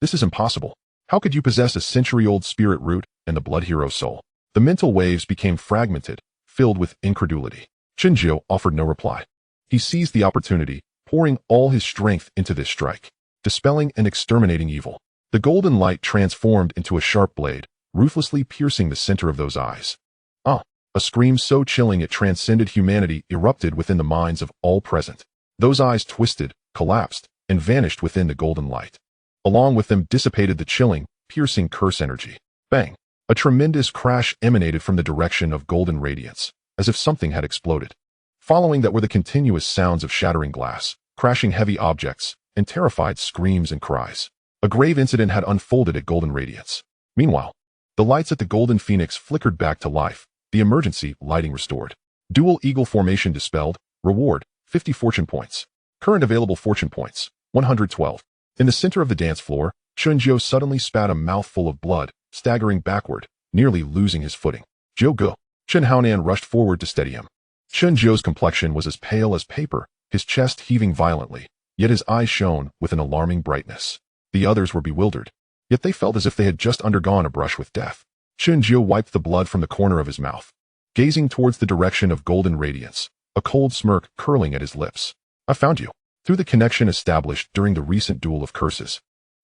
Speaker 1: this is impossible. How could you possess a century-old spirit root and the blood hero soul? The mental waves became fragmented, filled with incredulity. Chen Xuan offered no reply. He seized the opportunity, pouring all his strength into this strike, dispelling and exterminating evil. The golden light transformed into a sharp blade, ruthlessly piercing the center of those eyes. Ah! A scream so chilling it transcended humanity erupted within the minds of all present. Those eyes twisted, collapsed, and vanished within the golden light. Along with them dissipated the chilling, piercing curse energy. Bang! A tremendous crash emanated from the direction of golden radiance, as if something had exploded. Following that were the continuous sounds of shattering glass, crashing heavy objects, and terrified screams and cries. A grave incident had unfolded at Golden Radiance. Meanwhile, the lights at the Golden Phoenix flickered back to life, the emergency lighting restored. Dual Eagle formation dispelled, reward, 50 fortune points. Current available fortune points, 112. In the center of the dance floor, Chen Xuan suddenly spat a mouthful of blood, staggering backward, nearly losing his footing. Jiao Ge. Chen Xuan rushed forward to steady him. Chen Zhou's complexion was as pale as paper, his chest heaving violently, yet his eyes shone with an alarming brightness. The others were bewildered, yet they felt as if they had just undergone a brush with death. Chen Xuan wiped the blood from the corner of his mouth, gazing towards the direction of golden radiance, a cold smirk curling at his lips. I found you. Through the connection established during the recent duel of curses,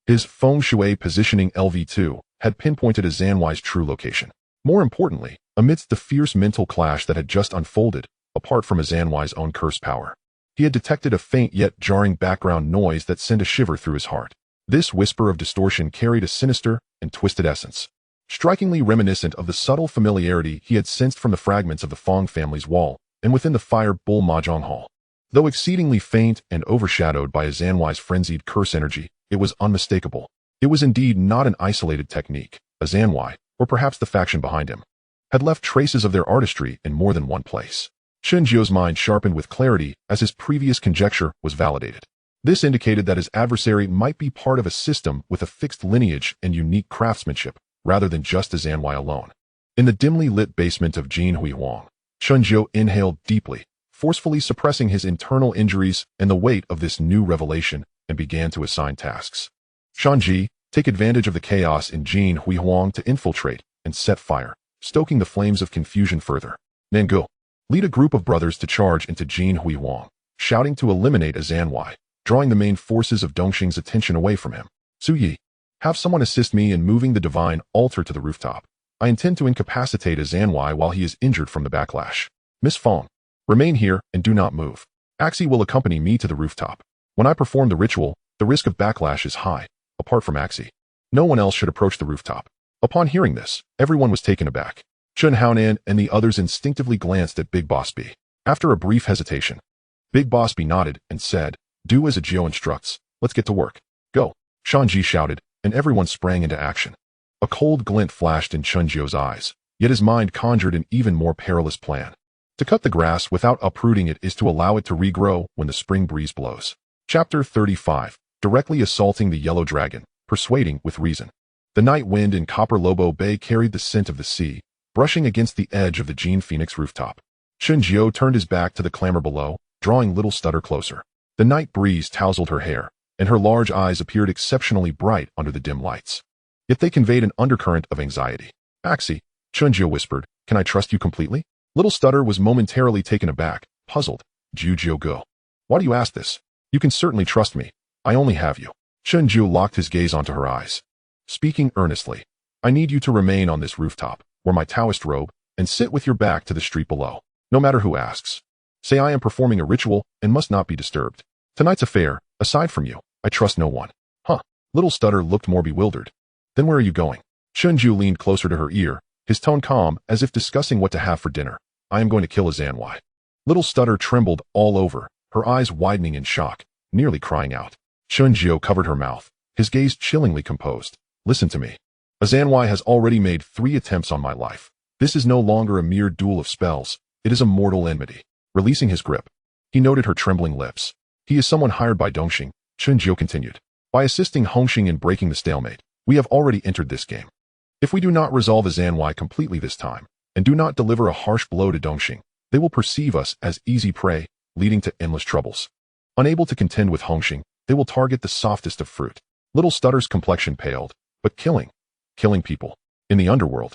Speaker 1: his Feng Shui positioning LV2 had pinpointed a Zanhuai's true location. More importantly, amidst the fierce mental clash that had just unfolded, apart from a Zanhuai's own curse power, he had detected a faint yet jarring background noise that sent a shiver through his heart. This whisper of distortion carried a sinister and twisted essence, strikingly reminiscent of the subtle familiarity he had sensed from the fragments of the Fong family's wall and within the Fire Bull Mahjong Hall. Though exceedingly faint and overshadowed by a Zanhuai's frenzied curse energy, it was unmistakable. It was indeed not an isolated technique. A Zanhuai, or perhaps the faction behind him, had left traces of their artistry in more than one place. Chen Zhou's mind sharpened with clarity as his previous conjecture was validated. This indicated that his adversary might be part of a system with a fixed lineage and unique craftsmanship, rather than just a Zanhuai alone. In the dimly lit basement of Jin Hui Huang, Chen Zhou inhaled deeply, forcefully suppressing his internal injuries and the weight of this new revelation, and began to assign tasks. Shanji, take advantage of the chaos in Jin Hui Huang to infiltrate and set fire, stoking the flames of confusion further. Nangu, lead a group of brothers to charge into Jin Hui Huang, shouting to eliminate a Zanhuai, drawing the main forces of Dongxing's attention away from him. Su Yi, have someone assist me in moving the divine altar to the rooftop. I intend to incapacitate a Zanhuai while he is injured from the backlash. Miss Fong, remain here and do not move. Axie will accompany me to the rooftop. When I perform the ritual, the risk of backlash is high. Apart from Axie, no one else should approach the rooftop. Upon hearing this, everyone was taken aback. Chen Xuan and the others instinctively glanced at Big Boss B. After a brief hesitation, Big Boss B nodded and said, do as Jiao instructs. Let's get to work. Go. Shanji shouted, and everyone sprang into action. A cold glint flashed in Chen Zhou's eyes, yet his mind conjured an even more perilous plan. To cut the grass without uprooting it is to allow it to regrow when the spring breeze blows. Chapter 35. Directly assaulting the Yellow Dragon, persuading with reason. The night wind in Copper Lobo Bay carried the scent of the sea, brushing against the edge of the Jin Phoenix rooftop. Chen Zhou turned his back to the clamor below, drawing Little Stutter closer. The night breeze tousled her hair, and her large eyes appeared exceptionally bright under the dim lights. Yet they conveyed an undercurrent of anxiety. Axie, Chen Zhou whispered, can I trust you completely? Little Stutter was momentarily taken aback, puzzled. Jiu Ge. Why do you ask this? You can certainly trust me. I only have you. Chen Zhou locked his gaze onto her eyes. Speaking earnestly, I need you to remain on this rooftop, wear my Taoist robe, and sit with your back to the street below. No matter who asks. Say I am performing a ritual and must not be disturbed. Tonight's affair, aside from you, I trust no one. Huh. Little Stutter looked more bewildered. Then where are you going? Chen Zhou leaned closer to her ear, his tone calm as if discussing what to have for dinner. I am going to kill a Zanhuai. Little Stutter trembled all over, her eyes widening in shock, nearly crying out. Chen Zhou covered her mouth, his gaze chillingly composed. Listen to me. A Zanhuai has already made 3 attempts on my life. This is no longer a mere duel of spells, it is a mortal enmity. Releasing his grip, he noted her trembling lips. He is someone hired by Dongxing, Chen Zhou continued. By assisting Hongxing in breaking the stalemate, we have already entered this game. If we do not resolve Zanwei completely this time, and do not deliver a harsh blow to Dongxing, they will perceive us as easy prey, leading to endless troubles. Unable to contend with Hongxing, they will target the softest of fruit. Little Stutter's complexion paled, but killing people. In the Underworld.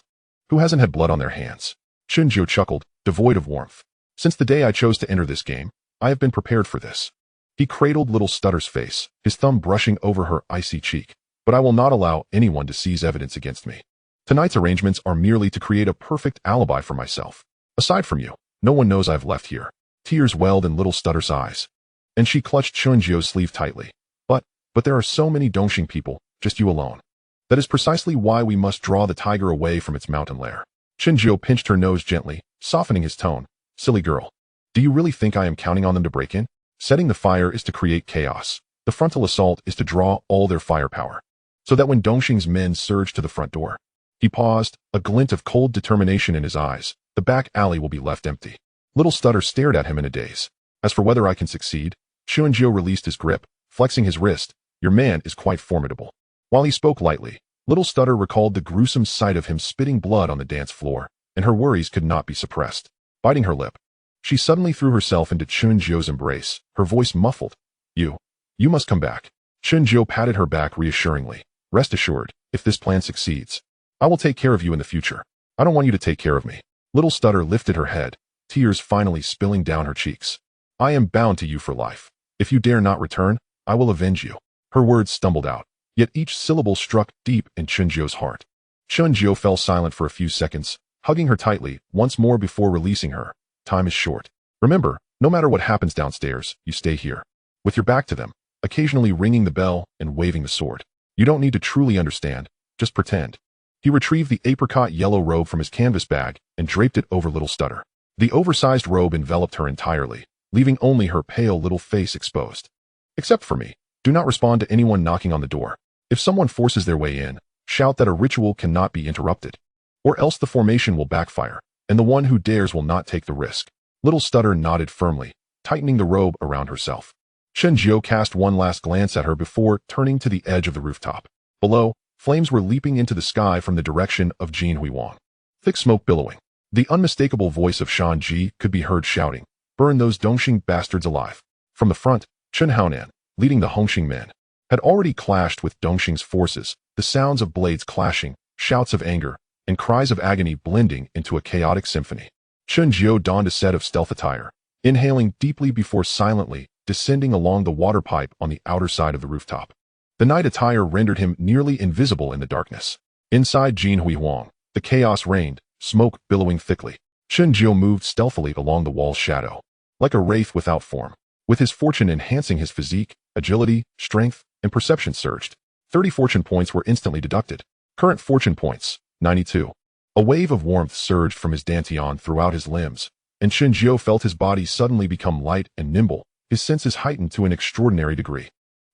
Speaker 1: Who hasn't had blood on their hands? Chen Jiu chuckled, devoid of warmth. Since the day I chose to enter this game, I have been prepared for this. He cradled Little Stutter's face, his thumb brushing over her icy cheek. But I will not allow anyone to seize evidence against me. Tonight's arrangements are merely to create a perfect alibi for myself. Aside from you, no one knows I've left here. Tears welled in Little Stutter's eyes, and she clutched Chunjio's sleeve tightly. But there are so many Dongxing people, just you alone. That is precisely why we must draw the tiger away from its mountain lair. Chunjio pinched her nose gently, softening his tone. Silly girl. Do you really think I am counting on them to break in? Setting the fire is to create chaos. The frontal assault is to draw all their firepower, so that when Dongxing's men surge to the front door. He paused, a glint of cold determination in his eyes. The back alley will be left empty. Little Stutter stared at him in a daze. As for whether I can succeed, Chunjio released his grip, flexing his wrist. Your man is quite formidable. While he spoke lightly, Little Stutter recalled the gruesome sight of him spitting blood on the dance floor, and her worries could not be suppressed. Biting her lip, she suddenly threw herself into Chunjio's embrace, her voice muffled. You must come back. Chunjio patted her back reassuringly. Rest assured, if this plan succeeds, I will take care of you in the future. I don't want you to take care of me. Little Stutter lifted her head, tears finally spilling down her cheeks. I am bound to you for life. If you dare not return, I will avenge you. Her words stumbled out, yet each syllable struck deep in Chunjio's heart. Chunjio fell silent for a few seconds, hugging her tightly once more before releasing her. Time is short. Remember, no matter what happens downstairs, you stay here, with your back to them, occasionally ringing the bell and waving the sword. You don't need to truly understand, just pretend. He retrieved the apricot yellow robe from his canvas bag and draped it over Little Stutter. The oversized robe enveloped her entirely, leaving only her pale little face exposed. Except for me. Do not respond to anyone knocking on the door. If someone forces their way in, shout that a ritual cannot be interrupted, or else the formation will backfire, and the one who dares will not take the risk. Little Stutter nodded firmly, tightening the robe around herself. Chunjio cast one last glance at her before turning to the edge of the rooftop. Below, flames were leaping into the sky from the direction of Jin Huiwang. Thick smoke billowing. The unmistakable voice of Shan Ji could be heard shouting, "Burn those Dongxing bastards alive." From the front, Chen Haonan, leading the Hongxing men, had already clashed with Dongxing's forces, the sounds of blades clashing, shouts of anger, and cries of agony blending into a chaotic symphony. Chunjio donned a set of stealth attire, inhaling deeply before silently descending along the water pipe on the outer side of the rooftop. The night attire rendered him nearly invisible in the darkness. Inside Jin Huiwang, the chaos reigned, smoke billowing thickly. Chunjio moved stealthily along the wall's shadow, like a wraith without form. With his fortune enhancing his physique, agility, strength, and perception surged. 30 fortune points were instantly deducted. Current fortune points, 92. A wave of warmth surged from his dantian throughout his limbs, and Chunjio felt his body suddenly become light and nimble, his senses heightened to an extraordinary degree.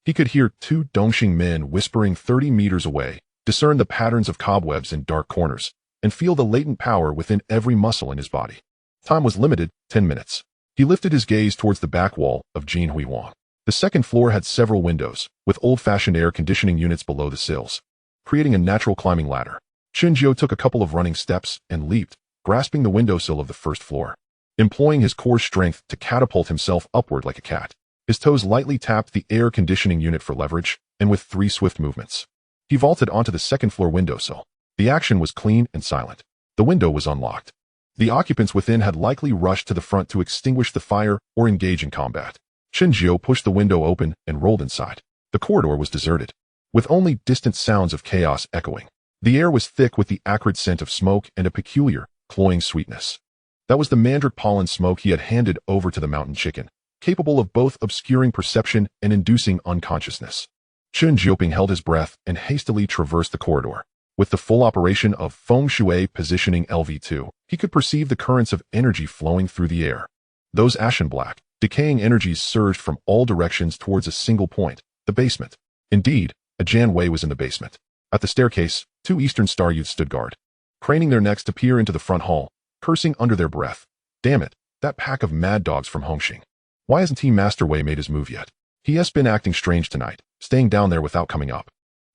Speaker 1: He could hear two Dongxing men whispering 30 meters away, discern the patterns of cobwebs in dark corners, and feel the latent power within every muscle in his body. Time was limited, 10 minutes. He lifted his gaze towards the back wall of Jin Huiwang. The second floor had several windows, with old-fashioned air conditioning units below the sills, creating a natural climbing ladder. Chunjio took a couple of running steps and leaped, grasping the windowsill of the first floor, employing his core strength to catapult himself upward like a cat. His toes lightly tapped the air conditioning unit for leverage, and with 3 swift movements, he vaulted onto the second-floor windowsill. The action was clean and silent. The window was unlocked. The occupants within had likely rushed to the front to extinguish the fire or engage in combat. Chunjio pushed the window open and rolled inside. The corridor was deserted, with only distant sounds of chaos echoing. The air was thick with the acrid scent of smoke and a peculiar, cloying sweetness. That was the mandrake pollen smoke he had handed over to the mountain chicken, capable of both obscuring perception and inducing unconsciousness. Chunjio held his breath and hastily traversed the corridor. With the full operation of Feng Shui positioning LV2, he could perceive the currents of energy flowing through the air. Those ashen black, decaying energies surged from all directions towards a single point, the basement. Indeed, a Jan Wei was in the basement. At the staircase, 2 Eastern Star youths stood guard, craning their necks to peer into the front hall, cursing under their breath. Damn it, that pack of mad dogs from Hongxing. Why hasn't Team Master Wei made his move yet? He has been acting strange tonight, staying down there without coming up.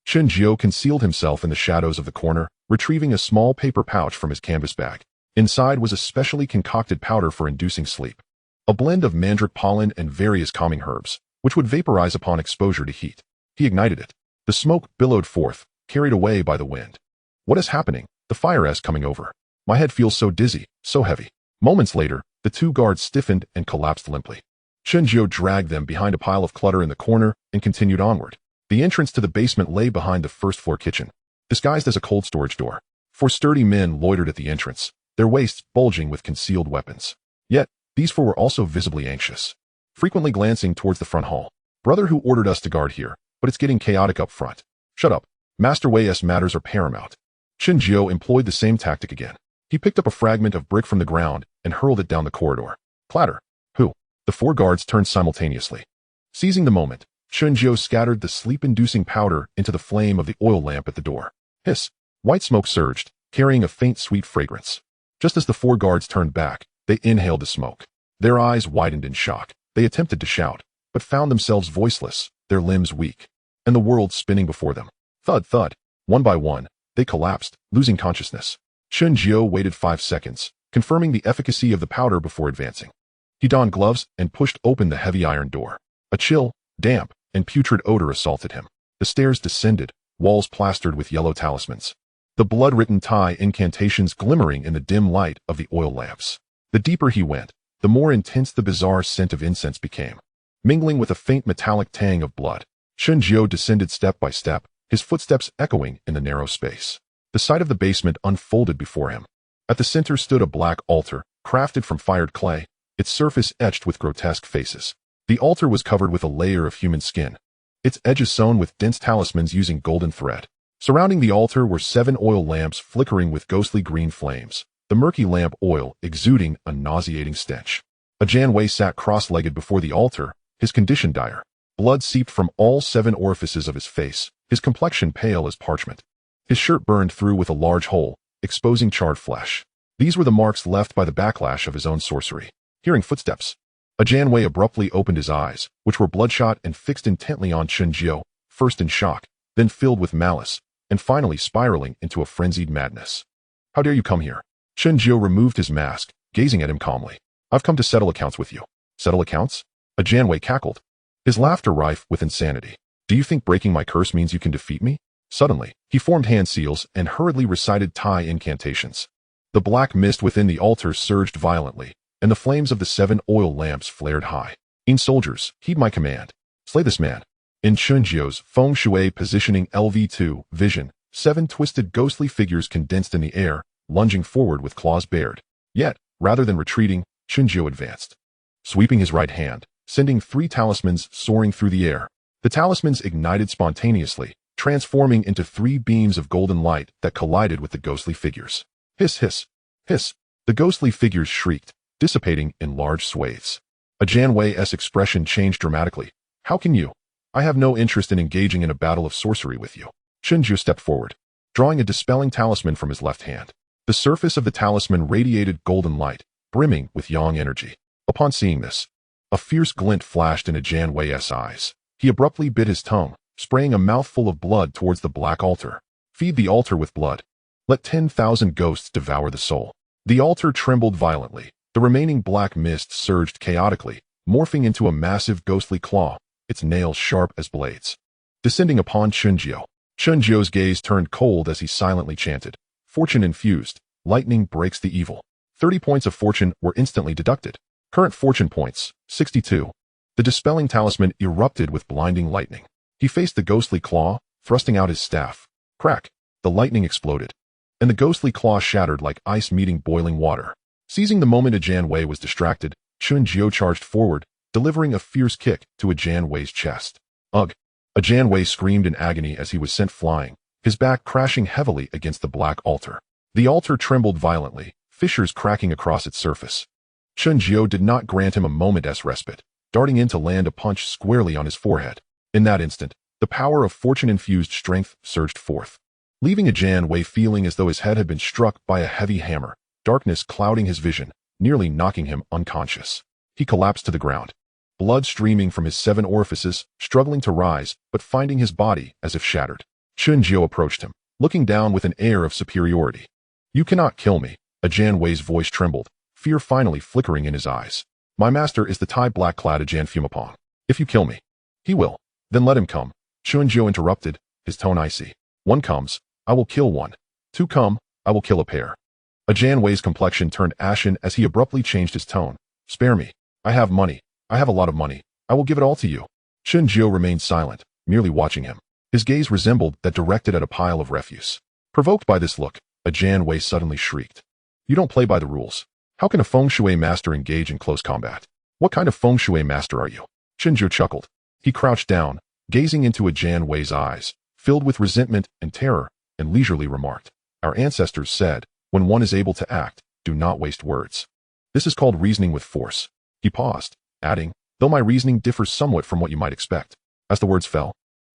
Speaker 1: Chen Jiao concealed himself in the shadows of the corner, retrieving a small paper pouch from his canvas bag. Inside was a specially concocted powder for inducing sleep. A blend of mandrake pollen and various calming herbs, which would vaporize upon exposure to heat. He ignited it. The smoke billowed forth, carried away by the wind. What is happening? The fire is coming over. My head feels so dizzy, so heavy. Moments later, the two guards stiffened and collapsed limply. Chen Jiao dragged them behind a pile of clutter in the corner and continued onward. The entrance to the basement lay behind the first-floor kitchen, disguised as a cold storage door. Four sturdy men loitered at the entrance, their waists bulging with concealed weapons. Yet, these four were also visibly anxious, frequently glancing towards the front hall. Brother who ordered us to guard here, but it's getting chaotic up front. Shut up. Master Wei's matters are paramount. Chen Jiao employed the same tactic again. He picked up a fragment of brick from the ground and hurled it down the corridor. Clatter. Who? The four guards turned simultaneously. Seizing the moment, Chen Jiao scattered the sleep-inducing powder into the flame of the oil lamp at the door. Hiss. White smoke surged, carrying a faint sweet fragrance. Just as the four guards turned back, they inhaled the smoke. Their eyes widened in shock. They attempted to shout, but found themselves voiceless, their limbs weak, and the world spinning before them. Thud, thud. One by one, they collapsed, losing consciousness. Chen Jiao waited 5 seconds, confirming the efficacy of the powder before advancing. He donned gloves and pushed open the heavy iron door. A chill, damp, and putrid odor assaulted him. The stairs descended, walls plastered with yellow talismans. The blood-written Tai incantations glimmering in the dim light of the oil lamps. The deeper he went, the more intense the bizarre scent of incense became, mingling with a faint metallic tang of blood. Chen Jiao descended step by step, his footsteps echoing in the narrow space. The side of the basement unfolded before him. At the center stood a black altar, crafted from fired clay, its surface etched with grotesque faces. The altar was covered with a layer of human skin, its edges sewn with dense talismans using golden thread. Surrounding the altar were 7 oil lamps flickering with ghostly green flames, the murky lamp oil exuding a nauseating stench. Ajan Wei sat cross-legged before the altar, his condition dire. Blood seeped from all 7 orifices of his face, his complexion pale as parchment. His shirt burned through with a large hole, exposing charred flesh. These were the marks left by the backlash of his own sorcery. Hearing footsteps, Ajan Wei abruptly opened his eyes, which were bloodshot and fixed intently on Chen Jiao, first in shock, then filled with malice, and finally spiraling into a frenzied madness. How dare you come here? Chen Jiao removed his mask, gazing at him calmly. I've come to settle accounts with you. Settle accounts? Ajan Wei cackled, his laughter rife with insanity. Do you think breaking my curse means you can defeat me? Suddenly, he formed hand seals and hurriedly recited Tai incantations. The black mist within the altar surged violently, and the flames of the 7 oil lamps flared high. Soldiers, heed my command. Slay this man. In Chen Jiao's Feng Shui positioning LV2 vision, 7 twisted ghostly figures condensed in the air, lunging forward with claws bared. Yet, rather than retreating, Chen Jiao advanced, sweeping his right hand, sending 3 talismans soaring through the air. The talismans ignited spontaneously, transforming into 3 beams of golden light that collided with the ghostly figures. Hiss, hiss, hiss. The ghostly figures shrieked, dissipating in large swathes. Ajan Wei's expression changed dramatically. How can you? I have no interest in engaging in a battle of sorcery with you. Chen Jiao stepped forward, drawing a dispelling talisman from his left hand. The surface of the talisman radiated golden light, brimming with yang energy. Upon seeing this, a fierce glint flashed in Ajan Wei's eyes. He abruptly bit his tongue, spraying a mouthful of blood towards the black altar. Feed the altar with blood. Let 10,000 ghosts devour the soul. The altar trembled violently. The remaining black mist surged chaotically, morphing into a massive ghostly claw, its nails sharp as blades. Descending upon Chen Jiao. Chen Jiao's gaze turned cold as he silently chanted, Fortune infused, lightning breaks the evil. 30 points of fortune were instantly deducted. Current fortune points, 62. The dispelling talisman erupted with blinding lightning. He faced the ghostly claw, thrusting out his staff. Crack! The lightning exploded, and the ghostly claw shattered like ice meeting boiling water. Seizing the moment Ajan Wei was distracted, Chen Jiao charged forward, delivering a fierce kick to Ajan Wei's chest. Ugh! Ajan Wei screamed in agony as he was sent flying, his back crashing heavily against the black altar. The altar trembled violently, fissures cracking across its surface. Chen Jiao did not grant him a moment's respite, darting in to land a punch squarely on his forehead. In that instant, the power of fortune-infused strength surged forth, leaving Ajan Wei feeling as though his head had been struck by a heavy hammer, darkness clouding his vision, nearly knocking him unconscious. He collapsed to the ground, blood streaming from his 7 orifices, struggling to rise, but finding his body as if shattered. Chen Jiu approached him, looking down with an air of superiority. You cannot kill me. Ajan Wei's voice trembled, fear finally flickering in his eyes. My master is the Tai black-clad Ajan Fumapong. If you kill me, he will. Then let him come. Chen Jiu interrupted, his tone icy. One comes, I will kill one. Two come, I will kill a pair. Ajan Wei's complexion turned ashen as he abruptly changed his tone. Spare me. I have money. I have a lot of money. I will give it all to you. Chen Jiu remained silent, merely watching him. His gaze resembled that directed at a pile of refuse. Provoked by this look, Ajan Wei suddenly shrieked. You don't play by the rules. How can a Feng Shui master engage in close combat? What kind of Feng Shui master are you? Chen Jiu chuckled. He crouched down, gazing into Ajan Wei's eyes, filled with resentment and terror, and leisurely remarked. Our ancestors said, when one is able to act, do not waste words. This is called reasoning with force. He paused, adding, though my reasoning differs somewhat from what you might expect. As the words fell,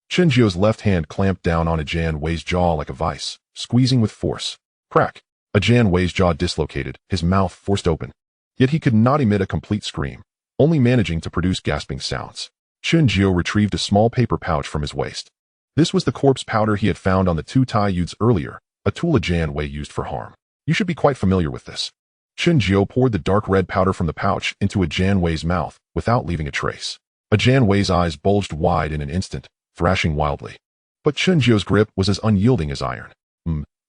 Speaker 1: Chen Jiu's left hand clamped down on Ajan Wei's jaw like a vice, squeezing with force. Crack! Ajan Wei's jaw dislocated, his mouth forced open. Yet he could not emit a complete scream, only managing to produce gasping sounds. Chen Jiu retrieved a small paper pouch from his waist. This was the corpse powder he had found on the two Tai youths earlier, a tool Ajan Wei used for harm. You should be quite familiar with this. Chen Jiu poured the dark red powder from the pouch into Ajan Wei's mouth without leaving a trace. Ajan Wei's eyes bulged wide in an instant, thrashing wildly. But Chen Jiu's grip was as unyielding as iron.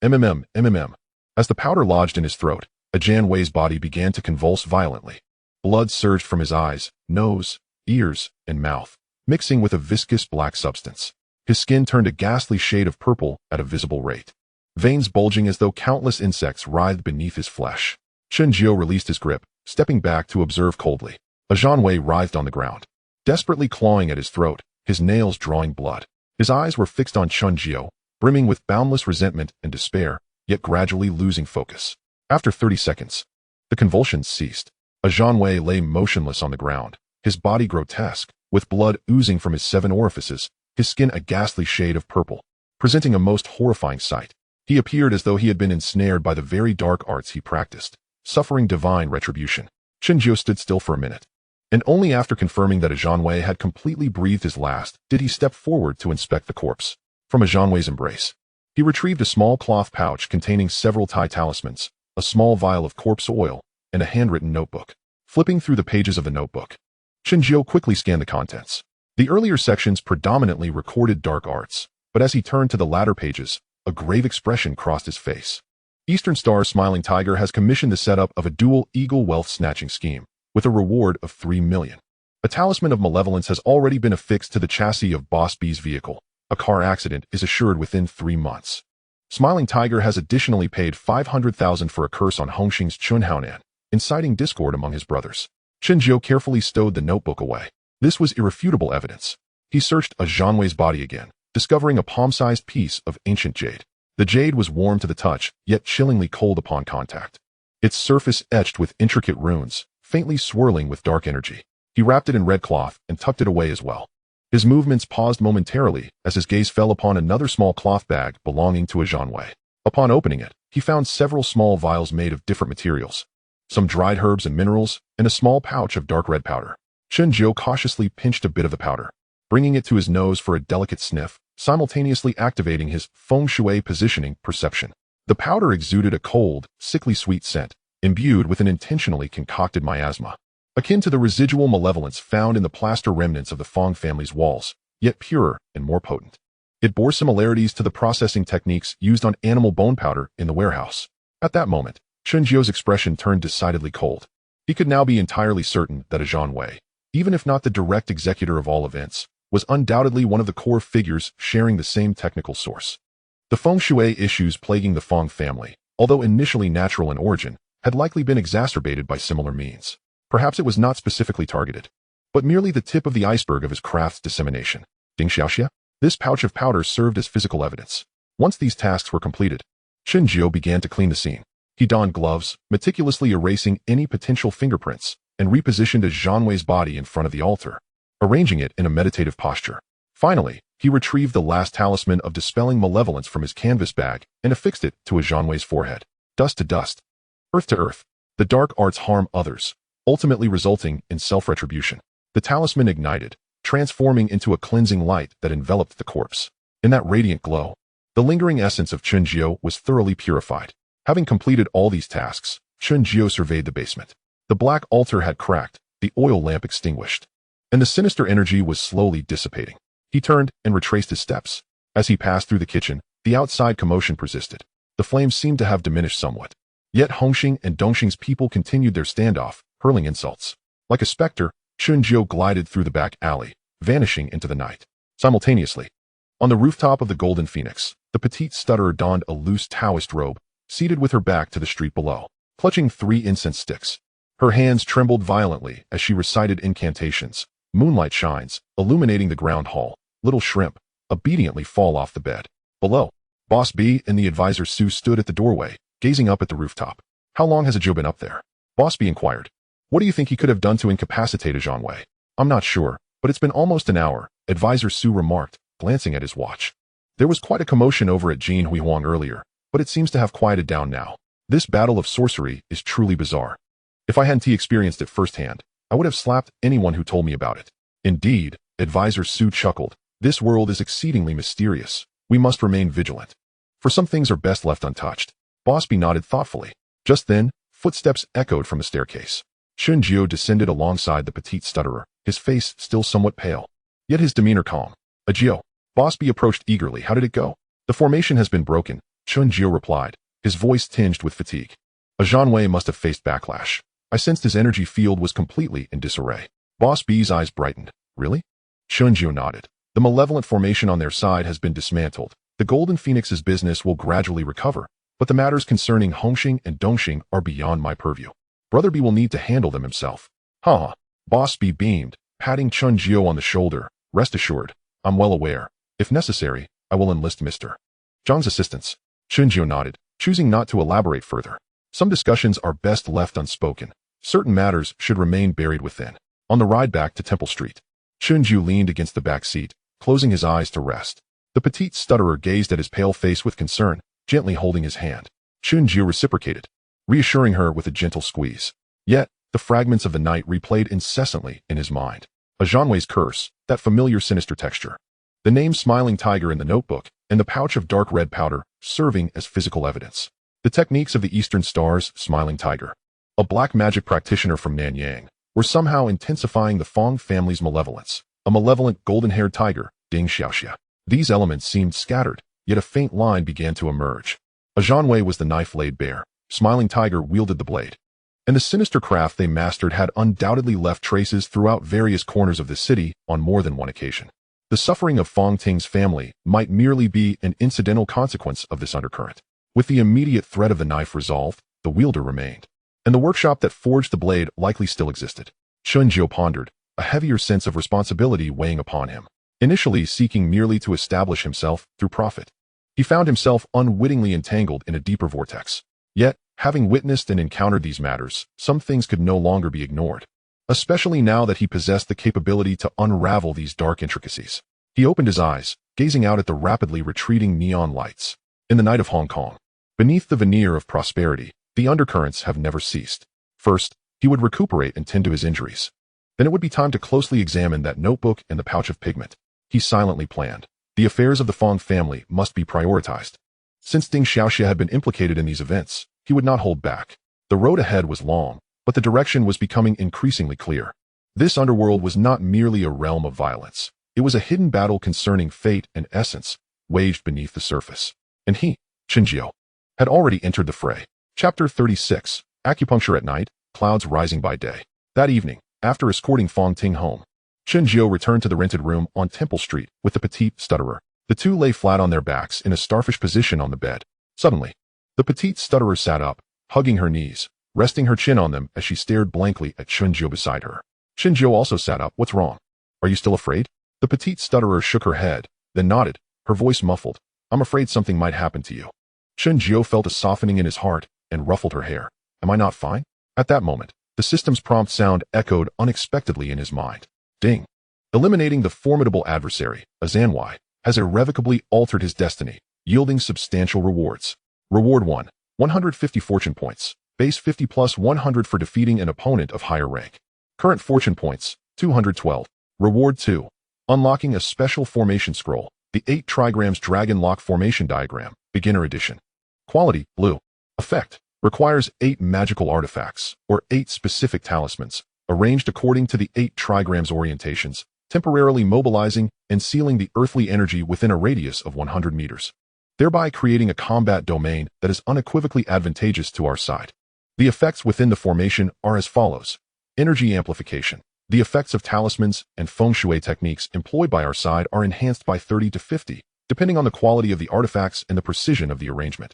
Speaker 1: MMM. As the powder lodged in his throat, Ajan Wei's body began to convulse violently. Blood surged from his eyes, nose, ears, and mouth, mixing with a viscous black substance. His skin turned a ghastly shade of purple at a visible rate. Veins bulging as though countless insects writhed beneath his flesh. Chen Jiu released his grip, stepping back to observe coldly. Ajan Wei writhed on the ground, desperately clawing at his throat, his nails drawing blood. His eyes were fixed on Chen Jiu, brimming with boundless resentment and despair, yet gradually losing focus. After 30 seconds, the convulsions ceased. Ajan Wei lay motionless on the ground, his body grotesque, with blood oozing from his 7 orifices, his skin a ghastly shade of purple, presenting a most horrifying sight. He appeared as though he had been ensnared by the very dark arts he practiced, suffering divine retribution. Chen Jiu stood still for a minute, and only after confirming that Ajan Wei had completely breathed his last did he step forward to inspect the corpse. From Ajan Wei's embrace, he retrieved a small cloth pouch containing several Tai talismans, a small vial of corpse oil, and a handwritten notebook. Flipping through the pages of the notebook, Chen Jiu quickly scanned the contents. The earlier sections predominantly recorded dark arts, but as he turned to the latter pages, a grave expression crossed his face. Eastern Star's Smiling Tiger has commissioned the setup of a dual eagle wealth snatching scheme, with a reward of 3 million. A talisman of malevolence has already been affixed to the chassis of Boss B's vehicle. A car accident is assured within 3 months. Smiling Tiger has additionally paid 500,000 for a curse on Hongxing's Chun Haonan, inciting discord among his brothers. Chen Jiu carefully stowed the notebook away. This was irrefutable evidence. He searched Ajan Wei's body again, discovering a palm-sized piece of ancient jade. The jade was warm to the touch, yet chillingly cold upon contact. Its surface etched with intricate runes, faintly swirling with dark energy. He wrapped it in red cloth and tucked it away as well. His movements paused momentarily as his gaze fell upon another small cloth bag belonging to Ajan Wei. Upon opening it, he found several small vials made of different materials, some dried herbs and minerals, and a small pouch of dark red powder. Chen Jiu cautiously pinched a bit of the powder, bringing it to his nose for a delicate sniff, simultaneously activating his Feng Shui positioning perception. The powder exuded a cold, sickly sweet scent, imbued with an intentionally concocted miasma, akin to the residual malevolence found in the plaster remnants of the Feng family's walls, yet purer and more potent. It bore similarities to the processing techniques used on animal bone powder in the warehouse. At that moment, Chen Jiu's expression turned decidedly cold. He could now be entirely certain that Ajan Wei, even if not the direct executor of all events, was undoubtedly one of the core figures sharing the same technical source. The Feng Shui issues plaguing the Feng family, although initially natural in origin, had likely been exacerbated by similar means. Perhaps it was not specifically targeted, but merely the tip of the iceberg of his craft's dissemination. Ding Xiaoxia? This pouch of powder served as physical evidence. Once these tasks were completed, Chen Jiu began to clean the scene. He donned gloves, meticulously erasing any potential fingerprints, and repositioned Ajan Wei's body in front of the altar, arranging it in a meditative posture. Finally, he retrieved the last talisman of dispelling malevolence from his canvas bag and affixed it to Ajan Wei's forehead. Dust to dust, earth to earth. The dark arts harm others, ultimately resulting in self-retribution. The talisman ignited, transforming into a cleansing light that enveloped the corpse. In that radiant glow, The lingering essence of Chen Jiao was thoroughly purified. Having completed all these tasks, Chen Jiao surveyed the basement. The black altar had cracked, the oil lamp extinguished, and the sinister energy was slowly dissipating. He turned and retraced his steps. As he passed through the kitchen, the outside commotion persisted. The flames seemed to have diminished somewhat. Yet Hongxing and Dongxing's people continued their standoff, hurling insults. Like a specter, Chen Jiao glided through the back alley, vanishing into the night. Simultaneously, on the rooftop of the Golden Phoenix, the petite stutterer donned a loose Taoist robe, seated with her back to the street below, clutching 3 incense sticks. Her hands trembled violently as she recited incantations. Moonlight shines, illuminating the ground hall. Little shrimp obediently fall off the bed. Below, Boss B and the advisor Su stood at the doorway, gazing up at the rooftop. How long has Jiao been up there? Boss B inquired. What do you think he could have done to incapacitate Wei? I'm not sure, but it's been almost an hour, Advisor Su remarked, glancing at his watch. There was quite a commotion over at Jin Hui Huang earlier, but it seems to have quieted down now. This battle of sorcery is truly bizarre. If I hadn't experienced it firsthand, I would have slapped anyone who told me about it. Indeed, Advisor Su chuckled. This world is exceedingly mysterious. We must remain vigilant. For some things are best left untouched. Boss B nodded thoughtfully. Just then, footsteps echoed from the staircase. Chen Jiao descended alongside the petite stutterer, his face still somewhat pale, yet his demeanor calm. Jiao. Boss B approached eagerly. How did it go? The formation has been broken, Chen Jiao replied, his voice tinged with fatigue. Wei must have faced backlash. I sensed his energy field was completely in disarray. Boss B's eyes brightened. Really? Chen Jiao nodded. The malevolent formation on their side has been dismantled. The Golden Phoenix's business will gradually recover, but the matters concerning Hongxing and Dongxing are beyond my purview. Brother B will need to handle them himself. Ha! Boss B beamed, patting Chen Jiao on the shoulder. Rest assured, I'm well aware. If necessary, I will enlist Mr. Zhang's assistance. Chen Jiao nodded, choosing not to elaborate further. Some discussions are best left unspoken. Certain matters should remain buried within. On the ride back to Temple Street, Chen Jiao leaned against the back seat, closing his eyes to rest. The petite stutterer gazed at his pale face with concern, gently holding his hand. Chen Jiao reciprocated, reassuring her with a gentle squeeze. Yet, the fragments of the night replayed incessantly in his mind. Wei's curse, that familiar sinister texture. The name Smiling Tiger in the notebook, and the pouch of dark red powder, serving as physical evidence. The techniques of the Eastern Star's Smiling Tiger, a black magic practitioner from Nanyang, were somehow intensifying the Fong family's malevolence. A malevolent golden-haired tiger, Ding Xiaoxia. These elements seemed scattered, yet a faint line began to emerge. Wei was the knife laid bare. Smiling Tiger wielded the blade. And the sinister craft they mastered had undoubtedly left traces throughout various corners of the city on more than one occasion. The suffering of Fong Ting's family might merely be an incidental consequence of this undercurrent. With the immediate threat of the knife resolved, the wielder remained. And the workshop that forged the blade likely still existed. Chen Jiao pondered, a heavier sense of responsibility weighing upon him. Initially seeking merely to establish himself through profit, he found himself unwittingly entangled in a deeper vortex. Yet, having witnessed and encountered these matters, some things could no longer be ignored. Especially now that he possessed the capability to unravel these dark intricacies. He opened his eyes, gazing out at the rapidly retreating neon lights. In the night of Hong Kong, beneath the veneer of prosperity, the undercurrents have never ceased. First, he would recuperate and tend to his injuries. Then it would be time to closely examine that notebook and the pouch of pigment. He silently planned. The affairs of the Fong family must be prioritized. Since Ding Xiaoxia had been implicated in these events, he would not hold back. The road ahead was long, but the direction was becoming increasingly clear. This underworld was not merely a realm of violence. It was a hidden battle concerning fate and essence, waged beneath the surface. And he, Chen Jiao, had already entered the fray. Chapter 36, Acupuncture at Night, Clouds Rising by Day. That evening, after escorting Fong Ting home, Chen Jiao returned to the rented room on Temple Street with the petite stutterer. The two lay flat on their backs in a starfish position on the bed. Suddenly, the petite stutterer sat up, hugging her knees, resting her chin on them as she stared blankly at Chen Jiao beside her. Chen Jiao also sat up. What's wrong? Are you still afraid? The petite stutterer shook her head, then nodded, her voice muffled. I'm afraid something might happen to you. Chen Jiao felt a softening in his heart and ruffled her hair. Am I not fine? At that moment, the system's prompt sound echoed unexpectedly in his mind. Ding. Eliminating the formidable adversary, Wei, has irrevocably altered his destiny, yielding substantial rewards. Reward 1, 150 fortune points, base 50 plus 100 for defeating an opponent of higher rank. Current fortune points, 212. Reward 2, unlocking a special formation scroll, The 8 trigrams Dragon Lock Formation Diagram, Beginner Edition. Quality, blue. Effect, requires 8 magical artifacts, or 8 specific talismans, arranged according to the 8 trigrams orientations, temporarily mobilizing and sealing the earthly energy within a radius of 100 meters, thereby creating a combat domain that is unequivocally advantageous to our side. The effects within the formation are as follows. Energy amplification. The effects of talismans and Feng Shui techniques employed by our side are enhanced by 30 to 50, depending on the quality of the artifacts and the precision of the arrangement,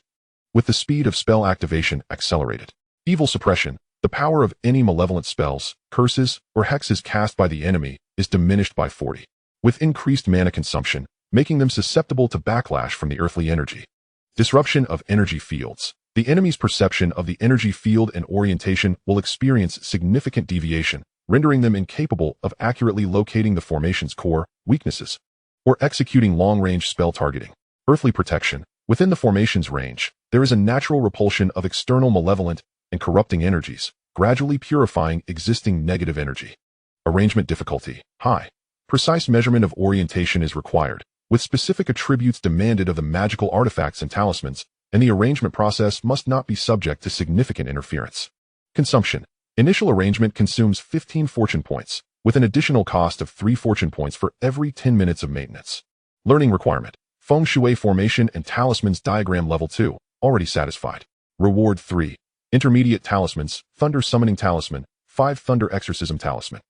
Speaker 1: with the speed of spell activation accelerated. Evil suppression. The power of any malevolent spells, curses, or hexes cast by the enemy is diminished by 40, with increased mana consumption, making them susceptible to backlash from the earthly energy. Disruption of energy fields. The enemy's perception of the energy field and orientation will experience significant deviation, rendering them incapable of accurately locating the formation's core, weaknesses, or executing long-range spell targeting. Earthly protection. Within the formation's range, there is a natural repulsion of external malevolent and corrupting energies, gradually purifying existing negative energy. Arrangement difficulty, high. Precise measurement of orientation is required, with specific attributes demanded of the magical artifacts and talismans, and the arrangement process must not be subject to significant interference. Consumption. Initial arrangement consumes 15 fortune points, with an additional cost of 3 fortune points for every 10 minutes of maintenance. Learning requirement. Feng Shui Formation and Talismans Diagram Level 2, already satisfied. Reward 3. Intermediate Talismans, Thunder Summoning Talisman, 5 Thunder Exorcism Talisman.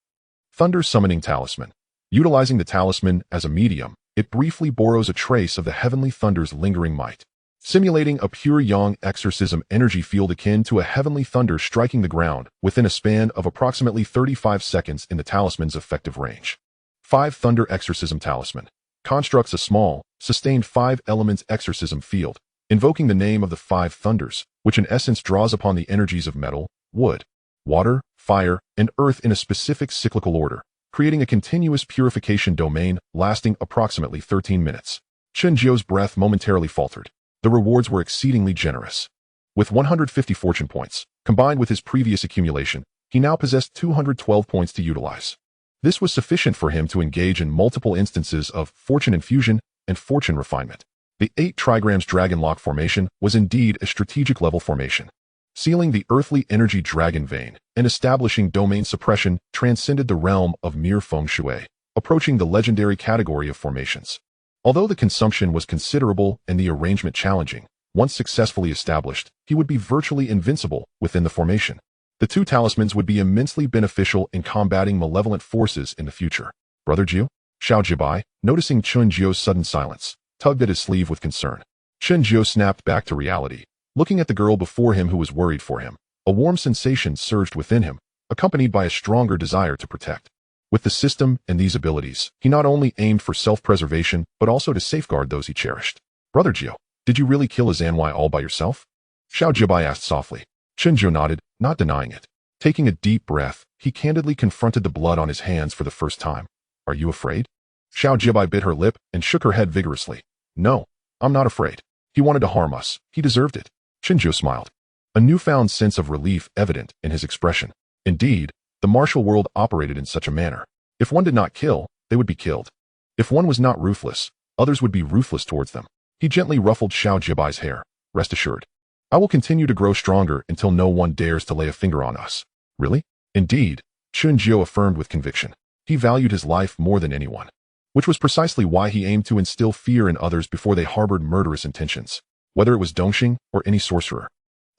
Speaker 1: Thunder Summoning Talisman. Utilizing the talisman as a medium, it briefly borrows a trace of the heavenly thunder's lingering might, simulating a pure yang exorcism energy field akin to a heavenly thunder striking the ground within a span of approximately 35 seconds in the talisman's effective range. 5 Thunder Exorcism Talisman. Constructs a small, sustained 5 elements exorcism field, invoking the name of the 5 thunders, which in essence draws upon the energies of metal, wood, water, fire, and earth in a specific cyclical order, creating a continuous purification domain lasting approximately 13 minutes. Chen Jiu's breath momentarily faltered. The rewards were exceedingly generous. With 150 fortune points, combined with his previous accumulation, he now possessed 212 points to utilize. This was sufficient for him to engage in multiple instances of fortune infusion and fortune refinement. The 8 trigrams Dragon Lock Formation was indeed a strategic level formation. Sealing the earthly energy dragon vein and establishing domain suppression transcended the realm of mere Feng Shui, approaching the legendary category of formations. Although the consumption was considerable and the arrangement challenging, once successfully established, he would be virtually invincible within the formation. The 2 talismans would be immensely beneficial in combating malevolent forces in the future. Brother Jiu? Xiao Jiebā, noticing Chen Jiu's sudden silence, tugged at his sleeve with concern. Chen Jiu snapped back to reality, looking at the girl before him who was worried for him. A warm sensation surged within him, accompanied by a stronger desire to protect. With the system and these abilities, he not only aimed for self-preservation, but also to safeguard those he cherished. Brother Jiu, did you really kill a Zanwei all by yourself? Xiao Jiebā asked softly. Chen Jiu nodded, not denying it. Taking a deep breath, he candidly confronted the blood on his hands for the first time. Are you afraid? Xiao Jiebā bit her lip and shook her head vigorously. No, I'm not afraid. He wanted to harm us. He deserved it. Chen Jiu smiled, a newfound sense of relief evident in his expression. Indeed, the martial world operated in such a manner. If one did not kill, they would be killed. If one was not ruthless, others would be ruthless towards them. He gently ruffled Xiao Jiebā's hair. Rest assured, I will continue to grow stronger until no one dares to lay a finger on us. Really? Indeed, Chen Jiu affirmed with conviction. He valued his life more than anyone, which was precisely why he aimed to instill fear in others before they harbored murderous intentions. Whether it was Dongxing or any sorcerer,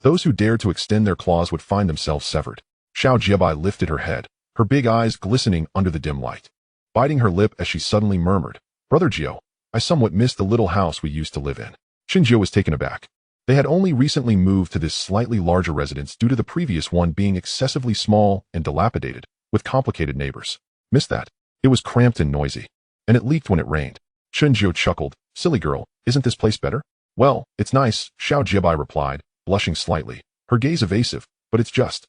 Speaker 1: those who dared to extend their claws would find themselves severed. Xiao Jiebā lifted her head, her big eyes glistening under the dim light, biting her lip as she suddenly murmured, Brother Jiu, I somewhat miss the little house we used to live in. Chen Jiu was taken aback. They had only recently moved to this slightly larger residence due to the previous one being excessively small and dilapidated, with complicated neighbors. Missed that. It was cramped and noisy, and it leaked when it rained. Chen Jiu chuckled. Silly girl, isn't this place better? Well, it's nice, Xiao Jiebā replied, blushing slightly, her gaze evasive, but it's just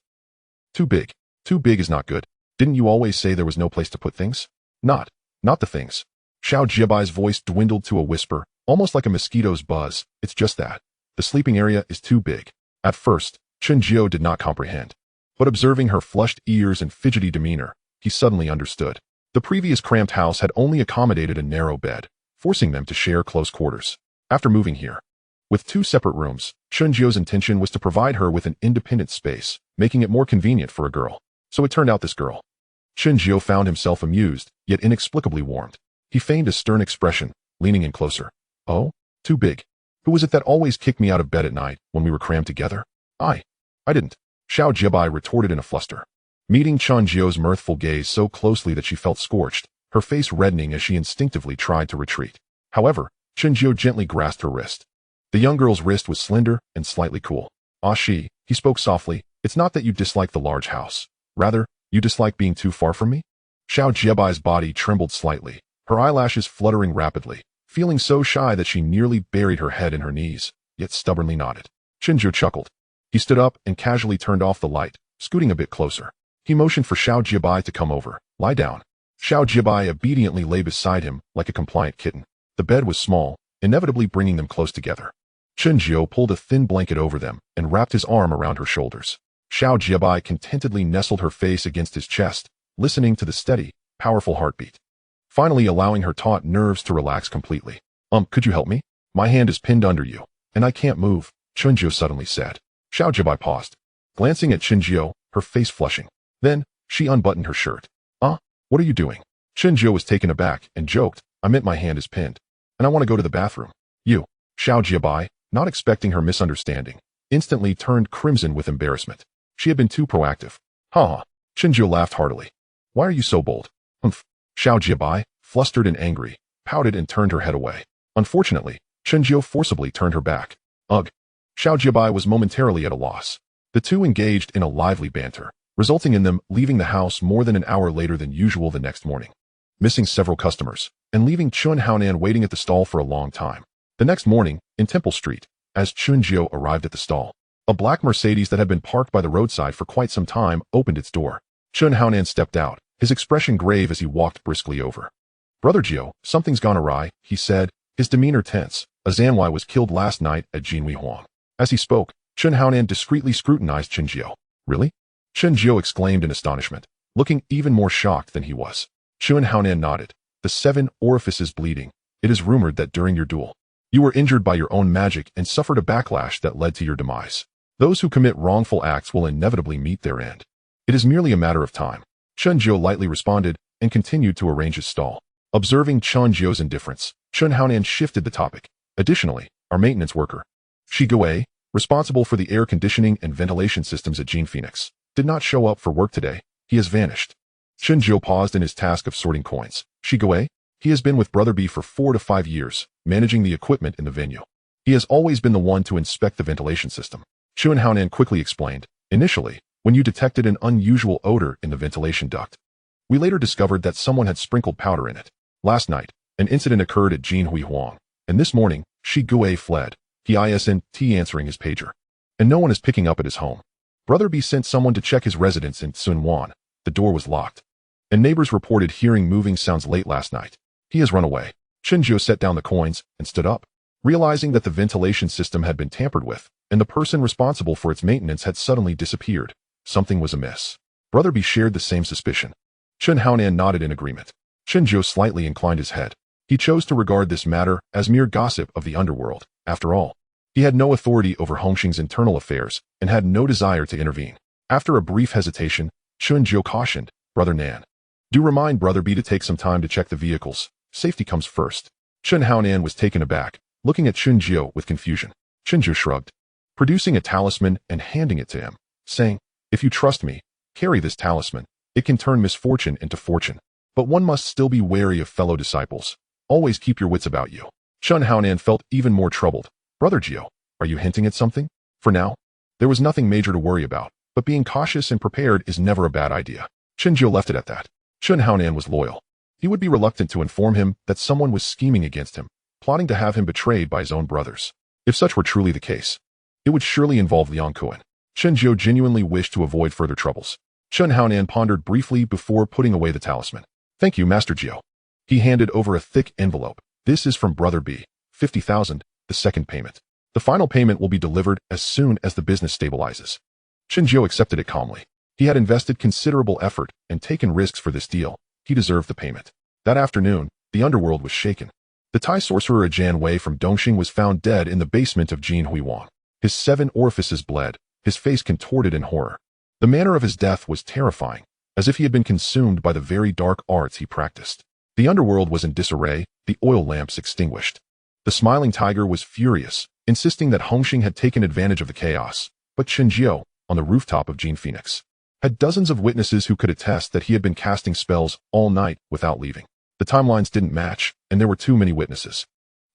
Speaker 1: too big. Too big is not good. Didn't you always say there was no place to put things? Not the things. Xiao Jiebā's voice dwindled to a whisper, almost like a mosquito's buzz. It's just that the sleeping area is too big. At first, Chen Jiu did not comprehend, but observing her flushed ears and fidgety demeanor, he suddenly understood. The previous cramped house had only accommodated a narrow bed, forcing them to share close quarters. After moving here, with 2 separate rooms, Chen Jiu's intention was to provide her with an independent space, making it more convenient for a girl. So it turned out this girl. Chen Jiu found himself amused, yet inexplicably warmed. He feigned a stern expression, leaning in closer. Oh? Too big. Who was it that always kicked me out of bed at night when we were crammed together? I didn't. Xiao Jiebā retorted in a fluster. Meeting Chen Jiu's mirthful gaze so closely that she felt scorched, her face reddening as she instinctively tried to retreat. However, Chen Jiu gently grasped her wrist. The young girl's wrist was slender and slightly cool. Ah, he spoke softly, it's not that you dislike the large house. Rather, you dislike being too far from me? Xiao Jiebā's body trembled slightly, her eyelashes fluttering rapidly, feeling so shy that she nearly buried her head in her knees, yet stubbornly nodded. Chen Jiu chuckled. He stood up and casually turned off the light, scooting a bit closer. He motioned for Xiao Jiebā to come over. Lie down. Xiao Jiebā obediently lay beside him like a compliant kitten. The bed was small, inevitably bringing them close together. Chen Jiu pulled a thin blanket over them and wrapped his arm around her shoulders. Xiao Jiebā contentedly nestled her face against his chest, listening to the steady, powerful heartbeat. Finally allowing her taut nerves to relax completely. Could you help me? My hand is pinned under you, and I can't move, Chen Jiu suddenly said. Xiao Jiebā paused, glancing at Chen Jiu, her face flushing. Then, she unbuttoned her shirt. What are you doing? Chen Jiu was taken aback and joked, I meant my hand is pinned, and I want to go to the bathroom. You. Xiao Jiebā, not expecting her misunderstanding, instantly turned crimson with embarrassment. She had been too proactive. Chen Jiu laughed heartily. Why are you so bold? Xiao Jiebā, flustered and angry, pouted and turned her head away. Unfortunately, Chen Jiu forcibly turned her back. Ugh. Xiao Jiebā was momentarily at a loss. The two engaged in a lively banter, resulting in them leaving the house more than an hour later than usual the next morning, missing several customers, and leaving Chen Xuan waiting at the stall for a long time. The next morning, in Temple Street, as Chen Jiu arrived at the stall, a black Mercedes that had been parked by the roadside for quite some time opened its door. Chen Xuan stepped out, his expression grave as he walked briskly over. Brother Jiu, something's gone awry, he said, his demeanor tense. A Zanwei was killed last night at Jinhui Huang. As he spoke, Chen Xuan discreetly scrutinized Chen Jiu. Really? Chen Jiu exclaimed in astonishment, looking even more shocked than he was. Chen Xuan nodded. The 7 orifices bleeding. It is rumored that during your duel, you were injured by your own magic and suffered a backlash that led to your demise. Those who commit wrongful acts will inevitably meet their end. It is merely a matter of time. Chen Jiu lightly responded and continued to arrange his stall. Observing Chen Jiu's indifference, Chen Xuan shifted the topic. Additionally, our maintenance worker, Shi Gui, responsible for the air conditioning and ventilation systems at Gene Phoenix, did not show up for work today. He has vanished. Chen Jiu paused in his task of sorting coins. Shi Gui? He has been with Brother B for 4 to 5 years, managing the equipment in the venue. He has always been the one to inspect the ventilation system. Chen Xuan quickly explained. Initially, when you detected an unusual odor in the ventilation duct, we later discovered that someone had sprinkled powder in it. Last night, an incident occurred at Jinhui Huang, and this morning, Shi Gui fled. He isn't answering his pager, and no one is picking up at his home. Brother B sent someone to check his residence in Sunwan. The door was locked, and neighbors reported hearing moving sounds late last night. He has run away. Chen Jiu set down the coins and stood up, realizing that the ventilation system had been tampered with, and the person responsible for its maintenance had suddenly disappeared. Something was amiss. Brother B shared the same suspicion. Chen Xuan nodded in agreement. Chen Jiu slightly inclined his head. He chose to regard this matter as mere gossip of the underworld. After all, he had no authority over Hongxing's internal affairs and had no desire to intervene. After a brief hesitation, Chen Jiu cautioned, Brother Nan, do remind Brother B to take some time to check the vehicles. Safety comes first. Chen Xuan was taken aback, looking at Chen Jiu with confusion. Chen Jiu shrugged, producing a talisman and handing it to him, saying, if you trust me, carry this talisman. It can turn misfortune into fortune. But one must still be wary of fellow disciples. Always keep your wits about you. Chen Xuan felt even more troubled. Brother Jiu, are you hinting at something? For now, there was nothing major to worry about, but being cautious and prepared is never a bad idea. Chen Jiu left it at that. Chen Xuan was loyal. He would be reluctant to inform him that someone was scheming against him, plotting to have him betrayed by his own brothers. If such were truly the case, it would surely involve Liang Kuan. Chen Jiu genuinely wished to avoid further troubles. Chen Xuan pondered briefly before putting away the talisman. Thank you, Master Jiu. He handed over a thick envelope. This is from Brother B. 50,000, the second payment. The final payment will be delivered as soon as the business stabilizes. Chen Jiu accepted it calmly. He had invested considerable effort and taken risks for this deal. He deserved the payment. That afternoon, the underworld was shaken. The Thai sorcerer Jan Wei from Dongxing was found dead in the basement of Jin Huiwang. His 7 orifices bled, his face contorted in horror. The manner of his death was terrifying, as if he had been consumed by the very dark arts he practiced. The underworld was in disarray, the oil lamps extinguished. The smiling tiger was furious, insisting that Hongxing had taken advantage of the chaos, but Chen Jiao, on the rooftop of Jin Phoenix, had dozens of witnesses who could attest that he had been casting spells all night without leaving. The timelines didn't match, and there were too many witnesses.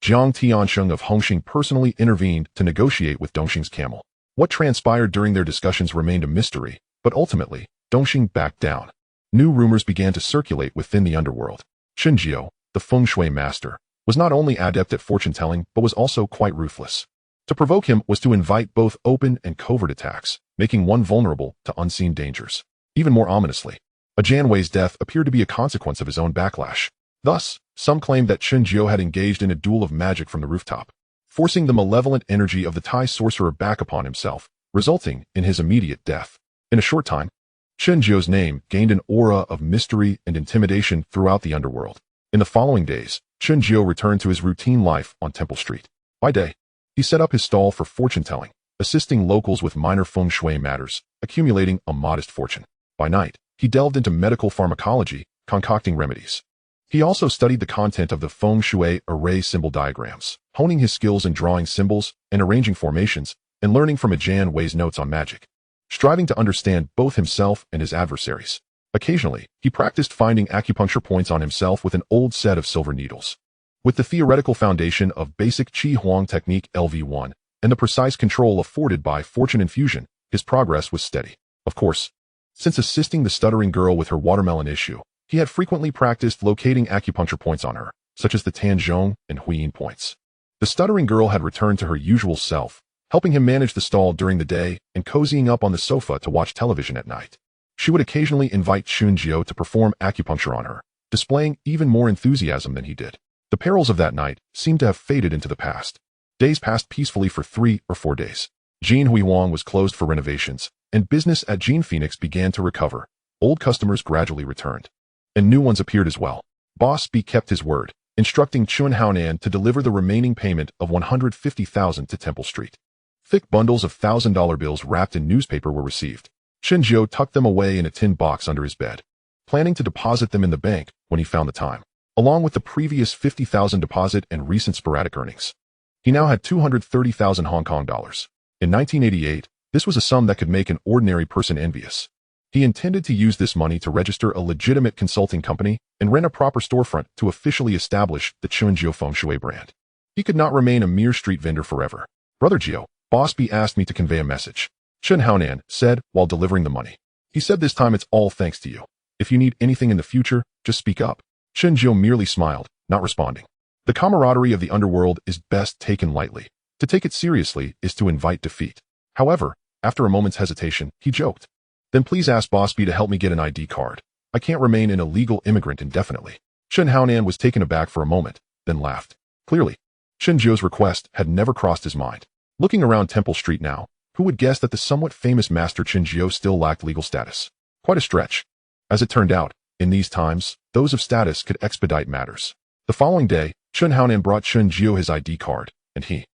Speaker 1: Jiang Tiansheng of Hongxing personally intervened to negotiate with Dongxing's camel. What transpired during their discussions remained a mystery, but ultimately, Dongxing backed down. New rumors began to circulate within the underworld. Chen Jiao, the Feng Shui master, was not only adept at fortune-telling but was also quite ruthless. To provoke him was to invite both open and covert attacks, making one vulnerable to unseen dangers. Even more ominously, Jan Wei's death appeared to be a consequence of his own backlash. Thus, some claimed that Chen Jiao had engaged in a duel of magic from the rooftop, forcing the malevolent energy of the Thai sorcerer back upon himself, resulting in his immediate death. In a short time, Chen Jiao's name gained an aura of mystery and intimidation throughout the underworld. In the following days, Chen Jiao returned to his routine life on Temple Street. By day, he set up his stall for fortune-telling, assisting locals with minor feng shui matters, accumulating a modest fortune. By night, he delved into medical pharmacology, concocting remedies. He also studied the content of the feng shui array symbol diagrams, honing his skills in drawing symbols and arranging formations, and learning from Jan Wei's notes on magic, striving to understand both himself and his adversaries. Occasionally, he practiced finding acupuncture points on himself with an old set of silver needles. With the theoretical foundation of basic Qi Huang technique LV1 and the precise control afforded by fortune infusion, his progress was steady. Of course, since assisting the stuttering girl with her watermelon issue, he had frequently practiced locating acupuncture points on her, such as the Tanzhong and Huiyin points. The stuttering girl had returned to her usual self, helping him manage the stall during the day and cozying up on the sofa to watch television at night. She would occasionally invite Chen Jiao to perform acupuncture on her, displaying even more enthusiasm than he did. The perils of that night seemed to have faded into the past. Days passed peacefully for 3 or 4 days. Jin Huiwang was closed for renovations, and business at Jin Phoenix began to recover. Old customers gradually returned, and new ones appeared as well. Boss B kept his word, instructing Chun Haonan to deliver the remaining payment of $150,000 to Temple Street. Thick bundles of $1,000 bills wrapped in newspaper were received. Chen Jiao tucked them away in a tin box under his bed, planning to deposit them in the bank when he found the time, along with the previous $50,000 deposit and recent sporadic earnings. He now had 230,000 Hong Kong dollars. In 1988, this was a sum that could make an ordinary person envious. He intended to use this money to register a legitimate consulting company and rent a proper storefront to officially establish the Chen Jiao Feng Shui brand. He could not remain a mere street vendor forever. Brother Jiao, Boss B asked me to convey a message, Chen Haonan said while delivering the money. He said this time it's all thanks to you. If you need anything in the future, just speak up. Chen Jiao merely smiled, not responding. The camaraderie of the underworld is best taken lightly. To take it seriously is to invite defeat. However, after a moment's hesitation, he joked, then please ask Boss B to help me get an ID card. I can't remain an illegal immigrant indefinitely. Chen Haonan was taken aback for a moment, then laughed. Clearly, Chen Jiao's request had never crossed his mind. Looking around Temple Street now, who would guess that the somewhat famous Master Chen Jiao still lacked legal status? Quite a stretch. As it turned out, in these times, those of status could expedite matters. The following day, Chen Haonan brought Chen Jiao his ID card, and he,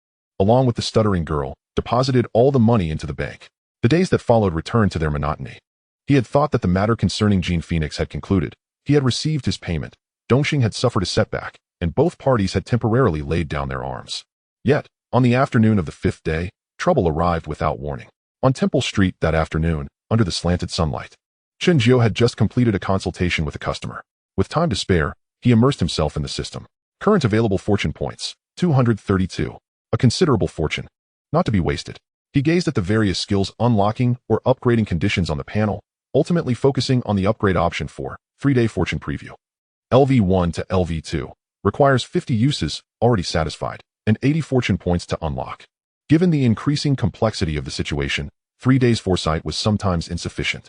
Speaker 1: along with the stuttering girl, deposited all the money into the bank. The days that followed returned to their monotony. He had thought that the matter concerning Jin Phoenix had concluded. He had received his payment. Dongxing had suffered a setback, and both parties had temporarily laid down their arms. Yet, on the afternoon of the 5th day, trouble arrived without warning. On Temple Street that afternoon, under the slanted sunlight, Chen Jiao had just completed a consultation with a customer. With time to spare, he immersed himself in the system. Current available fortune points, 232. A considerable fortune, not to be wasted. He gazed at the various skills unlocking or upgrading conditions on the panel, ultimately focusing on the upgrade option for 3-day fortune preview. LV1 to LV2 requires 50 uses, already satisfied, and 80 fortune points to unlock. Given the increasing complexity of the situation, 3 days foresight was sometimes insufficient.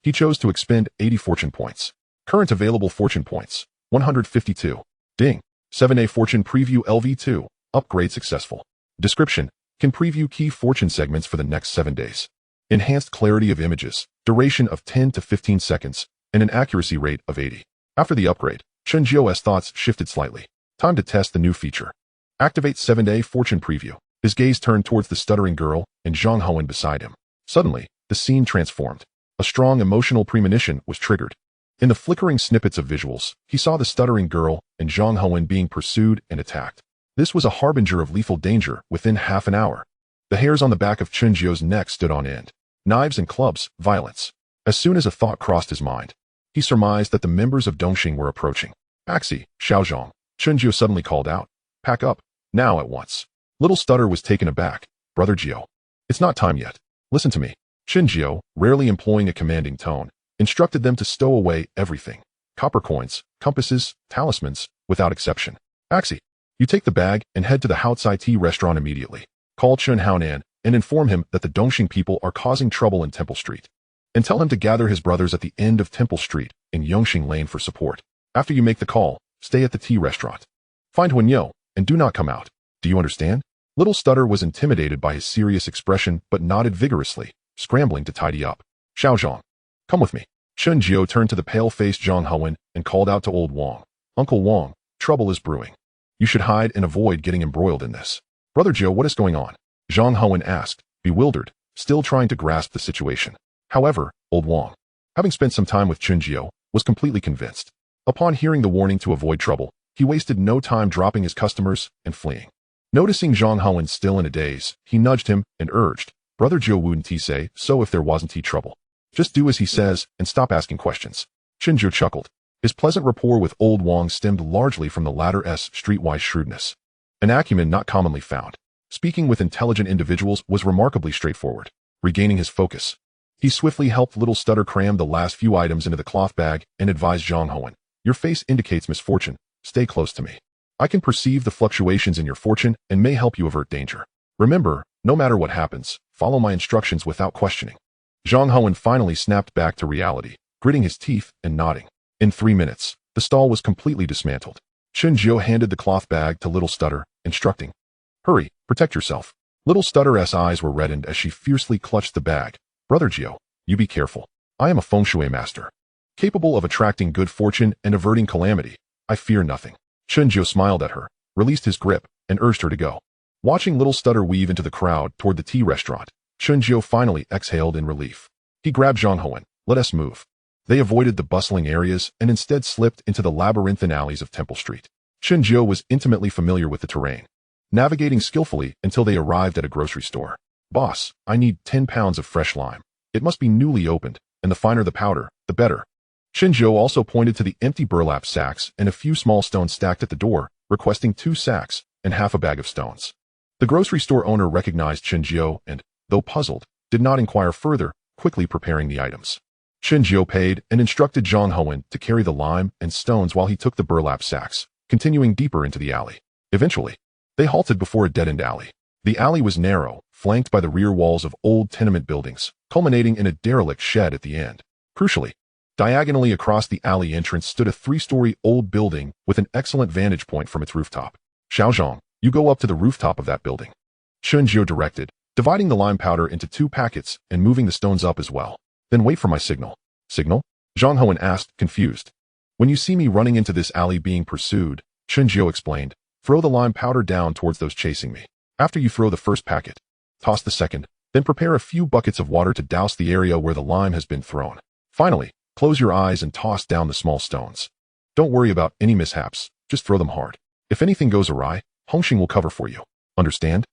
Speaker 1: He chose to expend 80 fortune points. Current available fortune points, 152. Ding. 7-day fortune preview LV2. Upgrade successful. Description. Can preview key fortune segments for the next 7 days. Enhanced clarity of images, duration of 10 to 15 seconds, and an accuracy rate of 80. After the upgrade, Chen Jiao's thoughts shifted slightly. Time to test the new feature. Activate 7-day fortune preview. His gaze turned towards the stuttering girl and Zhang Hoen beside him. Suddenly, the scene transformed. A strong emotional premonition was triggered. In the flickering snippets of visuals, he saw the stuttering girl and Zhang Hoen being pursued and attacked. This was a harbinger of lethal danger within half an hour. The hairs on the back of Chen Jiu's neck stood on end. Knives and clubs, violence. As soon as a thought crossed his mind, he surmised that the members of Dongxing were approaching. Axi, Xiaozhong, Chen Jiu suddenly called out. Pack up, now at once. Little Stutter was taken aback. Brother Jiu. It's not time yet. Listen to me. Chen Jiu, rarely employing a commanding tone, instructed them to stow away everything. Copper coins, compasses, talismans, without exception. Axi, you take the bag and head to the Haotsai tea restaurant immediately. Call Chen Haonan and inform him that the Dongxing people are causing trouble in Temple Street. And tell him to gather his brothers at the end of Temple Street in Yongxing Lane for support. After you make the call, stay at the tea restaurant. Find Huanyo and do not come out. Do you understand? Little Stutter was intimidated by his serious expression but nodded vigorously, scrambling to tidy up. Xiaozhong, come with me. Chen Jiu turned to the pale-faced Zhang Hoen and called out to old Wang. Uncle Wang, trouble is brewing. You should hide and avoid getting embroiled in this. Brother Jiu, what is going on? Zhang Hoen asked, bewildered, still trying to grasp the situation. However, old Wang, having spent some time with Chen Jiu, was completely convinced. Upon hearing the warning to avoid trouble, he wasted no time dropping his customers and fleeing. Noticing Zhang Hoen still in a daze, he nudged him and urged, Brother Jiu wouldn't he say so if there wasn't he trouble? Just do as he says and stop asking questions. Chen Jiu chuckled. His pleasant rapport with old Wang stemmed largely from the latter's streetwise shrewdness, an acumen not commonly found. Speaking with intelligent individuals was remarkably straightforward. Regaining his focus, he swiftly helped Little Stutter cram the last few items into the cloth bag and advised Zhang Hoen, your face indicates misfortune. Stay close to me. I can perceive the fluctuations in your fortune and may help you avert danger. Remember, no matter what happens, follow my instructions without questioning. Zhang Hoen finally snapped back to reality, gritting his teeth and nodding. In 3 minutes, the stall was completely dismantled. Chen Jiu handed the cloth bag to Little Stutter, instructing, hurry, protect yourself. Little Stutter's eyes were reddened as she fiercely clutched the bag. Brother Jiu, you be careful. I am a Feng Shui master, capable of attracting good fortune and averting calamity. I fear nothing. Chen Jiu smiled at her, released his grip, and urged her to go. Watching Little Stutter weave into the crowd toward the tea restaurant, Chen Jiu finally exhaled in relief. He grabbed Zhang Hoen. Let us move. They avoided the bustling areas and instead slipped into the labyrinthine alleys of Temple Street. Chen Jiu was intimately familiar with the terrain, navigating skillfully until they arrived at a grocery store. Boss, I need 10 pounds of fresh lime. It must be newly opened, and the finer the powder, the better. Chen Jiu also pointed to the empty burlap sacks and a few small stones stacked at the door, requesting 2 sacks and half a bag of stones. The grocery store owner recognized Chen Jiu and, though puzzled, did not inquire further, quickly preparing the items. Chen Jiu paid and instructed Zhang Hoen to carry the lime and stones while he took the burlap sacks, continuing deeper into the alley. Eventually, they halted before a dead-end alley. The alley was narrow, flanked by the rear walls of old tenement buildings, culminating in a derelict shed at the end. Crucially, diagonally across the alley entrance stood a 3-story old building with an excellent vantage point from its rooftop. Xiaozhong, you go up to the rooftop of that building. Chen Jiu directed, dividing the lime powder into 2 packets and moving the stones up as well. Then wait for my signal. Signal? Zhang Hoen asked, confused. When you see me running into this alley being pursued, Chen Jiu explained, throw the lime powder down towards those chasing me. After you throw the first packet, toss the second, then prepare a few buckets of water to douse the area where the lime has been thrown. Finally, close your eyes and toss down the small stones. Don't worry about any mishaps, just throw them hard. If anything goes awry, Hongxing will cover for you. Understand?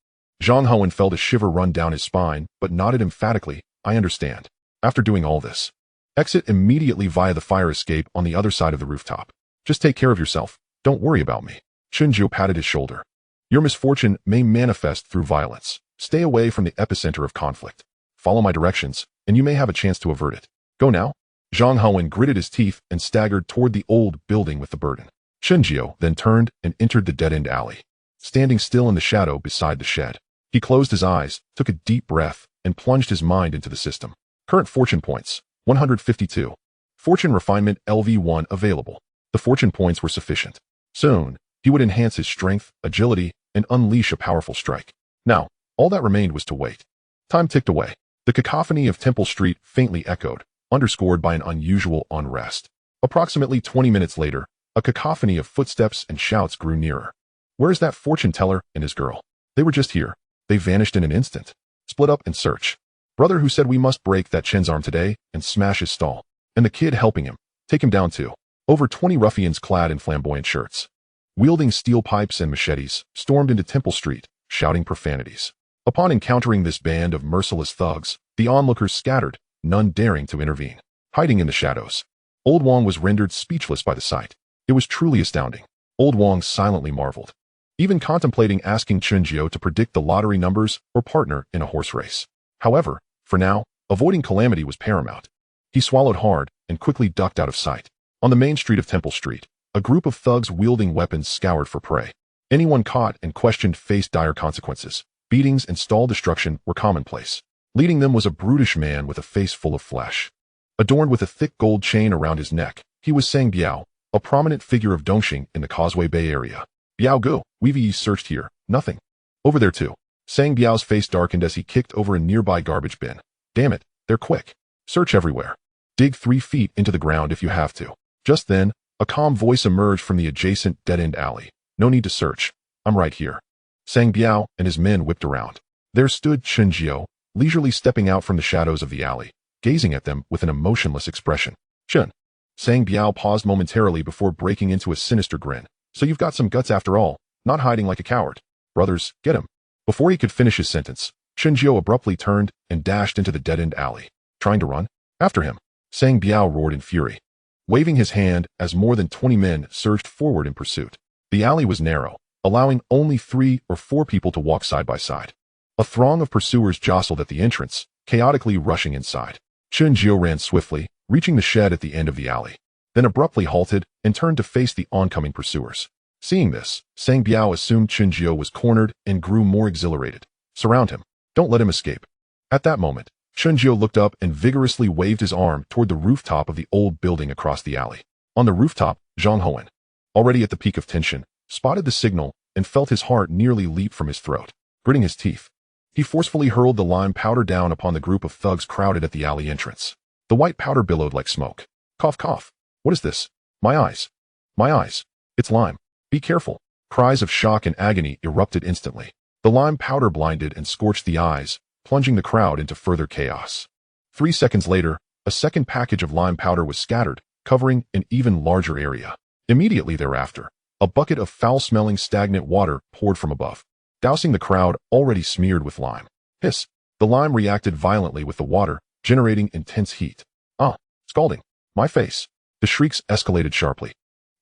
Speaker 1: Zhang Hoen felt a shiver run down his spine, but nodded emphatically, I understand. After doing all this, exit immediately via the fire escape on the other side of the rooftop. Just take care of yourself. Don't worry about me. Chen Jiu patted his shoulder. Your misfortune may manifest through violence. Stay away from the epicenter of conflict. Follow my directions, and you may have a chance to avert it. Go now. Zhang Hoen gritted his teeth and staggered toward the old building with the burden. Chen Jiu then turned and entered the dead-end alley, standing still in the shadow beside the shed. He closed his eyes, took a deep breath, and plunged his mind into the system. Current fortune points, 152. Fortune refinement LV1 available. The fortune points were sufficient. Soon, he would enhance his strength, agility, and unleash a powerful strike. Now, all that remained was to wait. Time ticked away. The cacophony of Temple Street faintly echoed, underscored by an unusual unrest. Approximately 20 minutes later, A cacophony of footsteps and shouts grew nearer. Where's that fortune teller and his girl? They were just here. They vanished in an instant. Split up and search. Brother who said we must break that Chen's arm today and smash his stall. And the kid helping him. Take him down too. Over 20 ruffians clad in flamboyant shirts, wielding steel pipes and machetes, stormed into Temple Street, shouting profanities. Upon encountering this band of merciless thugs, the onlookers scattered, none daring to intervene. Hiding in the shadows. Old Wong was rendered speechless by the sight. It was truly astounding. Old Wong silently marveled, even contemplating asking Chen Jiao to predict the lottery numbers or partner in a horse race. However, for now, avoiding calamity was paramount. He swallowed hard and quickly ducked out of sight. On the main street of Temple Street, a group of thugs wielding weapons scoured for prey. Anyone caught and questioned faced dire consequences. Beatings and stall destruction were commonplace. Leading them was a brutish man with a face full of flesh. Adorned with a thick gold chain around his neck, he was Sang Biao, a prominent figure of Dongxing in the Causeway Bay area. Biao Gu, we've searched here. Nothing. Over there too. Sang Biao's face darkened as he kicked over a nearby garbage bin. Damn it, they're quick. Search everywhere. Dig 3 feet into the ground if you have to. Just then, a calm voice emerged from the adjacent dead-end alley. No need to search. I'm right here. Sang Biao and his men whipped around. There stood Chen Jiao, leisurely stepping out from the shadows of the alley, gazing at them with an emotionless expression. Chen. Sang Biao paused momentarily before breaking into a sinister grin. So you've got some guts after all, not hiding like a coward. Brothers, get him. Before he could finish his sentence, Chen Jiao abruptly turned and dashed into the dead-end alley. Trying to run? After him. Sang Biao roared in fury, waving his hand as more than 20 men surged forward in pursuit. The alley was narrow, allowing only 3 or 4 people to walk side by side. A throng of pursuers jostled at the entrance, chaotically rushing inside. Chen Jiao ran swiftly, reaching the shed at the end of the alley, then abruptly halted and turned to face the oncoming pursuers. Seeing this, Sang Biao assumed Chen Jiao was cornered and grew more exhilarated. Surround him. Don't let him escape. At that moment, Chen Jiao looked up and vigorously waved his arm toward the rooftop of the old building across the alley. On the rooftop, Zhang Hoan, already at the peak of tension, spotted the signal and felt his heart nearly leap from his throat. Gritting his teeth, he forcefully hurled the lime powder down upon the group of thugs crowded at the alley entrance. The white powder billowed like smoke. Cough, cough. What is this? My eyes. My eyes. It's lime. Be careful. Cries of shock and agony erupted instantly. The lime powder blinded and scorched the eyes, plunging the crowd into further chaos. 3 seconds later, a second package of lime powder was scattered, covering an even larger area. Immediately thereafter, a bucket of foul-smelling stagnant water poured from above, dousing the crowd already smeared with lime. Hiss! The lime reacted violently with the water, generating intense heat. Ah! Scalding! My face! The shrieks escalated sharply,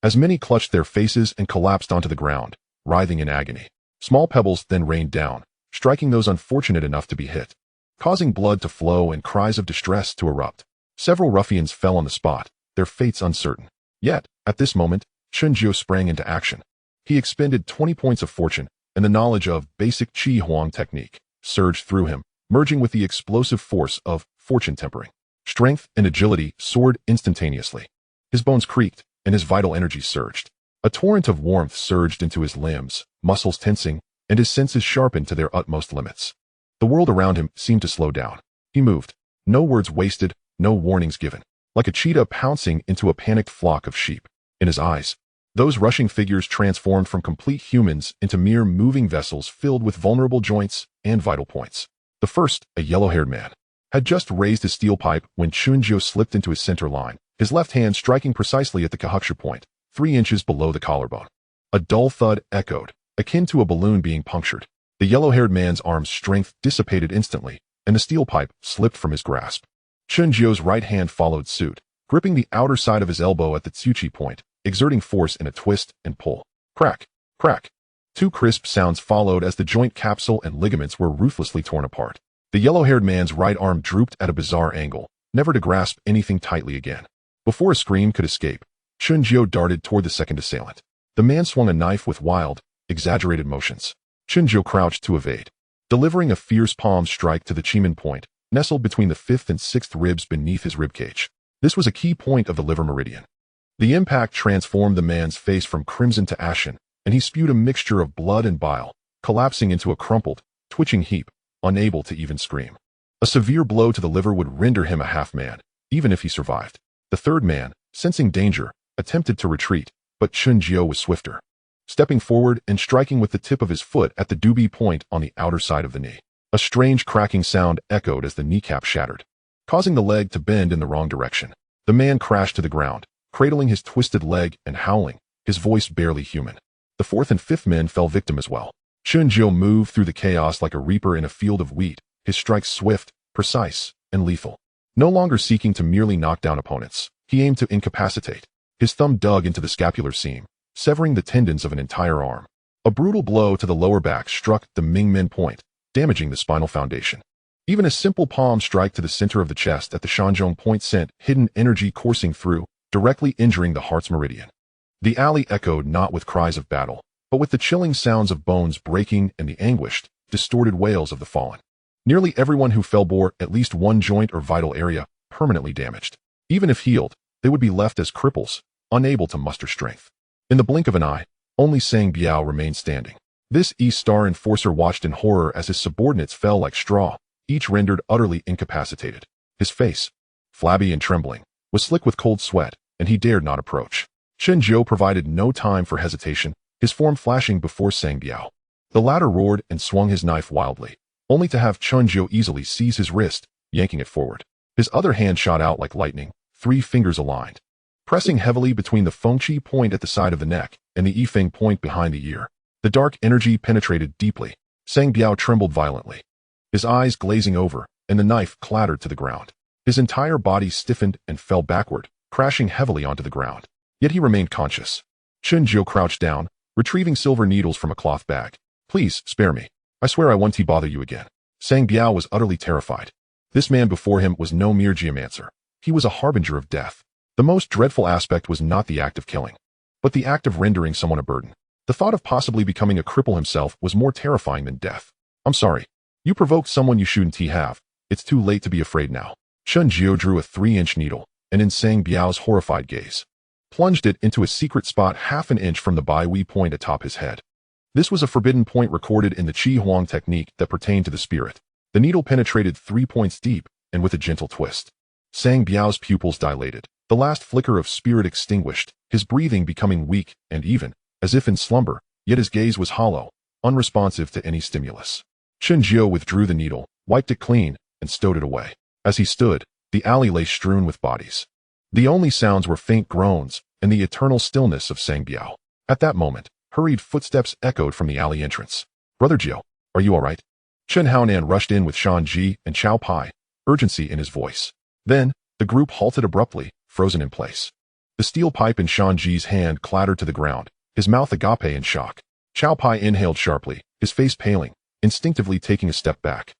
Speaker 1: as many clutched their faces and collapsed onto the ground, writhing in agony. Small pebbles then rained down, striking those unfortunate enough to be hit, causing blood to flow and cries of distress to erupt. Several ruffians fell on the spot, their fates uncertain. Yet, at this moment, Chen Jiao sprang into action. He expended 20 points of fortune, and the knowledge of basic Qi Huang technique surged through him, merging with the explosive force of fortune tempering. Strength and agility soared instantaneously. His bones creaked, and his vital energy surged. A torrent of warmth surged into his limbs, muscles tensing, and his senses sharpened to their utmost limits. The world around him seemed to slow down. He moved. No words wasted, no warnings given. Like a cheetah pouncing into a panicked flock of sheep. In his eyes, those rushing figures transformed from complete humans into mere moving vessels filled with vulnerable joints and vital points. The first, a yellow-haired man, had just raised his steel pipe when Chen Jiao slipped into his center line, his left hand striking precisely at the Kahuksha point, 3 inches below the collarbone. A dull thud echoed, akin to a balloon being punctured. The yellow-haired man's arm's strength dissipated instantly, and the steel pipe slipped from his grasp. Chen Jiao's right hand followed suit, gripping the outer side of his elbow at the Tsuchi point, exerting force in a twist and pull. Crack, crack. 2 crisp sounds followed as the joint capsule and ligaments were ruthlessly torn apart. The yellow-haired man's right arm drooped at a bizarre angle, never to grasp anything tightly again. Before a scream could escape, Chen Jiao darted toward the second assailant. The man swung a knife with wild, exaggerated motions. Chen Jiao crouched to evade, delivering a fierce palm strike to the Chimen point, nestled between the 5th and 6th ribs beneath his ribcage. This was a key point of the liver meridian. The impact transformed the man's face from crimson to ashen, and he spewed a mixture of blood and bile, collapsing into a crumpled, twitching heap, unable to even scream. A severe blow to the liver would render him a half-man, even if he survived. The third man, sensing danger, attempted to retreat, but Chen Jiao was swifter, stepping forward and striking with the tip of his foot at the doobie point on the outer side of the knee. A strange cracking sound echoed as the kneecap shattered, causing the leg to bend in the wrong direction. The man crashed to the ground, cradling his twisted leg and howling, his voice barely human. The fourth and fifth men fell victim as well. Chen Jiao moved through the chaos like a reaper in a field of wheat, his strikes swift, precise, and lethal. No longer seeking to merely knock down opponents, he aimed to incapacitate. His thumb dug into the scapular seam, severing the tendons of an entire arm. A brutal blow to the lower back struck the Mingmen point, damaging the spinal foundation. Even a simple palm strike to the center of the chest at the Shanzhong point sent hidden energy coursing through, directly injuring the heart's meridian. The alley echoed not with cries of battle, but with the chilling sounds of bones breaking and the anguished, distorted wails of the fallen. Nearly everyone who fell bore at least one joint or vital area permanently damaged. Even if healed, they would be left as cripples, unable to muster strength. In the blink of an eye, only Sang Biao remained standing. This East Star enforcer watched in horror as his subordinates fell like straw, each rendered utterly incapacitated. His face, flabby and trembling, was slick with cold sweat, and he dared not approach. Chen Jiao provided no time for hesitation, his form flashing before Sang Biao. The latter roared and swung his knife wildly, only to have Chen Jiao easily seize his wrist, yanking it forward. His other hand shot out like lightning, 3 fingers aligned, pressing heavily between the Feng Shui point at the side of the neck and the Yifeng point behind the ear. The dark energy penetrated deeply. Sang Biao trembled violently, his eyes glazing over, and the knife clattered to the ground. His entire body stiffened and fell backward, crashing heavily onto the ground. Yet he remained conscious. Chen Jiao crouched down, retrieving silver needles from a cloth bag. "Please, spare me. I swear I won't bother you again." Sang Biao was utterly terrified. This man before him was no mere geomancer. He was a harbinger of death. The most dreadful aspect was not the act of killing, but the act of rendering someone a burden. The thought of possibly becoming a cripple himself was more terrifying than death. "I'm sorry. You provoked someone you shouldn't have. It's too late to be afraid now." Chen Jiao drew a 3-inch needle, and in Sang Biao's horrified gaze, plunged it into a secret spot half an inch from the Bai Wei point atop his head. This was a forbidden point recorded in the Qi Huang technique that pertained to the spirit. The needle penetrated 3 points deep, and with a gentle twist, Sang Biao's pupils dilated, the last flicker of spirit extinguished, his breathing becoming weak and even, as if in slumber, yet his gaze was hollow, unresponsive to any stimulus. Chen Jiao withdrew the needle, wiped it clean, and stowed it away. As he stood, the alley lay strewn with bodies. The only sounds were faint groans and the eternal stillness of Sang Biao. At that moment, hurried footsteps echoed from the alley entrance. "Brother Jiao, are you all right?" Chen Haonan rushed in with Shan Ji and Chao Pai, urgency in his voice. Then, the group halted abruptly, frozen in place. The steel pipe in Shan Ji's hand clattered to the ground, his mouth agape in shock. Chao Pai inhaled sharply, his face paling, instinctively taking a step back.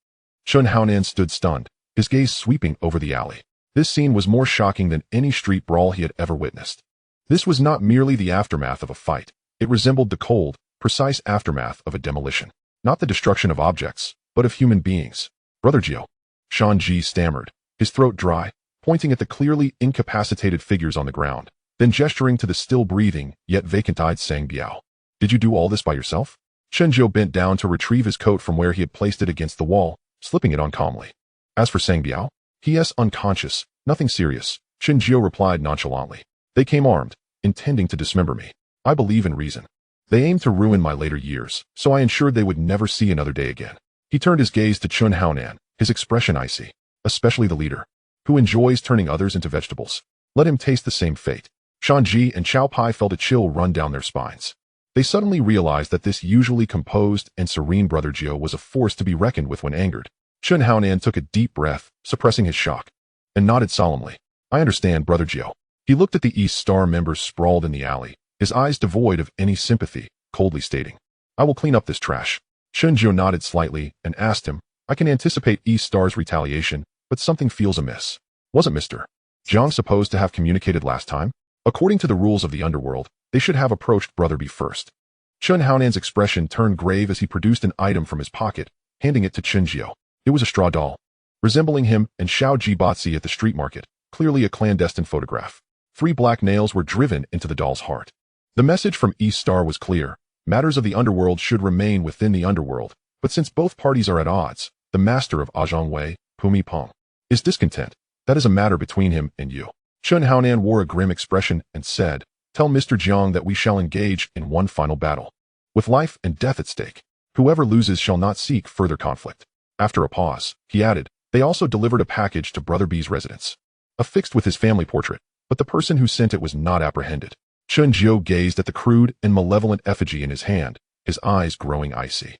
Speaker 1: Chen Haonan stood stunned, his gaze sweeping over the alley. This scene was more shocking than any street brawl he had ever witnessed. This was not merely the aftermath of a fight. It resembled the cold, precise aftermath of a demolition. Not the destruction of objects, but of human beings. "Brother Jiao," Shan Ji stammered, his throat dry, pointing at the clearly incapacitated figures on the ground, then gesturing to the still breathing, yet vacant-eyed Sang Biao. "Did you do all this by yourself?" Chen Jiao bent down to retrieve his coat from where he had placed it against the wall, slipping it on calmly. As for Sang Biao, he is unconscious, nothing serious, Chen Jiao replied nonchalantly. "They came armed, intending to dismember me. I believe in reason. They aimed to ruin my later years, so I ensured they would never see another day again." He turned his gaze to Chen Haonan, his expression icy. "Especially the leader, who enjoys turning others into vegetables. Let him taste the same fate." Shan Ji and Chao Pai felt a chill run down their spines. They suddenly realized that this usually composed and serene Brother Jiao was a force to be reckoned with when angered. Chen Haonan took a deep breath, suppressing his shock, and nodded solemnly. "I understand, Brother Jiao." He looked at the East Star members sprawled in the alley, his eyes devoid of any sympathy, coldly stating, "I will clean up this trash." Chen Jiao nodded slightly and asked him, "I can anticipate East Star's retaliation, but something feels amiss. Wasn't Mr. Jiang supposed to have communicated last time? According to the rules of the Underworld, they should have approached Brother B first." Chen Haonan's expression turned grave as he produced an item from his pocket, handing it to Chen Jiao. It was a straw doll, resembling him and Xiao Jiebā at the street market, clearly a clandestine photograph. 3 black nails were driven into the doll's heart. The message from East Star was clear. Matters of the Underworld should remain within the Underworld, but since both parties are at odds, the master of Zhongwei, Pumi Peng, is discontent. That is a matter between him and you. Chen Haonan wore a grim expression and said, Tell Mr. Jiang that we shall engage in one final battle. With life and death at stake. Whoever loses shall not seek further conflict. After a pause, he added, they also delivered a package to Brother B's residence. Affixed with his family portrait, but the person who sent it was not apprehended. Chen Jiu gazed at the crude and malevolent effigy in his hand, his eyes growing icy.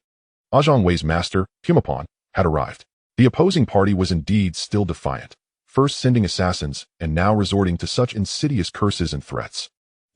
Speaker 1: Zhang Wei's master, Pumapon, had arrived. The opposing party was indeed still defiant, first sending assassins and now resorting to such insidious curses and threats.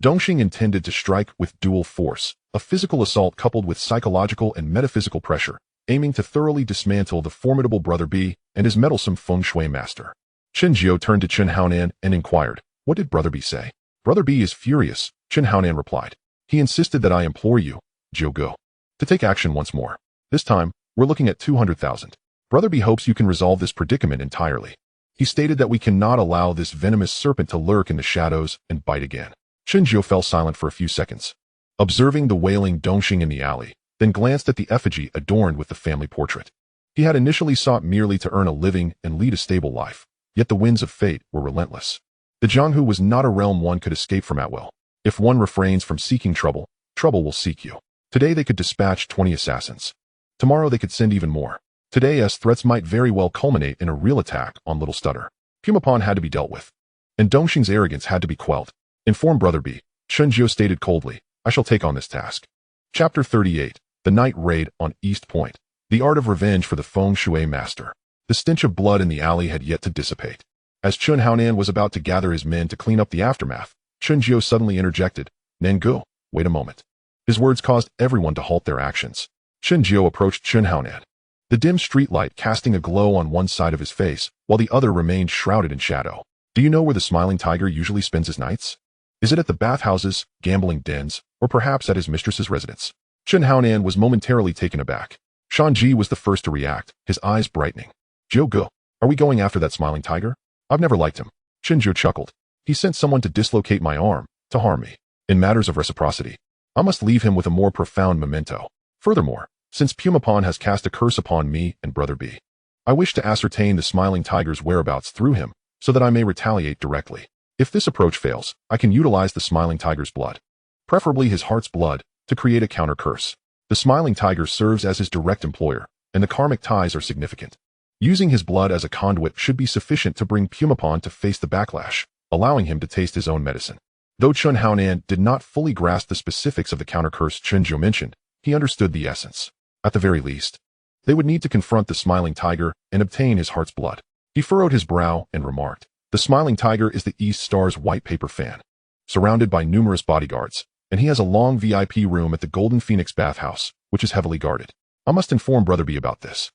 Speaker 1: Dongxing intended to strike with dual force, a physical assault coupled with psychological and metaphysical pressure, aiming to thoroughly dismantle the formidable Brother B and his meddlesome Feng Shui master. Chen Jiu turned to Chen Haonan and inquired, what did Brother B say? Brother B is furious, Chen Haonan replied. He insisted that I implore you, Jiu Go, to take action once more. This time, we're looking at 200,000. Brother B hopes you can resolve this predicament entirely. He stated that we cannot allow this venomous serpent to lurk in the shadows and bite again. Chen Jiu fell silent for a few seconds, observing the wailing Dongxing in the alley, then glanced at the effigy adorned with the family portrait. He had initially sought merely to earn a living and lead a stable life, yet the winds of fate were relentless. The Jianghu was not a realm one could escape from at will. If one refrains from seeking trouble, trouble will seek you. Today they could dispatch 20 assassins. Tomorrow they could send even more. Today's threats might very well culminate in a real attack on Little Stutter. Pumapon had to be dealt with, and Dongxing's arrogance had to be quelled. Inform Brother B, Chen Jiu stated coldly, I shall take on this task. Chapter 38, The Night Raid on East Point. The Art of Revenge for the Feng Shui Master. The stench of blood in the alley had yet to dissipate. As Chen Haonan was about to gather his men to clean up the aftermath, Chen Jiu suddenly interjected, Nangu, wait a moment. His words caused everyone to halt their actions. Chen Jiu approached Chen Haonan, the dim streetlight casting a glow on one side of his face, while the other remained shrouded in shadow. Do you know where the Smiling Tiger usually spends his nights? Is it at the bathhouses, gambling dens, or perhaps at his mistress's residence? Chen Haonan was momentarily taken aback. Shanji was the first to react, his eyes brightening. Jiu Gu, are we going after that Smiling Tiger? I've never liked him. Chen Jiu chuckled. He sent someone to dislocate my arm, to harm me. In matters of reciprocity, I must leave him with a more profound memento. Furthermore, since Pumapon has cast a curse upon me and Brother B, I wish to ascertain the Smiling Tiger's whereabouts through him, so that I may retaliate directly. If this approach fails, I can utilize the Smiling Tiger's blood, preferably his heart's blood, to create a counter-curse. The Smiling Tiger serves as his direct employer, and the karmic ties are significant. Using his blood as a conduit should be sufficient to bring Pumapon to face the backlash, allowing him to taste his own medicine. Though Chen Haonan did not fully grasp the specifics of the counter-curse Chen Jiu mentioned, he understood the essence. At the very least, they would need to confront the Smiling Tiger and obtain his heart's blood. He furrowed his brow and remarked, the Smiling Tiger is the East Star's white paper fan, surrounded by numerous bodyguards, and he has a long VIP room at the Golden Phoenix bathhouse, which is heavily guarded. I must inform Brother B about this.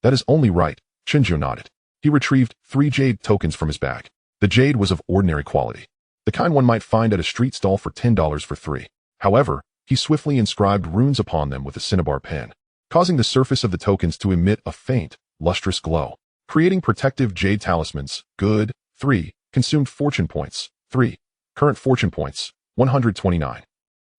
Speaker 1: That is only right, Chen Jiu nodded. He retrieved 3 jade tokens from his bag. The jade was of ordinary quality, the kind one might find at a street stall for $10 for 3. However, he swiftly inscribed runes upon them with a cinnabar pen, causing the surface of the tokens to emit a faint, lustrous glow. Creating protective jade talismans, good, 3, consumed fortune points, 3, current fortune points, 129.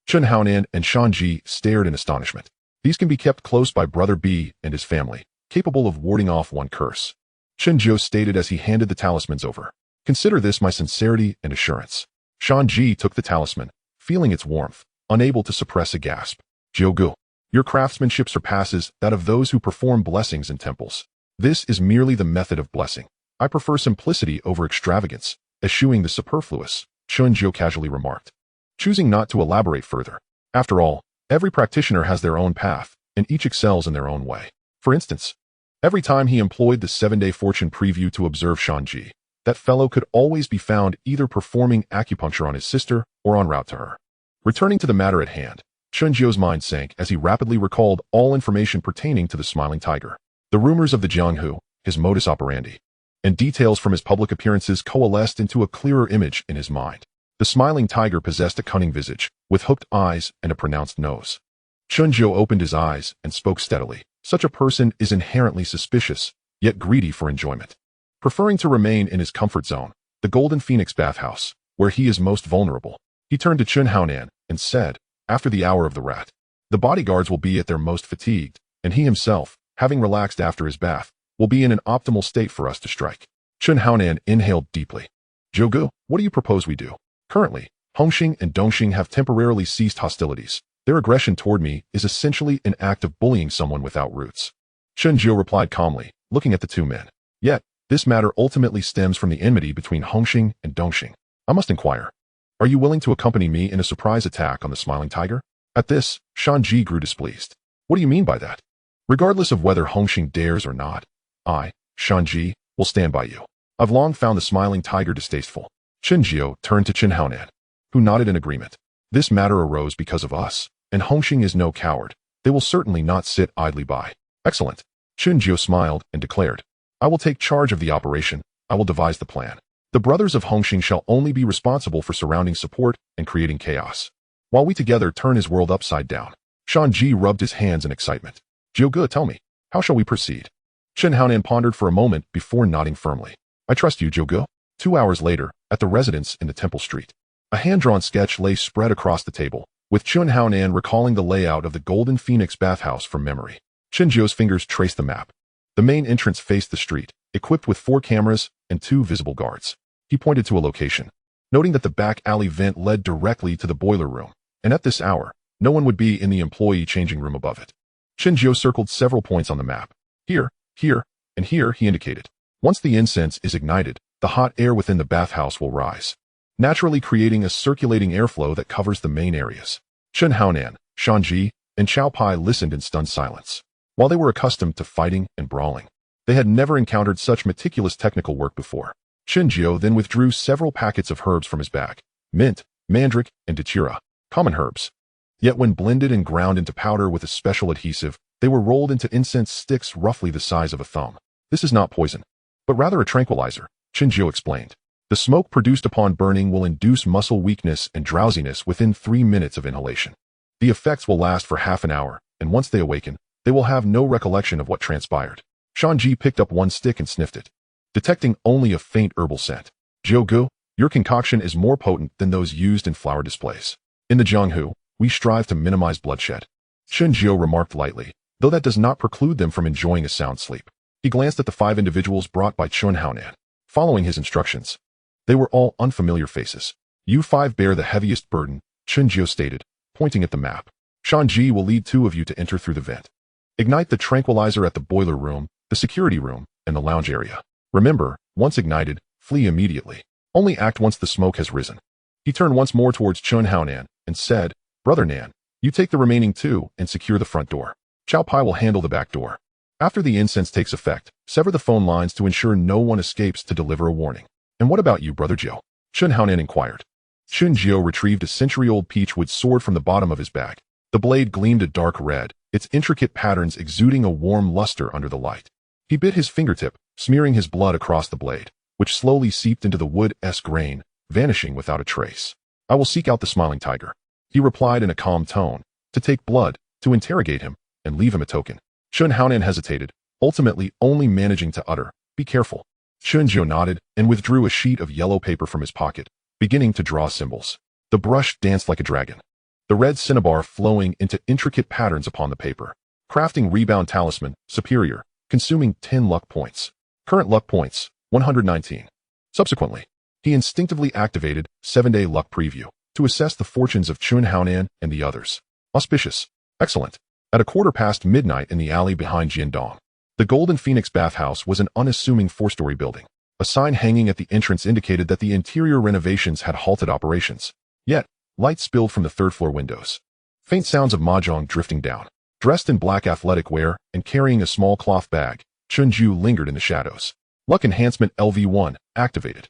Speaker 1: Chen Haonan and Shanji stared in astonishment. These can be kept close by Brother B and his family, capable of warding off one curse. Chen Jiu stated as he handed the talismans over. Consider this my sincerity and assurance. Shanji took the talisman, feeling its warmth, unable to suppress a gasp. Jiu Gu, your craftsmanship surpasses that of those who perform blessings in temples. This is merely the method of blessing. I prefer simplicity over extravagance, eschewing the superfluous, Chen Jiu casually remarked, choosing not to elaborate further. After all, every practitioner has their own path, and each excels in their own way. For instance, every time he employed the 7-day fortune preview to observe Shanji, that fellow could always be found either performing acupuncture on his sister or en route to her. Returning to the matter at hand, Chen Jiu's mind sank as he rapidly recalled all information pertaining to the Smiling Tiger. The rumors of the Jianghu, his modus operandi, and details from his public appearances coalesced into a clearer image in his mind. The Smiling Tiger possessed a cunning visage, with hooked eyes and a pronounced nose. Chen Jiu opened his eyes and spoke steadily. Such a person is inherently suspicious, yet greedy for enjoyment. Preferring to remain in his comfort zone, the Golden Phoenix bathhouse, where he is most vulnerable, he turned to Chen Haonan and said, after the hour of the rat, the bodyguards will be at their most fatigued, and he himself, having relaxed after his bath, will be in an optimal state for us to strike. Chen Haonan inhaled deeply. Jiu Gu, what do you propose we do? Currently, Hongxing and Dongxing have temporarily ceased hostilities. Their aggression toward me is essentially an act of bullying someone without roots. Chen Jiu replied calmly, looking at the two men. Yet, this matter ultimately stems from the enmity between Hongxing and Dongxing. I must inquire. Are you willing to accompany me in a surprise attack on the Smiling Tiger? At this, Shan Ji grew displeased. What do you mean by that? Regardless of whether Hongxing dares or not, I, Shan Ji, will stand by you. I've long found the Smiling Tiger distasteful. Chen Jiu turned to Chen Xuan, who nodded in agreement. This matter arose because of us, and Hongxing is no coward. They will certainly not sit idly by. Excellent. Chen Jiu smiled and declared, I will take charge of the operation. I will devise the plan. The brothers of Hongxing shall only be responsible for surrounding support and creating chaos, while we together turn his world upside down. Shan Ji rubbed his hands in excitement. Jiuge, tell me, how shall we proceed? Chen Xuan pondered for a moment before nodding firmly. I trust you, Jiuge. 2 hours later, at the residence in the Temple Street, a hand-drawn sketch lay spread across the table, with Chen Xuan recalling the layout of the Golden Phoenix bathhouse from memory. Chen Jiu's fingers traced the map. The main entrance faced the street, equipped with 4 cameras and 2 visible guards. He pointed to a location, noting that the back alley vent led directly to the boiler room, and at this hour, no one would be in the employee changing room above it. Chen Jiu circled several points on the map. Here, and here, he indicated. Once the incense is ignited, the hot air within the bathhouse will rise, naturally creating a circulating airflow that covers the main areas. Chen Xuan, Shan Ji, and Xiao Pai listened in stunned silence. While they were accustomed to fighting and brawling, they had never encountered such meticulous technical work before. Chen Jiu then withdrew several packets of herbs from his bag. Mint, mandrake, and datura, common herbs. Yet when blended and ground into powder with a special adhesive, they were rolled into incense sticks roughly the size of a thumb. This is not poison, but rather a tranquilizer, Chen Jiu explained. The smoke produced upon burning will induce muscle weakness and drowsiness within 3 minutes of inhalation. The effects will last for half an hour, and once they awaken, they will have no recollection of what transpired. Shan Ji picked up one stick and sniffed it, detecting only a faint herbal scent. Jiuge, your concoction is more potent than those used in flower displays. In the Jianghu, we strive to minimize bloodshed. Chen Jiu remarked lightly, though that does not preclude them from enjoying a sound sleep. He glanced at the 5 individuals brought by Chen Xuan. Following his instructions, they were all unfamiliar faces. You 5 bear the heaviest burden, Chen Jiu stated, pointing at the map. Shan Ji will lead 2 of you to enter through the vent. Ignite the tranquilizer at the boiler room, the security room, and the lounge area. Remember, once ignited, flee immediately. Only act once the smoke has risen. He turned once more towards Chen Xuan and said, Brother Nan, you take the remaining 2 and secure the front door. Xiao Pai will handle the back door. After the incense takes effect, sever the phone lines to ensure no one escapes to deliver a warning. And what about you, Brother Jiu? Chen Xuan inquired. Chen Jiu retrieved a century-old peachwood sword from the bottom of his bag. The blade gleamed a dark red, its intricate patterns exuding a warm luster under the light. He bit his fingertip, smearing his blood across the blade, which slowly seeped into the wood-esque grain, vanishing without a trace. I will seek out the Smiling Tiger, he replied in a calm tone, to take blood, to interrogate him, and leave him a token. Chen Xuan hesitated, ultimately only managing to utter, be careful. Chen Jiu nodded and withdrew a sheet of yellow paper from his pocket, beginning to draw symbols. The brush danced like a dragon, the red cinnabar flowing into intricate patterns upon the paper. Crafting Rebound Talisman, Superior, consuming 10 luck points. Current luck points, 119. Subsequently, he instinctively activated 7-day luck preview to assess the fortunes of Chen Xuan and the others. Auspicious. Excellent. At midnight in the alley behind Jiandong, the Golden Phoenix bathhouse was an unassuming 4-story building. A sign hanging at the entrance indicated that the interior renovations had halted operations. Yet, light spilled from the 3rd-floor windows. Faint sounds of mahjong drifting down. Dressed in black athletic wear and carrying a small cloth bag, Chen Jiu lingered in the shadows. Luck Enhancement LV1 activated.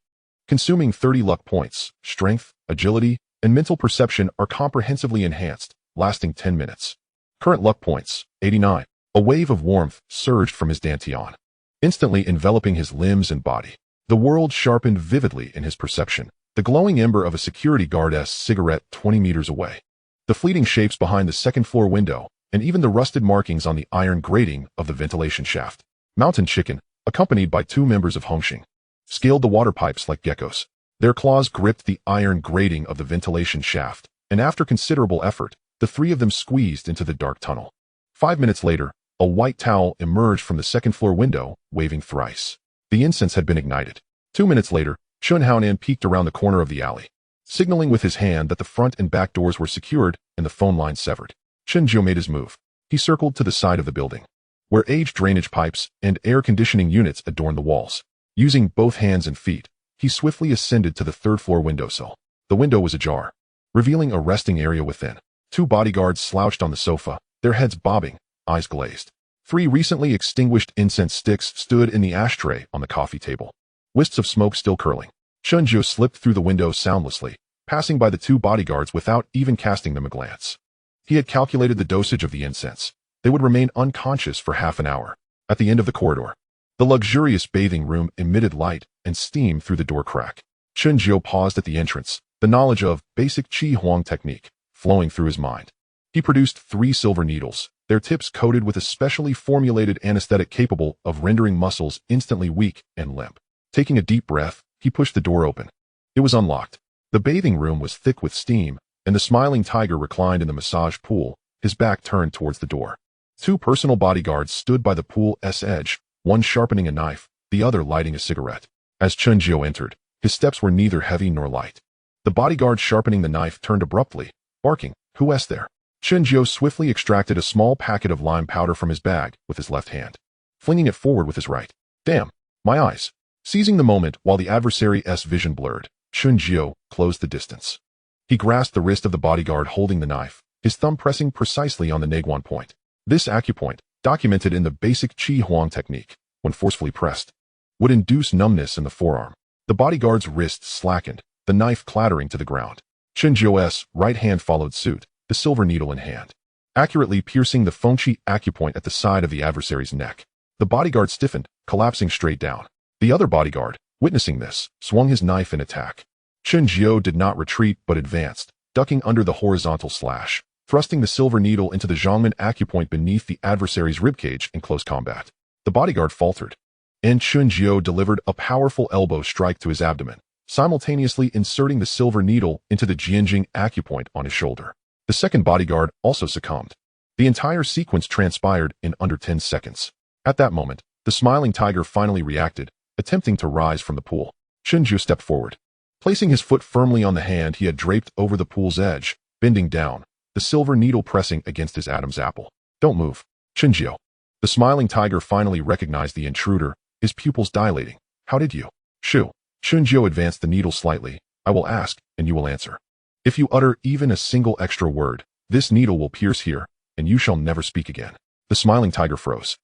Speaker 1: Consuming 30 luck points, strength, agility, and mental perception are comprehensively enhanced, lasting 10 minutes. Current luck points, 89. A wave of warmth surged from his dantian, instantly enveloping his limbs and body. The world sharpened vividly in his perception, the glowing ember of a security guard's cigarette 20 meters away, the fleeting shapes behind the 2nd-floor window, and even the rusted markings on the iron grating of the ventilation shaft. Mountain Chicken, accompanied by 2 members of Hongxing, scaled the water pipes like geckos. Their claws gripped the iron grating of the ventilation shaft, and after considerable effort, the 3 of them squeezed into the dark tunnel. 5 minutes later, a white towel emerged from the 2nd-floor window, waving thrice. The incense had been ignited. 2 minutes later, Chen Xuan peeked around the corner of the alley. signaling with his hand that the front and back doors were secured and the phone line severed. Chen Xuan made his move. He circled to the side of the building, where aged drainage pipes and air conditioning units adorned the walls. Using both hands and feet, he swiftly ascended to the third-floor windowsill. The window was ajar, revealing a resting area within. 2 bodyguards slouched on the sofa, their heads bobbing, eyes glazed. 3 recently extinguished incense sticks stood in the ashtray on the coffee table, wisps of smoke still curling. Chen Xuan slipped through the window soundlessly, passing by the 2 bodyguards without even casting them a glance. He had calculated the dosage of the incense. They would remain unconscious for half an hour. At the end of the corridor, the luxurious bathing room emitted light and steam through the door crack. Chen Xuan paused at the entrance, the knowledge of basic Qi Huang technique flowing through his mind. He produced 3 silver needles, their tips coated with a specially formulated anesthetic capable of rendering muscles instantly weak and limp. Taking a deep breath, he pushed the door open. It was unlocked. The bathing room was thick with steam, and the smiling tiger reclined in the massage pool, his back turned towards the door. 2 personal bodyguards stood by the pool's edge, one sharpening a knife, the other lighting a cigarette. As Chen Xuan entered, his steps were neither heavy nor light. The bodyguard sharpening the knife turned abruptly, barking, "Who's there?" Chen Xuan swiftly extracted a small packet of lime powder from his bag with his left hand, flinging it forward with his right. "Damn, my eyes." Seizing the moment while the adversary's vision blurred, Chen Xuan closed the distance. He grasped the wrist of the bodyguard holding the knife, his thumb pressing precisely on the Naguan point. This acupoint, documented in the basic Qi Huang technique, when forcefully pressed, would induce numbness in the forearm. The bodyguard's wrist slackened, the knife clattering to the ground. Chen Xuan's right hand followed suit, the silver needle in hand, accurately piercing the Feng Shui acupoint at the side of the adversary's neck. The bodyguard stiffened, collapsing straight down. The other bodyguard, witnessing this, swung his knife in attack. Chen Xuan did not retreat but advanced, ducking under the horizontal slash, thrusting the silver needle into the Zhongmen acupoint beneath the adversary's ribcage in close combat. The bodyguard faltered, and Chen Xuan delivered a powerful elbow strike to his abdomen, simultaneously inserting the silver needle into the Jianjing acupoint on his shoulder. The second bodyguard also succumbed. The entire sequence transpired in under 10 seconds. At that moment, the smiling tiger finally reacted, attempting to rise from the pool. Chen Xuan stepped forward, placing his foot firmly on the hand he had draped over the pool's edge, bending down, the silver needle pressing against his Adam's apple. "Don't move, Chen Xuan." The smiling tiger finally recognized the intruder, his pupils dilating. "How did you?" "Shoo." Chen Xuan advanced the needle slightly. "I will ask, and you will answer. If you utter even a single extra word, this needle will pierce here, and you shall never speak again." The smiling tiger froze,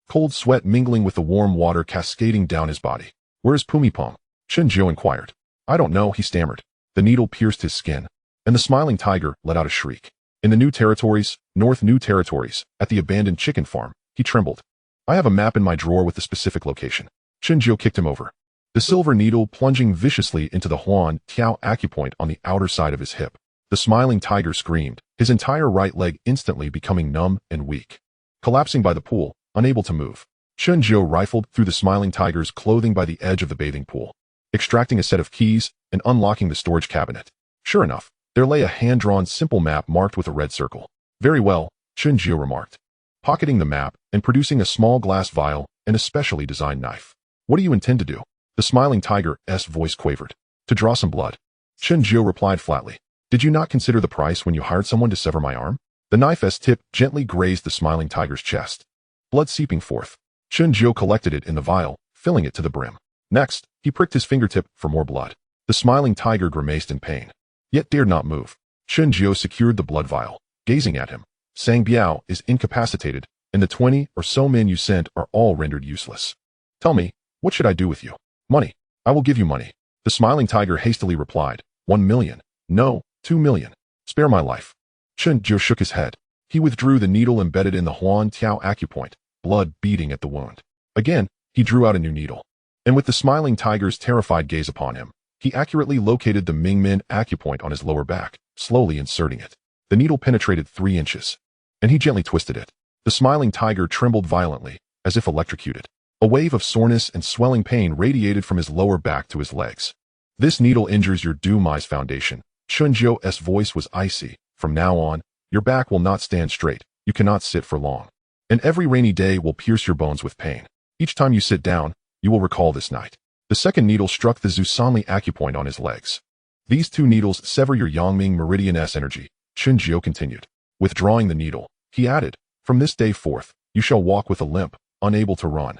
Speaker 1: cold sweat mingling with the warm water cascading down his body. "Where is Pumipong?" Chen Xuan inquired. "I don't know," he stammered. The needle pierced his skin, and the smiling tiger let out a shriek. "In the New Territories, North New Territories, at the abandoned chicken farm," he trembled. "I have a map in my drawer with the specific location." Chen Xuan kicked him over, the silver needle plunging viciously into the Huan Tiao acupoint on the outer side of his hip. The smiling tiger screamed, his entire right leg instantly becoming numb and weak. Collapsing by the pool, unable to move, Chen Xuan rifled through the smiling tiger's clothing by the edge of the bathing pool, extracting a set of keys and unlocking the storage cabinet. Sure enough, there lay a hand-drawn simple map marked with a red circle. "Very well," Chen Xuan remarked, pocketing the map and producing a small glass vial and a specially designed knife. "What do you intend to do?" The smiling tiger's voice quavered. "To draw some blood." Chen Xuan replied flatly. "Did you not consider the price when you hired someone to sever my arm?" The knife's tip gently grazed the smiling tiger's chest, blood seeping forth. Chen Xuan collected it in the vial, filling it to the brim. Next, he pricked his fingertip for more blood. The smiling tiger grimaced in pain, yet dared not move. Chen Xuan secured the blood vial, gazing at him. "Sang Biao is incapacitated, and the 20 or so men you sent are all rendered useless. Tell me, what should I do with you?" "Money. I will give you money." The smiling tiger hastily replied. 1 million. "No, 2 million. Spare my life." Chen Xuan shook his head. He withdrew the needle embedded in the Huan Tiao acupoint, blood beating at the wound. Again, he drew out a new needle, and with the smiling tiger's terrified gaze upon him, he accurately located the Mingmen acupoint on his lower back, slowly inserting it. The needle penetrated 3 inches, and he gently twisted it. The smiling tiger trembled violently, as if electrocuted. A wave of soreness and swelling pain radiated from his lower back to his legs. "This needle injures your Dumai's foundation." Chen Xuan's voice was icy. "From now on, your back will not stand straight, you cannot sit for long, and every rainy day will pierce your bones with pain. Each time you sit down, you will recall this night." The second needle struck the Zusanli acupoint on his legs. These two needles sever your Yangming Meridian S energy, Chen Jiu continued. Withdrawing the needle, he added, from this day forth, you shall walk with a limp, unable to run,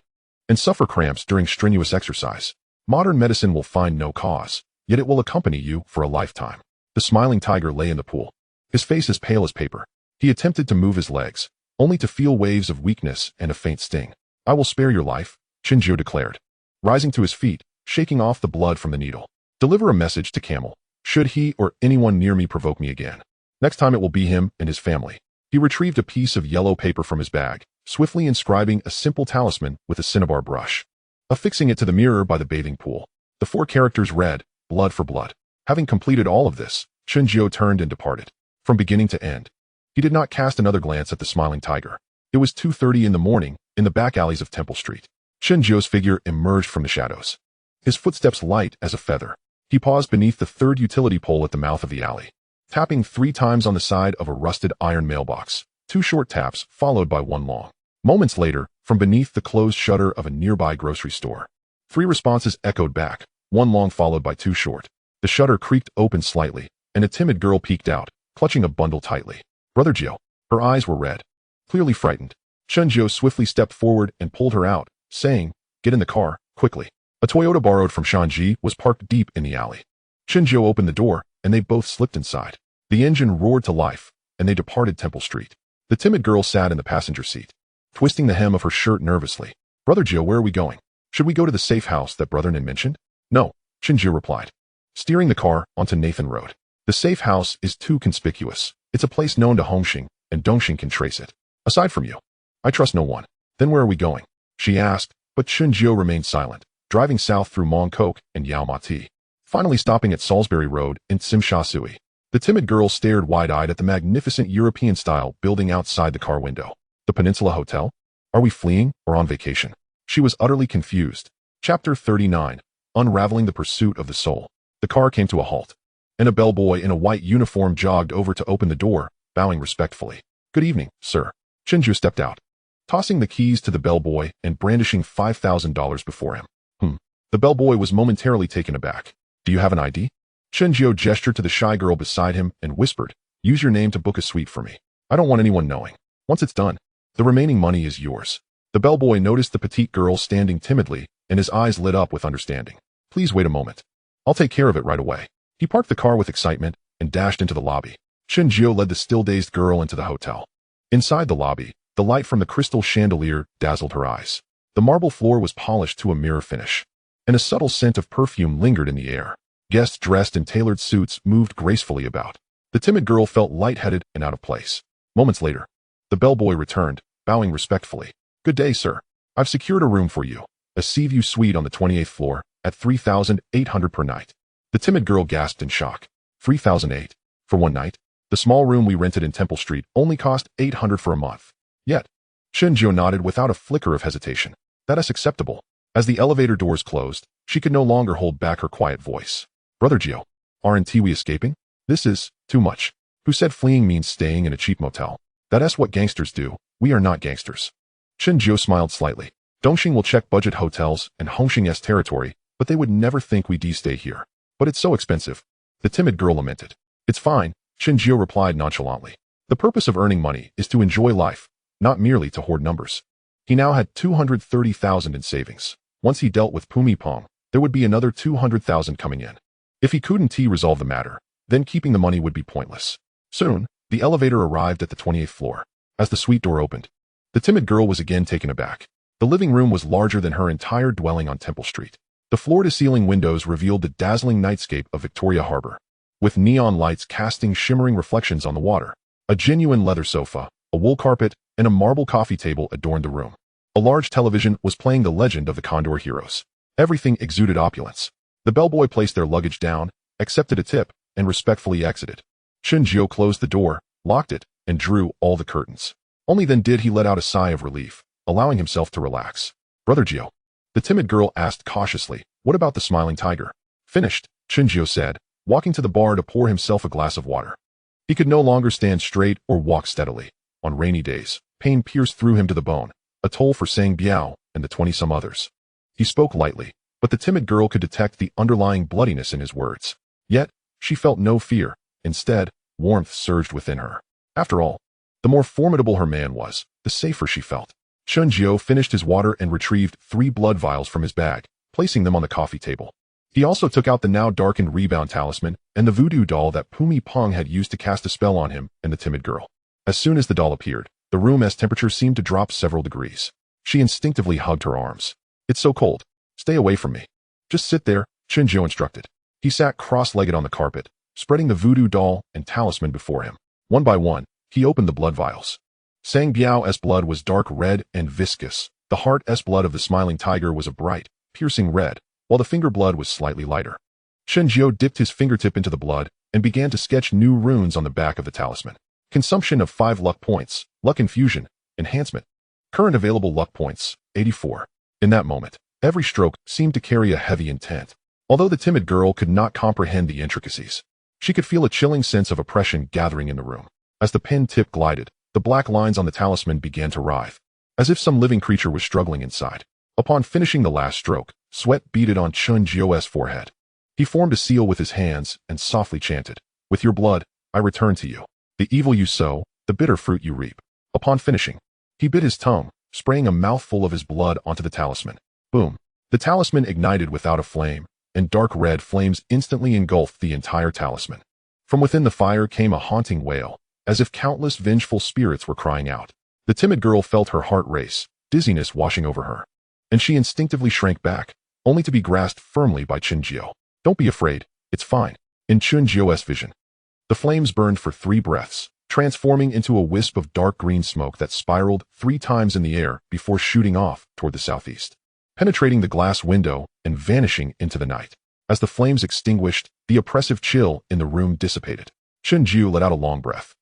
Speaker 1: and suffer cramps during strenuous exercise. Modern medicine will find no cause, yet it will accompany you for a lifetime. The smiling tiger lay in the pool, his face as pale as paper. He attempted to move his legs, only to feel waves of weakness and a faint sting. I will spare your life, Chen Jiu declared, rising to his feet, shaking off the blood from the needle. Deliver a message to Camel, should he or anyone near me provoke me again. Next time it will be him and his family. He retrieved a piece of yellow paper from his bag, swiftly inscribing a simple talisman with a cinnabar brush. Affixing it to the mirror by the bathing pool. The 4 characters read, blood for blood. Having completed all of this, Chen Jiu turned and departed. From beginning to end, he did not cast another glance at the smiling tiger. It was 2:30 in the morning, in the back alleys of Temple Street. Chen Jiu's figure emerged from the shadows, his footsteps light as a feather. He paused beneath the 3rd utility pole at the mouth of the alley, tapping 3 times on the side of a rusted iron mailbox, 2 short taps followed by 1 long. Moments later, from beneath the closed shutter of a nearby grocery store, 3 responses echoed back, 1 long followed by 2 short. The shutter creaked open slightly, and a timid girl peeked out, clutching a bundle tightly. Brother Jiu. Her eyes were red, clearly frightened. Chen Jiu swiftly stepped forward and pulled her out, saying, get in the car, quickly. A Toyota borrowed from Shanji was parked deep in the alley. Chen Jiu opened the door, and they both slipped inside. The engine roared to life, and they departed Temple Street. The timid girl sat in the passenger seat, twisting the hem of her shirt nervously. Brother Jiu, where are we going? Should we go to the safe house that Brother Nin mentioned? No, Chen Jiu replied, steering the car onto Nathan Road. The safe house is too conspicuous. It's a place known to Hongxing, and Dongxing can trace it. Aside from you, I trust no one. Then where are we going? She asked, but Chen Jiu remained silent, driving south through Mongkok and Yao Ma Ti, finally stopping at Salisbury Road in Tsim Shui. The timid girl stared wide-eyed at the magnificent European-style building outside the car window. The Peninsula Hotel? Are we fleeing or on vacation? She was utterly confused. Chapter 39. Unraveling the Pursuit of the Soul. The car came to a halt, and a bellboy in a white uniform jogged over to open the door, bowing respectfully. Good evening, sir. Chen Jiu stepped out, tossing the keys to the bellboy and brandishing $5,000 before him. The bellboy was momentarily taken aback. Do you have an ID? Chen Jiu gestured to the shy girl beside him and whispered, use your name to book a suite for me. I don't want anyone knowing. Once it's done, the remaining money is yours. The bellboy noticed the petite girl standing timidly, and his eyes lit up with understanding. Please wait a moment. I'll take care of it right away. He parked the car with excitement and dashed into the lobby. Chen Jiu led the still-dazed girl into the hotel. Inside the lobby, the light from the crystal chandelier dazzled her eyes. The marble floor was polished to a mirror finish, and a subtle scent of perfume lingered in the air. Guests dressed in tailored suits moved gracefully about. The timid girl felt lightheaded and out of place. Moments later, the bellboy returned, bowing respectfully. Good day, sir. I've secured a room for you, a sea view suite on the 28th floor, at $3,800 per night. The timid girl gasped in shock. $3,800 for one night? The small room we rented in Temple Street only cost $800 for a month. Yet, Chen Jiu nodded without a flicker of hesitation. That is acceptable. As the elevator doors closed, she could no longer hold back her quiet voice. Brother Jiu, aren't we escaping? This is too much. Who said fleeing means staying in a cheap motel? That's what gangsters do. We are not gangsters. Chen Jiu smiled slightly. Dongxing will check budget hotels and Hongxing's territory, but they would never think we'd stay here. But it's so expensive. The timid girl lamented. It's fine, Chen Jiu replied nonchalantly. The purpose of earning money is to enjoy life, not merely to hoard numbers. He now had 230,000 in savings. Once he dealt with Pumi Pong, there would be another 200,000 coming in. If he couldn't resolve the matter, then keeping the money would be pointless. Soon, the elevator arrived at the 28th floor. As the suite door opened, the timid girl was again taken aback. The living room was larger than her entire dwelling on Temple Street. The floor-to-ceiling windows revealed the dazzling nightscape of Victoria Harbor, with neon lights casting shimmering reflections on the water. A genuine leather sofa, a wool carpet, and a marble coffee table adorned the room. A large television was playing the legend of the Condor Heroes. Everything exuded opulence. The bellboy placed their luggage down, accepted a tip, and respectfully exited. Chen Jiu closed the door, locked it, and drew all the curtains. Only then did he let out a sigh of relief, allowing himself to relax. Brother Jiu, the timid girl asked cautiously, what about the smiling tiger? Finished, Chen Jiu said, walking to the bar to pour himself a glass of water. He could no longer stand straight or walk steadily. On rainy days, pain pierced through him to the bone, a toll for Sang Biao and the 20-some others. He spoke lightly, but the timid girl could detect the underlying bloodiness in his words. Yet, She felt no fear. Instead, warmth surged within her. After all, the more formidable her man was, the safer she felt. Chen Jiu finished his water and retrieved 3 blood vials from his bag, placing them on the coffee table. He also took out the now darkened rebound talisman and the voodoo doll that Pumi Pong had used to cast a spell on him and the timid girl. As soon as the doll appeared, the room's temperature seemed to drop several degrees. She instinctively hugged her arms. "It's so cold. Stay away from me." "Just sit there," Chen Jiu instructed. He sat cross-legged on the carpet, spreading the voodoo doll and talisman before him. One by one, he opened the blood vials. Sang Biao's blood was dark red and viscous. The heart's blood of the smiling tiger was a bright, piercing red, while the finger blood was slightly lighter. Chen Jiu dipped his fingertip into the blood and began to sketch new runes on the back of the talisman. Consumption of 5 luck points, luck infusion, enhancement. Current available luck points, 84. In that moment, every stroke seemed to carry a heavy intent. Although the timid girl could not comprehend the intricacies, she could feel a chilling sense of oppression gathering in the room. As the pen tip glided, the black lines on the talisman began to writhe, as if some living creature was struggling inside. Upon finishing the last stroke, sweat beaded on Chen Jiu's forehead. He formed a seal with his hands and softly chanted, "With your blood, I return to you. The evil you sow, the bitter fruit you reap." Upon finishing, he bit his tongue, spraying a mouthful of his blood onto the talisman. Boom! The talisman ignited without a flame, and dark red flames instantly engulfed the entire talisman. From within the fire came a haunting wail, as if countless vengeful spirits were crying out. The timid girl felt her heart race, dizziness washing over her, and she instinctively shrank back, only to be grasped firmly by Chen Jiu. "Don't be afraid, it's fine." In Chen Jiu's vision, the flames burned for 3 breaths, transforming into a wisp of dark green smoke that spiraled 3 times in the air before shooting off toward the southeast, penetrating the glass window and vanishing into the night. As the flames extinguished, the oppressive chill in the room dissipated. Chen Jiu let out a long breath,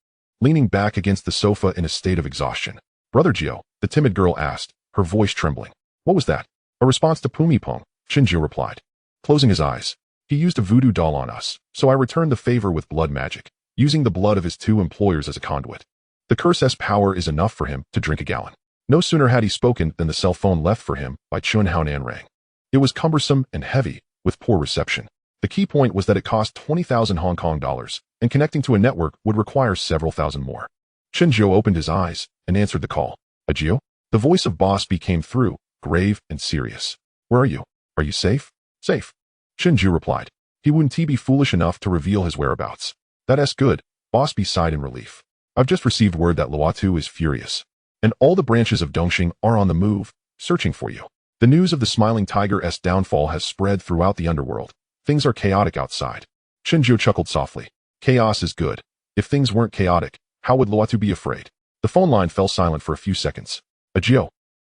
Speaker 1: leaning back against the sofa in a state of exhaustion. "Brother Jiu," the timid girl asked, her voice trembling. "What was that?" "A response to Pumi Pong," Chen Jiu replied, closing his eyes. "He used a voodoo doll on us, so I returned the favor with blood magic, using the blood of his 2 employers as a conduit. The curse's power is enough for him to drink a gallon." No sooner had he spoken than the cell phone left for him by Chun Haonan rang. It was cumbersome and heavy, with poor reception. The key point was that it cost 20,000 Hong Kong dollars, and connecting to a network would require several thousand more. Chen Jiu opened his eyes and answered the call. "Jiu?" The voice of Boss B came through, grave and serious. "Where are you? Are you safe?" "Safe," Chen Jiu replied. He wouldn't be foolish enough to reveal his whereabouts. "That's good," Boss B sighed in relief. "I've just received word that Luatu is furious, and all the branches of Dongxing are on the move, searching for you. The news of the smiling tiger's downfall has spread throughout the underworld. Things are chaotic outside." Chen Jiu chuckled softly. "Chaos is good. If things weren't chaotic, how would Luatu be afraid?" The phone line fell silent for a few seconds. "Jiu,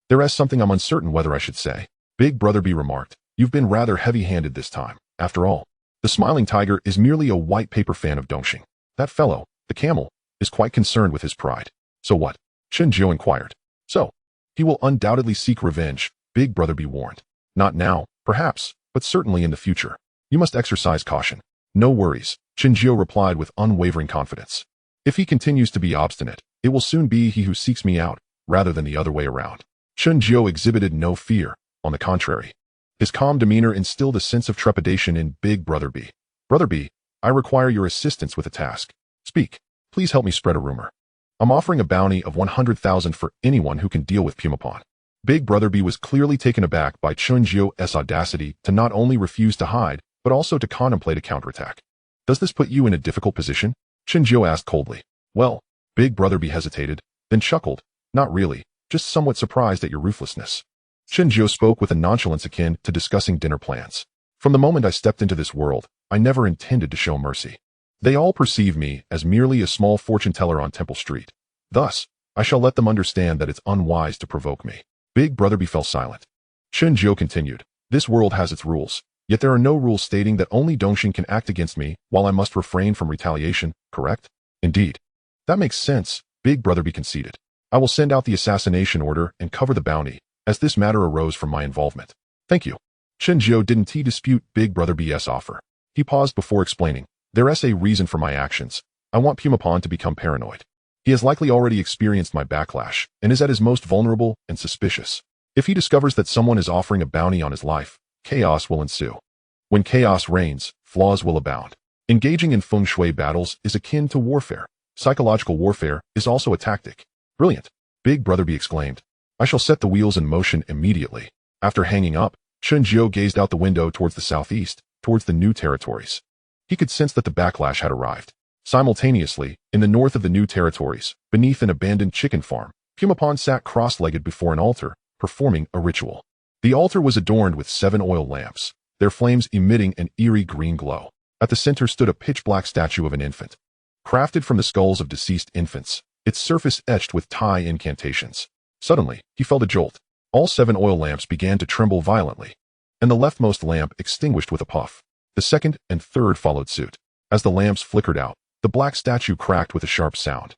Speaker 1: there is something I'm uncertain whether I should say," Big Brother B remarked. "You've been rather heavy-handed this time. After all, the smiling tiger is merely a white paper fan of Dongxing. That fellow, the camel, is quite concerned with his pride." "So what?" Chen Jiu inquired. "So, he will undoubtedly seek revenge," Big Brother B warned. "Not now, perhaps, but certainly in the future. You must exercise caution." "No worries," Chen Jiu replied with unwavering confidence. "If he continues to be obstinate, it will soon be he who seeks me out, rather than the other way around." Chen Jiu exhibited no fear. On the contrary, his calm demeanor instilled a sense of trepidation in Big Brother B. "Brother B, I require your assistance with a task." "Speak. Please help me spread a rumor." "I'm offering a bounty of 100,000 for anyone who can deal with Pumapon." Big Brother B was clearly taken aback by Chen Jiu's audacity to not only refuse to hide, but also to contemplate a counterattack. "Does this put you in a difficult position?" Chen Jiu asked coldly. "Well," Big Brother B hesitated, then chuckled. "Not really, just somewhat surprised at your ruthlessness." Chen Jiu spoke with a nonchalance akin to discussing dinner plans. "From the moment I stepped into this world, I never intended to show mercy. They all perceive me as merely a small fortune teller on Temple Street. Thus, I shall let them understand that it's unwise to provoke me." Big Brother B fell silent. Chen Jiu continued. "This world has its rules, yet there are no rules stating that only Dongxing can act against me while I must refrain from retaliation, correct?" "Indeed." "That makes sense," Big Brother B conceded. "I will send out the assassination order and cover the bounty, as this matter arose from my involvement." "Thank you." Chen Jiu didn't dispute Big Brother B's offer. He paused before explaining. "There's a reason for my actions. I want Pumapon to become paranoid. He has likely already experienced my backlash and is at his most vulnerable and suspicious. If he discovers that someone is offering a bounty on his life, chaos will ensue. When chaos reigns, flaws will abound. Engaging in Feng Shui battles is akin to warfare. Psychological warfare is also a tactic. Brilliant. Big Brother B exclaimed. I shall set the wheels in motion immediately. After hanging up, Chen Jiu gazed out the window towards the southeast, towards the new territories. He could sense that the backlash had arrived. Simultaneously, in the north of the new territories, beneath an abandoned chicken farm, Pumapon sat cross-legged before an altar, performing a ritual. The altar was adorned with 7 oil lamps, their flames emitting an eerie green glow. At the center stood a pitch-black statue of an infant. Crafted from the skulls of deceased infants, its surface etched with Tai incantations. Suddenly, he felt a jolt. All 7 oil lamps began to tremble violently, and the leftmost lamp extinguished with a puff. The second and third followed suit. As the lamps flickered out, the black statue cracked with a sharp sound.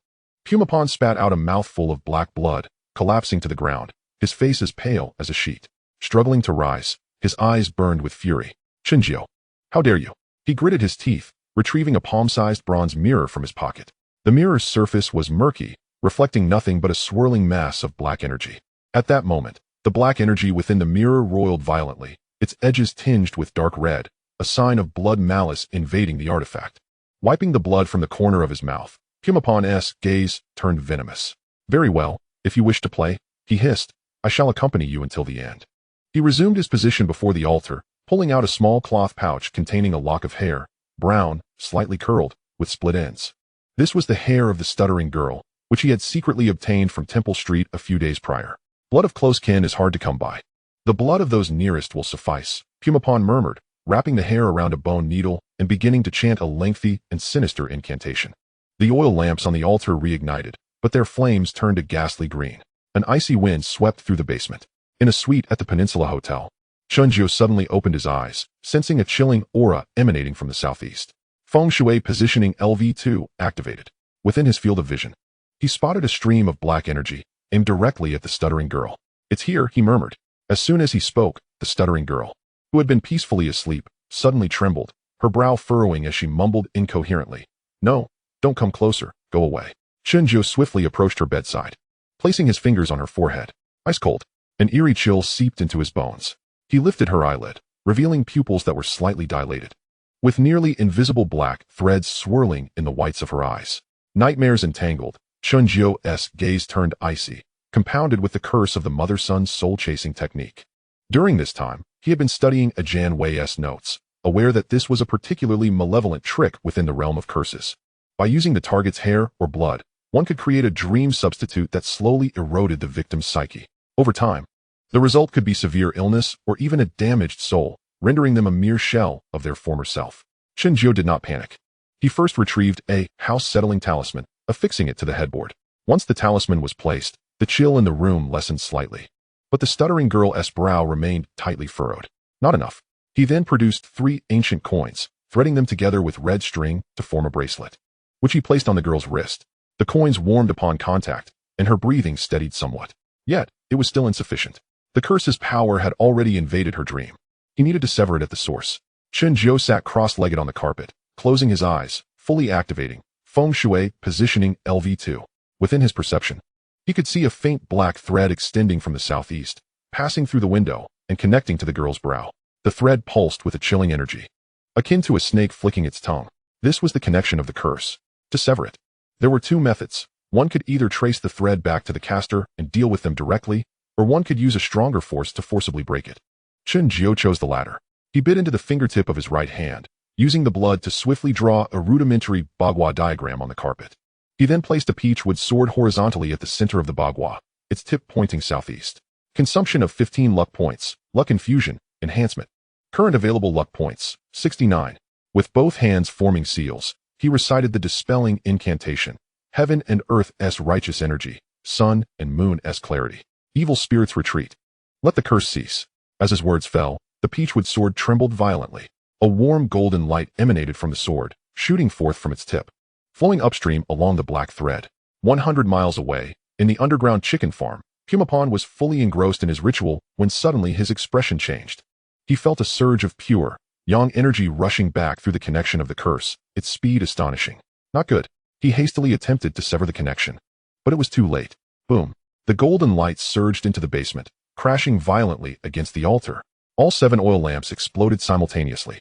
Speaker 1: Pumapon spat out a mouthful of black blood, collapsing to the ground, his face as pale as a sheet. Struggling to rise, his eyes burned with fury. Chen Jiu, how dare you? He gritted his teeth, retrieving a palm-sized bronze mirror from his pocket. The mirror's surface was murky, reflecting nothing but a swirling mass of black energy. At that moment, the black energy within the mirror roiled violently, its edges tinged with dark red, a sign of blood malice invading the artifact. Wiping the blood from the corner of his mouth, Pumapon's gaze turned venomous. Very well, if you wish to play, he hissed, I shall accompany you until the end. He resumed his position before the altar, pulling out a small cloth pouch containing a lock of hair, brown, slightly curled, with split ends. This was the hair of the stuttering girl, which he had secretly obtained from Temple Street a few days prior. Blood of close kin is hard to come by. The blood of those nearest will suffice, Pumapon murmured, wrapping the hair around a bone needle and beginning to chant a lengthy and sinister incantation. The oil lamps on the altar reignited, but their flames turned a ghastly green. An icy wind swept through the basement. In a suite at the Peninsula Hotel, Chen Jiu suddenly opened his eyes, sensing a chilling aura emanating from the southeast. Feng Shui positioning LV2 activated. Within his field of vision, he spotted a stream of black energy, aimed directly at the stuttering girl. It's here, he murmured. As soon as he spoke, the stuttering girl, who had been peacefully asleep, suddenly trembled, her brow furrowing as she mumbled incoherently. No, don't come closer, go away. Chen Jiu swiftly approached her bedside, placing his fingers on her forehead. Ice cold. An eerie chill seeped into his bones. He lifted her eyelid, revealing pupils that were slightly dilated, with nearly invisible black threads swirling in the whites of her eyes. Nightmares entangled, Chen Jiu's gaze turned icy, compounded with the curse of the mother-son soul-chasing technique. During this time, he had been studying Ajan Wei's notes, aware that this was a particularly malevolent trick within the realm of curses. By using the target's hair or blood, one could create a dream substitute that slowly eroded the victim's psyche. Over time, the result could be severe illness or even a damaged soul, rendering them a mere shell of their former self. Chen Jiu did not panic. He first retrieved a house-settling talisman, affixing it to the headboard. Once the talisman was placed, the chill in the room lessened slightly. But the stuttering girl's brow remained tightly furrowed. Not enough. He then produced 3 ancient coins, threading them together with red string to form a bracelet, which he placed on the girl's wrist. The coins warmed upon contact, and her breathing steadied somewhat. Yet, it was still insufficient. The curse's power had already invaded her dream. He needed to sever it at the source. Chen Jiu sat cross-legged on the carpet, closing his eyes, fully activating Feng Shui positioning LV2. Within his perception, he could see a faint black thread extending from the southeast, passing through the window and connecting to the girl's brow. The thread pulsed with a chilling energy, akin to a snake flicking its tongue. This was the connection of the curse. To sever it, there were 2 methods. One could either trace the thread back to the caster and deal with them directly, or one could use a stronger force to forcibly break it. Chen Jiu chose the latter. He bit into the fingertip of his right hand, using the blood to swiftly draw a rudimentary bagua diagram on the carpet. He then placed a peachwood sword horizontally at the center of the bagua, its tip pointing southeast. Consumption of 15 luck points, luck infusion, enhancement. Current available luck points, 69. With both hands forming seals, he recited the dispelling incantation. Heaven and earth's righteous energy, sun and moon's clarity. Evil spirits retreat. Let the curse cease. As his words fell, the peachwood sword trembled violently. A warm golden light emanated from the sword, shooting forth from its tip, flowing upstream along the black thread. 100 miles away, in the underground chicken farm, Pumapon was fully engrossed in his ritual when suddenly his expression changed. He felt a surge of pure, yang energy rushing back through the connection of the curse, its speed astonishing. Not good. He hastily attempted to sever the connection, but it was too late. Boom. The golden light surged into the basement, crashing violently against the altar. All 7 oil lamps exploded simultaneously.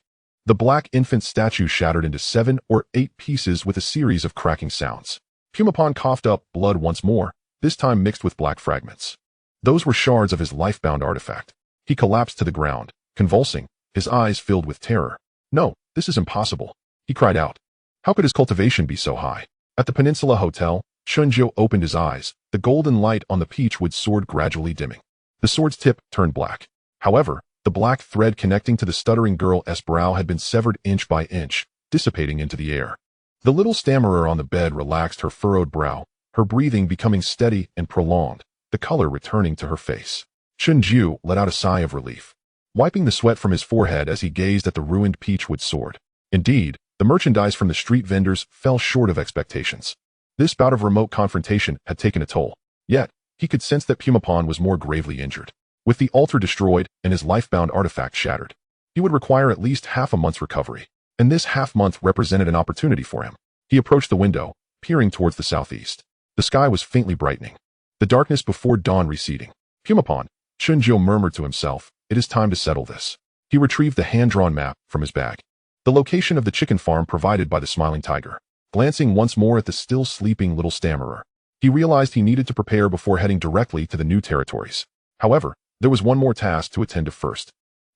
Speaker 1: The black infant statue shattered into 7 or 8 pieces with a series of cracking sounds. Pumapon coughed up blood once more, this time mixed with black fragments. Those were shards of his life-bound artifact. He collapsed to the ground, convulsing, his eyes filled with terror. "No, this is impossible," he cried out. How could his cultivation be so high? At the Peninsula Hotel, Chen Xuan opened his eyes, the golden light on the peachwood sword gradually dimming. The sword's tip turned black. However, the black thread connecting to the stuttering girl's brow had been severed inch by inch, dissipating into the air. The little stammerer on the bed relaxed her furrowed brow, her breathing becoming steady and prolonged, the color returning to her face. Chen Xuan let out a sigh of relief, wiping the sweat from his forehead as he gazed at the ruined peachwood sword. Indeed, the merchandise from the street vendors fell short of expectations. This bout of remote confrontation had taken a toll. Yet, he could sense that Pumapon was more gravely injured. With the altar destroyed and his life-bound artifact shattered, he would require at least half a month's recovery, and this half-month represented an opportunity for him. He approached the window, peering towards the southeast. The sky was faintly brightening, the darkness before dawn receding. Pumapon, Chen Xuan murmured to himself, it is time to settle this. He retrieved the hand-drawn map from his bag. The location of the chicken farm provided by the smiling tiger. Glancing once more at the still sleeping little stammerer, he realized he needed to prepare before heading directly to the new territories. However, there was one more task to attend to first.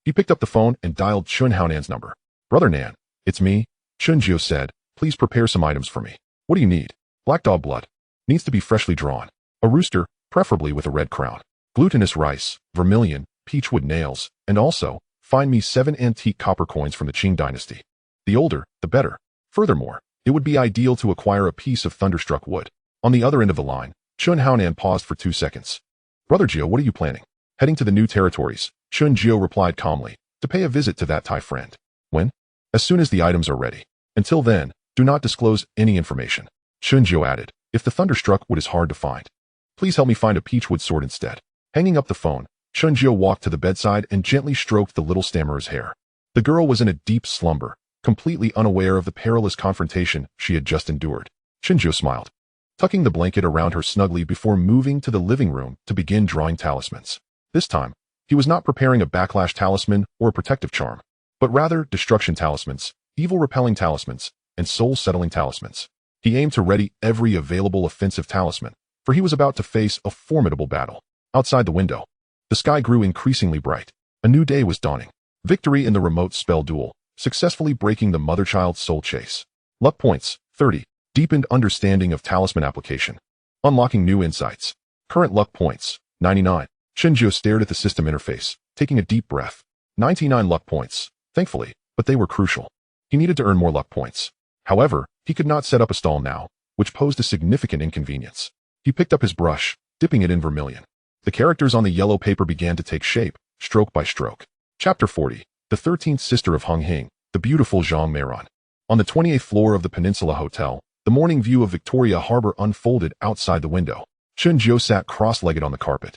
Speaker 1: He picked up the phone and dialed Chen Xuan's number. "Brother Nan, it's me," Chen Xuan said. "Please prepare some items for me." "What do you need?" "Black dog blood. Needs to be freshly drawn. A rooster, preferably with a red crown. Glutinous rice, vermilion, peachwood nails, and also, find me 7 antique copper coins from the Qing dynasty. The older, the better. Furthermore, it would be ideal to acquire a piece of thunderstruck wood." On the other end of the line, Chen Xuan paused for 2 seconds. "Brother Xiao, what are you planning?" "Heading to the new territories," Chen Xiao replied calmly, "to pay a visit to that Thai friend." "When?" "As soon as the items are ready. Until then, do not disclose any information." Chen Xiao added, "If the thunderstruck wood is hard to find, please help me find a peachwood sword instead." Hanging up the phone, Chen Xiao walked to the bedside and gently stroked the little stammerer's hair. The girl was in a deep slumber, completely unaware of the perilous confrontation she had just endured. Chen Xiao smiled, tucking the blanket around her snugly before moving to the living room to begin drawing talismans. This time, he was not preparing a backlash talisman or a protective charm, but rather destruction talismans, evil-repelling talismans, and soul-settling talismans. He aimed to ready every available offensive talisman, for he was about to face a formidable battle. Outside the window, the sky grew increasingly bright. A new day was dawning. Victory in the remote spell duel, successfully breaking the mother-child soul chase. Luck points, 30. Deepened understanding of talisman application. Unlocking new insights. Current luck points, 99. Chen Xuan stared at the system interface, taking a deep breath. 99 luck points, thankfully, but they were crucial. He needed to earn more luck points. However, he could not set up a stall now, which posed a significant inconvenience. He picked up his brush, dipping it in vermilion. The characters on the yellow paper began to take shape, stroke by stroke. Chapter 40, the 13th sister of Hung Hing, the beautiful Zhang Meiran. On the 28th floor of the Peninsula Hotel, the morning view of Victoria Harbor unfolded outside the window. Chen Xuan sat cross-legged on the carpet.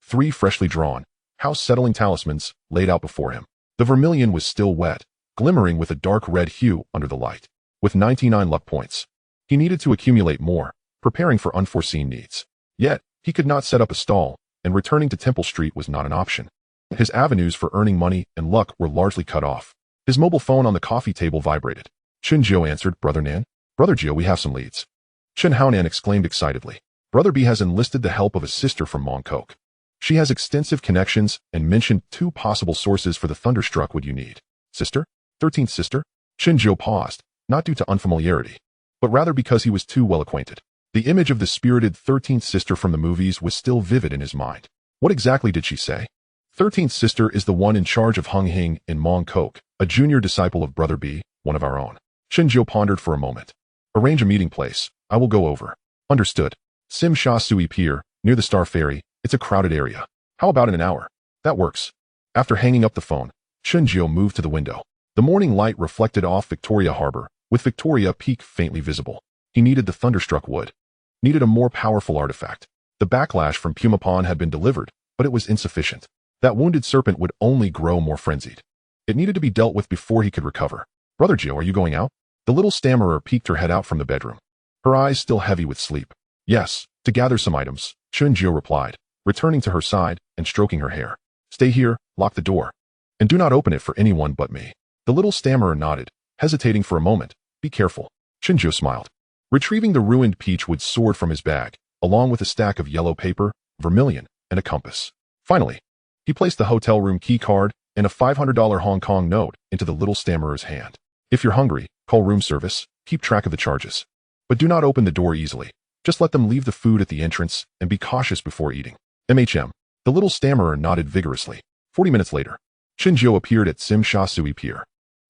Speaker 1: 3 freshly drawn, house-settling talismans laid out before him. The vermilion was still wet, glimmering with a dark red hue under the light. With 99 luck points, he needed to accumulate more, preparing for unforeseen needs. Yet, he could not set up a stall, and returning to Temple Street was not an option. His avenues for earning money and luck were largely cut off. His mobile phone on the coffee table vibrated. Chen Xuan answered, "Brother Nan?" "Brother Xiao, we have some leads." Chen Xuan exclaimed excitedly. Brother B has enlisted the help of a sister from Mongkok. She has extensive connections and mentioned 2 possible sources for the thunderstruck wood you need. Sister? 13th sister? Chen Xuan paused, not due to unfamiliarity, but rather because he was too well acquainted. The image of the spirited 13th sister from the movies was still vivid in his mind. What exactly did she say? 13th sister is the one in charge of Hung Hing in Mongkok, a junior disciple of Brother B, one of our own. Chen Xuan pondered for a moment. Arrange a meeting place. I will go over. Understood. Sim Sha Sui Pier, near the Star Ferry. It's a crowded area. How about in an hour? That works. After hanging up the phone, Chen Xuan moved to the window. The morning light reflected off Victoria Harbor, with Victoria Peak faintly visible. He needed the thunderstruck wood. Needed a more powerful artifact. The backlash from Pumapon had been delivered, but it was insufficient. That wounded serpent would only grow more frenzied. It needed to be dealt with before he could recover. "Brother Xiao, are you going out?" The little stammerer peeked her head out from the bedroom, her eyes still heavy with sleep. "Yes, to gather some items," Chen Xuan replied, returning to her side and stroking her hair. "Stay here, lock the door, and do not open it for anyone but me." The little stammerer nodded, hesitating for a moment. Be careful. Chen Xuan smiled. Retrieving the ruined peachwood sword from his bag, along with a stack of yellow paper, vermilion, and a compass. Finally, he placed the hotel room key card and a $500 Hong Kong note into the little stammerer's hand. If you're hungry, call room service, keep track of the charges. But do not open the door easily. Just let them leave the food at the entrance and be cautious before eating. MHM. The little stammerer nodded vigorously. 40 minutes later, Chen Xuan appeared at Sim Sha Sui Pier.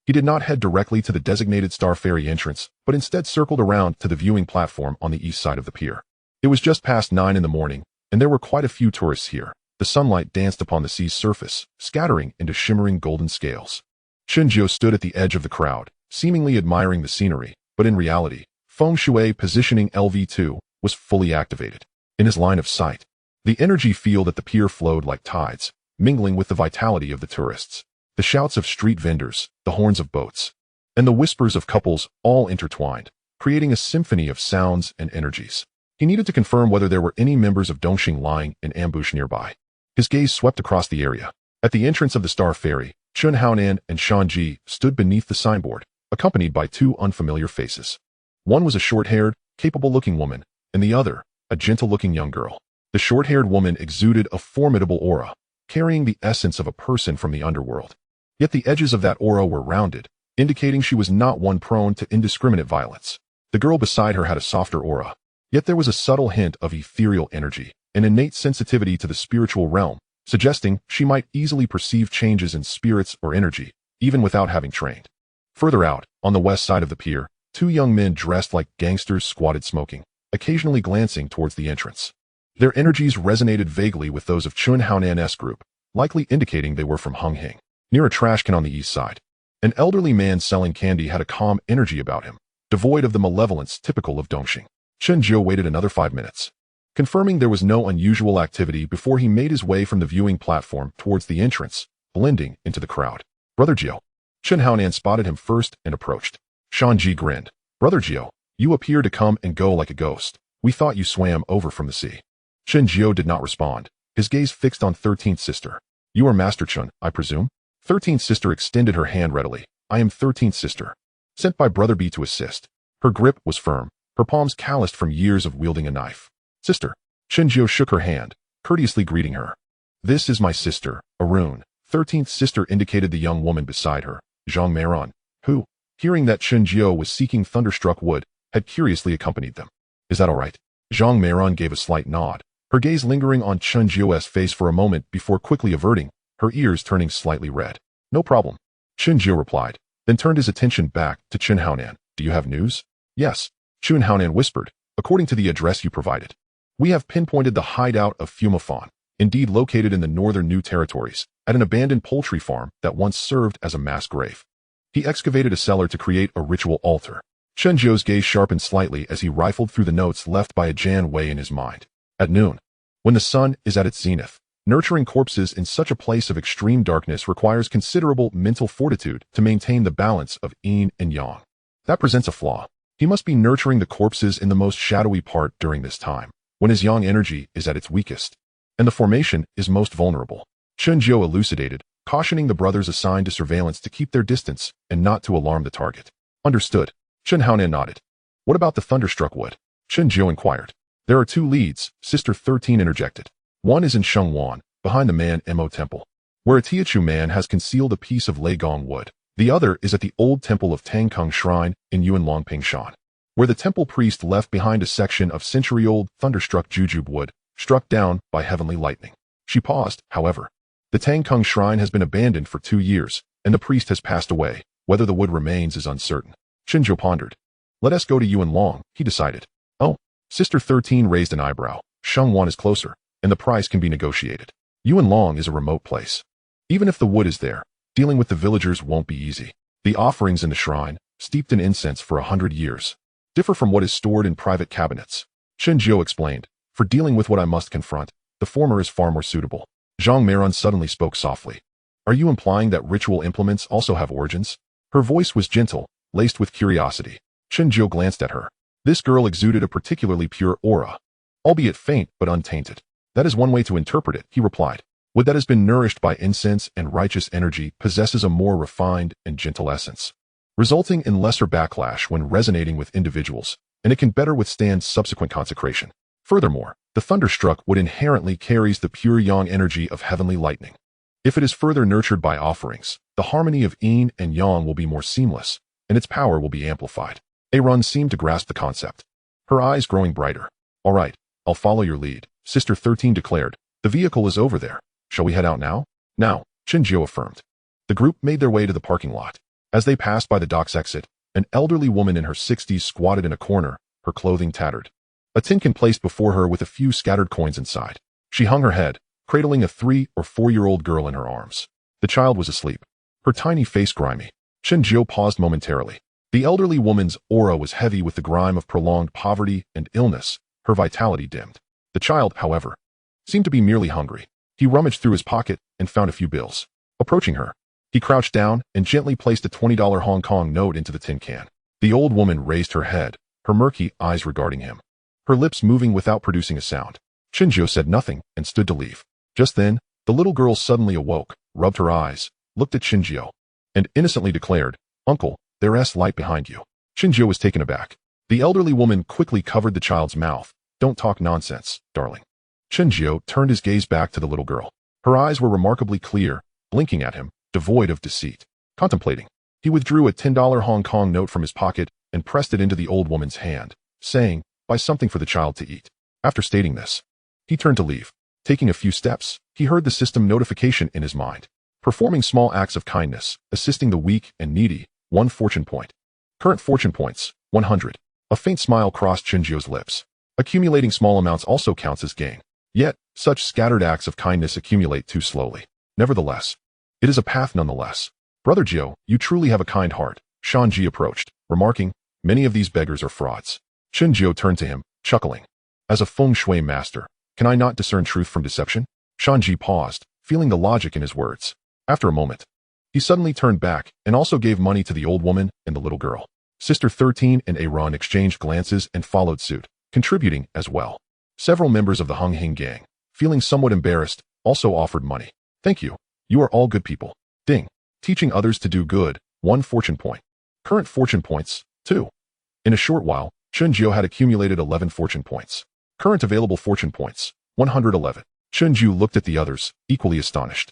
Speaker 1: He did not head directly to the designated Star Ferry entrance, but instead circled around to the viewing platform on the east side of the pier. It was just past 9 in the morning, and there were quite a few tourists here. The sunlight danced upon the sea's surface, scattering into shimmering golden scales. Chen Xuan stood at the edge of the crowd, seemingly admiring the scenery, but in reality, Feng Shui positioning LV2 was fully activated. In his line of sight, the energy field at the pier flowed like tides, mingling with the vitality of the tourists. The shouts of street vendors, the horns of boats, and the whispers of couples all intertwined, creating a symphony of sounds and energies. He needed to confirm whether there were any members of Dongxing lying in ambush nearby. His gaze swept across the area. At the entrance of the Star Ferry, Chen Xuan and Shan Ji stood beneath the signboard, accompanied by two unfamiliar faces. One was a short-haired, capable-looking woman, and the other, a gentle-looking young girl. The short-haired woman exuded a formidable aura, carrying the essence of a person from the underworld. Yet the edges of that aura were rounded, indicating she was not one prone to indiscriminate violence. The girl beside her had a softer aura, yet there was a subtle hint of ethereal energy, an innate sensitivity to the spiritual realm, suggesting she might easily perceive changes in spirits or energy, even without having trained. Further out, on the west side of the pier, two young men dressed like gangsters squatted smoking, occasionally glancing towards the entrance. Their energies resonated vaguely with those of Chen Xuan's group, likely indicating they were from Hungheng. Near a trash can on the east side, an elderly man selling candy had a calm energy about him, devoid of the malevolence typical of Dongxing. Chen Xuan waited another 5 minutes, confirming there was no unusual activity before he made his way from the viewing platform towards the entrance, blending into the crowd. Brother Jiao. Chen Xuan spotted him first and approached. Shan Ji grinned. Brother Jiao, you appear to come and go like a ghost. We thought you swam over from the sea. Chen Jiao did not respond, his gaze fixed on 13th Sister. You are Master Chen, I presume? 13th Sister extended her hand readily. I am 13th Sister, sent by Brother B to assist. Her grip was firm, her palms calloused from years of wielding a knife. Sister. Chen Jiao shook her hand, courteously greeting her. This is my sister, Arun. 13th Sister indicated the young woman beside her, Zhang Meiran, who, hearing that Chen Jiao was seeking thunderstruck wood, had curiously accompanied them. Is that all right? Zhang Meiran gave a slight nod, her gaze lingering on Chen Jiao's face for a moment before quickly averting, her ears turning slightly red. No problem. Chen Jiao replied, then turned his attention back to Chen Xuan. Do you have news? Yes. Chen Xuan whispered, according to the address you provided. We have pinpointed the hideout of Fumafan, indeed located in the northern New Territories, at an abandoned poultry farm that once served as a mass grave. He excavated a cellar to create a ritual altar. Chen Jiao's gaze sharpened slightly as he rifled through the notes left by a Jan Wei in his mind. At noon, when the sun is at its zenith, nurturing corpses in such a place of extreme darkness requires considerable mental fortitude to maintain the balance of yin and yang. That presents a flaw. He must be nurturing the corpses in the most shadowy part during this time, when his yang energy is at its weakest, and the formation is most vulnerable. Chen Jiao elucidated, cautioning the brothers assigned to surveillance to keep their distance and not to alarm the target. Understood. Chen Xuan nodded. What about the thunderstruck wood? Chen Jiao inquired. There are 2 leads, Sister 13 interjected. One is in Shengwan, behind the Man Mo Temple, where a Teochew man has concealed a piece of Leigong wood. The other is at the old temple of Tangkung Shrine in Yuanlong Pingshan, where the temple priest left behind a section of century-old thunderstruck jujube wood, struck down by heavenly lightning. She paused, however. The Tangkung Shrine has been abandoned for 2 years, and the priest has passed away. Whether the wood remains is uncertain. Chen Jiao pondered. Let us go to Yuanlong, he decided. Oh, Sister 13 raised an eyebrow. Shengwan is closer, and the price can be negotiated. Yuanlong is a remote place. Even if the wood is there, dealing with the villagers won't be easy. The offerings in the shrine, steeped in incense for 100 years, differ from what is stored in private cabinets. Chen Jiao explained, for dealing with what I must confront, the former is far more suitable. Zhang Meiran suddenly spoke softly. Are you implying that ritual implements also have origins? Her voice was gentle, laced with curiosity. Chen Jiao glanced at her. This girl exuded a particularly pure aura, albeit faint but untainted. That is one way to interpret it, he replied. Wood that has been nourished by incense and righteous energy possesses a more refined and gentle essence, resulting in lesser backlash when resonating with individuals, and it can better withstand subsequent consecration. Furthermore, the thunderstruck wood inherently carries the pure yang energy of heavenly lightning. If it is further nurtured by offerings, the harmony of yin and yang will be more seamless, and its power will be amplified. Aaron seemed to grasp the concept, her eyes growing brighter. All right, I'll follow your lead, Sister 13 declared. The vehicle is over there. Shall we head out now? Now, Chen Jiu affirmed. The group made their way to the parking lot. As they passed by the dock's exit, an elderly woman in her 60s squatted in a corner, her clothing tattered. A tin can placed before her with a few scattered coins inside. She hung her head, cradling a 3- or 4-year-old girl in her arms. The child was asleep, her tiny face grimy. Chen Jiu paused momentarily. The elderly woman's aura was heavy with the grime of prolonged poverty and illness, her vitality dimmed. The child, however, seemed to be merely hungry. He rummaged through his pocket and found a few bills. Approaching her, he crouched down and gently placed a $20 Hong Kong note into the tin can. The old woman raised her head, her murky eyes regarding him, her lips moving without producing a sound. Chen Jiu said nothing and stood to leave. Just then, the little girl suddenly awoke, rubbed her eyes, looked at Chen Jiu, and innocently declared, "Uncle, there's light behind you." Chen Jiu was taken aback. The elderly woman quickly covered the child's mouth. "Don't talk nonsense, darling." Chen Jiu turned his gaze back to the little girl. Her eyes were remarkably clear, blinking at him, devoid of deceit. Contemplating, he withdrew a $10 Hong Kong note from his pocket and pressed it into the old woman's hand, saying, "Buy something for the child to eat." After stating this, he turned to leave. Taking a few steps, he heard the system notification in his mind. Performing small acts of kindness, assisting the weak and needy, 1 fortune point. Current fortune points, 100. A faint smile crossed Chen Jiu's lips. Accumulating small amounts also counts as gain. Yet, such scattered acts of kindness accumulate too slowly. Nevertheless, it is a path nonetheless. "Brother Jiu, you truly have a kind heart," Shan Ji approached, remarking, "Many of these beggars are frauds." Chen Jiu turned to him, chuckling. "As a Feng Shui master, can I not discern truth from deception?" Shan Ji paused, feeling the logic in his words. After a moment, he suddenly turned back and also gave money to the old woman and the little girl. Sister 13 and Aaron exchanged glances and followed suit, contributing as well. Several members of the Hung Hing gang, feeling somewhat embarrassed, also offered money. "Thank you. You are all good people." Ding. Teaching others to do good, 1 fortune point. Current fortune points, 2. In a short while, Chen Jiu had accumulated 11 fortune points. Current available fortune points, 111. Chen Jiu looked at the others, equally astonished.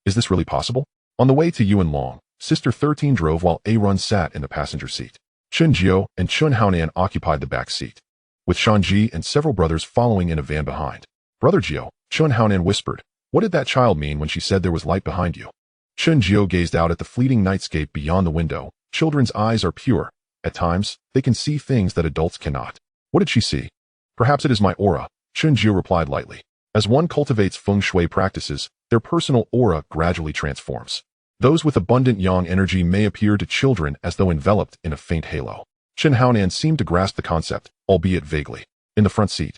Speaker 1: Is this really possible? On the way to Yuan Long, Sister 13 drove while Aaron sat in the passenger seat. Chen Jiu and Chun Haonan occupied the back seat, with Shanji and several brothers following in a van behind. "Brother Jiu," Chun Haonan whispered, "what did that child mean when she said there was light behind you?" Chen Jiu gazed out at the fleeting nightscape beyond the window. Children's eyes are pure. At times, they can see things that adults cannot. What did she see? "Perhaps it is my aura," Chen Jiu replied lightly. As one cultivates Feng Shui practices, their personal aura gradually transforms. Those with abundant yang energy may appear to children as though enveloped in a faint halo. Chen Haonan seemed to grasp the concept, albeit vaguely. In the front seat,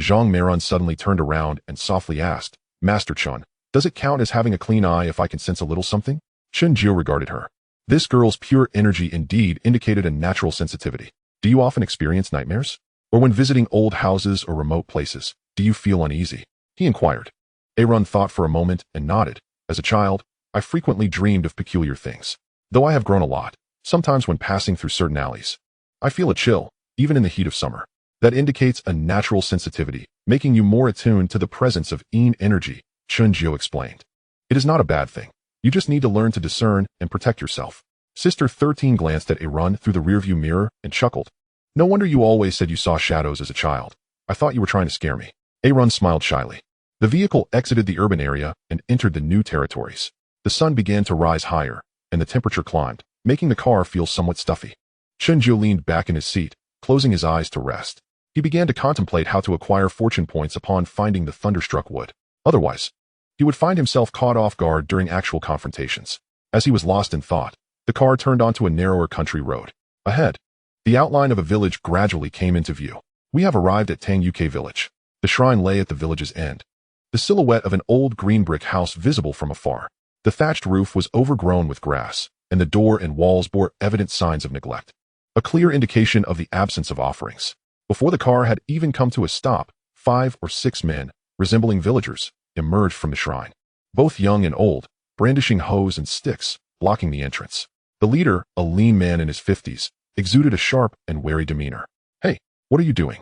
Speaker 1: Zhang Meron suddenly turned around and softly asked, "Master Chun, does it count as having a clean eye if I can sense a little something?" Chen Jiu regarded her. This girl's pure energy indeed indicated a natural sensitivity. "Do you often experience nightmares? Or when visiting old houses or remote places, do you feel uneasy?" he inquired. Aaron thought for a moment and nodded. "As a child, I frequently dreamed of peculiar things. Though I have grown a lot, sometimes when passing through certain alleys, I feel a chill, even in the heat of summer. That indicates a natural sensitivity, making you more attuned to the presence of yin energy," Chen Jiu explained. "It is not a bad thing. You just need to learn to discern and protect yourself." Sister 13 glanced at Aaron through the rearview mirror and chuckled. "No wonder you always said you saw shadows as a child. I thought you were trying to scare me." Aaron smiled shyly. The vehicle exited the urban area and entered the new territories. The sun began to rise higher, and the temperature climbed, making the car feel somewhat stuffy. Chen Jiu leaned back in his seat, closing his eyes to rest. He began to contemplate how to acquire fortune points upon finding the thunderstruck wood. Otherwise, he would find himself caught off guard during actual confrontations. As he was lost in thought, the car turned onto a narrower country road. Ahead, the outline of a village gradually came into view. "We have arrived at Tang Uk Village." The shrine lay at the village's end, the silhouette of an old green brick house visible from afar. The thatched roof was overgrown with grass, and the door and walls bore evident signs of neglect, a clear indication of the absence of offerings. Before the car had even come to a stop, 5 or 6 men, resembling villagers, emerged from the shrine. both young and old, brandishing hoes and sticks, blocking the entrance. The leader, a lean man in his 50s, exuded a sharp and wary demeanor. "Hey, what are you doing?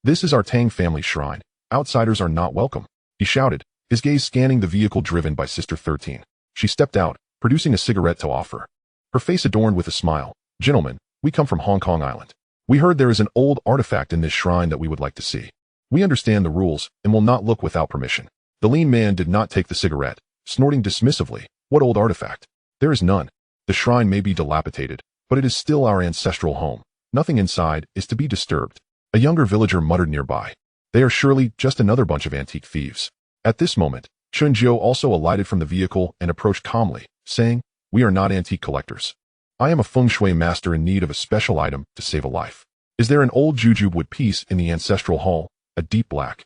Speaker 1: This is our Tang family shrine. Outsiders are not welcome," he shouted, his gaze scanning the vehicle driven by Sister 13. She stepped out, producing a cigarette to offer. Her face adorned with a smile. "Gentlemen, we come from Hong Kong Island. We heard there is an old artifact in this shrine that we would like to see. We understand the rules and will not look without permission." The lean man did not take the cigarette, snorting dismissively. "What old artifact? There is none. The shrine may be dilapidated, but it is still our ancestral home. Nothing inside is to be disturbed." A younger villager muttered nearby. "They are surely just another bunch of antique thieves." At this moment, Chen Xuan also alighted from the vehicle and approached calmly, saying, "We are not antique collectors. I am a Feng Shui master in need of a special item to save a life. Is there an old jujube wood piece in the ancestral hall, a deep black,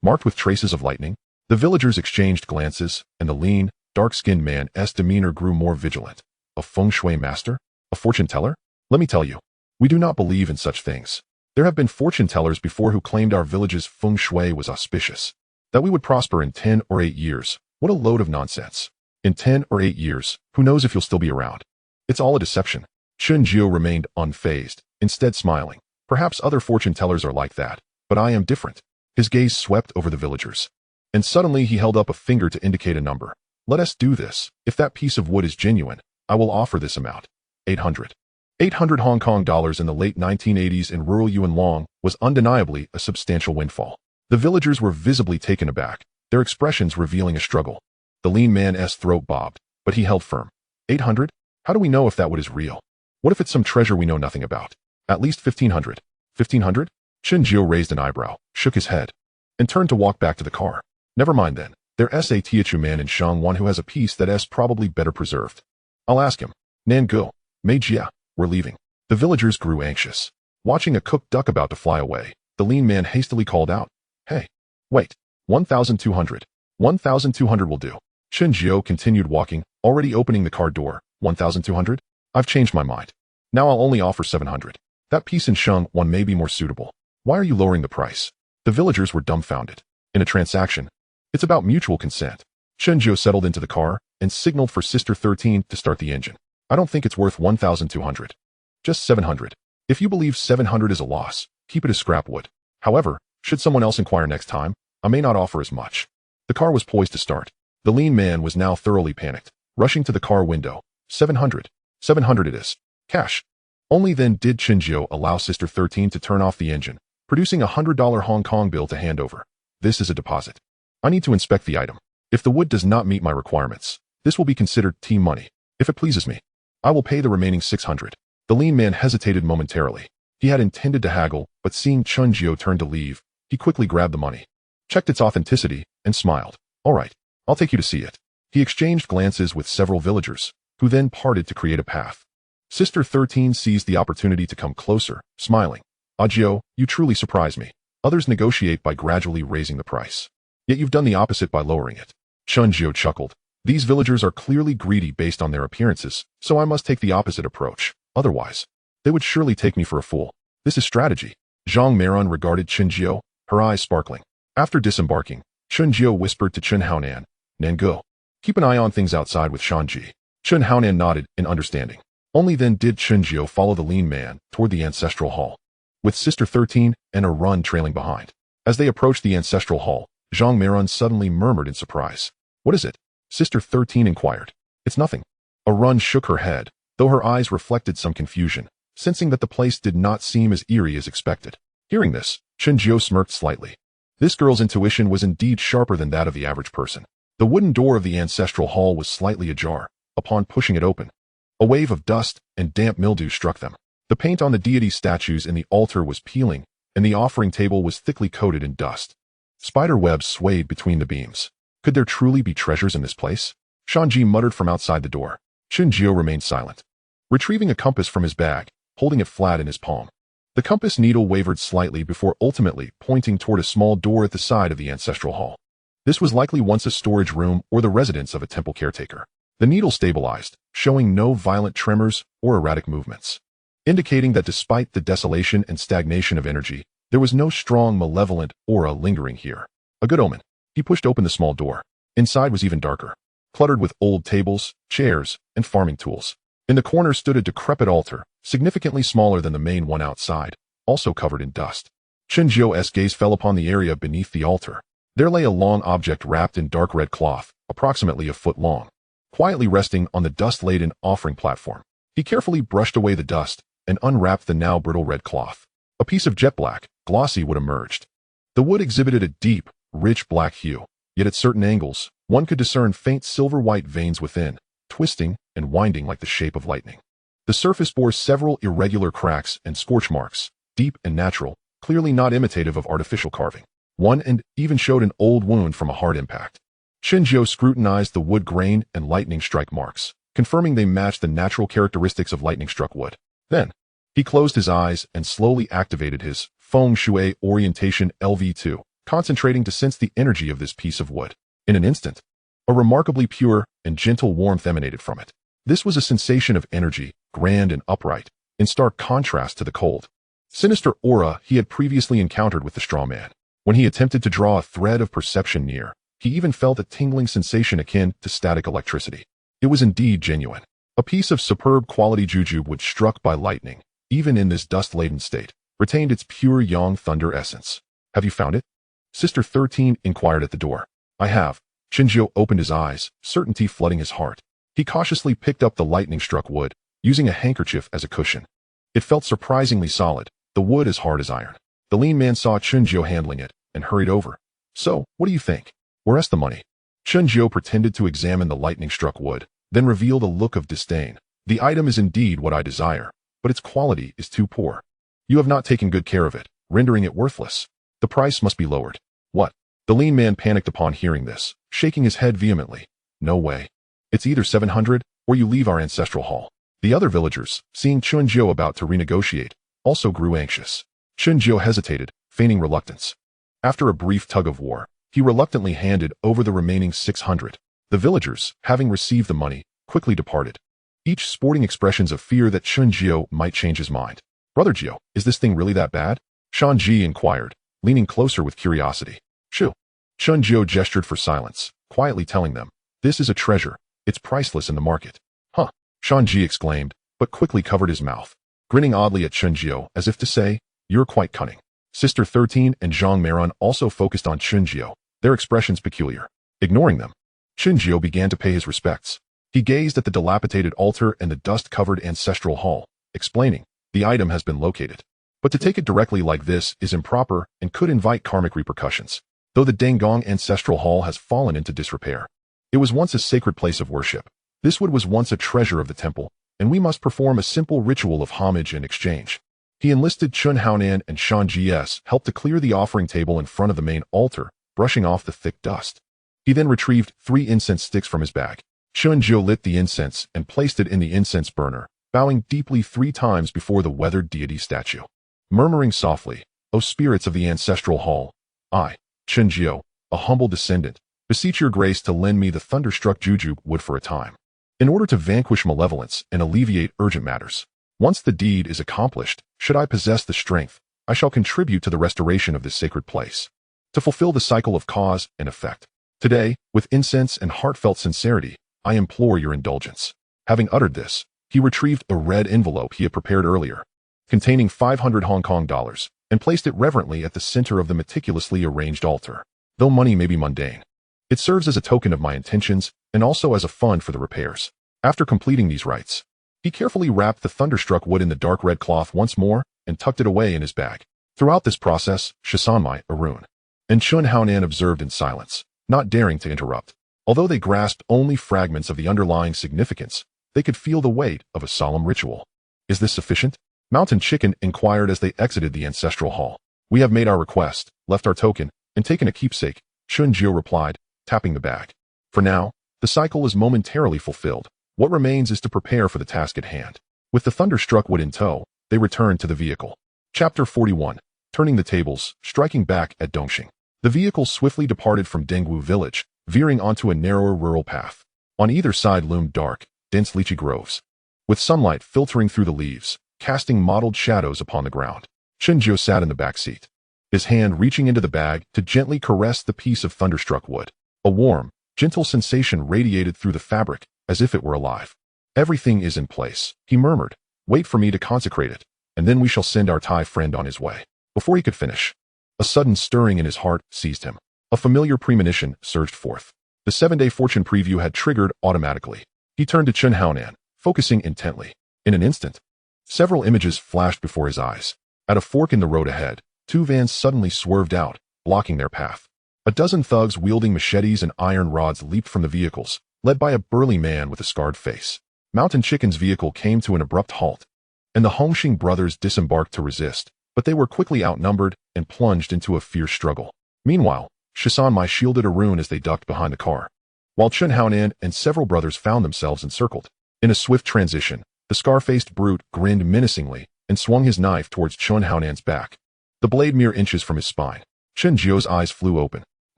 Speaker 1: marked with traces of lightning?" The villagers exchanged glances, and the lean, dark-skinned man's demeanor grew more vigilant. "A Feng Shui master? A fortune teller? Let me tell you, we do not believe in such things. There have been fortune tellers before who claimed our village's Feng Shui was auspicious, that we would prosper in 10 or 8 years. What a load of nonsense. In 10 or 8 years, who knows if you'll still be around? It's all a deception." Chen Xuan remained unfazed, instead smiling. "Perhaps other fortune tellers are like that, but I am different." His gaze swept over the villagers, and suddenly he held up a finger to indicate a number. "Let us do this. If that piece of wood is genuine, I will offer this amount. 800. 800 Hong Kong dollars in the late 1980s in rural Yunlong was undeniably a substantial windfall. The villagers were visibly taken aback, their expressions revealing a struggle. The lean man's throat bobbed, but he held firm. 800? How do we know if that wood is real? What if it's some treasure we know nothing about? At least 1500. 1500? Chen Xuan raised an eyebrow, shook his head, and turned to walk back to the car. "Never mind then. There's a Teochew man in Xiangwan who has a piece that's probably better preserved. I'll ask him. Nan Go, Mei Jia, we're leaving." The villagers grew anxious. Watching a cooked duck about to fly away, the lean man hastily called out, "Hey, wait, 1,200. 1,200 will do." Chen Xuan continued walking, already opening the car door. 1,200? I've changed my mind. Now I'll only offer 700. That piece in Xiangwan may be more suitable. Why are you lowering the price? The villagers were dumbfounded. In a transaction, it's about mutual consent. Chen Xuan settled into the car and signaled for Sister 13 to start the engine. "I don't think it's worth 1,200. Just 700. If you believe 700 is a loss, keep it as scrap wood. However, should someone else inquire next time, I may not offer as much." The car was poised to start. The lean man was now thoroughly panicked, rushing to the car window. 700. 700 it is. Cash. Only then did Chen Xuan allow Sister 13 to turn off the engine, producing a $100 Hong Kong bill to hand over. "This is a deposit. I need to inspect the item. If the wood does not meet my requirements, this will be considered team money. If it pleases me, I will pay the remaining 600. The lean man hesitated momentarily. He had intended to haggle, but seeing Chen Xuan turn to leave, he quickly grabbed the money, checked its authenticity, and smiled. "All right, I'll take you to see it." He exchanged glances with several villagers, who then parted to create a path. Sister 13 seized the opportunity to come closer, smiling. "Audiobook, you truly surprise me. Others negotiate by gradually raising the price. Yet you've done the opposite by lowering it." Chen Xuan chuckled. "These villagers are clearly greedy based on their appearances, so I must take the opposite approach. Otherwise, they would surely take me for a fool. This is strategy." Zhang Maron regarded Chen Xuan, her eyes sparkling. After disembarking, Chen Xuan whispered to Chen Haonan, "Nan Go, keep an eye on things outside with Shanji." Chen Haonan nodded in understanding. Only then did Chen Xuan follow the lean man toward the ancestral hall, with Sister 13 and a run trailing behind. As they approached the ancestral hall, Zhang Maron suddenly murmured in surprise. "What is it?" Sister 13 inquired. "It's nothing." A run shook her head, though her eyes reflected some confusion, sensing that the place did not seem as eerie as expected. Hearing this, Chen Xuan smirked slightly. This girl's intuition was indeed sharper than that of the average person. The wooden door of the ancestral hall was slightly ajar. Upon pushing it open, a wave of dust and damp mildew struck them. The paint on the deity statues in the altar was peeling, and the offering table was thickly coated in dust. Spider webs swayed between the beams. Could there truly be treasures in this place? Shanji muttered from outside the door. Chen Xuan remained silent, retrieving a compass from his bag, holding it flat in his palm. The compass needle wavered slightly before ultimately pointing toward a small door at the side of the ancestral hall. This was likely once a storage room or the residence of a temple caretaker. The needle stabilized, showing no violent tremors or erratic movements, indicating that despite the desolation and stagnation of energy, there was no strong malevolent aura lingering here. A good omen. He pushed open the small door. Inside was even darker. cluttered with old tables, chairs, and farming tools. In the corner stood a decrepit altar, significantly smaller than the main one outside, also covered in dust. Chen Jiu's gaze fell upon the area beneath the altar. There lay a long object wrapped in dark red cloth, approximately a foot long, quietly resting on the dust-laden offering platform. He carefully brushed away the dust and unwrapped the now brittle red cloth. A piece of jet black, glossy wood emerged. The wood exhibited a deep, rich black hue, yet at certain angles, one could discern faint silver-white veins within, twisting and winding like the shape of lightning. The surface bore several irregular cracks and scorch marks, deep and natural, clearly not imitative of artificial carving. One end even showed an old wound from a hard impact. Chen Jiu scrutinized the wood grain and lightning strike marks, confirming they matched the natural characteristics of lightning-struck wood. Then, he closed his eyes and slowly activated his Feng Shui Orientation LV2, concentrating to sense the energy of this piece of wood. In an instant, a remarkably pure and gentle warmth emanated from it. This was a sensation of energy, grand and upright, in stark contrast to the cold, sinister aura he had previously encountered with the straw man. When he attempted to draw a thread of perception near, he even felt a tingling sensation akin to static electricity. It was indeed genuine. A piece of superb quality jujube which struck by lightning, even in this dust-laden state, retained its pure yang thunder essence. Have you found it? Sister 13 inquired at the door. I have. Chen Jiu opened his eyes, certainty flooding his heart. He cautiously picked up the lightning-struck wood, using a handkerchief as a cushion. It felt surprisingly solid, the wood as hard as iron. The lean man saw Chen Jiu handling it, and hurried over. So, what do you think? Where's the money? Chen Jiu pretended to examine the lightning-struck wood, then revealed a look of disdain. The item is indeed what I desire, but its quality is too poor. You have not taken good care of it, rendering it worthless. The price must be lowered. What? The lean man panicked upon hearing this, shaking his head vehemently. No way. It's either 700, or you leave our ancestral hall. The other villagers, seeing Chen Jiu about to renegotiate, also grew anxious. Chen Jiu hesitated, feigning reluctance. After a brief tug-of-war, he reluctantly handed over the remaining 600. The villagers, having received the money, quickly departed, each sporting expressions of fear that Chen Jiu might change his mind. Brother Jiu, is this thing really that bad? Shan Ji inquired, leaning closer with curiosity. Shoo. Chen Jiu gestured for silence, quietly telling them, this is a treasure, it's priceless in the market. Huh, Shan Ji exclaimed, but quickly covered his mouth, grinning oddly at Chen Jiu as if to say, you're quite cunning. Sister 13 and Zhang Maron also focused on Chen Jiu, their expressions peculiar. Ignoring them, Chen Jiu began to pay his respects. He gazed at the dilapidated altar and the dust-covered ancestral hall, explaining, the item has been located. But to take it directly like this is improper and could invite karmic repercussions. Though the Dangong ancestral hall has fallen into disrepair, it was once a sacred place of worship. This wood was once a treasure of the temple, and we must perform a simple ritual of homage and exchange. He enlisted Chun Haonan and Shan Ji's help to clear the offering table in front of the main altar, brushing off the thick dust. He then retrieved 3 incense sticks from his bag. Chen Jiu lit the incense and placed it in the incense burner, bowing deeply 3 times before the weathered deity statue. Murmuring softly, O spirits of the ancestral hall, I, Chen Jiu, a humble descendant, beseech your grace to lend me the thunderstruck jujube wood for a time, in order to vanquish malevolence and alleviate urgent matters. Once the deed is accomplished, should I possess the strength, I shall contribute to the restoration of this sacred place, to fulfill the cycle of cause and effect. Today, with incense and heartfelt sincerity, I implore your indulgence. Having uttered this, he retrieved a red envelope he had prepared earlier, containing 500 Hong Kong dollars, and placed it reverently at the center of the meticulously arranged altar. Though money may be mundane, it serves as a token of my intentions and also as a fund for the repairs. After completing these rites, he carefully wrapped the thunderstruck wood in the dark red cloth once more and tucked it away in his bag. Throughout this process, Shisanmai, Arun, and Chun Haonan observed in silence, not daring to interrupt. Although they grasped only fragments of the underlying significance, they could feel the weight of a solemn ritual. Is this sufficient? Mountain Chicken inquired as they exited the ancestral hall. We have made our request, left our token, and taken a keepsake, Chun Jiu replied, tapping the bag. For now, the cycle is momentarily fulfilled. What remains is to prepare for the task at hand. With the thunderstruck wood in tow, they returned to the vehicle. Chapter 41. Turning the tables, striking back at Dongxing. The vehicle swiftly departed from Dengwu village, veering onto a narrower rural path. On either side loomed dark, dense lychee groves, with sunlight filtering through the leaves, casting mottled shadows upon the ground. Chen Jiu sat in the back seat, his hand reaching into the bag to gently caress the piece of thunderstruck wood. A warm, Gentle sensation radiated through the fabric, as if it were alive. Everything is in place, he murmured. Wait for me to consecrate it, and then we shall send our Thai friend on his way. Before he could finish, a sudden stirring in his heart seized him. A familiar premonition surged forth. The 7-day fortune preview had triggered automatically. He turned to Chen Xuan, focusing intently. In an instant, several images flashed before his eyes. At a fork in the road ahead, 2 vans suddenly swerved out, blocking their path. A dozen thugs wielding machetes and iron rods leaped from the vehicles, led by a burly man with a scarred face. Mountain Chicken's vehicle came to an abrupt halt, and the Hongxing brothers disembarked to resist, but they were quickly outnumbered and plunged into a fierce struggle. Meanwhile, Shisanmai shielded Arun as they ducked behind the car, while Chen Xuan and several brothers found themselves encircled. In a swift transition, the scar-faced brute grinned menacingly and swung his knife towards Chen Haonan's back, the blade mere inches from his spine. Chen Jiu's eyes flew open.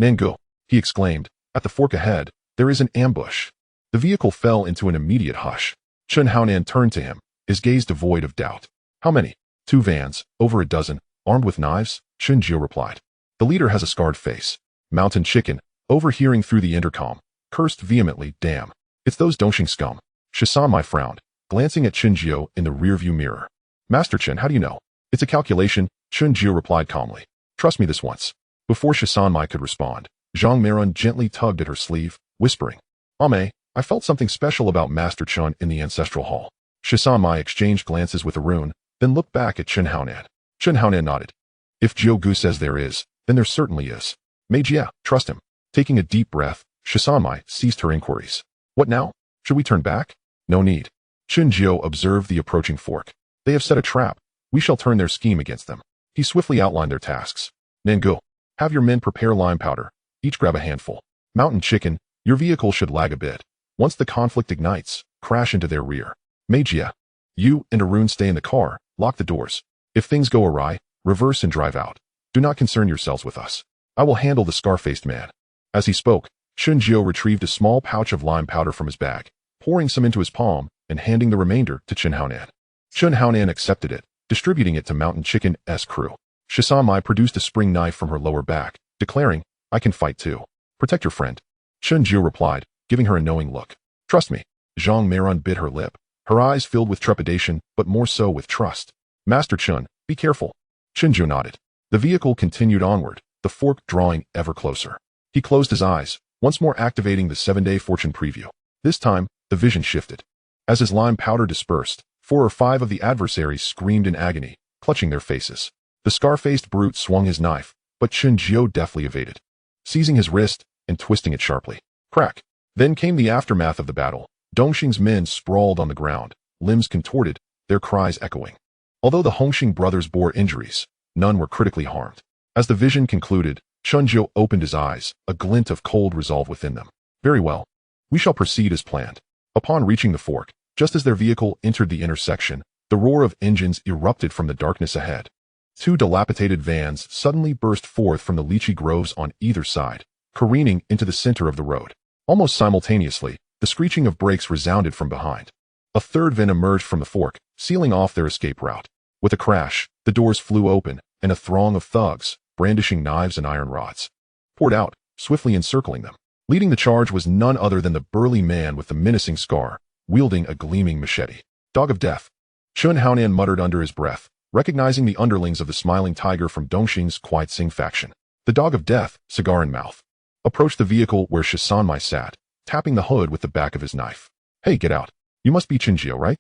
Speaker 1: Nangu, he exclaimed, at the fork ahead, there is an ambush. The vehicle fell into an immediate hush. Chen Xuan turned to him, his gaze devoid of doubt. How many? 2 vans, over a dozen, armed with knives, Chen Jiu replied. The leader has a scarred face. Mountain Chicken, overhearing through the intercom, cursed vehemently, damn. It's those Dongxing scum. Shisanmai frowned, glancing at Chen Jiu in the rearview mirror. Master Chen, how do you know? It's a calculation, Chen Jiu replied calmly. Trust me this once. Before Shisanmai could respond, Zhang Meirun gently tugged at her sleeve, whispering, Ame, I felt something special about Master Chen in the ancestral hall. Shisanmai exchanged glances with Arun, then looked back at Chen Xuan. Chen Xuan nodded. If Jiu Gu says there is, then there certainly is. Mei Jia, trust him. Taking a deep breath, Shisanmai ceased her inquiries. What now? Should we turn back? No need. Chen Jiu observed the approaching fork. They have set a trap. We shall turn their scheme against them. He swiftly outlined their tasks. Nangu, have your men prepare lime powder. Each grab a handful. Mountain Chicken, your vehicle should lag a bit. Once the conflict ignites, crash into their rear. Mei Jia, you and Arun stay in the car, lock the doors. If things go awry, reverse and drive out. Do not concern yourselves with us. I will handle the scar-faced man. As he spoke, Chen Jiu retrieved a small pouch of lime powder from his bag, pouring some into his palm and handing the remainder to Chen Xuan. Chen Xuan accepted it, distributing it to Mountain Chicken's crew. Shisanmai produced a spring knife from her lower back, declaring, I can fight too. Protect your friend. Chen Jiu replied, giving her a knowing look. Trust me. Zhang Meirun bit her lip, her eyes filled with trepidation, but more so with trust. Master Chen, be careful. Chen Jiu nodded. The vehicle continued onward, the fork drawing ever closer. He closed his eyes, once more activating the 7-day fortune preview. This time, the vision shifted. As his lime powder dispersed, 4 or 5 of the adversaries screamed in agony, clutching their faces. The scar-faced brute swung his knife, but Chen Jiu deftly evaded, seizing his wrist and twisting it sharply. Crack. Then came the aftermath of the battle. Dongxing's men sprawled on the ground, limbs contorted, their cries echoing. Although the Hongxing brothers bore injuries, none were critically harmed. As the vision concluded, Chen Jiu opened his eyes, a glint of cold resolve within them. Very well. We shall proceed as planned. Upon reaching the fork, just as their vehicle entered the intersection, the roar of engines erupted from the darkness ahead. 2 dilapidated vans suddenly burst forth from the lychee groves on either side, careening into the center of the road. Almost simultaneously, the screeching of brakes resounded from behind. A third van emerged from the fork, sealing off their escape route. With a crash, the doors flew open, and a throng of thugs, brandishing knives and iron rods, poured out, swiftly encircling them. Leading the charge was none other than the burly man with the menacing scar, wielding a gleaming machete. Dog of Death. Chen Xuan muttered under his breath, recognizing the underlings of the Smiling Tiger from Dongxing's Quiet Sing faction. The Dog of Death, cigar in mouth, approached the vehicle where Shisanmai sat, tapping the hood with the back of his knife. Hey, get out. You must be Chen Jiu, right?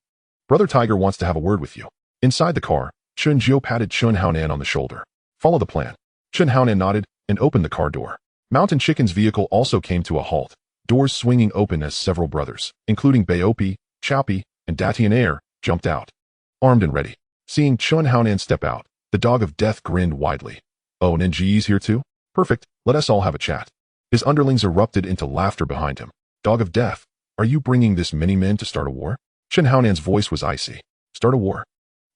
Speaker 1: Brother Tiger wants to have a word with you. Inside the car, Chen Jiu patted Chen Xuan on the shoulder. Follow the plan. Chen Xuan nodded and opened the car door. Mountain Chicken's vehicle also came to a halt, doors swinging open as several brothers, including Baopi, Chaopi, and Datian Air, jumped out, armed and ready. Seeing Chen Xuan step out, the Dog of Death grinned widely. Oh, Ninji's here too? Perfect, let us all have a chat. His underlings erupted into laughter behind him. Dog of Death, are you bringing this many men to start a war? Chen Haonan's voice was icy. Start a war.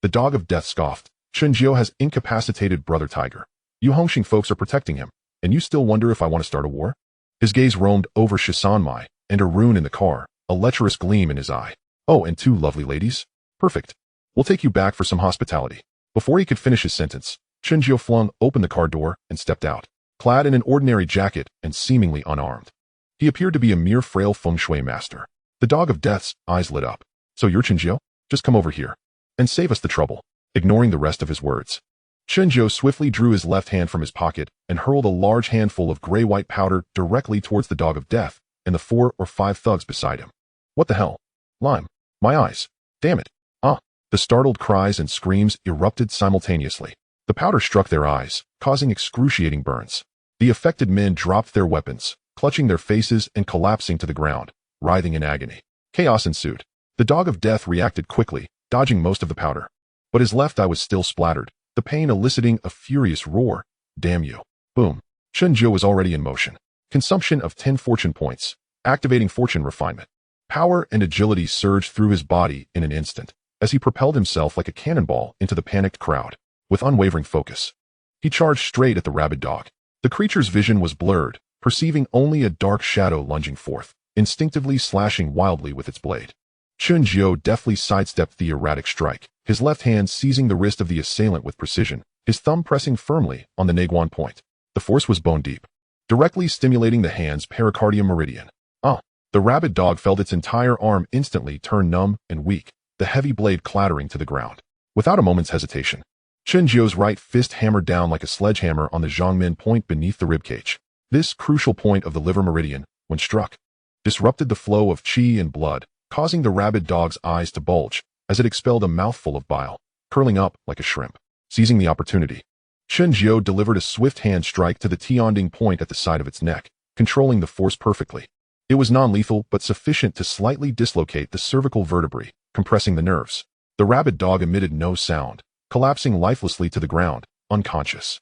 Speaker 1: The Dog of Death scoffed. Chen Jiu has incapacitated Brother Tiger. You Hongxing folks are protecting him, and you still wonder if I want to start a war? His gaze roamed over Shisanmai and Arun in the car, a lecherous gleam in his eye. Oh, and 2 lovely ladies? Perfect. We'll take you back for some hospitality. Before he could finish his sentence, Chen Jiu flung open the car door and stepped out, clad in an ordinary jacket and seemingly unarmed. He appeared to be a mere frail Feng Shui master. The dog of death's eyes lit up. So you're Chen Jiao? Just come over here and save us the trouble. Ignoring the rest of his words, Chen Jiao swiftly drew his left hand from his pocket and hurled a large handful of gray-white powder directly towards the dog of death and the 4 or 5 thugs beside him. What the hell? Lime. My eyes. Damn it. Ah. The startled cries and screams erupted simultaneously. The powder struck their eyes, causing excruciating burns. The affected men dropped their weapons, clutching their faces and collapsing to the ground, writhing in agony. Chaos ensued. The dog of death reacted quickly, dodging most of the powder. But his left eye was still splattered, the pain eliciting a furious roar. Damn you. Boom. Chen Jiao was already in motion. Consumption of 10 fortune points, activating fortune refinement. Power and agility surged through his body in an instant, as he propelled himself like a cannonball into the panicked crowd. With unwavering focus, he charged straight at the rabid dog. The creature's vision was blurred, perceiving only a dark shadow lunging forth, instinctively slashing wildly with its blade. Chen Jiao deftly sidestepped the erratic strike, his left hand seizing the wrist of the assailant with precision, his thumb pressing firmly on the Naguan point. The force was bone deep, directly stimulating the hand's pericardium meridian. The rabid dog felt its entire arm instantly turn numb and weak, the heavy blade clattering to the ground. Without a moment's hesitation, Chen Jiao's right fist hammered down like a sledgehammer on the Zhongmen point beneath the ribcage. This crucial point of the liver meridian, when struck, disrupted the flow of qi and blood, causing the rabid dog's eyes to bulge as it expelled a mouthful of bile, curling up like a shrimp. Seizing the opportunity, Chen Jiao delivered a swift hand strike to the Tianding point at the side of its neck, controlling the force perfectly. It was non-lethal but sufficient to slightly dislocate the cervical vertebrae, compressing the nerves. The rabid dog emitted no sound, collapsing lifelessly to the ground, unconscious.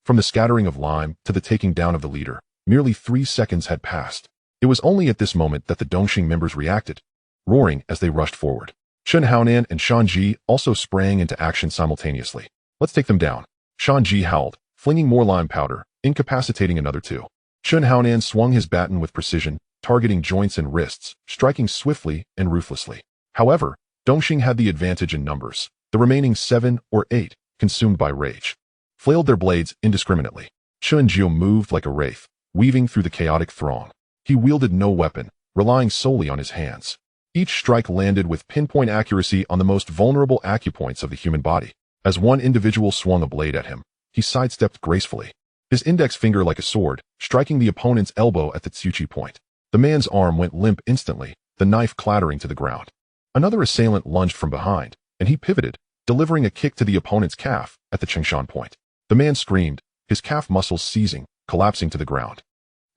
Speaker 1: From the scattering of lime to the taking down of the leader, merely 3 seconds had passed. It was only at this moment that the Dongxing members reacted, roaring as they rushed forward. Chen Haonan and Shan Ji also sprang into action simultaneously. Let's take them down. Shan Ji howled, flinging more lime powder, incapacitating another 2. Chen Haonan swung his baton with precision, targeting joints and wrists, striking swiftly and ruthlessly. However, Dongxing had the advantage in numbers. The remaining 7 or 8, consumed by rage, flailed their blades indiscriminately. Chen Jiao moved like a wraith, weaving through the chaotic throng. He wielded no weapon, relying solely on his hands. Each strike landed with pinpoint accuracy on the most vulnerable acupoints of the human body. As one individual swung a blade at him, he sidestepped gracefully, his index finger like a sword, striking the opponent's elbow at the Tsuchi point. The man's arm went limp instantly, the knife clattering to the ground. Another assailant lunged from behind, and he pivoted, delivering a kick to the opponent's calf at the Chen Xuan point. The man screamed, his calf muscles seizing, collapsing to the ground.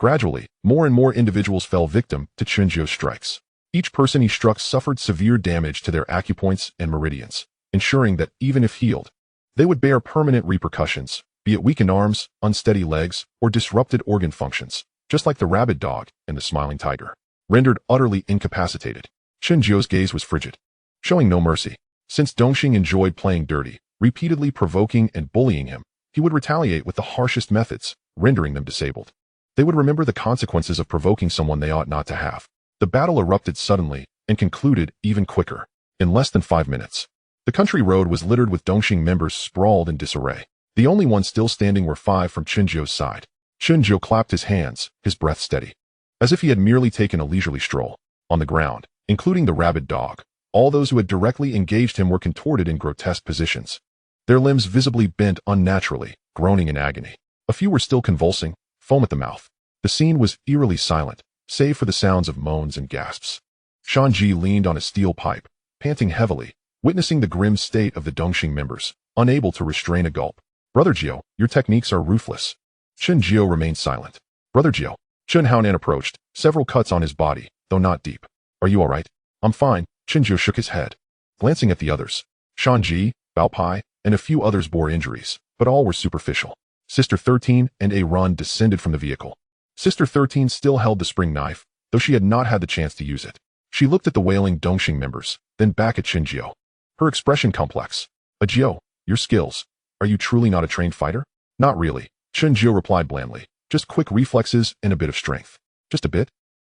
Speaker 1: Gradually, more and more individuals fell victim to Chen Jiao's strikes. Each person he struck suffered severe damage to their acupoints and meridians, ensuring that even if healed, they would bear permanent repercussions, be it weakened arms, unsteady legs, or disrupted organ functions, just like the rabid dog and the smiling tiger. Rendered utterly incapacitated, Chen Jiao's gaze was frigid, showing no mercy. Since Dongxing enjoyed playing dirty, repeatedly provoking and bullying him, he would retaliate with the harshest methods, rendering them disabled. They would remember the consequences of provoking someone they ought not to have. The battle erupted suddenly and concluded even quicker. In less than 5 minutes, the country road was littered with Dongxing members sprawled in disarray. The only ones still standing were 5 from Chen Jiao's side. Chen Jiao clapped his hands, his breath steady, as if he had merely taken a leisurely stroll. On the ground, including the rabid dog, all those who had directly engaged him were contorted in grotesque positions, their limbs visibly bent unnaturally, groaning in agony. A few were still convulsing, foam at the mouth. The scene was eerily silent, save for the sounds of moans and gasps. Shan Ji leaned on a steel pipe, panting heavily, witnessing the grim state of the Dongxing members, unable to restrain a gulp. Brother Jiao, your techniques are ruthless. Chen Jiao remained silent. Brother Jiao. Chen Haonan approached, several cuts on his body, though not deep. Are you all right? I'm fine. Chen Jiao shook his head. Glancing at the others, Shan Ji, Bao Pai, and a few others bore injuries, but all were superficial. Sister 13 and A Run descended from the vehicle. Sister 13 still held the spring knife, though she had not had the chance to use it. She looked at the wailing Dongxing members, then back at Chen Jiao. Her expression complex. Jiao, your skills. Are you truly not a trained fighter? Not really. Chen Jiao replied blandly. Just quick reflexes and a bit of strength. Just a bit?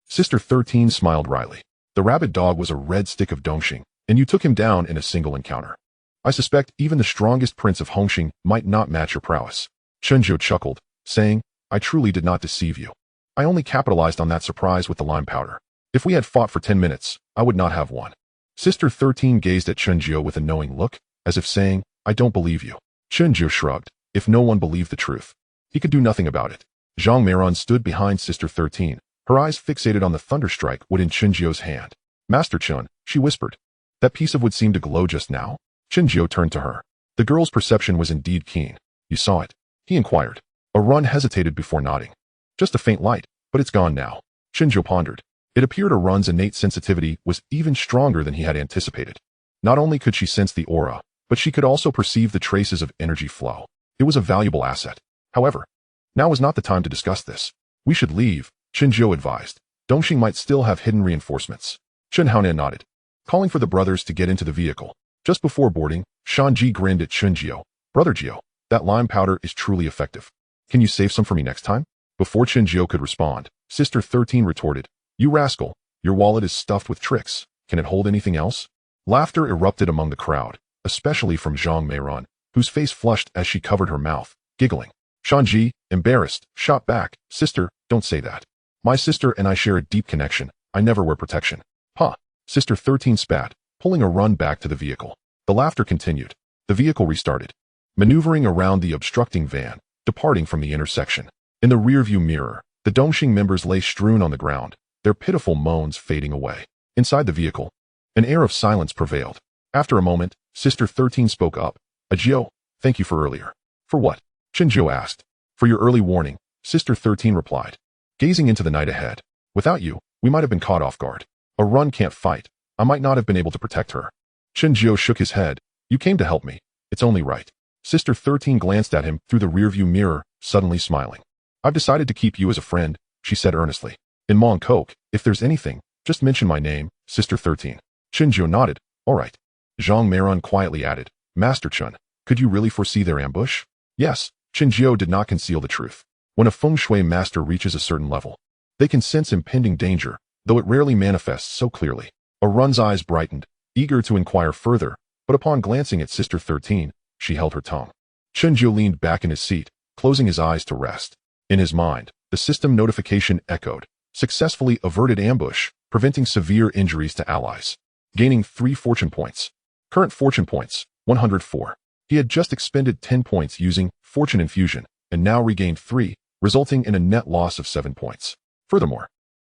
Speaker 1: Sister 13 smiled wryly. The rabid dog was a red stick of Dongxing, and you took him down in a single encounter. I suspect even the strongest prince of Hongxing might not match your prowess. Chen Jiao chuckled, saying, I truly did not deceive you. I only capitalized on that surprise with the lime powder. If we had fought for 10 minutes, I would not have won. Sister 13 gazed at Chen Jiu with a knowing look, as if saying, I don't believe you. Chen Jiu shrugged. If no one believed the truth, he could do nothing about it. Zhang Meiran stood behind Sister 13, her eyes fixated on the thunderstrike wood in Chen Jiu's hand. Master Chen, she whispered. That piece of wood seemed to glow just now. Chen Jiu turned to her. The girl's perception was indeed keen. You saw it? He inquired. Arun hesitated before nodding. Just a faint light, but it's gone now. Chen Jiu pondered. It appeared Arun's innate sensitivity was even stronger than he had anticipated. Not only could she sense the aura, but she could also perceive the traces of energy flow. It was a valuable asset. However, now was not the time to discuss this. We should leave, Chen Jiu advised. Dongxing might still have hidden reinforcements. Chen Haonan nodded, calling for the brothers to get into the vehicle. Just before boarding, Shanji grinned at Chen Jiu. Brother Jiu, that lime powder is truly effective. Can you save some for me next time? Before Chen Jiu could respond, Sister 13 retorted, You rascal, your wallet is stuffed with tricks. Can it hold anything else? Laughter erupted among the crowd, especially from Zhang Meiran, whose face flushed as she covered her mouth, giggling. Shanji, embarrassed, shot back, Sister, don't say that. My sister and I share a deep connection. I never wear protection. Huh. Sister 13 spat, pulling a run back to the vehicle. The laughter continued. The vehicle restarted, maneuvering around the obstructing van, departing from the intersection. In the rearview mirror, the Dongxing members lay strewn on the ground, their pitiful moans fading away. Inside the vehicle, an air of silence prevailed. After a moment, Sister 13 spoke up. Jiu, thank you for earlier. For what? Chen Jiu asked. For your early warning, Sister 13 replied, gazing into the night ahead. Without you, we might have been caught off guard. Arun can't fight. I might not have been able to protect her. Chen Jiu shook his head. You came to help me. It's only right. Sister 13 glanced at him through the rearview mirror, suddenly smiling. I've decided to keep you as a friend, she said earnestly. In Mong Kok, if there's anything, just mention my name, Sister 13. Chen Jiu nodded. All right. Zhang Meiran quietly added, Master Chen, could you really foresee their ambush? Yes, Chen Jiu did not conceal the truth. When a Feng Shui master reaches a certain level, they can sense impending danger, though it rarely manifests so clearly. Arun's eyes brightened, eager to inquire further, but upon glancing at Sister 13, she held her tongue. Chen Jiu leaned back in his seat, closing his eyes to rest. In his mind, the system notification echoed, successfully averted ambush, preventing severe injuries to allies. Gaining 3 fortune points. Current fortune points, 104. He had just expended 10 points using fortune infusion, and now regained 3, resulting in a net loss of 7 points. Furthermore,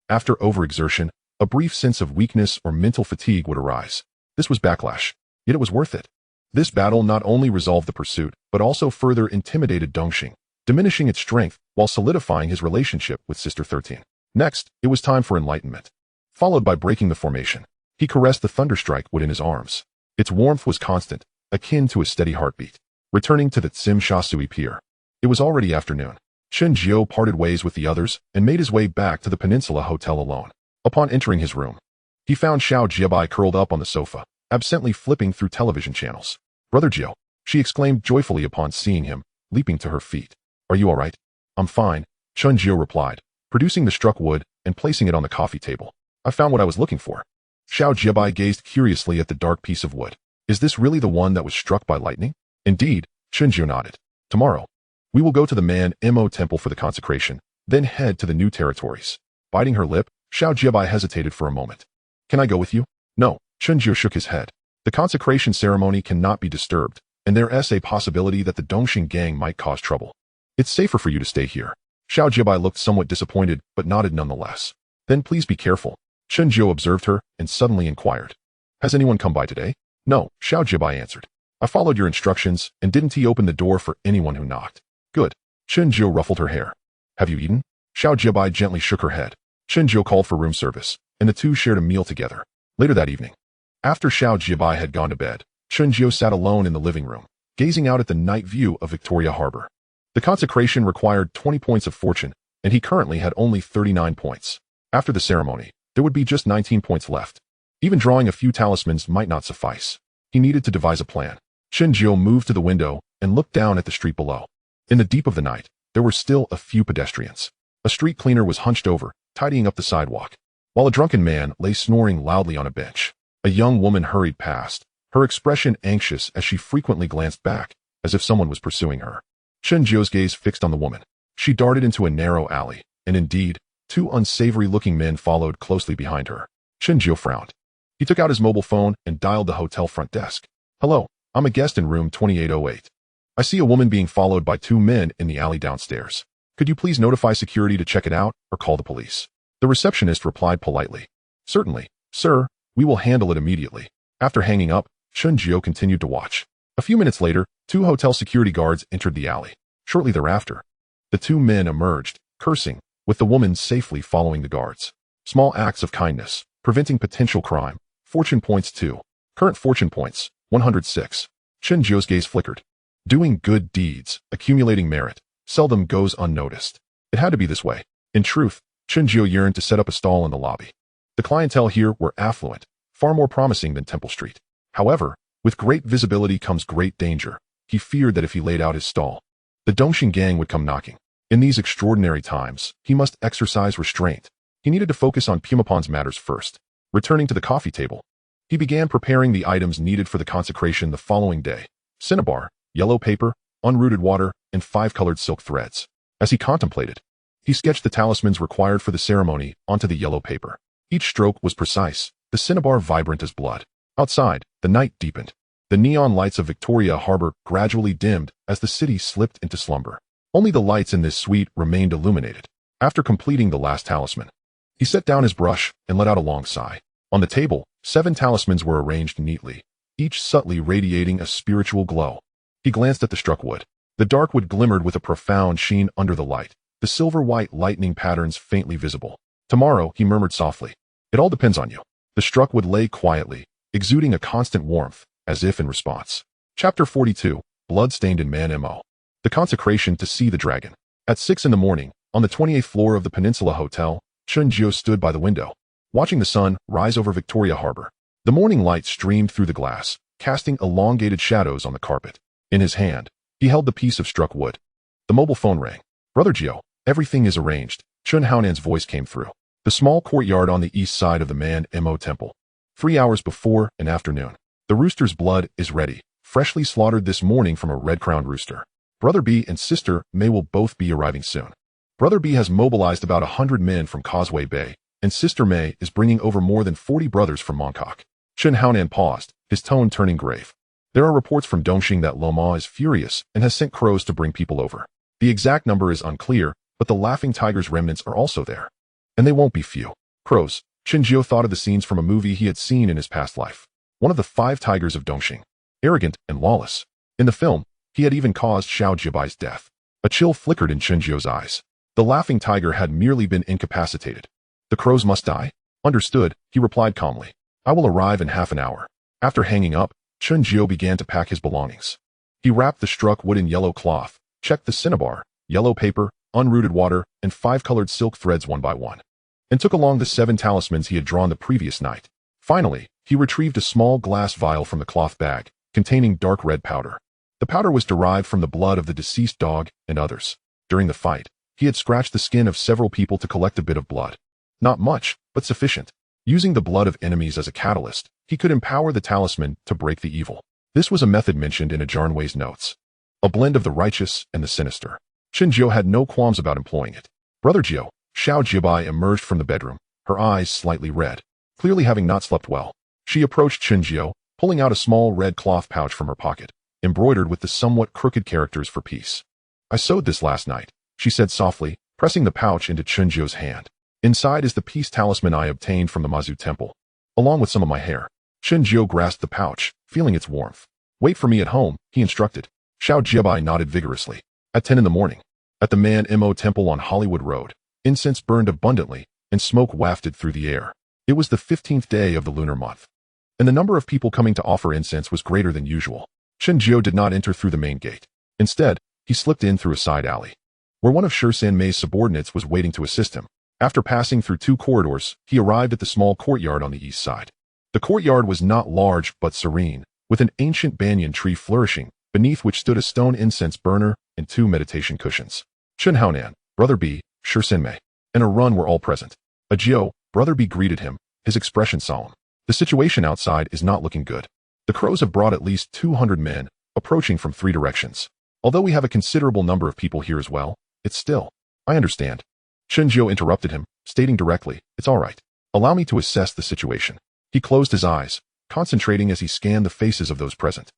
Speaker 1: after overexertion, a brief sense of weakness or mental fatigue would arise. This was backlash, yet it was worth it. This battle not only resolved the pursuit, but also further intimidated Dongxing, diminishing its strength while solidifying his relationship with Sister 13. Next, it was time for enlightenment. Followed by breaking the formation, he caressed the thunderstrike wood in his arms. Its warmth was constant, akin to a steady heartbeat. Returning to the Tsim Sha Sui Pier, it was already afternoon. Chen Jiu parted ways with the others and made his way back to the Peninsula Hotel alone. Upon entering his room, he found Xiao Jiebā curled up on the sofa, absently flipping through television channels. Brother Jiu, she exclaimed joyfully upon seeing him, leaping to her feet. Are you all right? I'm fine, Chen Jiu replied, producing the struck wood and placing it on the coffee table. I found what I was looking for. Xiao Jiebā gazed curiously at the dark piece of wood. Is this really the one that was struck by lightning? Indeed, Chen Jiu nodded. Tomorrow, we will go to the Man Mo Temple for the consecration, then head to the new territories. Biting her lip, Xiao Jiebā hesitated for a moment. Can I go with you? No, Chen Jiu shook his head. The consecration ceremony cannot be disturbed, and there is a possibility that the Dongxing gang might cause trouble. It's safer for you to stay here. Xiao Jiebā looked somewhat disappointed, but nodded nonetheless. Then please be careful. Chen Jiu observed her and suddenly inquired. Has anyone come by today? No, Xiao Jiebā answered. I followed your instructions, and didn't he open the door for anyone who knocked? Good. Chen Jiu ruffled her hair. Have you eaten? Xiao Jiebā gently shook her head. Chen Jiu called for room service, and the two shared a meal together. Later that evening, after Xiao Jiebā had gone to bed, Chen Jiu sat alone in the living room, gazing out at the night view of Victoria Harbor. The consecration required 20 points of fortune, and he currently had only 39 points. After the ceremony, there would be just 19 points left. Even drawing a few talismans might not suffice. He needed to devise a plan. Chen Jiu moved to the window and looked down at the street below. In the deep of the night, there were still a few pedestrians. A street cleaner was hunched over, tidying up the sidewalk, while a drunken man lay snoring loudly on a bench. A young woman hurried past, her expression anxious as she frequently glanced back, as if someone was pursuing her. Chen Jiu's gaze fixed on the woman. She darted into a narrow alley, and indeed, Two unsavory-looking men followed closely behind her. Chen Xuan frowned. He took out his mobile phone and dialed the hotel front desk. "Hello, I'm a guest in room 2808. I see a woman being followed by two men in the alley downstairs. Could you please notify security to check it out or call the police?" The receptionist replied politely. "Certainly, sir, we will handle it immediately." After hanging up, Chen Xuan continued to watch. A few minutes later, two hotel security guards entered the alley. Shortly thereafter, the two men emerged, cursing, with the woman safely following the guards. Small acts of kindness, preventing potential crime. Fortune points 2. Current fortune points, 106. Chen Xuan's gaze flickered. Doing good deeds, accumulating merit, seldom goes unnoticed. It had to be this way. In truth, Chen Xuan yearned to set up a stall in the lobby. The clientele here were affluent, far more promising than Temple Street. However, with great visibility comes great danger. He feared that if he laid out his stall, the Dongxing gang would come knocking. In these extraordinary times, he must exercise restraint. He needed to focus on Pumapon's matters first. Returning to the coffee table, he began preparing the items needed for the consecration the following day. Cinnabar, yellow paper, unrooted water, and 5 colored silk threads. As he contemplated, he sketched the talismans required for the ceremony onto the yellow paper. Each stroke was precise, the cinnabar vibrant as blood. Outside, the night deepened. The neon lights of Victoria Harbor gradually dimmed as the city slipped into slumber. Only the lights in this suite remained illuminated. After completing the last talisman, he set down his brush and let out a long sigh. On the table, 7 talismans were arranged neatly, each subtly radiating a spiritual glow. He glanced at the struck wood. The dark wood glimmered with a profound sheen under the light, the silver-white lightning patterns faintly visible. "Tomorrow," he murmured softly. "It all depends on you." The struck wood lay quietly, exuding a constant warmth, as if in response. Chapter 42, Blood-Stained in Man M.O. The consecration to see the dragon. At 6 in the morning, on the 28th floor of the Peninsula Hotel, Chen Xuan stood by the window, watching the sun rise over Victoria Harbor. The morning light streamed through the glass, casting elongated shadows on the carpet. In his hand, he held the piece of struck wood. The mobile phone rang. "Brother Xiao, everything is arranged." Chen Xuan's voice came through. The small courtyard on the east side of the Man Mo Temple. 3 hours before and afternoon. The rooster's blood is ready, freshly slaughtered this morning from a red-crowned rooster. Brother B and Sister May will both be arriving soon. Brother B has mobilized about 100 men from Causeway Bay, and Sister May is bringing over more than 40 brothers from Mongkok. Chen Xuan paused, his tone turning grave. There are reports from Dongxing that Loma is furious and has sent crows to bring people over. The exact number is unclear, but the Laughing Tiger's remnants are also there. And they won't be few. Crows. Chen Xuan thought of the scenes from a movie he had seen in his past life. One of the 5 tigers of Dongxing. Arrogant and lawless. In the film, he had even caused Xiao Jiebā's death. A chill flickered in Chen Xuan's eyes. The Laughing Tiger had merely been incapacitated. The crows must die? Understood, he replied calmly. I will arrive in half an hour. After hanging up, Chen Xuan began to pack his belongings. He wrapped the struck wood in yellow cloth, checked the cinnabar, yellow paper, unrooted water, and 5 colored silk threads one by one, and took along the 7 talismans he had drawn the previous night. Finally, he retrieved a small glass vial from the cloth bag, containing dark red powder. The powder was derived from the blood of the deceased dog and others. During the fight, he had scratched the skin of several people to collect a bit of blood. Not much, but sufficient. Using the blood of enemies as a catalyst, he could empower the talisman to break the evil. This was a method mentioned in Ajarnway's notes. A blend of the righteous and the sinister. Chen Xuan had no qualms about employing it. Brother Xiao Jiebā emerged from the bedroom, her eyes slightly red, clearly having not slept well. She approached Chen Xuan, pulling out a small red cloth pouch from her pocket, embroidered with the somewhat crooked characters for peace. I sewed this last night, she said softly, pressing the pouch into Chen Xuan's hand. Inside is the peace talisman I obtained from the Mazu Temple, along with some of my hair. Chen Xuan grasped the pouch, feeling its warmth. Wait for me at home, he instructed. Xiao Jiebā nodded vigorously. At 10 in the morning, at the Man Mo Temple on Hollywood Road, incense burned abundantly, and smoke wafted through the air. It was the 15th day of the lunar month, and the number of people coming to offer incense was greater than usual. Chen Xuan did not enter through the main gate. Instead, he slipped in through a side alley, where one of Shi May's subordinates was waiting to assist him. After passing through 2 corridors, he arrived at the small courtyard on the east side. The courtyard was not large but serene, with an ancient banyan tree flourishing, beneath which stood a stone incense burner and 2 meditation cushions. Chen Xuan, Brother B, Shi May, and a run were all present. A Xiao, Brother B greeted him, his expression solemn. The situation outside is not looking good. The crows have brought at least 200 men, approaching from 3 directions. Although we have a considerable number of people here as well, it's still. I understand. Chen Xuan interrupted him, stating directly, "It's all right. Allow me to assess the situation." He closed his eyes, concentrating as he scanned the faces of those present.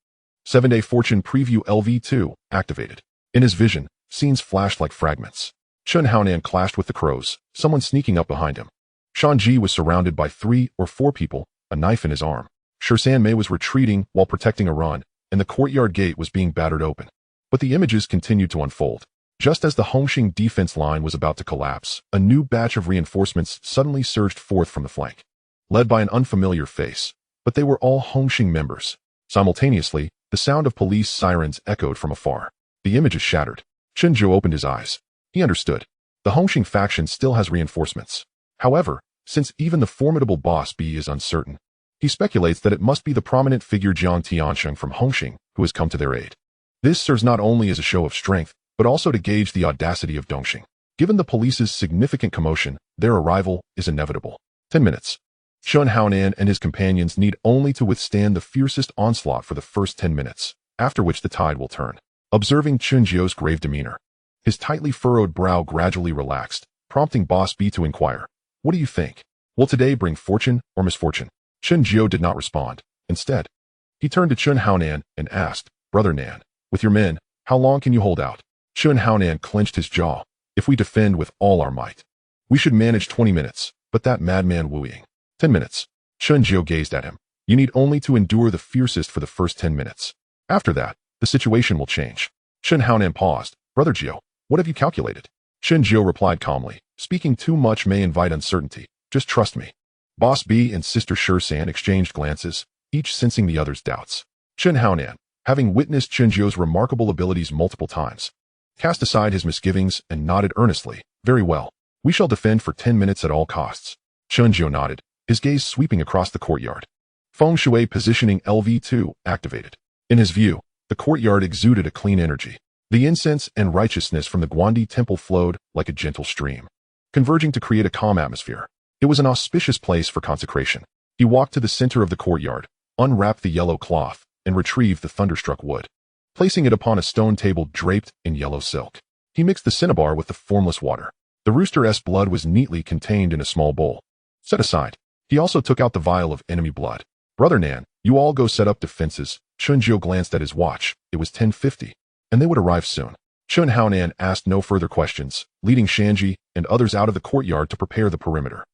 Speaker 1: 7-Day Fortune Preview LV2 activated. In his vision, scenes flashed like fragments. Chen Xuan clashed with the crows, someone sneaking up behind him. Xiao Jiebā was surrounded by 3 or 4 people, a knife in his arm. Shan Mei was retreating while protecting a run, and the courtyard gate was being battered open. But the images continued to unfold. Just as the Hongxing defense line was about to collapse, a new batch of reinforcements suddenly surged forth from the flank. Led by an unfamiliar face, but they were all Hongxing members. Simultaneously, the sound of police sirens echoed from afar. The images shattered. Chen Zhou opened his eyes. He understood. The Hongxing faction still has reinforcements. However, since even the formidable boss B is uncertain, he speculates that it must be the prominent figure Jiang Tiansheng from Hongxing who has come to their aid. This serves not only as a show of strength, but also to gauge the audacity of Dongxing. Given the police's significant commotion, their arrival is inevitable. 10 minutes. Chen Xuan and his companions need only to withstand the fiercest onslaught for the first 10 minutes, after which the tide will turn. Observing Chen Zhou's grave demeanor, his tightly furrowed brow gradually relaxed, prompting Boss B to inquire, "What do you think? Will today bring fortune or misfortune?" Chen Zhou did not respond. Instead, he turned to Chen Xuan and asked, "Brother Nan, with your men, how long can you hold out?" Chen Xuan clenched his jaw. "If we defend with all our might, we should manage 20 minutes, but that madman Wuing. 10 minutes. Chen Zhou gazed at him. "You need only to endure the fiercest for the first 10 minutes. After that, the situation will change." Chen Xuan paused. "Brother Zhou, what have you calculated?" Chen Zhou replied calmly, "Speaking too much may invite uncertainty. Just trust me." Boss B and Sister Shan exchanged glances, each sensing the other's doubts. Chen Xuan, having witnessed Chen Zhou's remarkable abilities multiple times, cast aside his misgivings and nodded earnestly, "Very well. We shall defend for 10 minutes at all costs." Chen Zhou nodded, his gaze sweeping across the courtyard. Feng Shui Positioning LV2 activated. In his view, the courtyard exuded a clean energy. The incense and righteousness from the Guandi temple flowed like a gentle stream, converging to create a calm atmosphere. It was an auspicious place for consecration. He walked to the center of the courtyard, unwrapped the yellow cloth, and retrieved the thunderstruck wood, placing it upon a stone table draped in yellow silk. He mixed the cinnabar with the formless water. The rooster's blood was neatly contained in a small bowl, set aside. He also took out the vial of enemy blood. "Brother Nan, you all go set up defenses." Chen Zhou glanced at his watch. It was 10:50, and they would arrive soon. Chen Xuan asked no further questions, leading Shanji and others out of the courtyard to prepare the perimeter.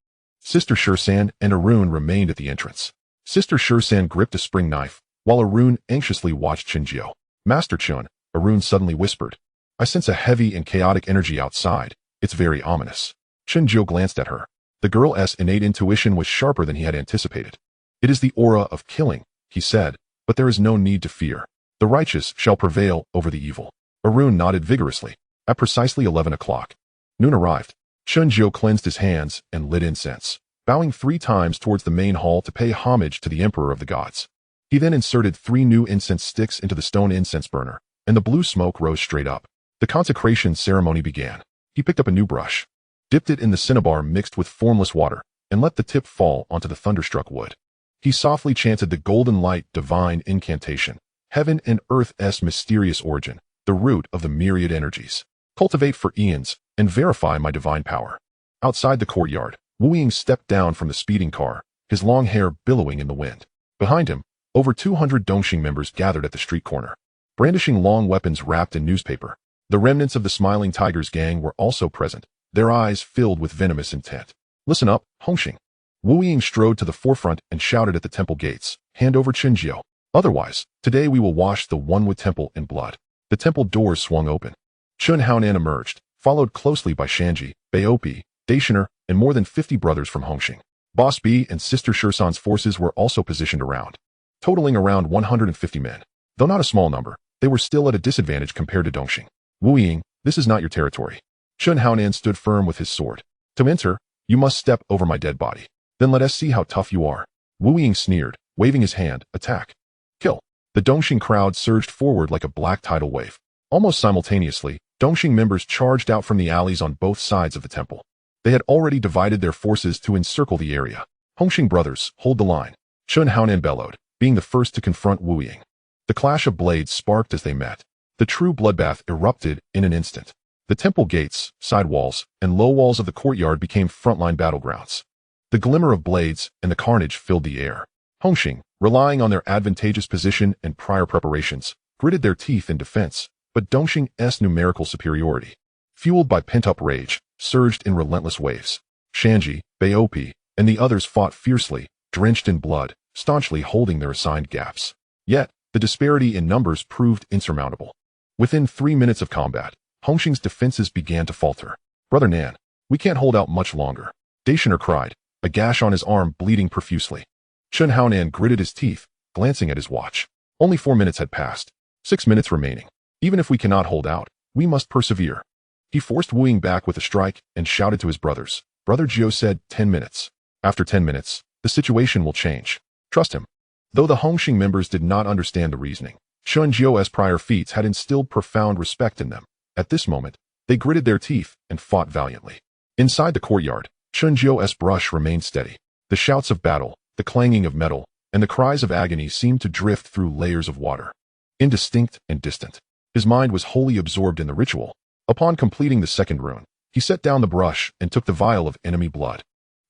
Speaker 1: Sister Shan and Arun remained at the entrance. Sister Shan gripped a spring knife, while Arun anxiously watched Chen Zhou. "Master Chen," Arun suddenly whispered, "I sense a heavy and chaotic energy outside. It's very ominous." Chen Zhou glanced at her. The girl's innate intuition was sharper than he had anticipated. "It is the aura of killing," he said, "but there is no need to fear. The righteous shall prevail over the evil." Arun nodded vigorously. At precisely 11 o'clock, noon arrived. Chen Zhou cleansed his hands and lit incense, bowing 3 times towards the main hall to pay homage to the Emperor of the Gods. He then inserted 3 new incense sticks into the stone incense burner, and the blue smoke rose straight up. The consecration ceremony began. He picked up a new brush, dipped it in the cinnabar mixed with formless water, and let the tip fall onto the thunderstruck wood. He softly chanted the golden light divine incantation, "Heaven and earth's mysterious origin, the root of the myriad energies. Cultivate for eons, and verify my divine power." Outside the courtyard, Wu Ying stepped down from the speeding car, his long hair billowing in the wind. Behind him, over 200 Dongxing members gathered at the street corner, brandishing long weapons wrapped in newspaper. The remnants of the Smiling Tigers gang were also present, their eyes filled with venomous intent. "Listen up, Hongxing." Wu Ying strode to the forefront and shouted at the temple gates, "Hand over Chen Zhou. Otherwise, today we will wash the Onewood Temple in blood." The temple doors swung open. Chen Xuan emerged, followed closely by Shanji, Baopi, Daishoner, and more than 50 brothers from Hongxing. Boss B and Sister Shan's forces were also positioned around, totaling around 150 men. Though not a small number, they were still at a disadvantage compared to Dongxing. "Wu Ying, this is not your territory." Chen Xuan stood firm with his sword. "To enter, you must step over my dead body. Then let us see how tough you are." Wu Ying sneered, waving his hand, "Attack. Kill." The Dongxing crowd surged forward like a black tidal wave. Almost simultaneously, Dongxing members charged out from the alleys on both sides of the temple. They had already divided their forces to encircle the area. "Hongxing brothers, hold the line." Chen Xuan bellowed, being the first to confront Wu Ying. The clash of blades sparked as they met. The true bloodbath erupted in an instant. The temple gates, side walls, and low walls of the courtyard became frontline battlegrounds. The glimmer of blades and the carnage filled the air. Hongxing, relying on their advantageous position and prior preparations, gritted their teeth in defense, but Dongxing's numerical superiority, fueled by pent-up rage, surged in relentless waves. Shanji, Baopi, and the others fought fiercely, drenched in blood, staunchly holding their assigned gaps. Yet, the disparity in numbers proved insurmountable. Within 3 minutes of combat, Hongxing's defenses began to falter. "Brother Nan, we can't hold out much longer," Daishoner cried, a gash on his arm bleeding profusely. Chen Xuan gritted his teeth, glancing at his watch. Only 4 minutes had passed. 6 minutes remaining. Even if we cannot hold out, we must persevere. He forced Wu Ying back with a strike and shouted to his brothers. Brother Jiao said 10 minutes. After 10 minutes, the situation will change. Trust him. Though the Hongxing members did not understand the reasoning, Chen Jiao's prior feats had instilled profound respect in them. At this moment, they gritted their teeth and fought valiantly. Inside the courtyard, Chen Jiao's brush remained steady. The shouts of battle, the clanging of metal, and the cries of agony seemed to drift through layers of water. Indistinct and distant. His mind was wholly absorbed in the ritual. Upon completing the second rune, he set down the brush and took the vial of enemy blood,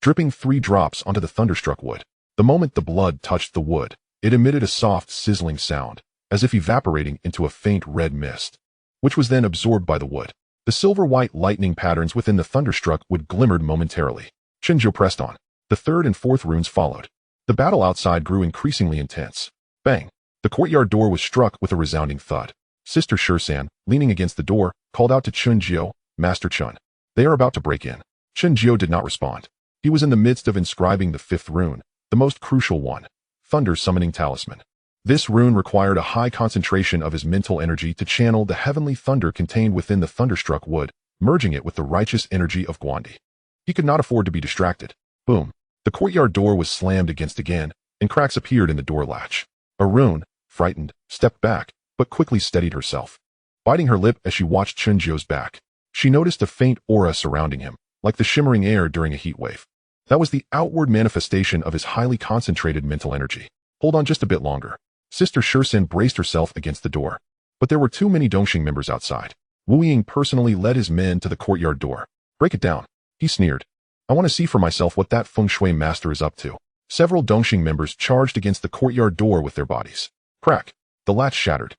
Speaker 1: dripping 3 drops onto the thunderstruck wood. The moment the blood touched the wood, it emitted a soft, sizzling sound, as if evaporating into a faint red mist, which was then absorbed by the wood. The silver-white lightning patterns within the thunderstruck wood glimmered momentarily. Chen Jiao pressed on. The third and fourth runes followed. The battle outside grew increasingly intense. Bang! The courtyard door was struck with a resounding thud. Sister Shersan, leaning against the door, called out to Chen Jiao, Master Chen. They are about to break in. Chen Jiao did not respond. He was in the midst of inscribing the 5th rune, the most crucial one, Thunder Summoning Talisman. This rune required a high concentration of his mental energy to channel the heavenly thunder contained within the thunderstruck wood, merging it with the righteous energy of Guandi. He could not afford to be distracted. Boom! The courtyard door was slammed against again, and cracks appeared in the door latch. Arun, frightened, stepped back, but quickly steadied herself. Biting her lip as she watched Chen Jiao's back, she noticed a faint aura surrounding him, like the shimmering air during a heat wave. That was the outward manifestation of his highly concentrated mental energy. Hold on just a bit longer. Sister Shersan braced herself against the door. But there were too many Dongxing members outside. Wu Ying personally led his men to the courtyard door. Break it down. He sneered. I want to see for myself what that Feng Shui master is up to. Several Dongxing members charged against the courtyard door with their bodies. Crack. The latch shattered.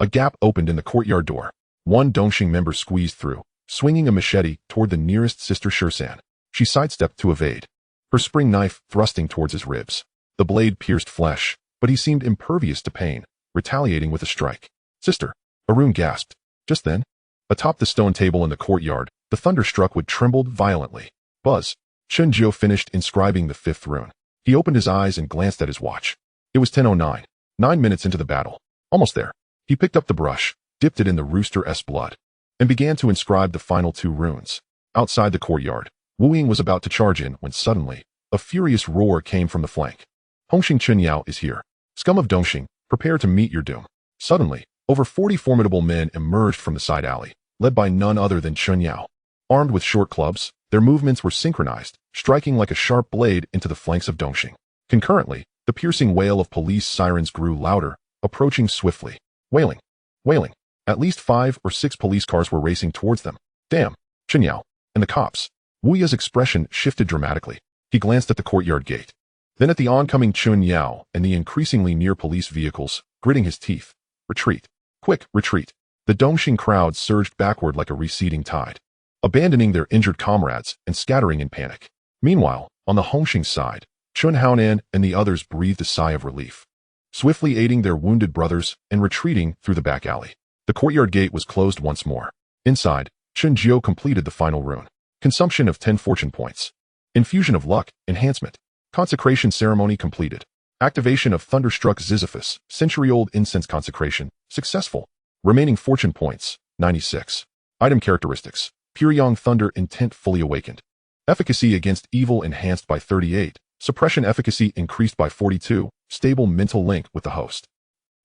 Speaker 1: A gap opened in the courtyard door. One Dongxing member squeezed through, swinging a machete toward the nearest Sister Shersan. She sidestepped to evade, her spring knife thrusting towards his ribs. The blade pierced flesh, but he seemed impervious to pain, retaliating with a strike. Sister, Arun gasped. Just then, atop the stone table in the courtyard, the thunderstruck wood trembled violently. Buzz. Chen Jiao finished inscribing the 5th rune. He opened his eyes and glanced at his watch. It was 10:09, 9 minutes into the battle. Almost there. He picked up the brush, dipped it in the rooster's blood, and began to inscribe the final 2 runes. Outside the courtyard, Wu Ying was about to charge in when suddenly, a furious roar came from the flank. Hongxing Chen Yao is here. Scum of Dongxing, prepare to meet your doom. Suddenly, over 40 formidable men emerged from the side alley, led by none other than Chen Yao. Armed with short clubs, their movements were synchronized, striking like a sharp blade into the flanks of Dongxing. Concurrently, the piercing wail of police sirens grew louder, approaching swiftly. Wailing. Wailing. At least 5 or 6 police cars were racing towards them. Damn. Chen Yao. And the cops. Wu Ya's expression shifted dramatically. He glanced at the courtyard gate. Then at the oncoming Chen Yao and the increasingly near police vehicles, gritting his teeth. Retreat. Quick, retreat. The Dongxing crowd surged backward like a receding tide, abandoning their injured comrades and scattering in panic. Meanwhile, on the Hongxing side, Chen Xuan and the others breathed a sigh of relief, swiftly aiding their wounded brothers and retreating through the back alley. The courtyard gate was closed once more. Inside, Chen Jiao completed the final rune. Consumption of 10 fortune points. Infusion of luck, enhancement. Consecration ceremony completed. Activation of Thunderstruck Sisyphus, century-old incense consecration, successful. Remaining fortune points, 96. Item characteristics. Pure Yang Thunder intent fully awakened. Efficacy against evil enhanced by 38. Suppression efficacy increased by 42. Stable mental link with the host.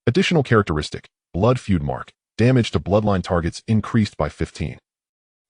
Speaker 1: Additional characteristic. Blood feud mark. Damage to bloodline targets increased by 15.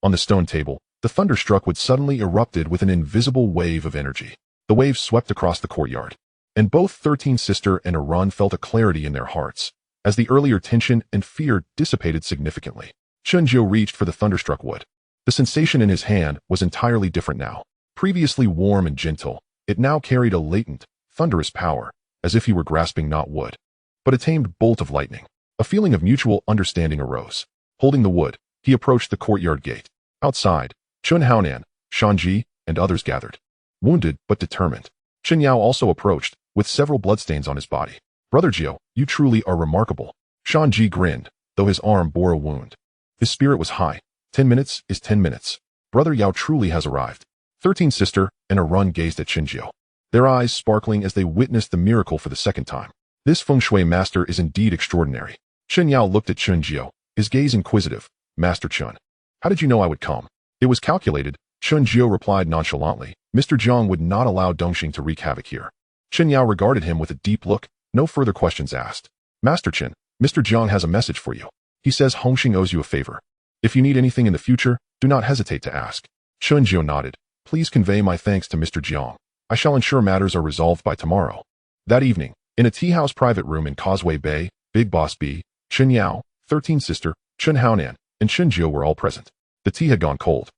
Speaker 1: On the stone table, the thunderstruck wood suddenly erupted with an invisible wave of energy. The wave swept across the courtyard, and both 13 Sister and Arun felt a clarity in their hearts, as the earlier tension and fear dissipated significantly. Chen Jiu reached for the thunderstruck wood. The sensation in his hand was entirely different now. Previously warm and gentle, it now carried a latent, thunderous power, as if he were grasping not wood, but a tamed bolt of lightning. A feeling of mutual understanding arose. Holding the wood, he approached the courtyard gate. Outside, Chen Xuan, Shanji, and others gathered. Wounded but determined. Chen Yao also approached, with several bloodstains on his body. Brother Jiu, you truly are remarkable. Shanji grinned, though his arm bore a wound. His spirit was high. 10 minutes is 10 minutes. Brother Yao truly has arrived. 13 sister and a run gazed at Chen Jiu, their eyes sparkling as they witnessed the miracle for the second time. This Feng Shui master is indeed extraordinary. Chen Yao looked at Chen Jiu, his gaze inquisitive. Master Chen, how did you know I would come? It was calculated. Chen Jiu replied nonchalantly. Mr. Jiang would not allow Dongxing to wreak havoc here. Chen Yao regarded him with a deep look. No further questions asked. Master Chen, Mr. Jiang has a message for you. He says Hongxing owes you a favor. If you need anything in the future, do not hesitate to ask. Chen Jiu nodded. Please convey my thanks to Mr. Jiang. I shall ensure matters are resolved by tomorrow. That evening, in a tea-house private room in Causeway Bay, Big Boss B, Chen Yao, 13 sister, Chen Xuan, and Chen Jiu were all present. The tea had gone cold,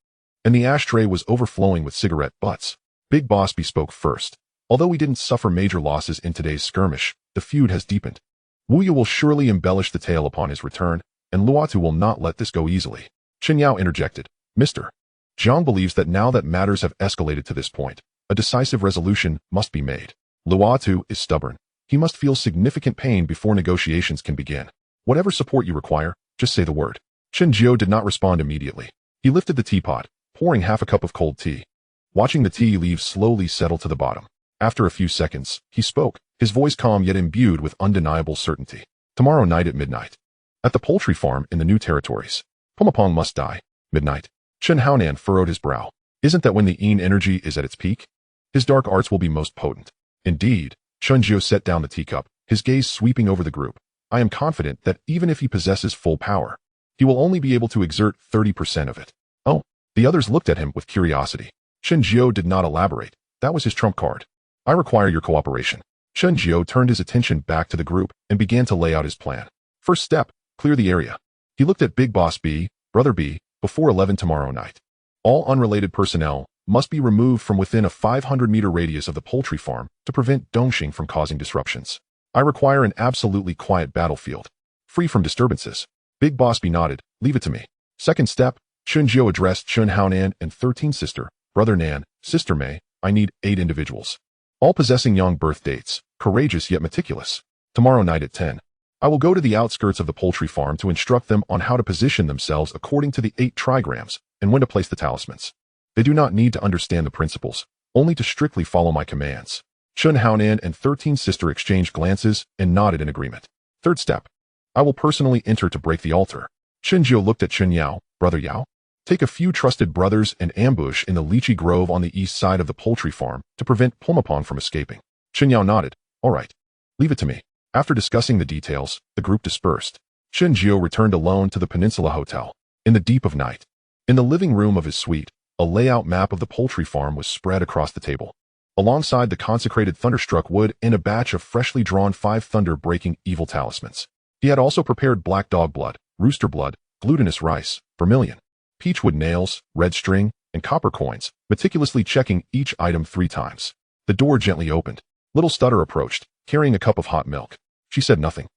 Speaker 1: and the ashtray was overflowing with cigarette butts. Big Boss B spoke first. Although we didn't suffer major losses in today's skirmish, the feud has deepened. Wu Yu will surely embellish the tale upon his return, and Luatu will not let this go easily. Chen Yao interjected. Mr. Jiang believes that now that matters have escalated to this point, a decisive resolution must be made. Luatu is stubborn. He must feel significant pain before negotiations can begin. Whatever support you require, just say the word. Chen Jiu did not respond immediately. He lifted the teapot, pouring half a cup of cold tea. Watching the tea leaves slowly settle to the bottom. After a few seconds, he spoke, his voice calm yet imbued with undeniable certainty. Tomorrow night at midnight. At the poultry farm in the New Territories. Pumapong must die. Midnight. Chen Xuan furrowed his brow. Isn't that when the Yin energy is at its peak? His dark arts will be most potent. Indeed, Chen Jiu set down the teacup, his gaze sweeping over the group. I am confident that even if he possesses full power, he will only be able to exert 30% of it. Oh, the others looked at him with curiosity. Chen Jiu did not elaborate. That was his trump card. I require your cooperation. Chen Jiu turned his attention back to the group and began to lay out his plan. First step, clear the area. He looked at Big Boss B, Brother B, before 11 tomorrow night. All unrelated personnel must be removed from within a 500-meter radius of the poultry farm to prevent Dongxing from causing disruptions. I require an absolutely quiet battlefield, free from disturbances. Big Boss B nodded. Leave it to me. Second step, Chen Jiu addressed Chen Xuan and 13 sister, Brother Nan, Sister Mei. I need 8 individuals, all possessing young birth dates, courageous yet meticulous. Tomorrow night at 10. I will go to the outskirts of the poultry farm to instruct them on how to position themselves according to the 8 trigrams and when to place the talismans. They do not need to understand the principles, only to strictly follow my commands. Chen Xuan and 13 sister exchanged glances and nodded in agreement. Third step. I will personally enter to break the altar. Chen Jiu looked at Chen Yao. Brother Yao? Take a few trusted brothers and ambush in the lychee grove on the east side of the poultry farm to prevent Pumapong from escaping. Chen Yao nodded. All right. Leave it to me. After discussing the details, the group dispersed. Chen Jiu returned alone to the Peninsula Hotel. In the deep of night, in the living room of his suite, a layout map of the poultry farm was spread across the table. Alongside the consecrated thunderstruck wood and a batch of freshly drawn 5 thunder-breaking evil talismans. He had also prepared black dog blood, rooster blood, glutinous rice, vermilion, peachwood nails, red string, and copper coins, meticulously checking each item 3 times. The door gently opened. Little Stutter approached, carrying a cup of hot milk. She said nothing,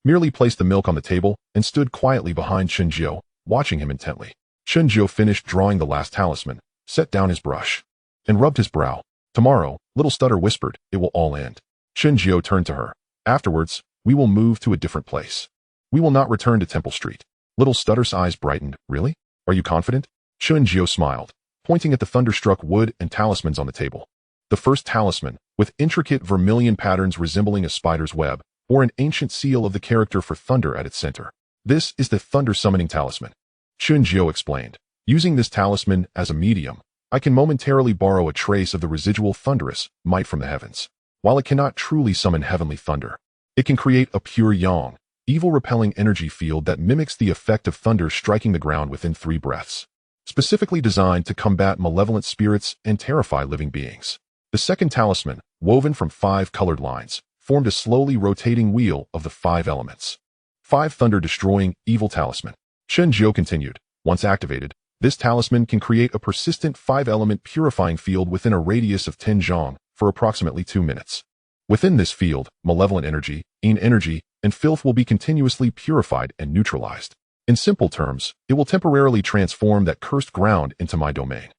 Speaker 1: merely placed the milk on the table and stood quietly behind Chen Jiu, watching him intently. Chen Jiu finished drawing the last talisman, set down his brush, and rubbed his brow. Tomorrow, Little Stutter whispered, it will all end. Chen Jiu turned to her. Afterwards, we will move to a different place. We will not return to Temple Street. Little Stutter's eyes brightened. Really? Are you confident? Chen Jiu smiled, pointing at the thunderstruck wood and talismans on the table. The first talisman, with intricate vermilion patterns resembling a spider's web, bore an ancient seal of the character for thunder at its center. This is the thunder summoning talisman. Chen Jiu explained. Using this talisman as a medium, I can momentarily borrow a trace of the residual thunderous might from the heavens. While it cannot truly summon heavenly thunder, it can create a pure yang, evil-repelling energy field that mimics the effect of thunder striking the ground within 3 breaths, specifically designed to combat malevolent spirits and terrify living beings. The second talisman, woven from 5 colored lines, formed a slowly rotating wheel of the 5 elements. 5 thunder-destroying evil talisman. Chen Jiu continued. Once activated, this talisman can create a persistent 5-element purifying field within a radius of 10 zhong for approximately 2 minutes. Within this field, malevolent energy, yin energy, and filth will be continuously purified and neutralized. In simple terms, it will temporarily transform that cursed ground into my domain.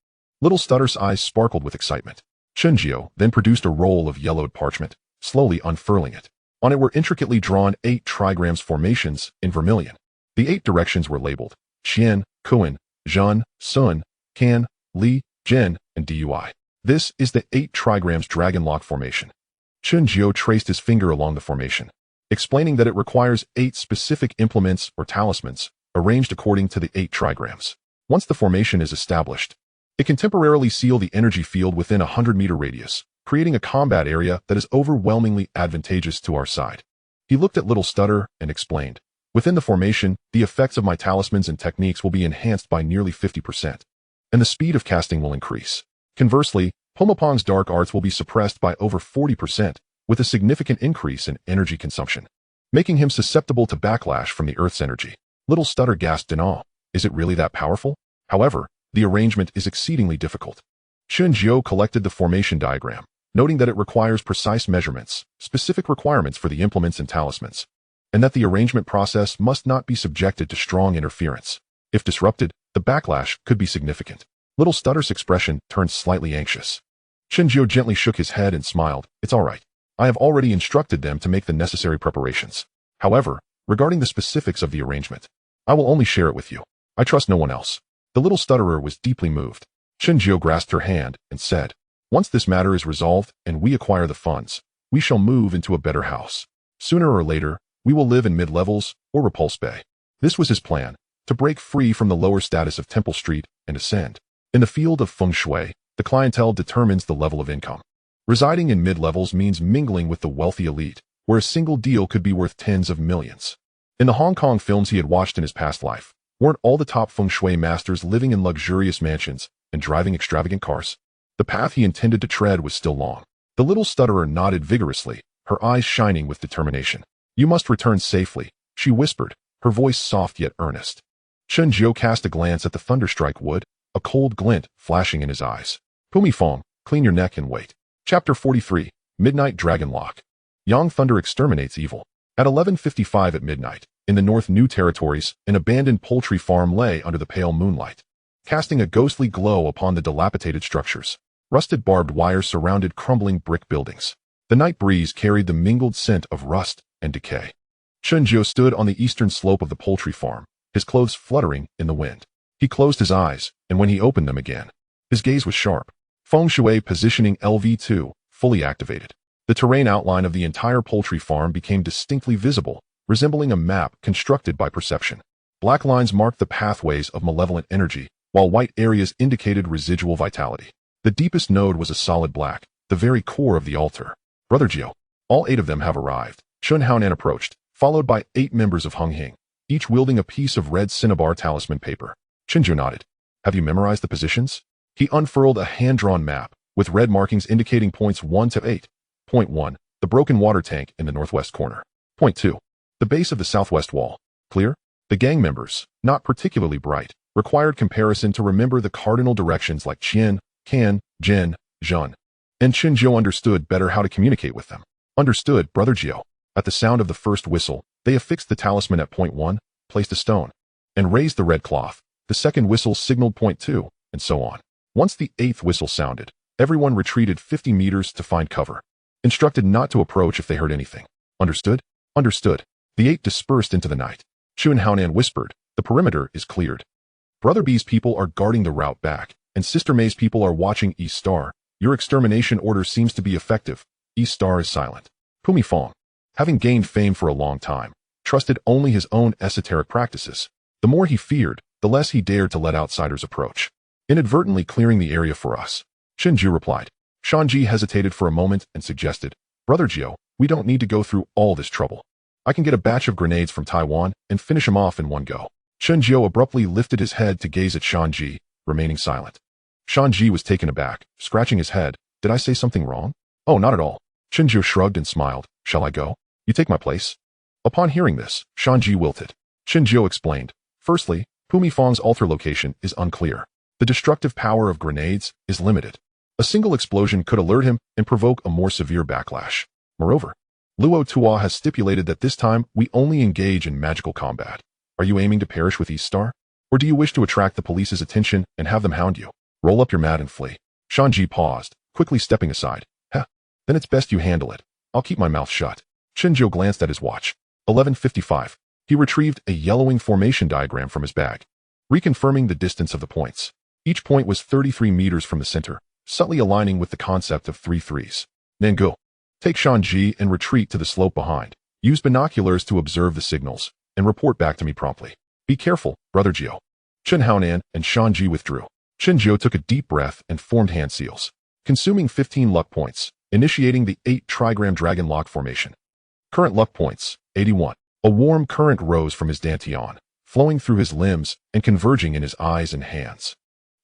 Speaker 1: Little Stutter's eyes sparkled with excitement. Chen Jiu then produced a roll of yellowed parchment, slowly unfurling it. On it were intricately drawn 8 trigrams formations in vermilion. The 8 directions were labeled Xian, Kuan, Zhan, Sun, Kan, Li, Zhen, and Dui. This is the 8 trigrams dragon lock formation. Chen Jiu traced his finger along the formation, explaining that it requires 8 specific implements or talismans, arranged according to the 8 trigrams. Once the formation is established, it can temporarily seal the energy field within a 100-meter radius, creating a combat area that is overwhelmingly advantageous to our side. He looked at Little Stutter and explained, within the formation, the effects of my talismans and techniques will be enhanced by nearly 50%, and the speed of casting will increase. Conversely, Pomapong's dark arts will be suppressed by over 40%, with a significant increase in energy consumption, making him susceptible to backlash from the Earth's energy. Little Stutter gasped in awe. Is it really that powerful? However, the arrangement is exceedingly difficult. Chen Jiu collected the formation diagram, noting that it requires precise measurements, specific requirements for the implements and talismans, and that the arrangement process must not be subjected to strong interference. If disrupted, the backlash could be significant. Little Stutter's expression turned slightly anxious. Chen Jiu gently shook his head and smiled. It's all right. I have already instructed them to make the necessary preparations. However, regarding the specifics of the arrangement, I will only share it with you. I trust no one else. The little stutterer was deeply moved. Chen Jiu grasped her hand and said, once this matter is resolved and we acquire the funds, we shall move into a better house. Sooner or later, we will live in mid-levels or Repulse Bay. This was his plan, to break free from the lower status of Temple Street and ascend. In the field of Feng Shui, the clientele determines the level of income. Residing in mid-levels means mingling with the wealthy elite, where a single deal could be worth tens of millions. In the Hong Kong films he had watched in his past life, weren't all the top Feng Shui masters living in luxurious mansions and driving extravagant cars? The path he intended to tread was still long. The little stutterer nodded vigorously, her eyes shining with determination. You must return safely, she whispered, her voice soft yet earnest. Chen Jiu cast a glance at the thunderstrike wood, a cold glint flashing in his eyes. Pumi Fong, clean your neck and wait. Chapter 43, Midnight Dragon Lock. Yang Thunder exterminates evil. At 11:55 at midnight, in the North New Territories, an abandoned poultry farm lay under the pale moonlight, casting a ghostly glow upon the dilapidated structures. Rusted barbed wire surrounded crumbling brick buildings. The night breeze carried the mingled scent of rust and decay. Chen Jiu stood on the eastern slope of the poultry farm, his clothes fluttering in the wind. He closed his eyes, and when he opened them again, his gaze was sharp. Feng Shui positioning LV2, fully activated. The terrain outline of the entire poultry farm became distinctly visible, resembling a map constructed by perception. Black lines marked the pathways of malevolent energy, while white areas indicated residual vitality. The deepest node was a solid black, the very core of the altar. Brother Jiu. All 8 of them have arrived. Chen Xuan approached, followed by 8 members of Hung Hing, each wielding a piece of red cinnabar talisman paper. Chen Jiu nodded. Have you memorized the positions? He unfurled a hand-drawn map, with red markings indicating points 1 to 8. Point 1, the broken water tank in the northwest corner. Point 2, the base of the southwest wall. Clear? The gang members, not particularly bright, required comparison to remember the cardinal directions like Qian, Kan, Zhen, Zhan. And Chen Jiu understood better how to communicate with them. Understood, Brother Jiu. At the sound of the first whistle, they affixed the talisman at point 1, placed a stone, and raised the red cloth. The second whistle signaled point 2, and so on. Once the 8th whistle sounded, everyone retreated 50 meters to find cover. Instructed not to approach if they heard anything. Understood? Understood. The 8 dispersed into the night. Chen Xuan whispered, the perimeter is cleared. Brother B's people are guarding the route back, and Sister May's people are watching East Star. Your extermination order seems to be effective. East Star is silent. Pumi Fong, having gained fame for a long time, trusted only his own esoteric practices. The more he feared, the less he dared to let outsiders approach. Inadvertently clearing the area for us. Chen Jiu replied. Shanji hesitated for a moment and suggested, Brother Jiu, we don't need to go through all this trouble. I can get a batch of grenades from Taiwan and finish him off in one go. Chen Jiu abruptly lifted his head to gaze at Shanji, remaining silent. Shanji was taken aback, scratching his head. Did I say something wrong? Oh, not at all. Chen Jiu shrugged and smiled. Shall I go? You take my place? Upon hearing this, Shanji wilted. Chen Jiu explained. Firstly, Pumi Fong's altar location is unclear. The destructive power of grenades is limited. A single explosion could alert him and provoke a more severe backlash. Moreover, Luo Tua has stipulated that this time we only engage in magical combat. Are you aiming to perish with East Star? Or do you wish to attract the police's attention and have them hound you? Roll up your mat and flee. Shanji paused, quickly stepping aside. Heh, then it's best you handle it. I'll keep my mouth shut. Shinjo glanced at his watch. 11:55. He retrieved a yellowing formation diagram from his bag, reconfirming the distance of the points. Each point was 33 meters from the center, subtly aligning with the concept of 3 threes. Nangu. Take Shanji and retreat to the slope behind. Use binoculars to observe the signals, and report back to me promptly. Be careful, Brother Jiao. Chen Haonan and Shanji withdrew. Shinjo took a deep breath and formed hand seals, consuming 15 luck points, initiating the 8 trigram dragon lock formation. Current luck points, 81. A warm current rose from his dantian, flowing through his limbs and converging in his eyes and hands.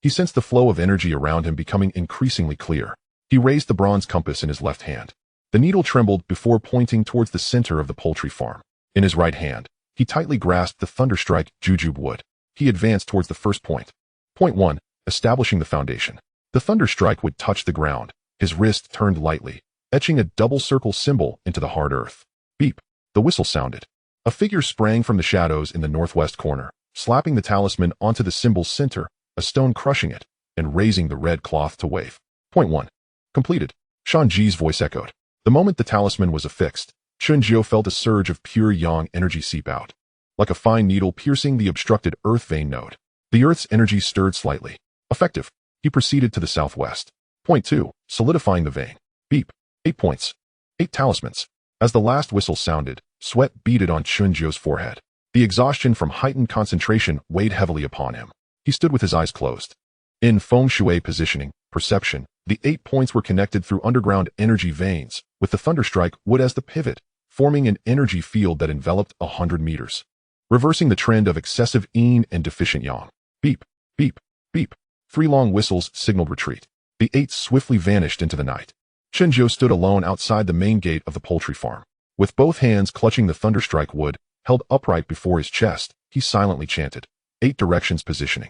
Speaker 1: He sensed the flow of energy around him becoming increasingly clear. He raised the bronze compass in his left hand. The needle trembled before pointing towards the center of the poultry farm. In his right hand, he tightly grasped the thunderstrike jujube wood. He advanced towards the first point. Point 1. Establishing the foundation. The thunderstrike would touch the ground. His wrist turned lightly, etching a double circle symbol into the hard earth. Beep. The whistle sounded. A figure sprang from the shadows in the northwest corner, slapping the talisman onto the symbol's center, a stone crushing it, and raising the red cloth to wave. Point 1. Completed. Shanji's voice echoed. The moment the talisman was affixed, Chunjiu felt a surge of pure yang energy seep out, like a fine needle piercing the obstructed earth vein node. The earth's energy stirred slightly. Effective. He proceeded to the southwest. Point 2. Solidifying the vein. Beep. 8 points. 8 talismans. As the last whistle sounded, sweat beaded on Chunjiu's forehead. The exhaustion from heightened concentration weighed heavily upon him. He stood with his eyes closed. In Feng Shui positioning, perception, the 8 points were connected through underground energy veins, with the thunderstrike wood as the pivot, forming an energy field that enveloped 100 meters, reversing the trend of excessive yin and deficient yang. Beep, beep, beep. 3 long whistles signaled retreat. The 8 swiftly vanished into the night. Chenjiu stood alone outside the main gate of the poultry farm. With both hands clutching the thunderstrike wood, held upright before his chest, he silently chanted. 8 directions positioning.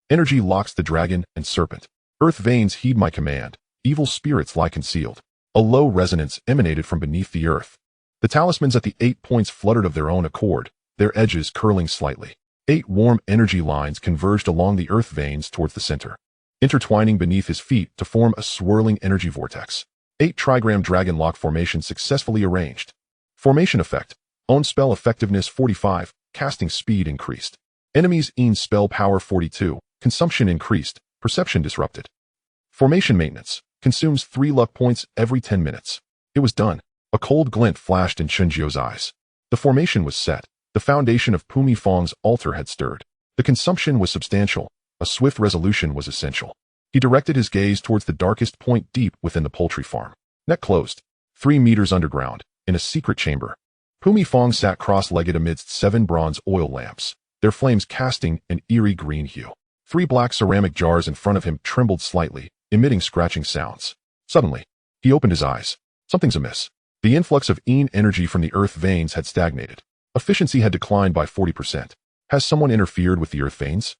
Speaker 1: Energy locks the dragon and serpent. Earth veins heed my command. Evil spirits lie concealed. A low resonance emanated from beneath the earth. The talismans at the 8 points fluttered of their own accord, their edges curling slightly. 8 warm energy lines converged along the earth veins towards the center, intertwining beneath his feet to form a swirling energy vortex. 8 trigram dragon lock formation successfully arranged. Formation effect. Own spell effectiveness 45, casting speed increased. Enemies' in spell power 42, consumption increased, perception disrupted. Formation maintenance. Consumes 3 luck points every 10 minutes. It was done. A cold glint flashed in Chunjiu's eyes. The formation was set. The foundation of Pumi Fong's altar had stirred. The consumption was substantial. A swift resolution was essential. He directed his gaze towards the darkest point deep within the poultry farm. Net closed. 3 meters underground, in a secret chamber. Pumi Fong sat cross-legged amidst 7 bronze oil lamps, their flames casting an eerie green hue. 3 black ceramic jars in front of him trembled slightly, emitting scratching sounds. Suddenly, he opened his eyes. Something's amiss. The influx of yin energy from the earth veins had stagnated. Efficiency had declined by 40%. Has someone interfered with the earth veins?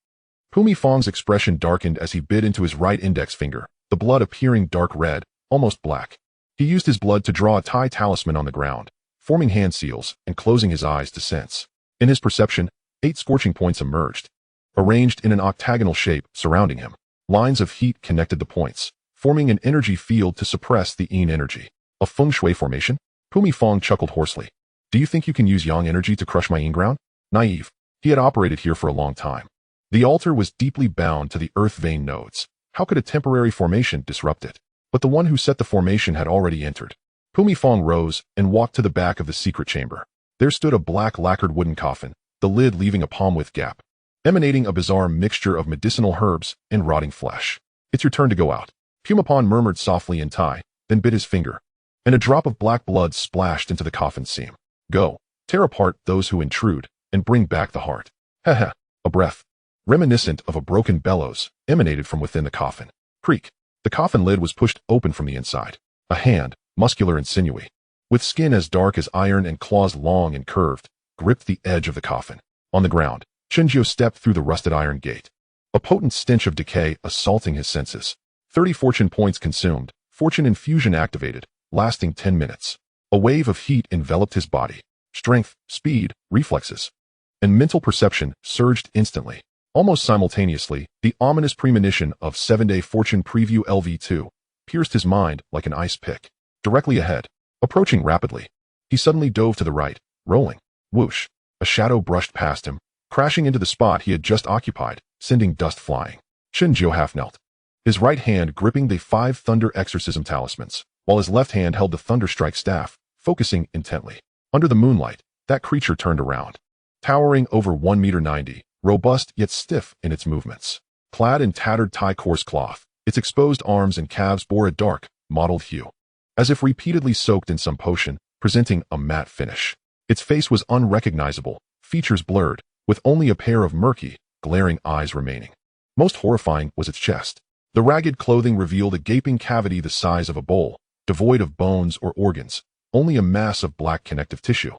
Speaker 1: Pumi Fong's expression darkened as he bit into his right index finger, the blood appearing dark red, almost black. He used his blood to draw a Thai talisman on the ground, forming hand seals and closing his eyes to sense. In his perception, 8 scorching points emerged, arranged in an octagonal shape surrounding him. Lines of heat connected the points, forming an energy field to suppress the yin energy. A Feng Shui formation? Pumi Fong chuckled hoarsely. Do you think you can use yang energy to crush my yin ground? Naive. He had operated here for a long time. The altar was deeply bound to the earth vein nodes. How could a temporary formation disrupt it? But the one who set the formation had already entered. Pumi Fong rose and walked to the back of the secret chamber. There stood a black lacquered wooden coffin, the lid leaving a palm-width gap, emanating a bizarre mixture of medicinal herbs and rotting flesh. It's your turn to go out. Pumapon murmured softly in Thai, then bit his finger, and a drop of black blood splashed into the coffin seam. Go, tear apart those who intrude, and bring back the heart. Heh. A breath, reminiscent of a broken bellows, emanated from within the coffin. Creak. The coffin lid was pushed open from the inside. A hand, muscular and sinewy, with skin as dark as iron and claws long and curved, gripped the edge of the coffin. On the ground, Chen Jiao stepped through the rusted iron gate. A potent stench of decay assaulting his senses. 30 fortune points consumed, fortune infusion activated, lasting 10 minutes. A wave of heat enveloped his body. Strength, speed, reflexes, and mental perception surged instantly. Almost simultaneously, the ominous premonition of 7-day fortune preview LV2 pierced his mind like an ice pick. Directly ahead, approaching rapidly, he suddenly dove to the right, rolling. Whoosh! A shadow brushed past him, crashing into the spot he had just occupied, sending dust flying. Chen Jiao half knelt, his right hand gripping the 5 thunder exorcism talismans, while his left hand held the thunderstrike staff, focusing intently. Under the moonlight, that creature turned around. Towering over 1.90 meters, robust yet stiff in its movements. Clad in tattered tie-coarse cloth, its exposed arms and calves bore a dark, mottled hue, as if repeatedly soaked in some potion, presenting a matte finish. Its face was unrecognizable, features blurred, with only a pair of murky, glaring eyes remaining. Most horrifying was its chest. The ragged clothing revealed a gaping cavity the size of a bowl, devoid of bones or organs, only a mass of black connective tissue,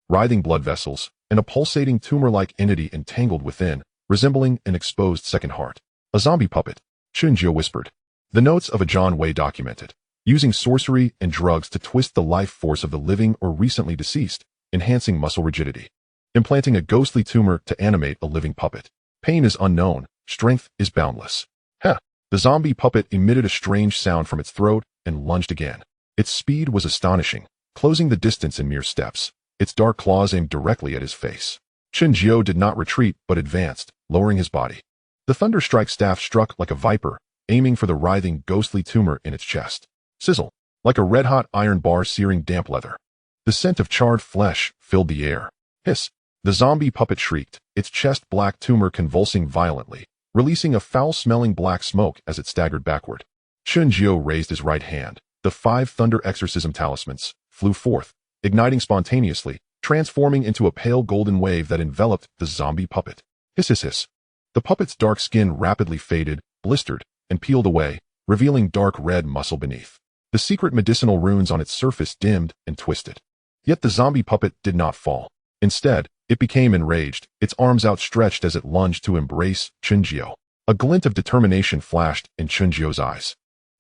Speaker 1: writhing blood vessels, and a pulsating tumor-like entity entangled within, resembling an exposed second heart. A zombie puppet, Chen Jiao whispered. The notes of a John Wei documented, using sorcery and drugs to twist the life force of the living or recently deceased, enhancing muscle rigidity. Implanting a ghostly tumor to animate a living puppet. Pain is unknown, strength is boundless. Heh! The zombie puppet emitted a strange sound from its throat and lunged again. Its speed was astonishing, closing the distance in mere steps, its dark claws aimed directly at his face. Chen Jiao did not retreat but advanced, lowering his body. The thunderstrike staff struck like a viper, aiming for the writhing, ghostly tumor in its chest. Sizzle! Like a red-hot iron bar searing damp leather. The scent of charred flesh filled the air. Hiss! The zombie puppet shrieked, its chest-black tumor convulsing violently, releasing a foul-smelling black smoke as it staggered backward. Chen Jiao raised his right hand. The 5 thunder exorcism talismans flew forth, igniting spontaneously, transforming into a pale golden wave that enveloped the zombie puppet. Hiss hiss hiss. The puppet's dark skin rapidly faded, blistered, and peeled away, revealing dark red muscle beneath. The secret medicinal runes on its surface dimmed and twisted. Yet the zombie puppet did not fall. Instead, it became enraged, its arms outstretched as it lunged to embrace Chen Jiao. A glint of determination flashed in Chen Jiao's eyes.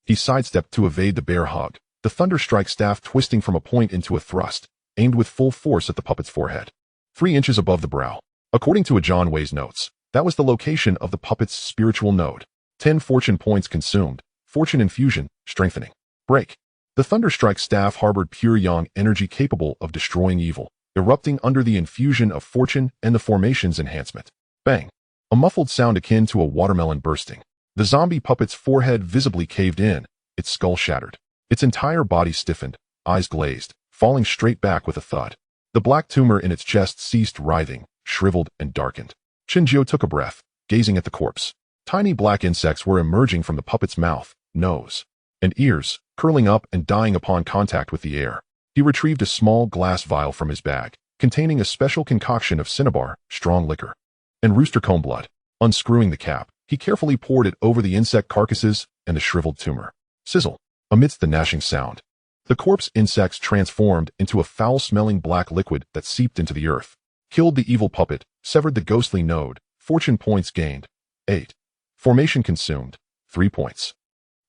Speaker 1: He sidestepped to evade the bear hug, the thunderstrike staff twisting from a point into a thrust, aimed with full force at the puppet's forehead. 3 inches above the brow. According to a John Wei's notes, that was the location of the puppet's spiritual node. 10 fortune points consumed, fortune infusion, strengthening. Break. The thunderstrike staff harbored pure yang energy capable of destroying evil, erupting under the infusion of fortune and the formation's enhancement. Bang! A muffled sound akin to a watermelon bursting. The zombie puppet's forehead visibly caved in, its skull shattered. Its entire body stiffened, eyes glazed, falling straight back with a thud. The black tumor in its chest ceased writhing, shriveled and darkened. Chen Jiao took a breath, gazing at the corpse. Tiny black insects were emerging from the puppet's mouth, nose, and ears, curling up and dying upon contact with the air. He retrieved a small glass vial from his bag, containing a special concoction of cinnabar, strong liquor, and rooster comb blood. Unscrewing the cap, he carefully poured it over the insect carcasses and the shriveled tumor. Sizzle! Amidst the gnashing sound, the corpse insects transformed into a foul-smelling black liquid that seeped into the earth. Killed the evil puppet, severed the ghostly node, fortune points gained, 8. Formation consumed, 3 points.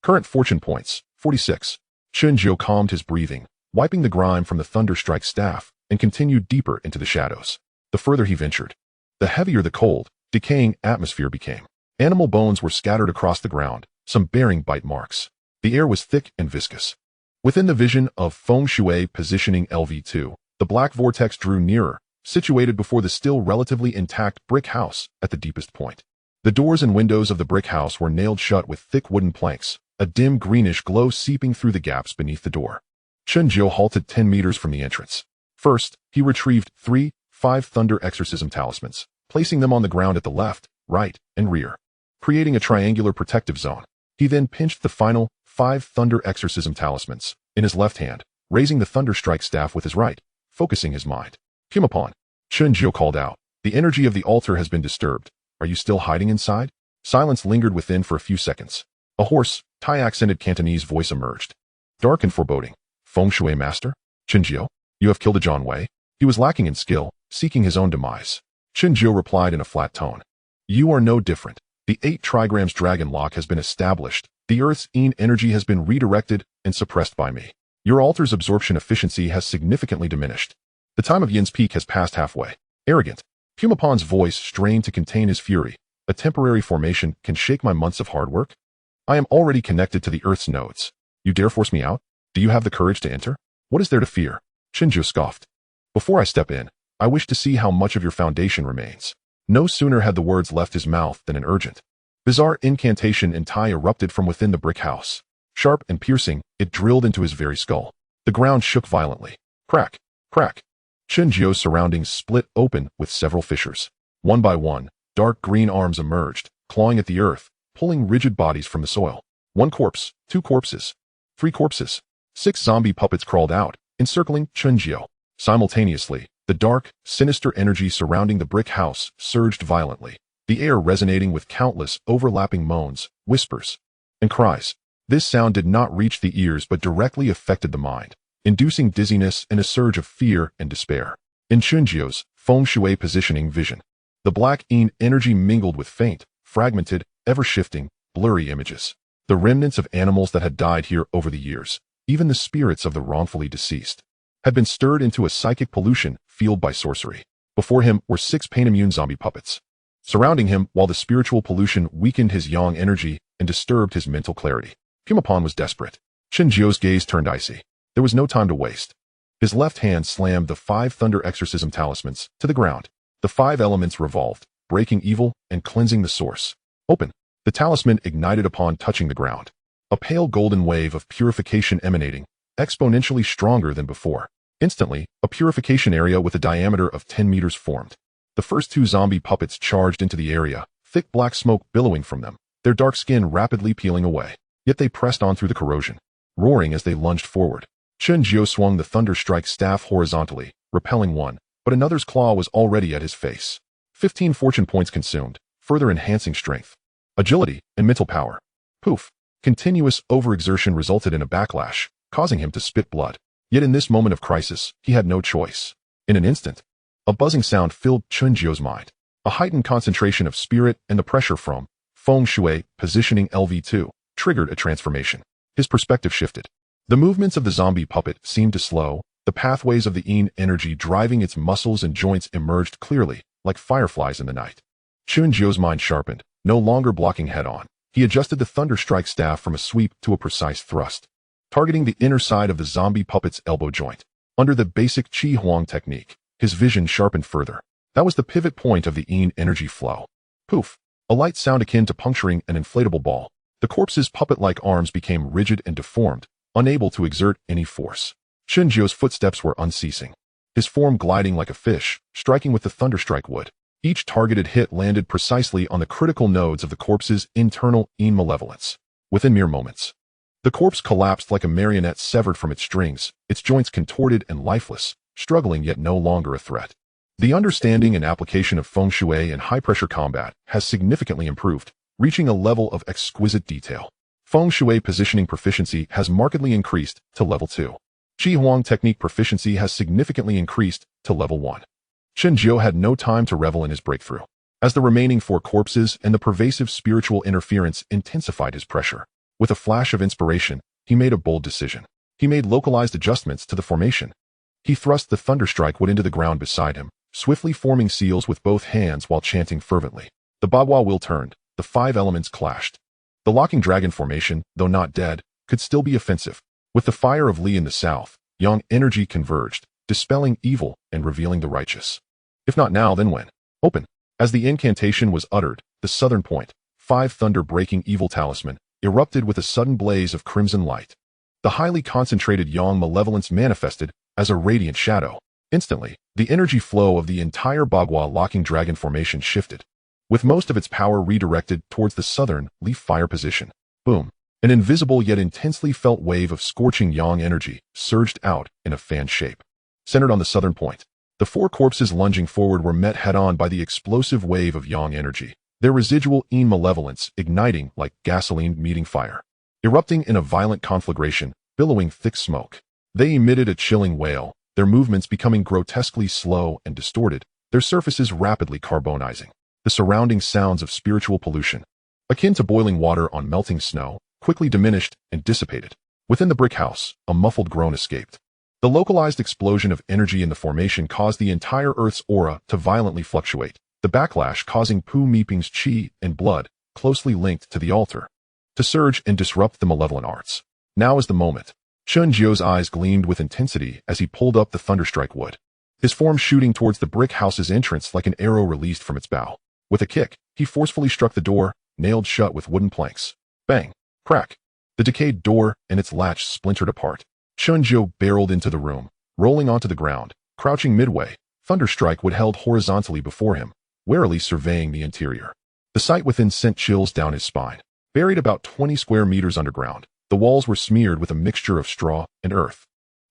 Speaker 1: Current fortune points, 46. Chen Jiao calmed his breathing, wiping the grime from the thunderstrike staff, and continued deeper into the shadows. The further he ventured, the heavier the cold, decaying atmosphere became. Animal bones were scattered across the ground, some bearing bite marks. The air was thick and viscous. Within the vision of Feng Shui positioning LV2, the black vortex drew nearer, situated before the still relatively intact brick house at the deepest point. The doors and windows of the brick house were nailed shut with thick wooden planks, a dim greenish glow seeping through the gaps beneath the door. Chen Jiao halted 10 meters from the entrance. First, he retrieved 5 thunder exorcism talismans, placing them on the ground at the left, right, and rear, creating a triangular protective zone. He then pinched the final 5 thunder exorcism talismans in his left hand, raising the thunderstrike staff with his right, focusing his mind. Come upon. Chen Jiao called out. The energy of the altar has been disturbed. Are you still hiding inside? Silence lingered within for a few seconds. A hoarse, Thai-accented Cantonese voice emerged. Dark and foreboding. Feng Shui master? Chen Jiao, you have killed a John Wei. He was lacking in skill, seeking his own demise. Chen Jiu replied in a flat tone. You are no different. The 8 trigrams dragon lock has been established. The Earth's Yin energy has been redirected and suppressed by me. Your altar's absorption efficiency has significantly diminished. The time of Yin's peak has passed halfway. Arrogant. Pumapon's voice strained to contain his fury. A temporary formation can shake my months of hard work? I am already connected to the Earth's nodes. You dare force me out? Do you have the courage to enter? What is there to fear? Chen Jiu scoffed. Before I step in, I wish to see how much of your foundation remains. No sooner had the words left his mouth than an urgent, bizarre incantation in Tai erupted from within the brick house. Sharp and piercing, it drilled into his very skull. The ground shook violently. Crack, crack. Chen Jiu's surroundings split open with several fissures. One by one, dark green arms emerged, clawing at the earth, pulling rigid bodies from the soil. 1 corpse, 2 corpses, 3 corpses. 6 zombie puppets crawled out, encircling Chen Jiu. Simultaneously, the dark, sinister energy surrounding the brick house surged violently, the air resonating with countless overlapping moans, whispers, and cries. This sound did not reach the ears but directly affected the mind, inducing dizziness and a surge of fear and despair. In Chen Jiu's Feng Shui positioning vision, the black Yin energy mingled with faint, fragmented, ever-shifting, blurry images. The remnants of animals that had died here over the years, even the spirits of the wrongfully deceased, had been stirred into a psychic pollution fueled by sorcery. Before him were 6 pain-immune zombie puppets, surrounding him while the spiritual pollution weakened his yang energy and disturbed his mental clarity. Pumapon was desperate. Chen Jiu's gaze turned icy. There was no time to waste. His left hand slammed the 5 thunder exorcism talismans to the ground. The 5 elements revolved, breaking evil and cleansing the source. Open. The talisman ignited upon touching the ground. A pale golden wave of purification emanating, exponentially stronger than before. Instantly, a purification area with a diameter of 10 meters formed. The first 2 zombie puppets charged into the area, thick black smoke billowing from them, their dark skin rapidly peeling away. Yet they pressed on through the corrosion, roaring as they lunged forward. Chen Jiu swung the Thunder Strike staff horizontally, repelling one, but another's claw was already at his face. 15 fortune points consumed, further enhancing strength, agility, and mental power. Poof! Continuous overexertion resulted in a backlash, causing him to spit blood. Yet in this moment of crisis, he had no choice. In an instant, a buzzing sound filled Chen Jiu's mind. A heightened concentration of spirit and the pressure from Feng Shui positioning LV2 triggered a transformation. His perspective shifted. The movements of the zombie puppet seemed to slow. The pathways of the Yin energy driving its muscles and joints emerged clearly, like fireflies in the night. Chen Jiu's mind sharpened, no longer blocking head-on. He adjusted the Thunder Strike staff from a sweep to a precise thrust, targeting the inner side of the zombie puppet's elbow joint. Under the basic Qi Huang technique, his vision sharpened further. That was the pivot point of the Yin energy flow. Poof! A light sound akin to puncturing an inflatable ball. The corpse's puppet-like arms became rigid and deformed, unable to exert any force. Chen Jiu's footsteps were unceasing, his form gliding like a fish, striking with the Thunderstrike wood. Each targeted hit landed precisely on the critical nodes of the corpse's internal Yin malevolence. Within mere moments, the corpse collapsed like a marionette severed from its strings, its joints contorted and lifeless, struggling yet no longer a threat. The understanding and application of Feng Shui in high-pressure combat has significantly improved, reaching a level of exquisite detail. Feng Shui positioning proficiency has markedly increased to level 2. Qi Huang technique proficiency has significantly increased to level 1. Chen Jiu had no time to revel in his breakthrough, as the remaining 4 corpses and the pervasive spiritual interference intensified his pressure. With a flash of inspiration, he made a bold decision. He made localized adjustments to the formation. He thrust the Thunderstrike wood into the ground beside him, swiftly forming seals with both hands while chanting fervently. The Bagua wheel turned, the 5 elements clashed. The locking dragon formation, though not dead, could still be offensive. With the fire of Li in the south, yang energy converged, dispelling evil and revealing the righteous. If not now, then when? Open. As the incantation was uttered, the southern point, 5 thunder-breaking evil talisman, erupted with a sudden blaze of crimson light. The highly concentrated yang malevolence manifested as a radiant shadow. Instantly, the energy flow of the entire Bagua locking dragon formation shifted, with most of its power redirected towards the southern leaf fire position. Boom! An invisible yet intensely felt wave of scorching yang energy surged out in a fan shape. Centered on the southern point, the 4 corpses lunging forward were met head-on by the explosive wave of yang energy, their residual Yin malevolence igniting like gasoline meeting fire. Erupting in a violent conflagration, billowing thick smoke, they emitted a chilling wail, their movements becoming grotesquely slow and distorted, their surfaces rapidly carbonizing. The surrounding sounds of spiritual pollution, akin to boiling water on melting snow, quickly diminished and dissipated. Within the brick house, a muffled groan escaped. The localized explosion of energy in the formation caused the entire Earth's aura to violently fluctuate, the backlash causing Pu Meeping's chi and blood, closely linked to the altar, to surge and disrupt the malevolent arts. Now is the moment. Chen Jiu's eyes gleamed with intensity as he pulled up the thunderstrike wood, his form shooting towards the brick house's entrance like an arrow released from its bow. With a kick, he forcefully struck the door, nailed shut with wooden planks. Bang! Crack! The decayed door and its latch splintered apart. Chen Jiu barreled into the room, rolling onto the ground, crouching midway. Thunderstrike wood held horizontally before him, warily surveying the interior. The sight within sent chills down his spine. Buried about 20 square meters underground, the walls were smeared with a mixture of straw and earth,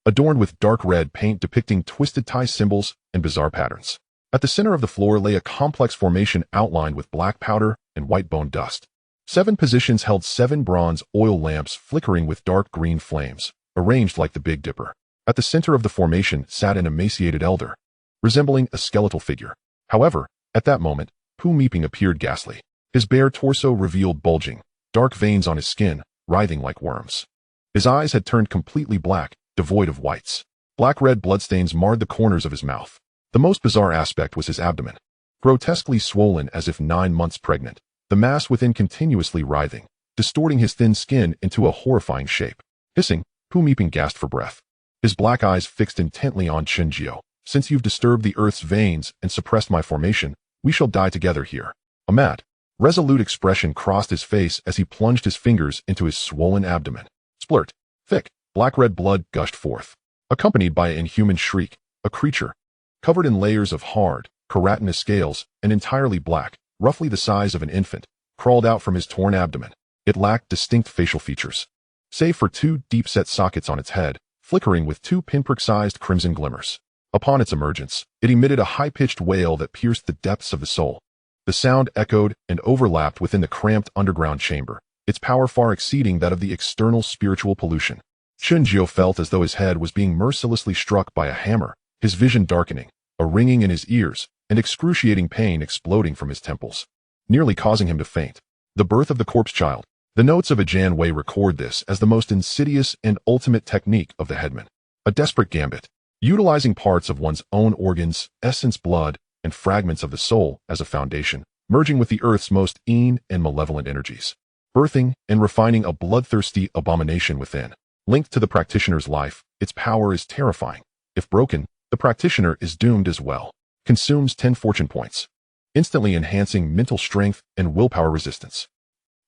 Speaker 1: adorned with dark red paint depicting twisted tie symbols and bizarre patterns. At the center of the floor lay a complex formation outlined with black powder and white bone dust. 7 positions held 7 bronze oil lamps flickering with dark green flames, arranged like the Big Dipper. At the center of the formation sat an emaciated elder, resembling a skeletal figure. However, at that moment, Pu Meeping appeared ghastly. His bare torso revealed bulging, dark veins on his skin, writhing like worms. His eyes had turned completely black, devoid of whites. Black-red bloodstains marred the corners of his mouth. The most bizarre aspect was his abdomen, grotesquely swollen as if 9 months pregnant, the mass within continuously writhing, distorting his thin skin into a horrifying shape. Hissing, Pu Meeping gasped for breath, his black eyes fixed intently on Chen Jiu. Since you've disturbed the earth's veins and suppressed my formation, we shall die together here. A mad, resolute expression crossed his face as he plunged his fingers into his swollen abdomen. Splurt. Thick, black-red blood gushed forth, accompanied by an inhuman shriek. A creature, covered in layers of hard, keratinous scales and entirely black, roughly the size of an infant, crawled out from his torn abdomen. It lacked distinct facial features, save for 2 deep-set sockets on its head, flickering with 2 pinprick-sized crimson glimmers. Upon its emergence, it emitted a high-pitched wail that pierced the depths of the soul. The sound echoed and overlapped within the cramped underground chamber, its power far exceeding that of the external spiritual pollution. Chen Jiu felt as though his head was being mercilessly struck by a hammer, his vision darkening, a ringing in his ears, and excruciating pain exploding from his temples, nearly causing him to faint. The birth of the corpse child. The notes of a Jan Wei record this as the most insidious and ultimate technique of the headman. A desperate gambit, utilizing parts of one's own organs, essence, blood, and fragments of the soul as a foundation, merging with the earth's most mean and malevolent energies, birthing and refining a bloodthirsty abomination within. Linked to the practitioner's life, its power is terrifying. If broken, the practitioner is doomed as well. Consumes 10 fortune points, instantly enhancing mental strength and willpower resistance.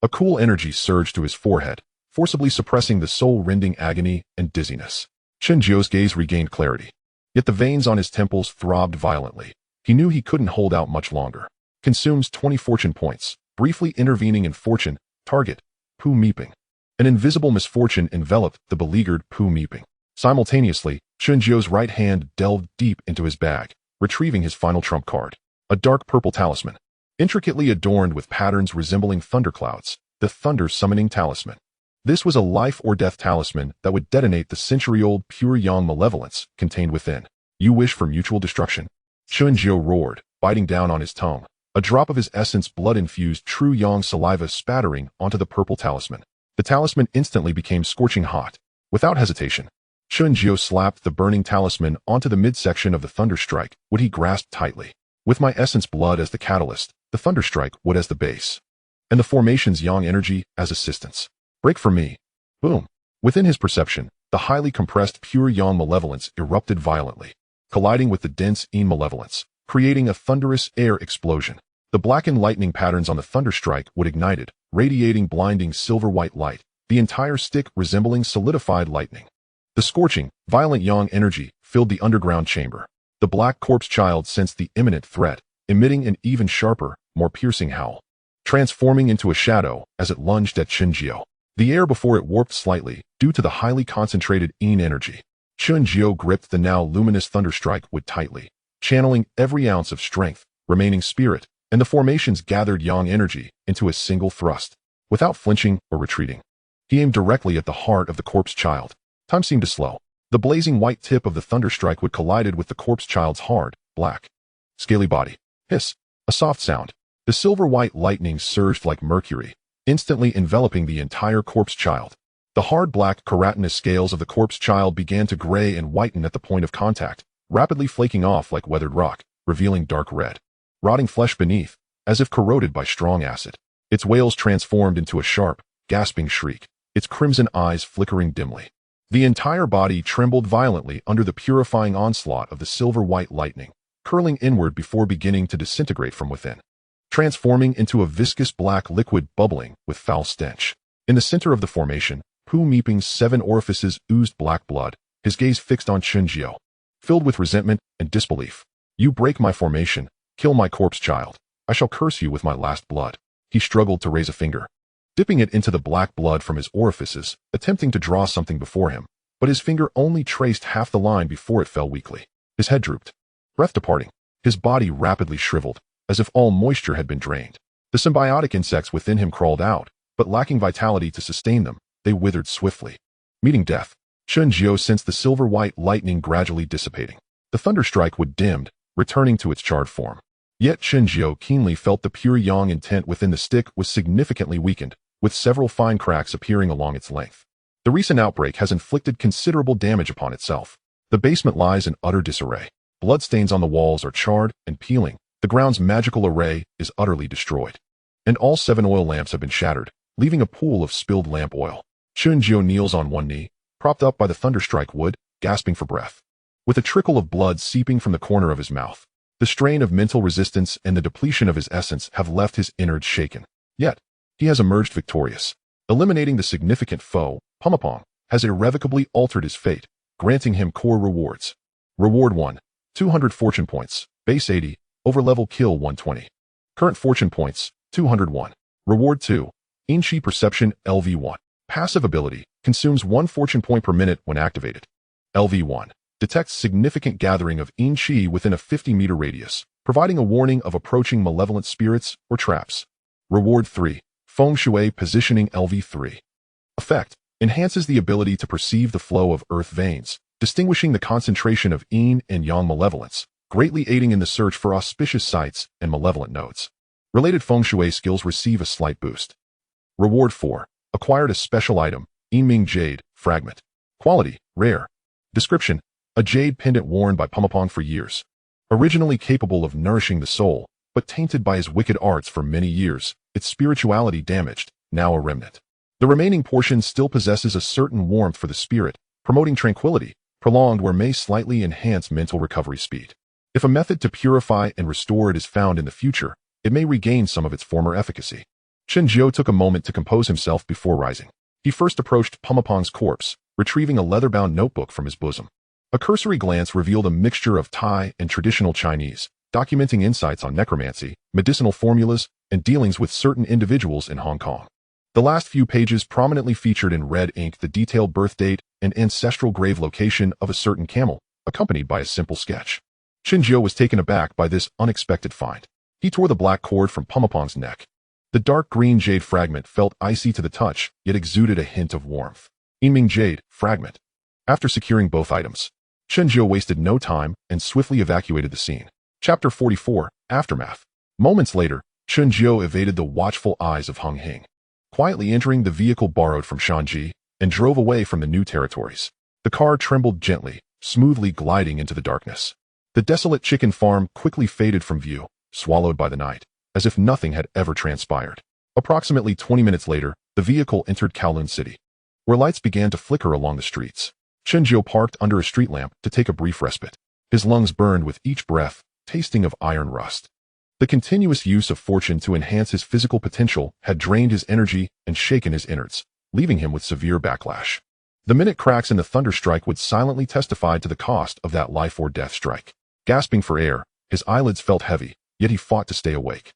Speaker 1: A cool energy surged to his forehead, forcibly suppressing the soul-rending agony and dizziness. Chen Jiu's gaze regained clarity, yet the veins on his temples throbbed violently. He knew he couldn't hold out much longer. Consumes 20 fortune points, briefly intervening in fortune. Target, Pu Meeping. An invisible misfortune enveloped the beleaguered Pu Meeping. Simultaneously, Chen Jiu's right hand delved deep into his bag, retrieving his final trump card, a dark purple talisman, intricately adorned with patterns resembling thunderclouds, the thunder-summoning talisman. This was a life-or-death talisman that would detonate the century-old pure yang malevolence contained within. You wish for mutual destruction? Chen Jiu roared, biting down on his tongue, a drop of his essence blood-infused true yang saliva spattering onto the purple talisman. The talisman instantly became scorching hot. Without hesitation, Chen Jiu slapped the burning talisman onto the midsection of the thunderstrike wood he grasped tightly. With my essence blood as the catalyst, the thunderstrike wood as the base, and the formation's yang energy as assistance. Break for me. Boom. Within his perception, the highly compressed pure yang malevolence erupted violently, colliding with the dense yin malevolence, creating a thunderous air explosion. The blackened lightning patterns on the thunderstrike wood ignited, radiating blinding silver-white light, the entire stick resembling solidified lightning. The scorching, violent yang energy filled the underground chamber. The black corpse child sensed the imminent threat, emitting an even sharper, more piercing howl, transforming into a shadow as it lunged at Chen Jiu. The air before it warped slightly due to the highly concentrated yin energy. Chen Jiu gripped the now luminous thunderstrike wood tightly, channeling every ounce of strength, remaining spirit, and the formation's gathered yang energy into a single thrust. Without flinching or retreating, he aimed directly at the heart of the corpse child. Time seemed to slow. The blazing white tip of the thunderstrike would collided with the corpse child's hard, black Scaly body. Hiss. A soft sound. The silver-white lightning surged like mercury, instantly enveloping the entire corpse child. The hard black keratinous scales of the corpse child began to gray and whiten at the point of contact, rapidly flaking off like weathered rock, revealing dark red, rotting flesh beneath, as if corroded by strong acid. Its wails transformed into a sharp, gasping shriek, its crimson eyes flickering dimly. The entire body trembled violently under the purifying onslaught of the silver-white lightning, curling inward before beginning to disintegrate from within, transforming into a viscous black liquid bubbling with foul stench. In the center of the formation, Pu Meeping's 7 orifices oozed black blood, his gaze fixed on Chen Jiao, filled with resentment and disbelief. You break my formation, kill my corpse child. I shall curse you with my last blood. He struggled to raise a finger, dipping it into the black blood from his orifices, attempting to draw something before him, but his finger only traced half the line before it fell weakly. His head drooped, breath departing. His body rapidly shriveled, as if all moisture had been drained. The symbiotic insects within him crawled out, but lacking vitality to sustain them, they withered swiftly. Meeting death, Chen Jiao sensed the silver-white lightning gradually dissipating. The thunderstrike would dimmed, returning to its charred form. Yet Chen Jiao keenly felt the pure yang intent within the stick was significantly weakened, with several fine cracks appearing along its length. The recent outbreak has inflicted considerable damage upon itself. The basement lies in utter disarray. Bloodstains on the walls are charred and peeling. The ground's magical array is utterly destroyed. And all 7 oil lamps have been shattered, leaving a pool of spilled lamp oil. Chen Jiao kneels on one knee, propped up by the thunderstrike wood, gasping for breath. With a trickle of blood seeping from the corner of his mouth, the strain of mental resistance and the depletion of his essence have left his innards shaken. Yet, he has emerged victorious. Eliminating the significant foe, Pumapong, has irrevocably altered his fate, granting him core rewards. Reward 1. 200 fortune points, base 80, overlevel kill 120. Current fortune points, 201. Reward 2. Inchi perception LV1. Passive ability, consumes 1 fortune point per minute when activated. LV1. Detects significant gathering of Inchi within a 50-meter radius, providing a warning of approaching malevolent spirits or traps. Reward 3. Feng Shui positioning LV3. Effect. Enhances the ability to perceive the flow of earth veins, distinguishing the concentration of yin and yang malevolence, greatly aiding in the search for auspicious sites and malevolent nodes. Related Feng Shui skills receive a slight boost. Reward 4. Acquired a special item, Yiming Jade, Fragment. Quality, rare. Description, a jade pendant worn by Pumapong for years. Originally capable of nourishing the soul, but tainted by his wicked arts for many years, its spirituality damaged, now a remnant. The remaining portion still possesses a certain warmth for the spirit, promoting tranquility, prolonged where may slightly enhance mental recovery speed. If a method to purify and restore it is found in the future, it may regain some of its former efficacy. Chen Jiao took a moment to compose himself before rising. He first approached Pumapong's corpse, retrieving a leather-bound notebook from his bosom. A cursory glance revealed a mixture of Thai and traditional Chinese, documenting insights on necromancy, medicinal formulas, and dealings with certain individuals in Hong Kong. The last few pages prominently featured in red ink the detailed birth date and ancestral grave location of a certain camel, accompanied by a simple sketch. Chen Jiao was taken aback by this unexpected find. He tore the black cord from Pumapong's neck. The dark green jade fragment felt icy to the touch, yet exuded a hint of warmth. Yiming Jade, Fragment. After securing both items, Chen Jiao wasted no time and swiftly evacuated the scene. Chapter 44, Aftermath. Moments later, Chen Jiao evaded the watchful eyes of Hung Hing, quietly entering the vehicle borrowed from Shanji, and drove away from the new territories. The car trembled gently, smoothly gliding into the darkness. The desolate chicken farm quickly faded from view, swallowed by the night, as if nothing had ever transpired. Approximately 20 minutes later, the vehicle entered Kowloon City, where lights began to flicker along the streets. Chen Jiao parked under a street lamp to take a brief respite. His lungs burned with each breath, tasting of iron rust. The continuous use of fortune to enhance his physical potential had drained his energy and shaken his innards, leaving him with severe backlash. The minute cracks in the thunderstrike would silently testify to the cost of that life or death strike. Gasping for air, his eyelids felt heavy, yet he fought to stay awake.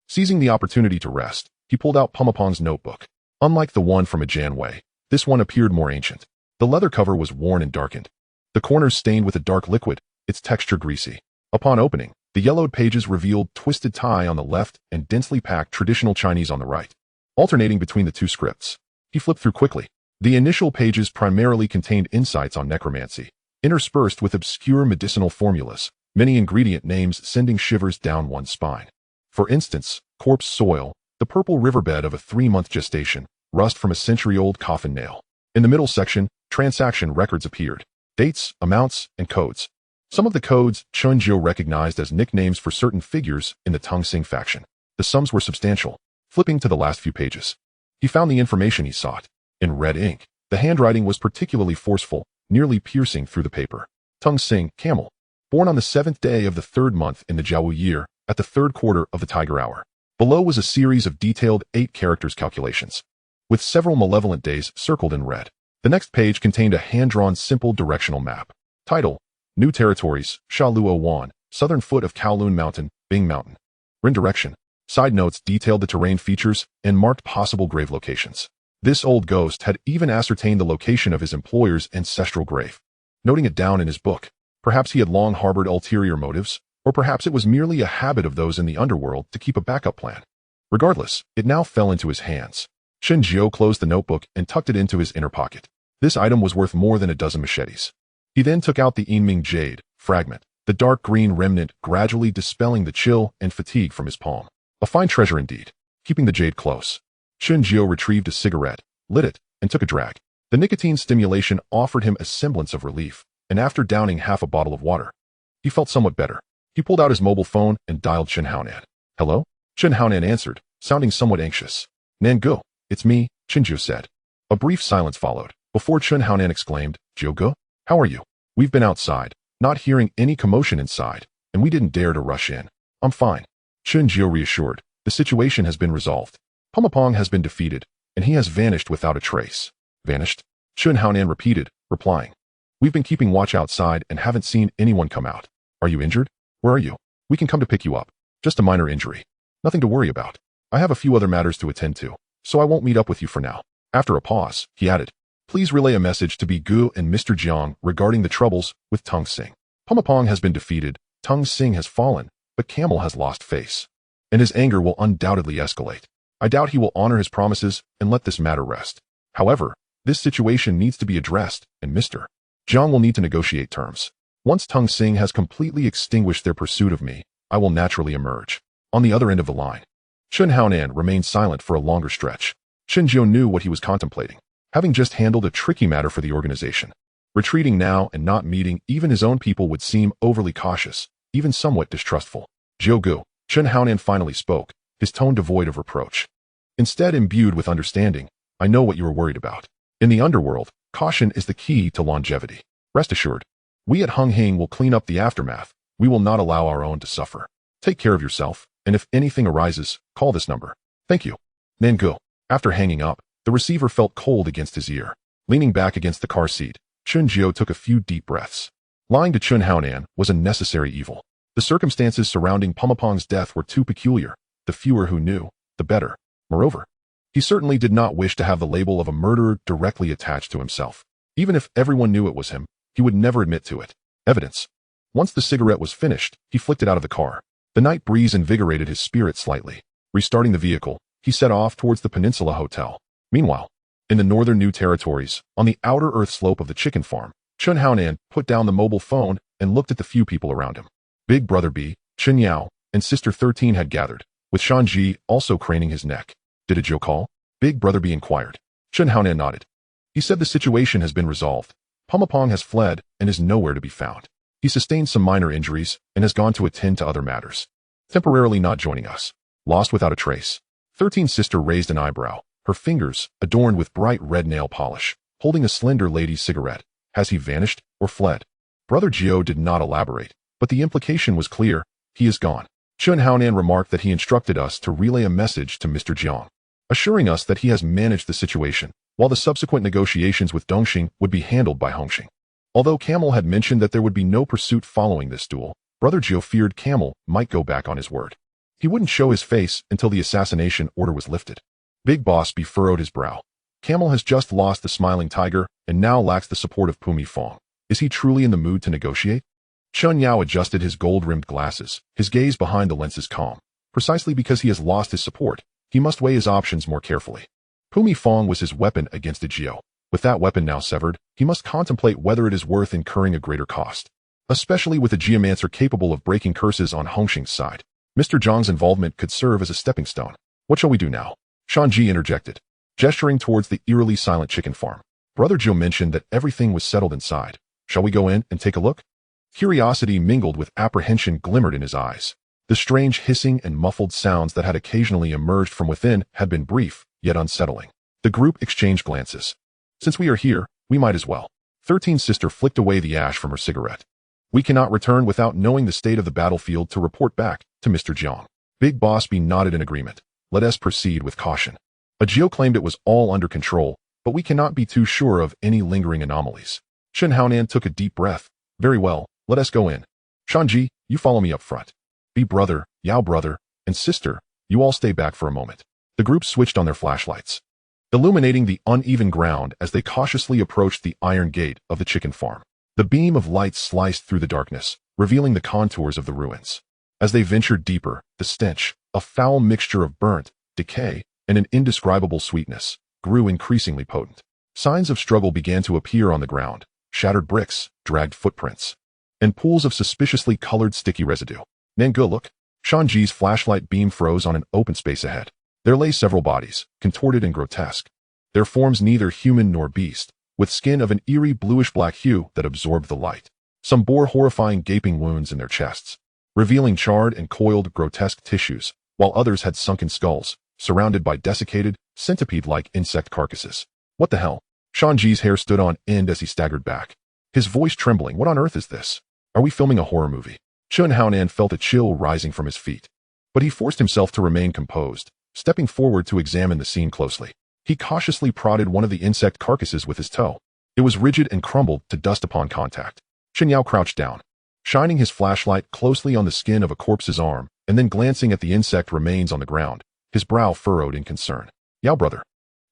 Speaker 1: Seizing the opportunity to rest, he pulled out Pumapong's notebook. Unlike the one from a Janwei, this one appeared more ancient. The leather cover was worn and darkened, the corners stained with a dark liquid, its texture greasy. Upon opening, the yellowed pages revealed twisted Thai on the left and densely packed traditional Chinese on the right, alternating between the two scripts. He flipped through quickly. The initial pages primarily contained insights on necromancy, interspersed with obscure medicinal formulas, many ingredient names sending shivers down one's spine. For instance, corpse soil, the purple riverbed of a 3-month gestation, rust from a century-old coffin nail. In the middle section, transaction records appeared. Dates, amounts, and codes. Some of the codes Chen Xuan recognized as nicknames for certain figures in the Tung Sing faction. The sums were substantial. Flipping to the last few pages, he found the information he sought. In red ink, the handwriting was particularly forceful, nearly piercing through the paper. Tung Sing, camel. Born on the 7th day of the 3rd month in the Jiao year, at the 3rd quarter of the Tiger Hour. Below was a series of detailed 8 characters calculations, with several malevolent days circled in red. The next page contained a hand-drawn simple directional map. Title: New Territories, Shaluo Wan, southern foot of Kowloon Mountain, Bing Mountain. Rin direction. Side notes detailed the terrain features and marked possible grave locations. This old ghost had even ascertained the location of his employer's ancestral grave, noting it down in his book. Perhaps he had long harbored ulterior motives, or perhaps it was merely a habit of those in the underworld to keep a backup plan. Regardless, it now fell into his hands. Chen Xuan closed the notebook and tucked it into his inner pocket. This item was worth more than a dozen machetes. He then took out the Yinming jade fragment, the dark green remnant gradually dispelling the chill and fatigue from his palm. A fine treasure indeed. Keeping the jade close, Chen Xuan retrieved a cigarette, lit it, and took a drag. The nicotine stimulation offered him a semblance of relief, and after downing half a bottle of water, he felt somewhat better. He pulled out his mobile phone and dialed Chen Xuan. Hello? Chen Xuan answered, sounding somewhat anxious. Nangu, it's me, Chen Xuan said. A brief silence followed, before Chen Xuan exclaimed, Jiuge, how are you? We've been outside, not hearing any commotion inside, and we didn't dare to rush in. I'm fine. Chen Xuan reassured, the situation has been resolved. Pumapong has been defeated, and he has vanished without a trace. Vanished? Chen Xuan repeated, replying. We've been keeping watch outside and haven't seen anyone come out. Are you injured? Where are you? We can come to pick you up. Just a minor injury. Nothing to worry about. I have a few other matters to attend to, so I won't meet up with you for now. After a pause, he added, please relay a message to Bi Gu and Mr. Jiang regarding the troubles with Tung Sing. Pumapong has been defeated, Tung Sing has fallen, but Camel has lost face, and his anger will undoubtedly escalate. I doubt he will honor his promises and let this matter rest. However, this situation needs to be addressed, and Mr. Jiang will need to negotiate terms. Once Tung Sing has completely extinguished their pursuit of me, I will naturally emerge. On the other end of the line, Chen Xuan remained silent for a longer stretch. Chen Xuan knew what he was contemplating, having just handled a tricky matter for the organization. Retreating now and not meeting even his own people would seem overly cautious, even somewhat distrustful. Jiuge, Chen Xuan finally spoke, his tone devoid of reproach. Instead imbued with understanding, I know what you are worried about. In the underworld, caution is the key to longevity. Rest assured, we at Hung Hing will clean up the aftermath. We will not allow our own to suffer. Take care of yourself, and if anything arises, call this number. Thank you. Nangu. After hanging up, the receiver felt cold against his ear. Leaning back against the car seat, Chen Xuan took a few deep breaths. Lying to Chen Xuan was a necessary evil. The circumstances surrounding Pumapong's death were too peculiar. The fewer who knew, the better. Moreover, he certainly did not wish to have the label of a murderer directly attached to himself. Even if everyone knew it was him, he would never admit to it. Evidence. Once the cigarette was finished, he flicked it out of the car. The night breeze invigorated his spirit slightly. Restarting the vehicle, he set off towards the Peninsula Hotel. Meanwhile, in the northern New Territories, on the outer earth slope of the chicken farm, Chen Xuan put down the mobile phone and looked at the few people around him. Big Brother B, Chen Yao, and Sister 13 had gathered, with Shanji also craning his neck. Did a Joe call? Big Brother B inquired. Chen Xuan nodded. He said the situation has been resolved. Pumapong has fled and is nowhere to be found. He sustained some minor injuries and has gone to attend to other matters. Temporarily not joining us. Lost without a trace. 13's sister raised an eyebrow, her fingers adorned with bright red nail polish, holding a slender lady's cigarette. Has he vanished or fled? Brother Gio did not elaborate, but the implication was clear. He is gone. Chen Xuan remarked that he instructed us to relay a message to Mr. Jiang, assuring us that he has managed the situation, while the subsequent negotiations with Dongxing would be handled by Hongxing. Although Camel had mentioned that there would be no pursuit following this duel, Brother Gio feared Camel might go back on his word. He wouldn't show his face until the assassination order was lifted. Big Boss furrowed his brow. Camel has just lost the smiling tiger and now lacks the support of Pumi Fong. Is he truly in the mood to negotiate? Chun Yao adjusted his gold-rimmed glasses, his gaze behind the lenses calm. Precisely because he has lost his support, he must weigh his options more carefully. Pumi Fong was his weapon against Gio. With that weapon now severed, he must contemplate whether it is worth incurring a greater cost. especially with a geomancer capable of breaking curses on Hongxing's side. Mr. Zhang's involvement could serve as a stepping stone. What shall we do now? Shanji interjected, gesturing towards the eerily silent chicken farm. Brother Jiu mentioned that everything was settled inside. Shall we go in and take a look? Curiosity mingled with apprehension glimmered in his eyes. The strange hissing and muffled sounds that had occasionally emerged from within had been brief, yet unsettling. The group exchanged glances. Since we are here, we might as well. 13's sister flicked away the ash from her cigarette. We cannot return without knowing the state of the battlefield to report back to Mr. Jiang. Big Boss B nodded in agreement. Let us proceed with caution. Agio claimed it was all under control, but we cannot be too sure of any lingering anomalies. Chen Haonan took a deep breath. Very well, let us go in. Shanji, you follow me up front. B brother, Yao brother, and sister, you all stay back for a moment. The group switched on their flashlights, illuminating the uneven ground as they cautiously approached the iron gate of the chicken farm. The beam of light sliced through the darkness, revealing the contours of the ruins. As they ventured deeper, the stench, a foul mixture of burnt, decay, and an indescribable sweetness, grew increasingly potent. Signs of struggle began to appear on the ground, shattered bricks, dragged footprints, and pools of suspiciously colored sticky residue. Nangu, look. Shanji's flashlight beam froze on an open space ahead. There lay several bodies, contorted and grotesque. Their forms neither human nor beast, with skin of an eerie bluish-black hue that absorbed the light. Some bore horrifying gaping wounds in their chests, revealing charred and coiled grotesque tissues, while others had sunken skulls, surrounded by desiccated, centipede-like insect carcasses. What the hell? Shanji's hair stood on end as he staggered back, his voice trembling. What on earth is this? Are we filming a horror movie? Chen Haonan felt a chill rising from his feet, but he forced himself to remain composed, stepping forward to examine the scene closely. He cautiously prodded one of the insect carcasses with his toe. It was rigid and crumbled to dust upon contact. Chen Yao crouched down, shining his flashlight closely on the skin of a corpse's arm, and then glancing at the insect remains on the ground, his brow furrowed in concern. Yao brother,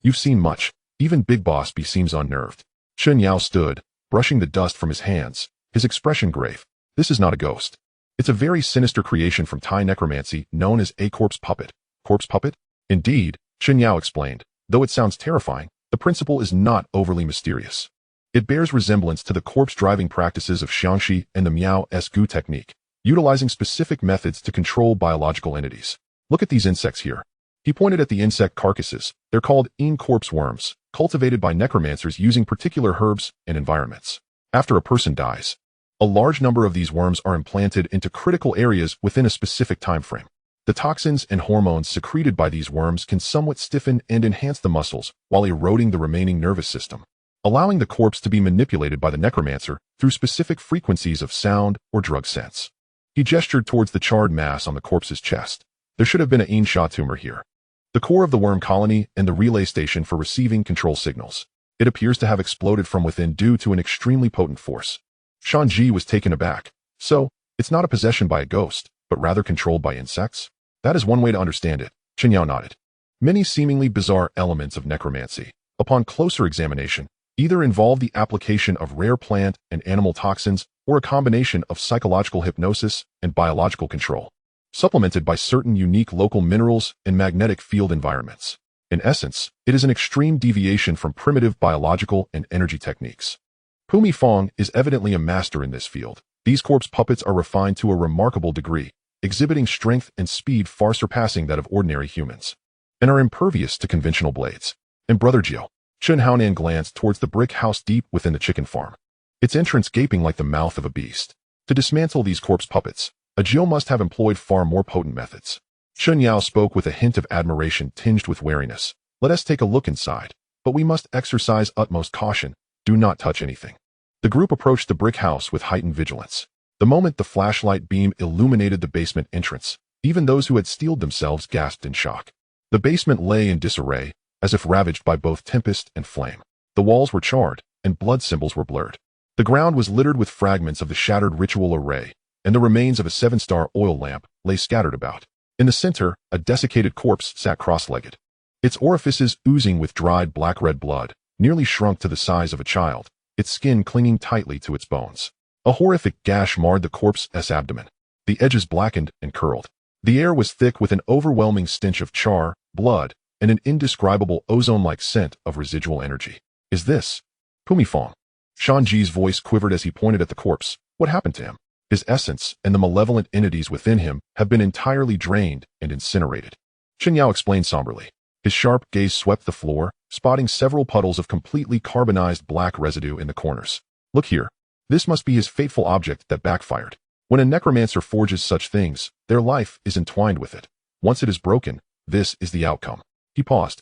Speaker 1: you've seen much. Even Big Boss B seems unnerved. Chen Yao stood, brushing the dust from his hands, his expression grave. This is not a ghost. It's a very sinister creation from Thai necromancy known as a corpse puppet. Corpse puppet? Indeed, Chen Yao explained. Though it sounds terrifying, the principle is not overly mysterious. It bears resemblance to the corpse-driving practices of Xiangxi and the Miao-S Gu technique, utilizing specific methods to control biological entities. Look at these insects here. He pointed at the insect carcasses. They're called corpse worms, cultivated by necromancers using particular herbs and environments. After a person dies, a large number of these worms are implanted into critical areas within a specific time frame. The toxins and hormones secreted by these worms can somewhat stiffen and enhance the muscles while eroding the remaining nervous system, allowing the corpse to be manipulated by the necromancer through specific frequencies of sound or drug sense. He gestured towards the charred mass on the corpse's chest. There should have been a Sha tumor here, the core of the worm colony and the relay station for receiving control signals. It appears to have exploded from within due to an extremely potent force. Shanji was taken aback. So, it's not a possession by a ghost, but rather controlled by insects? That is one way to understand it. Chen Yao nodded. Many seemingly bizarre elements of necromancy, upon closer examination, either involve the application of rare plant and animal toxins or a combination of psychological hypnosis and biological control, supplemented by certain unique local minerals and magnetic field environments. In essence, it is an extreme deviation from primitive biological and energy techniques. Pumi Fong is evidently a master in this field. These corpse puppets are refined to a remarkable degree, exhibiting strength and speed far surpassing that of ordinary humans, and are impervious to conventional blades. And Brother Jiu, Chen Haonan glanced towards the brick house deep within the chicken farm, its entrance gaping like the mouth of a beast. To dismantle these corpse puppets, a Jiu must have employed far more potent methods. Chen Yao spoke with a hint of admiration tinged with wariness. Let us take a look inside, but we must exercise utmost caution. Do not touch anything. The group approached the brick house with heightened vigilance. The moment the flashlight beam illuminated the basement entrance, even those who had steeled themselves gasped in shock. The basement lay in disarray, as if ravaged by both tempest and flame. The walls were charred, and blood symbols were blurred. The ground was littered with fragments of the shattered ritual array, and the remains of a 7-star oil lamp lay scattered about. In the center, a desiccated corpse sat cross-legged, its orifices oozing with dried black-red blood, nearly shrunk to the size of a child, its skin clinging tightly to its bones. A horrific gash marred the corpse's abdomen. The edges blackened and curled. The air was thick with an overwhelming stench of char, blood, and an indescribable ozone-like scent of residual energy. Is this Pumi Fong? Shanji's voice quivered as he pointed at the corpse. What happened to him? His essence and the malevolent entities within him have been entirely drained and incinerated. Chen Yao explained somberly. His sharp gaze swept the floor, spotting several puddles of completely carbonized black residue in the corners. Look here. This must be his fateful object that backfired. When a necromancer forges such things, their life is entwined with it. Once it is broken, this is the outcome. He paused.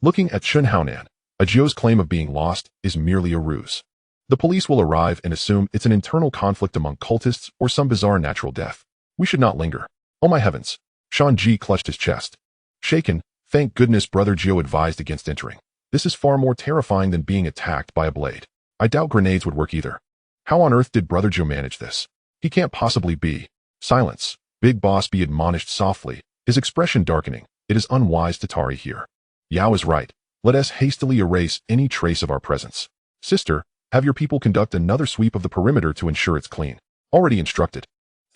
Speaker 1: Looking at Chen Xuan, Ajio's claim of being lost is merely a ruse. The police will arrive and assume it's an internal conflict among cultists or some bizarre natural death. We should not linger. Oh my heavens. Shan Ji clutched his chest. Shaken, thank goodness Brother Jio advised against entering. This is far more terrifying than being attacked by a blade. I doubt grenades would work either. How on earth did Brother Jio manage this? He can't possibly be. Silence. Big Boss B admonished softly, his expression darkening. It is unwise to tarry here. Yao is right. Let us hastily erase any trace of our presence. Sister, have your people conduct another sweep of the perimeter to ensure it's clean. Already instructed.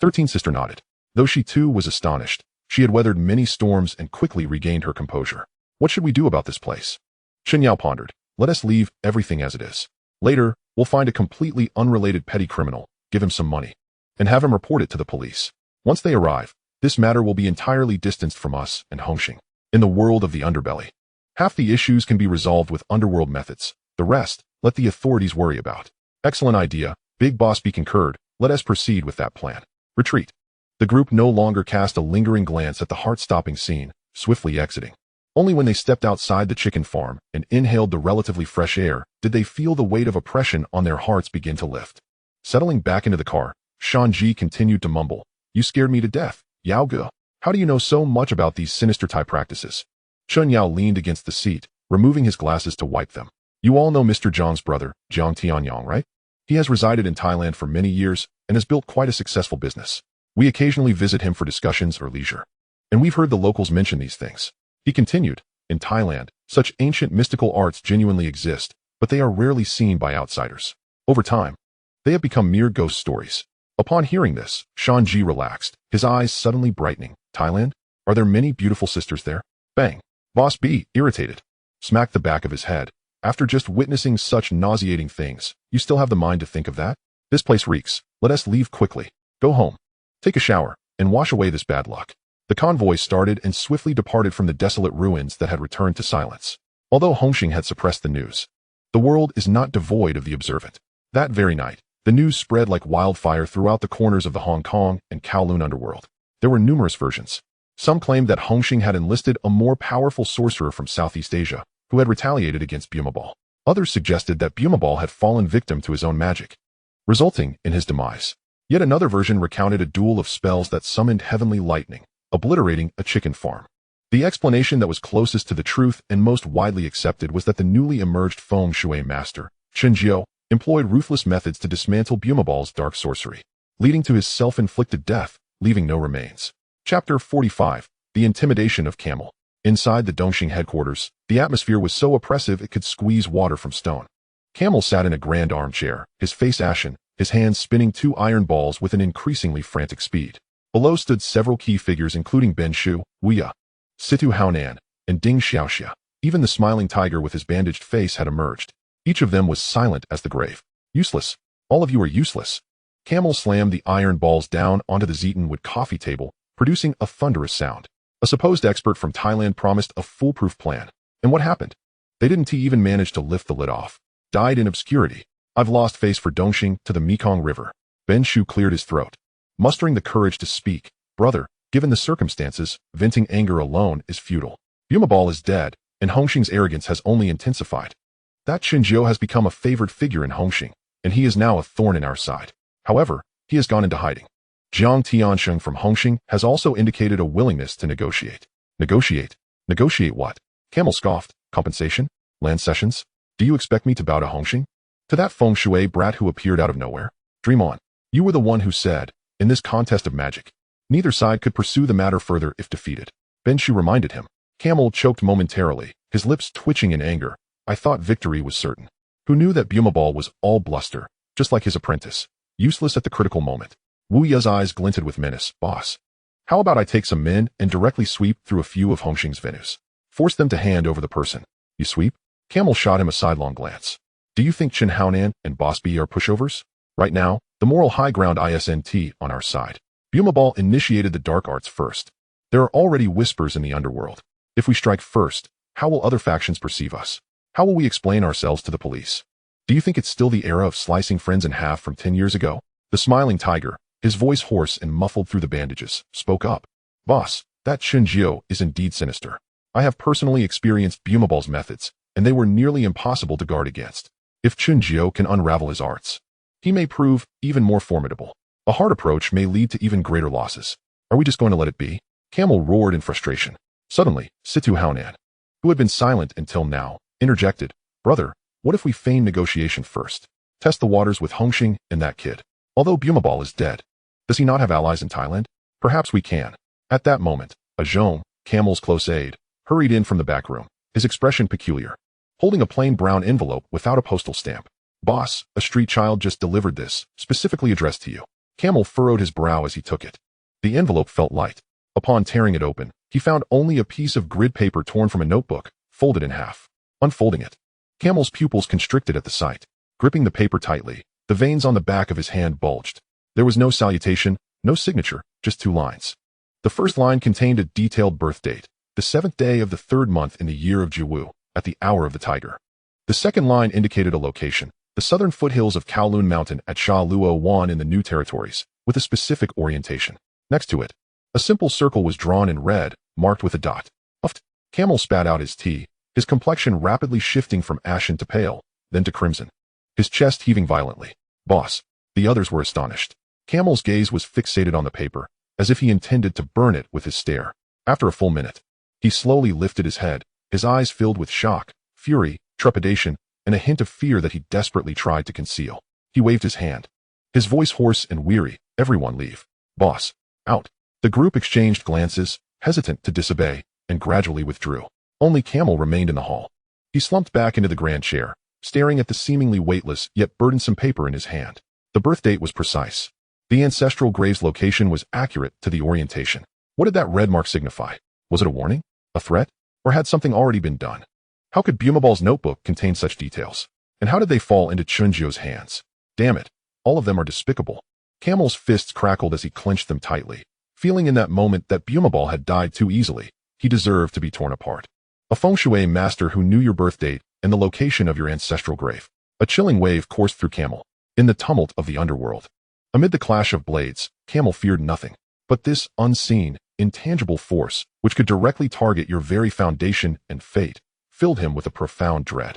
Speaker 1: 13 Sister nodded. Though she too was astonished, she had weathered many storms and quickly regained her composure. What should we do about this place? Chen Yao pondered. Let us leave everything as it is. Later, we'll find a completely unrelated petty criminal, give him some money, and have him report it to the police. Once they arrive, this matter will be entirely distanced from us and Hongxing. In the world of the underbelly, half the issues can be resolved with underworld methods. The rest, let the authorities worry about. Excellent idea. Big Boss B concurred. Let us proceed with that plan. Retreat. The group no longer cast a lingering glance at the heart-stopping scene, swiftly exiting. Only when they stepped outside the chicken farm and inhaled the relatively fresh air did they feel the weight of oppression on their hearts begin to lift. Settling back into the car, Shan Ji continued to mumble. You scared me to death, Yao Ge. How do you know so much about these sinister Thai practices? Chen Yao leaned against the seat, removing his glasses to wipe them. You all know Mr. Zhang's brother, Jiang Tianyang, right? He has resided in Thailand for many years and has built quite a successful business. We occasionally visit him for discussions or leisure. And we've heard the locals mention these things. He continued, in Thailand, such ancient mystical arts genuinely exist, but they are rarely seen by outsiders. Over time, they have become mere ghost stories. Upon hearing this, Shan Ji relaxed, his eyes suddenly brightening. Thailand? Are there many beautiful sisters there? Bang. Boss B, irritated, smacked the back of his head. After just witnessing such nauseating things, you still have the mind to think of that? This place reeks. Let us leave quickly. Go home. Take a shower, and wash away this bad luck. The convoy started and swiftly departed from the desolate ruins that had returned to silence. Although Hongxing had suppressed the news, the world is not devoid of the observant. That very night, the news spread like wildfire throughout the corners of the Hong Kong and Kowloon underworld. There were numerous versions. Some claimed that Hongxing had enlisted a more powerful sorcerer from Southeast Asia, who had retaliated against Bumabal. Others suggested that Bumabal had fallen victim to his own magic, resulting in his demise. Yet another version recounted a duel of spells that summoned heavenly lightning, obliterating a chicken farm. The explanation that was closest to the truth and most widely accepted was that the newly emerged Feng Shui master, Chen Jiao, employed ruthless methods to dismantle Bumabal's dark sorcery, leading to his self-inflicted death, leaving no remains. Chapter 45. The Intimidation of Camel. Inside the Dongxing headquarters, the atmosphere was so oppressive it could squeeze water from stone. Camel sat in a grand armchair, his face ashen, his hands spinning 2 iron balls with an increasingly frantic speed. Below stood several key figures including Ben Shu, Wu Ya, Situ Haonan, and Ding Xiaoxia. Even the smiling tiger with his bandaged face had emerged. Each of them was silent as the grave. Useless. All of you are useless. Camel slammed the iron balls down onto the Zeaton-wood coffee table, producing a thunderous sound. A supposed expert from Thailand promised a foolproof plan. And what happened? They didn't even manage to lift the lid off. Died in obscurity. I've lost face for Dongxing to the Mekong River. Ben Shu cleared his throat, mustering the courage to speak. Brother, given the circumstances, venting anger alone is futile. Bumabal is dead, and Hongxing's arrogance has only intensified. That Chen Jiao has become a favored figure in Hongxing, and he is now a thorn in our side. However, he has gone into hiding. Jiang Tiansheng from Hongxing has also indicated a willingness to negotiate. Negotiate? Negotiate what? Camel scoffed. Compensation? Land cessions? Do you expect me to bow to Hongxing? To that Feng Shui brat who appeared out of nowhere? Dream on. You were the one who said, in this contest of magic, neither side could pursue the matter further if defeated. Ben Shu reminded him. Camel choked momentarily, his lips twitching in anger. I thought victory was certain. Who knew that Bumabal was all bluster, just like his apprentice, useless at the critical moment. Wu Ya's eyes glinted with menace. Boss, how about I take some men and directly sweep through a few of Hongxing's venues? Force them to hand over the person. You sweep? Camel shot him a sidelong glance. Do you think Chen Haonan and Boss B are pushovers? Right now, The moral high ground isn't on our side. Bumabal initiated the dark arts first. There are already whispers in the underworld. If we strike first, how will other factions perceive us? How will we explain ourselves to the police? Do you think it's still the era of slicing friends in half from 10 years ago? The smiling tiger, his voice hoarse and muffled through the bandages, spoke up. Boss, that Chen Jiao is indeed sinister. I have personally experienced Bumabal's methods, and they were nearly impossible to guard against. If Chen Jiao can unravel his arts, he may prove even more formidable. A hard approach may lead to even greater losses. Are we just going to let it be? Camel roared in frustration. Suddenly, Situ Haonan, who had been silent until now, interjected. Brother, what if we feign negotiation first? Test the waters with Hongxing and that kid. Although Bumabal is dead, does he not have allies in Thailand? Perhaps we can. At that moment, a Zhong, Camel's close aide, hurried in from the back room, his expression peculiar, holding a plain brown envelope without a postal stamp. Boss, a street child just delivered this, specifically addressed to you. Camel furrowed his brow as he took it. The envelope felt light. Upon tearing it open, he found only a piece of grid paper torn from a notebook, folded in half. Unfolding it, Camel's pupils constricted at the sight. Gripping the paper tightly, the veins on the back of his hand bulged. There was no salutation, no signature, just 2 lines. The first line contained a detailed birth date, the 7th day of the 3rd month in the year of Jiwu, at the hour of the tiger. The second line indicated a location, the southern foothills of Kowloon Mountain at Sha Luo Wan in the New Territories, with a specific orientation. Next to it, a simple circle was drawn in red, marked with a dot. Puffed. Camel spat out his tea, his complexion rapidly shifting from ashen to pale, then to crimson. His chest heaving violently. Boss. The others were astonished. Camel's gaze was fixated on the paper, as if he intended to burn it with his stare. After a full minute, he slowly lifted his head, his eyes filled with shock, fury, trepidation, and a hint of fear that he desperately tried to conceal. He waved his hand. His voice hoarse and weary. Everyone leave. Boss. Out. The group exchanged glances, hesitant to disobey, and gradually withdrew. Only Camel remained in the hall. He slumped back into the grand chair, staring at the seemingly weightless yet burdensome paper in his hand. The birth date was precise. The ancestral grave's location was accurate to the orientation. What did that red mark signify? Was it a warning? A threat? Or had something already been done? How could Bumabal's notebook contain such details? And how did they fall into Chen Jiao's hands? Damn it. All of them are despicable. Camel's fists crackled as he clenched them tightly, feeling in that moment that Bumabal had died too easily. He deserved to be torn apart. A Feng Shui master who knew your birth date and the location of your ancestral grave. A chilling wave coursed through Camel. In the tumult of the underworld, amid the clash of blades, Camel feared nothing but this unseen, intangible force, which could directly target your very foundation and fate, filled him with a profound dread.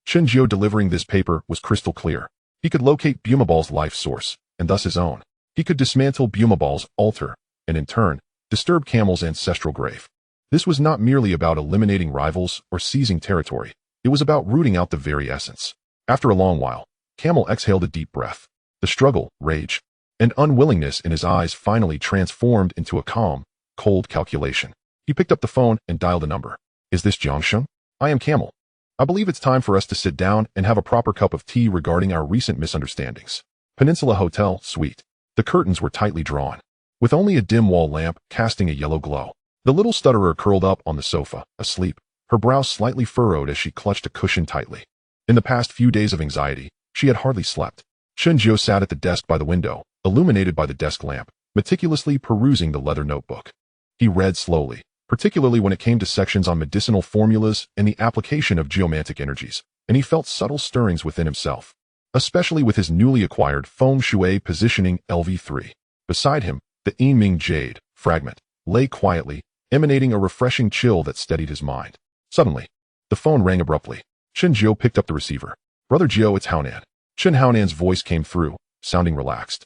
Speaker 1: Chen Jiao delivering this paper was crystal clear. He could locate Bumabal's life source, and thus his own. He could dismantle Bumabal's altar, and in turn, disturb Camel's ancestral grave. This was not merely about eliminating rivals or seizing territory. It was about rooting out the very essence. After a long while, Camel exhaled a deep breath. The struggle, rage, and unwillingness in his eyes finally transformed into a calm, cold calculation. He picked up the phone and dialed a number. Is this Jiangsheng? I am Camel. I believe it's time for us to sit down and have a proper cup of tea regarding our recent misunderstandings. Peninsula Hotel, Suite. The curtains were tightly drawn, with only a dim wall lamp casting a yellow glow. The little stutterer curled up on the sofa, asleep, her brow slightly furrowed as she clutched a cushion tightly. In the past few days of anxiety, she had hardly slept. Chen Jiao sat at the desk by the window, illuminated by the desk lamp, meticulously perusing the leather notebook. He read slowly, particularly when it came to sections on medicinal formulas and the application of geomantic energies, and he felt subtle stirrings within himself, especially with his newly acquired Feng Shui positioning LV3. Beside him, the Yinming Jade fragment lay quietly, emanating a refreshing chill that steadied his mind. Suddenly, the phone rang abruptly. Chen Jiao picked up the receiver. Brother Jiao, it's Haonan. Chen Haonan's voice came through, sounding relaxed.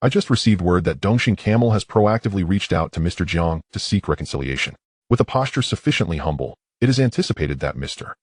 Speaker 1: I just received word that Dongxing Camel has proactively reached out to Mr. Jiang to seek reconciliation. With a posture sufficiently humble, it is anticipated that Mr.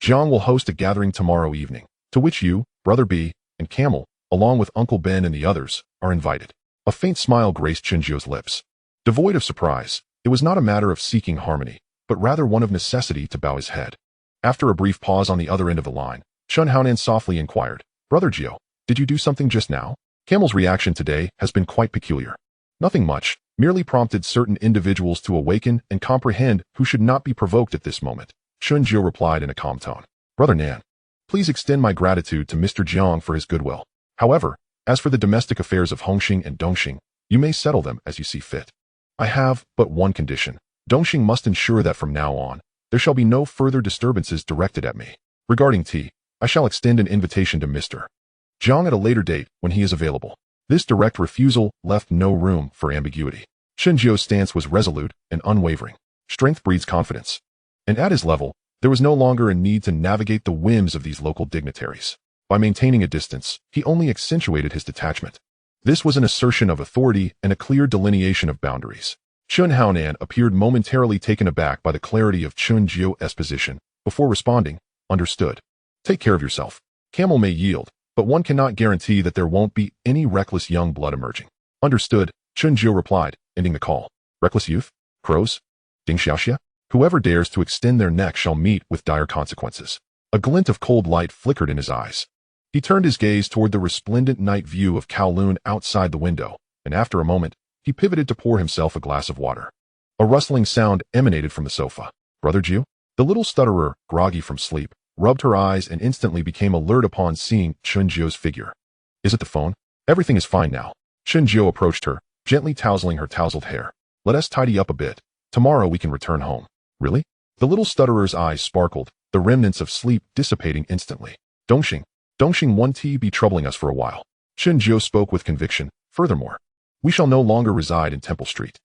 Speaker 1: Jiang will host a gathering tomorrow evening, to which you, Brother B, and Camel, along with Uncle Ben and the others, are invited. A faint smile graced Chen Jiao's lips. Devoid of surprise, it was not a matter of seeking harmony, but rather one of necessity to bow his head. After a brief pause on the other end of the line, Chen Haonan softly inquired, Brother Jiao, did you do something just now? Camel's reaction today has been quite peculiar. Nothing much, merely prompted certain individuals to awaken and comprehend who should not be provoked at this moment. Chen Jiao replied in a calm tone. Brother Nan, please extend my gratitude to Mr. Jiang for his goodwill. However, As for the domestic affairs of Hongxing and Dongxing, you may settle them as you see fit. I have but one condition. Dongxing must ensure that from now on, there shall be no further disturbances directed at me. Regarding tea, I shall extend an invitation to Mr. Jiang at a later date when he is available. This direct refusal left no room for ambiguity. Chen Jiu's stance was resolute and unwavering. Strength breeds confidence. And at his level, there was no longer a need to navigate the whims of these local dignitaries. By maintaining a distance, he only accentuated his detachment. This was an assertion of authority and a clear delineation of boundaries. Chen Haonan appeared momentarily taken aback by the clarity of Chen Jiu's position, before responding, "Understood. Take care of yourself. Camel may yield, but one cannot guarantee that there won't be any reckless young blood emerging." "Understood," Chen Jiu replied, ending the call. "Reckless youth? Crows? Ding Xiaoxia? Whoever dares to extend their neck shall meet with dire consequences." A glint of cold light flickered in his eyes. He turned his gaze toward the resplendent night view of Kowloon outside the window, and after a moment, he pivoted to pour himself a glass of water. A rustling sound emanated from the sofa. "Brother Jiu?" The little stutterer, groggy from sleep, rubbed her eyes and instantly became alert upon seeing Chen Jiu's figure. "Is it the phone?" "Everything is fine now." Chen Jiu approached her, gently touseling her tousled hair. "Let us tidy up a bit. Tomorrow we can return home." "Really?" The little stutterer's eyes sparkled, the remnants of sleep dissipating instantly. Dongxing won't be troubling us for a while." Chen Jiu spoke with conviction. "Furthermore, we shall no longer reside in Temple Street.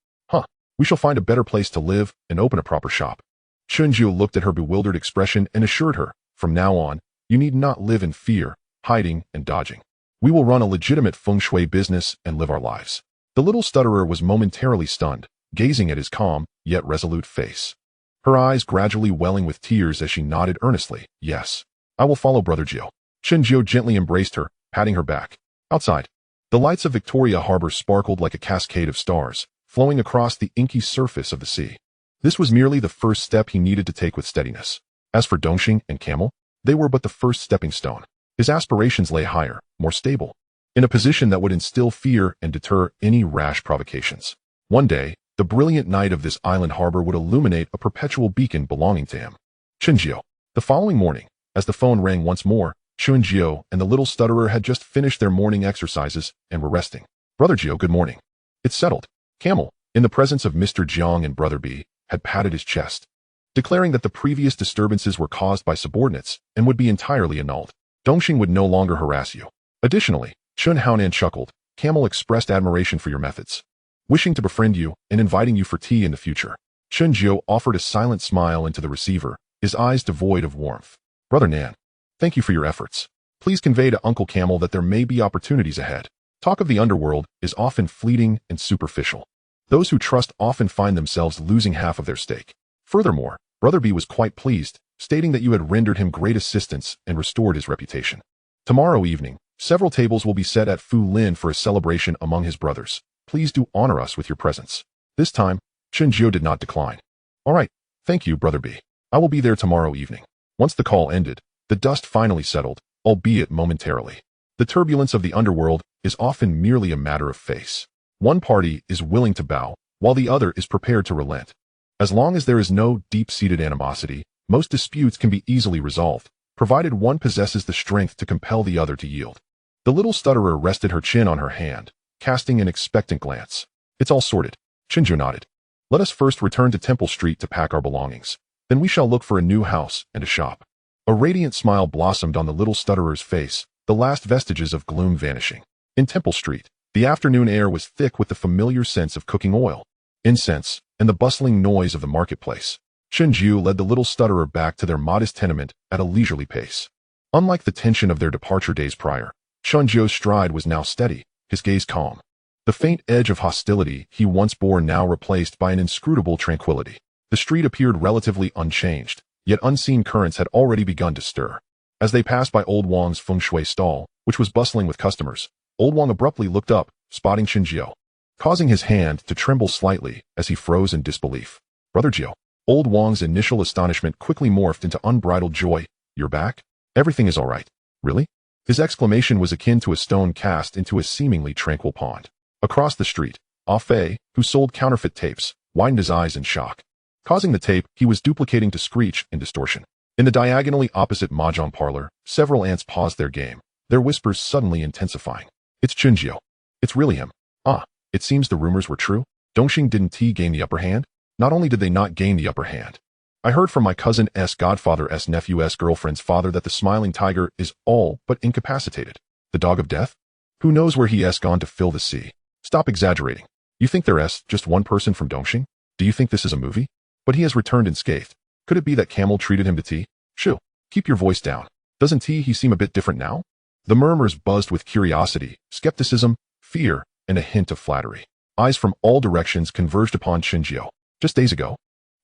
Speaker 1: We shall find a better place to live and open a proper shop." Chen Jiu looked at her bewildered expression and assured her, "From now on, you need not live in fear, hiding, and dodging. We will run a legitimate feng shui business and live our lives." The little stutterer was momentarily stunned, gazing at his calm, yet resolute face. Her eyes gradually welling with tears as she nodded earnestly, "Yes, I will follow Brother Jiu." Chen Jiu gently embraced her, patting her back. Outside, the lights of Victoria Harbor sparkled like a cascade of stars, flowing across the inky surface of the sea. This was merely the first step he needed to take with steadiness. As for Dongxing and Camel, they were but the first stepping stone. His aspirations lay higher, more stable, in a position that would instill fear and deter any rash provocations. One day, the brilliant night of this island harbor would illuminate a perpetual beacon belonging to him. Chen Jiu. The following morning, as the phone rang once more, Chen Jiu and the little stutterer had just finished their morning exercises and were resting. "Brother Jiu, good morning." "It's settled." Camel, in the presence of Mr. Jiang and Brother B, had patted his chest, declaring that the previous disturbances were caused by subordinates and would be entirely annulled. "Dongxing would no longer harass you." Additionally, Chen Haonan chuckled. "Camel expressed admiration for your methods, wishing to befriend you and inviting you for tea in the future." Chen Jiu offered a silent smile into the receiver, his eyes devoid of warmth. "Brother Nan, thank you for your efforts. Please convey to Uncle Camel that there may be opportunities ahead. Talk of the underworld is often fleeting and superficial. Those who trust often find themselves losing half of their stake." Furthermore, Brother B was quite pleased, stating that you had rendered him great assistance and restored his reputation. "Tomorrow evening, several tables will be set at Fu Lin for a celebration among his brothers. Please do honor us with your presence." This time, Chen Jiu did not decline. "All right, thank you, Brother B. I will be there tomorrow evening." Once the call ended, the dust finally settled, albeit momentarily. The turbulence of the underworld is often merely a matter of face. One party is willing to bow, while the other is prepared to relent. As long as there is no deep-seated animosity, most disputes can be easily resolved, provided one possesses the strength to compel the other to yield. The little stutterer rested her chin on her hand, casting an expectant glance. "It's all sorted." Chen Jiu nodded. "Let us first return to Temple Street to pack our belongings. Then we shall look for a new house and a shop." A radiant smile blossomed on the little stutterer's face, the last vestiges of gloom vanishing. In Temple Street, the afternoon air was thick with the familiar scents of cooking oil, incense, and the bustling noise of the marketplace. Chen Jiu led the little stutterer back to their modest tenement at a leisurely pace. Unlike the tension of their departure days prior, Chen Jiu's stride was now steady, his gaze calm. The faint edge of hostility he once bore now replaced by an inscrutable tranquility. The street appeared relatively unchanged, yet unseen currents had already begun to stir. As they passed by Old Wang's feng shui stall, which was bustling with customers, Old Wang abruptly looked up, spotting Chen Jiu, causing his hand to tremble slightly as he froze in disbelief. "Brother Jiu." Old Wang's initial astonishment quickly morphed into unbridled joy. "You're back? Everything is all right." "Really?" His exclamation was akin to a stone cast into a seemingly tranquil pond. Across the street, Ah Fei, who sold counterfeit tapes, widened his eyes in shock. Causing the tape he was duplicating to screech in distortion. In the diagonally opposite mahjong parlor, several ants paused their game, their whispers suddenly intensifying. It's Chen Jiao. It's really him. Ah, it seems the rumors were true. Dongxing didn't gain the upper hand? Not only did they not gain the upper hand, I heard from my cousin's godfather's nephew's girlfriend's father that the smiling tiger is all but incapacitated. The dog of death? Who knows where he has gone to fill the sea? Stop exaggerating. You think there's just one person from Dongxing? Do you think this is a movie? But he has returned unscathed. Could it be that Camel treated him to tea? Shoo, keep your voice down. Doesn't he seem a bit different now? The murmurs buzzed with curiosity, skepticism, fear, and a hint of flattery. Eyes from all directions converged upon Chen Jiao. Just days ago,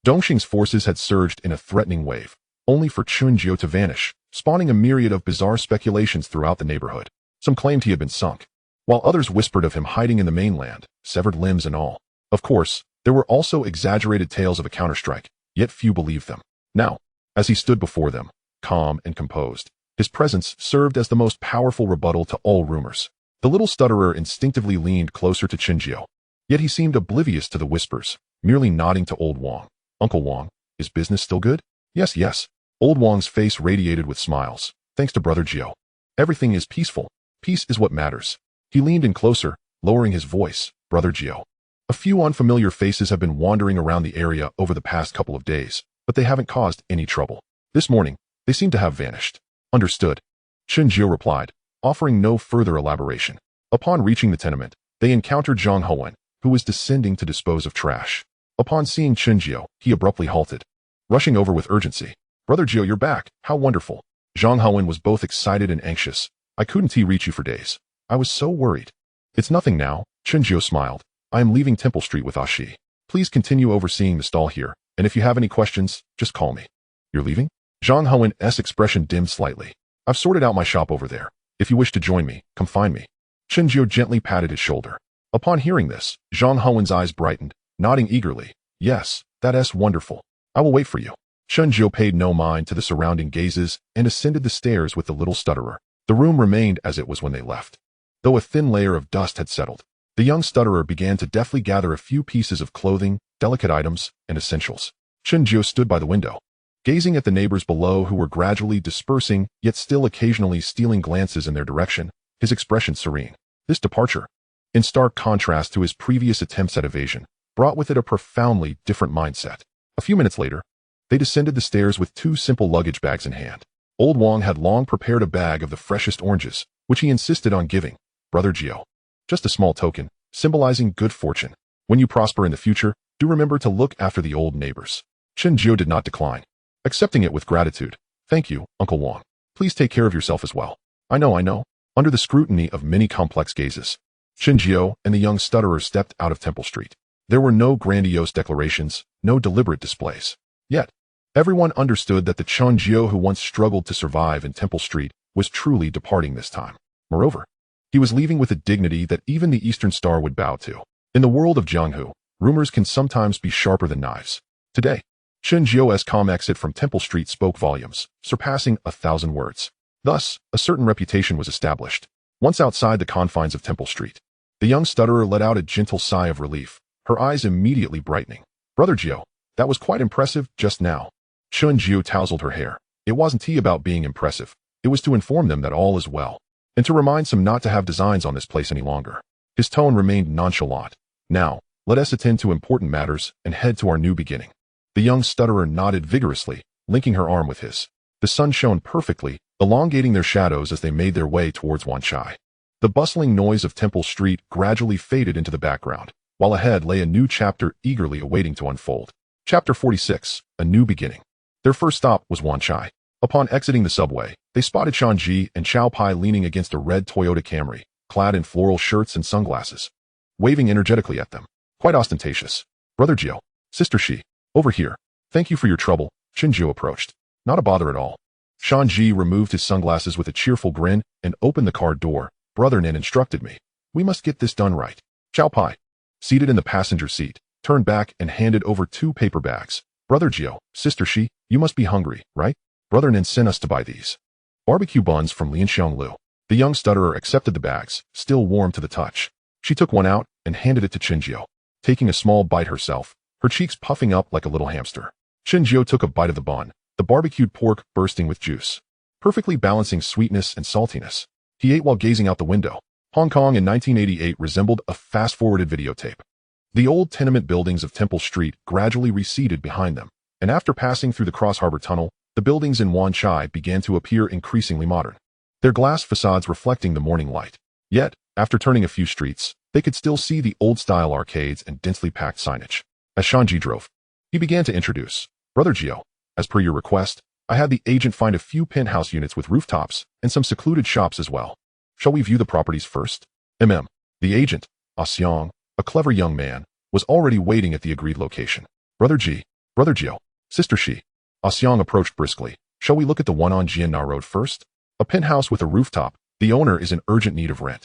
Speaker 1: Dongxing's forces had surged in a threatening wave, only for Chen Jiao to vanish, spawning a myriad of bizarre speculations throughout the neighborhood. Some claimed he had been sunk, while others whispered of him hiding in the mainland, severed limbs and all. Of course, there were also exaggerated tales of a counterstrike, yet few believed them. Now, as he stood before them, calm and composed, his presence served as the most powerful rebuttal to all rumors. The little stutterer instinctively leaned closer to Chen Jiao, yet he seemed oblivious to the whispers, merely nodding to old Wang. Uncle Wang, is business still good? Yes, yes. Old Wang's face radiated with smiles. Thanks to Brother Jiao. Everything is peaceful. Peace is what matters. He leaned in closer, lowering his voice. Brother Jiao. A few unfamiliar faces have been wandering around the area over the past couple of days, but they haven't caused any trouble. This morning, they seem to have vanished. Understood. Chen Jiao replied, offering no further elaboration. Upon reaching the tenement, they encountered Zhang Houwen, who was descending to dispose of trash. Upon seeing Chen Jiao, he abruptly halted, rushing over with urgency. Brother Jiao, you're back. How wonderful. Zhang Houwen was both excited and anxious. I couldn't reach you for days. I was so worried. It's nothing now, Chen Jiao smiled. I am leaving Temple Street with Ashi. Please continue overseeing the stall here, and if you have any questions, just call me. You're leaving? Zhang Houwen's expression dimmed slightly. I've sorted out my shop over there. If you wish to join me, come find me. Chen Jiao gently patted his shoulder. Upon hearing this, Zhang Houwen's eyes brightened, nodding eagerly. Yes, that's wonderful. I will wait for you. Chen Jiao paid no mind to the surrounding gazes and ascended the stairs with the little stutterer. The room remained as it was when they left. Though a thin layer of dust had settled, the young stutterer began to deftly gather a few pieces of clothing, delicate items, and essentials. Chen Jiao stood by the window, gazing at the neighbors below who were gradually dispersing, yet still occasionally stealing glances in their direction, his expression serene. This departure, in stark contrast to his previous attempts at evasion, brought with it a profoundly different mindset. A few minutes later, they descended the stairs with 2 simple luggage bags in hand. Old Wang had long prepared a bag of the freshest oranges, which he insisted on giving Brother Jiao. Just a small token, symbolizing good fortune. When you prosper in the future, do remember to look after the old neighbors. Chen Jiao did not decline, accepting it with gratitude. Thank you, Uncle Wang. Please take care of yourself as well. I know. Under the scrutiny of many complex gazes, Chen Jiao and the young stutterer stepped out of Temple Street. There were no grandiose declarations, no deliberate displays. Yet, everyone understood that the Chen Jiao who once struggled to survive in Temple Street was truly departing this time. Moreover, he was leaving with a dignity that even the Eastern Star would bow to. In the world of Jianghu, rumors can sometimes be sharper than knives. Today, Chen Jiao's calm exit from Temple Street spoke volumes, surpassing 1,000 words. Thus, a certain reputation was established. Once outside the confines of Temple Street, the young stutterer let out a gentle sigh of relief, her eyes immediately brightening. Brother Jiao, that was quite impressive just now. Chen Jiao tousled her hair. It wasn't about being impressive. It was to inform them that all is well, and to remind some not to have designs on this place any longer. His tone remained nonchalant. Now, let us attend to important matters and head to our new beginning. The young stutterer nodded vigorously, linking her arm with his. The sun shone perfectly, elongating their shadows as they made their way towards Wanchai. The bustling noise of Temple Street gradually faded into the background, while ahead lay a new chapter eagerly awaiting to unfold. Chapter 46, A New Beginning. Their first stop was Wanchai. Upon exiting the subway, they spotted Shanji and Xiao Pai leaning against a red Toyota Camry, clad in floral shirts and sunglasses, waving energetically at them. Quite ostentatious. Brother Jiao, Sister Shi, over here. Thank you for your trouble. Chen Jiao approached. Not a bother at all. Shanji removed his sunglasses with a cheerful grin and opened the car door. Brother Nin instructed me. We must get this done right. Xiao Pai, seated in the passenger seat, turned back and handed over 2 paper bags. Brother Jiao, Sister Shi, you must be hungry, right? Brother Nin sent us to buy these barbecue buns from Lianxianglu. The young stutterer accepted the bags, still warm to the touch. She took one out and handed it to Chen Jiao, taking a small bite herself, her cheeks puffing up like a little hamster. Chen Jiao took a bite of the bun, the barbecued pork bursting with juice, perfectly balancing sweetness and saltiness. He ate while gazing out the window, Hong Kong in 1988 resembled a fast-forwarded videotape. The old tenement buildings of Temple Street gradually receded behind them, and after passing through the Cross Harbor Tunnel, the buildings in Wan Chai began to appear increasingly modern, their glass facades reflecting the morning light. Yet, after turning a few streets, they could still see the old-style arcades and densely packed signage. As Shanji drove, he began to introduce, "Brother Gio, as per your request, I had the agent find a few penthouse units with rooftops and some secluded shops as well. Shall we view the properties first?" The agent, Xiang, a clever young man, was already waiting at the agreed location. Brother Gio, Sister Shi. Xiang approached briskly. "Shall we look at the one on Jianna Road first? A penthouse with a rooftop. The owner is in urgent need of rent,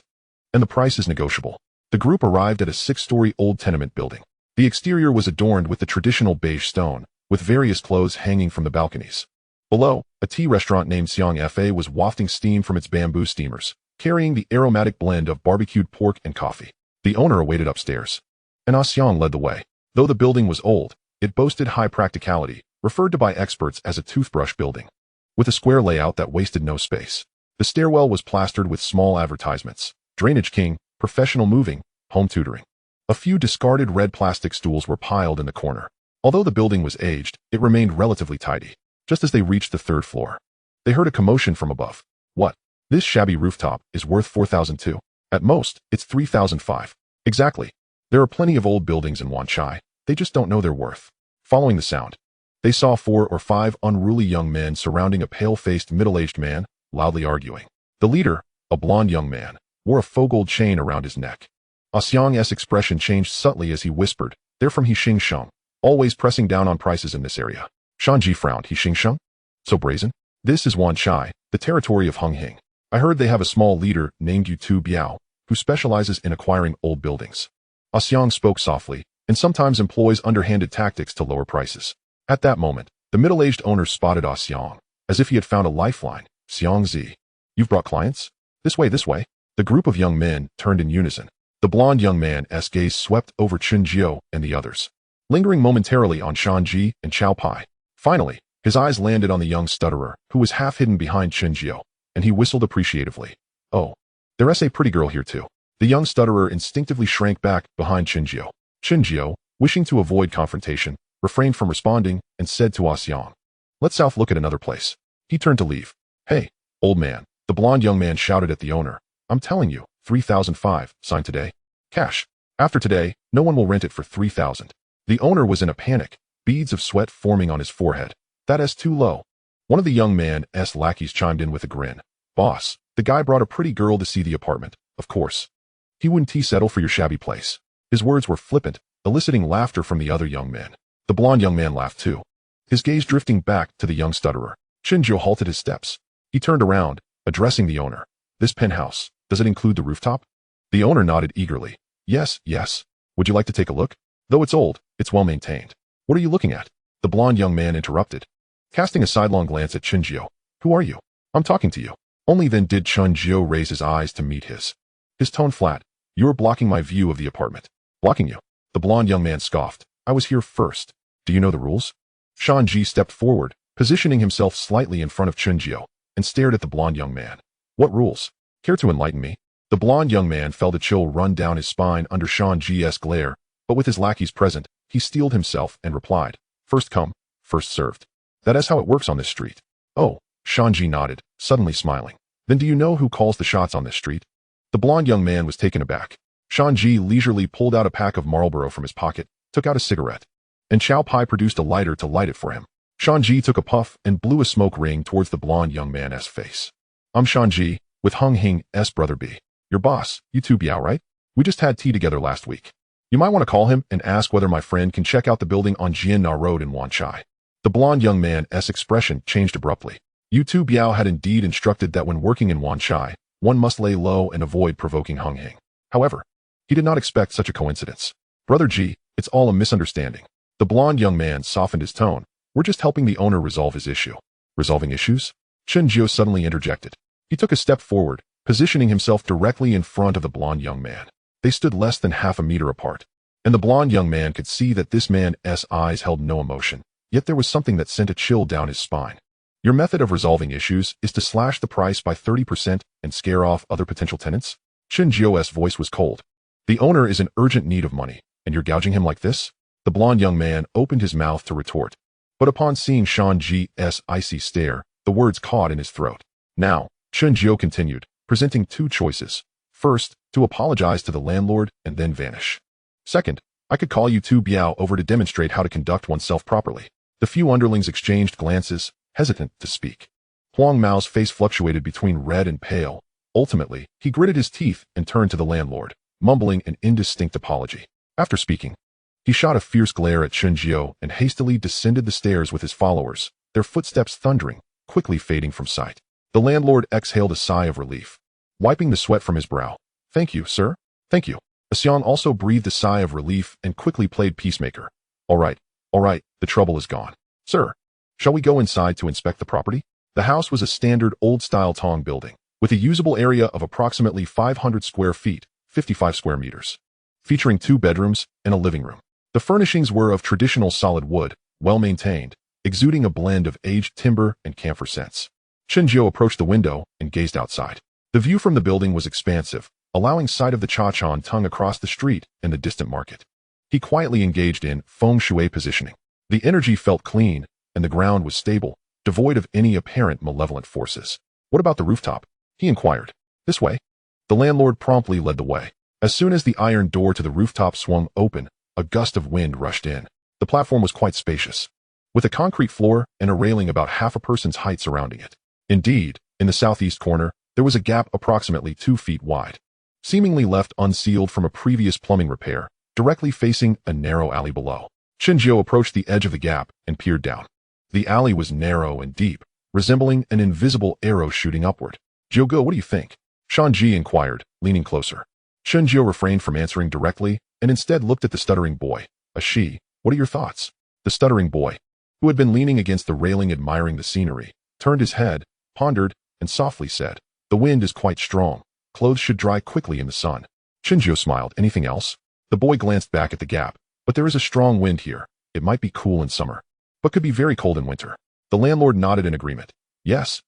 Speaker 1: and the price is negotiable." The group arrived at a 6-story old tenement building. The exterior was adorned with the traditional beige stone, with various clothes hanging from the balconies. Below, a tea restaurant named Xiang Fa was wafting steam from its bamboo steamers, carrying the aromatic blend of barbecued pork and coffee. The owner awaited upstairs, and Xiang led the way. Though the building was old, it boasted high practicality, referred to by experts as a toothbrush building, with a square layout that wasted no space. The stairwell was plastered with small advertisements: Drainage King, Professional Moving, Home Tutoring. A few discarded red plastic stools were piled in the corner. Although the building was aged, it remained relatively tidy. Just as they reached the 3rd floor, they heard a commotion from above. "What? This shabby rooftop is worth 4,002. At most, it's 3,005. Exactly. There are plenty of old buildings in Wan Chai. They just don't know their worth." Following the sound, they saw 4 or 5 unruly young men surrounding a pale-faced middle-aged man, loudly arguing. The leader, a blond young man, wore a faux gold chain around his neck. Xiang's expression changed subtly as he whispered, "They're from Hixing Sheng, always pressing down on prices in this area." Shanji frowned. "Hixing Sheng? So brazen? This is Wan Chai, the territory of Hung Hing. I heard they have a small leader named Yutu Biao, who specializes in acquiring old buildings." Xiang spoke softly, and sometimes employs underhanded tactics to lower prices. At that moment, the middle-aged owner spotted Xiang, as if he had found a lifeline. "Xiang Zi, you've brought clients? This way, this way." The group of young men turned in unison. The blond young man's gaze swept over Chen Jiao and the others, lingering momentarily on Shanji and Chao Pai. Finally, his eyes landed on the young stutterer, who was half hidden behind Chen Jiao, and he whistled appreciatively. "Oh, there's a pretty girl here too." The young stutterer instinctively shrank back behind Chen Jiao. Chen Jiao, wishing to avoid confrontation, refrained from responding and said to Xiang, "Let's look at another place." He turned to leave. "Hey, old man," the blond young man shouted at the owner. "I'm telling you, 3,005, signed today. Cash. After today, no one will rent it for 3,000. The owner was in a panic, beads of sweat forming on his forehead. "That's too low." One of the young man's lackeys chimed in with a grin. "Boss, the guy brought a pretty girl to see the apartment, of course. He wouldn't settle for your shabby place." His words were flippant, eliciting laughter from the other young men. The blond young man laughed too, his gaze drifting back to the young stutterer. Chen Jiao halted his steps. He turned around, addressing the owner. "This penthouse, does it include the rooftop?" The owner nodded eagerly. Yes. Would you like to take a look? Though it's old, it's well maintained." "What are you looking at?" the blond young man interrupted, casting a sidelong glance at Chen Jiao. "Who are you?" "I'm talking to you." Only then did Chen Jiao raise his eyes to meet his tone flat. "You're blocking my view of the apartment." "Blocking you?" The blond young man scoffed. "I was here first. Do you know the rules?" Shanji stepped forward, positioning himself slightly in front of Chen Jiao, and stared at the blond young man. "What rules? Care to enlighten me?" The blond young man felt a chill run down his spine under Shanji's glare, but with his lackeys present, he steeled himself and replied, "First come, first served. That is how it works on this street." "Oh," Shanji nodded, suddenly smiling. "Then do you know who calls the shots on this street?" The blond young man was taken aback. Shanji leisurely pulled out a pack of Marlboro from his pocket, took out a cigarette, and Chao Pai produced a lighter to light it for him. Shanji took a puff and blew a smoke ring towards the blond young man's face. "I'm Shanji, with Hung Hing's brother B. Your boss, Yutu Biao, right? We just had tea together last week. You might want to call him and ask whether my friend can check out the building on Jianna Road in Wan Chai." The blond young man's expression changed abruptly. Yutu Biao had indeed instructed that when working in Wan Chai, one must lay low and avoid provoking Hung Hing. However, he did not expect such a coincidence. "Brother G, it's all a misunderstanding." The blond young man softened his tone. "We're just helping the owner resolve his issue." "Resolving issues?" Chen Jiao suddenly interjected. He took a step forward, positioning himself directly in front of the blond young man. They stood less than half a meter apart, and the blond young man could see that this man's eyes held no emotion, yet there was something that sent a chill down his spine. "Your method of resolving issues is to slash the price by 30% and scare off other potential tenants?" Chen Jiao's voice was cold. The owner is in urgent need of money, and you're gouging him like this? The blond young man opened his mouth to retort. But upon seeing Xiao Jiebā's icy stare, the words caught in his throat. Now, Chen Jiao continued, presenting two choices. First, to apologize to the landlord and then vanish. Second, I could call you two Biao over to demonstrate how to conduct oneself properly. The few underlings exchanged glances, hesitant to speak. Huang Mao's face fluctuated between red and pale. Ultimately, he gritted his teeth and turned to the landlord, mumbling an indistinct apology. After speaking, he shot a fierce glare at Chen Jiao and hastily descended the stairs with his followers, their footsteps thundering, quickly fading from sight. The landlord exhaled a sigh of relief, wiping the sweat from his brow. Thank you, sir. Thank you. Xiang also breathed a sigh of relief and quickly played peacemaker. All right, the trouble is gone. Sir, shall we go inside to inspect the property? The house was a standard old-style Tong building, with a usable area of approximately 500 square feet, 55 square meters, featuring 2 bedrooms and a living room. The furnishings were of traditional solid wood, well-maintained, exuding a blend of aged timber and camphor scents. Chen Jiao approached the window and gazed outside. The view from the building was expansive, allowing sight of the Chachan tongue across the street and the distant market. He quietly engaged in Feng Shui positioning. The energy felt clean, and the ground was stable, devoid of any apparent malevolent forces. What about the rooftop? He inquired. This way. The landlord promptly led the way. As soon as the iron door to the rooftop swung open, a gust of wind rushed in. The platform was quite spacious, with a concrete floor and a railing about half a person's height surrounding it. Indeed, in the southeast corner, there was a gap approximately 2 feet wide, seemingly left unsealed from a previous plumbing repair, directly facing a narrow alley below. Chen Jiao approached the edge of the gap and peered down. The alley was narrow and deep, resembling an invisible arrow shooting upward. Jiao, what do you think? Shan Ji inquired, leaning closer. Chen Jiao refrained from answering directly and instead looked at the stuttering boy. She, what are your thoughts? The stuttering boy, who had been leaning against the railing admiring the scenery, turned his head, pondered, and softly said, the wind is quite strong. Clothes should dry quickly in the sun. Chen Jiao smiled. Anything else? The boy glanced back at the gap. But there is a strong wind here. It might be cool in summer, but could be very cold in winter. The landlord nodded in agreement. Yes,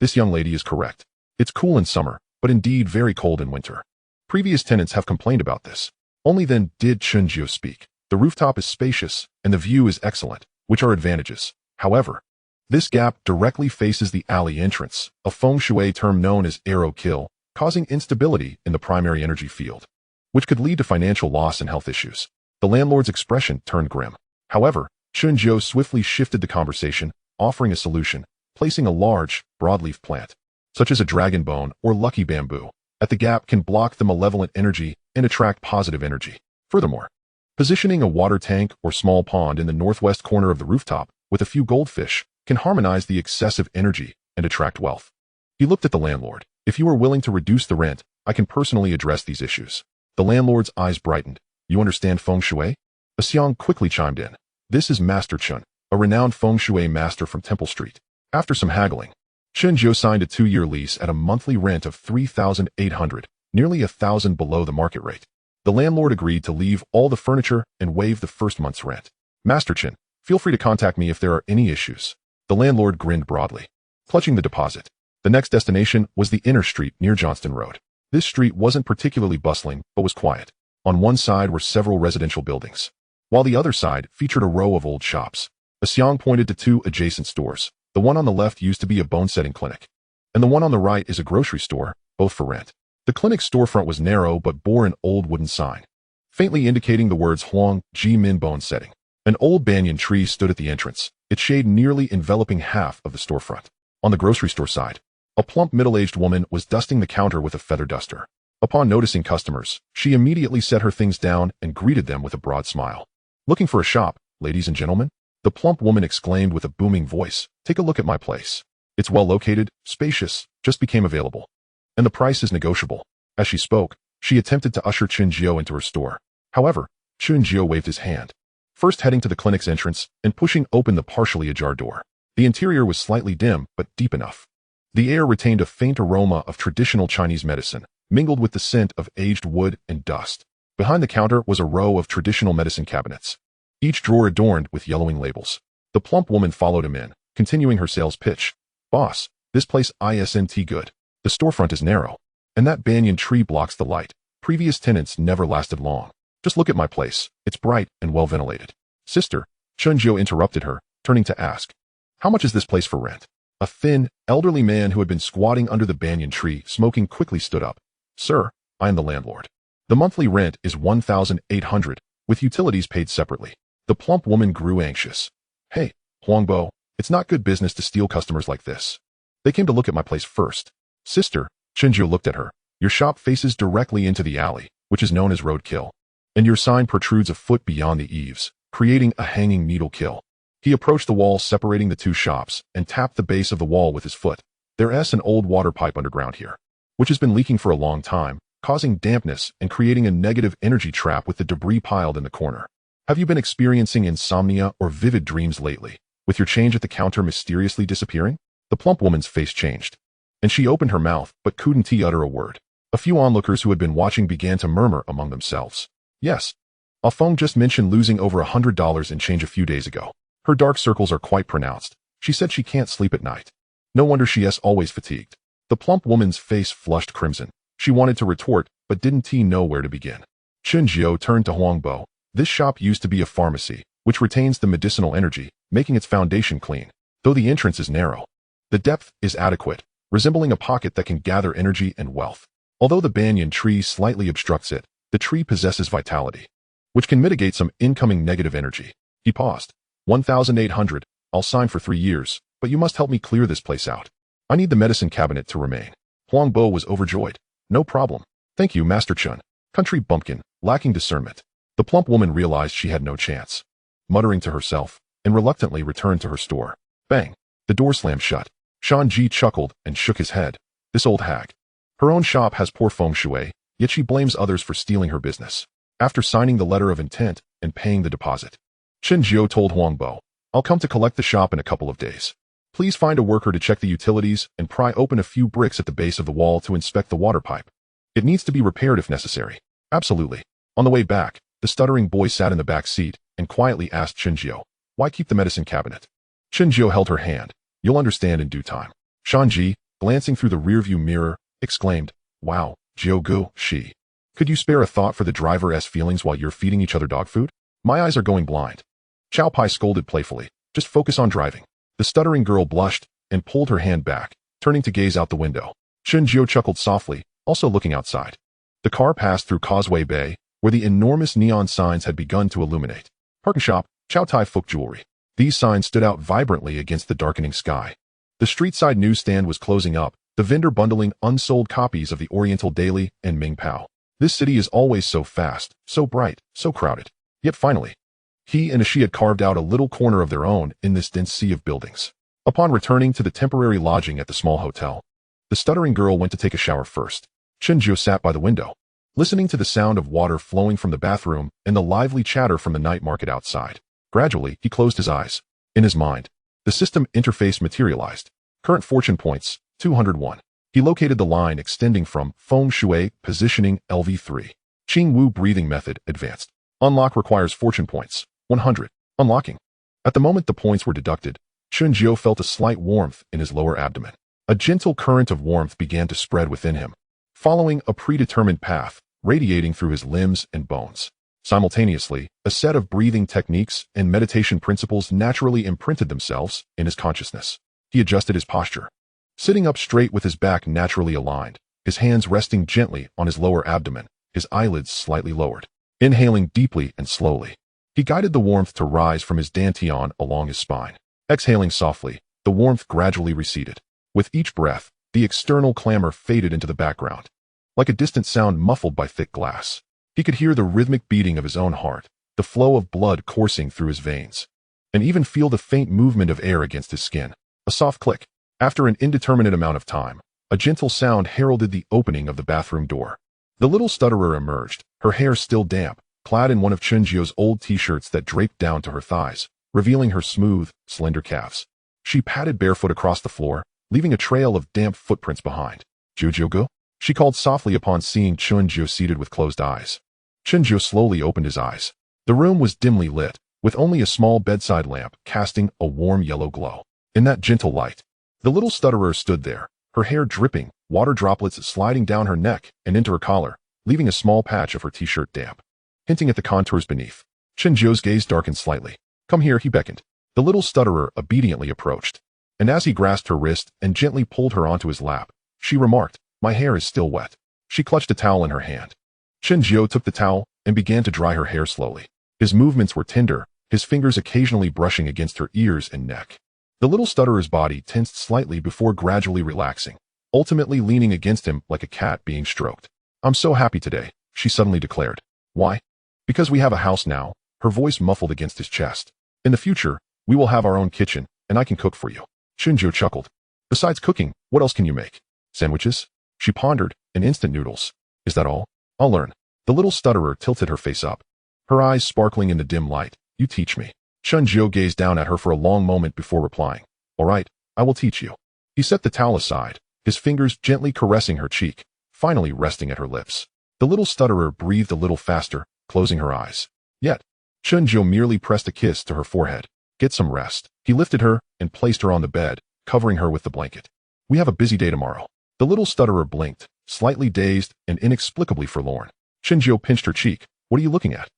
Speaker 1: this young lady is correct. It's cool in summer, but indeed very cold in winter. Previous tenants have complained about this. Only then did Chen Jiao speak. The rooftop is spacious, and the view is excellent, which are advantages. However, this gap directly faces the alley entrance, a Feng Shui term known as arrow kill, causing instability in the primary energy field, which could lead to financial loss and health issues. The landlord's expression turned grim. However, Chen Jiao swiftly shifted the conversation, offering a solution, placing a large, broadleaf plant, such as a dragon bone or lucky bamboo, at the gap can block the malevolent energy and attract positive energy. Furthermore, positioning a water tank or small pond in the northwest corner of the rooftop with a few goldfish can harmonize the excessive energy and attract wealth. He looked at the landlord. If you are willing to reduce the rent, I can personally address these issues. The landlord's eyes brightened. You understand Feng Shui? Xiang quickly chimed in. This is Master Chen, a renowned Feng Shui master from Temple Street. After some haggling, Chen Jiao signed a 2-year lease at a monthly rent of 3,800, nearly 1,000 below the market rate. The landlord agreed to leave all the furniture and waive the first month's rent. Master Chen, feel free to contact me if there are any issues. The landlord grinned broadly, clutching the deposit. The next destination was the inner street near Johnston Road. This street wasn't particularly bustling, but was quiet. On one side were several residential buildings, while the other side featured a row of old shops. Xiang pointed to 2 adjacent stores. The one on the left used to be a bone-setting clinic, and the one on the right is a grocery store, both for rent. The clinic's storefront was narrow but bore an old wooden sign, faintly indicating the words Huang Ji Min Bone Setting. An old banyan tree stood at the entrance, its shade nearly enveloping half of the storefront. On the grocery store side, a plump middle-aged woman was dusting the counter with a feather duster. Upon noticing customers, she immediately set her things down and greeted them with a broad smile. Looking for a shop, ladies and gentlemen? The plump woman exclaimed with a booming voice. Take a look at my place. It's well located, spacious, just became available. And the price is negotiable. As she spoke, she attempted to usher Chen Jiao into her store. However, Chen Jiao waved his hand, first heading to the clinic's entrance and pushing open the partially ajar door. The interior was slightly dim, but deep enough. The air retained a faint aroma of traditional Chinese medicine, mingled with the scent of aged wood and dust. Behind the counter was a row of traditional medicine cabinets, each drawer adorned with yellowing labels. The plump woman followed him in, continuing her sales pitch. Boss, this place isn't good. The storefront is narrow. And that banyan tree blocks the light. Previous tenants never lasted long. Just look at my place. It's bright and well ventilated. Sister, Chen Jiu interrupted her, turning to ask, how much is this place for rent? A thin, elderly man who had been squatting under the banyan tree, smoking, quickly stood up. Sir, I am the landlord. The monthly rent is 1,800, with utilities paid separately. The plump woman grew anxious. Hey, Huangbo, it's not good business to steal customers like this. They came to look at my place first. Sister, Chen Jiu looked at her. Your shop faces directly into the alley, which is known as roadkill. And your sign protrudes a foot beyond the eaves, creating a hanging needle kill. He approached the wall separating the two shops and tapped the base of the wall with his foot. There's an old water pipe underground here, which has been leaking for a long time, causing dampness and creating a negative energy trap with the debris piled in the corner. Have you been experiencing insomnia or vivid dreams lately, with your change at the counter mysteriously disappearing? The plump woman's face changed, and she opened her mouth but couldn't utter a word. A few onlookers who had been watching began to murmur among themselves. Yes, Feng just mentioned losing over $100 in change a few days ago. Her dark circles are quite pronounced. She said she can't sleep at night. No wonder she is always fatigued. The plump woman's face flushed crimson. She wanted to retort, but didn't know where to begin. Chen Jiu turned to Huangbo. This shop used to be a pharmacy, which retains the medicinal energy, making its foundation clean. Though the entrance is narrow, the depth is adequate, resembling a pocket that can gather energy and wealth. Although the banyan tree slightly obstructs it, the tree possesses vitality, which can mitigate some incoming negative energy. He paused. 1,800, I'll sign for 3 years, but you must help me clear this place out. I need the medicine cabinet to remain. Huangbo was overjoyed. No problem. Thank you, Master Chen. Country bumpkin, lacking discernment. The plump woman realized she had no chance. Muttering to herself, and reluctantly returned to her store. Bang! The door slammed shut. Shan Ji chuckled and shook his head. This old hag. Her own shop has poor feng shui, yet she blames others for stealing her business. After signing the letter of intent and paying the deposit, Chen Jiu told Huangbo, I'll come to collect the shop in a couple of days. Please find a worker to check the utilities and pry open a few bricks at the base of the wall to inspect the water pipe. It needs to be repaired if necessary. Absolutely. On the way back, the stuttering boy sat in the back seat and quietly asked Chen Jiu, why keep the medicine cabinet? Chen Jiu held her hand. You'll understand in due time. Shan Ji, glancing through the rearview mirror, exclaimed, wow, Jiu, she. Could you spare a thought for the driver's feelings while you're feeding each other dog food? My eyes are going blind. Xiao Pai scolded playfully. Just focus on driving. The stuttering girl blushed and pulled her hand back, turning to gaze out the window. Chen Jiu chuckled softly, also looking outside. The car passed through Causeway Bay, where the enormous neon signs had begun to illuminate. Parking shop, Chow Tai Folk Jewelry. These signs stood out vibrantly against the darkening sky. The street-side newsstand was closing up, the vendor bundling unsold copies of the Oriental Daily and Ming Pao. This city is always so fast, so bright, so crowded. Yet finally, he and she had carved out a little corner of their own in this dense sea of buildings. Upon returning to the temporary lodging at the small hotel, the stuttering girl went to take a shower first. Chen Jiu sat by the window, listening to the sound of water flowing from the bathroom and the lively chatter from the night market outside. Gradually, he closed his eyes. In his mind, the system interface materialized. Current fortune points, 201. He located the line extending from Feng Shui positioning LV3. Qing Wu breathing method advanced. Unlock requires fortune points, 100. Unlocking. At the moment the points were deducted, Chen Jiu felt a slight warmth in his lower abdomen. A gentle current of warmth began to spread within him, following a predetermined path, radiating through his limbs and bones. Simultaneously, a set of breathing techniques and meditation principles naturally imprinted themselves in his consciousness. He adjusted his posture, sitting up straight with his back naturally aligned, his hands resting gently on his lower abdomen, his eyelids slightly lowered. Inhaling deeply and slowly, he guided the warmth to rise from his dantian along his spine. Exhaling softly, the warmth gradually receded. With each breath, the external clamor faded into the background, like a distant sound muffled by thick glass. He could hear the rhythmic beating of his own heart, the flow of blood coursing through his veins, and even feel the faint movement of air against his skin. A soft click. After an indeterminate amount of time, a gentle sound heralded the opening of the bathroom door. The little stutterer emerged, her hair still damp, clad in one of Chen Jiu's old t-shirts that draped down to her thighs, revealing her smooth, slender calves. She padded barefoot across the floor, leaving a trail of damp footprints behind. Jiu, she called softly upon seeing Chen Jiu seated with closed eyes. Chen Jiu slowly opened his eyes. The room was dimly lit, with only a small bedside lamp casting a warm yellow glow. In that gentle light, the little stutterer stood there, her hair dripping, water droplets sliding down her neck and into her collar, leaving a small patch of her t-shirt damp, hinting at the contours beneath. Chen Zhou's gaze darkened slightly. "Come here," he beckoned. The little stutterer obediently approached, and as he grasped her wrist and gently pulled her onto his lap, she remarked, "My hair is still wet." She clutched a towel in her hand. Chen Zhou took the towel and began to dry her hair slowly. His movements were tender, his fingers occasionally brushing against her ears and neck. The little stutterer's body tensed slightly before gradually relaxing, ultimately leaning against him like a cat being stroked. "I'm so happy today," she suddenly declared. "Why?" "Because we have a house now," her voice muffled against his chest. "In the future, we will have our own kitchen, and I can cook for you." Chen Zhou chuckled. "Besides cooking, what else can you make?" "Sandwiches?" She pondered, "and instant noodles." "Is that all?" "I'll learn." The little stutterer tilted her face up, her eyes sparkling in the dim light. "You teach me." Chen Zhou gazed down at her for a long moment before replying. "All right, I will teach you." He set the towel aside, his fingers gently caressing her cheek, finally resting at her lips. The little stutterer breathed a little faster, closing her eyes. Yet, Chen Zhou merely pressed a kiss to her forehead. "Get some rest." He lifted her and placed her on the bed, covering her with the blanket. "We have a busy day tomorrow." The little stutterer blinked, slightly dazed and inexplicably forlorn. Chen Zhou pinched her cheek. "What are you looking at?"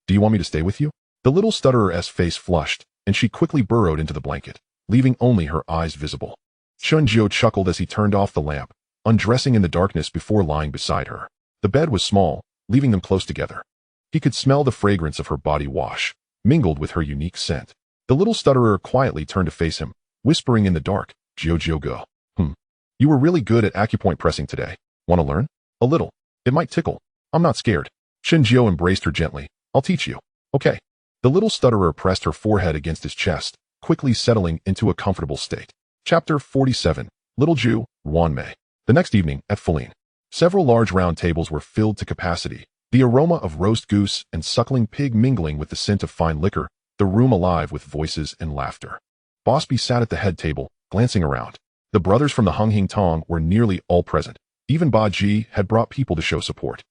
Speaker 1: "Do you want me to stay with you?" The little stutterer's face flushed, and she quickly burrowed into the blanket, leaving only her eyes visible. Chen Zhou chuckled as he turned off the lamp, undressing in the darkness before lying beside her. The bed was small, leaving them close together. He could smell the fragrance of her body wash, mingled with her unique scent. The little stutterer quietly turned to face him, whispering in the dark, "Jiu go. You were really good at acupoint pressing today. Want to learn?" "A little. It might tickle." "I'm not scared." Chen Zhou embraced her gently. "I'll teach you." "Okay." The little stutterer pressed her forehead against his chest, quickly settling into a comfortable state. Chapter 47. Little Zhu, Wanmei. The next evening, at Kowloon, several large round tables were filled to capacity, the aroma of roast goose and suckling pig mingling with the scent of fine liquor, the room alive with voices and laughter. Bosby sat at the head table, glancing around. The brothers from the Hunghing Tong were nearly all present. Even Ba Ji had brought people to show support.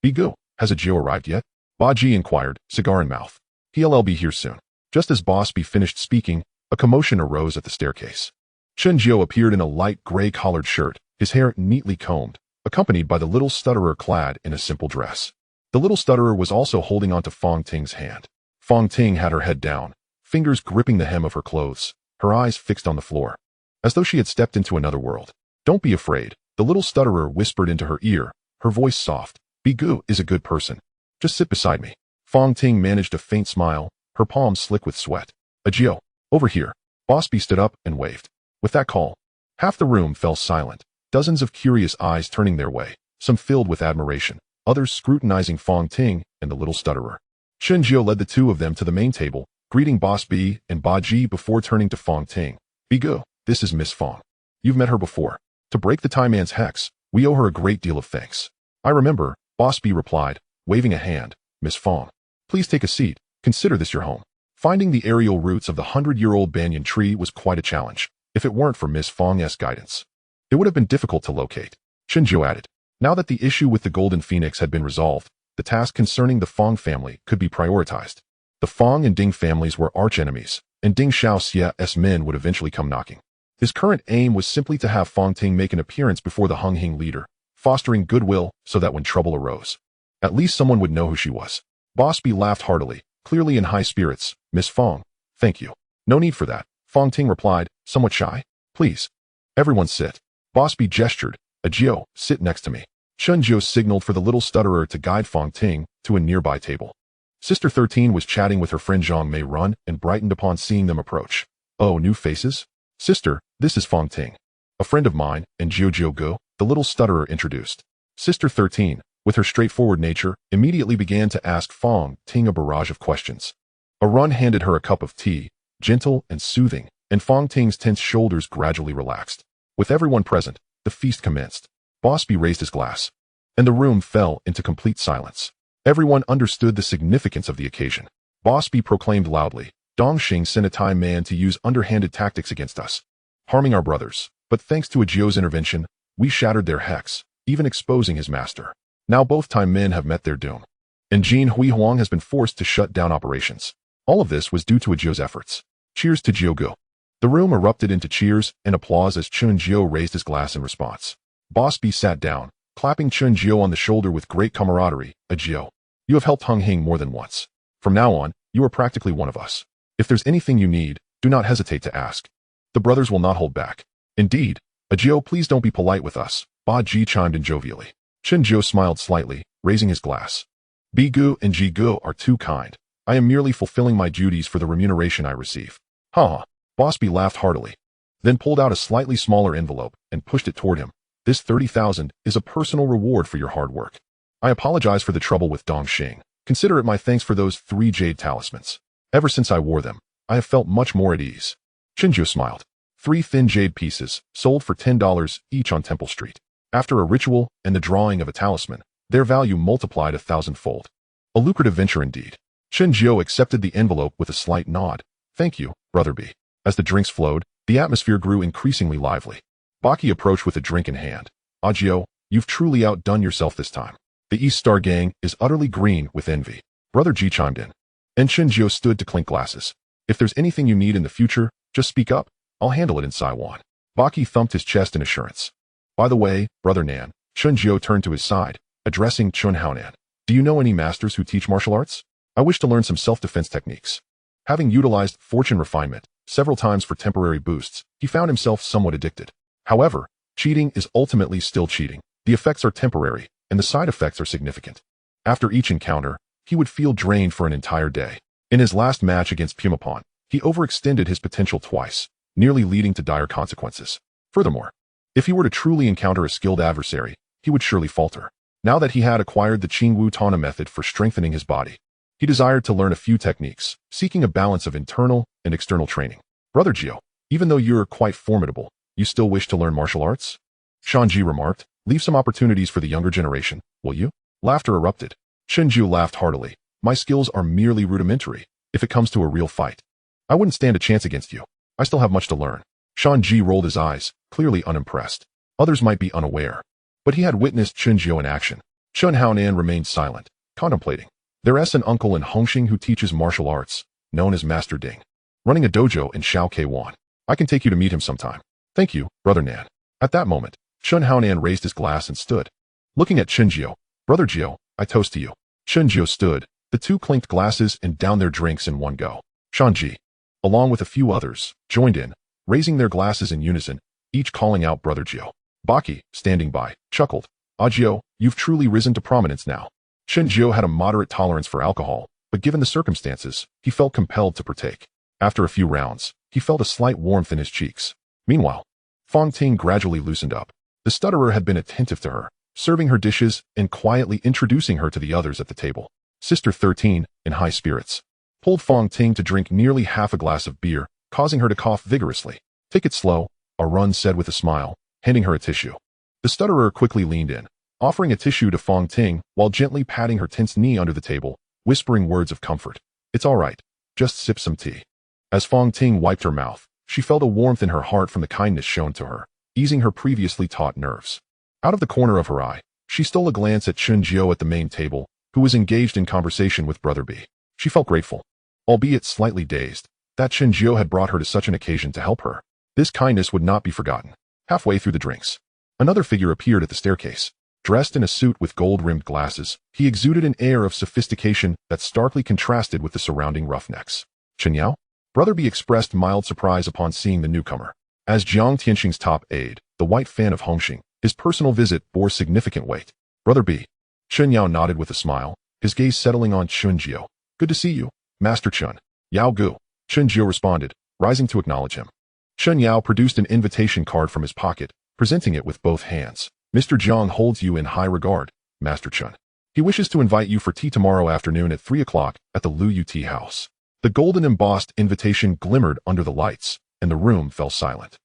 Speaker 1: "Bigu, has a Jiu arrived yet?" Ba Ji inquired, cigar in mouth. "He'll be here soon." Just as Bosby finished speaking, a commotion arose at the staircase. Chen Zhou appeared in a light gray collared shirt, his hair neatly combed, accompanied by the little stutterer clad in a simple dress. The little stutterer was also holding onto Fong Ting's hand. Fong Ting had her head down, fingers gripping the hem of her clothes, her eyes fixed on the floor, as though she had stepped into another world. "Don't be afraid," the little stutterer whispered into her ear, her voice soft. "Bigu is a good person. Just sit beside me." Fong Ting managed a faint smile, her palms slick with sweat. "Jiu, over here." Bosby stood up and waved. With that call, half the room fell silent, dozens of curious eyes turning their way, some filled with admiration, others scrutinizing Fong Ting and the little stutterer. Chen Zhou led the two of them to the main table, greeting Bosby and Ba Ji before turning to Fong Ting. "Bigu, this is Miss Fong. You've met her before. To break the Tai Man's hex, we owe her a great deal of thanks." "I remember," Bosby replied, waving a hand. "Miss Fong, please take a seat. Consider this your home." Finding the aerial roots of the 100-year-old banyan tree was quite a challenge. If it weren't for Miss Fong's guidance, it would have been difficult to locate. Chen Zhou added. Now that the issue with the Golden Phoenix had been resolved, the task concerning the Fong family could be prioritized. The Fong and Ding families were archenemies, and Ding Xiao's men would eventually come knocking. His current aim was simply to have Fong Ting make an appearance before the Hunghing leader, fostering goodwill so that when trouble arose, at least someone would know who she was. Bosby laughed heartily, clearly in high spirits. "Miss Fong, thank you. No need for that," Fong Ting replied, somewhat shy. "Please. Everyone sit." Bosby gestured. "Jiu, sit next to me." Chen Zhou signaled for the little stutterer to guide Fong Ting to a nearby table. Sister 13 was chatting with her friend Zhang Mei Run and brightened upon seeing them approach. "Oh, new faces? Sister, this is Fong Ting. A friend of mine, and Jiu go," the little stutterer introduced. Sister 13, with her straightforward nature, immediately began to ask Fong Ting a barrage of questions. A Run handed her a cup of tea, gentle and soothing, and Fong Ting's tense shoulders gradually relaxed. With everyone present, the feast commenced. Bosby raised his glass, and the room fell into complete silence. Everyone understood the significance of the occasion. Bosby proclaimed loudly, "Dongxing sent a Tai man to use underhanded tactics against us, harming our brothers. But thanks to a Jiu's intervention, we shattered their hex, even exposing his master. Now both Tai men have met their doom, and Jin Hui Huang has been forced to shut down operations. All of this was due to a Jiu's efforts. Cheers to Jiu Go." The room erupted into cheers and applause as Chen Jiao raised his glass in response. Boss B sat down, clapping Chen Jiao on the shoulder with great camaraderie. Jiao, you have helped Hung Hing more than once. From now on, you are practically one of us. If there's anything you need, do not hesitate to ask. The brothers will not hold back. Indeed, Jiao, please don't be polite with us, Ba Ji chimed in jovially. Chen Jiao smiled slightly, raising his glass. Bi Gu and Ji Gu are too kind. I am merely fulfilling my duties for the remuneration I receive. Ha! Boss B laughed heartily, then pulled out a slightly smaller envelope and pushed it toward him. This 30,000 is a personal reward for your hard work. I apologize for the trouble with Dongxing. Consider it my thanks for those 3 jade talismans. Ever since I wore them, I have felt much more at ease. Chen Jiao smiled. 3 thin jade pieces, sold for $10 each on Temple Street. After a ritual and the drawing of a talisman, their value multiplied 1,000-fold. A lucrative venture indeed. Chen Jiao accepted the envelope with a slight nod. Thank you, Brother B. As the drinks flowed, the atmosphere grew increasingly lively. Baki approached with a drink in hand. Jiao, you've truly outdone yourself this time. The East Star gang is utterly green with envy. Brother Ji chimed in. And Chen Jiao stood to clink glasses. If there's anything you need in the future, just speak up. I'll handle it in Saiwan. Baki thumped his chest in assurance. By the way, Brother Nan, Chen Jiao turned to his side, addressing Chen Xuan. Do you know any masters who teach martial arts? I wish to learn some self-defense techniques. Having utilized fortune refinement several times for temporary boosts, he found himself somewhat addicted. However, cheating is ultimately still cheating. The effects are temporary, and the side effects are significant. After each encounter, he would feel drained for an entire day. In his last match against Pumapon, he overextended his potential twice, nearly leading to dire consequences. Furthermore, if he were to truly encounter a skilled adversary, he would surely falter. Now that he had acquired the Qingwu Tana method for strengthening his body, he desired to learn a few techniques, seeking a balance of internal and external training. Brother Jiao, even though you're quite formidable, you still wish to learn martial arts? Shanji remarked. Leave some opportunities for the younger generation, will you? Laughter erupted. Chen Jiao laughed heartily. My skills are merely rudimentary. If it comes to a real fight, I wouldn't stand a chance against you. I still have much to learn. Shanji rolled his eyes, clearly unimpressed. Others might be unaware, but he had witnessed Chen Jiao in action. Chen Haonan remained silent, contemplating. There's an uncle in Hongxing who teaches martial arts, known as Master Ding, running a dojo in Xiao. I can take you to meet him sometime. Thank you, Brother Nan. At that moment, Chen Haonan raised his glass and stood. Looking at Chen Jiao, Brother Jiao, I toast to you. Chen Jiao stood. The two clinked glasses and downed their drinks in one go. Shanji, along with a few others, joined in, raising their glasses in unison, each calling out Brother Jiao. Baki, standing by, chuckled. Jiao, you've truly risen to prominence now. Chen Jiao had a moderate tolerance for alcohol, but given the circumstances, he felt compelled to partake. After a few rounds, he felt a slight warmth in his cheeks. Meanwhile, Fong Ting gradually loosened up. The stutterer had been attentive to her, serving her dishes and quietly introducing her to the others at the table. Sister 13, in high spirits, pulled Fong Ting to drink nearly half a glass of beer, causing her to cough vigorously. Take it slow, Arun said with a smile, handing her a tissue. The stutterer quickly leaned in, offering a tissue to Fong Ting while gently patting her tense knee under the table, whispering words of comfort. It's all right. Just sip some tea. As Fong Ting wiped her mouth, she felt a warmth in her heart from the kindness shown to her, easing her previously taut nerves. Out of the corner of her eye, she stole a glance at Chen Jiao at the main table, who was engaged in conversation with Brother B. She felt grateful, albeit slightly dazed, that Chen Jiao had brought her to such an occasion to help her. This kindness would not be forgotten. Halfway through the drinks, another figure appeared at the staircase. Dressed in a suit with gold-rimmed glasses, he exuded an air of sophistication that starkly contrasted with the surrounding roughnecks. Chen Yao? Brother B expressed mild surprise upon seeing the newcomer. As Jiang Tianxing's top aide, the white fan of Hongxing, his personal visit bore significant weight. Brother B. Chen Yao nodded with a smile, his gaze settling on Chen Jiao. Good to see you, Master Chen. Yao Gu. Chen Jiao responded, rising to acknowledge him. Chen Yao produced an invitation card from his pocket, presenting it with both hands. Mr. Jiang holds you in high regard, Master Chen. He wishes to invite you for tea tomorrow afternoon at 3 o'clock at the Lu Yu Tea House. The golden embossed invitation glimmered under the lights, and the room fell silent.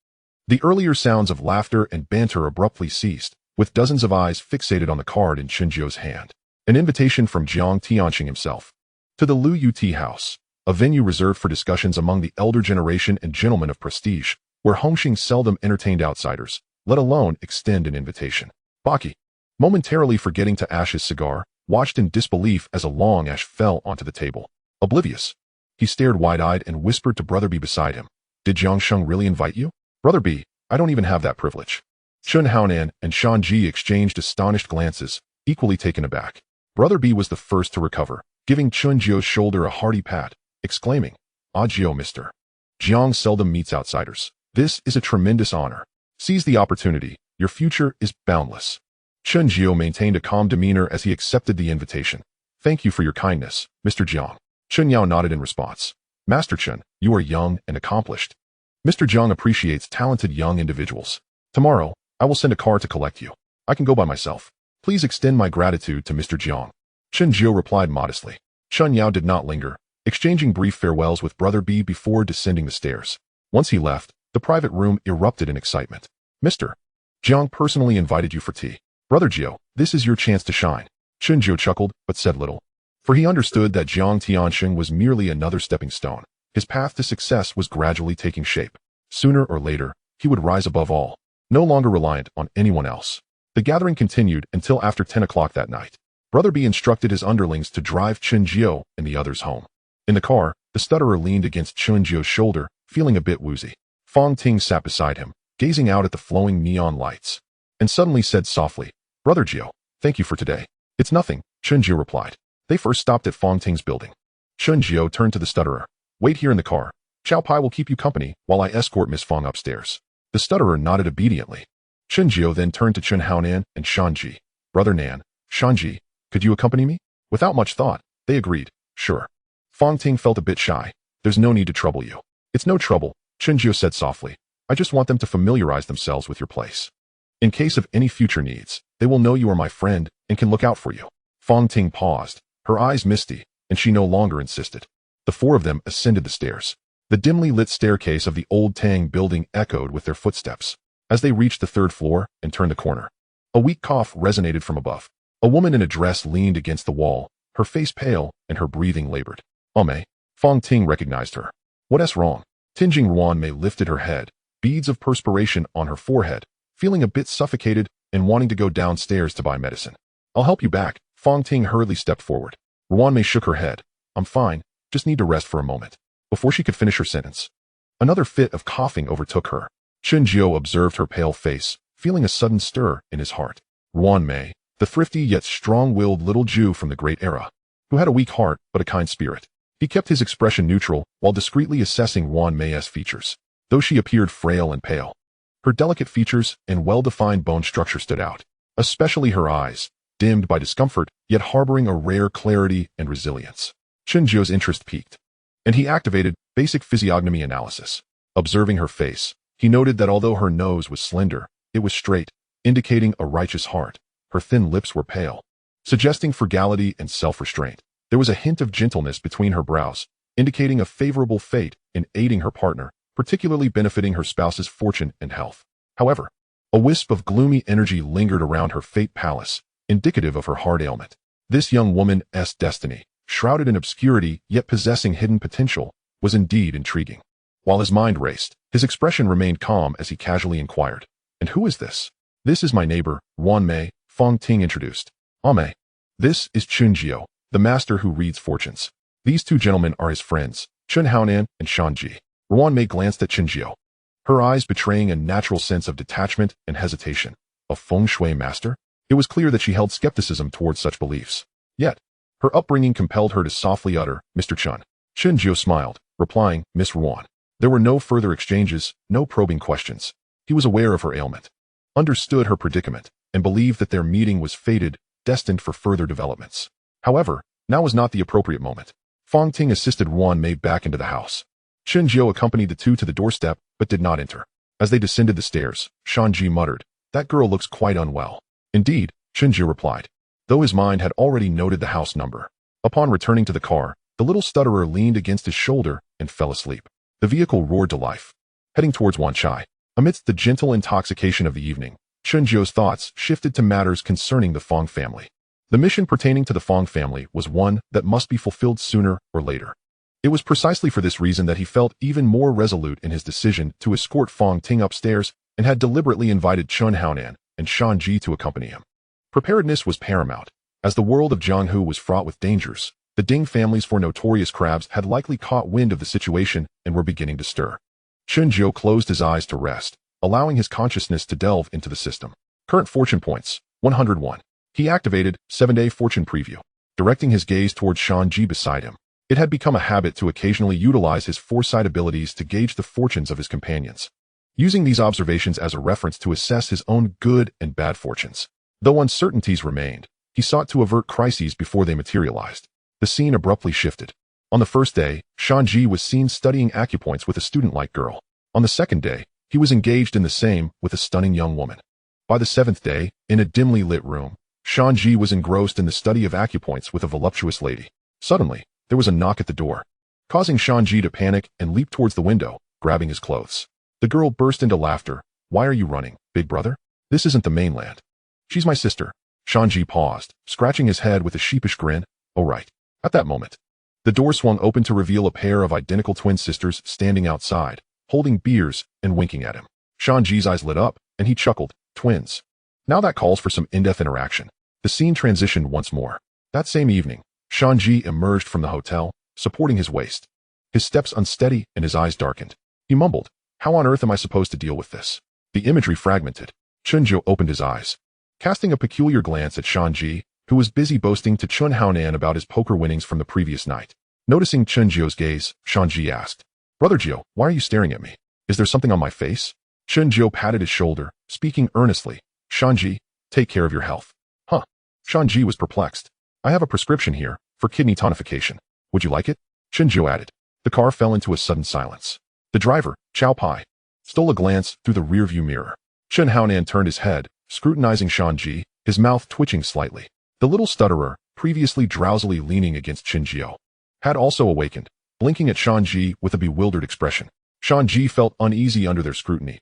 Speaker 1: The earlier sounds of laughter and banter abruptly ceased, with dozens of eyes fixated on the card in Chen Jiao's hand. An invitation from Jiang Tianxing himself. To the Lu Yu Tea House, a venue reserved for discussions among the elder generation and gentlemen of prestige, where Hongxing seldom entertained outsiders, let alone extend an invitation. Baki, momentarily forgetting to ash his cigar, watched in disbelief as a long ash fell onto the table. Oblivious, he stared wide-eyed and whispered to Brother B beside him. Did Jiang Sheng really invite you? Brother B, I don't even have that privilege. Chen Xuan and Shan Ji exchanged astonished glances, equally taken aback. Brother B was the first to recover, giving Chun Jio's shoulder a hearty pat, exclaiming, "Ah Jio, mister. Jiang seldom meets outsiders. This is a tremendous honor. Seize the opportunity. Your future is boundless." Chen Jio maintained a calm demeanor as he accepted the invitation. "Thank you for your kindness, Mr. Jiang." Chen Yao nodded in response. "Master Chen, you are young and accomplished. Mr. Jiang appreciates talented young individuals. Tomorrow, I will send a car to collect you. I can go by myself. Please extend my gratitude to Mr. Jiang." Chen Jio replied modestly. Chen Yao did not linger, exchanging brief farewells with Brother B before descending the stairs. Once he left, the private room erupted in excitement. "Mr. Jiang personally invited you for tea. Brother Jio, this is your chance to shine." Chen Jio chuckled, but said little. For he understood that Jiang Tianxing was merely another stepping stone. His path to success was gradually taking shape. Sooner or later, he would rise above all, no longer reliant on anyone else. The gathering continued until after 10 o'clock that night. Brother B instructed his underlings to drive Chen Jio and the others home. In the car, the stutterer leaned against Chen Jio's shoulder, feeling a bit woozy. Fong Ting sat beside him, gazing out at the flowing neon lights, and suddenly said softly, "Brother Jio, thank you for today." "It's nothing," Chen Jio replied. They first stopped at Fong Ting's building. Chen Jio turned to the stutterer. "Wait here in the car. Chow Pai will keep you company while I escort Miss Fong upstairs." The stutterer nodded obediently. Chen Jio then turned to Chen Haonan and Shan Ji. "Brother Nan, Shan Ji, could you accompany me?" Without much thought, they agreed, "Sure." Fong Ting felt a bit shy. "There's no need to trouble you." "It's no trouble," Chen Jio said softly. "I just want them to familiarize themselves with your place. In case of any future needs, they will know you are my friend and can look out for you." Fong Ting paused, her eyes misty, and she no longer insisted. The four of them ascended the stairs. The dimly lit staircase of the old Tang building echoed with their footsteps. As they reached the third floor and turned the corner, a weak cough resonated from above. A woman in a dress leaned against the wall, her face pale and her breathing labored. "Mei." Fong Ting recognized her. "What's wrong?" Tinjing Ruan Mei lifted her head, beads of perspiration on her forehead, feeling a bit suffocated and wanting to go downstairs to buy medicine. "I'll help you back." Fong Ting hurriedly stepped forward. Ruan Mei shook her head. "I'm fine, just need to rest for a moment." Before she could finish her sentence, another fit of coughing overtook her. Chen Jio observed her pale face, feeling a sudden stir in his heart. Ruan Mei, the thrifty yet strong-willed little Jew from the Great Era, who had a weak heart but a kind spirit. He kept his expression neutral while discreetly assessing Ruan Mei's features. Though she appeared frail and pale, her delicate features and well-defined bone structure stood out, especially her eyes, dimmed by discomfort, yet harboring a rare clarity and resilience. Chen Jio's interest piqued, and he activated basic physiognomy analysis. Observing her face, he noted that although her nose was slender, it was straight, indicating a righteous heart. Her thin lips were pale, suggesting frugality and self-restraint. There was a hint of gentleness between her brows, indicating a favorable fate in aiding her partner, particularly benefiting her spouse's fortune and health. However, a wisp of gloomy energy lingered around her fate palace, indicative of her heart ailment. This young woman's destiny, shrouded in obscurity yet possessing hidden potential, was indeed intriguing. While his mind raced, his expression remained calm as he casually inquired, "And who is this?" "This is my neighbor, Ruan Mei," Fong Ting introduced. "Mei. This is Chen Jio, the master who reads fortunes. These two gentlemen are his friends, Chen Haonan and Shan Ji." Ruan Mei glanced at Chen Jio, her eyes betraying a natural sense of detachment and hesitation. A Feng Shui master? It was clear that she held skepticism towards such beliefs. Yet, her upbringing compelled her to softly utter, "Mr. Chen." Chen Jio smiled, replying, "Miss Ruan." There were no further exchanges, no probing questions. He was aware of her ailment, understood her predicament, and believed that their meeting was fated, destined for further developments. However, now was not the appropriate moment. Fong Ting assisted Ruan Mei back into the house. Chen Jio accompanied the two to the doorstep, but did not enter. As they descended the stairs, Shan Ji muttered, "That girl looks quite unwell." "Indeed," Chen Jio replied, though his mind had already noted the house number. Upon returning to the car, the little stutterer leaned against his shoulder and fell asleep. The vehicle roared to life, heading towards Wanchai. Amidst the gentle intoxication of the evening, Chen Jio's thoughts shifted to matters concerning the Fong family. The mission pertaining to the Fong family was one that must be fulfilled sooner or later. It was precisely for this reason that he felt even more resolute in his decision to escort Fong Ting upstairs and had deliberately invited Chen Haonan and Shan Ji to accompany him. Preparedness was paramount. As the world of Jianghu was fraught with dangers, the Ding families for notorious crabs had likely caught wind of the situation and were beginning to stir. Chen Jiu closed his eyes to rest, allowing his consciousness to delve into the system. Current fortune points, 101. He activated 7-day fortune preview, directing his gaze towards Xiao Jiebā beside him. It had become a habit to occasionally utilize his foresight abilities to gauge the fortunes of his companions, using these observations as a reference to assess his own good and bad fortunes. Though uncertainties remained, he sought to avert crises before they materialized. The scene abruptly shifted. On the first day, Xiao Jiebā was seen studying acupoints with a student-like girl. On the second day, he was engaged in the same with a stunning young woman. By the seventh day, in a dimly lit room, Xiao Jiebā was engrossed in the study of acupoints with a voluptuous lady. Suddenly, there was a knock at the door, causing Xiao Jiebā to panic and leap towards the window, grabbing his clothes. The girl burst into laughter. "Why are you running, big brother? This isn't the mainland." "She's my sister." Xiao Jiebā paused, scratching his head with a sheepish grin. "Oh right." At that moment, the door swung open to reveal a pair of identical twin sisters standing outside, holding beers and winking at him. Xiao Jiebā's eyes lit up, and he chuckled. Twins. Now that calls for some in-depth interaction. The scene transitioned once more. That same evening, Xiao Jiebā emerged from the hotel, supporting his waist. His steps unsteady and his eyes darkened. He mumbled, "How on earth am I supposed to deal with this?" The imagery fragmented. Chen Jiu opened his eyes, casting a peculiar glance at Xiao Jiebā, who was busy boasting to Chen Xuan about his poker winnings from the previous night. Noticing Chen Jiu's gaze, Xiao Jiebā asked, "Brother Jiu, why are you staring at me? Is there something on my face?" Chen Jiu patted his shoulder, speaking earnestly. "Xiao Jiebā, take care of your health." "Huh?" Xiao Jiebā was perplexed. "I have a prescription here for kidney tonification. Would you like it?" Chen Jiu added. The car fell into a sudden silence. The driver, Chow Pai, stole a glance through the rearview mirror. Chen Xuan turned his head, scrutinizing Xiao Jiebā, his mouth twitching slightly. The little stutterer, previously drowsily leaning against Chen Jiu, had also awakened, blinking at Xiao Jiebā with a bewildered expression. Xiao Jiebā felt uneasy under their scrutiny.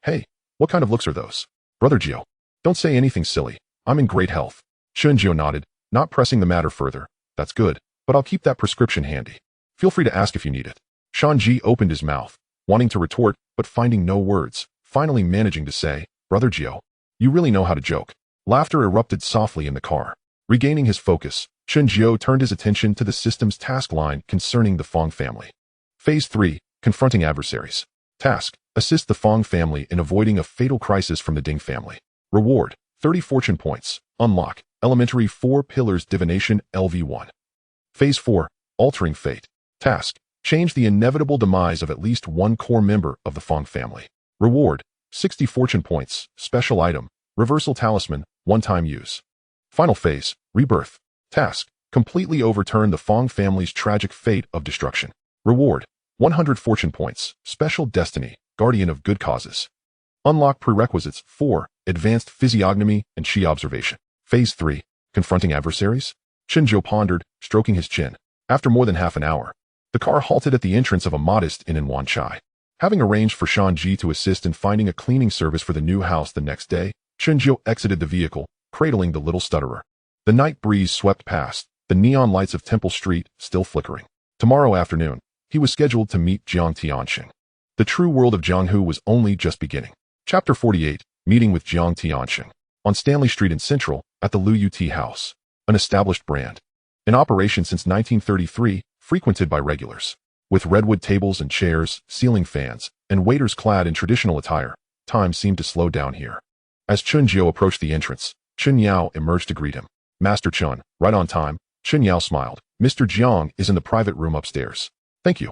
Speaker 1: Hey, what kind of looks are those?" "Brother Jiu, don't say anything silly. I'm in great health." Chen Jiu nodded, not pressing the matter further. "That's good, but I'll keep that prescription handy. Feel free to ask if you need it." Xiao Jiebā opened his mouth, wanting to retort, but finding no words, finally managing to say, "Brother Jiu, you really know how to joke." Laughter erupted softly in the car. Regaining his focus, Chen Jiu turned his attention to the system's task line concerning the Feng family. Phase 3, Confronting Adversaries. Task, assist the Feng family in avoiding a fatal crisis from the Ding family. Reward, 30 fortune points. Unlock, Elementary 4 Pillars Divination LV1. Phase 4, Altering Fate. Task, change the inevitable demise of at least one core member of the Feng family. Reward, 60 fortune points. Special item, Reversal Talisman, one-time use. Final phase, Rebirth. Task, completely overturn the Feng family's tragic fate of destruction. Reward, 100 fortune points. Special destiny, Guardian of Good Causes. Unlock prerequisites 4, Advanced Physiognomy and Qi Observation. Phase 3, Confronting Adversaries. Chen Jiu pondered, stroking his chin. After more than half an hour, the car halted at the entrance of a modest inn in Wanchai. Having arranged for Xiao Jiebā to assist in finding a cleaning service for the new house the next day, Chen Jiu exited the vehicle, cradling the little stutterer. The night breeze swept past, the neon lights of Temple Street still flickering. Tomorrow afternoon, he was scheduled to meet Jiang Tianxing. The true world of Jianghu was only just beginning. Chapter 48, Meeting with Jiang Tianxing. On Stanley Street in Central, at the Liu Tea House. An established brand. In operation since 1933, frequented by regulars. With redwood tables and chairs, ceiling fans, and waiters clad in traditional attire, time seemed to slow down here. As Chen Jiu approached the entrance, Chen Yao emerged to greet him. "Master Chen, right on time." Chen Yao smiled. "Mr. Jiang is in the private room upstairs." "Thank you."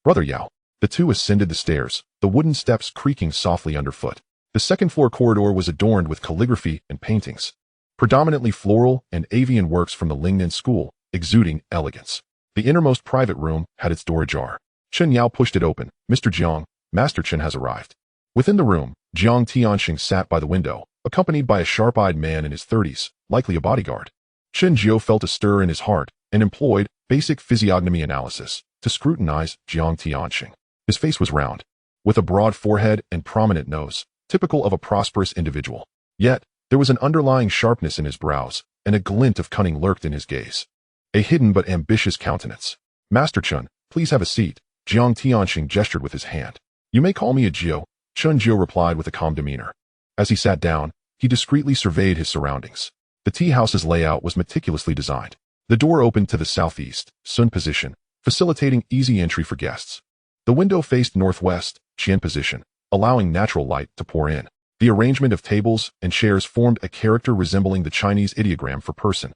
Speaker 1: "Brother Yao." The two ascended the stairs, the wooden steps creaking softly underfoot. The second-floor corridor was adorned with calligraphy and paintings, predominantly floral and avian works from the Lingnan school, exuding elegance. The innermost private room had its door ajar. Chen Yao pushed it open. "Mr. Jiang, Master Chen has arrived." Within the room, Jiang Tianxing sat by the window, accompanied by a sharp-eyed man in his 30s, likely a bodyguard. Chen Jiu felt a stir in his heart and employed basic physiognomy analysis to scrutinize Jiang Tianxing. His face was round, with a broad forehead and prominent nose, typical of a prosperous individual. Yet, there was an underlying sharpness in his brows, and a glint of cunning lurked in his gaze. A hidden but ambitious countenance. "Master Chen, please have a seat." Jiang Tianxing gestured with his hand. "You may call me a Jiu," Chen Jiu replied with a calm demeanor. As he sat down, he discreetly surveyed his surroundings. The tea house's layout was meticulously designed. The door opened to the southeast, sun position, facilitating easy entry for guests. The window faced northwest, Qian position, allowing natural light to pour in. The arrangement of tables and chairs formed a character resembling the Chinese ideogram for person,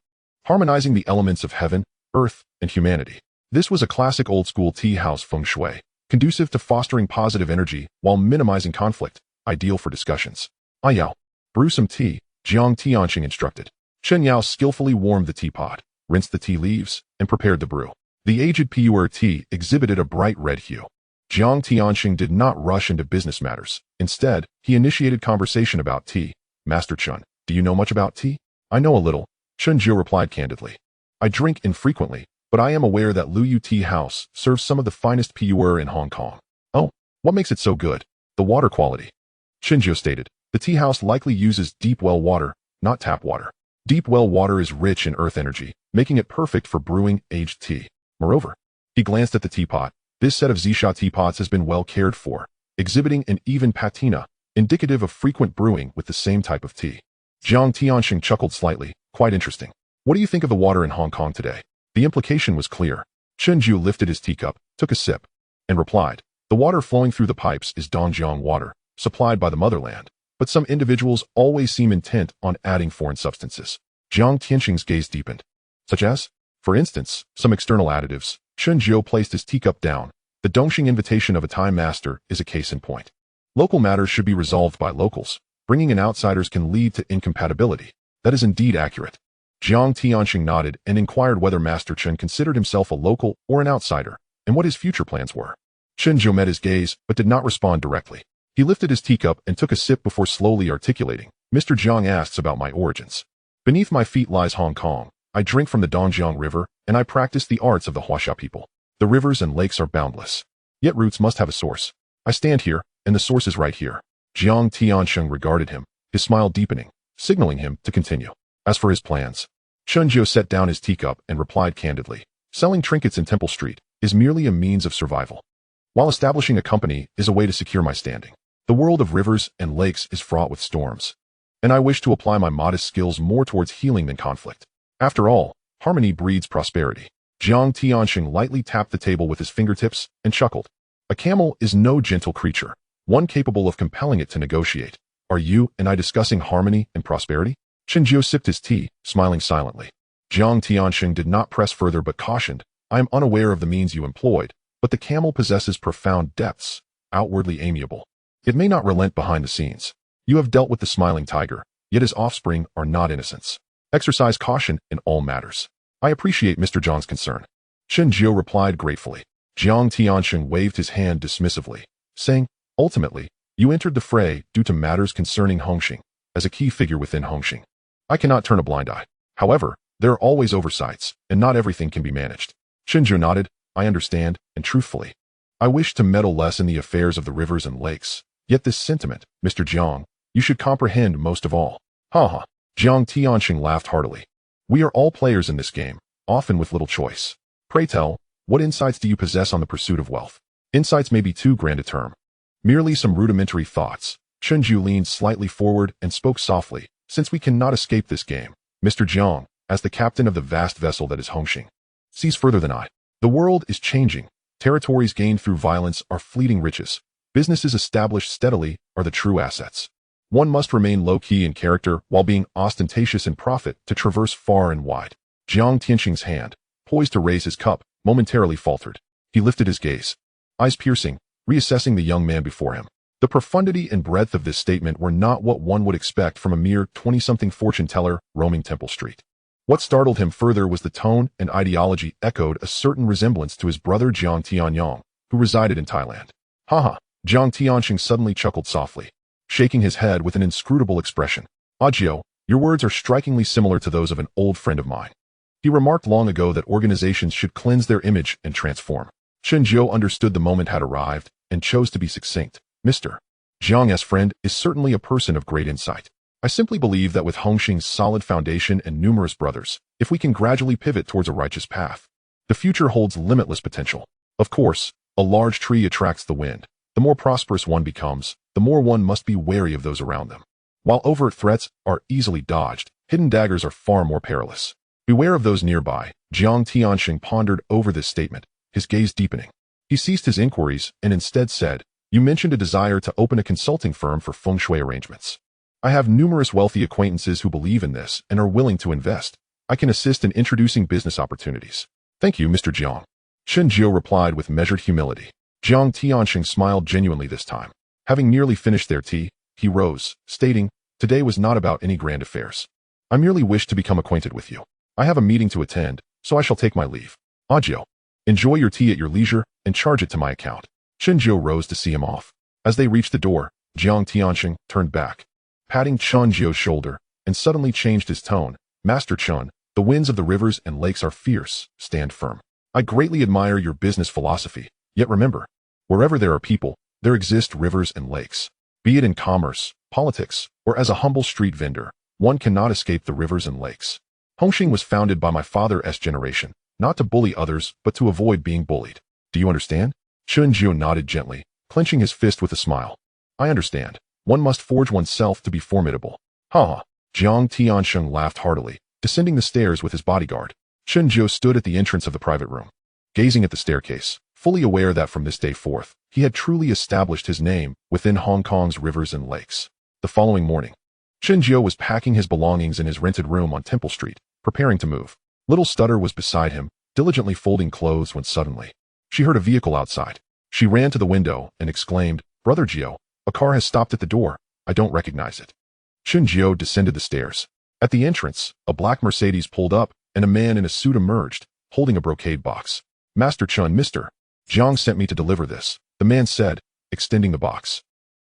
Speaker 1: harmonizing the elements of heaven, earth, and humanity. This was a classic old-school tea house feng shui, conducive to fostering positive energy while minimizing conflict, ideal for discussions. Yao, brew some tea, Jiang Tianxing instructed. Chen Yao skillfully warmed the teapot, rinsed the tea leaves, and prepared the brew. The aged pu'er tea exhibited a bright red hue. Jiang Tianxing did not rush into business matters. Instead, he initiated conversation about tea. Master Chen, do you know much about tea? I know a little, Chen Jiu replied candidly. I drink infrequently, but I am aware that Luyu Tea House serves some of the finest pu'er in Hong Kong. Oh, what makes it so good? The water quality. Chen Jiu stated, the tea house likely uses deep well water, not tap water. Deep well water is rich in earth energy, making it perfect for brewing aged tea. Moreover, he glanced at the teapot. This set of Zisha teapots has been well cared for, exhibiting an even patina, indicative of frequent brewing with the same type of tea. Jiang Tianxing chuckled slightly, quite interesting. What do you think of the water in Hong Kong today? The implication was clear. Chen Jiu lifted his teacup, took a sip, and replied, the water flowing through the pipes is Dongjiang water, supplied by the motherland, but some individuals always seem intent on adding foreign substances. Jiang Tianxing's gaze deepened. Such as? For instance, some external additives. Chen Jiu placed his teacup down. The Dongxing invitation of a time master is a case in point. Local matters should be resolved by locals. Bringing in outsiders can lead to incompatibility. That is indeed accurate. Jiang Tianxing nodded and inquired whether Master Chen considered himself a local or an outsider, and what his future plans were. Chen Jiu met his gaze, but did not respond directly. He lifted his teacup and took a sip before slowly articulating. Mr. Jiang asks about my origins. Beneath my feet lies Hong Kong. I drink from the Dongjiang River, and I practice the arts of the Huaxia people. The rivers and lakes are boundless. Yet roots must have a source. I stand here, and the source is right here. Jiang Tianxing regarded him, his smile deepening, signaling him to continue. As for his plans, Chen Jiu set down his teacup and replied candidly, selling trinkets in Temple Street is merely a means of survival, while establishing a company is a way to secure my standing. The world of rivers and lakes is fraught with storms, and I wish to apply my modest skills more towards healing than conflict. After all, harmony breeds prosperity. Jiang Tianxing lightly tapped the table with his fingertips and chuckled. A camel is no gentle creature, one capable of compelling it to negotiate. Are you and I discussing harmony and prosperity? Chen Jiu sipped his tea, smiling silently. Jiang Tianxing did not press further but cautioned, I am unaware of the means you employed, but the camel possesses profound depths, outwardly amiable. It may not relent behind the scenes. You have dealt with the smiling tiger, yet his offspring are not innocents. Exercise caution in all matters. I appreciate Mr. Zhang's concern. Chen Jiu replied gratefully. Jiang Tianxing waved his hand dismissively, saying, ultimately, you entered the fray due to matters concerning Hongxing, as a key figure within Hongxing. I cannot turn a blind eye. However, there are always oversights, and not everything can be managed. Chen Jiu nodded, I understand, and truthfully, I wish to meddle less in the affairs of the rivers and lakes. Yet this sentiment, Mr. Jiang, you should comprehend most of all. Ha ha. Jiang Tianxing laughed heartily. We are all players in this game, often with little choice. Pray tell, what insights do you possess on the pursuit of wealth? Insights may be too grand a term. Merely some rudimentary thoughts. Chen Jiu leaned slightly forward and spoke softly. Since we cannot escape this game, Mr. Jiang, as the captain of the vast vessel that is Hongxing, sees further than I. The world is changing. Territories gained through violence are fleeting riches. Businesses established steadily are the true assets. One must remain low-key in character while being ostentatious in profit to traverse far and wide. Jiang Tianxing's hand, poised to raise his cup, momentarily faltered. He lifted his gaze, eyes piercing, reassessing the young man before him. The profundity and breadth of this statement were not what one would expect from a mere 20-something fortune teller roaming Temple Street. What startled him further was the tone and ideology echoed a certain resemblance to his brother Jiang Tianyong, who resided in Thailand. Haha, Jiang Tianxing suddenly chuckled softly, shaking his head with an inscrutable expression. Ajio, your words are strikingly similar to those of an old friend of mine. He remarked long ago that organizations should cleanse their image and transform. Chen Jiu understood the moment had arrived and chose to be succinct. Mr. Jiang's friend is certainly a person of great insight. I simply believe that with Hongxing's solid foundation and numerous brothers, if we can gradually pivot towards a righteous path, the future holds limitless potential. Of course, a large tree attracts the wind. The more prosperous one becomes, the more one must be wary of those around them. While overt threats are easily dodged, hidden daggers are far more perilous. Beware of those nearby. Jiang Tianxing pondered over this statement, his gaze deepening. He ceased his inquiries and instead said, "You mentioned a desire to open a consulting firm for feng shui arrangements. I have numerous wealthy acquaintances who believe in this and are willing to invest. I can assist in introducing business opportunities." "Thank you, Mr. Jiang," Chen Jiu replied with measured humility. Jiang Tianxing smiled genuinely this time. Having nearly finished their tea, he rose, stating, "Today was not about any grand affairs. I merely wished to become acquainted with you. I have a meeting to attend, so I shall take my leave. Adieu. Enjoy your tea at your leisure and charge it to my account." Chen Jiu rose to see him off. As they reached the door, Jiang Tianxing turned back, patting Chen Jiu's shoulder, and suddenly changed his tone. "Master Chen, the winds of the rivers and lakes are fierce. Stand firm. I greatly admire your business philosophy, yet remember, wherever there are people, there exist rivers and lakes. Be it in commerce, politics, or as a humble street vendor, one cannot escape the rivers and lakes. Hongxing was founded by my father's generation, not to bully others, but to avoid being bullied. Do you understand?" Chen Jiu nodded gently, clenching his fist with a smile. "I understand. One must forge oneself to be formidable." "Ha ha." Jiang Tianxing laughed heartily, descending the stairs with his bodyguard. Chen Jiu stood at the entrance of the private room, gazing at the staircase, fully aware that from this day forth, he had truly established his name within Hong Kong's rivers and lakes. The following morning, Chen Jiu was packing his belongings in his rented room on Temple Street, preparing to move. Little Stutter was beside him, diligently folding clothes when suddenly, she heard a vehicle outside. She ran to the window and exclaimed, "Brother Jiu, a car has stopped at the door. I don't recognize it." Chen Jiu descended the stairs. At the entrance, a black Mercedes pulled up, and a man in a suit emerged, holding a brocade box. "Master Chen, Mr. Jiang sent me to deliver this," the man said, extending the box.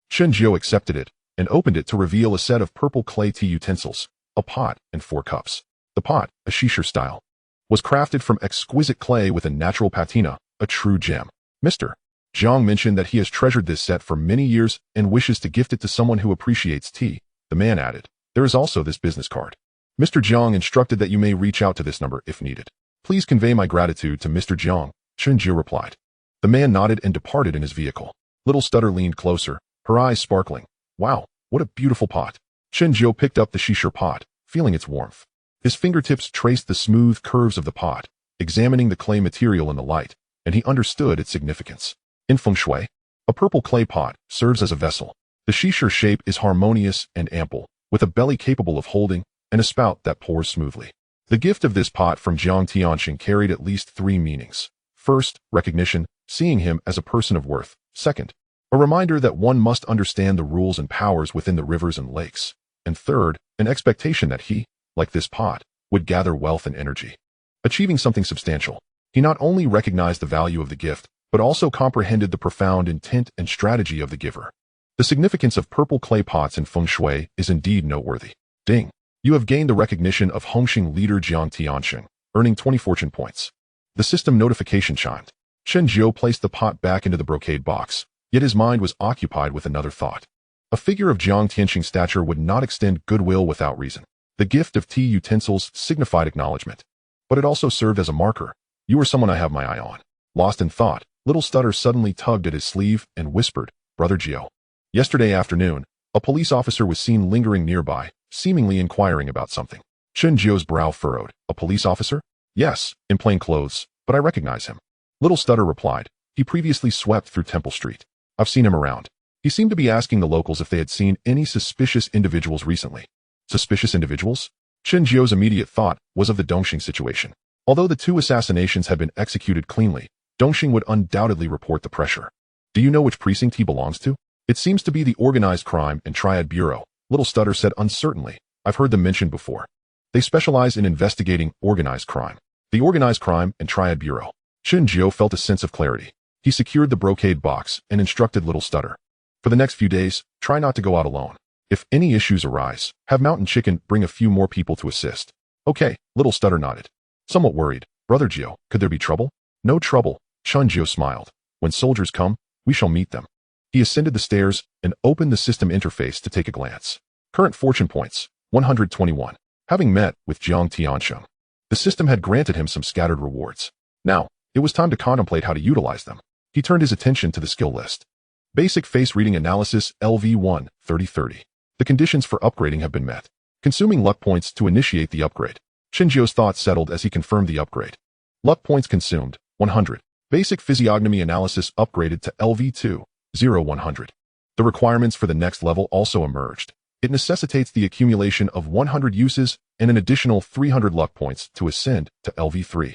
Speaker 1: Chen Jiu accepted it and opened it to reveal a set of purple clay tea utensils, a pot, and 4 cups. The pot, a shisha style, was crafted from exquisite clay with a natural patina, a true gem. "Mr. Jiang mentioned that he has treasured this set for many years and wishes to gift it to someone who appreciates tea," the man added. "There is also this business card. Mr. Jiang instructed that you may reach out to this number if needed. Please convey my gratitude to Mr. Jiang," Chen Jiu replied. The man nodded and departed in his vehicle. Little Stutter leaned closer, her eyes sparkling. "Wow, what a beautiful pot." Chen Jiu picked up the shisha pot, feeling its warmth. His fingertips traced the smooth curves of the pot, examining the clay material in the light, and he understood its significance. In Feng Shui, a purple clay pot serves as a vessel. The shisha shape is harmonious and ample, with a belly capable of holding and a spout that pours smoothly. The gift of this pot from Jiang Tianxing carried at least 3 meanings. First, recognition, seeing him as a person of worth. Second, a reminder that one must understand the rules and powers within the rivers and lakes. And third, an expectation that he, like this pot, would gather wealth and energy, achieving something substantial. He not only recognized the value of the gift, but also comprehended the profound intent and strategy of the giver. The significance of purple clay pots in Feng Shui is indeed noteworthy. Ding! You have gained the recognition of Hongxing leader Jiang Tianxing, earning 20 fortune points. The system notification chimed. Chen Jiu placed the pot back into the brocade box, yet his mind was occupied with another thought. A figure of Jiang Tianxing's stature would not extend goodwill without reason. The gift of tea utensils signified acknowledgement, but it also served as a marker. "You are someone I have my eye on." Lost in thought, Little Stutter suddenly tugged at his sleeve and whispered, "Brother Jiu." Yesterday afternoon, a police officer was seen lingering nearby, seemingly inquiring about something. Chen Jiu's brow furrowed. "A police officer?" "Yes, in plain clothes, but I recognize him." Little Stutter replied. "He previously swept through Temple Street. I've seen him around." He seemed to be asking the locals if they had seen any suspicious individuals recently. Suspicious individuals? Chen Jiu's immediate thought was of the Dongxing situation. Although the 2 assassinations had been executed cleanly, Dongxing would undoubtedly report the pressure. "Do you know which precinct he belongs to?" "It seems to be the Organized Crime and Triad Bureau," Little Stutter said uncertainly. "I've heard them mentioned before. They specialize in investigating organized crime." The Organized Crime and Triad Bureau. Chen Jiu felt a sense of clarity. He secured the brocade box and instructed Little Stutter. "For the next few days, try not to go out alone. If any issues arise, have Mountain Chicken bring a few more people to assist." "Okay," Little Stutter nodded. Somewhat worried, "Brother Jiu, could there be trouble?" "No trouble," Chen Jiu smiled. "When soldiers come, we shall meet them." He ascended the stairs and opened the system interface to take a glance. Current fortune points, 121. Having met with Jiang Tianxing, the system had granted him some scattered rewards. Now, it was time to contemplate how to utilize them. He turned his attention to the skill list. Basic Face Reading Analysis LV1, 3030. The conditions for upgrading have been met. Consuming luck points to initiate the upgrade. Chen Jiu's thoughts settled as he confirmed the upgrade. Luck points consumed, 100. Basic physiognomy analysis upgraded to LV2-0100. The requirements for the next level also emerged. It necessitates the accumulation of 100 uses and an additional 300 luck points to ascend to LV3,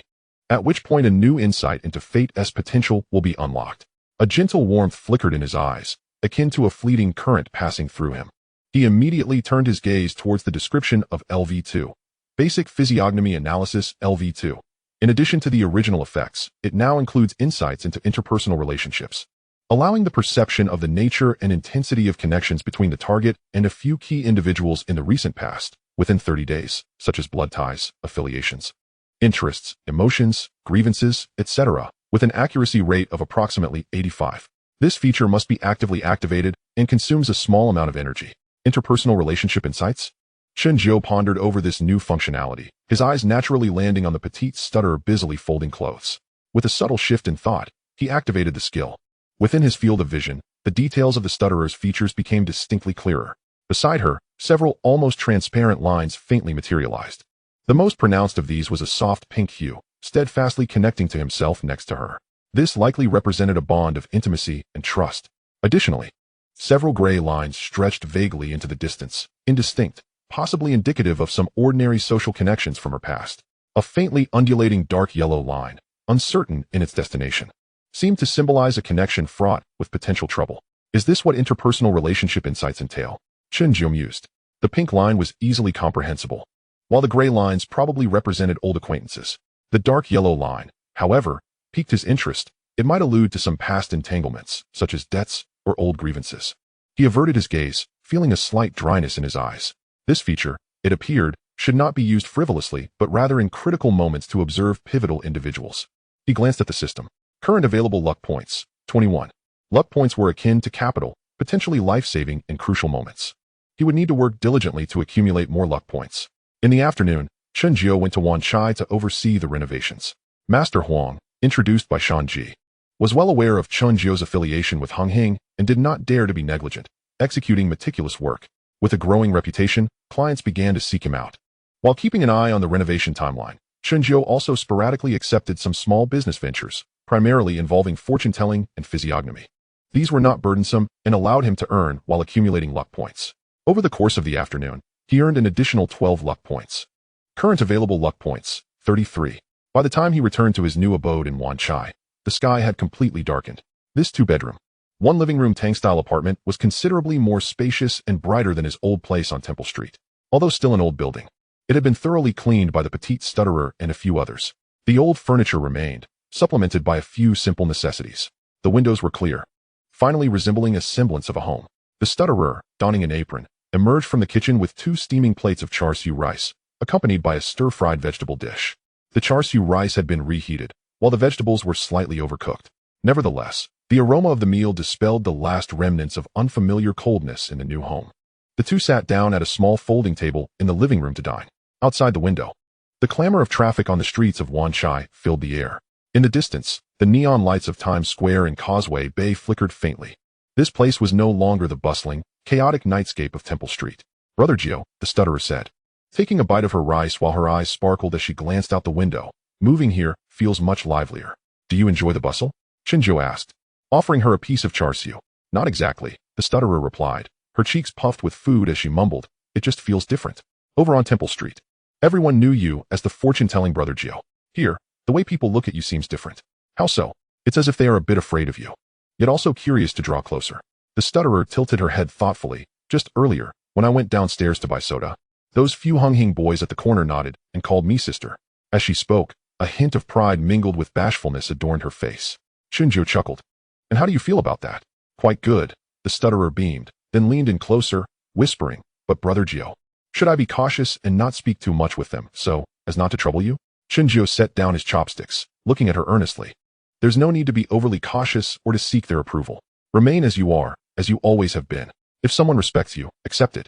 Speaker 1: at which point a new insight into Fate's potential will be unlocked. A gentle warmth flickered in his eyes, akin to a fleeting current passing through him. He immediately turned his gaze towards the description of LV2. Basic physiognomy analysis LV2. In addition to the original effects, it now includes insights into interpersonal relationships, allowing the perception of the nature and intensity of connections between the target and a few key individuals in the recent past, within 30 days, such as blood ties, affiliations, interests, emotions, grievances, etc., with an accuracy rate of approximately 85. This feature must be actively activated and consumes a small amount of energy. Interpersonal relationship insights? Chen Xuan pondered over this new functionality, his eyes naturally landing on the petite stutterer busily folding clothes. With a subtle shift in thought, he activated the skill. Within his field of vision, the details of the stutterer's features became distinctly clearer. Beside her, several almost transparent lines faintly materialized. The most pronounced of these was a soft pink hue, steadfastly connecting to himself next to her. This likely represented a bond of intimacy and trust. Additionally, several gray lines stretched vaguely into the distance, indistinct, possibly indicative of some ordinary social connections from her past. A faintly undulating dark yellow line, uncertain in its destination, seemed to symbolize a connection fraught with potential trouble. Is this what interpersonal relationship insights entail? Chen Xuan mused. The pink line was easily comprehensible, while the gray lines probably represented old acquaintances. The dark yellow line, however, piqued his interest. It might allude to some past entanglements, such as debts or old grievances. He averted his gaze, feeling a slight dryness in his eyes. This feature, it appeared, should not be used frivolously, but rather in critical moments to observe pivotal individuals. He glanced at the system. Current available luck points, 21. Luck points were akin to capital, potentially life-saving in crucial moments. He would need to work diligently to accumulate more luck points. In the afternoon, Chen Xuan went to Wanchai to oversee the renovations. Master Huang, introduced by Shan Ji, was well aware of Chen Xuan's affiliation with Heng Hing and did not dare to be negligent, executing meticulous work. With a growing reputation, clients began to seek him out. While keeping an eye on the renovation timeline, Chen Xuan also sporadically accepted some small business ventures, primarily involving fortune-telling and physiognomy. These were not burdensome and allowed him to earn while accumulating luck points. Over the course of the afternoon, he earned an additional 12 luck points. Current available luck points, 33. By the time he returned to his new abode in Wanchai, the sky had completely darkened. This two-bedroom, one living room Tang-style apartment was considerably more spacious and brighter than his old place on Temple Street. Although still an old building, it had been thoroughly cleaned by the petite stutterer and a few others. The old furniture remained, supplemented by a few simple necessities. The windows were clear, finally resembling a semblance of a home. The stutterer, donning an apron, emerged from the kitchen with 2 steaming plates of char siu rice, accompanied by a stir-fried vegetable dish. The char siu rice had been reheated, while the vegetables were slightly overcooked. Nevertheless, the aroma of the meal dispelled the last remnants of unfamiliar coldness in the new home. The two sat down at a small folding table in the living room to dine. Outside the window, the clamor of traffic on the streets of Wanchai filled the air. In the distance, the neon lights of Times Square and Causeway Bay flickered faintly. This place was no longer the bustling, chaotic nightscape of Temple Street. Brother Jiao, the stutterer said, taking a bite of her rice while her eyes sparkled as she glanced out the window. Moving here feels much livelier. Do you enjoy the bustle? Chen Xuan asked, offering her a piece of char siu. Not exactly, the stutterer replied, her cheeks puffed with food as she mumbled, it just feels different. Over on Temple Street, everyone knew you as the fortune-telling Brother Jiao. Here, the way people look at you seems different. How so? It's as if they are a bit afraid of you, yet also curious to draw closer. The stutterer tilted her head thoughtfully. Just earlier, when I went downstairs to buy soda, those few Heng Hing boys at the corner nodded and called me sister. As she spoke, a hint of pride mingled with bashfulness adorned her face. Chen Xuan chuckled. And how do you feel about that? Quite good, the stutterer beamed, then leaned in closer, whispering, but Brother Jiao, should I be cautious and not speak too much with them, so as not to trouble you? Chen Xuan set down his chopsticks, looking at her earnestly. There's no need to be overly cautious or to seek their approval. Remain as you are, as you always have been. If someone respects you, accept it.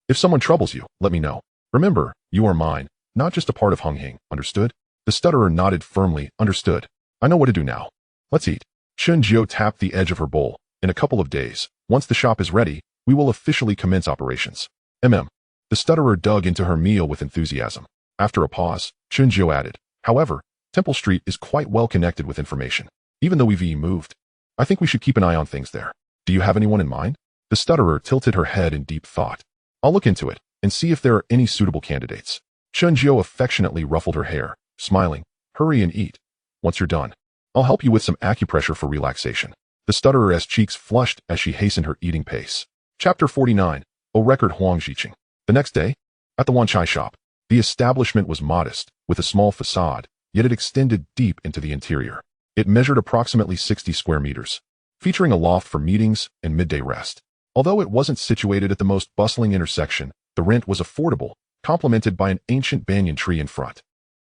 Speaker 1: If someone troubles you, let me know. Remember, you are mine, not just a part of Heng Hing, understood? The stutterer nodded firmly, understood. I know what to do now. Let's eat. Chen Xuan tapped the edge of her bowl. In a couple of days, once the shop is ready, we will officially commence operations. The stutterer dug into her meal with enthusiasm. After a pause, Chen Xuan added, however, Temple Street is quite well connected with information. even though we've moved. I think we should keep an eye on things there. Do you have anyone in mind? The stutterer tilted her head in deep thought. I'll look into it and see if there are any suitable candidates. Chen Jiu affectionately ruffled her hair, smiling. Hurry and eat. Once you're done, I'll help you with some acupressure for relaxation. The stutterer's cheeks flushed as she hastened her eating pace. Chapter 49. O Record Huang Jiqing. The next day, at the Wan Chai shop, the establishment was modest, with a small facade, yet it extended deep into the interior. It measured approximately 60 square meters, featuring a loft for meetings and midday rest. Although it wasn't situated at the most bustling intersection, the rent was affordable, complemented by an ancient banyan tree in front.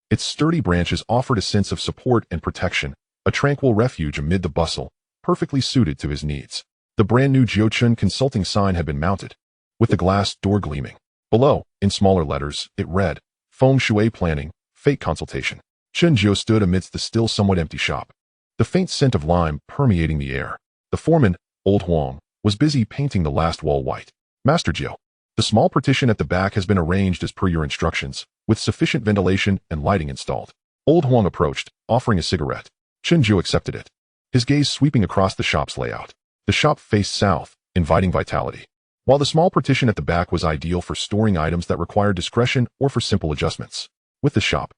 Speaker 1: Its sturdy branches offered a sense of support and protection, a tranquil refuge amid the bustle, perfectly suited to his needs. The brand-new Jiuchun consulting sign had been mounted, with the glass door gleaming. Below, in smaller letters, it read, Feng Shui Planning, Fate Consultation. Chen Jiu stood amidst the still somewhat empty shop, the faint scent of lime permeating the air. The foreman, Old Huang, was busy painting the last wall white. Master Jiu, the small partition at the back has been arranged as per your instructions, with sufficient ventilation and lighting installed. Old Huang approached, offering a cigarette. Chen Jiu accepted it, his gaze sweeping across the shop's layout. The shop faced south, inviting vitality, while the small partition at the back was ideal for storing items that required discretion or for simple adjustments. With the shop,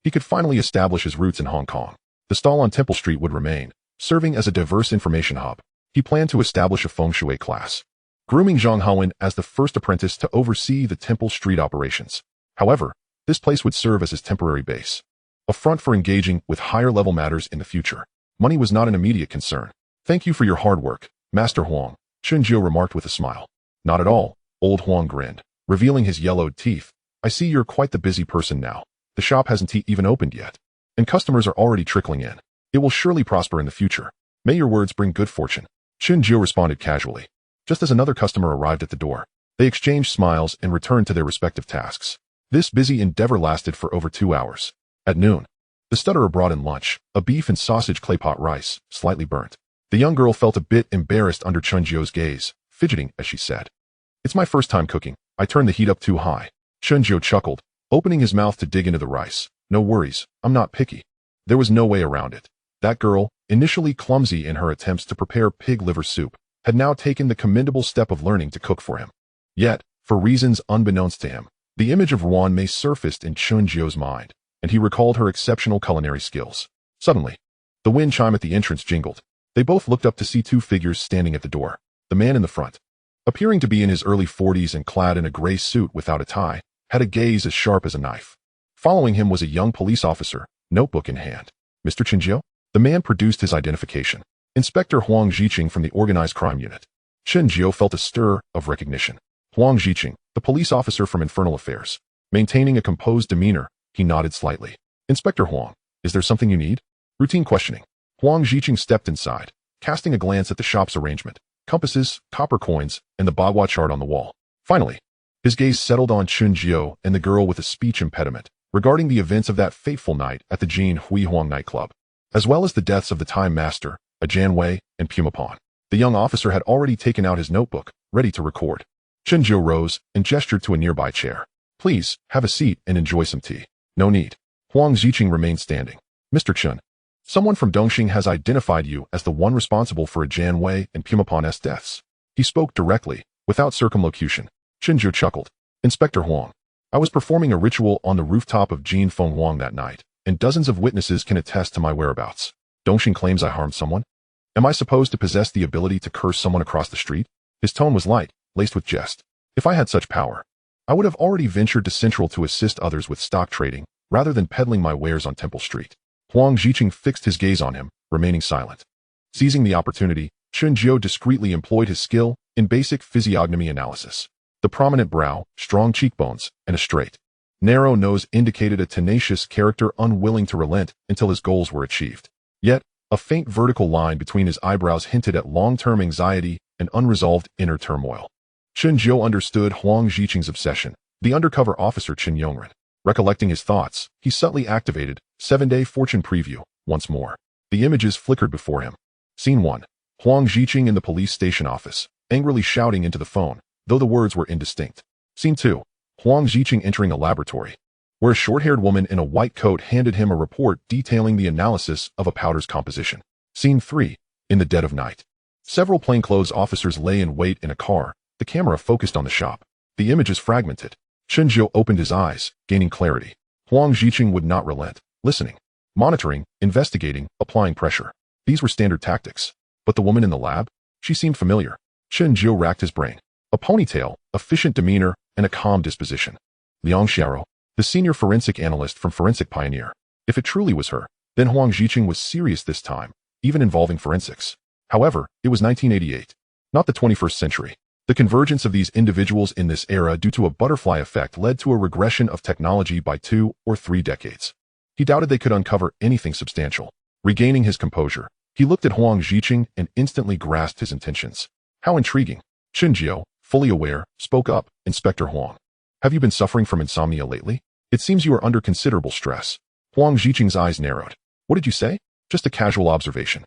Speaker 1: he could finally establish his roots in Hong Kong. The stall on Temple Street would remain, serving as a diverse information hub. He planned to establish a Feng Shui class, grooming Zhang Haowen as the first apprentice to oversee the Temple Street operations. However, this place would serve as his temporary base, a front for engaging with higher-level matters in the future. Money was not an immediate concern. Thank you for your hard work, Master Huang, Chen Jiu remarked with a smile. Not at all, Old Huang grinned, revealing his yellowed teeth. I see you're quite the busy person now. The shop hasn't even opened yet, and customers are already trickling in. It will surely prosper in the future. May your words bring good fortune. Chen Jiu responded casually. Just as another customer arrived at the door, they exchanged smiles and returned to their respective tasks. This busy endeavor lasted for over 2 hours. At noon, the stutterer brought in lunch, a beef and sausage claypot rice, slightly burnt. The young girl felt a bit embarrassed under Chen Jiu's gaze, fidgeting as she said, It's my first time cooking. I turned the heat up too high. Chen Jiu chuckled, opening his mouth to dig into the rice. No worries, I'm not picky. There was no way around it. That girl, initially clumsy in her attempts to prepare pig liver soup, had now taken the commendable step of learning to cook for him. Yet, for reasons unbeknownst to him, the image of Ruan Mei surfaced in Chen Jiu's mind, and he recalled her exceptional culinary skills. Suddenly, the wind chime at the entrance jingled. They both looked up to see two figures standing at the door. The man in the front, appearing to be in his early 40s and clad in a gray suit without a tie, had a gaze as sharp as a knife. Following him was a young police officer, notebook in hand. Mr. Chen Jiu? The man produced his identification. Inspector Huang Jiqing from the Organized Crime Unit. Chen Jiu felt a stir of recognition. Huang Jiqing, the police officer from Infernal Affairs. Maintaining a composed demeanor, he nodded slightly. Inspector Huang, is there something you need? Routine questioning. Huang Jiqing stepped inside, casting a glance at the shop's arrangement, compasses, copper coins, and the Bagua chart on the wall. Finally, his gaze settled on Chen Jiu and the girl with a speech impediment, regarding the events of that fateful night at the Jin Hui Huang nightclub, as well as the deaths of the Time Master, a Jan Wei, and Pumapon. The young officer had already taken out his notebook, ready to record. Chen Jiu rose and gestured to a nearby chair. Please, have a seat and enjoy some tea. No need. Huang Jiqing remained standing. Mr. Chen, someone from Dongxing has identified you as the one responsible for a Jan Wei and Pumapon's deaths. He spoke directly, without circumlocution. Chen Jiu chuckled. Inspector Huang, I was performing a ritual on the rooftop of Jin Feng Huang that night, and dozens of witnesses can attest to my whereabouts. Dongxing claims I harmed someone? Am I supposed to possess the ability to curse someone across the street? His tone was light, laced with jest. If I had such power, I would have already ventured to Central to assist others with stock trading, rather than peddling my wares on Temple Street. Huang Jiqing fixed his gaze on him, remaining silent. Seizing the opportunity, Chen Jiu discreetly employed his skill in basic physiognomy analysis. The prominent brow, strong cheekbones, and a straight, narrow nose indicated a tenacious character unwilling to relent until his goals were achieved. Yet, a faint vertical line between his eyebrows hinted at long-term anxiety and unresolved inner turmoil. Chen Jiu understood Huang Jiqing's obsession. The undercover officer Chen Yongren. Recollecting his thoughts, he subtly activated 7-day fortune preview once more. The images flickered before him. Scene 1. Huang Jiqing in the police station office, angrily shouting into the phone, though the words were indistinct. Scene 2. Huang Jiqing entering a laboratory, where a short-haired woman in a white coat handed him a report detailing the analysis of a powder's composition. Scene 3. In the dead of night. Several plainclothes officers lay in wait in a car, the camera focused on the shop. The image is fragmented. Chen Xuan opened his eyes, gaining clarity. Huang Ziqing would not relent, listening, monitoring, investigating, applying pressure. These were standard tactics. But the woman in the lab? She seemed familiar. Chen Xuan racked his brain. A ponytail, efficient demeanor, and a calm disposition. Liang Xiao, the senior forensic analyst from Forensic Pioneer. If it truly was her, then Huang Ziqing was serious this time, even involving forensics. However, it was 1988, not the 21st century. The convergence of these individuals in this era due to a butterfly effect led to a regression of technology by 2 or 3 decades. He doubted they could uncover anything substantial. Regaining his composure, he looked at Huang Ziqing and instantly grasped his intentions. How intriguing. Chen Xuan, fully aware, spoke up, Inspector Huang. Have you been suffering from insomnia lately? It seems you are under considerable stress. Huang Ziqing's eyes narrowed. What did you say? Just a casual observation.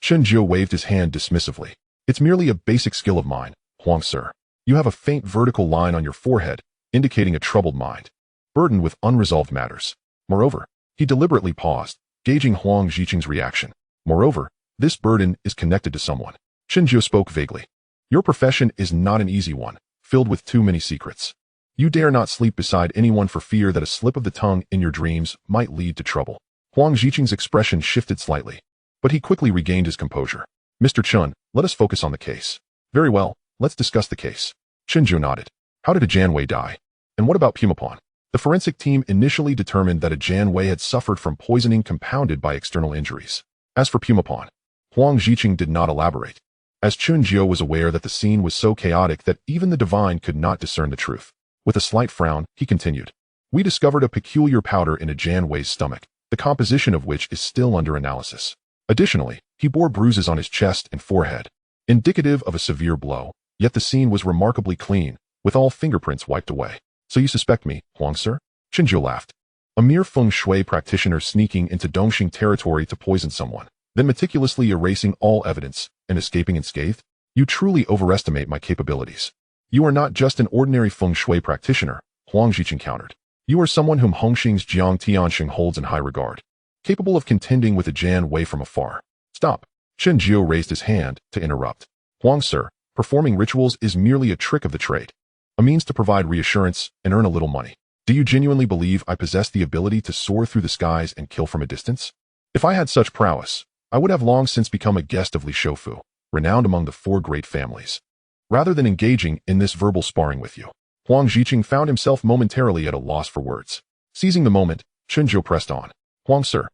Speaker 1: Chen Xuan waved his hand dismissively. It's merely a basic skill of mine, Huang sir. You have a faint vertical line on your forehead, indicating a troubled mind, burdened with unresolved matters. Moreover, he deliberately paused, gauging Huang Ziqing's reaction. Moreover, this burden is connected to someone. Chen Xuan spoke vaguely. Your profession is not an easy one, filled with too many secrets. You dare not sleep beside anyone for fear that a slip of the tongue in your dreams might lead to trouble. Huang Ziqing's expression shifted slightly, but he quickly regained his composure. Mr. Chen, let us focus on the case. Very well, let's discuss the case. Chen Xuan nodded. How did a Janwei die? And what about Pumapon? The forensic team initially determined that a Janwei had suffered from poisoning compounded by external injuries. As for Pumapon, Huang Ziqing did not elaborate, as Chen Xuan was aware that the scene was so chaotic that even the divine could not discern the truth. With a slight frown, he continued. We discovered a peculiar powder in a Janwei's stomach, the composition of which is still under analysis. Additionally, he bore bruises on his chest and forehead, indicative of a severe blow, yet the scene was remarkably clean, with all fingerprints wiped away. So you suspect me, Huang sir? Chen Xuan laughed. A mere Feng Shui practitioner sneaking into Dongxing territory to poison someone, then meticulously erasing all evidence and escaping unscathed? You truly overestimate my capabilities. You are not just an ordinary Feng Shui practitioner, Huang Ziqing countered. You are someone whom Hongxing's Jiang Tianxing holds in high regard, capable of contending with a Jan Wei from afar. Stop. Chen Xuan raised his hand to interrupt. Huang sir, performing rituals is merely a trick of the trade, a means to provide reassurance and earn a little money. Do you genuinely believe I possess the ability to soar through the skies and kill from a distance? If I had such prowess, I would have long since become a guest of Li Shoufu, renowned among the 4 great families. Rather than engaging in this verbal sparring with you, Huang Ziqing found himself momentarily at a loss for words. Seizing the moment, Chen Xuan pressed on. Huang sir,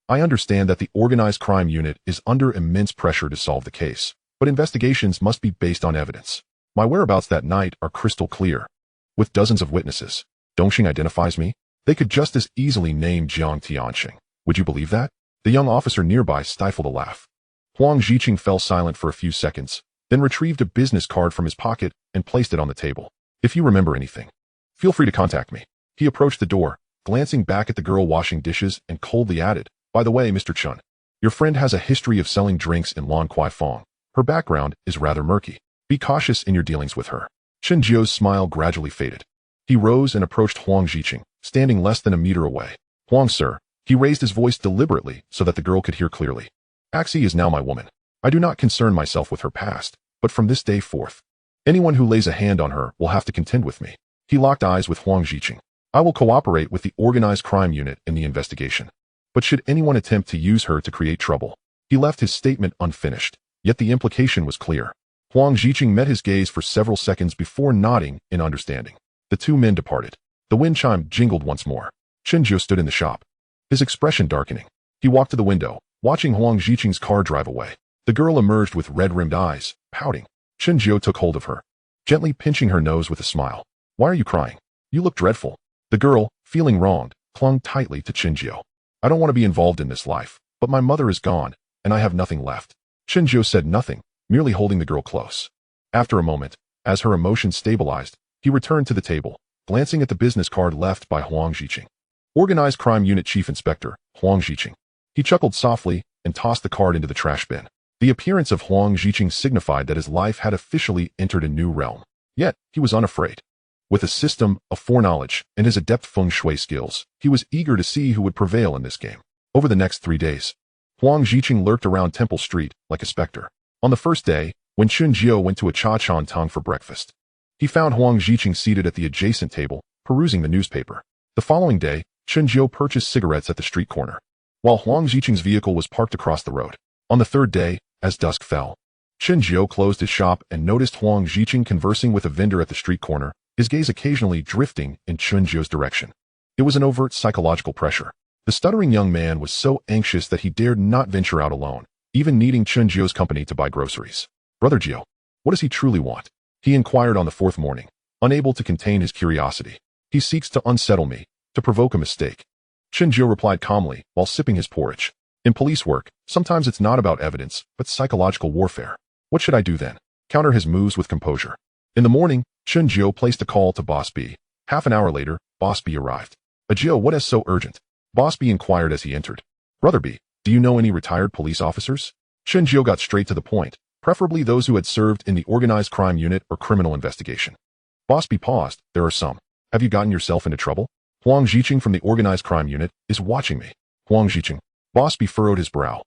Speaker 1: I understand that the organized crime unit is under immense pressure to solve the case, but investigations must be based on evidence. My whereabouts that night are crystal clear. With dozens of witnesses, Dongxing identifies me. They could just as easily name Jiang Tianxing. Would you believe that? The young officer nearby stifled a laugh. Huang Ziqing fell silent for a few seconds, then retrieved a business card from his pocket and placed it on the table. If you remember anything, feel free to contact me. He approached the door, glancing back at the girl washing dishes and coldly added, by the way, Mr. Chen, your friend has a history of selling drinks in Lan Kwai Fong. Her background is rather murky. Be cautious in your dealings with her. Chen Jiu's smile gradually faded. He rose and approached Huang Ziqing, standing less than a meter away. Huang sir, he raised his voice deliberately so that the girl could hear clearly. Axie is now my woman. I do not concern myself with her past, but from this day forth, anyone who lays a hand on her will have to contend with me. He locked eyes with Huang Ziqing. I will cooperate with the organized crime unit in the investigation. But should anyone attempt to use her to create trouble, he left his statement unfinished, yet the implication was clear. Huang Ziqing met his gaze for several seconds before nodding in understanding. The 2 men departed. The wind chime jingled once more. Chen Xuan stood in the shop, his expression darkening. He walked to the window, watching Huang Ziqing's car drive away. The girl emerged with red-rimmed eyes, pouting. Chen Xuan took hold of her, gently pinching her nose with a smile. Why are you crying? You look dreadful. The girl, feeling wronged, clung tightly to Chen Xuan. I don't want to be involved in this life, but my mother is gone, and I have nothing left. Chen Xuan said nothing, merely holding the girl close. After a moment, as her emotions stabilized, he returned to the table, glancing at the business card left by Huang Ziqing. Organized Crime Unit Chief Inspector, Huang Ziqing. He chuckled softly and tossed the card into the trash bin. The appearance of Huang Ziqing signified that his life had officially entered a new realm. Yet, he was unafraid. With a system of foreknowledge and his adept Feng Shui skills, he was eager to see who would prevail in this game. Over the next 3 days, Huang Ziqing lurked around Temple Street like a specter. On the first day, when Chen Jiao went to a cha-chan tong for breakfast, he found Huang Ziqing seated at the adjacent table, perusing the newspaper. The following day, Chen Jiao purchased cigarettes at the street corner, while Huang Ziqing's vehicle was parked across the road. On the third day, as dusk fell, Chen Jiao closed his shop and noticed Huang Ziqing conversing with a vendor at the street corner, his gaze occasionally drifting in Chen Jiao's direction. It was an overt psychological pressure. The stuttering young man was so anxious that he dared not venture out alone, even needing Chen Jiao's company to buy groceries. Brother Jiao, what does he truly want? He inquired on the fourth morning, unable to contain his curiosity. He seeks to unsettle me, to provoke a mistake. Chen Jiao replied calmly while sipping his porridge. In police work, sometimes it's not about evidence, but psychological warfare. What should I do then? Counter his moves with composure. In the morning, Chen Jiao placed a call to Boss B. Half an hour later, Boss B arrived. Jiao, what is so urgent? Boss B inquired as he entered. Brother B, do you know any retired police officers? Chen Jiao got straight to the point, preferably those who had served in the organized crime unit or criminal investigation. Boss B paused. There are some. Have you gotten yourself into trouble? Huang Ziqing from the organized crime unit is watching me. Huang Ziqing. Boss B furrowed his brow.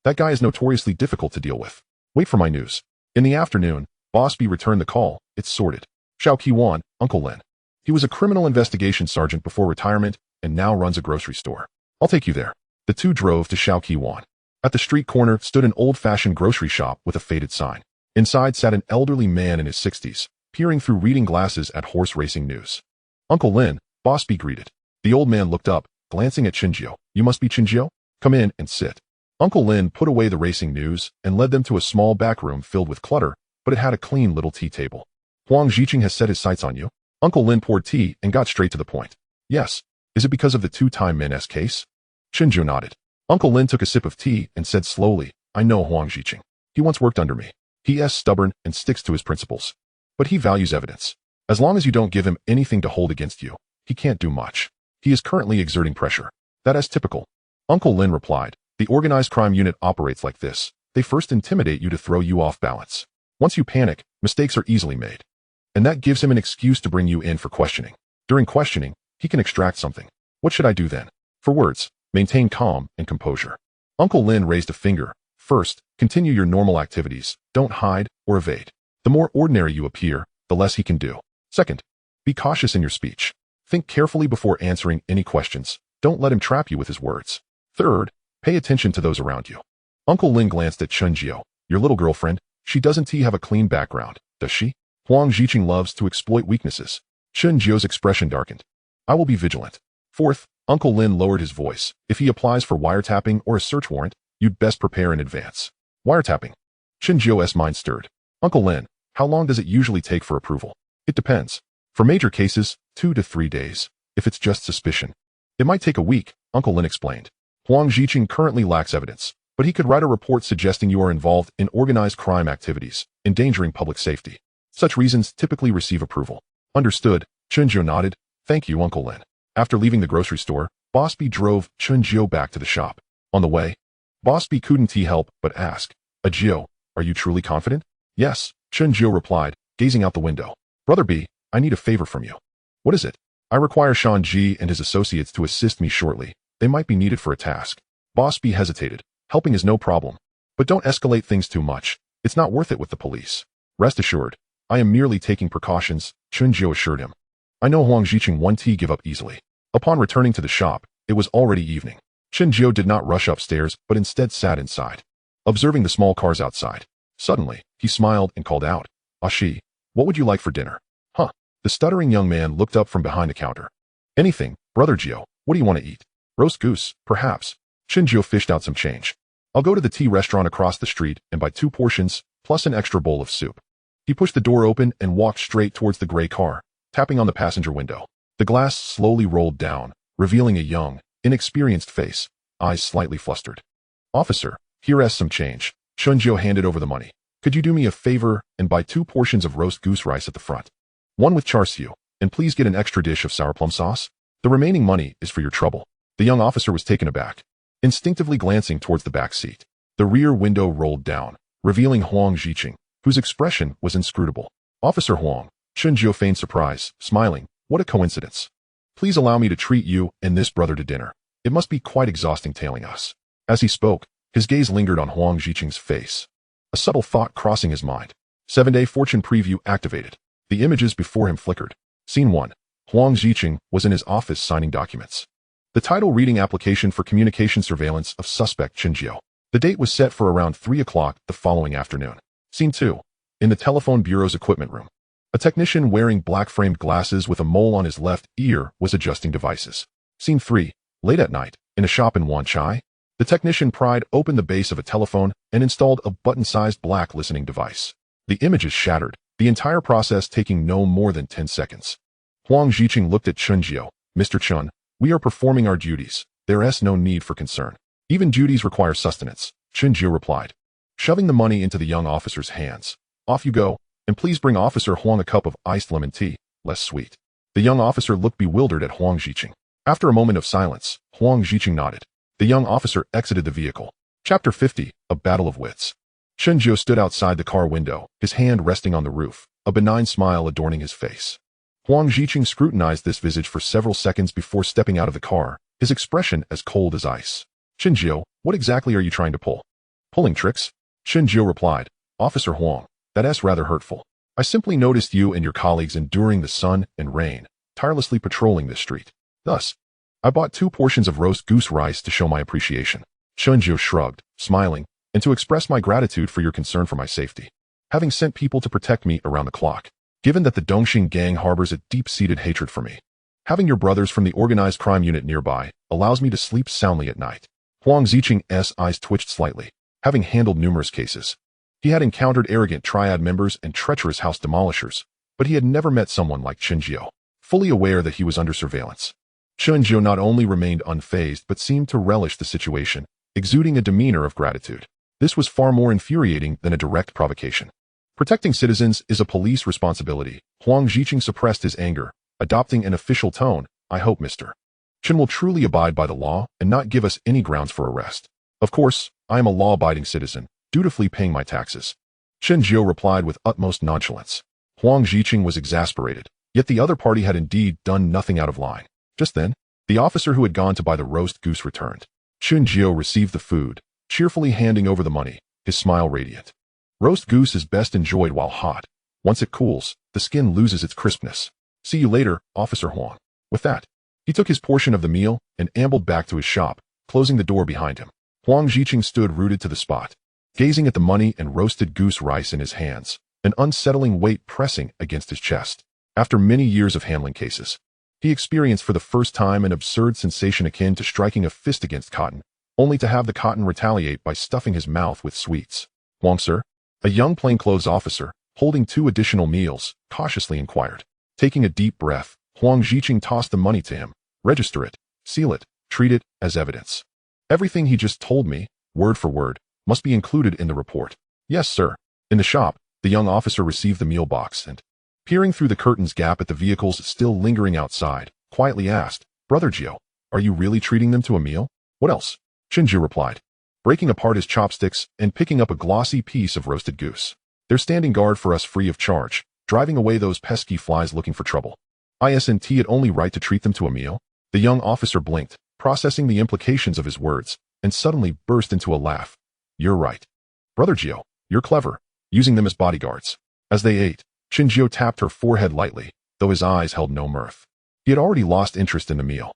Speaker 1: That guy is notoriously difficult to deal with. Wait for my news. In the afternoon, Boss B returned the call. It's sorted. Xiao Jiebā, Uncle Lin. He was a criminal investigation sergeant before retirement and now runs a grocery store. I'll take you there. The two drove to Xiao Jiebā. At the street corner stood an old-fashioned grocery shop with a faded sign. Inside sat an elderly man in his 60s, peering through reading glasses at horse racing news. Uncle Lin, Boss B greeted. The old man looked up, glancing at Chen Jiao. You must be Chen Jiao? Come in and sit. Uncle Lin put away the racing news and led them to a small back room filled with clutter, but it had a clean little tea table. Huang Ziqing has set his sights on you? Uncle Lin poured tea and got straight to the point. Yes. Is it because of the two-time Men's case? Chen Jiao nodded. Uncle Lin took a sip of tea and said slowly, I know Huang Ziqing. He once worked under me. He is stubborn and sticks to his principles. But he values evidence. As long as you don't give him anything to hold against you, he can't do much. He is currently exerting pressure. That is typical. Uncle Lin replied, the organized crime unit operates like this. They first intimidate you to throw you off balance. Once you panic, mistakes are easily made. And that gives him an excuse to bring you in for questioning. During questioning, he can extract something. What should I do then? For words, maintain calm and composure. Uncle Lin raised a finger. First, continue your normal activities. Don't hide or evade. The more ordinary you appear, the less he can do. Second, be cautious in your speech. Think carefully before answering any questions. Don't let him trap you with his words. Third, pay attention to those around you. Uncle Lin glanced at Chen Jiao. Your little girlfriend, she doesn't have a clean background, does she? Huang Ziqing loves to exploit weaknesses. Chen Jiao's expression darkened. I will be vigilant. Fourth, Uncle Lin lowered his voice. If he applies for wiretapping or a search warrant, you'd best prepare in advance. Wiretapping. Chen Jiao's mind stirred. Uncle Lin, how long does it usually take for approval? It depends. For major cases, 2 to 3 days. If it's just suspicion, it might take a week, Uncle Lin explained. Huang Ziqing currently lacks evidence, but he could write a report suggesting you are involved in organized crime activities, endangering public safety. Such reasons typically receive approval. Understood, Chen Jiao nodded. Thank you, Uncle Lin. After leaving the grocery store, Boss B drove Chen Jiao back to the shop. On the way, Boss B couldn't help but ask, Jiao, are you truly confident? Yes, Chen Jiao replied, gazing out the window. Brother B, I need a favor from you. What is it? I require Shan Ji and his associates to assist me shortly. They might be needed for a task. Boss B hesitated. Helping is no problem. But don't escalate things too much. It's not worth it with the police. Rest assured, I am merely taking precautions, Chen Jiao assured him. I know Huang Ziqing won't give up easily. Upon returning to the shop, it was already evening. Chen Jiao did not rush upstairs, but instead sat inside, observing the small cars outside. Suddenly, he smiled and called out, Ashi, what would you like for dinner? Huh. The stuttering young man looked up from behind the counter. Anything, Brother Jiao, what do you want to eat? Roast goose, perhaps. Chen Jiao fished out some change. I'll go to the tea restaurant across the street and buy 2 portions, plus an extra bowl of soup. He pushed the door open and walked straight towards the gray car, tapping on the passenger window. The glass slowly rolled down, revealing a young, inexperienced face, eyes slightly flustered. Officer, here is some change. Chen Jiao handed over the money. Could you do me a favor and buy 2 portions of roast goose rice at the front? 1 with char siu, and please get an extra dish of sour plum sauce. The remaining money is for your trouble. The young officer was taken aback, instinctively glancing towards the back seat. The rear window rolled down, revealing Huang Ziqing, whose expression was inscrutable. Officer Huang, Chen Jiao feigned surprise, smiling. What a coincidence. Please allow me to treat you and this brother to dinner. It must be quite exhausting tailing us. As he spoke, His gaze lingered on Huang Ziqing's face. A subtle thought crossing his mind. 7-day fortune preview activated. The images before him flickered. Scene 1. Huang Ziqing was in his office signing documents. The title reading application for communication surveillance of suspect Chen Jiao. The date was set for around 3 o'clock the following afternoon. Scene 2. In the telephone bureau's equipment room. A technician wearing black-framed glasses with a mole on his left ear was adjusting devices. Scene 3. Late at night, in a shop in Wanchai, the technician pried open the base of a telephone and installed a button-sized black listening device. The images shattered, the entire process taking no more than 10 seconds. Huang Ziqing looked at Chen Jiao. Mr. Chen, we are performing our duties. There is no need for concern. Even duties require sustenance, Chen Jiao replied, shoving the money into the young officer's hands. Off you go, and please bring Officer Huang a cup of iced lemon tea, less sweet. The young officer looked bewildered at Huang Ziqing. After a moment of silence, Huang Ziqing nodded. The young officer exited the vehicle. Chapter 50, A Battle of Wits. Chen Jiao stood outside the car window, his hand resting on the roof, a benign smile adorning his face. Huang Ziqing scrutinized this visage for several seconds before stepping out of the car, his expression as cold as ice. Chen Jiao, what exactly are you trying to pull? Pulling tricks? Chen Jiao replied. Officer Huang, that's rather hurtful. I simply noticed you and your colleagues enduring the sun and rain, tirelessly patrolling this street. Thus, I bought 2 portions of roast goose rice to show my appreciation. Chen Jiao shrugged, smiling, and to express my gratitude for your concern for my safety. Having sent people to protect me around the clock, given that the Dongxing gang harbors a deep-seated hatred for me. Having your brothers from the organized crime unit nearby allows me to sleep soundly at night. Huang Ziqing's eyes twitched slightly. Having handled numerous cases, he had encountered arrogant Triad members and treacherous house demolishers, but he had never met someone like Chen Jiao, fully aware that he was under surveillance. Chen Jiao not only remained unfazed but seemed to relish the situation, exuding a demeanor of gratitude. This was far more infuriating than a direct provocation. Protecting citizens is a police responsibility. Huang Ziqing suppressed his anger, adopting an official tone. I hope Mr. Chen will truly abide by the law and not give us any grounds for arrest. Of course, I am a law-abiding citizen, dutifully paying my taxes. Chen Jiao replied with utmost nonchalance. Huang Ziqing was exasperated, yet the other party had indeed done nothing out of line. Just then, the officer who had gone to buy the roast goose returned. Chen Jiao received the food, cheerfully handing over the money, his smile radiant. Roast goose is best enjoyed while hot. Once it cools, the skin loses its crispness. See you later, Officer Huang. With that, he took his portion of the meal and ambled back to his shop, closing the door behind him. Huang Ziqing stood rooted to the spot, gazing at the money and roasted goose rice in his hands, an unsettling weight pressing against his chest. After many years of handling cases, he experienced for the first time an absurd sensation akin to striking a fist against cotton, only to have the cotton retaliate by stuffing his mouth with sweets. Huang, sir? A young plainclothes officer, holding 2 additional meals, cautiously inquired. Taking a deep breath, Huang Ziqing tossed the money to him. Register it, seal it, treat it as evidence. Everything he just told me, word for word, must be included in the report. Yes, sir. In the shop, the young officer received the meal box and, peering through the curtains gap at the vehicles still lingering outside, quietly asked, Brother Jiao, are you really treating them to a meal? What else? Chen Jiao replied, breaking apart his chopsticks and picking up a glossy piece of roasted goose. They're standing guard for us free of charge, driving away those pesky flies looking for trouble. Isn't it only right to treat them to a meal? The young officer blinked, processing the implications of his words, and suddenly burst into a laugh. You're right. Brother Jiao, you're clever, using them as bodyguards. As they ate, Chen Jiao tapped her forehead lightly, though his eyes held no mirth. He had already lost interest in the meal.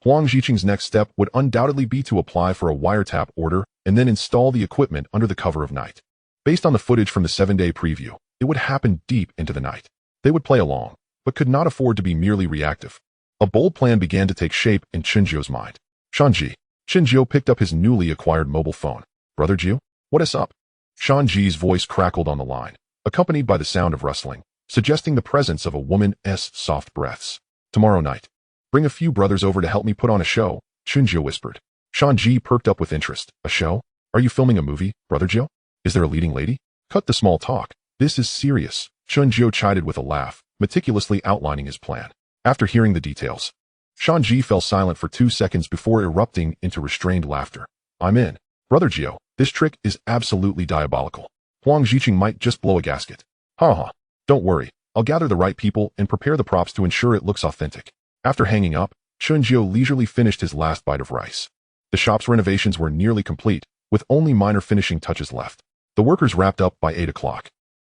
Speaker 1: Huang Ziqing's next step would undoubtedly be to apply for a wiretap order and then install the equipment under the cover of night. Based on the footage from the 7-day preview, it would happen deep into the night. They would play along, but could not afford to be merely reactive. A bold plan began to take shape in Chen Jiao's mind. Shanji. Chen Jiao picked up his newly acquired mobile phone. Brother Jiao, what is up? Shanji's voice crackled on the line, accompanied by the sound of rustling, suggesting the presence of a woman's soft breaths. Tomorrow night. Bring a few brothers over to help me put on a show, Chen Jiao whispered. Shanji perked up with interest. A show? Are you filming a movie, Brother Jiao? Is there a leading lady? Cut the small talk. This is serious, Chen Jiao chided with a laugh, meticulously outlining his plan. After hearing the details, Shanji fell silent for 2 seconds before erupting into restrained laughter. I'm in. Brother Jiao, this trick is absolutely diabolical. Huang Ziqing might just blow a gasket. Ha. Don't worry, I'll gather the right people and prepare the props to ensure it looks authentic. After hanging up, Chen Jiao leisurely finished his last bite of rice. The shop's renovations were nearly complete, with only minor finishing touches left. The workers wrapped up by 8 o'clock,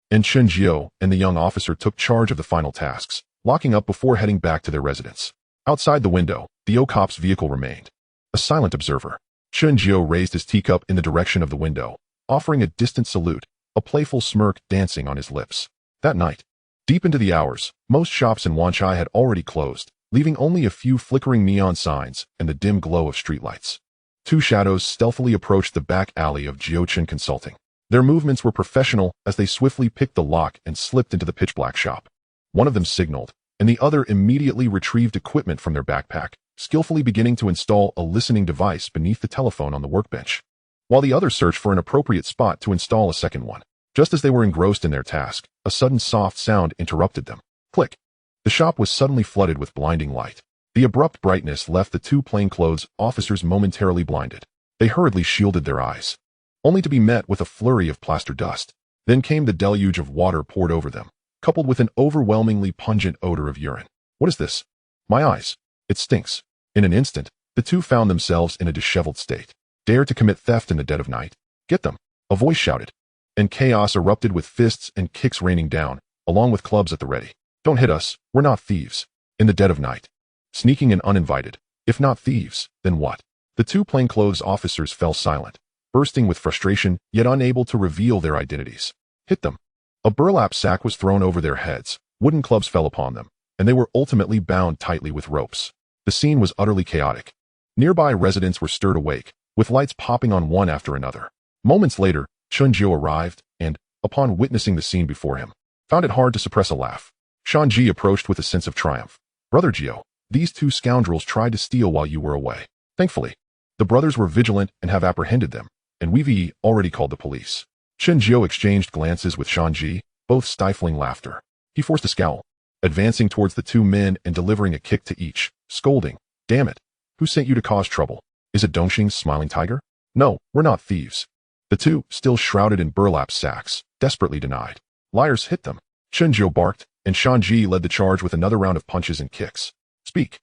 Speaker 1: and Chen Jiao and the young officer took charge of the final tasks, locking up before heading back to their residence. Outside the window, the OCOP's vehicle remained a silent observer. Chen Jiao raised his teacup in the direction of the window, offering a distant salute, a playful smirk dancing on his lips. That night, deep into the hours, most shops in Wanchai had already closed, leaving only a few flickering neon signs and the dim glow of streetlights. Two shadows stealthily approached the back alley of Jiochin Consulting. Their movements were professional as they swiftly picked the lock and slipped into the pitch-black shop. One of them signaled, and the other immediately retrieved equipment from their backpack, skillfully beginning to install a listening device beneath the telephone on the workbench, while the other searched for an appropriate spot to install a second one. Just as they were engrossed in their task, a sudden soft sound interrupted them. Click. The shop was suddenly flooded with blinding light. The abrupt brightness left the two plainclothes officers momentarily blinded. They hurriedly shielded their eyes, only to be met with a flurry of plaster dust. Then came the deluge of water poured over them, coupled with an overwhelmingly pungent odor of urine. What is this? My eyes. It stinks. In an instant, the two found themselves in a disheveled state. Dare to commit theft in the dead of night? Get them! A voice shouted, and chaos erupted with fists and kicks raining down, along with clubs at the ready. Don't hit us, we're not thieves. In the dead of night. Sneaking and uninvited. If not thieves, then what? The two plainclothes officers fell silent, bursting with frustration, yet unable to reveal their identities. Hit them. A burlap sack was thrown over their heads, wooden clubs fell upon them, and they were ultimately bound tightly with ropes. The scene was utterly chaotic. Nearby residents were stirred awake, with lights popping on one after another. Moments later, Chen Jiao arrived, and, upon witnessing the scene before him, found it hard to suppress a laugh. Shanji approached with a sense of triumph. Brother Jiao, these two scoundrels tried to steal while you were away. Thankfully, the brothers were vigilant and have apprehended them, and we've already called the police. Chen Jiao exchanged glances with Shanji, both stifling laughter. He forced a scowl, advancing towards the two men and delivering a kick to each, scolding, "Damn it! Who sent you to cause trouble? Is it Dongxing's smiling tiger? No, we're not thieves." The two, still shrouded in burlap sacks, desperately denied. "Liars, hit them!" Chen Jiao barked, and Shanji led the charge with another round of punches and kicks. "Speak.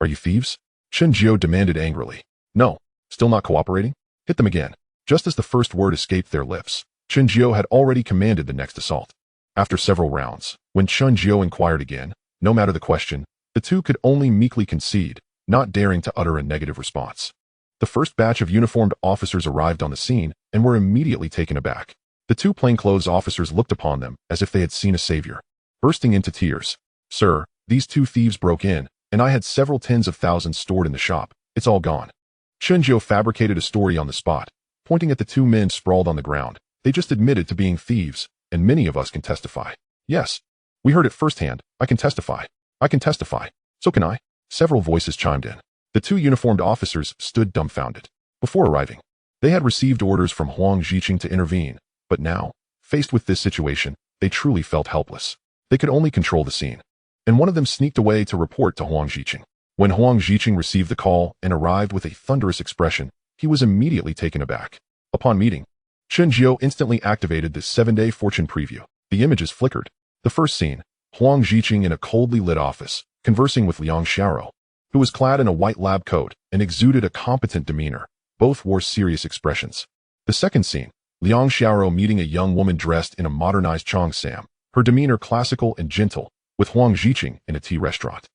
Speaker 1: Are you thieves?" Chen Jiao demanded angrily. "No. Still not cooperating? Hit them again." Just as the first word escaped their lips, Chen Jiao had already commanded the next assault. After several rounds, when Chen Jiao inquired again, no matter the question, the two could only meekly concede, not daring to utter a negative response. The first batch of uniformed officers arrived on the scene and were immediately taken aback. The two plainclothes officers looked upon them as if they had seen a savior. Bursting into tears, "Sir, these two thieves broke in, and I had several tens of thousands stored in the shop. It's all gone." Chen Jiao fabricated a story on the spot, pointing at the two men sprawled on the ground. "They just admitted to being thieves, and many of us can testify." "Yes, we heard it firsthand. I can testify. I can testify. So can I." Several voices chimed in. The two uniformed officers stood dumbfounded. Before arriving, they had received orders from Huang Ziqing to intervene, but now, faced with this situation, they truly felt helpless. They could only control the scene, and one of them sneaked away to report to Huang Ziqing. When Huang Ziqing received the call and arrived with a thunderous expression, he was immediately taken aback. Upon meeting, Chen Jiao instantly activated the 7-day fortune preview. The images flickered. The first scene, Huang Ziqing in a coldly lit office, conversing with Liang Xiao, who was clad in a white lab coat and exuded a competent demeanor. Both wore serious expressions. The second scene, Liang Xiao meeting a young woman dressed in a modernized cheongsam, her demeanor classical and gentle, with Huang Ziqing in a tea restaurant.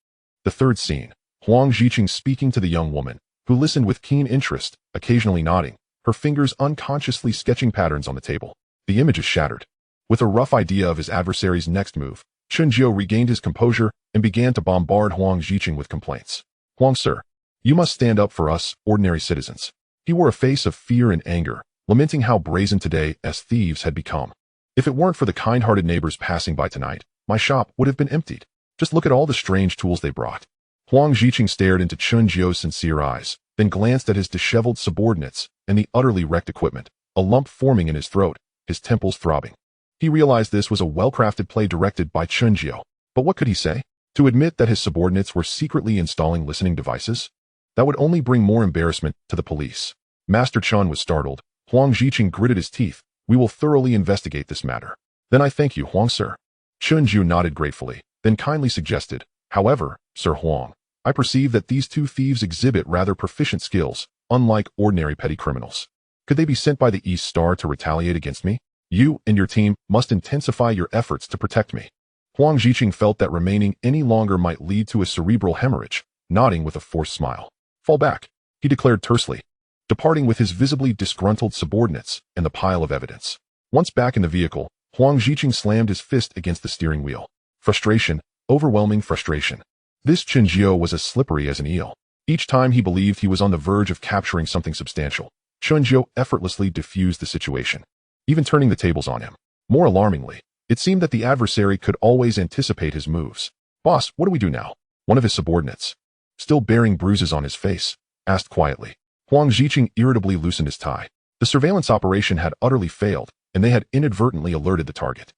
Speaker 1: The third scene, Huang Ziqing speaking to the young woman, who listened with keen interest, occasionally nodding, her fingers unconsciously sketching patterns on the table. The images shattered. With a rough idea of his adversary's next move, Chen Jiao regained his composure and began to bombard Huang Ziqing with complaints. "Huang, sir, you must stand up for us, ordinary citizens." He wore a face of fear and anger, lamenting how brazen today as thieves had become. "If it weren't for the kind-hearted neighbors passing by tonight, my shop would have been emptied. Just look at all the strange tools they brought." Huang Ziqing stared into Chen Jiao's sincere eyes, then glanced at his disheveled subordinates and the utterly wrecked equipment, a lump forming in his throat, his temples throbbing. He realized this was a well-crafted play directed by Chen Jiao, but what could he say? To admit that his subordinates were secretly installing listening devices? That would only bring more embarrassment to the police. Master Chen was startled. Huang Ziqing gritted his teeth. "We will thoroughly investigate this matter." "Then I thank you, Huang, sir." Chen Jiao nodded gratefully, then kindly suggested, "However, Sir Huang, I perceive that these two thieves exhibit rather proficient skills, unlike ordinary petty criminals. Could they be sent by the East Star to retaliate against me? You and your team must intensify your efforts to protect me. Huang Ziqing felt that remaining any longer might lead to a cerebral hemorrhage, nodding with a forced smile. Fall back, he declared tersely, departing with his visibly disgruntled subordinates and the pile of evidence. Once back in the vehicle, Huang Ziqing slammed his fist against the steering wheel. Frustration, overwhelming frustration. This Chen Jiao was as slippery as an eel. Each time he believed he was on the verge of capturing something substantial, Chen Jiao effortlessly diffused the situation, even turning the tables on him. More alarmingly, it seemed that the adversary could always anticipate his moves. Boss, what do we do now? One of his subordinates, still bearing bruises on his face, asked quietly. Huang Ziqing irritably loosened his tie. The surveillance operation had utterly failed, and they had inadvertently alerted the target.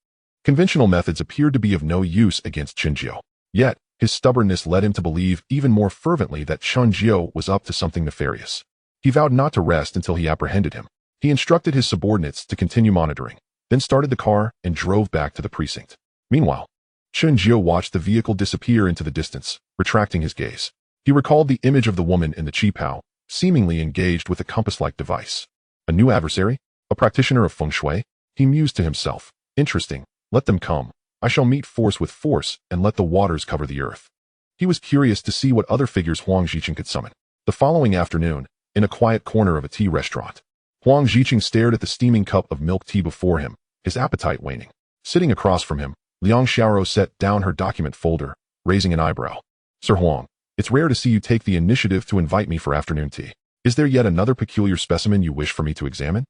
Speaker 1: Conventional methods appeared to be of no use against Chen Jiao. Yet, his stubbornness led him to believe even more fervently that Chen Jiao was up to something nefarious. He vowed not to rest until he apprehended him. He instructed his subordinates to continue monitoring, then started the car and drove back to the precinct. Meanwhile, Chen Jiao watched the vehicle disappear into the distance, retracting his gaze. He recalled the image of the woman in the qipao, seemingly engaged with a compass-like device. A new adversary? A practitioner of Feng Shui? He mused to himself. Interesting. Let them come. I shall meet force with force and let the waters cover the earth. He was curious to see what other figures Huang Ziqing could summon. The following afternoon, in a quiet corner of a tea restaurant, Huang Ziqing stared at the steaming cup of milk tea before him, his appetite waning. Sitting across from him, Liang Xiao set down her document folder, raising an eyebrow. Sir Huang, it's rare to see you take the initiative to invite me for afternoon tea. Is there yet another peculiar specimen you wish for me to examine?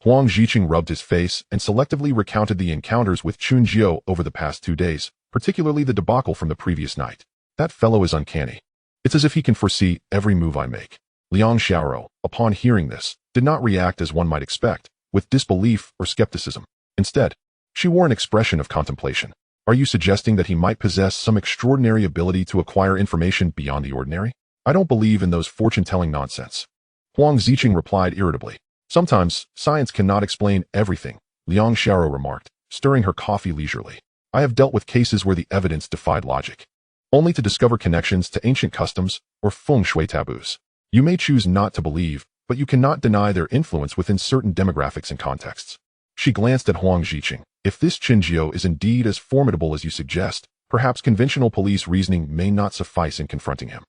Speaker 1: Huang Ziqing rubbed his face and selectively recounted the encounters with Chen Jiao over the past 2 days, particularly the debacle from the previous night. That fellow is uncanny. It's as if he can foresee every move I make. Liang Xiao, upon hearing this, did not react as one might expect, with disbelief or skepticism. Instead, she wore an expression of contemplation. Are you suggesting that he might possess some extraordinary ability to acquire information beyond the ordinary? I don't believe in those fortune-telling nonsense. Huang Ziqing replied irritably. Sometimes, science cannot explain everything, Liang Xiao remarked, stirring her coffee leisurely. I have dealt with cases where the evidence defied logic, only to discover connections to ancient customs or Feng Shui taboos. You may choose not to believe, but you cannot deny their influence within certain demographics and contexts. She glanced at Huang Ziqing. If this Chen Jiao is indeed as formidable as you suggest, perhaps conventional police reasoning may not suffice in confronting him.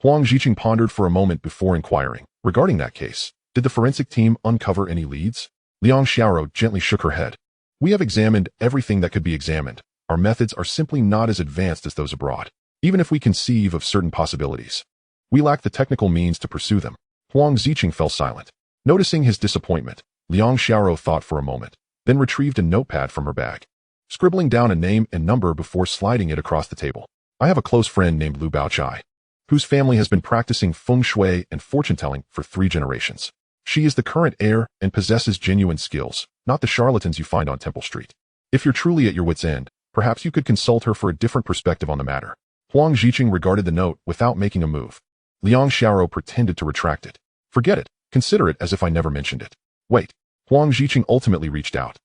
Speaker 1: Huang Ziqing pondered for a moment before inquiring. Regarding that case, did the forensic team uncover any leads? Liang Xiao gently shook her head. We have examined everything that could be examined. Our methods are simply not as advanced as those abroad, even if we conceive of certain possibilities. We lack the technical means to pursue them. Huang Ziqing fell silent. Noticing his disappointment, Liang Xiao thought for a moment, then retrieved a notepad from her bag, scribbling down a name and number before sliding it across the table. I have a close friend named Lu Baochai, whose family has been practicing Feng Shui and fortune-telling for 3 generations. She is the current heir and possesses genuine skills, not the charlatans you find on Temple Street. If you're truly at your wit's end, perhaps you could consult her for a different perspective on the matter. Huang Ziqing regarded the note without making a move. Liang Xiao pretended to retract it. Forget it. Consider it as if I never mentioned it. Wait. Huang Ziqing ultimately reached out,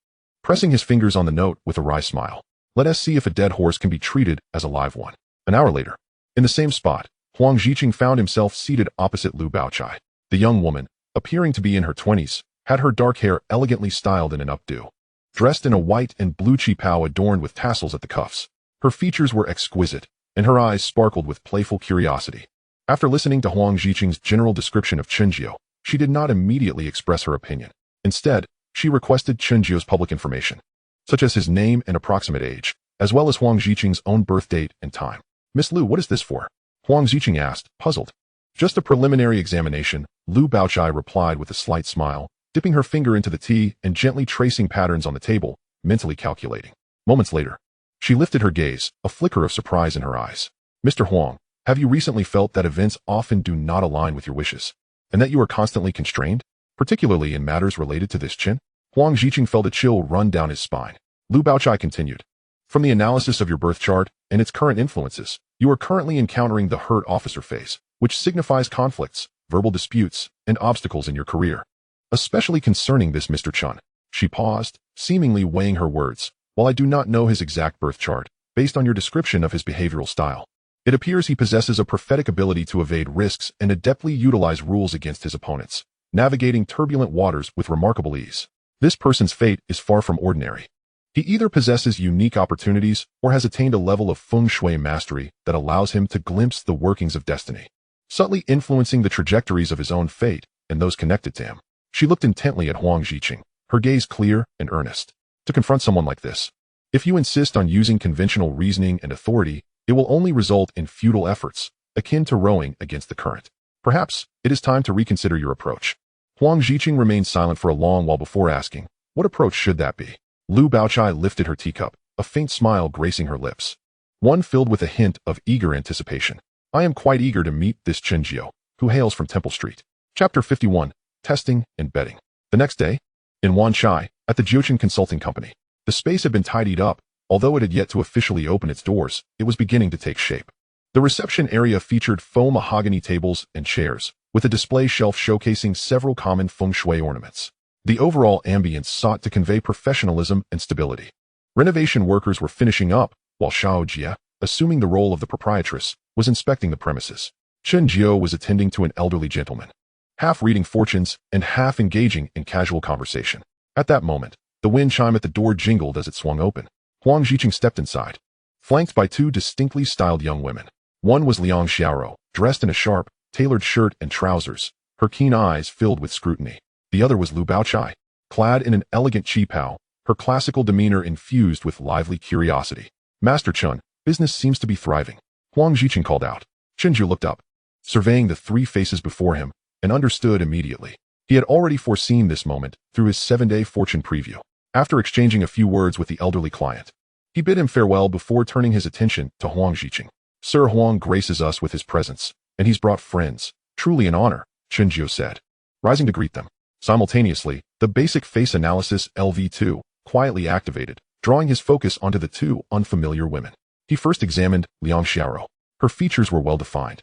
Speaker 1: pressing his fingers on the note with a wry smile. Let us see if a dead horse can be treated as a live one. An hour later, in the same spot, Huang Ziqing found himself seated opposite Lu Baochai. The young woman, appearing to be in her 20s, had her dark hair elegantly styled in an updo. Dressed in a white and blue qipao adorned with tassels at the cuffs, her features were exquisite, and her eyes sparkled with playful curiosity. After listening to Huang Ziqing's general description of Chen Jiao, she did not immediately express her opinion. Instead, she requested Chen Jiao's public information, such as his name and approximate age, as well as Huang Ziqing's own birth date and time. Miss Lu, what is this for? Huang Ziqing asked, puzzled. Just a preliminary examination, Lu Baochai replied with a slight smile, dipping her finger into the tea and gently tracing patterns on the table, mentally calculating. Moments later, she lifted her gaze, a flicker of surprise in her eyes. Mr. Huang, have you recently felt that events often do not align with your wishes, and that you are constantly constrained, particularly in matters related to this Chen? Huang Ziqing felt a chill run down his spine. Lu Baochai continued. From the analysis of your birth chart and its current influences, you are currently encountering the herd officer phase, which signifies conflicts, verbal disputes, and obstacles in your career. Especially concerning this Mr. Chen. She paused, seemingly weighing her words. While I do not know his exact birth chart, based on your description of his behavioral style, it appears he possesses a prophetic ability to evade risks and adeptly utilize rules against his opponents. navigating turbulent waters with remarkable ease. This person's fate is far from ordinary. He either possesses unique opportunities or has attained a level of Feng Shui mastery that allows him to glimpse the workings of destiny, subtly influencing the trajectories of his own fate and those connected to him. She looked intently at Huang Zhiqing, her gaze clear and earnest. To confront someone like this, if you insist on using conventional reasoning and authority, it will only result in futile efforts, akin to rowing against the current. Perhaps it is time to reconsider your approach. Huang Zhiqing remained silent for a long while before asking, what approach should that be? Lu Baochai lifted her teacup, a faint smile gracing her lips, one filled with a hint of eager anticipation. I am quite eager to meet this Chen Jiao, who hails from Temple Street. Chapter 51, Testing and Betting. The next day, in Wanchai, at the Jiuchen Consulting Company, the space had been tidied up. Although it had yet to officially open its doors, it was beginning to take shape. The reception area featured faux mahogany tables and chairs, with a display shelf showcasing several common feng shui ornaments. The overall ambience sought to convey professionalism and stability. Renovation workers were finishing up, while Xiao Jiebā, assuming the role of the proprietress, was inspecting the premises. Chen Jiao was attending to an elderly gentleman, half reading fortunes and half engaging in casual conversation. At that moment, the wind chime at the door jingled as it swung open. Huang Zhiqing stepped inside, flanked by two distinctly styled young women. One was Liang Xiaoro, dressed in a sharp, tailored shirt and trousers, her keen eyes filled with scrutiny. The other was Lu Baochai, clad in an elegant qipao, her classical demeanor infused with lively curiosity. Master Chen, business seems to be thriving, Huang Zhiqing called out. Chen Jiao looked up, surveying the three faces before him, and understood immediately. He had already foreseen this moment through his 7-day fortune preview. After exchanging a few words with the elderly client, he bid him farewell before turning his attention to Huang Zhiqing. Sir Huang graces us with his presence, and he's brought friends. Truly an honor, Chen Jiao said, rising to greet them. Simultaneously, the basic face analysis LV2 quietly activated, drawing his focus onto the two unfamiliar women. He first examined Liang Xiaoro. Her features were well defined,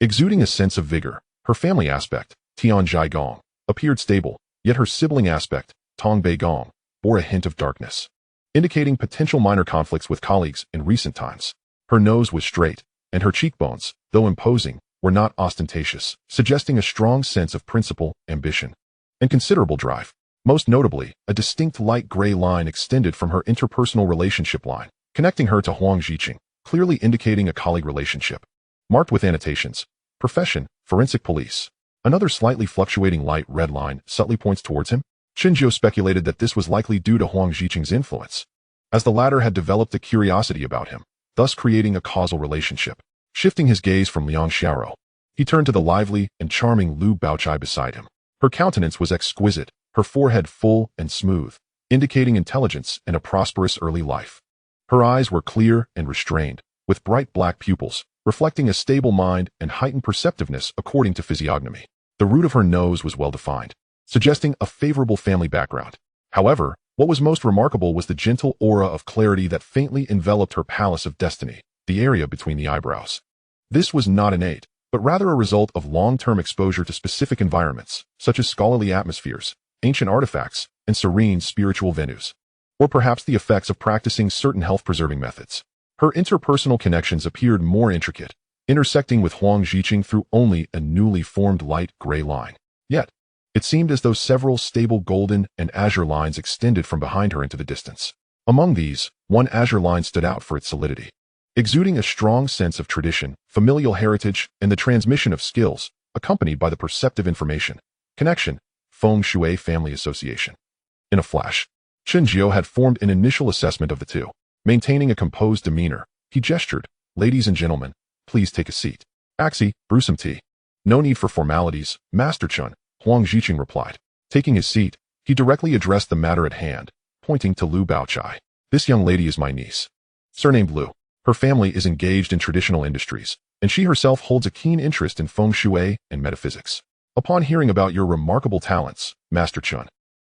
Speaker 1: exuding a sense of vigor. Her family aspect, Tian Zhai Gong, appeared stable, yet her sibling aspect, Tong Bei Gong, bore a hint of darkness, indicating potential minor conflicts with colleagues in recent times. Her nose was straight, and her cheekbones, though imposing, were not ostentatious, suggesting a strong sense of principle, ambition, and considerable drive. Most notably, a distinct light gray line extended from her interpersonal relationship line, connecting her to Huang Zhiqing, clearly indicating a colleague relationship. Marked with annotations, profession, forensic police. Another slightly fluctuating light red line subtly points towards him. Chen Jiao speculated that this was likely due to Huang Zhiqing's influence, as the latter had developed a curiosity about him, thus creating a causal relationship. Shifting his gaze from Liang Xiaoro, he turned to the lively and charming Lu Baochai beside him. Her countenance was exquisite, her forehead full and smooth, indicating intelligence and a prosperous early life. Her eyes were clear and restrained, with bright black pupils, reflecting a stable mind and heightened perceptiveness according to physiognomy. The root of her nose was well defined, suggesting a favorable family background. However, what was most remarkable was the gentle aura of clarity that faintly enveloped her palace of destiny, the area between the eyebrows. This was not innate, but rather a result of long-term exposure to specific environments, such as scholarly atmospheres, ancient artifacts, and serene spiritual venues, or perhaps the effects of practicing certain health-preserving methods. Her interpersonal connections appeared more intricate, intersecting with Huang Zhiqing through only a newly formed light gray line. Yet, it seemed as though several stable golden and azure lines extended from behind her into the distance. Among these, one azure line stood out for its solidity, exuding a strong sense of tradition, familial heritage, and the transmission of skills, accompanied by the perceptive information, connection, Feng Shui Family Association. In a flash, Chen Jiao had formed an initial assessment of the two. Maintaining a composed demeanor, he gestured, "Ladies and gentlemen, please take a seat. Axi, brew some tea." "No need for formalities, Master Chen," Huang Zhiqing replied. Taking his seat, he directly addressed the matter at hand, pointing to Lu Baochai. "This young lady is my niece, surnamed Lu. Her family is engaged in traditional industries, and she herself holds a keen interest in Feng Shui and metaphysics. Upon hearing about your remarkable talents, Master Chen,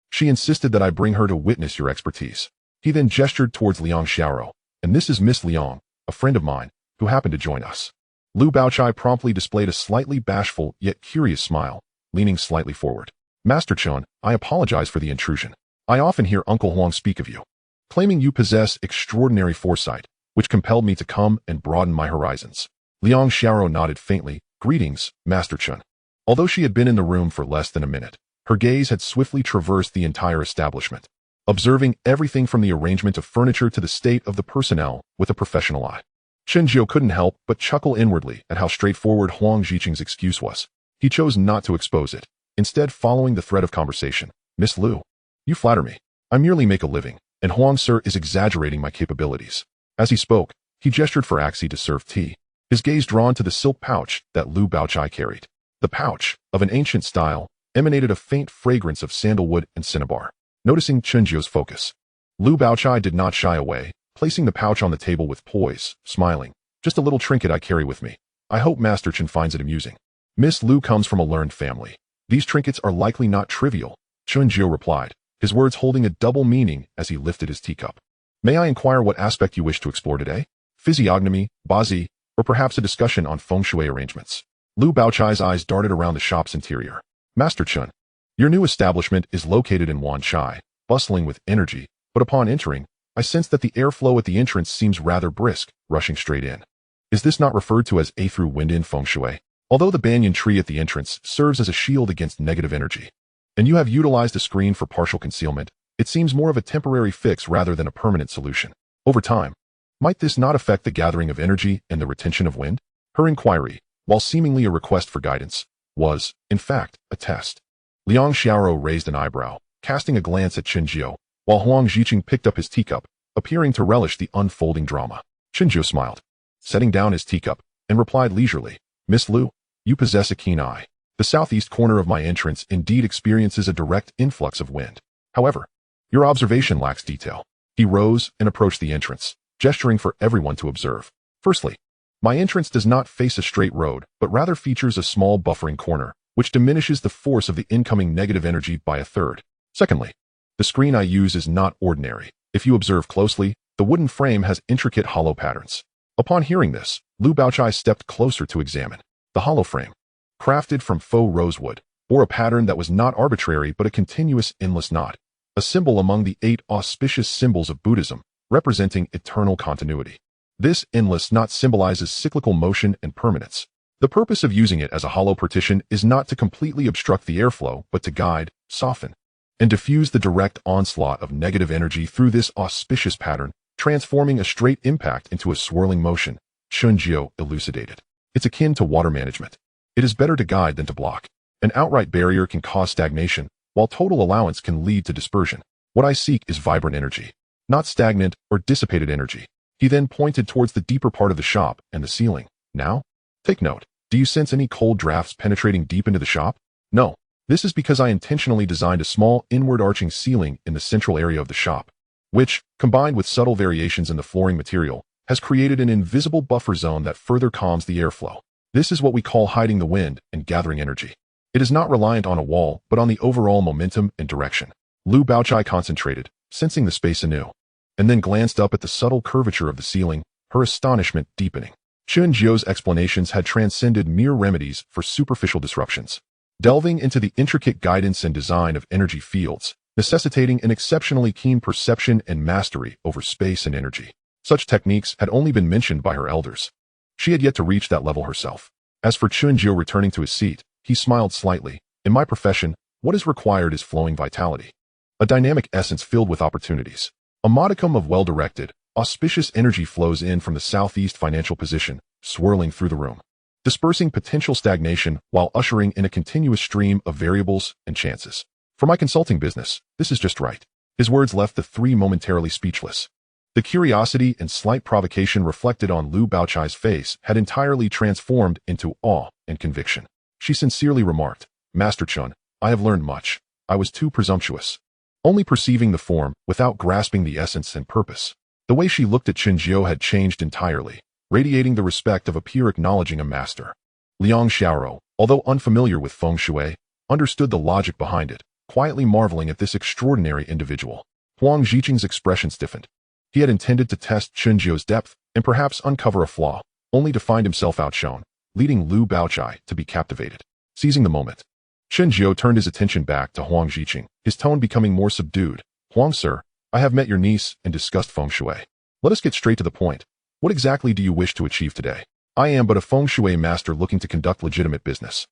Speaker 1: she insisted that I bring her to witness your expertise." He then gestured towards Liang Xiaoro, "And this is Miss Liang, a friend of mine, who happened to join us." Lu Baochai promptly displayed a slightly bashful yet curious smile, leaning slightly forward. "Master Chen, I apologize for the intrusion. I often hear Uncle Huang speak of you, claiming you possess extraordinary foresight, which compelled me to come and broaden my horizons." Liang Xiaoro nodded faintly. "Greetings, Master Chen." Although she had been in the room for less than a minute, her gaze had swiftly traversed the entire establishment, observing everything from the arrangement of furniture to the state of the personnel with a professional eye. Chen Jiu couldn't help but chuckle inwardly at how straightforward Huang Jiqing's excuse was. He chose not to expose it, instead following the thread of conversation. Miss Liu, you flatter me. I merely make a living, and Huang Sir is exaggerating my capabilities. As he spoke, he gestured for Axie to serve tea, his gaze drawn to the silk pouch that Lu Baochai carried. The pouch, of an ancient style, emanated a faint fragrance of sandalwood and cinnabar. Noticing Chen Jiu's focus, Lu Baochai did not shy away, placing the pouch on the table with poise, smiling. Just a little trinket I carry with me. I hope Master Chen finds it amusing. Miss Liu comes from a learned family. These trinkets are likely not trivial, Chen Jiu replied, his words holding a double meaning as he lifted his teacup. May I inquire what aspect you wish to explore today? Physiognomy, Bazi, or perhaps a discussion on Feng Shui arrangements? Lu Baochai's eyes darted around the shop's interior. Master Chen, your new establishment is located in Wanchai, bustling with energy, but upon entering, I sense that the airflow at the entrance seems rather brisk, rushing straight in. Is this not referred to as a through wind in Feng Shui? Although the banyan tree at the entrance serves as a shield against negative energy, and you have utilized a screen for partial concealment, it seems more of a temporary fix rather than a permanent solution. Over time, might this not affect the gathering of energy and the retention of wind? Her inquiry, while seemingly a request for guidance, was, in fact, a test. Liang Xiaoro raised an eyebrow, casting a glance at Chen Jiu, while Huang Jiqing picked up his teacup, appearing to relish the unfolding drama. Chen Jiu smiled, setting down his teacup, and replied leisurely, Miss Liu, you possess a keen eye. The southeast corner of my entrance indeed experiences a direct influx of wind. However, your observation lacks detail. He rose and approached the entrance, gesturing for everyone to observe. Firstly, my entrance does not face a straight road, but rather features a small buffering corner, which diminishes the force of the incoming negative energy by a third. Secondly, the screen I use is not ordinary. If you observe closely, the wooden frame has intricate hollow patterns. Upon hearing this, Lu Baochai stepped closer to examine. The hollow frame, crafted from faux rosewood, bore a pattern that was not arbitrary but a continuous endless knot, a symbol among the 8 auspicious symbols of Buddhism, representing eternal continuity. This endless knot symbolizes cyclical motion and permanence. The purpose of using it as a hollow partition is not to completely obstruct the airflow, but to guide, soften, and diffuse the direct onslaught of negative energy through this auspicious pattern, transforming a straight impact into a swirling motion, Chen Jiu elucidated. It's akin to water management. It is better to guide than to block. An outright barrier can cause stagnation, while total allowance can lead to dispersion. What I seek is vibrant energy, not stagnant or dissipated energy. He then pointed towards the deeper part of the shop and the ceiling. Now, take note. Do you sense any cold drafts penetrating deep into the shop? No. This is because I intentionally designed a small inward arching ceiling in the central area of the shop, which, combined with subtle variations in the flooring material, has created an invisible buffer zone that further calms the airflow. This is what we call hiding the wind and gathering energy. It is not reliant on a wall, but on the overall momentum and direction. Lu Baochai concentrated, sensing the space anew, and then glanced up at the subtle curvature of the ceiling, her astonishment deepening. Chen Jiu's explanations had transcended mere remedies for superficial disruptions, delving into the intricate guidance and design of energy fields, necessitating an exceptionally keen perception and mastery over space and energy. Such techniques had only been mentioned by her elders. She had yet to reach that level herself. As for Chen Jiu returning to his seat, he smiled slightly. In my profession, what is required is flowing vitality, a dynamic essence filled with opportunities. A modicum of well-directed, auspicious energy flows in from the southeast financial position, swirling through the room, dispersing potential stagnation while ushering in a continuous stream of variables and chances. For my consulting business, this is just right. His words left the three momentarily speechless. The curiosity and slight provocation reflected on Lu Baochai's face had entirely transformed into awe and conviction. She sincerely remarked, Master Chen, I have learned much. I was too presumptuous, only perceiving the form without grasping the essence and purpose. The way she looked at Chen Jiu had changed entirely, radiating the respect of a peer acknowledging a master. Liang Xiaoro, although unfamiliar with Feng Shui, understood the logic behind it, quietly marveling at this extraordinary individual. Huang Jiqing's expression stiffened. He had intended to test Chen Jiu's depth and perhaps uncover a flaw, only to find himself outshone, leading Lu Baochai to be captivated. Seizing the moment, Chen Jiu turned his attention back to Huang Jiqing, his tone becoming more subdued. Huang, sir, I have met your niece and discussed Feng Shui. Let us get straight to the point. What exactly do you wish to achieve today? I am but a Feng Shui master looking to conduct legitimate business.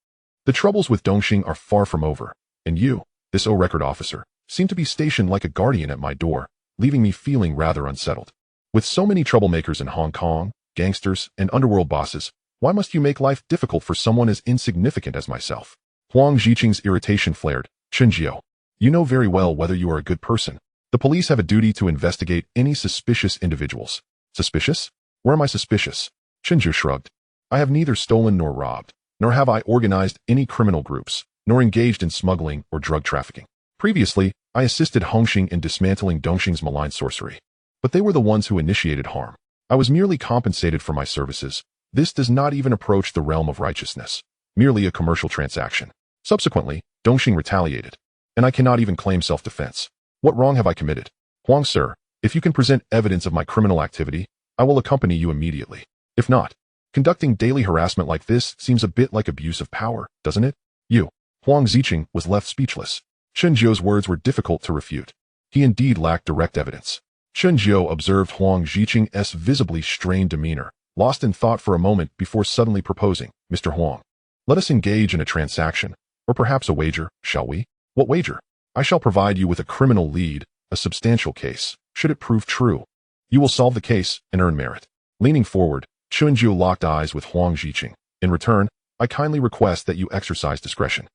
Speaker 1: The troubles with Dongxing are far from over, and you, this O-record officer, seem to be stationed like a guardian at my door, leaving me feeling rather unsettled. With so many troublemakers in Hong Kong, gangsters, and underworld bosses, why must you make life difficult for someone as insignificant as myself? Huang Ziqing's irritation flared. Chen Jiao, you know very well whether you are a good person. The police have a duty to investigate any suspicious individuals. Suspicious? Where am I suspicious? Chen Jiao shrugged. I have neither stolen nor robbed, nor have I organized any criminal groups, nor engaged in smuggling or drug trafficking. Previously, I assisted Hongxing in dismantling Dongxing's malign sorcery. But they were the ones who initiated harm. I was merely compensated for my services. This does not even approach the realm of righteousness, merely a commercial transaction. Subsequently, Dongxing retaliated, and I cannot even claim self-defense. What wrong have I committed? Huang, sir, if you can present evidence of my criminal activity, I will accompany you immediately. If not, conducting daily harassment like this seems a bit like abuse of power, doesn't it? You. Huang Ziqing was left speechless. Chen Jiao's words were difficult to refute. He indeed lacked direct evidence. Chen Jiao observed Huang Ziqing's visibly strained demeanor, lost in thought for a moment before suddenly proposing, Mr. Huang, let us engage in a transaction, or perhaps a wager, shall we? What wager? I shall provide you with a criminal lead, a substantial case, should it prove true. You will solve the case and earn merit. Leaning forward, Chen Jiao locked eyes with Huang Ziqing. In return, I kindly request that you exercise discretion.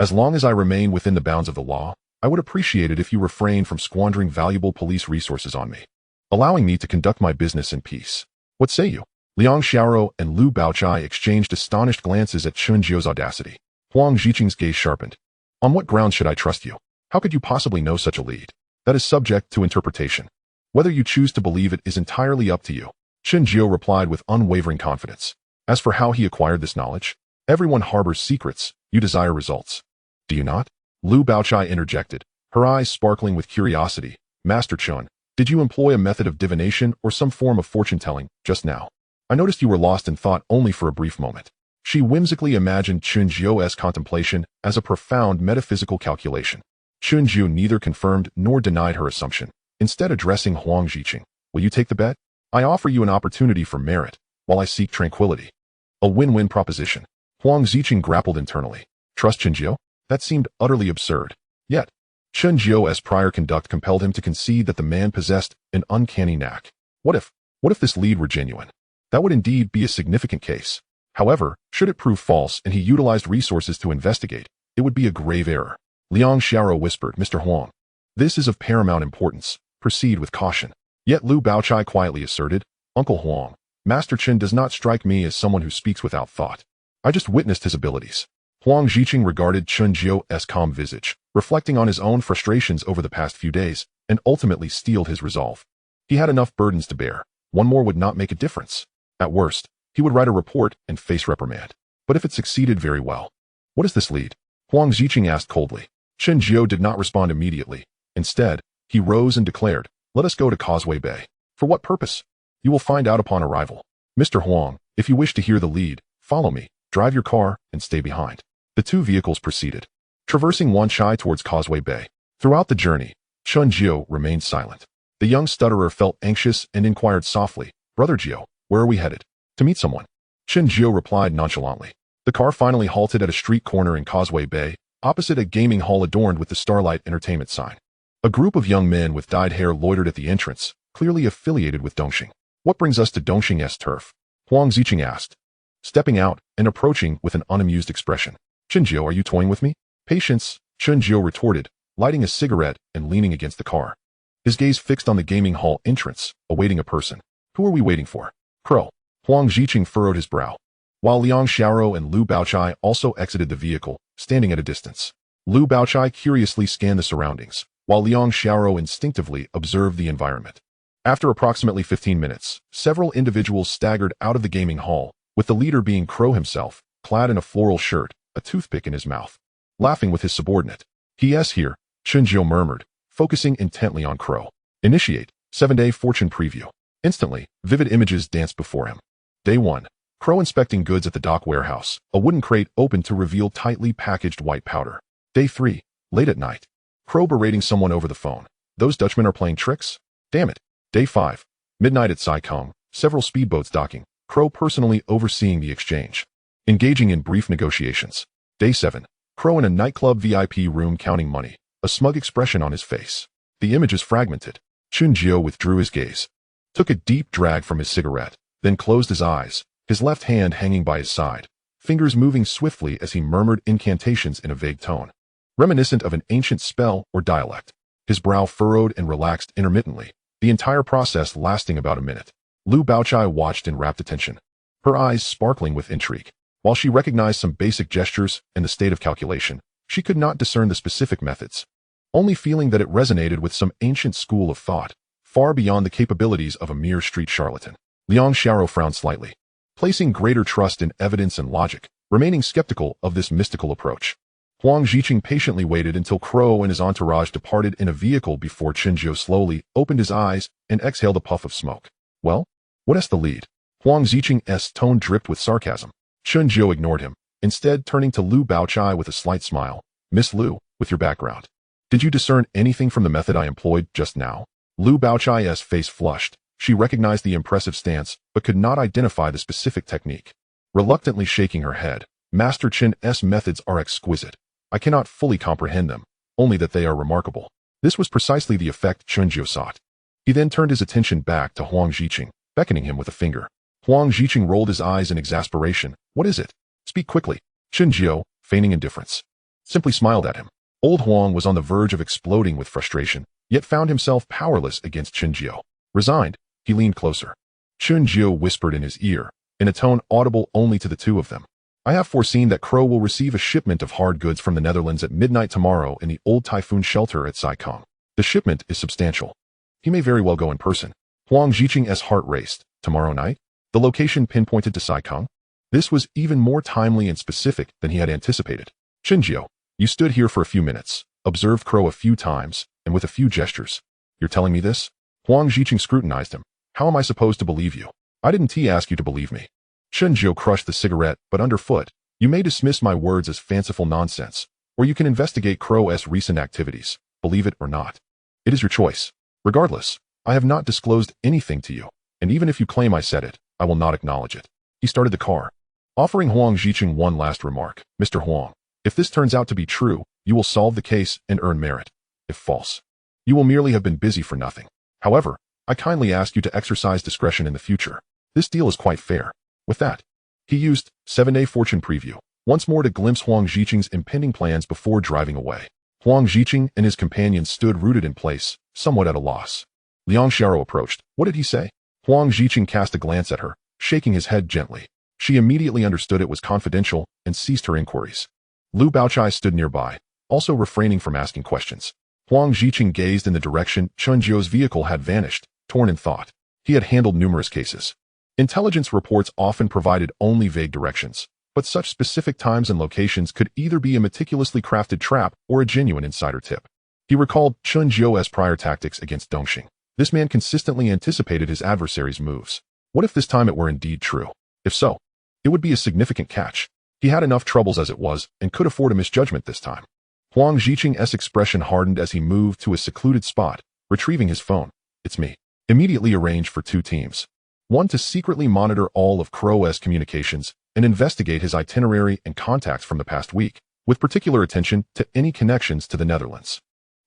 Speaker 1: As long as I remain within the bounds of the law, I would appreciate it if you refrain from squandering valuable police resources on me, allowing me to conduct my business in peace. What say you? Liang Xiaoro and Lu Baochai exchanged astonished glances at Chen Jiao's audacity. Huang Ziqing's gaze sharpened. On what grounds should I trust you? How could you possibly know such a lead? That is subject to interpretation. Whether you choose to believe it is entirely up to you. Chen Jiao replied with unwavering confidence. As for how he acquired this knowledge, everyone harbors secrets. You desire results. Do you not? Lu Baochai interjected, her eyes sparkling with curiosity. Master Chen, did you employ a method of divination or some form of fortune-telling just now? I noticed you were lost in thought only for a brief moment. She whimsically imagined Chen Jiao's contemplation as a profound metaphysical calculation. Chen Jiao neither confirmed nor denied her assumption, instead addressing Huang Ziqing. Will you take the bet? I offer you an opportunity for merit, while I seek tranquility. A win-win proposition. Huang Ziqing grappled internally. Trust Chen Jiao? That seemed utterly absurd. Yet, Chen Jiao's prior conduct compelled him to concede that the man possessed an uncanny knack. What if this lead were genuine? That would indeed be a significant case. However, should it prove false and he utilized resources to investigate, it would be a grave error. Liang Xiaoro whispered, Mr. Huang, this is of paramount importance. Proceed with caution. Yet Lu Baochai quietly asserted, Uncle Huang, Master Chen does not strike me as someone who speaks without thought. I just witnessed his abilities. Huang Ziqing regarded Chen Jiao's calm visage, reflecting on his own frustrations over the past few days, and ultimately steeled his resolve. He had enough burdens to bear. One more would not make a difference. At worst, he would write a report and face reprimand. But if it succeeded, very well. What does this lead? Huang Ziqing asked coldly. Chen Jiao did not respond immediately. Instead, he rose and declared, let us go to Causeway Bay. For what purpose? You will find out upon arrival. Mr. Huang, if you wish to hear the lead, follow me, drive your car, and stay behind. The two vehicles proceeded, traversing Wanchai towards Causeway Bay. Throughout the journey, Chen Jiao remained silent. The young stutterer felt anxious and inquired softly, Brother Jiao, where are we headed? To meet someone. Chen Jiao replied nonchalantly. The car finally halted at a street corner in Causeway Bay, opposite a gaming hall adorned with the Starlight Entertainment sign. A group of young men with dyed hair loitered at the entrance, clearly affiliated with Dongxing. What brings us to Dongxing's turf? Huang Ziqing asked, stepping out and approaching with an unamused expression. Chen Jiao, are you toying with me? Patience, Chen Jiao retorted, lighting a cigarette and leaning against the car. His gaze fixed on the gaming hall entrance, awaiting a person. Who are we waiting for? Crow. Huang Ziqing furrowed his brow, while Liang Xiaoro and Lu Baochai also exited the vehicle, standing at a distance. Lu Baochai curiously scanned the surroundings, while Liang Xiaoro instinctively observed the environment. After approximately 15 minutes, several individuals staggered out of the gaming hall, with the leader being Crow himself, clad in a floral shirt, a toothpick in his mouth, laughing with his subordinate. He.s. here, Chen Jiao murmured, focusing intently on Crow. Initiate, 7-day fortune preview. Instantly, vivid images danced before him. Day 1. Crow inspecting goods at the dock warehouse, a wooden crate opened to reveal tightly packaged white powder. Day 3. Late at night. Crow berating someone over the phone. Those Dutchmen are playing tricks? Damn it. Day 5. Midnight at Sai Kung, several speedboats docking, Crow personally overseeing the exchange. Engaging in brief negotiations. Day 7. Crow in a nightclub VIP room counting money, a smug expression on his face. The image is fragmented. Chen Xuan withdrew his gaze, took a deep drag from his cigarette, then closed his eyes, his left hand hanging by his side, fingers moving swiftly as he murmured incantations in a vague tone, reminiscent of an ancient spell or dialect. His brow furrowed and relaxed intermittently, the entire process lasting about a minute. Lu Baochai watched in rapt attention, her eyes sparkling with intrigue. While she recognized some basic gestures and the state of calculation, she could not discern the specific methods, only feeling that it resonated with some ancient school of thought, far beyond the capabilities of a mere street charlatan. Liang Xiao frowned slightly, placing greater trust in evidence and logic, remaining skeptical of this mystical approach. Huang Ziqing patiently waited until Crow and his entourage departed in a vehicle before Chen Xuan slowly opened his eyes and exhaled a puff of smoke. Well, what is the lead? Huang Ziqing's tone dripped with sarcasm. Chen Xuan ignored him, instead turning to Lu Baochai with a slight smile. Miss Lu, with your background, did you discern anything from the method I employed just now? Lu Baochai's face flushed. She recognized the impressive stance, but could not identify the specific technique. Reluctantly shaking her head, Master Chen's methods are exquisite. I cannot fully comprehend them, only that they are remarkable. This was precisely the effect Chen Xuan sought. He then turned his attention back to Huang Ziqing, beckoning him with a finger. Huang Ziqing rolled his eyes in exasperation. What is it? Speak quickly. Chen Xuan, feigning indifference, simply smiled at him. Old Huang was on the verge of exploding with frustration, yet found himself powerless against Chen Xuan. Resigned, he leaned closer. Chen Xuan whispered in his ear, in a tone audible only to the two of them. I have foreseen that Crow will receive a shipment of hard goods from the Netherlands at midnight tomorrow in the old typhoon shelter at Saikong. The shipment is substantial. He may very well go in person. Huang Ziqing's heart raced. Tomorrow night? The location pinpointed to Saikong? This was even more timely and specific than he had anticipated. Chen Xuan, you stood here for a few minutes, observed Crow a few times, and with a few gestures. You're telling me this? Huang Ziqing scrutinized him. How am I supposed to believe you? I didn't ask you to believe me. Chen Xuan crushed the cigarette, but underfoot. You may dismiss my words as fanciful nonsense, or you can investigate Crow's recent activities, believe it or not. It is your choice. Regardless, I have not disclosed anything to you, and even if you claim I said it, I will not acknowledge it. He started the car, offering Huang Ziqing one last remark. Mr. Huang, if this turns out to be true, you will solve the case and earn merit. If false, you will merely have been busy for nothing. However, I kindly ask you to exercise discretion in the future. This deal is quite fair. With that, he used 7-day fortune preview, once more to glimpse Huang Ziqing's impending plans before driving away. Huang Ziqing and his companions stood rooted in place, somewhat at a loss. Liang Xiao approached. What did he say? Huang Ziqing cast a glance at her, shaking his head gently. She immediately understood it was confidential and ceased her inquiries. Lu Baochai stood nearby, also refraining from asking questions. Huang Ziqing gazed in the direction Chen Xuan's vehicle had vanished, torn in thought. He had handled numerous cases. Intelligence reports often provided only vague directions, but such specific times and locations could either be a meticulously crafted trap or a genuine insider tip. He recalled Chen Xuan's prior tactics against Dongxing. This man consistently anticipated his adversary's moves. What if this time it were indeed true? If so, it would be a significant catch. He had enough troubles as it was and could afford a misjudgment this time. Huang Ziqing's expression hardened as he moved to a secluded spot, retrieving his phone. It's me. Immediately arranged for 2 teams. One to secretly monitor all of Crow's communications and investigate his itinerary and contacts from the past week, with particular attention to any connections to the Netherlands.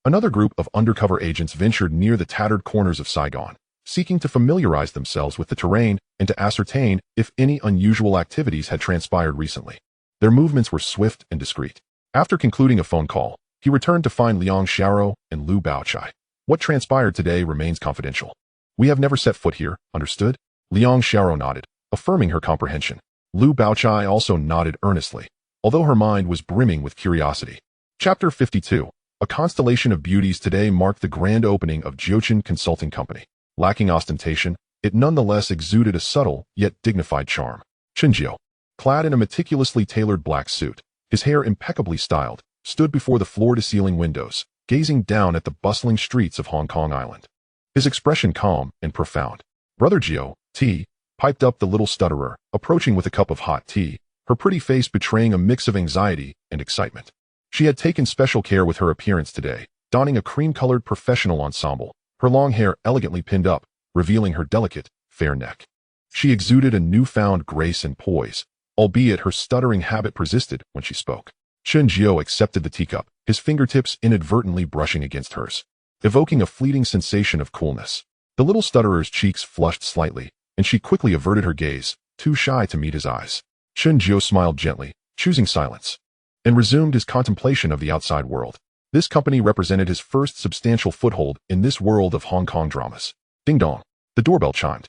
Speaker 1: Another group of undercover agents ventured near the tattered corners of Saigon, seeking to familiarize themselves with the terrain and to ascertain if any unusual activities had transpired recently. Their movements were swift and discreet. After concluding a phone call, he returned to find Liang Xiao and Lu Baochai. What transpired today remains confidential. We have never set foot here, understood? Liang Xiao nodded, affirming her comprehension. Lu Baochai also nodded earnestly, although her mind was brimming with curiosity. Chapter 52. A constellation of beauties today marked the grand opening of Jiochin Consulting Company. Lacking ostentation, it nonetheless exuded a subtle yet dignified charm. Chen Xuan, clad in a meticulously tailored black suit, his hair impeccably styled, stood before the floor-to-ceiling windows, gazing down at the bustling streets of Hong Kong Island. His expression calm and profound. Brother Jiao, tea, piped up the little stutterer, approaching with a cup of hot tea, her pretty face betraying a mix of anxiety and excitement. She had taken special care with her appearance today, donning a cream-colored professional ensemble, her long hair elegantly pinned up, revealing her delicate, fair neck. She exuded a newfound grace and poise, albeit her stuttering habit persisted when she spoke. Chen Jiao accepted the teacup, his fingertips inadvertently brushing against hers, evoking a fleeting sensation of coolness. The little stutterer's cheeks flushed slightly, and she quickly averted her gaze, too shy to meet his eyes. Chen Jiao smiled gently, choosing silence, and resumed his contemplation of the outside world. This company represented his first substantial foothold in this world of Hong Kong dramas. Ding dong. The doorbell chimed.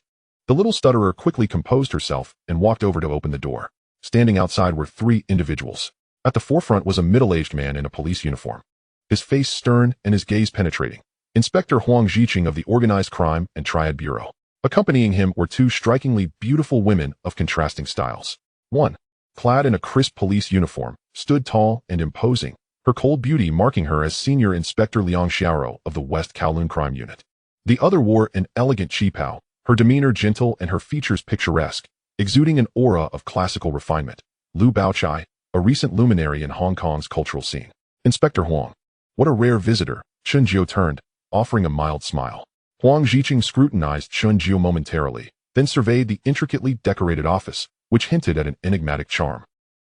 Speaker 1: The little stutterer quickly composed herself and walked over to open the door. Standing outside were 3 individuals. At the forefront was a middle-aged man in a police uniform, his face stern and his gaze penetrating. Inspector Huang Ziqing of the Organized Crime and Triad Bureau. Accompanying him were 2 strikingly beautiful women of contrasting styles. One, clad in a crisp police uniform, stood tall and imposing, her cold beauty marking her as Senior Inspector Liang Xiao of the West Kowloon Crime Unit. The other wore an elegant qipao, her demeanor gentle and her features picturesque, exuding an aura of classical refinement. Lu Baochai, a recent luminary in Hong Kong's cultural scene. Inspector Huang. What a rare visitor. Chen Jiao turned, offering a mild smile. Huang Ziqing scrutinized Chen Jiao momentarily, then surveyed the intricately decorated office, which hinted at an enigmatic charm.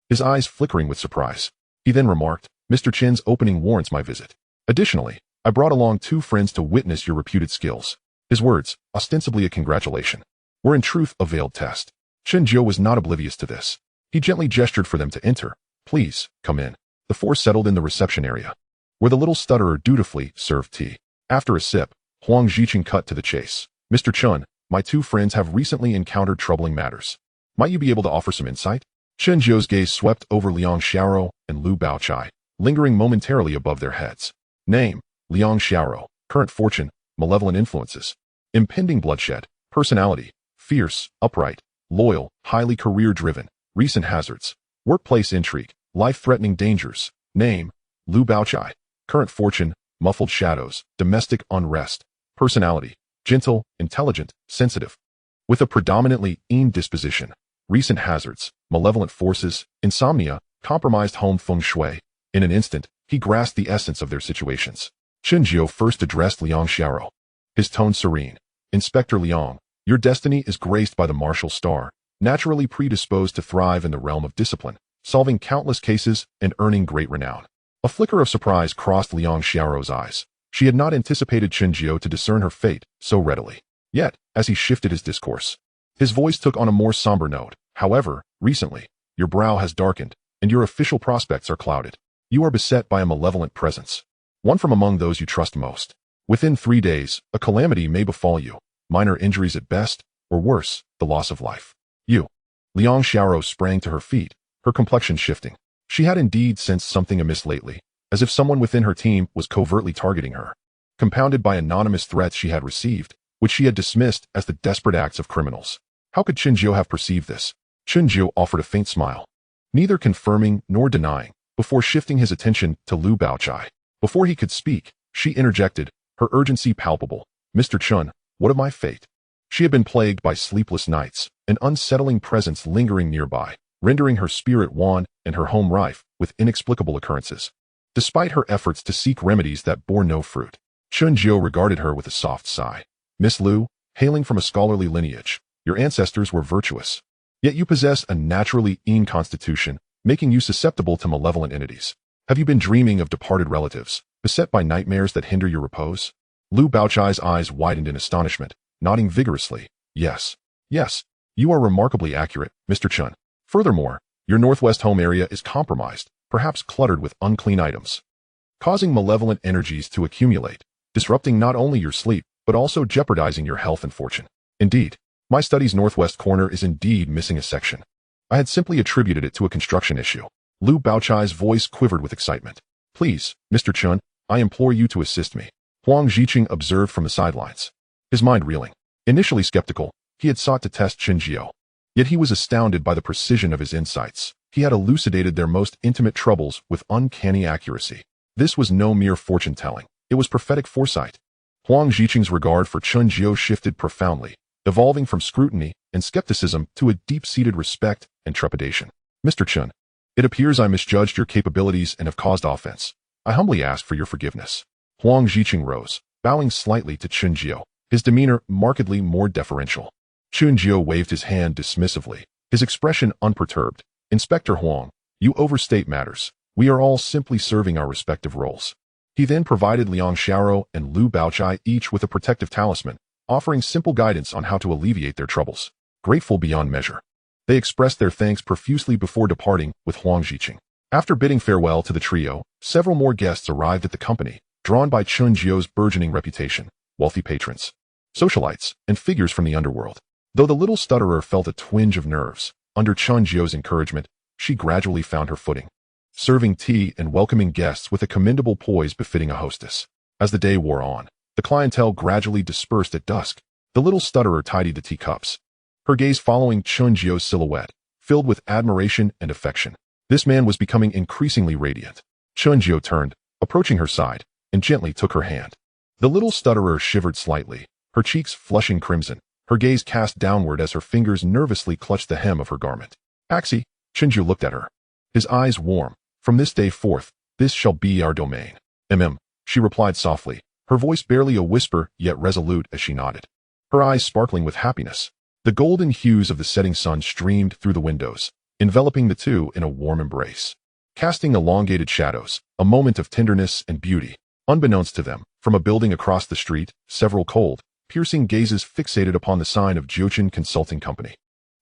Speaker 1: His eyes flickering with surprise. He then remarked, Mr. Chen's opening warrants my visit. Additionally, I brought along 2 friends to witness your reputed skills. His words, ostensibly a congratulation, were in truth a veiled test. Chen Jiao was not oblivious to this. He gently gestured for them to enter. Please, come in. The 4 settled in the reception area, where the little stutterer dutifully served tea. After a sip, Huang Ziqing cut to the chase. Mr. Chen, my 2 friends have recently encountered troubling matters. Might you be able to offer some insight? Chen Jiao's gaze swept over Liang Xiao and Lu Baochai, lingering momentarily above their heads. Name, Liang Xiao. Current fortune, malevolent influences. Impending bloodshed. Personality, fierce, upright, loyal, highly career-driven. Recent hazards. Workplace intrigue. Life-threatening dangers. Name, Lu Baochai. Current fortune, muffled shadows. Domestic unrest. Personality, gentle, intelligent, sensitive, with a predominantly Yin disposition. Recent hazards, malevolent forces, insomnia, compromised home feng shui. In an instant, he grasped the essence of their situations. Chen Jiao first addressed Liang Xiao, his tone serene. Inspector Liang, your destiny is graced by the martial star, naturally predisposed to thrive in the realm of discipline, solving countless cases and earning great renown. A flicker of surprise crossed Liang Xiao's eyes. She had not anticipated Chen Jiao to discern her fate so readily. Yet, as he shifted his discourse, his voice took on a more somber note. However, recently, your brow has darkened, and your official prospects are clouded. You are beset by a malevolent presence, one from among those you trust most. Within 3 days, a calamity may befall you, minor injuries at best, or worse, the loss of life. You. Liang Xiao sprang to her feet, her complexion shifting. She had indeed sensed something amiss lately, as if someone within her team was covertly targeting her. Compounded by anonymous threats she had received, which she had dismissed as the desperate acts of criminals. How could Chen Jiao have perceived this? Chen Jiao offered a faint smile, neither confirming nor denying, before shifting his attention to Lu Baochai. Before he could speak, she interjected, her urgency palpable. Mr. Chen, what of my fate? She had been plagued by sleepless nights, an unsettling presence lingering nearby, rendering her spirit wan and her home rife with inexplicable occurrences. Despite her efforts to seek remedies that bore no fruit, Chen Jiao regarded her with a soft sigh. Miss Lu, hailing from a scholarly lineage, your ancestors were virtuous. Yet you possess a naturally Yin constitution, making you susceptible to malevolent entities. Have you been dreaming of departed relatives, beset by nightmares that hinder your repose? Lu Baochai's eyes widened in astonishment, nodding vigorously. Yes. Yes. You are remarkably accurate, Mr. Chen. Furthermore, your northwest home area is compromised, perhaps cluttered with unclean items, causing malevolent energies to accumulate, disrupting not only your sleep, but also jeopardizing your health and fortune. Indeed, my study's northwest corner is indeed missing a section. I had simply attributed it to a construction issue. Lu Baochai's voice quivered with excitement. Please, Mr. Chen, I implore you to assist me. Huang Ziqing observed from the sidelines, his mind reeling. Initially skeptical, he had sought to test Chen Jiao. Yet he was astounded by the precision of his insights. He had elucidated their most intimate troubles with uncanny accuracy. This was no mere fortune-telling. It was prophetic foresight. Huang Ziqing's regard for Chen Jiao shifted profoundly, evolving from scrutiny and skepticism to a deep-seated respect and trepidation. Mr. Chen, it appears I misjudged your capabilities and have caused offense. I humbly ask for your forgiveness. Huang Ziqing rose, bowing slightly to Chen Jiao, his demeanor markedly more deferential. Chen Jiao waved his hand dismissively, his expression unperturbed. Inspector Huang, you overstate matters. We are all simply serving our respective roles. He then provided Liang Xiaoro and Lu Baochai each with a protective talisman, offering simple guidance on how to alleviate their troubles. Grateful beyond measure, they expressed their thanks profusely before departing with Huang Jiqing. After bidding farewell to the trio, several more guests arrived at the company, drawn by Chen Jiu's burgeoning reputation, wealthy patrons, socialites, and figures from the underworld. Though the little stutterer felt a twinge of nerves, under Chen Jiu's encouragement, she gradually found her footing, serving tea and welcoming guests with a commendable poise befitting a hostess. As the day wore on, the clientele gradually dispersed at dusk. The little stutterer tidied the teacups, her gaze following Chen Jiu's silhouette, filled with admiration and affection. This man was becoming increasingly radiant. Chen Jiu turned, approaching her side, and gently took her hand. The little stutterer shivered slightly, her cheeks flushing crimson, her gaze cast downward as her fingers nervously clutched the hem of her garment. Axie, Chen Jiu looked at her, his eyes warm. From this day forth, this shall be our domain. She replied softly, her voice barely a whisper yet resolute as she nodded, her eyes sparkling with happiness. The golden hues of the setting sun streamed through the windows, enveloping the two in a warm embrace, casting elongated shadows, a moment of tenderness and beauty. Unbeknownst to them, from a building across the street, several cold, piercing gazes fixated upon the sign of Jiuchen Consulting Company,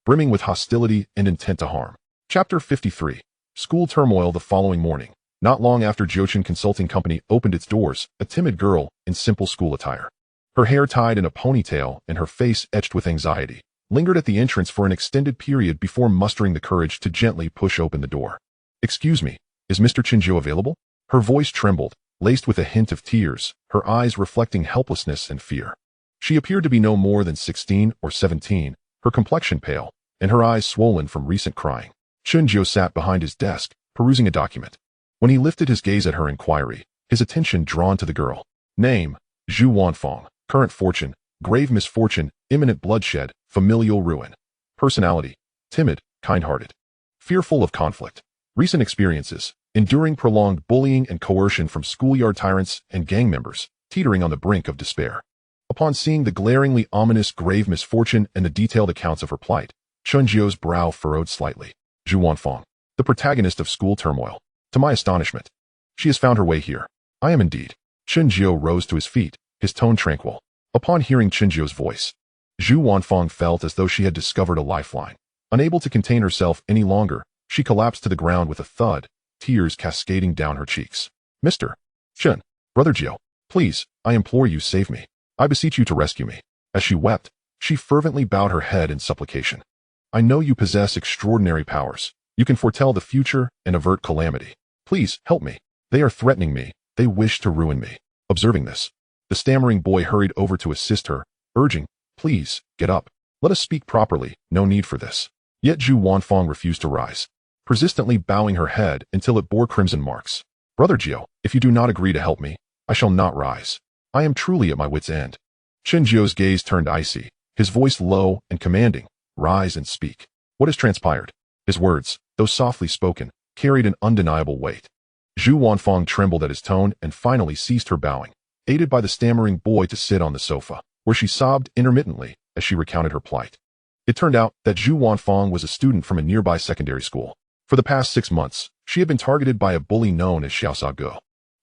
Speaker 1: brimming with hostility and intent to harm. Chapter 53. School turmoil. The following morning, not long after Jiuchen Consulting Company opened its doors, a timid girl in simple school attire, her hair tied in a ponytail and her face etched with anxiety, lingered at the entrance for an extended period before mustering the courage to gently push open the door. Excuse me, is Mr. Chen Jiu available? Her voice trembled, laced with a hint of tears, her eyes reflecting helplessness and fear. She appeared to be no more than 16 or 17, her complexion pale, and her eyes swollen from recent crying. Chen Jiu sat behind his desk, perusing a document. When he lifted his gaze at her inquiry, his attention drawn to the girl. Name, Zhu Wanfeng. Current fortune, grave misfortune, imminent bloodshed, familial ruin. Personality, timid, kind-hearted, fearful of conflict. Recent experiences, enduring prolonged bullying and coercion from schoolyard tyrants and gang members, teetering on the brink of despair. Upon seeing the glaringly ominous grave misfortune and the detailed accounts of her plight, Chen Jiu's brow furrowed slightly. Zhu Wanfeng, the protagonist of school turmoil. To my astonishment, she has found her way here. I am indeed. Chen Jiu rose to his feet, his tone tranquil. Upon hearing Chen Jiu's voice, Zhu Wanfeng felt as though she had discovered a lifeline. Unable to contain herself any longer, she collapsed to the ground with a thud, tears cascading down her cheeks. Mr. Chen, Brother Jiu, please, I implore you, save me. I beseech you to rescue me. As she wept, she fervently bowed her head in supplication. I know you possess extraordinary powers. You can foretell the future and avert calamity. Please, help me. They are threatening me. They wish to ruin me. Observing this, the stammering boy hurried over to assist her, urging, please, get up. Let us speak properly, no need for this. Yet Zhu Wanfeng refused to rise, persistently bowing her head until it bore crimson marks. Brother Jiu, if you do not agree to help me, I shall not rise. I am truly at my wit's end. Chen Jiu's gaze turned icy, his voice low and commanding. Rise and speak. What has transpired? His words, though softly spoken, carried an undeniable weight. Zhu Wanfeng trembled at his tone and finally ceased her bowing, aided by the stammering boy to sit on the sofa, where she sobbed intermittently as she recounted her plight. It turned out that Zhu Wanfeng was a student from a nearby secondary school. For the past 6 months, she had been targeted by a bully known as Xiao Jiebā,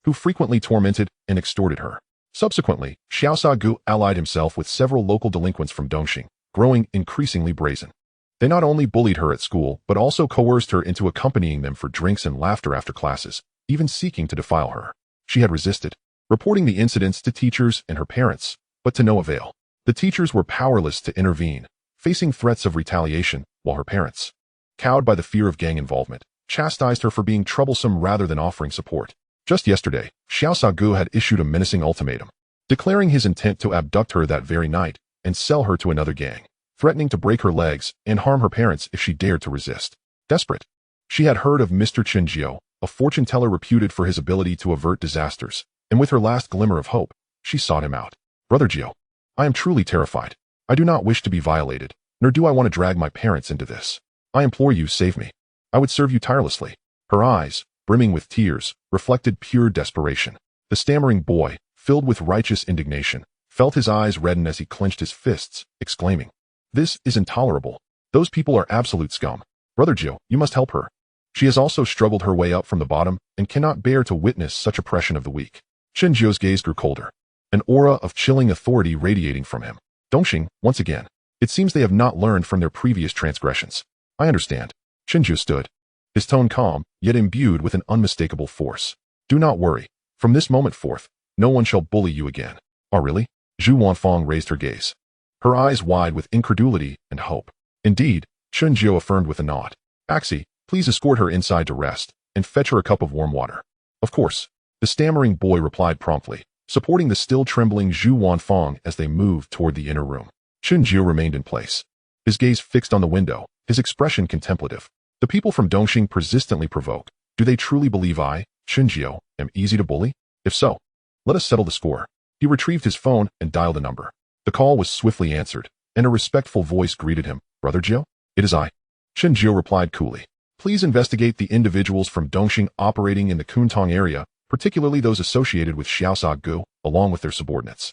Speaker 1: who frequently tormented and extorted her. Subsequently, Xiao Jiebā allied himself with several local delinquents from Dongxing, growing increasingly brazen. They not only bullied her at school, but also coerced her into accompanying them for drinks and laughter after classes, even seeking to defile her. She had resisted, reporting the incidents to teachers and her parents, but to no avail. The teachers were powerless to intervene, facing threats of retaliation, while her parents, cowed by the fear of gang involvement, chastised her for being troublesome rather than offering support. Just yesterday, Xiao Jiebā had issued a menacing ultimatum, declaring his intent to abduct her that very night and sell her to another gang, threatening to break her legs and harm her parents if she dared to resist. Desperate, she had heard of Mr. Chen Jiu, a fortune teller reputed for his ability to avert disasters, and with her last glimmer of hope, she sought him out. Brother Jiu, I am truly terrified. I do not wish to be violated, nor do I want to drag my parents into this. I implore you, save me. I would serve you tirelessly. Her eyes, brimming with tears, reflected pure desperation. The stammering boy, filled with righteous indignation, felt his eyes redden as he clenched his fists, exclaiming, "This is intolerable. Those people are absolute scum. Brother Jiu, you must help her." She has also struggled her way up from the bottom and cannot bear to witness such oppression of the weak. Chen Jiu's gaze grew colder, an aura of chilling authority radiating from him. Dongxing, once again. It seems they have not learned from their previous transgressions. I understand. Chen Jiu stood, his tone calm, yet imbued with an unmistakable force. Do not worry. From this moment forth, no one shall bully you again. Oh, really? Zhu Wanfang raised her gaze, her eyes wide with incredulity and hope. Indeed, Chen Jiu affirmed with a nod. Axie, please escort her inside to rest, and fetch her a cup of warm water. Of course. The stammering boy replied promptly, supporting the still trembling Zhu Wanfang as they moved toward the inner room. Chen Jiu remained in place, his gaze fixed on the window, his expression contemplative. The people from Dongxing persistently provoke. Do they truly believe I, Chen Jiu, am easy to bully? If so, let us settle the score. He retrieved his phone and dialed a number. The call was swiftly answered, and a respectful voice greeted him. Brother Jiu? It is I. Chen Jiu replied coolly. Please investigate the individuals from Dongxing operating in the Kuntong area, particularly those associated with Xiao Jiebā, along with their subordinates.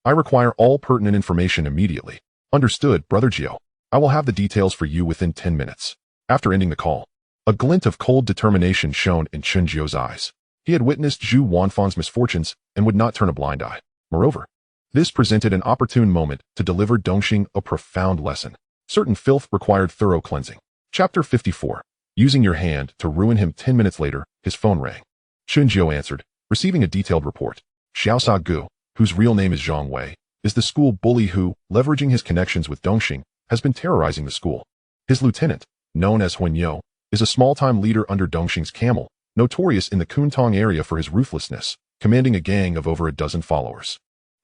Speaker 1: I require all pertinent information immediately. Understood, Brother Jiu. I will have the details for you within 10 minutes. After ending the call, a glint of cold determination shone in Chen Jiu's eyes. He had witnessed Zhu Wanfang's misfortunes and would not turn a blind eye. Moreover, this presented an opportune moment to deliver Dongxing a profound lesson. Certain filth required thorough cleansing. Chapter 54. Using your hand to ruin him. 10 minutes later, his phone rang. Chen Jiu answered, receiving a detailed report. Xiao Jiebā, whose real name is Zhang Wei, is the school bully who, leveraging his connections with Dongxing, has been terrorizing the school. His lieutenant, known as Huanyo, is a small-time leader under Dongxing's camel, notorious in the Kuntong area for his ruthlessness, commanding a gang of over a dozen followers.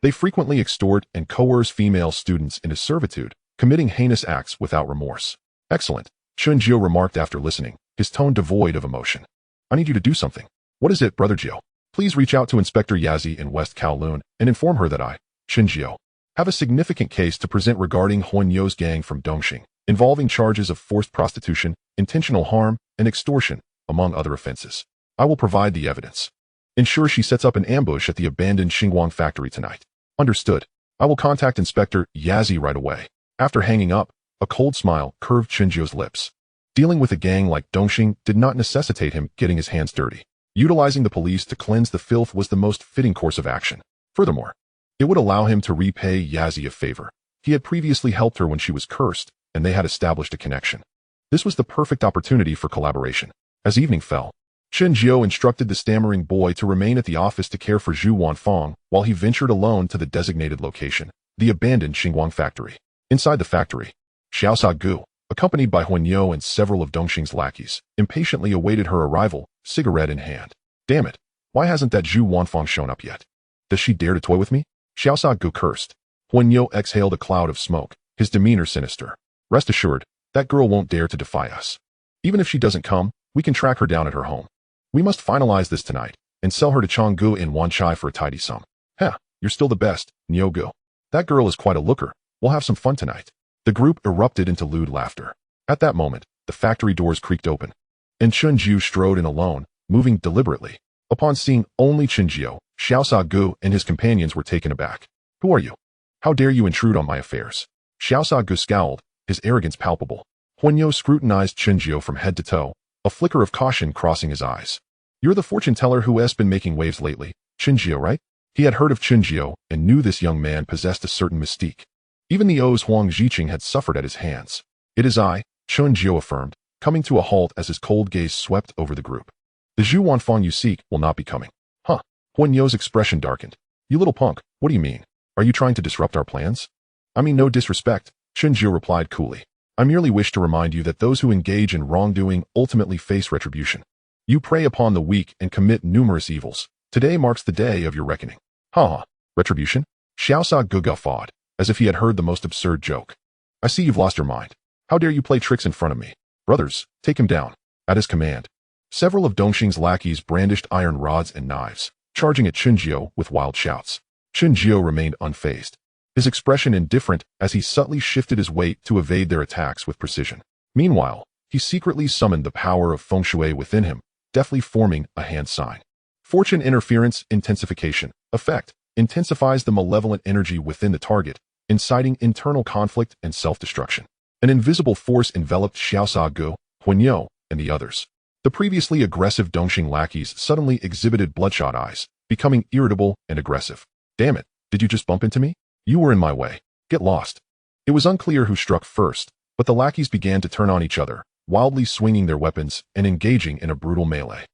Speaker 1: They frequently extort and coerce female students into servitude, committing heinous acts without remorse. Excellent, Chen Jiu remarked after listening, his tone devoid of emotion. I need you to do something. What is it, Brother Jiu? Please reach out to Inspector Yazi in West Kowloon and inform her that I, Chen Jiu, have a significant case to present regarding Huanyo's gang from Dongxing, involving charges of forced prostitution, intentional harm, and extortion, among other offenses. I will provide the evidence. Ensure she sets up an ambush at the abandoned Xinguang factory tonight. Understood. I will contact Inspector Yazi right away. After hanging up, a cold smile curved Chen Jiu's lips. Dealing with a gang like Dongxing did not necessitate him getting his hands dirty. Utilizing the police to cleanse the filth was the most fitting course of action. Furthermore, it would allow him to repay Yazi a favor. He had previously helped her when she was cursed, and they had established a connection. This was the perfect opportunity for collaboration. As evening fell, Chen Jiu instructed the stammering boy to remain at the office to care for Zhu Wanfang while he ventured alone to the designated location, the abandoned Xinguang factory. Inside the factory, Xiao Jiebā, accompanied by Huanyo and several of Dongxing's lackeys, impatiently awaited her arrival, cigarette in hand. Damn it, why hasn't that Zhu Wanfang shown up yet? Does she dare to toy with me? Xiao Jiebā cursed. Huanyo exhaled a cloud of smoke, his demeanor sinister. Rest assured, that girl won't dare to defy us. Even if she doesn't come, we can track her down at her home. We must finalize this tonight, and sell her to Changgu in Wanchai for a tidy sum. Heh, you're still the best, Nyogu. That girl is quite a looker. We'll have some fun tonight. The group erupted into lewd laughter. At that moment, the factory doors creaked open, and Chen Jiu strode in alone, moving deliberately. Upon seeing only Chen Jiu, Xiao Jiebā and his companions were taken aback. Who are you? How dare you intrude on my affairs? Xiao Jiebā scowled, his arrogance palpable. Huanyo scrutinized Chen Jiu from head to toe, a flicker of caution crossing his eyes. You're the fortune teller who has been making waves lately, Chen Jiu, right? He had heard of Chen Jiu and knew this young man possessed a certain mystique. Even the O's Huang Ziqing had suffered at his hands. It is I, Chen Jiu affirmed, coming to a halt as his cold gaze swept over the group. The Zhu Wanfang you seek will not be coming. Huh. Huanyo's expression darkened. You little punk, what do you mean? Are you trying to disrupt our plans? I mean no disrespect, Chen Jiu replied coolly. I merely wish to remind you that those who engage in wrongdoing ultimately face retribution. You prey upon the weak and commit numerous evils. Today marks the day of your reckoning. Ha ha. Retribution? Xiao Jiebā guffawed, as if he had heard the most absurd joke. I see you've lost your mind. How dare you play tricks in front of me? Brothers, take him down. At his command, several of Dongxing's lackeys brandished iron rods and knives, charging at Chen Jiu with wild shouts. Chen Jiu remained unfazed, his expression indifferent as he subtly shifted his weight to evade their attacks with precision. Meanwhile, he secretly summoned the power of Feng Shui within him, deftly forming a hand sign. Fortune interference intensification. Effect. Intensifies the malevolent energy within the target, inciting internal conflict and self-destruction. An invisible force enveloped Xiao Jiebā, Huanyo, and the others. The previously aggressive Dongxing lackeys suddenly exhibited bloodshot eyes, becoming irritable and aggressive. Damn it, did you just bump into me? You were in my way. Get lost. It was unclear who struck first, but the lackeys began to turn on each other, wildly swinging their weapons and engaging in a brutal melee.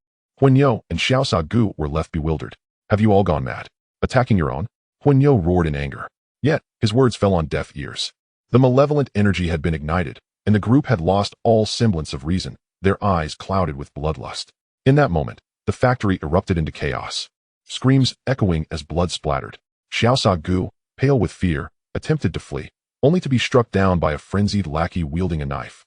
Speaker 1: Huanyo and Xiao Jiebā were left bewildered. Have you all gone mad? Attacking your own? Huanyo roared in anger. Yet, his words fell on deaf ears. The malevolent energy had been ignited, and the group had lost all semblance of reason, their eyes clouded with bloodlust. In that moment, the factory erupted into chaos. Screams echoing as blood splattered. Xiao Jiebā, pale with fear, attempted to flee, only to be struck down by a frenzied lackey wielding a knife.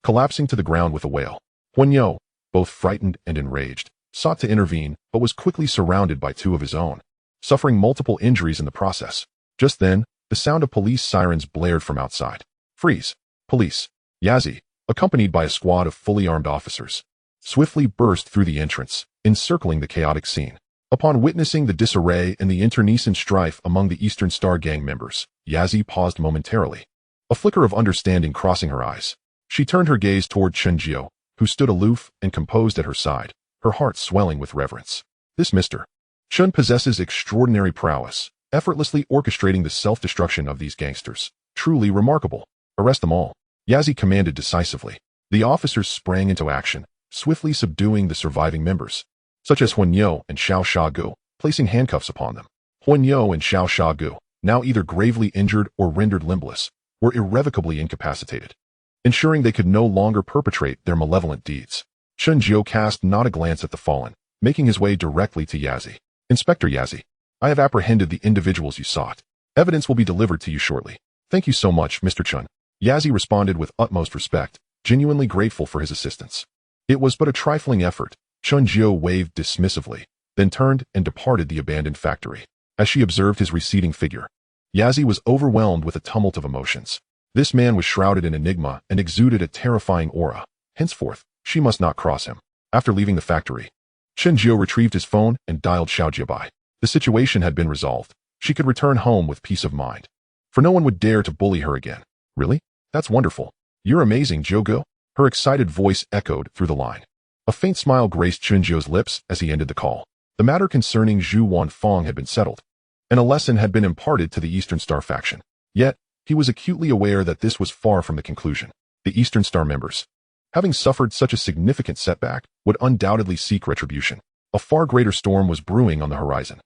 Speaker 1: Collapsing to the ground with a wail, Huanyo, both frightened and enraged, sought to intervene but was quickly surrounded by two of his own, suffering multiple injuries in the process. Just then, the sound of police sirens blared from outside. Freeze! Police! Yazi, accompanied by a squad of fully armed officers, swiftly burst through the entrance, encircling the chaotic scene. Upon witnessing the disarray and the internecine strife among the Eastern Star gang members, Yazi paused momentarily, a flicker of understanding crossing her eyes. She turned her gaze toward Chen Jiao, who stood aloof and composed at her side, her heart swelling with reverence. This Mr. Chen possesses extraordinary prowess, effortlessly orchestrating the self-destruction of these gangsters. Truly remarkable. Arrest them all. Yazi commanded decisively. The officers sprang into action, swiftly subduing the surviving members, such as Huanyo and Xiao Jiebā, placing handcuffs upon them. Huanyo and Xiao Jiebā, now either gravely injured or rendered limbless, were irrevocably incapacitated, ensuring they could no longer perpetrate their malevolent deeds. Chen Jiao cast not a glance at the fallen, making his way directly to Yazi. Inspector Yazi, I have apprehended the individuals you sought. Evidence will be delivered to you shortly. Thank you so much, Mr. Chen. Yazi responded with utmost respect, genuinely grateful for his assistance. It was but a trifling effort. Chen Jiao waved dismissively, then turned and departed the abandoned factory. As she observed his receding figure, Yazi was overwhelmed with a tumult of emotions. This man was shrouded in enigma and exuded a terrifying aura. Henceforth, she must not cross him. After leaving the factory, Chen Jiao retrieved his phone and dialed Xiao Jiebā. The situation had been resolved. She could return home with peace of mind, for no one would dare to bully her again. Really? That's wonderful. You're amazing, Jiao. Her excited voice echoed through the line. A faint smile graced Chen Jiao's lips as he ended the call. The matter concerning Zhu Wanfeng had been settled, and a lesson had been imparted to the Eastern Star faction. Yet, he was acutely aware that this was far from the conclusion. The Eastern Star members, having suffered such a significant setback, would undoubtedly seek retribution. A far greater storm was brewing on the horizon.